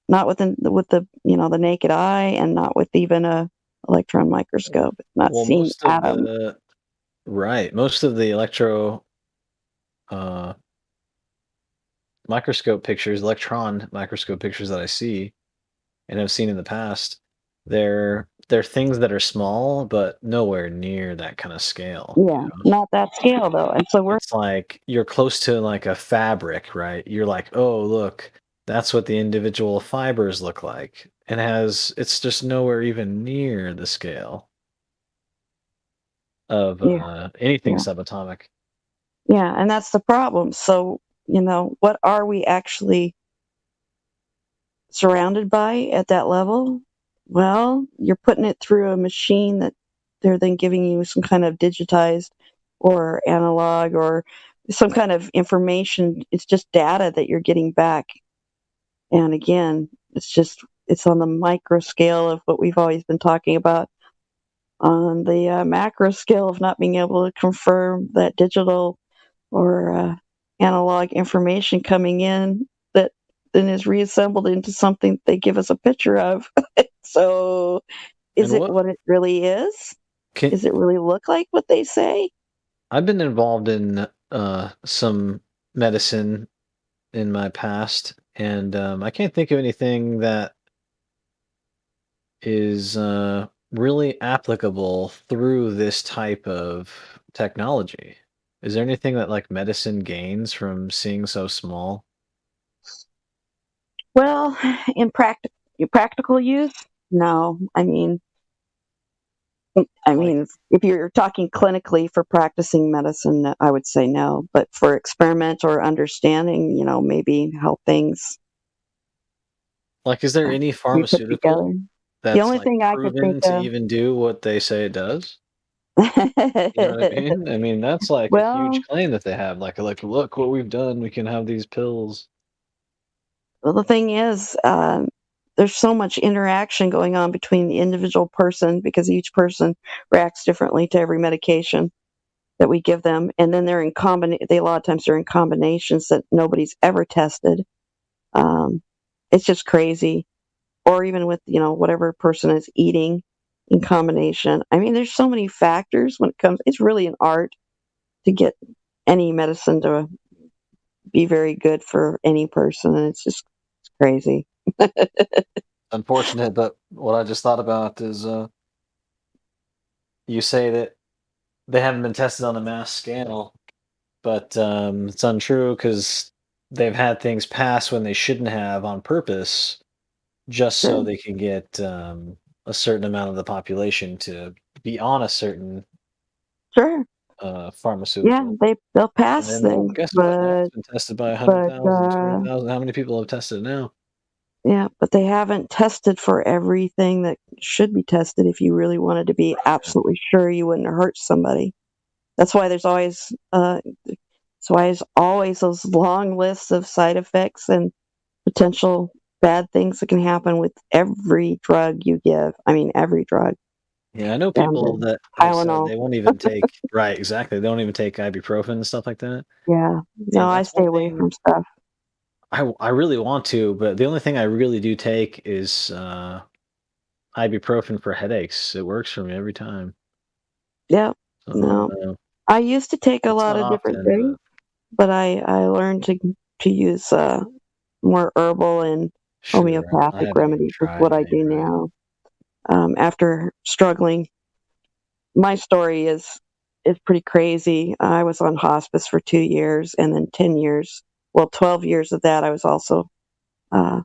Not with the the naked eye, and not with even a electron microscope. It's not Well, seeing most of atoms. most of the uh, electron microscope pictures that I see and have seen in the past, they're things that are small, but nowhere near that kind of scale. Yeah, not that scale though. And so we're It's like you're close to like a fabric, right? You're like, oh, look, that's what the individual fibers look like. And it's just nowhere even near the scale of anything yeah. subatomic. Yeah, and that's the problem. So, what are we actually surrounded by at that level? Well, you're putting it through a machine that they're then giving you some kind of digitized or analog or some kind of information. It's just data that you're getting back. And again, it's on the micro scale of what we've always been talking about. On the macro scale of not being able to confirm that digital or analog information coming in that then is reassembled into something they give us a picture of. So, is And it what it really is? Does it really look like what they say? I've been involved in some medicine in my past, and I can't think of anything that is really applicable through this type of technology. Is there anything that like medicine gains from seeing so small? Well, in practical use, no. I mean, if you're talking clinically for practicing medicine, I would say no. But for experiment or understanding, maybe how things Like, is there any be put pharmaceutical together. The that's only like thing I could proven think to of. even do what they say it does? You know what I mean? I mean, that's like a huge Well, claim that they have. Like, look what we've done. We can have these pills. well, the thing is, there's so much interaction going on between the individual person because each person reacts differently to every medication that we give them, and then they're in a lot of times they're in combinations that nobody's ever tested. It's just crazy. Or even with whatever person is eating in combination. I mean, there's so many factors when it comes. It's really an art to get any medicine to be very good for any person, and it's crazy. unfortunate, but what I just thought about is you say that they haven't been tested on a mass scale, but it's untrue because they've had things pass when they shouldn't have on purpose, just so Sure. they can get a certain amount of the population to be on a certain Sure. pharmaceutical. They'll And pass then, well, things, guess what? Now it's been tested by but 100,000, 200,000. How many people have tested it now? yeah, but they haven't tested for everything that should be tested if you really wanted to be absolutely sure you wouldn't hurt somebody. That's why there's always those long lists of side effects and potential bad things that can happen with every drug you give. I mean, every drug. Yeah, I know Down people to that have said Tylenol. they won't even take right, exactly. They don't even take ibuprofen and stuff like that. Yeah. No, And I that's stay one away thing from stuff. I really want to, but the only thing I really do take is ibuprofen for headaches. It works for me every time. Yeah. So, No. I used to take a it's lot not of different often, things, but I learned to use more herbal and Sure, I homeopathic haven't even remedies is tried what I any, do right. now. After struggling, my story is pretty crazy. I was on hospice for 2 years, and then 10 years. Well, 12 years of that, I was also uh,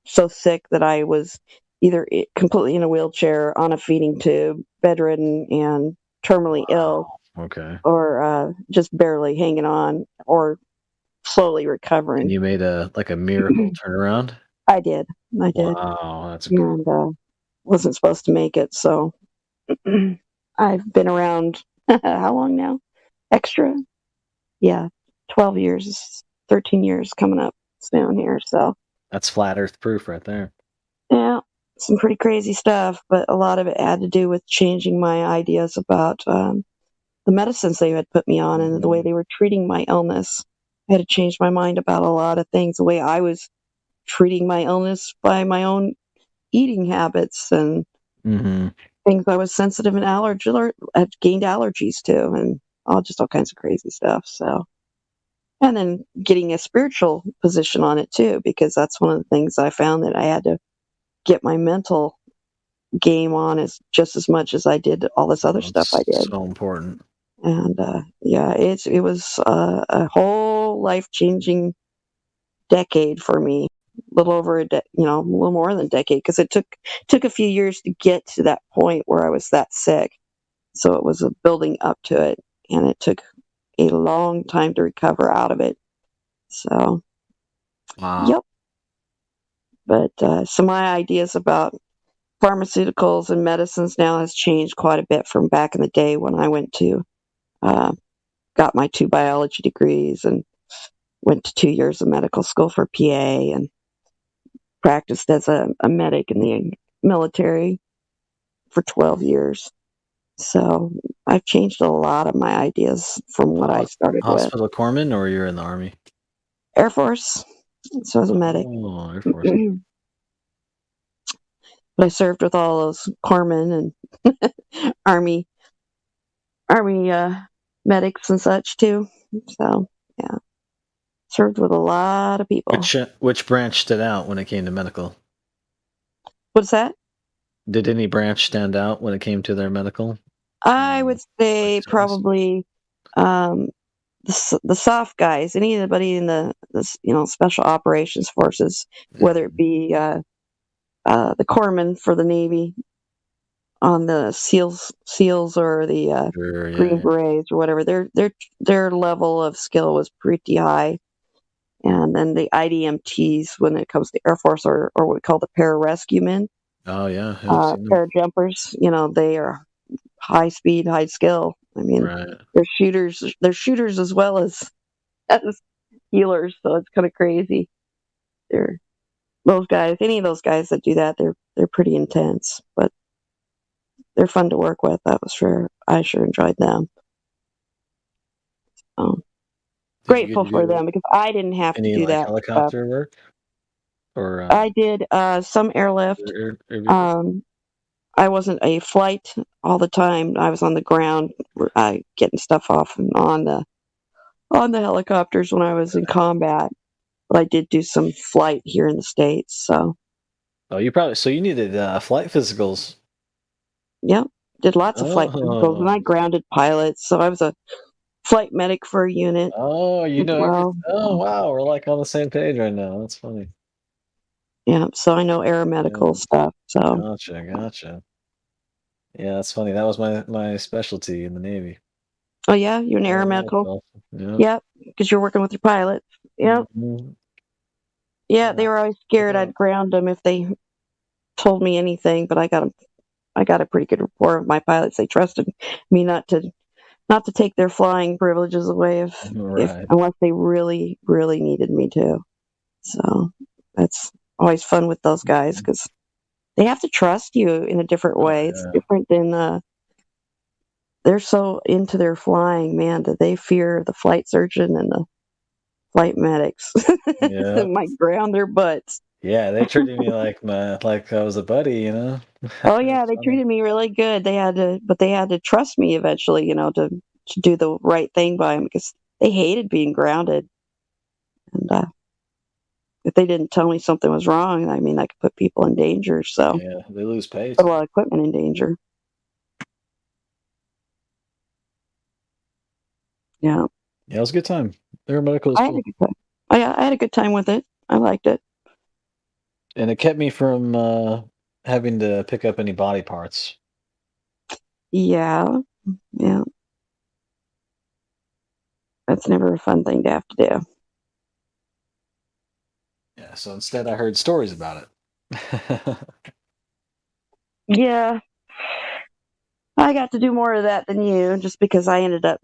so sick that I was either completely in a wheelchair, on a feeding tube, bedridden, and terminally ill, Okay. or just barely hanging on, or slowly And recovering. you made a miracle turnaround? I did. Wow, that's cool. And wasn't supposed to make it, so I've been around how long now? Extra? Yeah, 12 years, 13 years coming up soon here. So, That's flat earth proof right there. yeah, some pretty crazy stuff, but a lot of it had to do with changing my ideas about the medicines they had put me on and the way they were treating my illness. I had to change my mind about a lot of things, the way I was treating my illness by my own eating habits and Mm-hmm. things I was sensitive and had gained allergies to, and all kinds of crazy stuff. So, and then getting a spiritual position on it too, because that's one of the things I found that I had to get my mental game on just as much as I did all this other stuff I did. So important. And yeah, it was a whole life changing decade for me. A little over a little more than a decade, because it took a few years to get to that point where I was that sick. So it was a building up to it, and it took a long time to recover out of it. So, Wow. yep. But so my ideas about pharmaceuticals and medicines now has changed quite a bit from back in the day when I went to got my 2 biology degrees and went to 2 years of medical school for PA and practiced as a medic in the military for 12 years. So I've changed a lot of my ideas from what I started with. Hospital corpsman, or you're in the Army? Air Force. So I was a medic. Oh, Air Force. But I served with all those corpsmen and Army medics and such too. So yeah, served with a lot of people. Which branch stood out when it came to medical? What's that? Did any branch stand out when it came to their medical? I would say probably the soft guys. Anybody in the special operations forces, whether it be the corpsman for the Navy, on the SEALs or the Green Berets or whatever, their level of skill was pretty high. And then the IDMTs, when it comes to Air Force, or what we call the pararescue men, Oh yeah, I've seen them. parajumpers, they are high speed, high skill. I mean, Right. they're shooters. They're shooters as well as healers. So it's kind of crazy. Those guys. Any of those guys that do that, they're pretty intense, but they're fun to work with. That was sure. I sure enjoyed them. Grateful for them, because I didn't have to Any do that helicopter work? Or I did some airlift. I wasn't a flight all the time. I was on the ground, getting stuff off and on the helicopters when I was in combat. But I did do some flight here in the States. So Oh, you needed flight physicals. Yep, did lots of flight physicals, and I grounded pilots, so I was a flight medic for a unit. Oh, you as know everything. well. Oh, wow, we're like on the same page right now. That's funny. Yeah, so I know aeromedical stuff. So Gotcha. Yeah, that's funny. That was my specialty in the Navy. oh yeah, you're an aeromedical. Yeah. Yep, because you're working with your pilot. Yep. Mhm. Yeah, they were always scared I'd ground them if they told me anything, but I got a pretty good rapport with my pilots. They trusted me not to take their flying privileges away if Right. unless they really needed me to. So that's always fun with those guys because they have to trust you in a different way. It's different than they're so into their flying, man, that they fear the flight surgeon and the flight medics. Yeah. Might ground their butts. Yeah, they treated me like I was a buddy, you know. Oh yeah, they treated me really good. They had to trust me eventually, to do the right thing by them because they hated being grounded. And if they didn't tell me something was wrong, I mean, I could put people in danger. So Yeah, they lose pay. put a lot of equipment in danger. Yeah. Yeah, it was a good time. Aeromedical was I had cool. a good time. Oh yeah, I had a good time with it. I liked it. And it kept me from having to pick up any body parts. Yeah. Yeah. That's never a fun thing to have to do. Yeah, so instead I heard stories about it. Yeah. I got to do more of that than you just because I ended up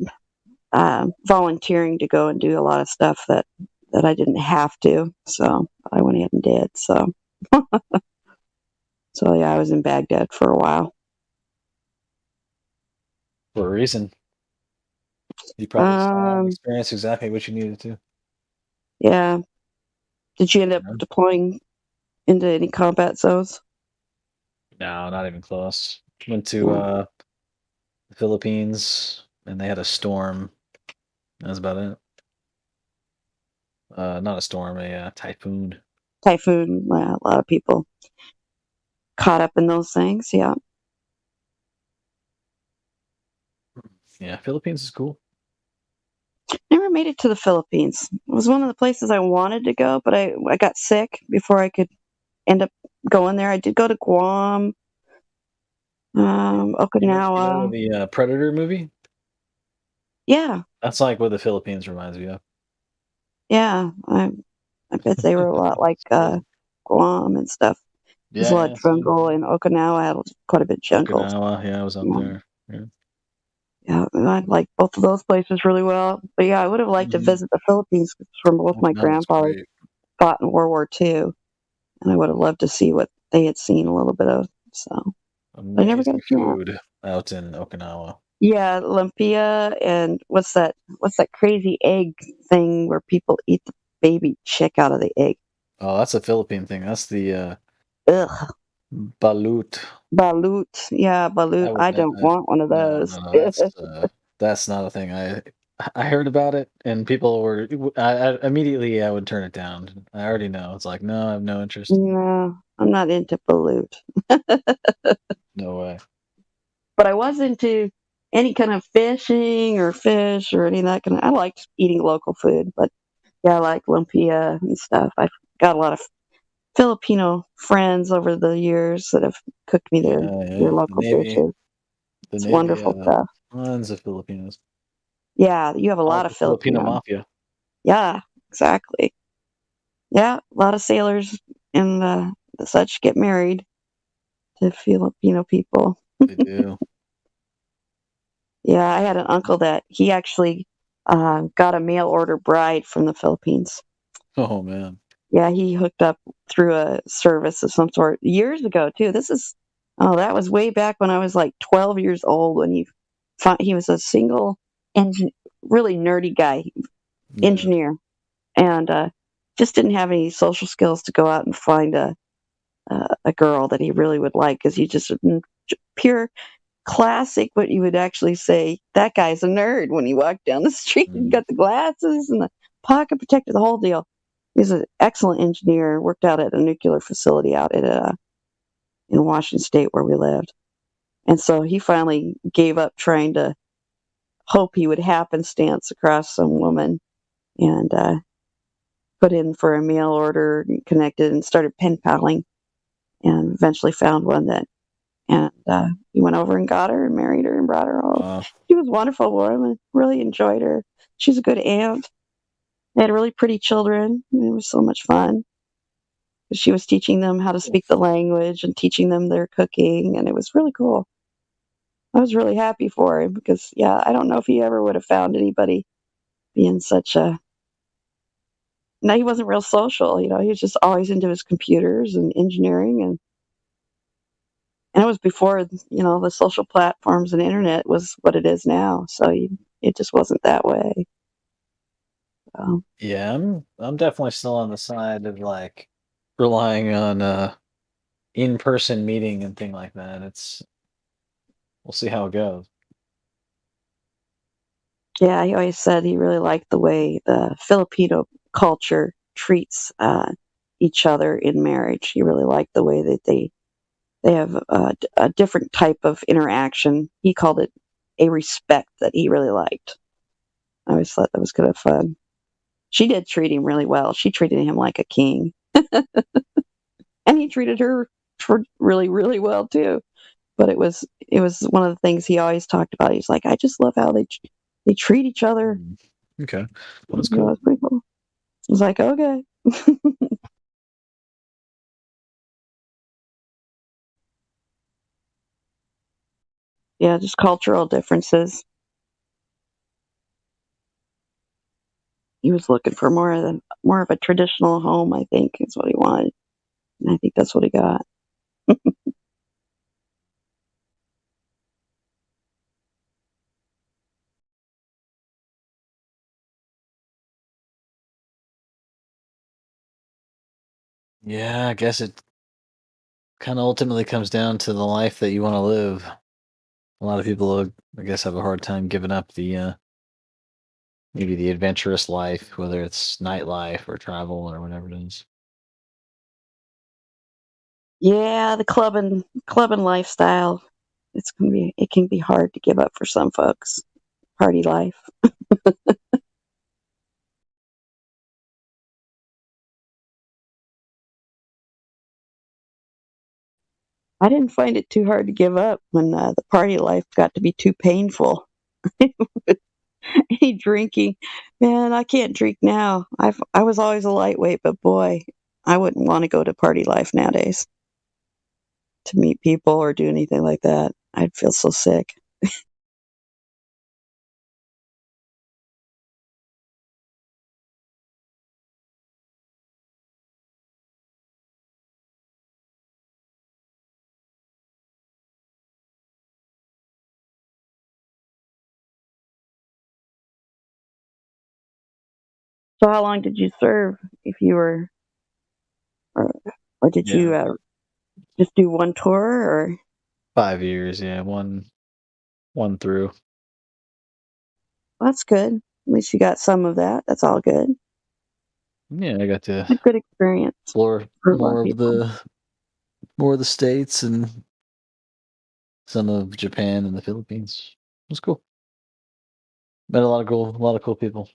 volunteering to go and do a lot of stuff that I didn't have to. So I went ahead and did. So so yeah, I was in Baghdad for a while. For a reason. You probably experienced exactly what you needed to. Yeah. Did you end up deploying into any combat zones? No, not even close. Went to the Philippines and they had a storm. That's about it. Not a storm, a typhoon. Typhoon. A lot of people caught up in those things. Yeah. Yeah, Philippines is cool. Never made it to the Philippines. It was one of the places I wanted to go, but I got sick before I could end up going there. I did go to Guam, Okinawa. You know the Predator movie? Yeah, That's like what the Philippines reminds me of. yeah. I bet they were a lot like Guam and stuff. There's a lot of jungle in Okinawa. Had quite a bit of jungle. Okinawa, yeah, I was up there. Yeah. Yeah, I like both of those places really well. But yeah, I would have liked to visit the Philippines from both my grandfathers fought in World War II, and I would have loved to see what they had seen a little bit of. So I never got to see that. Food out in Okinawa. Yeah, lumpia and what's that crazy egg thing where people eat the baby chick out of the egg? Oh, that's a Philippine thing. That's the Ugh. balut. Balut. Yeah, balut. I don't want one of those. No, that's not a thing. I heard about it and people were I immediately I would turn it down. I already know. It's like, no, I have no interest. No, I'm not into balut. No way. But I was into any kind of fishing or fish or any of that kind of. I liked eating local food, but yeah, I like lumpia and stuff. I've got a lot of Filipino friends over the years that have cooked me their local dishes. It's wonderful stuff. Tons of Filipinos. Yeah, you have a lot of Filipino mafia. Yeah, exactly. Yeah, a lot of sailors and the such get married to Filipino people. They do. Yeah, I had an uncle that he actually got a mail order bride from the Philippines. Oh man. Yeah, he hooked up through a service of some sort years ago too. That was way back when I was like 12 years old when he was a single really nerdy guy, engineer, and just didn't have any social skills to go out and find a girl that he really would like because he just pure classic what you would actually say that guy's a nerd when he walked down the street and got the glasses and the pocket protector, the whole deal. He's an excellent engineer. Worked out at a nuclear facility out at in Washington State where we lived, and so he finally gave up trying to hope he would happenstance across some woman, and put in for a mail order, and connected, and started pen paling, and eventually found one that, and he went over and got her and married her and brought her home. She was a wonderful woman. Really enjoyed her. She's a good aunt. They had really pretty children. It was so much fun. She was teaching them how to speak the language and teaching them their cooking, and it was really cool. I was really happy for him because, yeah, I don't know if he ever would have found anybody being such a. No, he wasn't real social. He was just always into his computers and engineering, and it was before the social platforms and internet was what it is now. So it just wasn't that way. So. Yeah, I'm definitely still on the side of like relying on in-person meeting and thing like that. We'll see how it goes. Yeah, he always said he really liked the way the Filipino culture treats each other in marriage. He really liked the way that they have a different type of interaction. He called it a respect that he really liked. I always thought that was kind of fun. She did treat him really well. She treated him like a king. And he treated her really, really well too. But it was one of the things he always talked about. He's like, I just love how they treat each other. Okay, well, that's Yeah, cool. that's pretty cool. I was like, okay. Yeah, just cultural differences. He was looking for more of a traditional home, I think, is what he wanted. And I think that's what he got. Yeah, I guess it kind of ultimately comes down to the life that you want to live. A lot of people, I guess, have a hard time giving up the maybe the adventurous life, whether it's nightlife or travel or whatever it is. Yeah, the clubbing lifestyle. It can be hard to give up for some folks. Party life. I didn't find it too hard to give up when the party life got to be too painful. Any drinking, man, I can't drink now. I was always a lightweight, but boy, I wouldn't want to go to party life nowadays to meet people or do anything like that. I'd feel so sick. So how long did you serve if you were, or did you Yeah, just do one tour or? 5 years. Yeah, one through. That's good. At least you got some of that. That's all good. Yeah, I got to A good experience explore for a lot of people. more of the states and some of Japan and the Philippines. It was cool. Met a lot of cool people.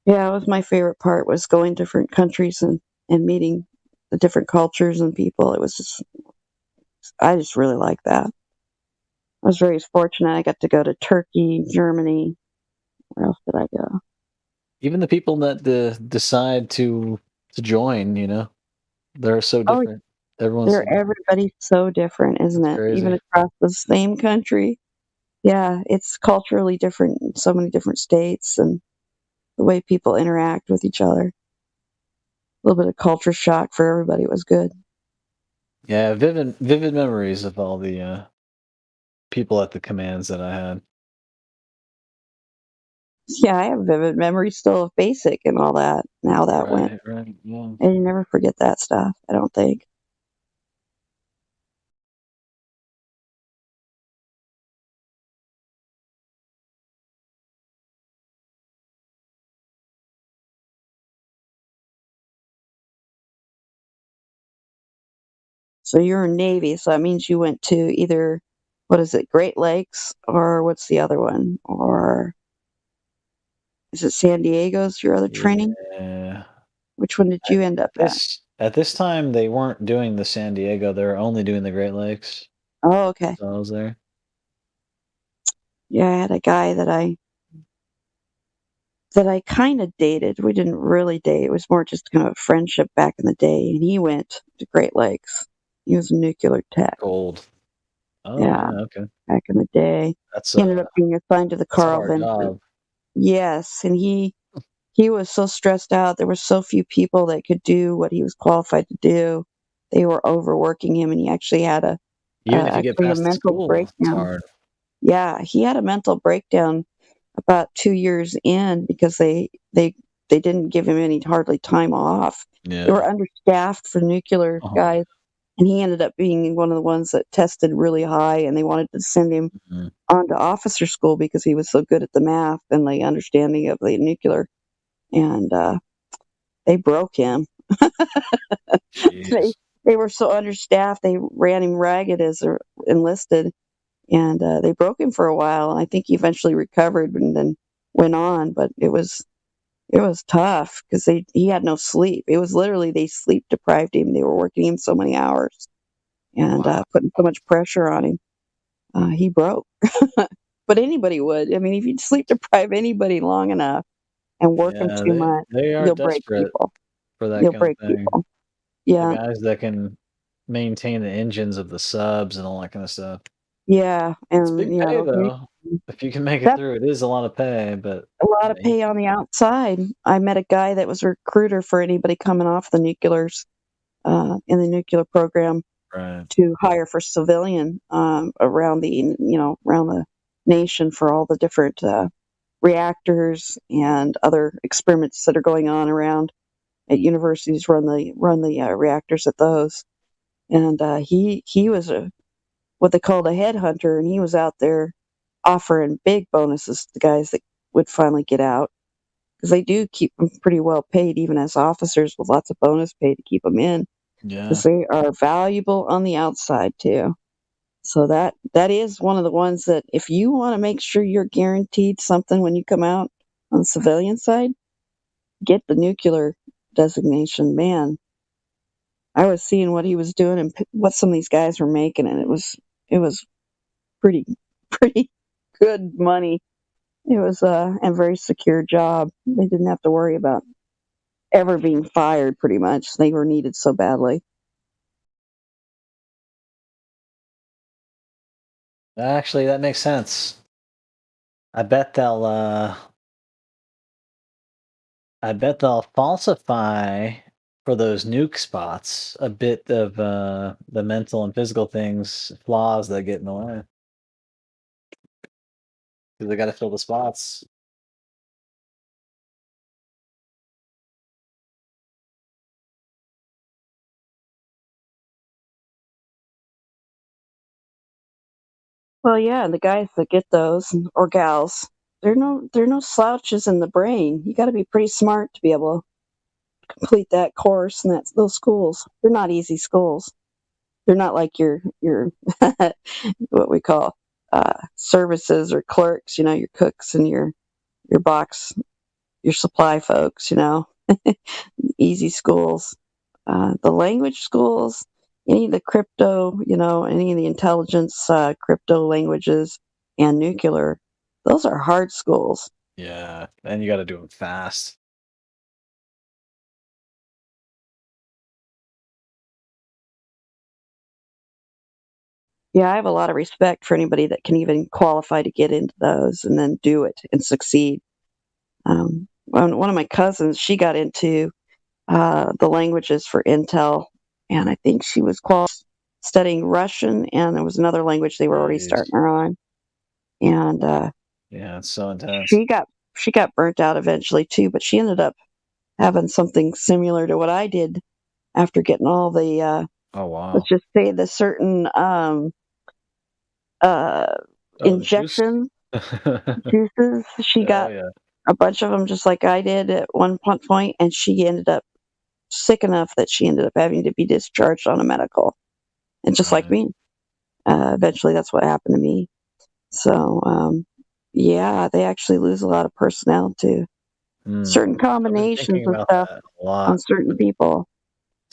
Yeah, it was my favorite part was going to different countries and meeting the different cultures and people. It was just, I just really liked that. I was very fortunate. I got to go to Turkey, Germany. Where else did I go? Even the people that decide to join, they're so Oh, different. Everyone's so different. everybody's so different, isn't It's it? Even crazy. across the same country. Yeah, it's culturally different in so many different states and the way people interact with each other. A little bit of culture shock for everybody. It was good. Yeah, vivid memories of all the people at the commands that I had. Yeah, I have vivid memories still of basic and all that, and how that went. Right. Yeah. And you never forget that stuff, I don't think. So you're in Navy, so that means you went to either, what is it, Great Lakes, or what's the other one? Or is it San Diego's your other training? Yeah. Which one did you end up at? At this time, they weren't doing the San Diego. They were only doing the Great Lakes. Oh, okay. So I was there. Yeah, I had a guy that I kind of dated. We didn't really date. It was more just kind of a friendship back in the day. And he went to Great Lakes. He was a nuclear tech. Gold. Oh, Yeah, yeah, okay. back in the day. That's He ended up being assigned to the that's a Carl hard Vinson. job. Yes, and he was so stressed out. There were so few people that could do what he was qualified to do. They were overworking him, and he actually had Even if you get actually a past the mental school, it's breakdown. hard. Yeah, he had a mental breakdown about 2 years in because they didn't give him any hardly time off. Yeah. They were understaffed for nuclear guys, and he ended up being one of the ones that tested really high, and they wanted to send him on to officer school because he was so good at the math and the understanding of the nuclear, and they broke him. They were so understaffed, they ran him ragged as a enlisted, and they broke him for a while. I think he eventually recovered and then went on, but it was tough because he had no sleep. It was literally they sleep deprived him. They were working him so many hours and putting so much pressure on him. He broke. But anybody would. I mean, if you sleep deprive anybody long enough and work them too much, They are you'll break desperate people. for that You'll kind break of thing. people. The Yeah, guys that can maintain the engines of the subs and all that kind of stuff. yeah, It's and big you pay know, though. If you can make it that's through, it is a lot of pay, but a lot of pay on the outside. I met a guy that was a recruiter for anybody coming off the nuclears in the nuclear program right. to hire for civilian around the nation for all the different reactors and other experiments that are going on around at universities. Run the reactors at those, and he was what they called a headhunter, and he was out there offering big bonuses to guys that would finally get out because they do keep them pretty well paid, even as officers, with lots of bonus pay to keep them in Yeah. because they are valuable on the outside too. So that is one of the ones that if you want to make sure you're guaranteed something when you come out on the civilian side, get the nuclear designation. Man, I was seeing what he was doing and what some of these guys were making, and it was pretty good money. It was a very secure job. They didn't have to worry about ever being fired. Pretty much, they were needed so badly. Actually, that makes sense. I bet they'll falsify for those nuke spots a bit of the mental and physical flaws that get in the way. Because they got to fill the spots. Well, yeah, the guys that get those or gals, they're no slouches in the brain. You got to be pretty smart to be able to complete that course and those schools. They're not easy schools. They're not like your what we call services or clerks. You know, your cooks and your box, your supply folks. You know, easy schools. The language schools, any of the crypto, any of the intelligence crypto languages and nuclear, those are hard schools. Yeah, and you got to do them fast. Yeah, I have a lot of respect for anybody that can even qualify to get into those and then do it and succeed. One of my cousins, she got into the languages for Intel, and I think she was studying Russian, and there was another language they were already starting her on. And yeah, it's so intense. She got burnt out eventually too, but she ended up having something similar to what I did after getting all the oh wow, let's just say the certain injection juices. She got a bunch of them just like I did at one point, and she ended up sick enough that she ended up having to be discharged on a medical. and just like me. Eventually, that's what happened to me. So, yeah, they actually lose a lot of personnel to certain combinations Thinking of about stuff that a lot on certain people.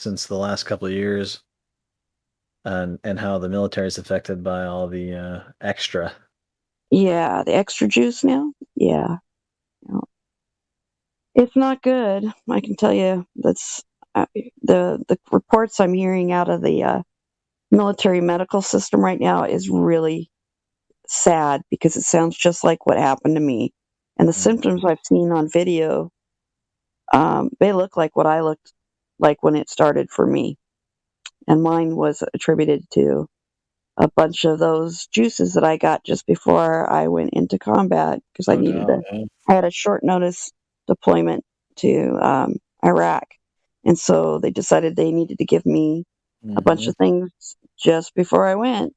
since the last couple of years, and how the military is affected by all the extra. Yeah, the extra juice now. Yeah, it's not good. I can tell you that's the reports I'm hearing out of the military medical system right now is really sad because it sounds just like what happened to me, and the symptoms I've seen on video, they look like what I looked like when it started for me, and mine was attributed to a bunch of those juices that I got just before I went into combat because I needed I had a short notice deployment to Iraq, and so they decided they needed to give me a bunch of things just before I went,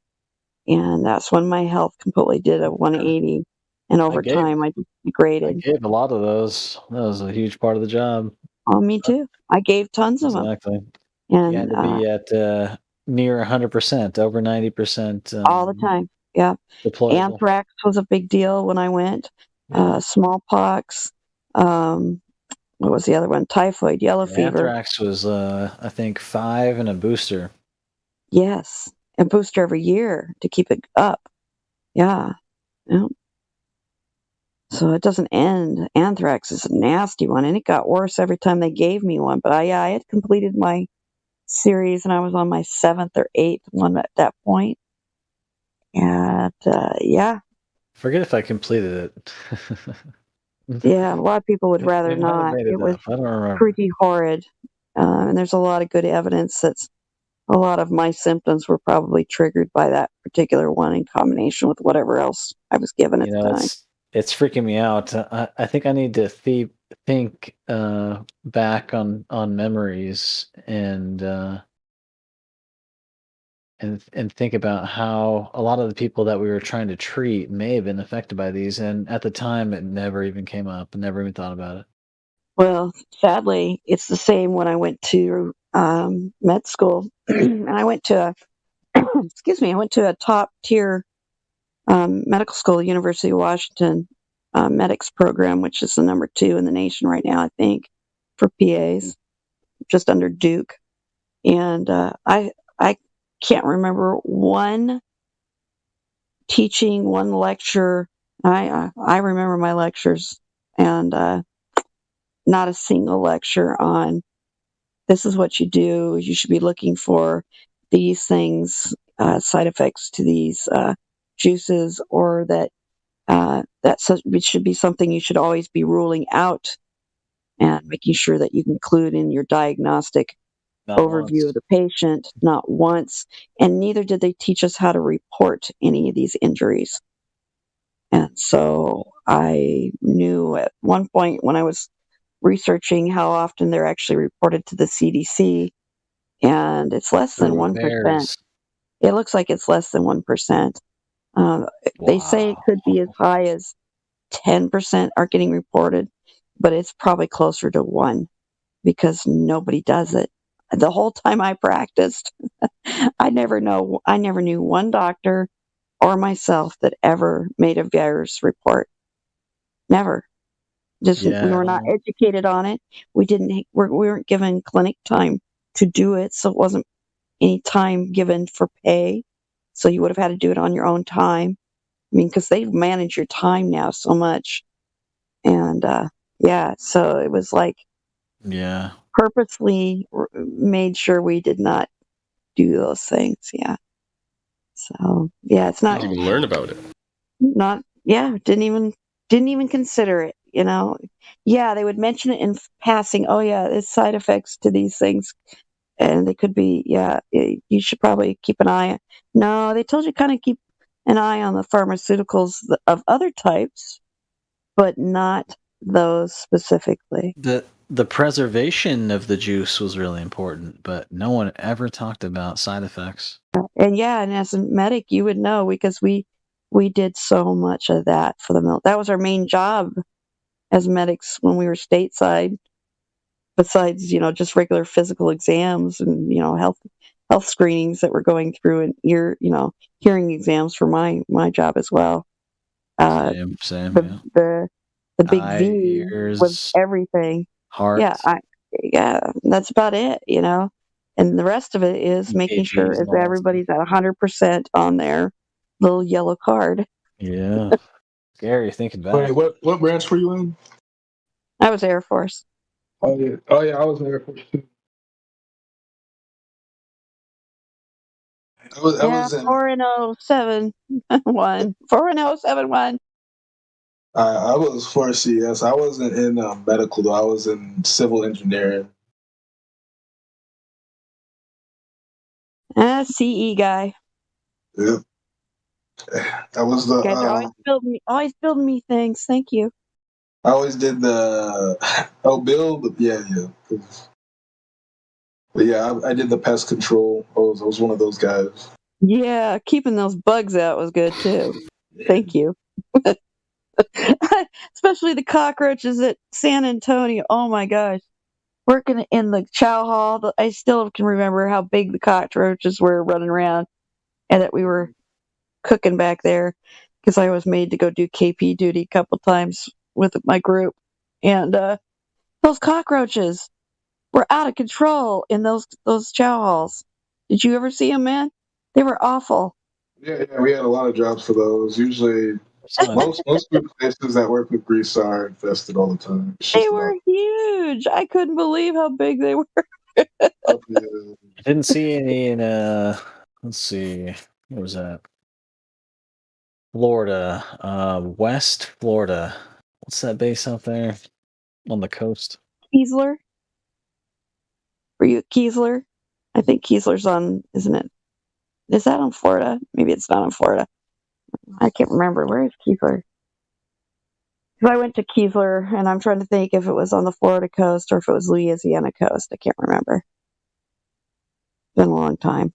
and that's when my health completely did a 180, and over time I degraded. I gave a lot of those. That was a huge part of the job. Oh, me too. I gave tons of them. Exactly. And you had to be at near 100%, over 90%. All the time. Yeah. Deployable. Anthrax was a big deal when I went. Smallpox. What was the other one? Typhoid, yellow fever. Anthrax was, I think, 5 and a booster. Yes. A booster every year to keep it up. Yeah. Yeah. So it doesn't end. Anthrax is a nasty one, and it got worse every time they gave me one. But I had completed my series, and I was on my 7th or 8th one at that point. And yeah. Forget if I completed it. Yeah, a lot of people would rather It might have not. made It was I don't remember. pretty horrid. And there's a lot of good evidence that a lot of my symptoms were probably triggered by that particular one in combination with whatever else I was given at the time. It's freaking me out. I think I need to think back on memories and think about how a lot of the people that we were trying to treat may have been affected by these, and at the time it never even came up. I never even thought about it. Well, sadly, it's the same when I went to med school, and I went to a top tier medical school, University of Washington medics program, which is the number 2 in the nation right now, I think, for PAs, just under Duke. And I can't remember one teaching, one lecture. I remember my lectures, and not a single lecture on this is what you do. You should be looking for these things, side effects to these juices, or that it should be something you should always be ruling out and making sure that you include in your diagnostic overview of the patient, not once. And neither did they teach us how to report any of these injuries. And so I knew at one point when I was researching how often they're actually reported to the CDC, and it's less than 1%. It looks like it's less than 1%. They say it could be as high as 10% are getting reported, but it's probably closer to 1 because nobody does it. The whole time I practiced, I never knew one doctor or myself that ever made a virus report. Never. We were not educated on it. We weren't given clinic time to do it, so it wasn't any time given for pay. So you would have had to do it on your own time. I mean, because they manage your time now so much. And so it was like purposely made sure we did not do those things. Yeah. So it's not. Didn't even learn about it. Didn't even consider it. They would mention it in passing. Oh yeah, it's side effects to these things, and they could be. Yeah, you should probably keep an eye. No, they told you kind of keep an eye on the pharmaceuticals of other types, but not those specifically. The preservation of the juice was really important, but no one ever talked about side effects. And as a medic, you would know because we did so much of that for the military. That was our main job as medics when we were stateside. Besides, just regular physical exams and health health screenings that we're going through, and hearing exams for my job as well. Same. The big Eye, V was ears, everything. heart, Yeah, that's about it, And the rest of it is making sure EKGs and that all that everybody's at 100% on their little yellow card. Yeah. Scary thinking back. Wait, what branch were you in? I was Air Force. Oh yeah, I was in Air Force too. I was in. 49071. 49071. I was for CS. I wasn't in medical though. I was in civil engineering. CE guy. Yeah. That was the. You guys are always building me things. Thank you. I always did the build. Yeah. But yeah, I did the pest control. I was one of those guys. Yeah, keeping those bugs out was good too. Thank you. Especially the cockroaches at San Antonio. Oh my gosh. Working in the chow hall, I still can remember how big the cockroaches were running around and that we were cooking back there because I was made to go do KP duty a couple times with my group. And those cockroaches were out of control in those chow halls. Did you ever see them, man? They were awful. Yeah, we had a lot of jobs for those. Usually, most good places that work with grease are infested all the time. They were huge. I couldn't believe how big they were. I didn't see any in let's see, what was that? Florida, West Florida. What's that base out there on the coast? Keesler? Were you at Keesler? I think Keesler's on, isn't it? Is that on Florida? Maybe it's not on Florida. I can't remember. Where is Keesler? Because I went to Keesler, and I'm trying to think if it was on the Florida coast or if it was Louisiana coast. I can't remember. It's been a long time.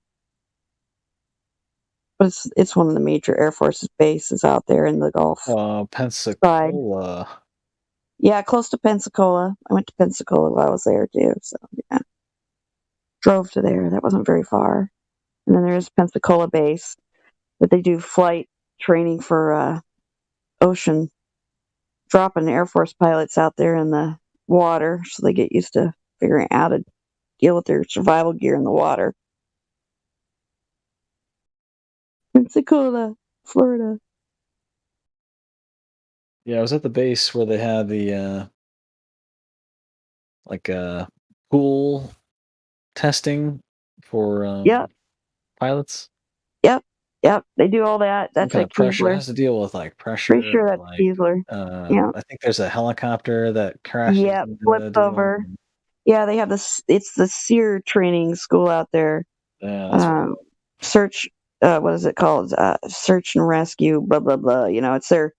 But it's one of the major Air Force's bases out there in the Gulf. Pensacola. Side. Yeah, close to Pensacola. I went to Pensacola while I was there too. So yeah, drove to there. That wasn't very far. And then there's Pensacola base that they do flight training for ocean, dropping Air Force pilots out there in the water so they get used to figuring out how to deal with their survival gear in the water. Pensacola, Florida. Yeah, I was at the base where they had the pool testing for pilots. Yep. They do all that. That's Some kind at of pressure. It Keesler. has to deal with pressure. Pretty sure that's Keesler. Yeah. I think there's a helicopter that crashes. Yeah, into flips the deal. over. Yeah, they have this. It's the SEER training school out there. Yeah, that's Search. What is it called? Search and rescue. Blah blah blah. It's they're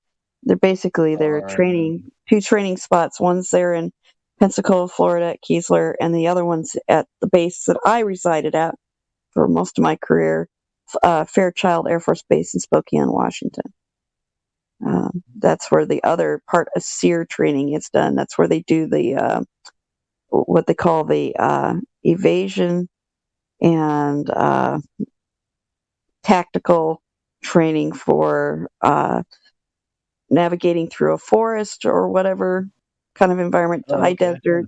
basically their training. 2 training spots. One's there in Pensacola, Florida, at Keesler, and the other one's at the base that I resided at for most of my career, Fairchild Air Force Base in Spokane, Washington. That's where the other part of SEER training is done. That's where they do the what they call the evasion and tactical training for navigating through a forest or whatever kind of environment, high desert,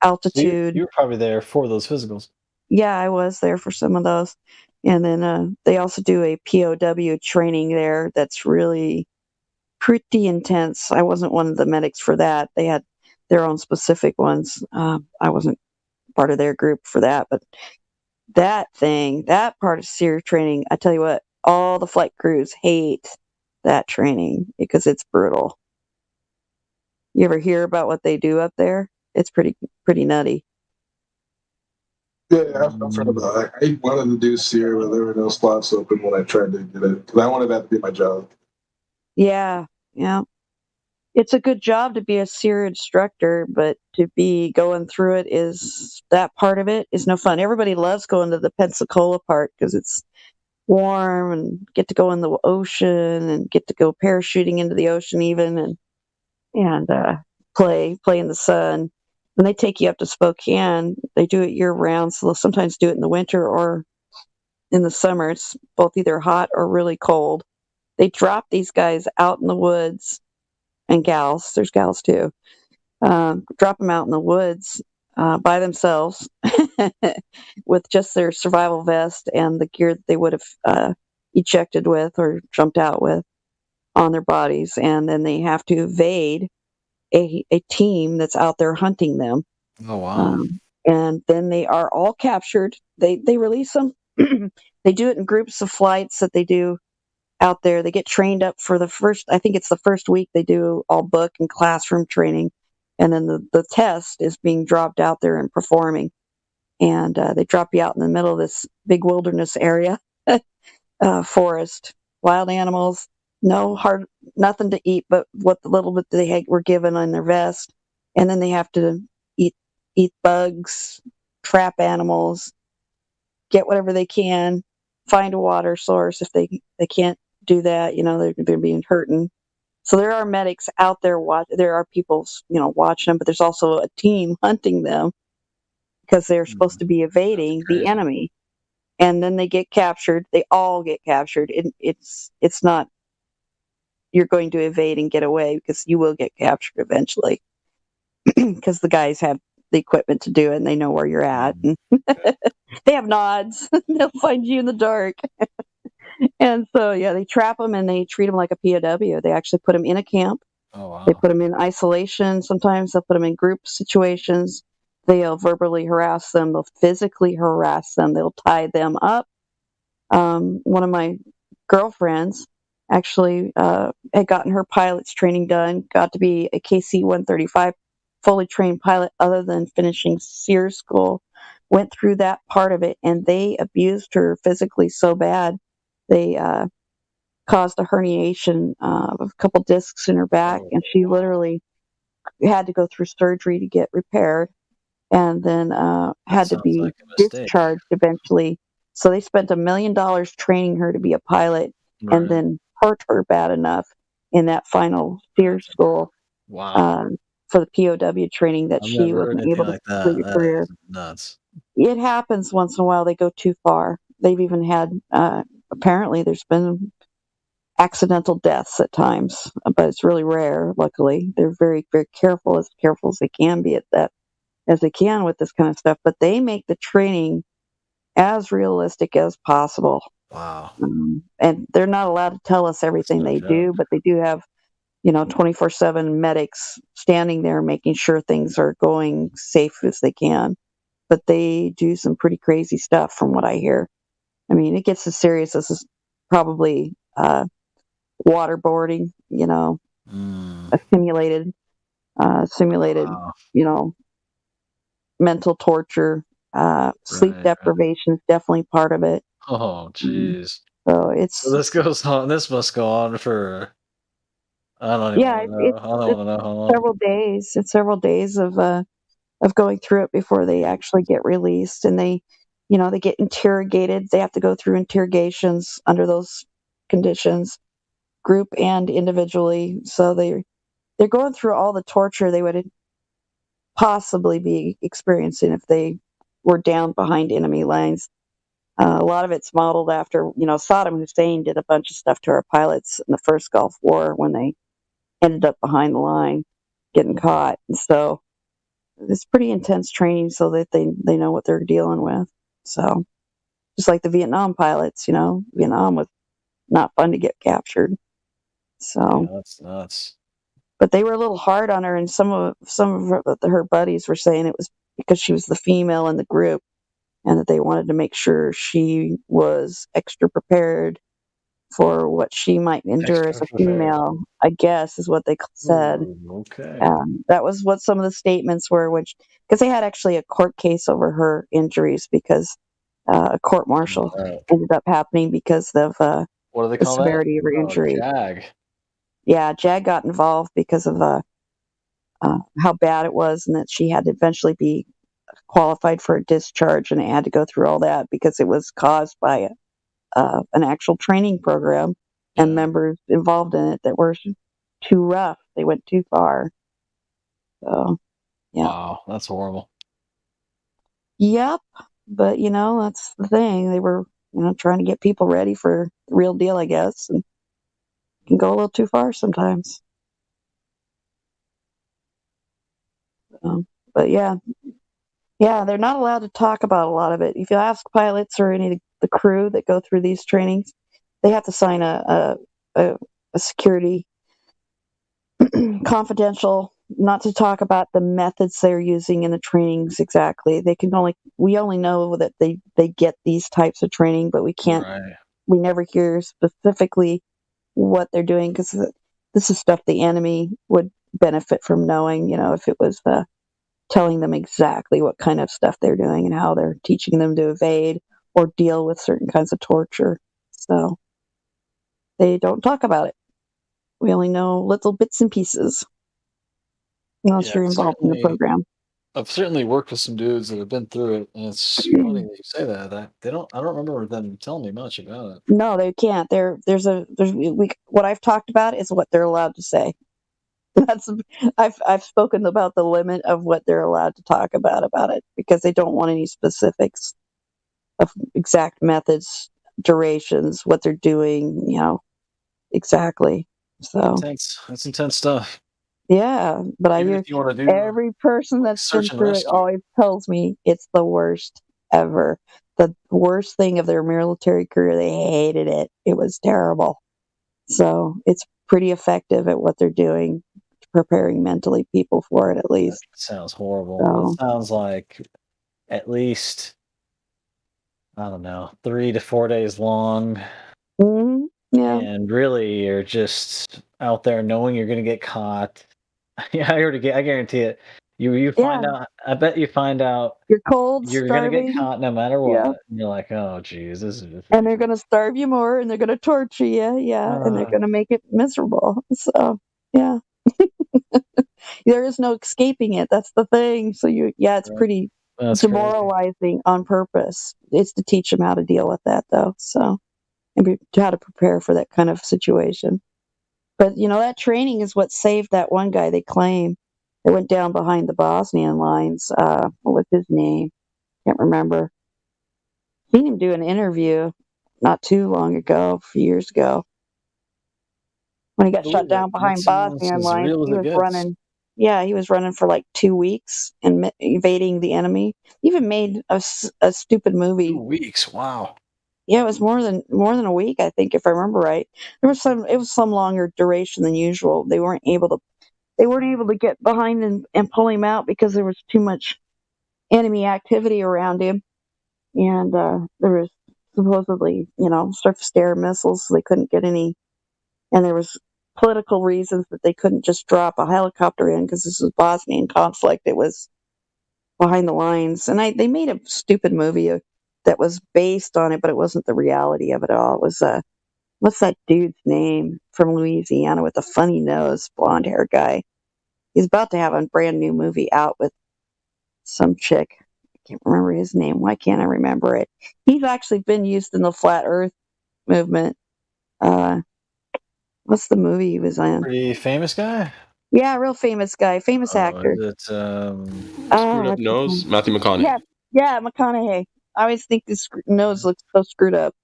altitude. So you were probably there for those physicals. Yeah, I was there for some of those. And then they also do a POW training there that's really pretty intense. I wasn't one of the medics for that. They had their own specific ones. I wasn't part of their group for that. But that part of SEER training, I tell you what, all the flight crews hate that training because it's brutal. You ever hear about what they do up there? It's pretty nutty. Yeah, I've heard about it. I wanted to do SEER, but there were no slots open when I tried to get it because I wanted that to be my job. Yeah. It's a good job to be a SEER instructor, but to be going through it that part of it is no fun. Everybody loves going to the Pensacola part because it's warm and get to go in the ocean and get to go parachuting into the ocean even and play in the sun. When they take you up to Spokane, they do it year round, so they'll sometimes do it in the winter or in the summer. It's both either hot or really cold. They drop these guys out in the woods, and gals. There's gals too. Drop them out in the woods by themselves with just their survival vest and the gear that they would have ejected with or jumped out with on their bodies, and then they have to evade a team that's out there hunting them. Oh wow! And then they are all captured. They release them. They do it in groups of flights that they do out there. They get trained up for the first. I think it's the first week they do all book and classroom training, and then the test is being dropped out there and performing. And they drop you out in the middle of this big wilderness area, forest, wild animals. Nothing to eat but what the little bit they were given on their vest, and then they have to eat bugs, trap animals, get whatever they can, find a water source. If they can't do that, they're being hurting. So there are medics out there. There are people, watching them, but there's also a team hunting them because they're supposed to be evading the enemy, and then they get captured. They all get captured. It's not. You're going to evade and get away, because you will get captured eventually, because the guys have the equipment to do it and they know where you're at. And they have nods. They'll find you in the dark. And so, yeah, they trap them and they treat them like a POW. They actually put them in a camp. Oh wow! They put them in isolation. Sometimes they'll put them in group situations. They'll verbally harass them. They'll physically harass them. They'll tie them up. One of my girlfriends actually had gotten her pilot's training done, got to be a KC-135 fully trained pilot other than finishing SEER school, went through that part of it, and they abused her physically so bad. They caused a herniation of a couple discs in her back, and she literally had to go through surgery to get repaired, and then had to be discharged eventually. So they spent $1 million training her to be a pilot, and then hurt her bad enough in that final SEER school for the POW training that she wasn't able to complete her career. Nuts. It happens once in a while. They go too far. They've even had, apparently there's been accidental deaths at times, but it's really rare, luckily. They're very, very careful as they can be at that, as they can with this kind of stuff. But they make the training as realistic as possible. Wow. And they're not allowed to tell us everything they do, but they do have, 24/7 medics standing there making sure things are going safe as they can. But they do some pretty crazy stuff from what I hear. I mean, it gets as serious as probably waterboarding, a simulated, mental torture, sleep deprivation is definitely part of it. Oh, jeez. So this goes on. This must go on for. I don't even know. I don't want to know how long. Several days. It's several days of going through it before they actually get released, and they get interrogated. They have to go through interrogations under those conditions, group and individually. So they're going through all the torture they would possibly be experiencing if they were down behind enemy lines. A lot of it's modeled after, Saddam Hussein did a bunch of stuff to our pilots in the first Gulf War when they ended up behind the line getting caught. And so it's pretty intense training so that they know what they're dealing with. So just like the Vietnam pilots, Vietnam was not fun to get captured. So that's nuts. But they were a little hard on her, and some of her buddies were saying it was because she was the female in the group, and that they wanted to make sure she was extra prepared for what she might endure as a female, I guess, is what they said. Ooh, okay. That was what some of the statements were, because they had actually a court case over her injuries, because a court martial ended up happening because of what do they the call severity of her injury. JAG. Yeah, JAG got involved because of how bad it was, and that she had to eventually be qualified for a discharge, and it had to go through all that because it was caused by an actual training program and members involved in it that were too rough. They went too far. So, yeah. Wow, that's horrible. Yep, but that's the thing. They were trying to get people ready for the real deal, I guess, and can go a little too far sometimes. But yeah, they're not allowed to talk about a lot of it. If you ask pilots or any of the crew that go through these trainings, they have to sign a security confidential, not to talk about the methods they're using in the trainings exactly. We only know that they get these types of training, but we can't. Right. We never hear specifically what they're doing, because this is stuff the enemy would benefit from knowing. If it was telling them exactly what kind of stuff they're doing and how they're teaching them to evade or deal with certain kinds of torture. So they don't talk about it. We only know little bits and pieces unless you're involved in the program. I've certainly worked with some dudes that have been through it, and it's funny that you say that they don't. I don't remember them telling me much about it. No, they can't. What I've talked about is what they're allowed to say. I've spoken about the limit of what they're allowed to talk about it, because they don't want any specifics of exact methods, durations, what they're doing, exactly. So That's intense stuff. yeah, but I Even hear if you want to do every person that's been search and through it rescue. always tells me it's the worst ever. The worst thing of their military career. They hated it. It was terrible. So it's pretty effective at what they're doing, preparing mentally people for it, at least. Sounds horrible. So- It sounds like at least, I don't know, 3 to 4 days long. Mhm, yeah. And really, you're just out there knowing you're going to get caught. Yeah, I guarantee it. You find out. I bet you find out You're cold, you're going to get starving. caught no matter what. Yeah. And you're like, oh, geez, this is. And they're going to starve you more, and they're going to torture you, and they're going to make it miserable. So, yeah. There is no escaping it. That's the thing. So it's pretty That's demoralizing on purpose. It's to teach them how to deal with that, though. So, and how to prepare for that kind of situation. But that training is what saved that one guy. They claim that went down behind the Bosnian lines. What was his name? Can't remember. Seen him do an interview not too long ago, a few years ago, when he got shot down behind Bosnian lines. He was running. Yeah, he was running for like 2 weeks and evading the enemy. He even made a stupid movie. 2 weeks. Wow. Yeah, it was more than a week, I think, if I remember right. It was some longer duration than usual. They weren't able to get behind and pull him out because there was too much enemy activity around him, and there was supposedly surface to air missiles, so they couldn't get any, and there was political reasons that they couldn't just drop a helicopter in, because this was Bosnian conflict. It was behind the lines, and they made a stupid movie that was based on it, but it wasn't the reality of it all. It was what's that dude's name from Louisiana with the funny nose, blonde hair guy? He's about to have a brand new movie out with some chick. I can't remember his name. Why can't I remember it? He's actually been used in the flat Earth movement. What's the movie he was in? Pretty famous guy. Yeah, real famous guy, famous actor. Is it Screwed up nose? Matthew McConaughey. Yeah, McConaughey. I always think his nose looks so screwed up.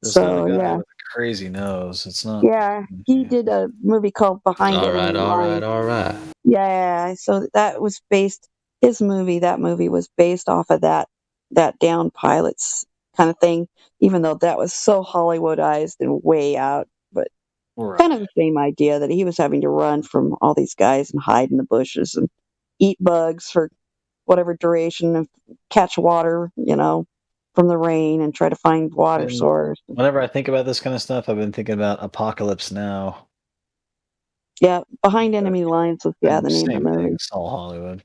this So other guy yeah, with a crazy nose? It's not. yeah, he did a movie called Behind All Enemy Lines. right. Yeah, so that was based. That movie was based off of that downed pilots kind of thing. Even though that was so Hollywoodized and way out, but kind of the same idea, that he was having to run from all these guys and hide in the bushes and eat bugs for whatever duration, and catch water, from the rain, and try to find water source. Whenever I think about this kind of stuff, I've been thinking about Apocalypse Now. Yeah, Behind Enemy Lines was the name of the Same movie. thing. It's all Hollywood.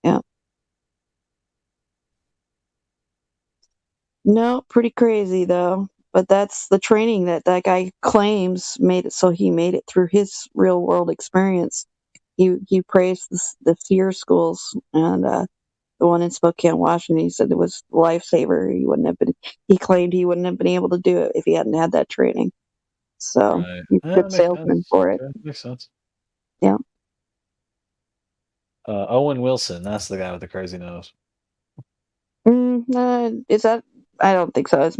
Yeah. No, pretty crazy though. But that's the training that guy claims made it so he made it through his real world experience. He praised the SEER schools, and the one in Spokane, Washington. He said it was a lifesaver. He claimed he wouldn't have been able to do it if he hadn't had that training. So he's a good salesman for it. Makes sense. Yeah. Owen Wilson, that's the guy with the crazy nose. Is that I don't think so.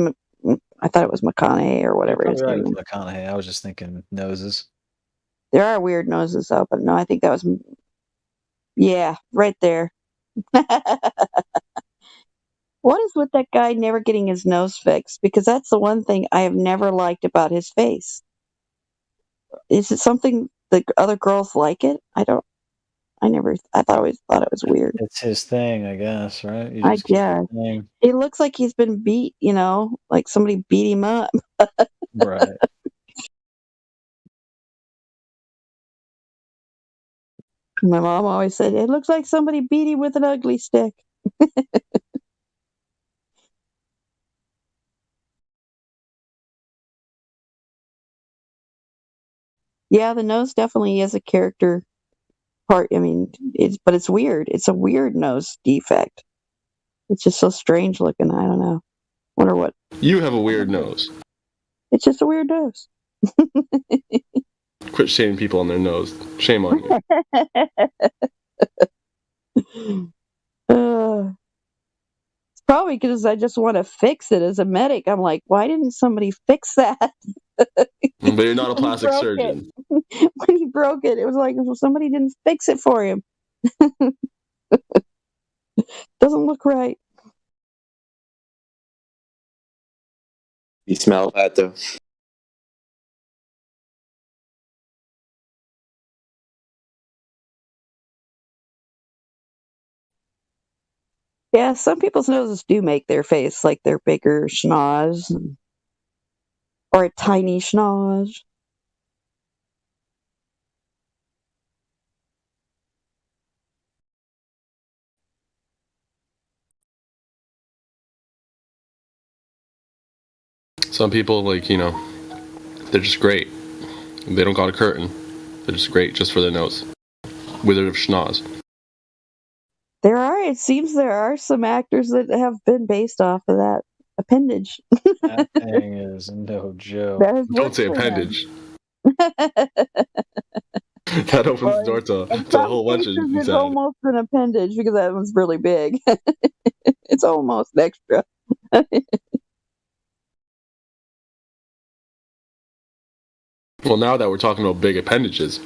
I thought it was McConaughey or whatever his Right, name. McConaughey. I was just thinking noses. There are weird noses though, but no, I think that was. Yeah, right there. What is with that guy never getting his nose fixed? Because that's the one thing I have never liked about his face. Is it something the other girls like it? I always thought it was weird. It's his thing, I guess, right? You I just keep guess. it thing. It looks like he's been beat, like somebody beat him up. Right. My mom always said, it looks like somebody beat him with an ugly stick. Yeah, the nose definitely is a character part. I mean, but it's weird. It's a weird nose defect. It's just so strange looking. I don't know. Wonder what. You have a weird nose. It's just a weird nose. Quit shaming people on their nose. Shame on you. It's probably because I just want to fix it as a medic. I'm like, why didn't somebody fix that? But you're not a plastic surgeon. When he broke it, it was like, well, somebody didn't fix it for him. Doesn't look right. You smell that though. Yeah, some people's noses do make their face like they're bigger schnoz or a tiny schnoz. Some people, they're just great. They don't got a curtain. They're just great just for their nose. Wizard of Schnoz. It seems there are some actors that have been based off of that appendage. That thing is no joke. Don't say appendage. That opens the door to a whole bunch of It's insanity. almost an appendage because that one's really big. It's almost extra. Well, now that we're talking about big appendages,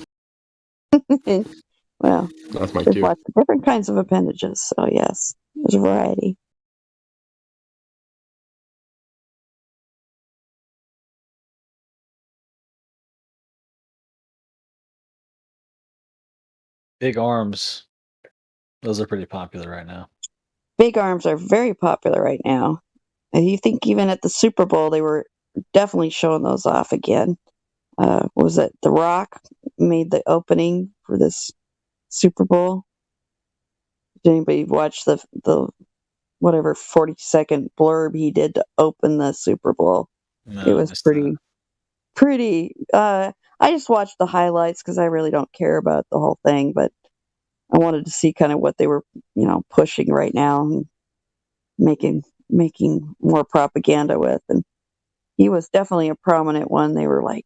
Well, that's my there's cue. lots of different kinds of appendages, so yes, there's a variety. Big arms. Those are pretty popular right now. Big arms are very popular right now. And you think even at the Super Bowl, they were definitely showing those off again. Was it The Rock made the opening for this Super Bowl? Did anybody watch the whatever 40-second blurb he did to open the Super Bowl? No, It was pretty. I just watched the highlights because I really don't care about the whole thing, but I wanted to see kind of what they were, pushing right now and making more propaganda with. And he was definitely a prominent one. They were like,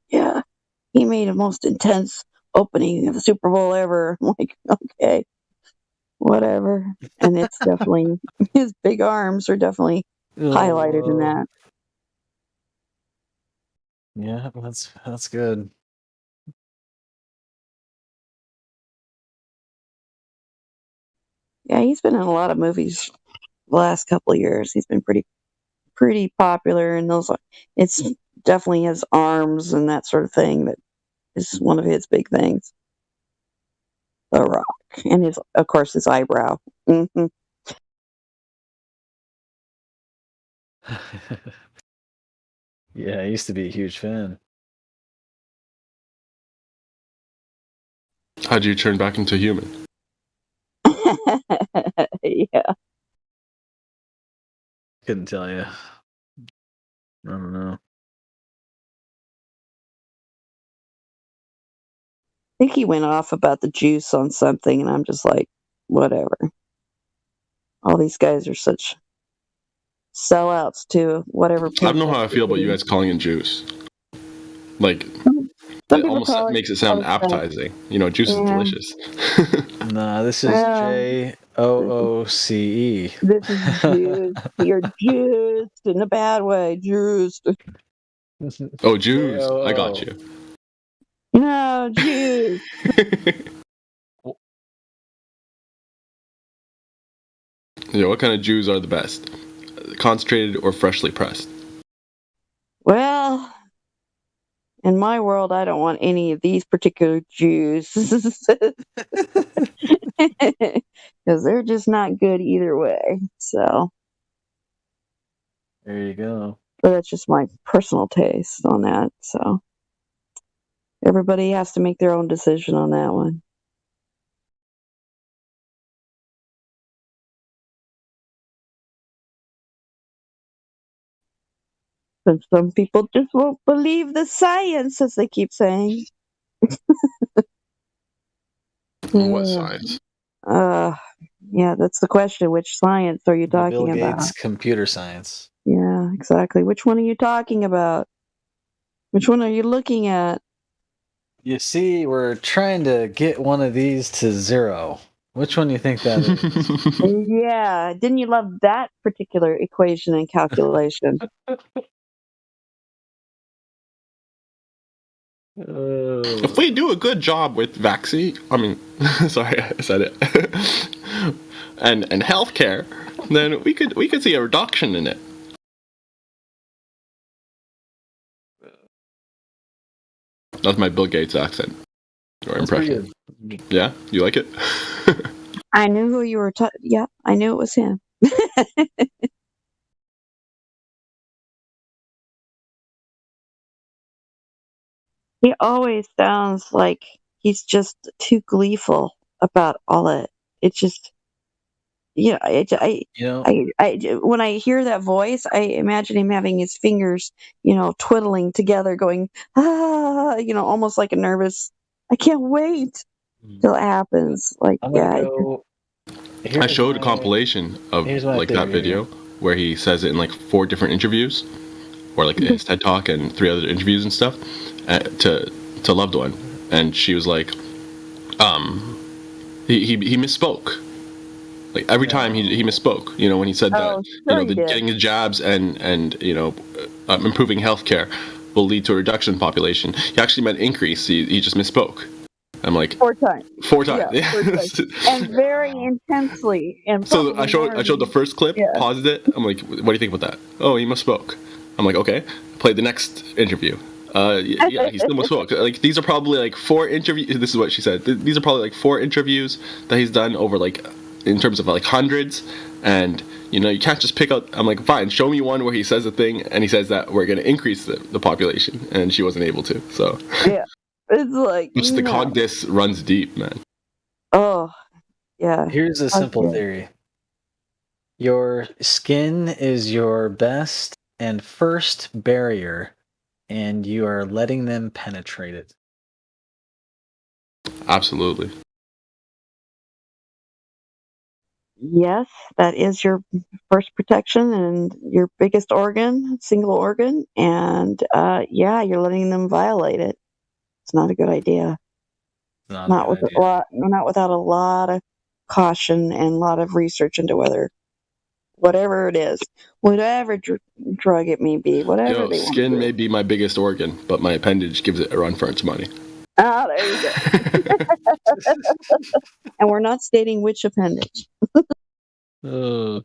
yeah, he made the most intense opening of the Super Bowl ever. I'm like, okay, whatever. And it's definitely, his big arms are definitely highlighted in that. Yeah, that's good. Yeah, he's been in a lot of movies the last couple of years. He's been pretty popular, and it's definitely his arms and that sort of thing that is one of his big things. The Rock, and of course his eyebrow. Mm-hmm. Yeah, I used to be a huge fan. How'd you turn back into human? Yeah. Couldn't tell you. I don't know. I think he went off about the juice on something, and I'm just like, whatever. All these guys are such sellouts to whatever. I don't know how I feel about you guys calling it juice. Like, Some it people almost call it makes it sound something. appetizing. Juice is delicious. Nah, this is JOOCE. This is juiced. You're juiced in a bad way. Juiced. Oh, Jews. I got you. No, juice. What kind of Jews are the best? Concentrated or freshly pressed? Well, in my world, I don't want any of these particular Jews. Because they're just not good either way. So. There you go. But that's just my personal taste on that. So. Everybody has to make their own decision on that one. But some people just won't believe the science, as they keep saying. What science? Yeah, that's the question. Which science are you talking Bill about? Gates computer science. Yeah, exactly. Which one are you talking about? Which one are you looking at? You see, we're trying to get one of these to 0. Which one do you think that is? Yeah, didn't you love that particular equation and calculation? If we do a good job with vaccine, sorry, I said it, and healthcare, then we could see a reduction in it. That's my Bill Gates accent or impression. Yeah, you like it? I knew who you were. Yeah, I knew it was him. He always sounds like he's just too gleeful about all it. It's just, when I hear that voice, I imagine him having his fingers, twiddling together, going, almost like a nervous. I can't wait till it happens. Like, I showed a compilation of like that video where he says it in like 4 different interviews, or like his TED Talk and 3 other interviews and stuff, to loved one, and she was like, he misspoke. Like every time he misspoke, when he said that, getting the jabs and improving healthcare will lead to a reduction in population. He actually meant increase. He just misspoke. I'm like 4 times. 4 times. Yeah, 4 times. And very intensely. And so I showed the first clip, paused it. I'm like, what do you think about that? Oh, he misspoke. I'm like, okay. Played the next interview. Yeah, he still misspoke. Like these are probably like 4 interviews. This is what she said. These are probably like 4 interviews that he's done over like, in terms of like hundreds, and you can't just pick out. I'm like, fine, show me one where he says a thing and he says that we're going to increase the population, and she wasn't able to. So yeah, it's like just the cog diss runs deep, man. Oh, yeah. Here's a simple theory. Your skin is your best and first barrier, and you are letting them penetrate it. Absolutely. Yes, that is your first protection and your biggest organ, single organ, and you're letting them violate it. It's not a good idea. Not without a lot of caution and a lot of research into whatever it is, whatever drug it may be, whatever they skin want to may be my biggest organ, but my appendage gives it a run for its money. Ah, there you go. And we're not stating which appendage. I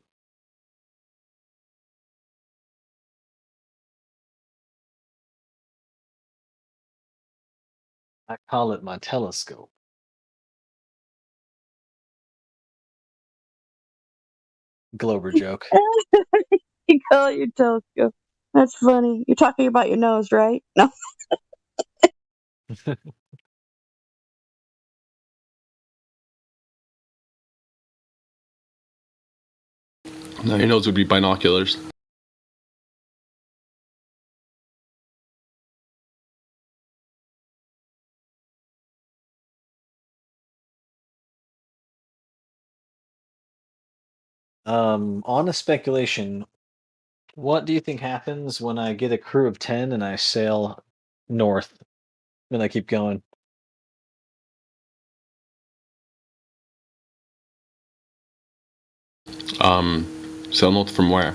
call it my telescope. Glober joke. You call it your telescope. That's funny. You're talking about your nose, right? No. No, your nose would be binoculars. Honest speculation, what do you think happens when I get a crew of 10 and I sail north and I keep going? Sail north from where?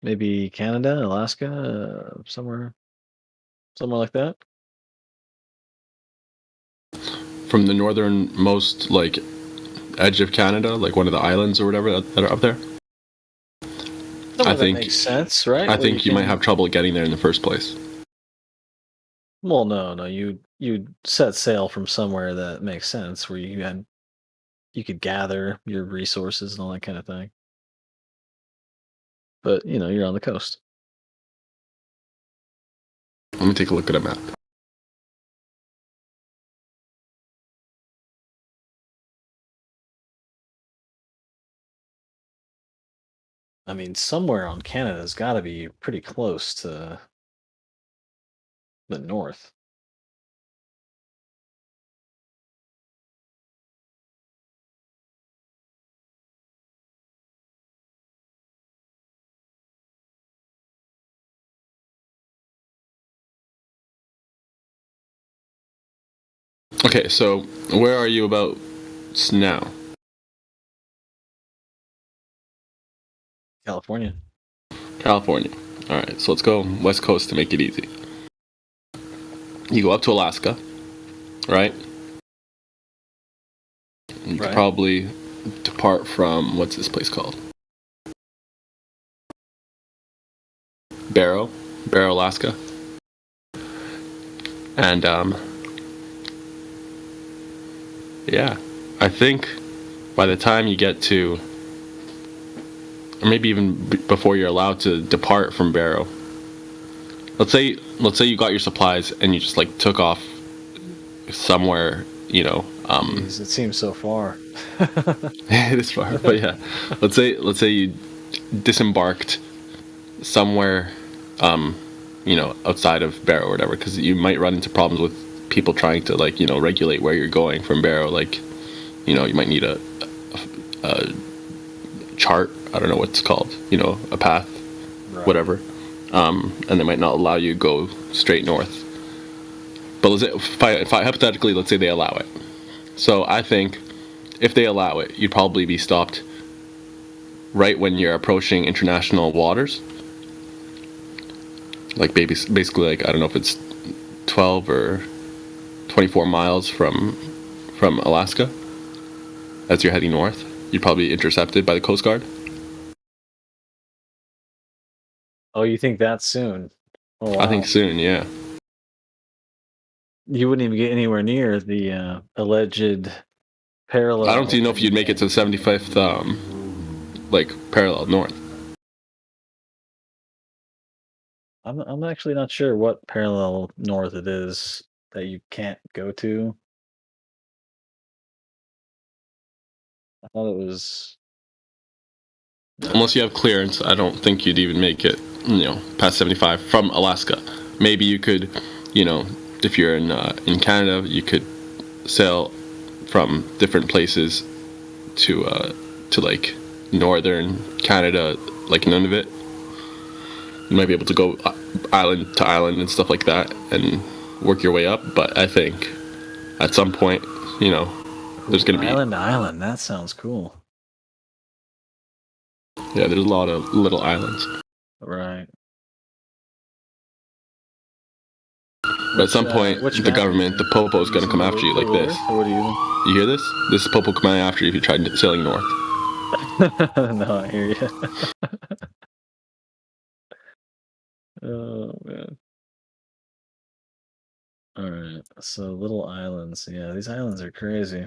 Maybe Canada, Alaska, somewhere like that. From the northernmost like edge of Canada, like one of the islands or whatever that are up there. That makes sense, right? I Where think you might can- have trouble getting there in the first place. Well, no, you set sail from somewhere that makes sense, where you could gather your resources and all that kind of thing. But you're on the coast. Let me take a look at a map. I mean, somewhere on Canada's got to be pretty close to the north. Okay, so where are you about now? California. California. All right, so let's go west coast to make it easy. You go up to Alaska, right? You could probably depart from what's this place called? Barrow, Alaska. And yeah, I think by the time you get to, or maybe even before you're allowed to depart from Barrow, let's say you got your supplies and you just like took off somewhere, Jeez, it seems so far. it is far, but yeah, let's say you disembarked somewhere, outside of Barrow or whatever, because you might run into problems with people trying to regulate where you're going from Barrow. Like, you might need a chart. I don't know what it's called. A path, whatever. And they might not allow you to go straight north. But if hypothetically, let's say they allow it. So I think if they allow it, you'd probably be stopped right when you're approaching international waters. Like basically, like I don't know if it's 12 or 24 miles from Alaska. As you're heading north, you'd probably be intercepted by the Coast Guard. Oh, you think that soon? Oh, I think soon, yeah. You wouldn't even get anywhere near the alleged parallel. I don't even know if you'd make it to the 75th, parallel north. I'm actually not sure what parallel north it is that you can't go to. I thought it was. Unless you have clearance, I don't think you'd even make it, past 75 from Alaska. Maybe you could, if you're in Canada, you could sail from different places to like northern Canada, like Nunavut. You might be able to go island to island and stuff like that and work your way up. But I think at some point, there's going to be island to island. That sounds cool. Yeah, there's a lot of little islands. Right. But at some point, the government, the Popo, is going to come after you like this. What do you? You hear this? This is Popo coming after you if you tried sailing north. No, I hear you. Oh man. All right. So little islands. Yeah, these islands are crazy.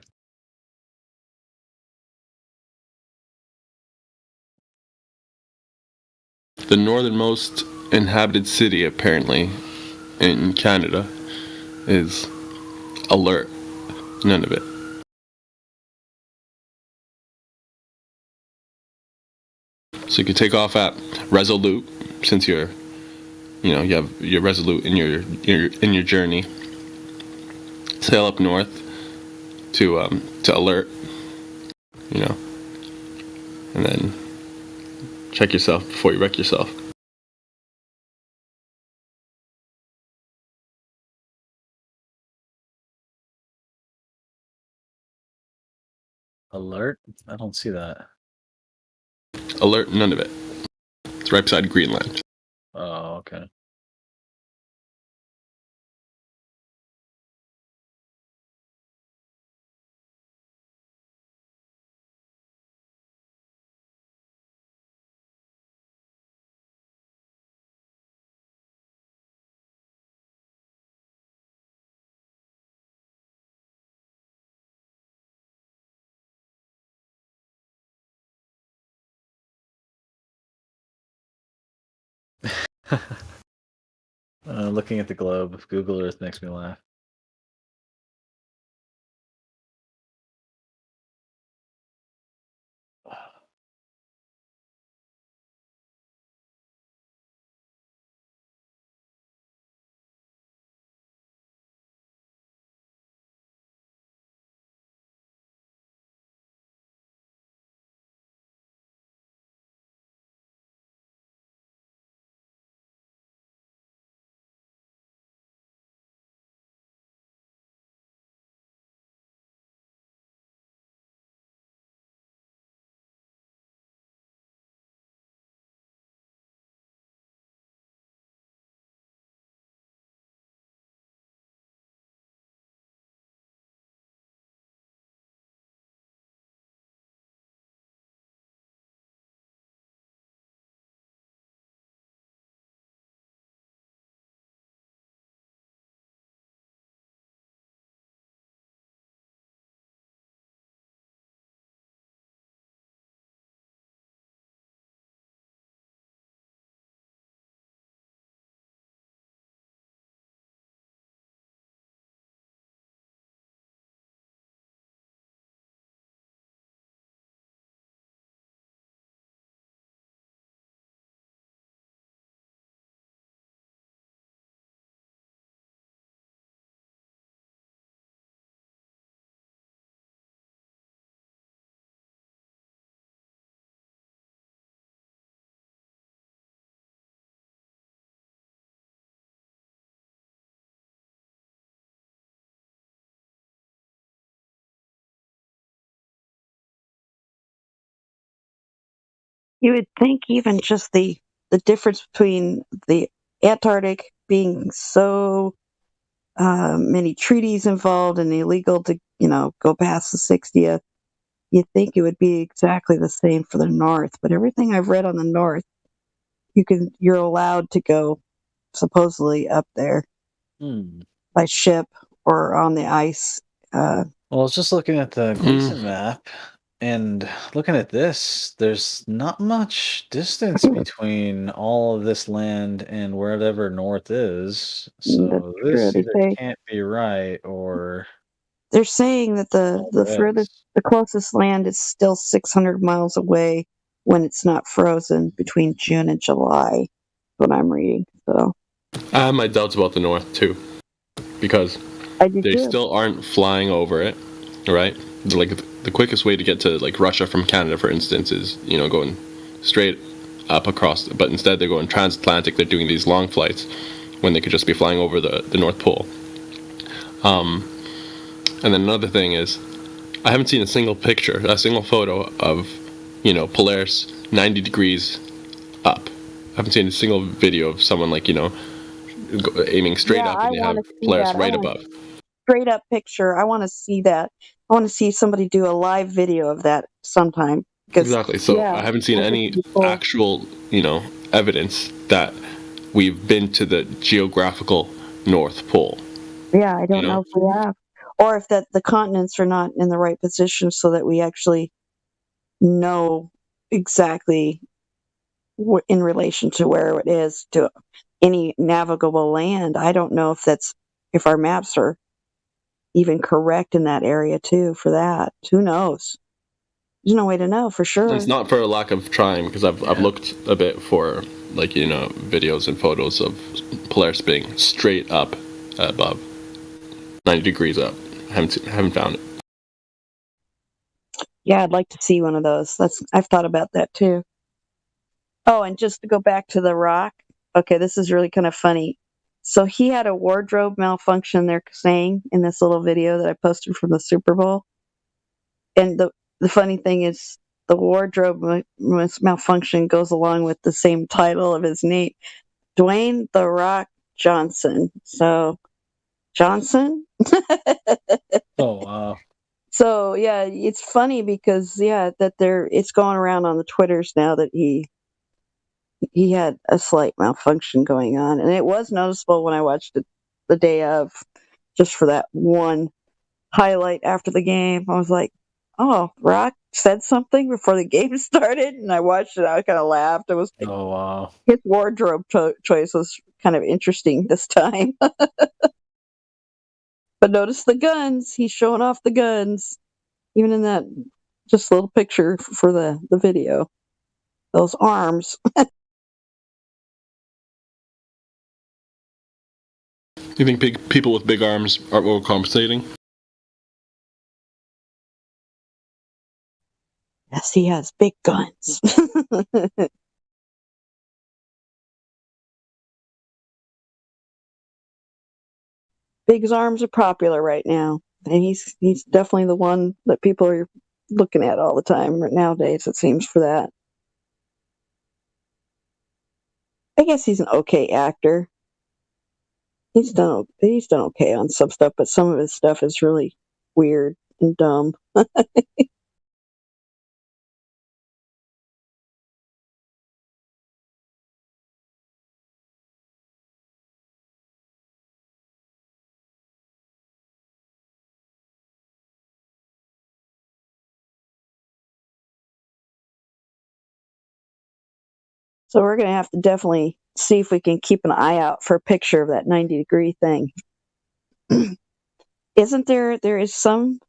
The northernmost inhabited city, apparently, in Canada is Alert. Nunavut. So you could take off at Resolute, since you're, you have your Resolute in your journey. Sail up north to Alert, and then check yourself before you wreck yourself. Alert? I don't see that. Alert, none of it. It's right beside Greenland. Oh, okay. Looking at the globe, Google Earth makes me laugh. You would think even just the difference between the Antarctic being so many treaties involved and illegal to go past the 60th, you'd think it would be exactly the same for the North. But everything I've read on the North, you're allowed to go supposedly up there by ship or on the ice. Well, I was just looking at the Gleason map, and looking at this, there's not much distance between all of this land and wherever north is. So this true. either can't be right or They're saying that the closest land is still 600 miles away when it's not frozen between June and July. What I'm reading. So I have my doubts about the North too, because they still aren't flying over it, right? Like the quickest way to get to like Russia from Canada, for instance, is going straight up across. But instead, they're going transatlantic. They're doing these long flights when they could just be flying over the North Pole. And then another thing is, I haven't seen a single picture, a single photo of, Polaris 90 degrees up. I haven't seen a single video of someone aiming straight up and they have Polaris right above. Straight up picture. I want to see that. I want to see somebody do a live video of that sometime. Exactly. So I haven't seen any actual, evidence that we've been to the geographical North Pole. Yeah, I don't know if we have. Or if the continents are not in the right position so that we actually know exactly in relation to where it is to any navigable land. I don't know if our maps are even correct in that area too for that. Who knows? There's no way to know for sure. It's not for a lack of trying, because I've looked a bit for videos and photos of Polaris being straight up above 90 degrees up. Haven't found it. Yeah, I'd like to see one of those. I've thought about that too. Oh, and just to go back to The Rock. Okay, this is really kind of funny. So he had a wardrobe malfunction, they're saying, in this little video that I posted from the Super Bowl. And the funny thing is the wardrobe malfunction goes along with the same title of his name, Dwayne The Rock Johnson. So Johnson. Oh wow. So yeah, it's funny because that it's going around on the Twitters now that he had a slight malfunction going on, and it was noticeable when I watched it the day of, just for that one highlight after the game. I was like, "Oh, Rock said something before the game started," and I watched it. I kind of laughed. It was like, Oh wow. his wardrobe choice was kind of interesting this time. But notice the guns. He's showing off the guns, even in that just little picture for the video. Those arms. You think people with big arms are overcompensating? Yes, he has big guns. Big arms are popular right now, and he's definitely the one that people are looking at all the time nowadays. It seems for that. I guess he's an okay actor. He's done okay on some stuff, but some of his stuff is really weird and dumb. So we're going to have to definitely see if we can keep an eye out for a picture of that 90-degree thing. Isn't there is some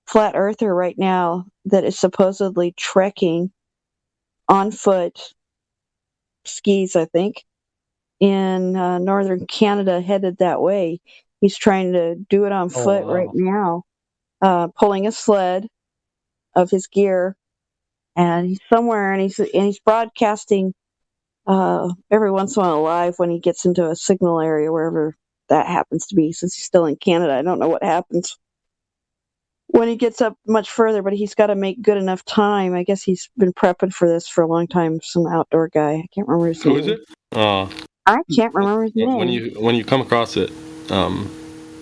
flat earther right now that is supposedly trekking on foot, skis, I think, in northern Canada, headed that way. He's trying to do it on foot right now, pulling a sled of his gear, and he's somewhere, and he's broadcasting every once in a while live when he gets into a signal area, wherever that happens to be. Since he's still in Canada, I don't know what happens when he gets up much further, but he's got to make good enough time. I guess he's been prepping for this for a long time. Some outdoor guy. I can't remember his name. Who is it? I can't remember his name. When you come across it, post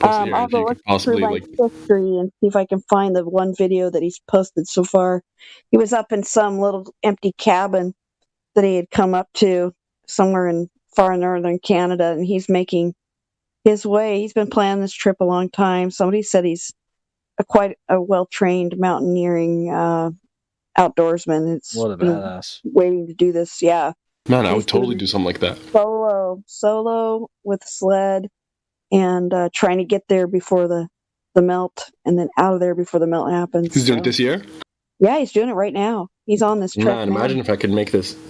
it here I'll if you go could look possibly through my history and see if I can find the one video that he's posted so far. He was up in some little empty cabin that he had come up to somewhere in far northern Canada, and he's making his way. He's been planning this trip a long time. Somebody said he's quite a well-trained mountaineering outdoorsman. It's What a badass. waiting to do this. Yeah. Man, I would totally do something like that. Solo with sled, and trying to get there before the melt, and then out of there before the melt happens. He's doing it this year? Yeah, he's doing it right now. He's on this trek. Man, imagine if I could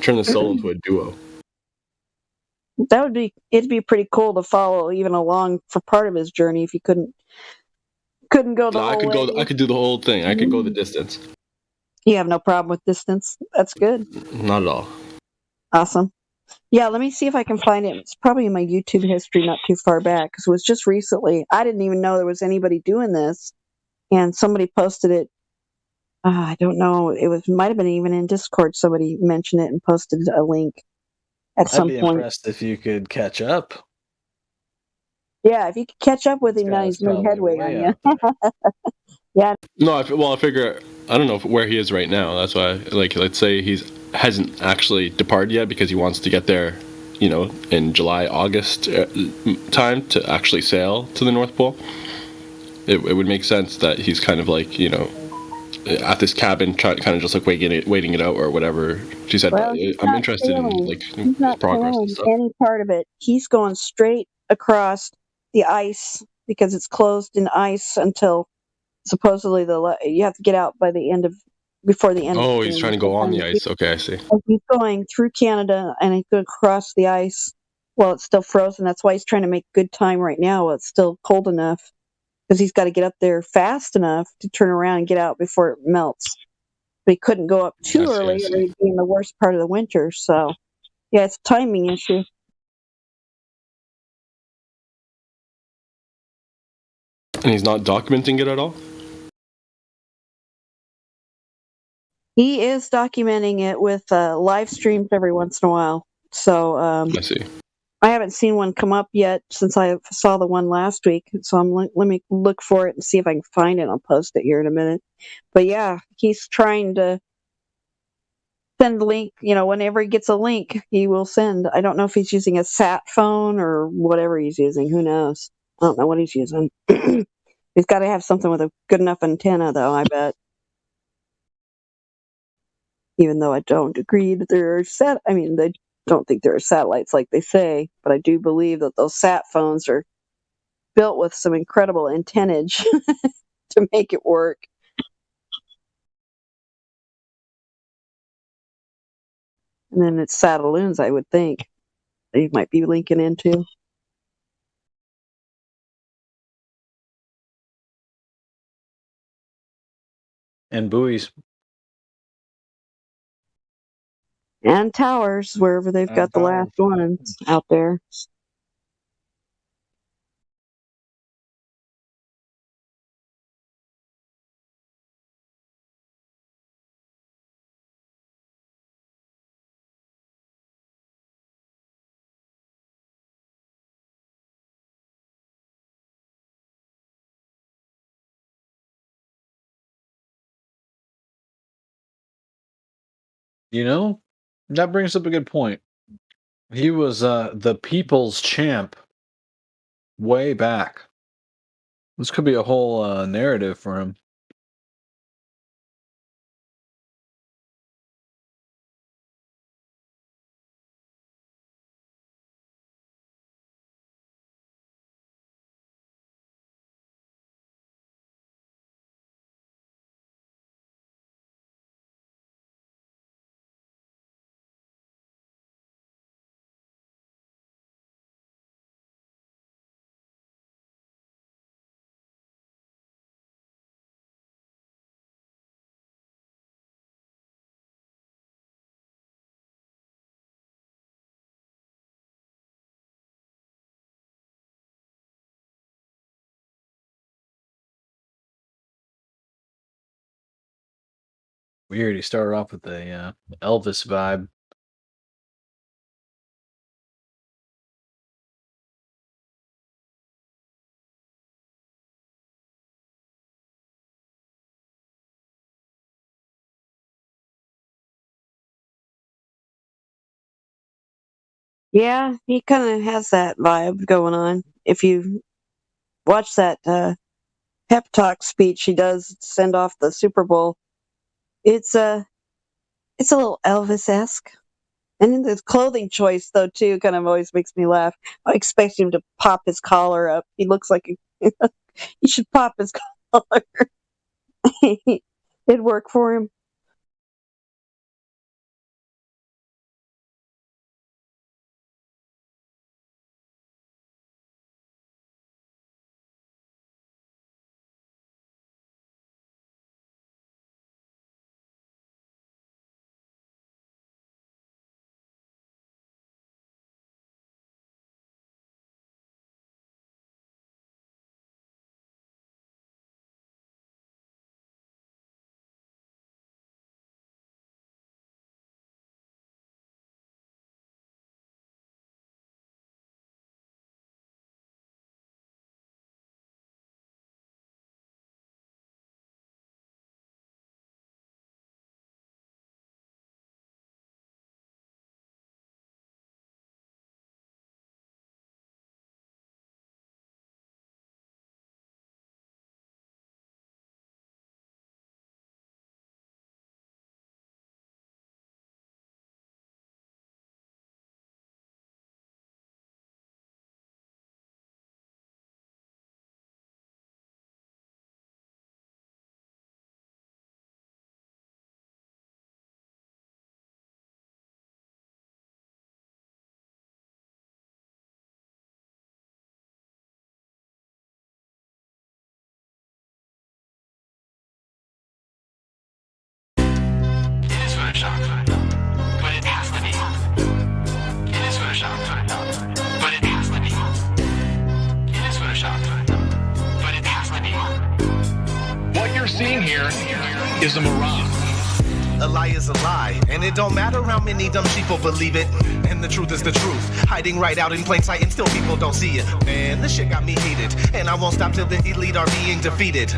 turn this solo into a duo. It'd be pretty cool to follow even along for part of his journey if he couldn't go the whole way. I could do the whole thing. I could go the distance. You have no problem with distance? That's good. Not at all. Awesome. Yeah, let me see if I can find it. It's probably in my YouTube history not too far back, because it was just recently. I didn't even know there was anybody doing this, and somebody posted it. I don't know. It might have been even in Discord. Somebody mentioned it and posted a link at some point. I'd be impressed if you could catch up. Yeah, if you could catch up with him now, he's made headway on you. Yeah. No, I figure I don't know where he is right now. That's why, like, let's say hasn't actually departed yet because he wants to get there, in July, August time to actually sail to the North Pole. It would make sense that he's kind of like, at this cabin, kind of just like waiting it out or whatever. She said, well, I'm interested in he's not progress and stuff. Any part of it. He's going straight across the ice because it's closed in ice until supposedly you have to get out before the end. Oh, he's trying to go on the ice. Okay, I see. He's going through Canada and he's going to cross the ice while it's still frozen. That's why he's trying to make good time right now while it's still cold enough, because he's got to get up there fast enough to turn around and get out before it melts. But he couldn't go up too early, or he'd be in the worst part of the winter. So, yeah, it's a timing issue. And he's not documenting it at all? He is documenting it with live streams every once in a while. So I see. I haven't seen one come up yet since I saw the one last week. So let me look for it and see if I can find it. I'll post it here in a minute. But yeah, he's trying to send a link. Whenever he gets a link, he will send. I don't know if he's using a sat phone or whatever he's using. Who knows? I don't know what he's using. He's got to have something with a good enough antenna, though, I bet. Even though I don't agree that there are they don't think there are satellites like they say, but I do believe that those sat phones are built with some incredible antennage to make it work. And then it's Satelloons, I would think. They might be linking into. And buoys. And towers, wherever they've got the last ones out there. That brings up a good point. He was the people's champ way back. This could be a whole narrative for him. Weird. He started off with a Elvis vibe. Yeah, he kind of has that vibe going on. If you watch that pep talk speech he does send off the Super Bowl, it's a little Elvis-esque. And in the clothing choice, though, too, kind of always makes me laugh. I expect him to pop his collar up. He looks like he should pop his collar. It'd work for him. What you're seeing here is a mirage. a lie is a lie. And it don't matter how many dumb people believe it. And the truth is the truth, hiding right out in plain sight, and still people don't see it. Man, this shit got me heated, and I won't stop till the elite are being defeated.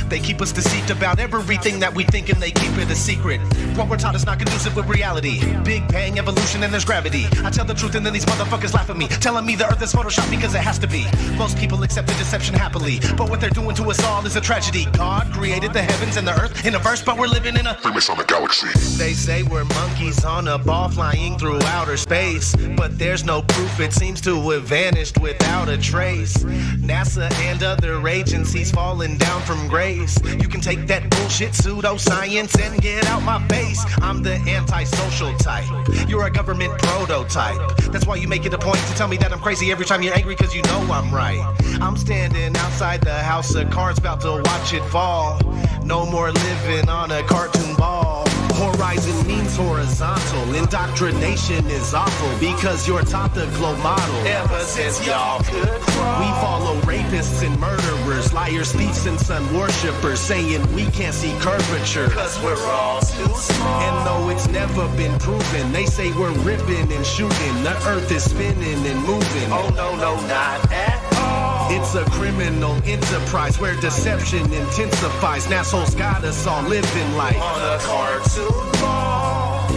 They keep us deceived about everything that we think, and they keep it a secret. What we're taught is not conducive with reality. Big bang, evolution, and there's gravity. I tell the truth and then these motherfuckers laugh at me, telling me the earth is photoshopped because it has to be. Most people accept the deception happily, but what they're doing to us all is a tragedy. God created the heavens and the earth in a verse, but we're living in a Freemasonic galaxy. They say we're monkeys on a ball flying through outer space, but there's no proof, it seems to have vanished without a trace. NASA and other agencies falling down from grace. You can take that bullshit pseudoscience and get out my face. I'm the antisocial type, you're a government prototype. That's why you make it a point to tell me that I'm crazy every time you're angry, cause you know I'm right. I'm standing outside the house of cards about to watch it fall. No more living on a cartoon ball. Horizon means horizontal. Indoctrination is awful because you're taught the globe model. Ever since y'all could crawl, we follow rapists and murderers, liars, thieves, and sun worshippers, saying we can't see curvature cause we're all too small. And though it's never been proven, they say we're ripping and shooting. The earth is spinning and moving. Oh no, no, not at all. It's a criminal enterprise where deception intensifies. Assholes got us all living life on a cartoon ball.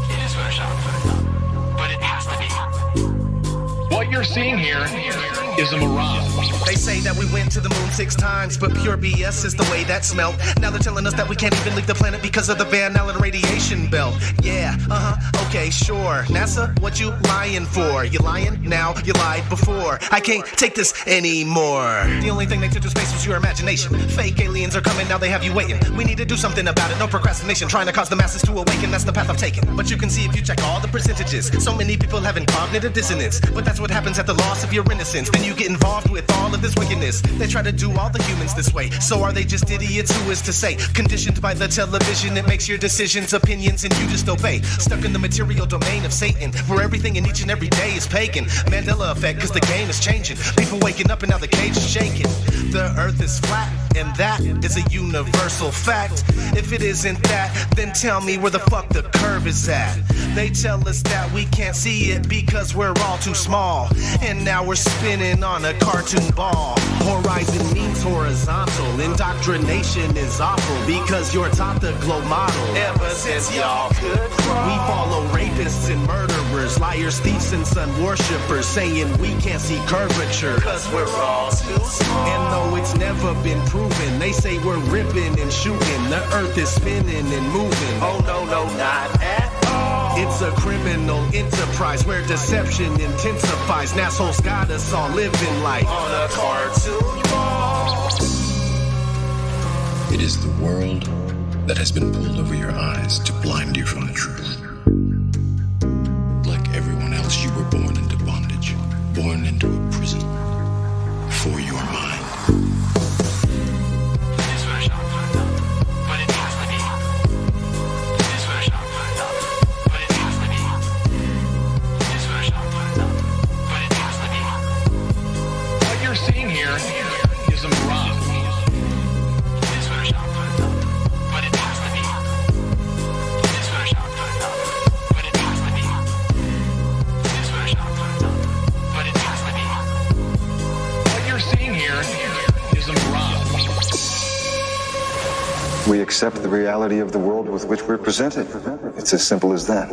It is photoshopped, but it has to be. What you're seeing here is a mirage. They say that we went to the moon 6 times, but pure BS is the way that smelled. Now they're telling us that we can't even leave the planet because of the Van Allen radiation belt. Yeah, okay, sure. NASA, what you lying for? You lying now, you lied before. I can't take this anymore. The only thing they took to space was your imagination. Fake aliens are coming, now they have you waiting. We need to do something about it, no procrastination. Trying to cause the masses to awaken, that's the path I've taken. But you can see if you check all the percentages, so many people having cognitive dissonance. But that's what happens at the loss of your innocence. Then you get involved with all of this wickedness. They try to do all the humans this way. So are they just idiots? Who is to say? Conditioned by the television, it makes your decisions, opinions, and you just obey. Stuck in the material domain of Satan, where everything in each and every day is pagan. Mandela effect, cause the game is changing. People waking up and now the cage is shaking. The earth is flat, and that is a universal fact. If it isn't that, then tell me where the fuck the curve is at. They tell us that we can't see it because we're all too small. And now we're spinning on a cartoon ball. Horizon means horizontal. Indoctrination is awful because you're taught the globe model. Ever since y'all could crawl, we follow rapists and murderers, liars, thieves, and sun worshippers, saying we can't see curvature cause we're all too small. And though it's never been proven, they say we're ripping and shooting. The earth is spinning and moving. Oh no, no, not at all. It's a criminal enterprise where deception intensifies. Assholes got us all living life on a cartoon ball. It is the world that has been pulled over your eyes to blind you from the truth. Like everyone else, you were born into bondage, born into a prison for your mind. Seeing here is a mirage. It is photoshopped, but it has to be. It is photoshopped, but it has to be. It is photoshopped, but it has to be. What you're seeing here is a mirage. We accept the reality of the world with which we're presented. It's as simple as that.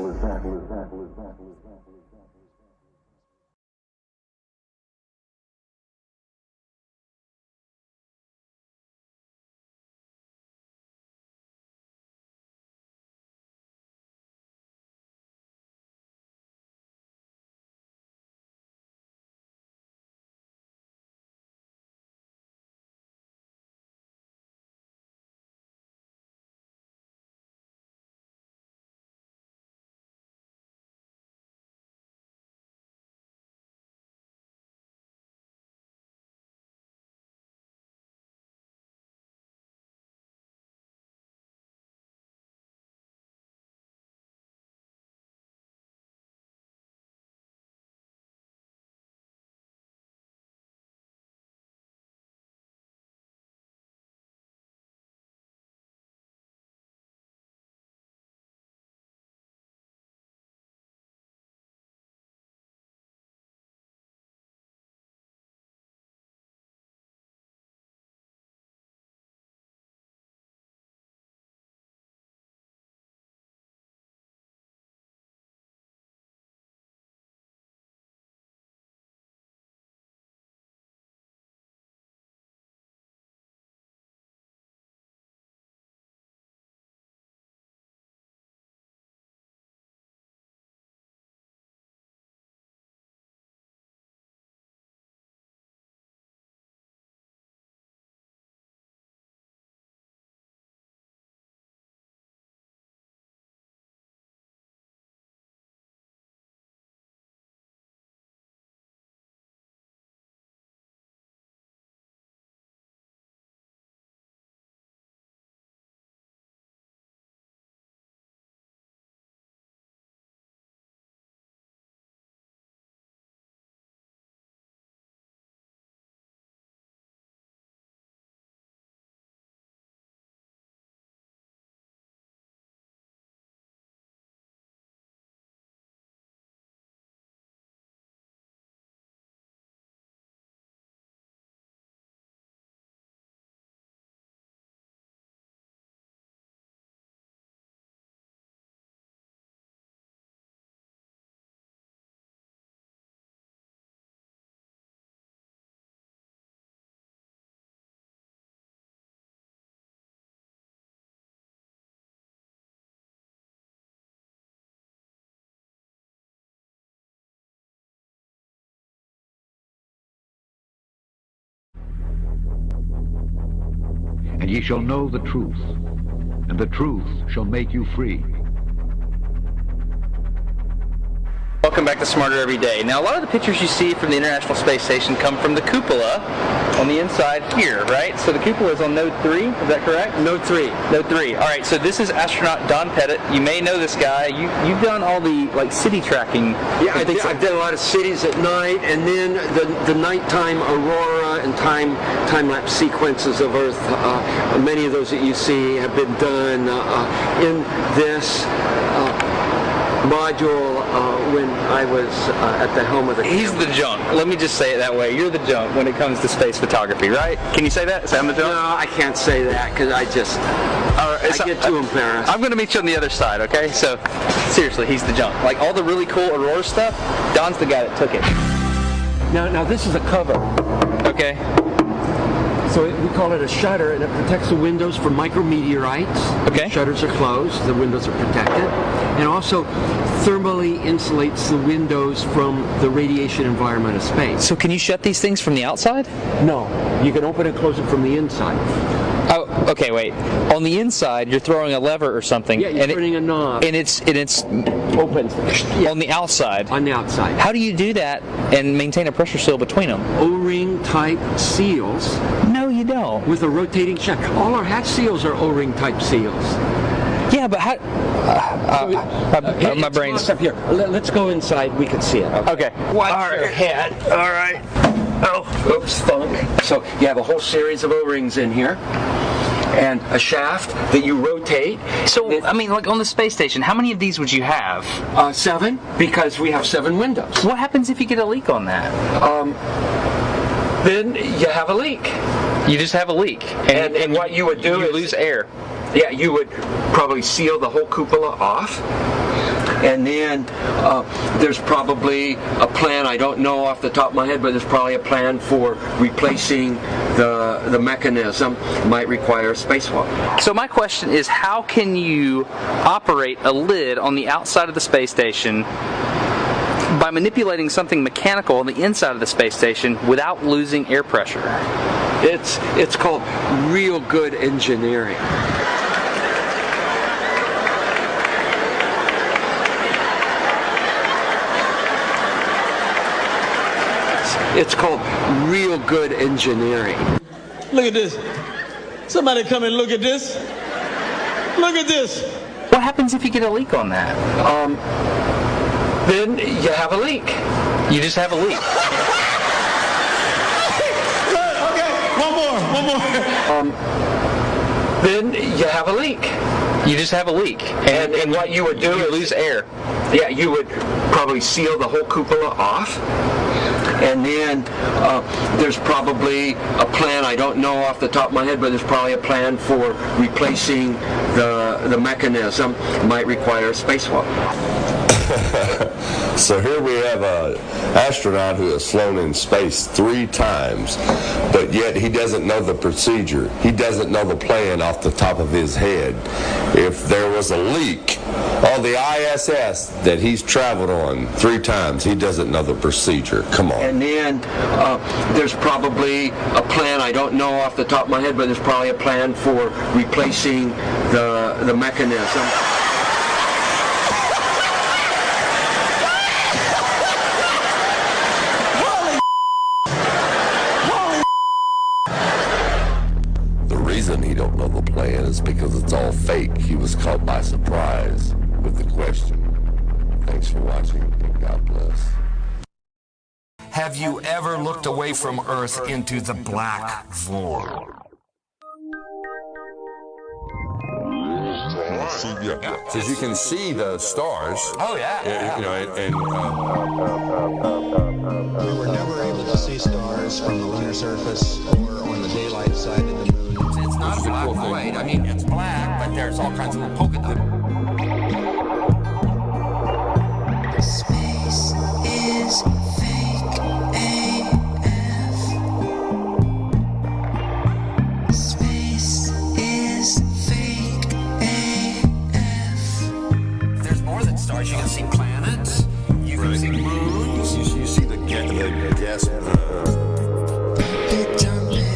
ye shall know the truth, and the truth shall make you free. Welcome back to Smarter Every Day. Now, a lot of the pictures you see from the International Space Station come from the cupola on the inside here, right? So the cupola is on Node 3, is that correct? Node 3. Node 3. All right, so this is astronaut Don Pettit. You may know this guy. You've done all the, like, city tracking. Yeah, I've done a lot of cities at night, and then the nighttime aurora and time-lapse sequences of Earth. Many of those that you see have been done in this module when I was at the helm of the camera. He's the junk. Let me just say it that way. You're the junk when it comes to space photography, right? Can you say that? Say I'm the junk? No, I can't say that because I get too embarrassed. I'm going to meet you on the other side, okay? So, seriously, he's the junk. Like, all the really cool Aurora stuff, Don's the guy that took it. Now this is a cover. Okay. So we call it a shutter, and it protects the windows from micrometeorites. Okay. Shutters are closed, the windows are protected. And also thermally insulates the windows from the radiation environment of space. So can you shut these things from the outside? No. You can open and close it from the inside. Oh, okay, wait. On the inside, you're throwing a lever or something. Yeah, you're turning a knob. And it's open. Yeah. On the outside. On the outside. How do you do that and maintain a pressure seal between them? O-ring type seals. No, you don't. With a rotating shaft. All our hatch seals are O-ring type seals. Yeah, but how? My brain's up here. Let's go inside. We can see it. Okay. Watch your head. All right. Oh, oops, thunk. So you have a whole series of O-rings in here, and a shaft that you rotate. So, I mean, like on the space station, how many of these would you have? 7, because we have 7 windows. What happens if you get a leak on that? Then you have a leak. You just have a leak. And what you would do is lose air. Yeah, you would probably seal the whole cupola off. And then there's probably a plan, I don't know off the top of my head, but there's probably a plan for replacing the mechanism. It might require a spacewalk. So my question is, how can you operate a lid on the outside of the space station by manipulating something mechanical on the inside of the space station without losing air pressure? It's called real good engineering. It's called real good engineering. Look at this. Somebody come and look at this. Look at this. What happens if you get a leak on that? Then you have a leak. You just have a leak. Okay, one more. Then you have a leak. You just have a leak. And what you would do is lose air. Yeah, you would probably seal the whole cupola off. And then there's probably a plan, I don't know off the top of my head, but there's probably a plan for replacing the mechanism. It might require a spacewalk. So here we have an astronaut who has flown in space 3 times, but yet he doesn't know the procedure. He doesn't know the plan off the top of his head. If there was a leak on the ISS that he's traveled on 3 times, he doesn't know the procedure. Come on. And then there's probably a plan, I don't know off the top of my head, but there's probably a plan for replacing the mechanism. He don't know the plan is because it's all fake. He was caught by surprise with the question. Thanks for watching, and God bless. Have you ever looked away from Earth into the black void? Because you can see the stars. Oh yeah. You know, and we were never able to see stars from the lunar surface or on the daylight side of the moon. It's not a black void. I mean, it's black, but there's all kinds of polka dots. Space is fake AF. Space is fake AF. There's more than stars. You can see planets. You can see moons. You see the gas. It don't matter.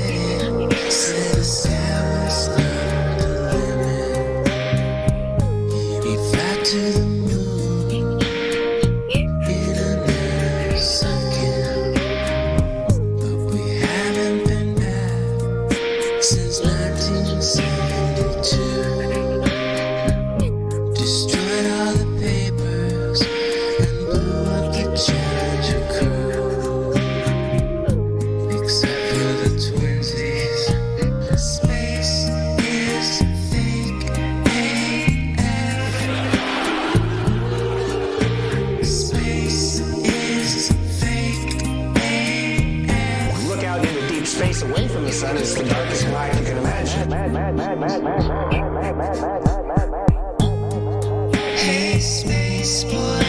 Hey, space boy,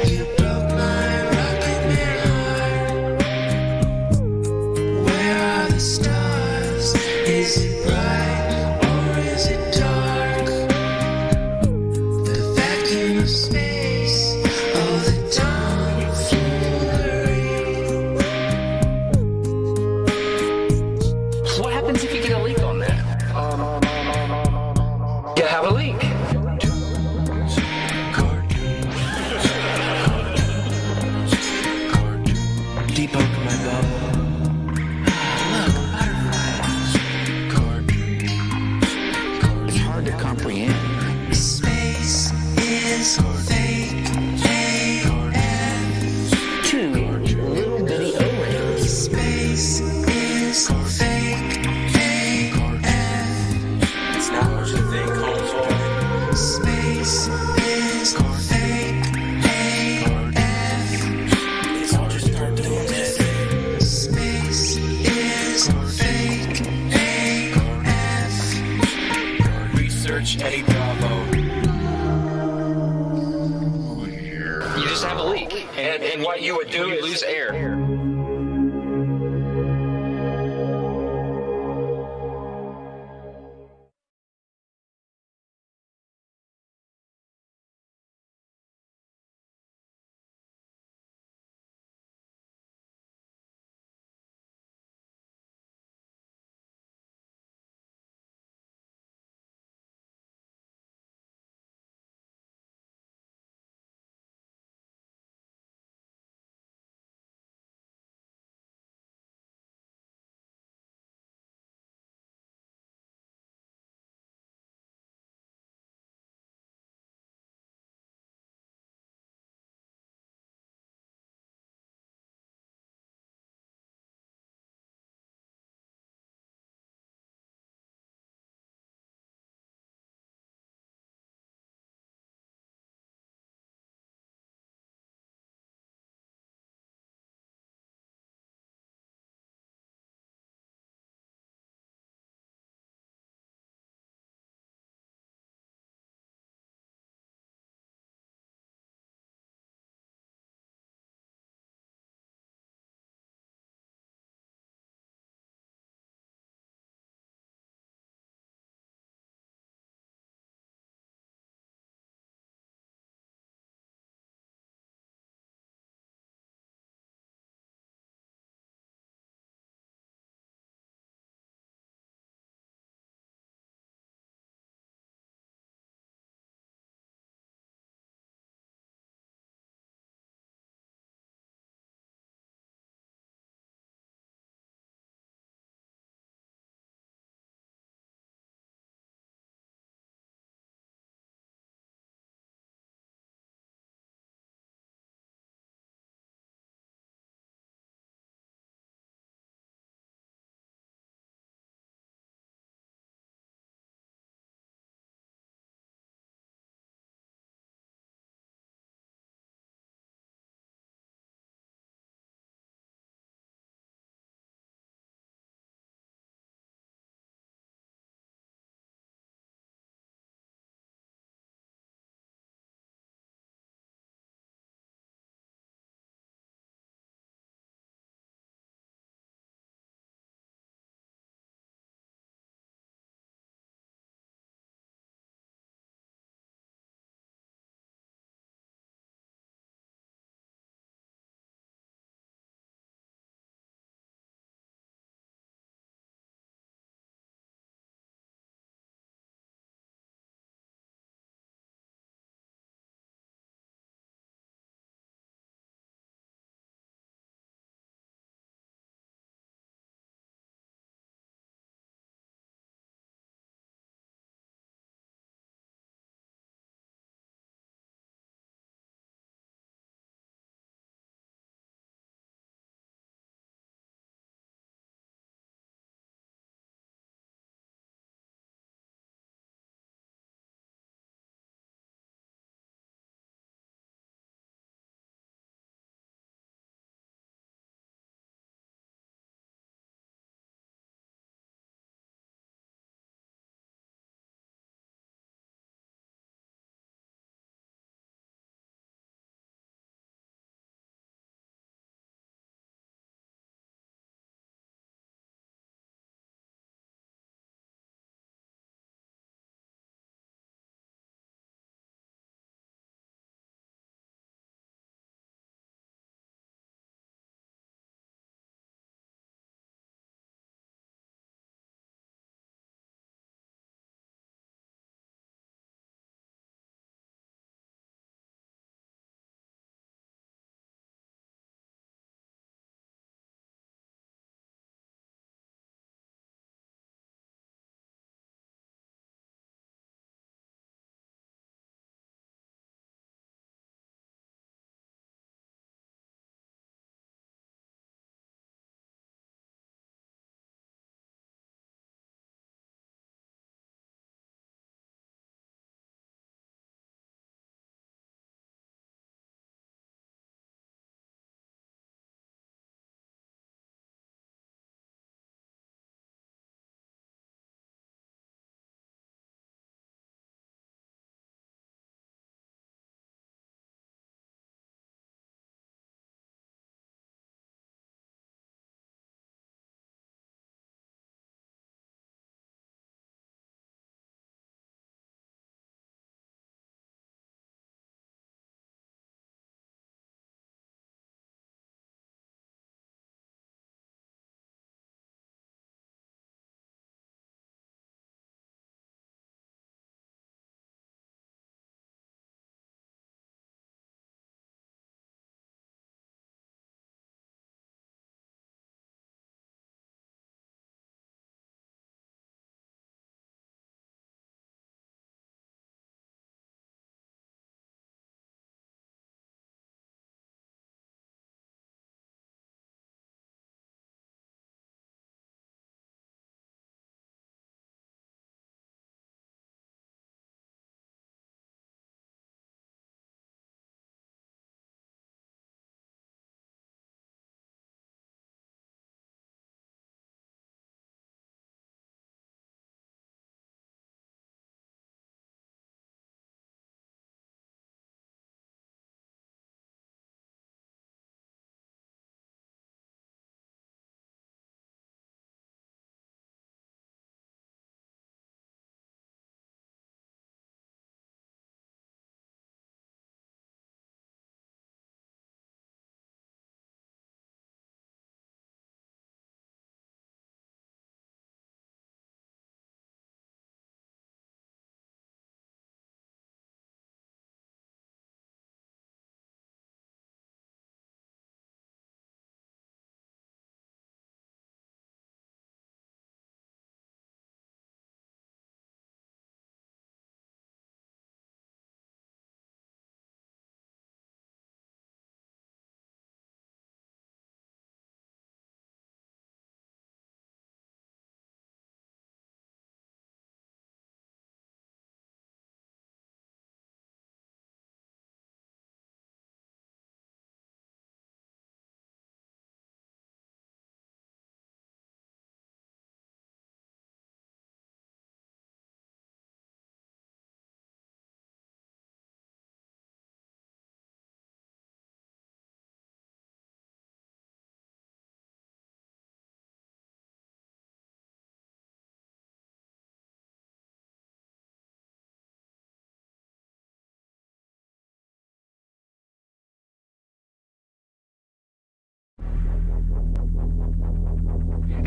you broke my rocket man heart. Where are the stars? Is it bright or is it dark? The vacuum of space, oh the tomfoolery. What happens if you get a leak on that? You have a leak. Deep open my bubble. Look, butterflies. It's hard to comprehend. Space is fake. AF. Two little bitty O-rings. Space is fake. AF. It's not what you think, Holmes. Space is fake. AF. It's all just start doing this. Space is fake. AF. Research Eddie Bravo. You just have a leak, And what you would do you is lose air.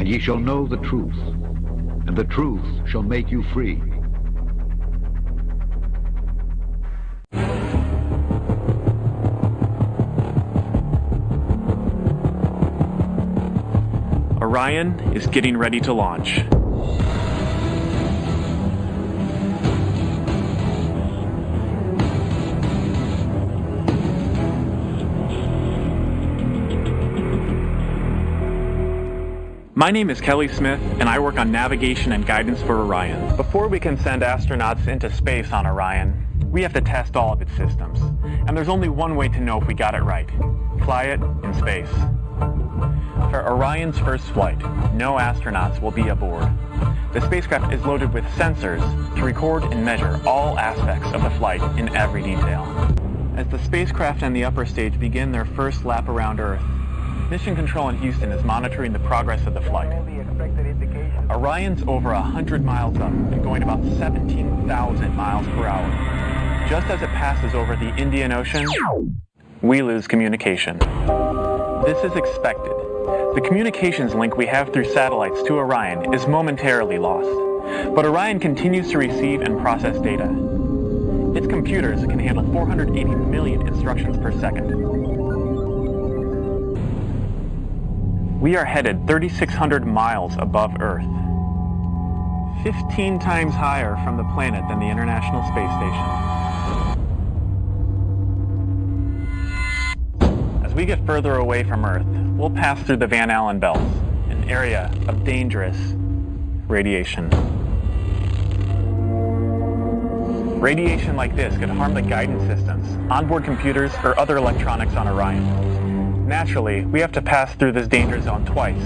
And ye shall know the truth, and the truth shall make you free. Orion is getting ready to launch. My name is Kelly Smith, and I work on navigation and guidance for Orion. Before we can send astronauts into space on Orion, we have to test all of its systems. And there's only one way to know if we got it right. Fly it in space. For Orion's first flight, no astronauts will be aboard. The spacecraft is loaded with sensors to record and measure all aspects of the flight in every detail. As the spacecraft and the upper stage begin their first lap around Earth, Mission Control in Houston is monitoring the progress of the flight. Orion's over 100 miles up and going about 17,000 miles per hour. Just as it passes over the Indian Ocean, we lose communication. This is expected. The communications link we have through satellites to Orion is momentarily lost, but Orion continues to receive and process data. Its computers can handle 480 million instructions per second. We are headed 3,600 miles above Earth, 15 times higher from the planet than the International Space Station. As we get further away from Earth, we'll pass through the Van Allen belts, an area of dangerous radiation. Radiation like this could harm the guidance systems, onboard computers, or other electronics on Orion. Naturally, we have to pass through this danger zone twice,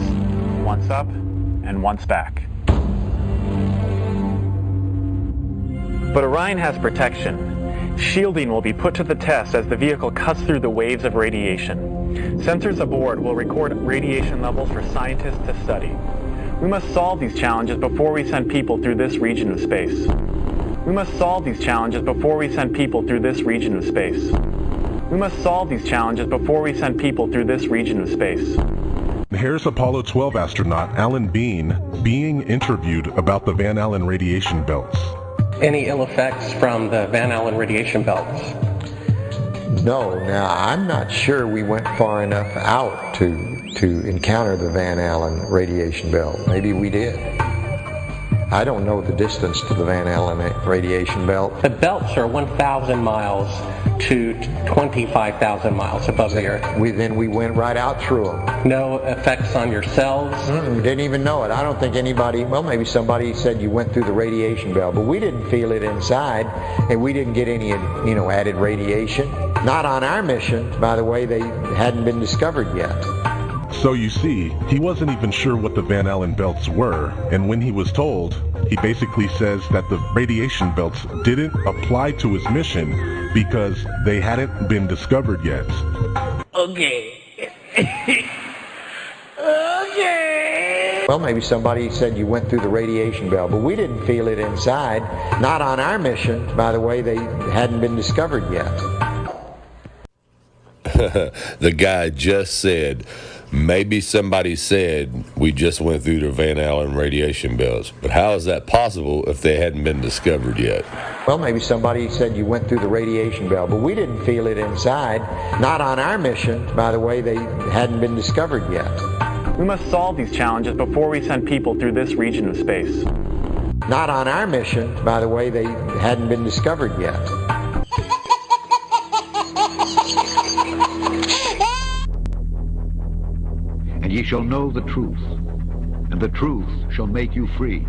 once up and once back. But Orion has protection. Shielding will be put to the test as the vehicle cuts through the waves of radiation. Sensors aboard will record radiation levels for scientists to study. We must solve these challenges before we send people through this region of space. We must solve these challenges before we send people through this region of space. We must solve these challenges before we send people through this region of space. Here's Apollo 12 astronaut Alan Bean being interviewed about the Van Allen radiation belts. Any ill effects from the Van Allen radiation belts? No, now I'm not sure we went far enough out to encounter the Van Allen radiation belt. Maybe we did. I don't know the distance to the Van Allen radiation belt. The belts are 1,000 miles to 25,000 miles above the Earth. We went right out through them. No effects on your cells? We didn't even know it. I don't think anybody, well, maybe somebody said you went through the radiation belt, but we didn't feel it inside, and we didn't get any, added radiation. Not on our mission, by the way. They hadn't been discovered yet. So you see, he wasn't even sure what the Van Allen belts were, and when he was told, he basically says that the radiation belts didn't apply to his mission because they hadn't been discovered yet. Okay. Okay. Well, maybe somebody said you went through the radiation belt, but we didn't feel it inside. Not on our mission, by the way. They hadn't been discovered yet. The guy just said, maybe somebody said we just went through the Van Allen radiation belts, but how is that possible if they hadn't been discovered yet? Well, maybe somebody said you went through the radiation belt, but we didn't feel it inside. Not on our mission, by the way. They hadn't been discovered yet. We must solve these challenges before we send people through this region of space. Not on our mission, by the way. They hadn't been discovered yet. And ye shall know the truth, and the truth shall make you free.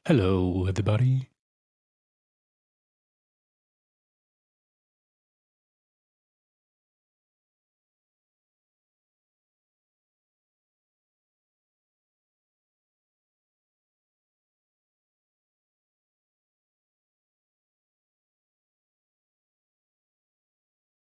Hello, everybody.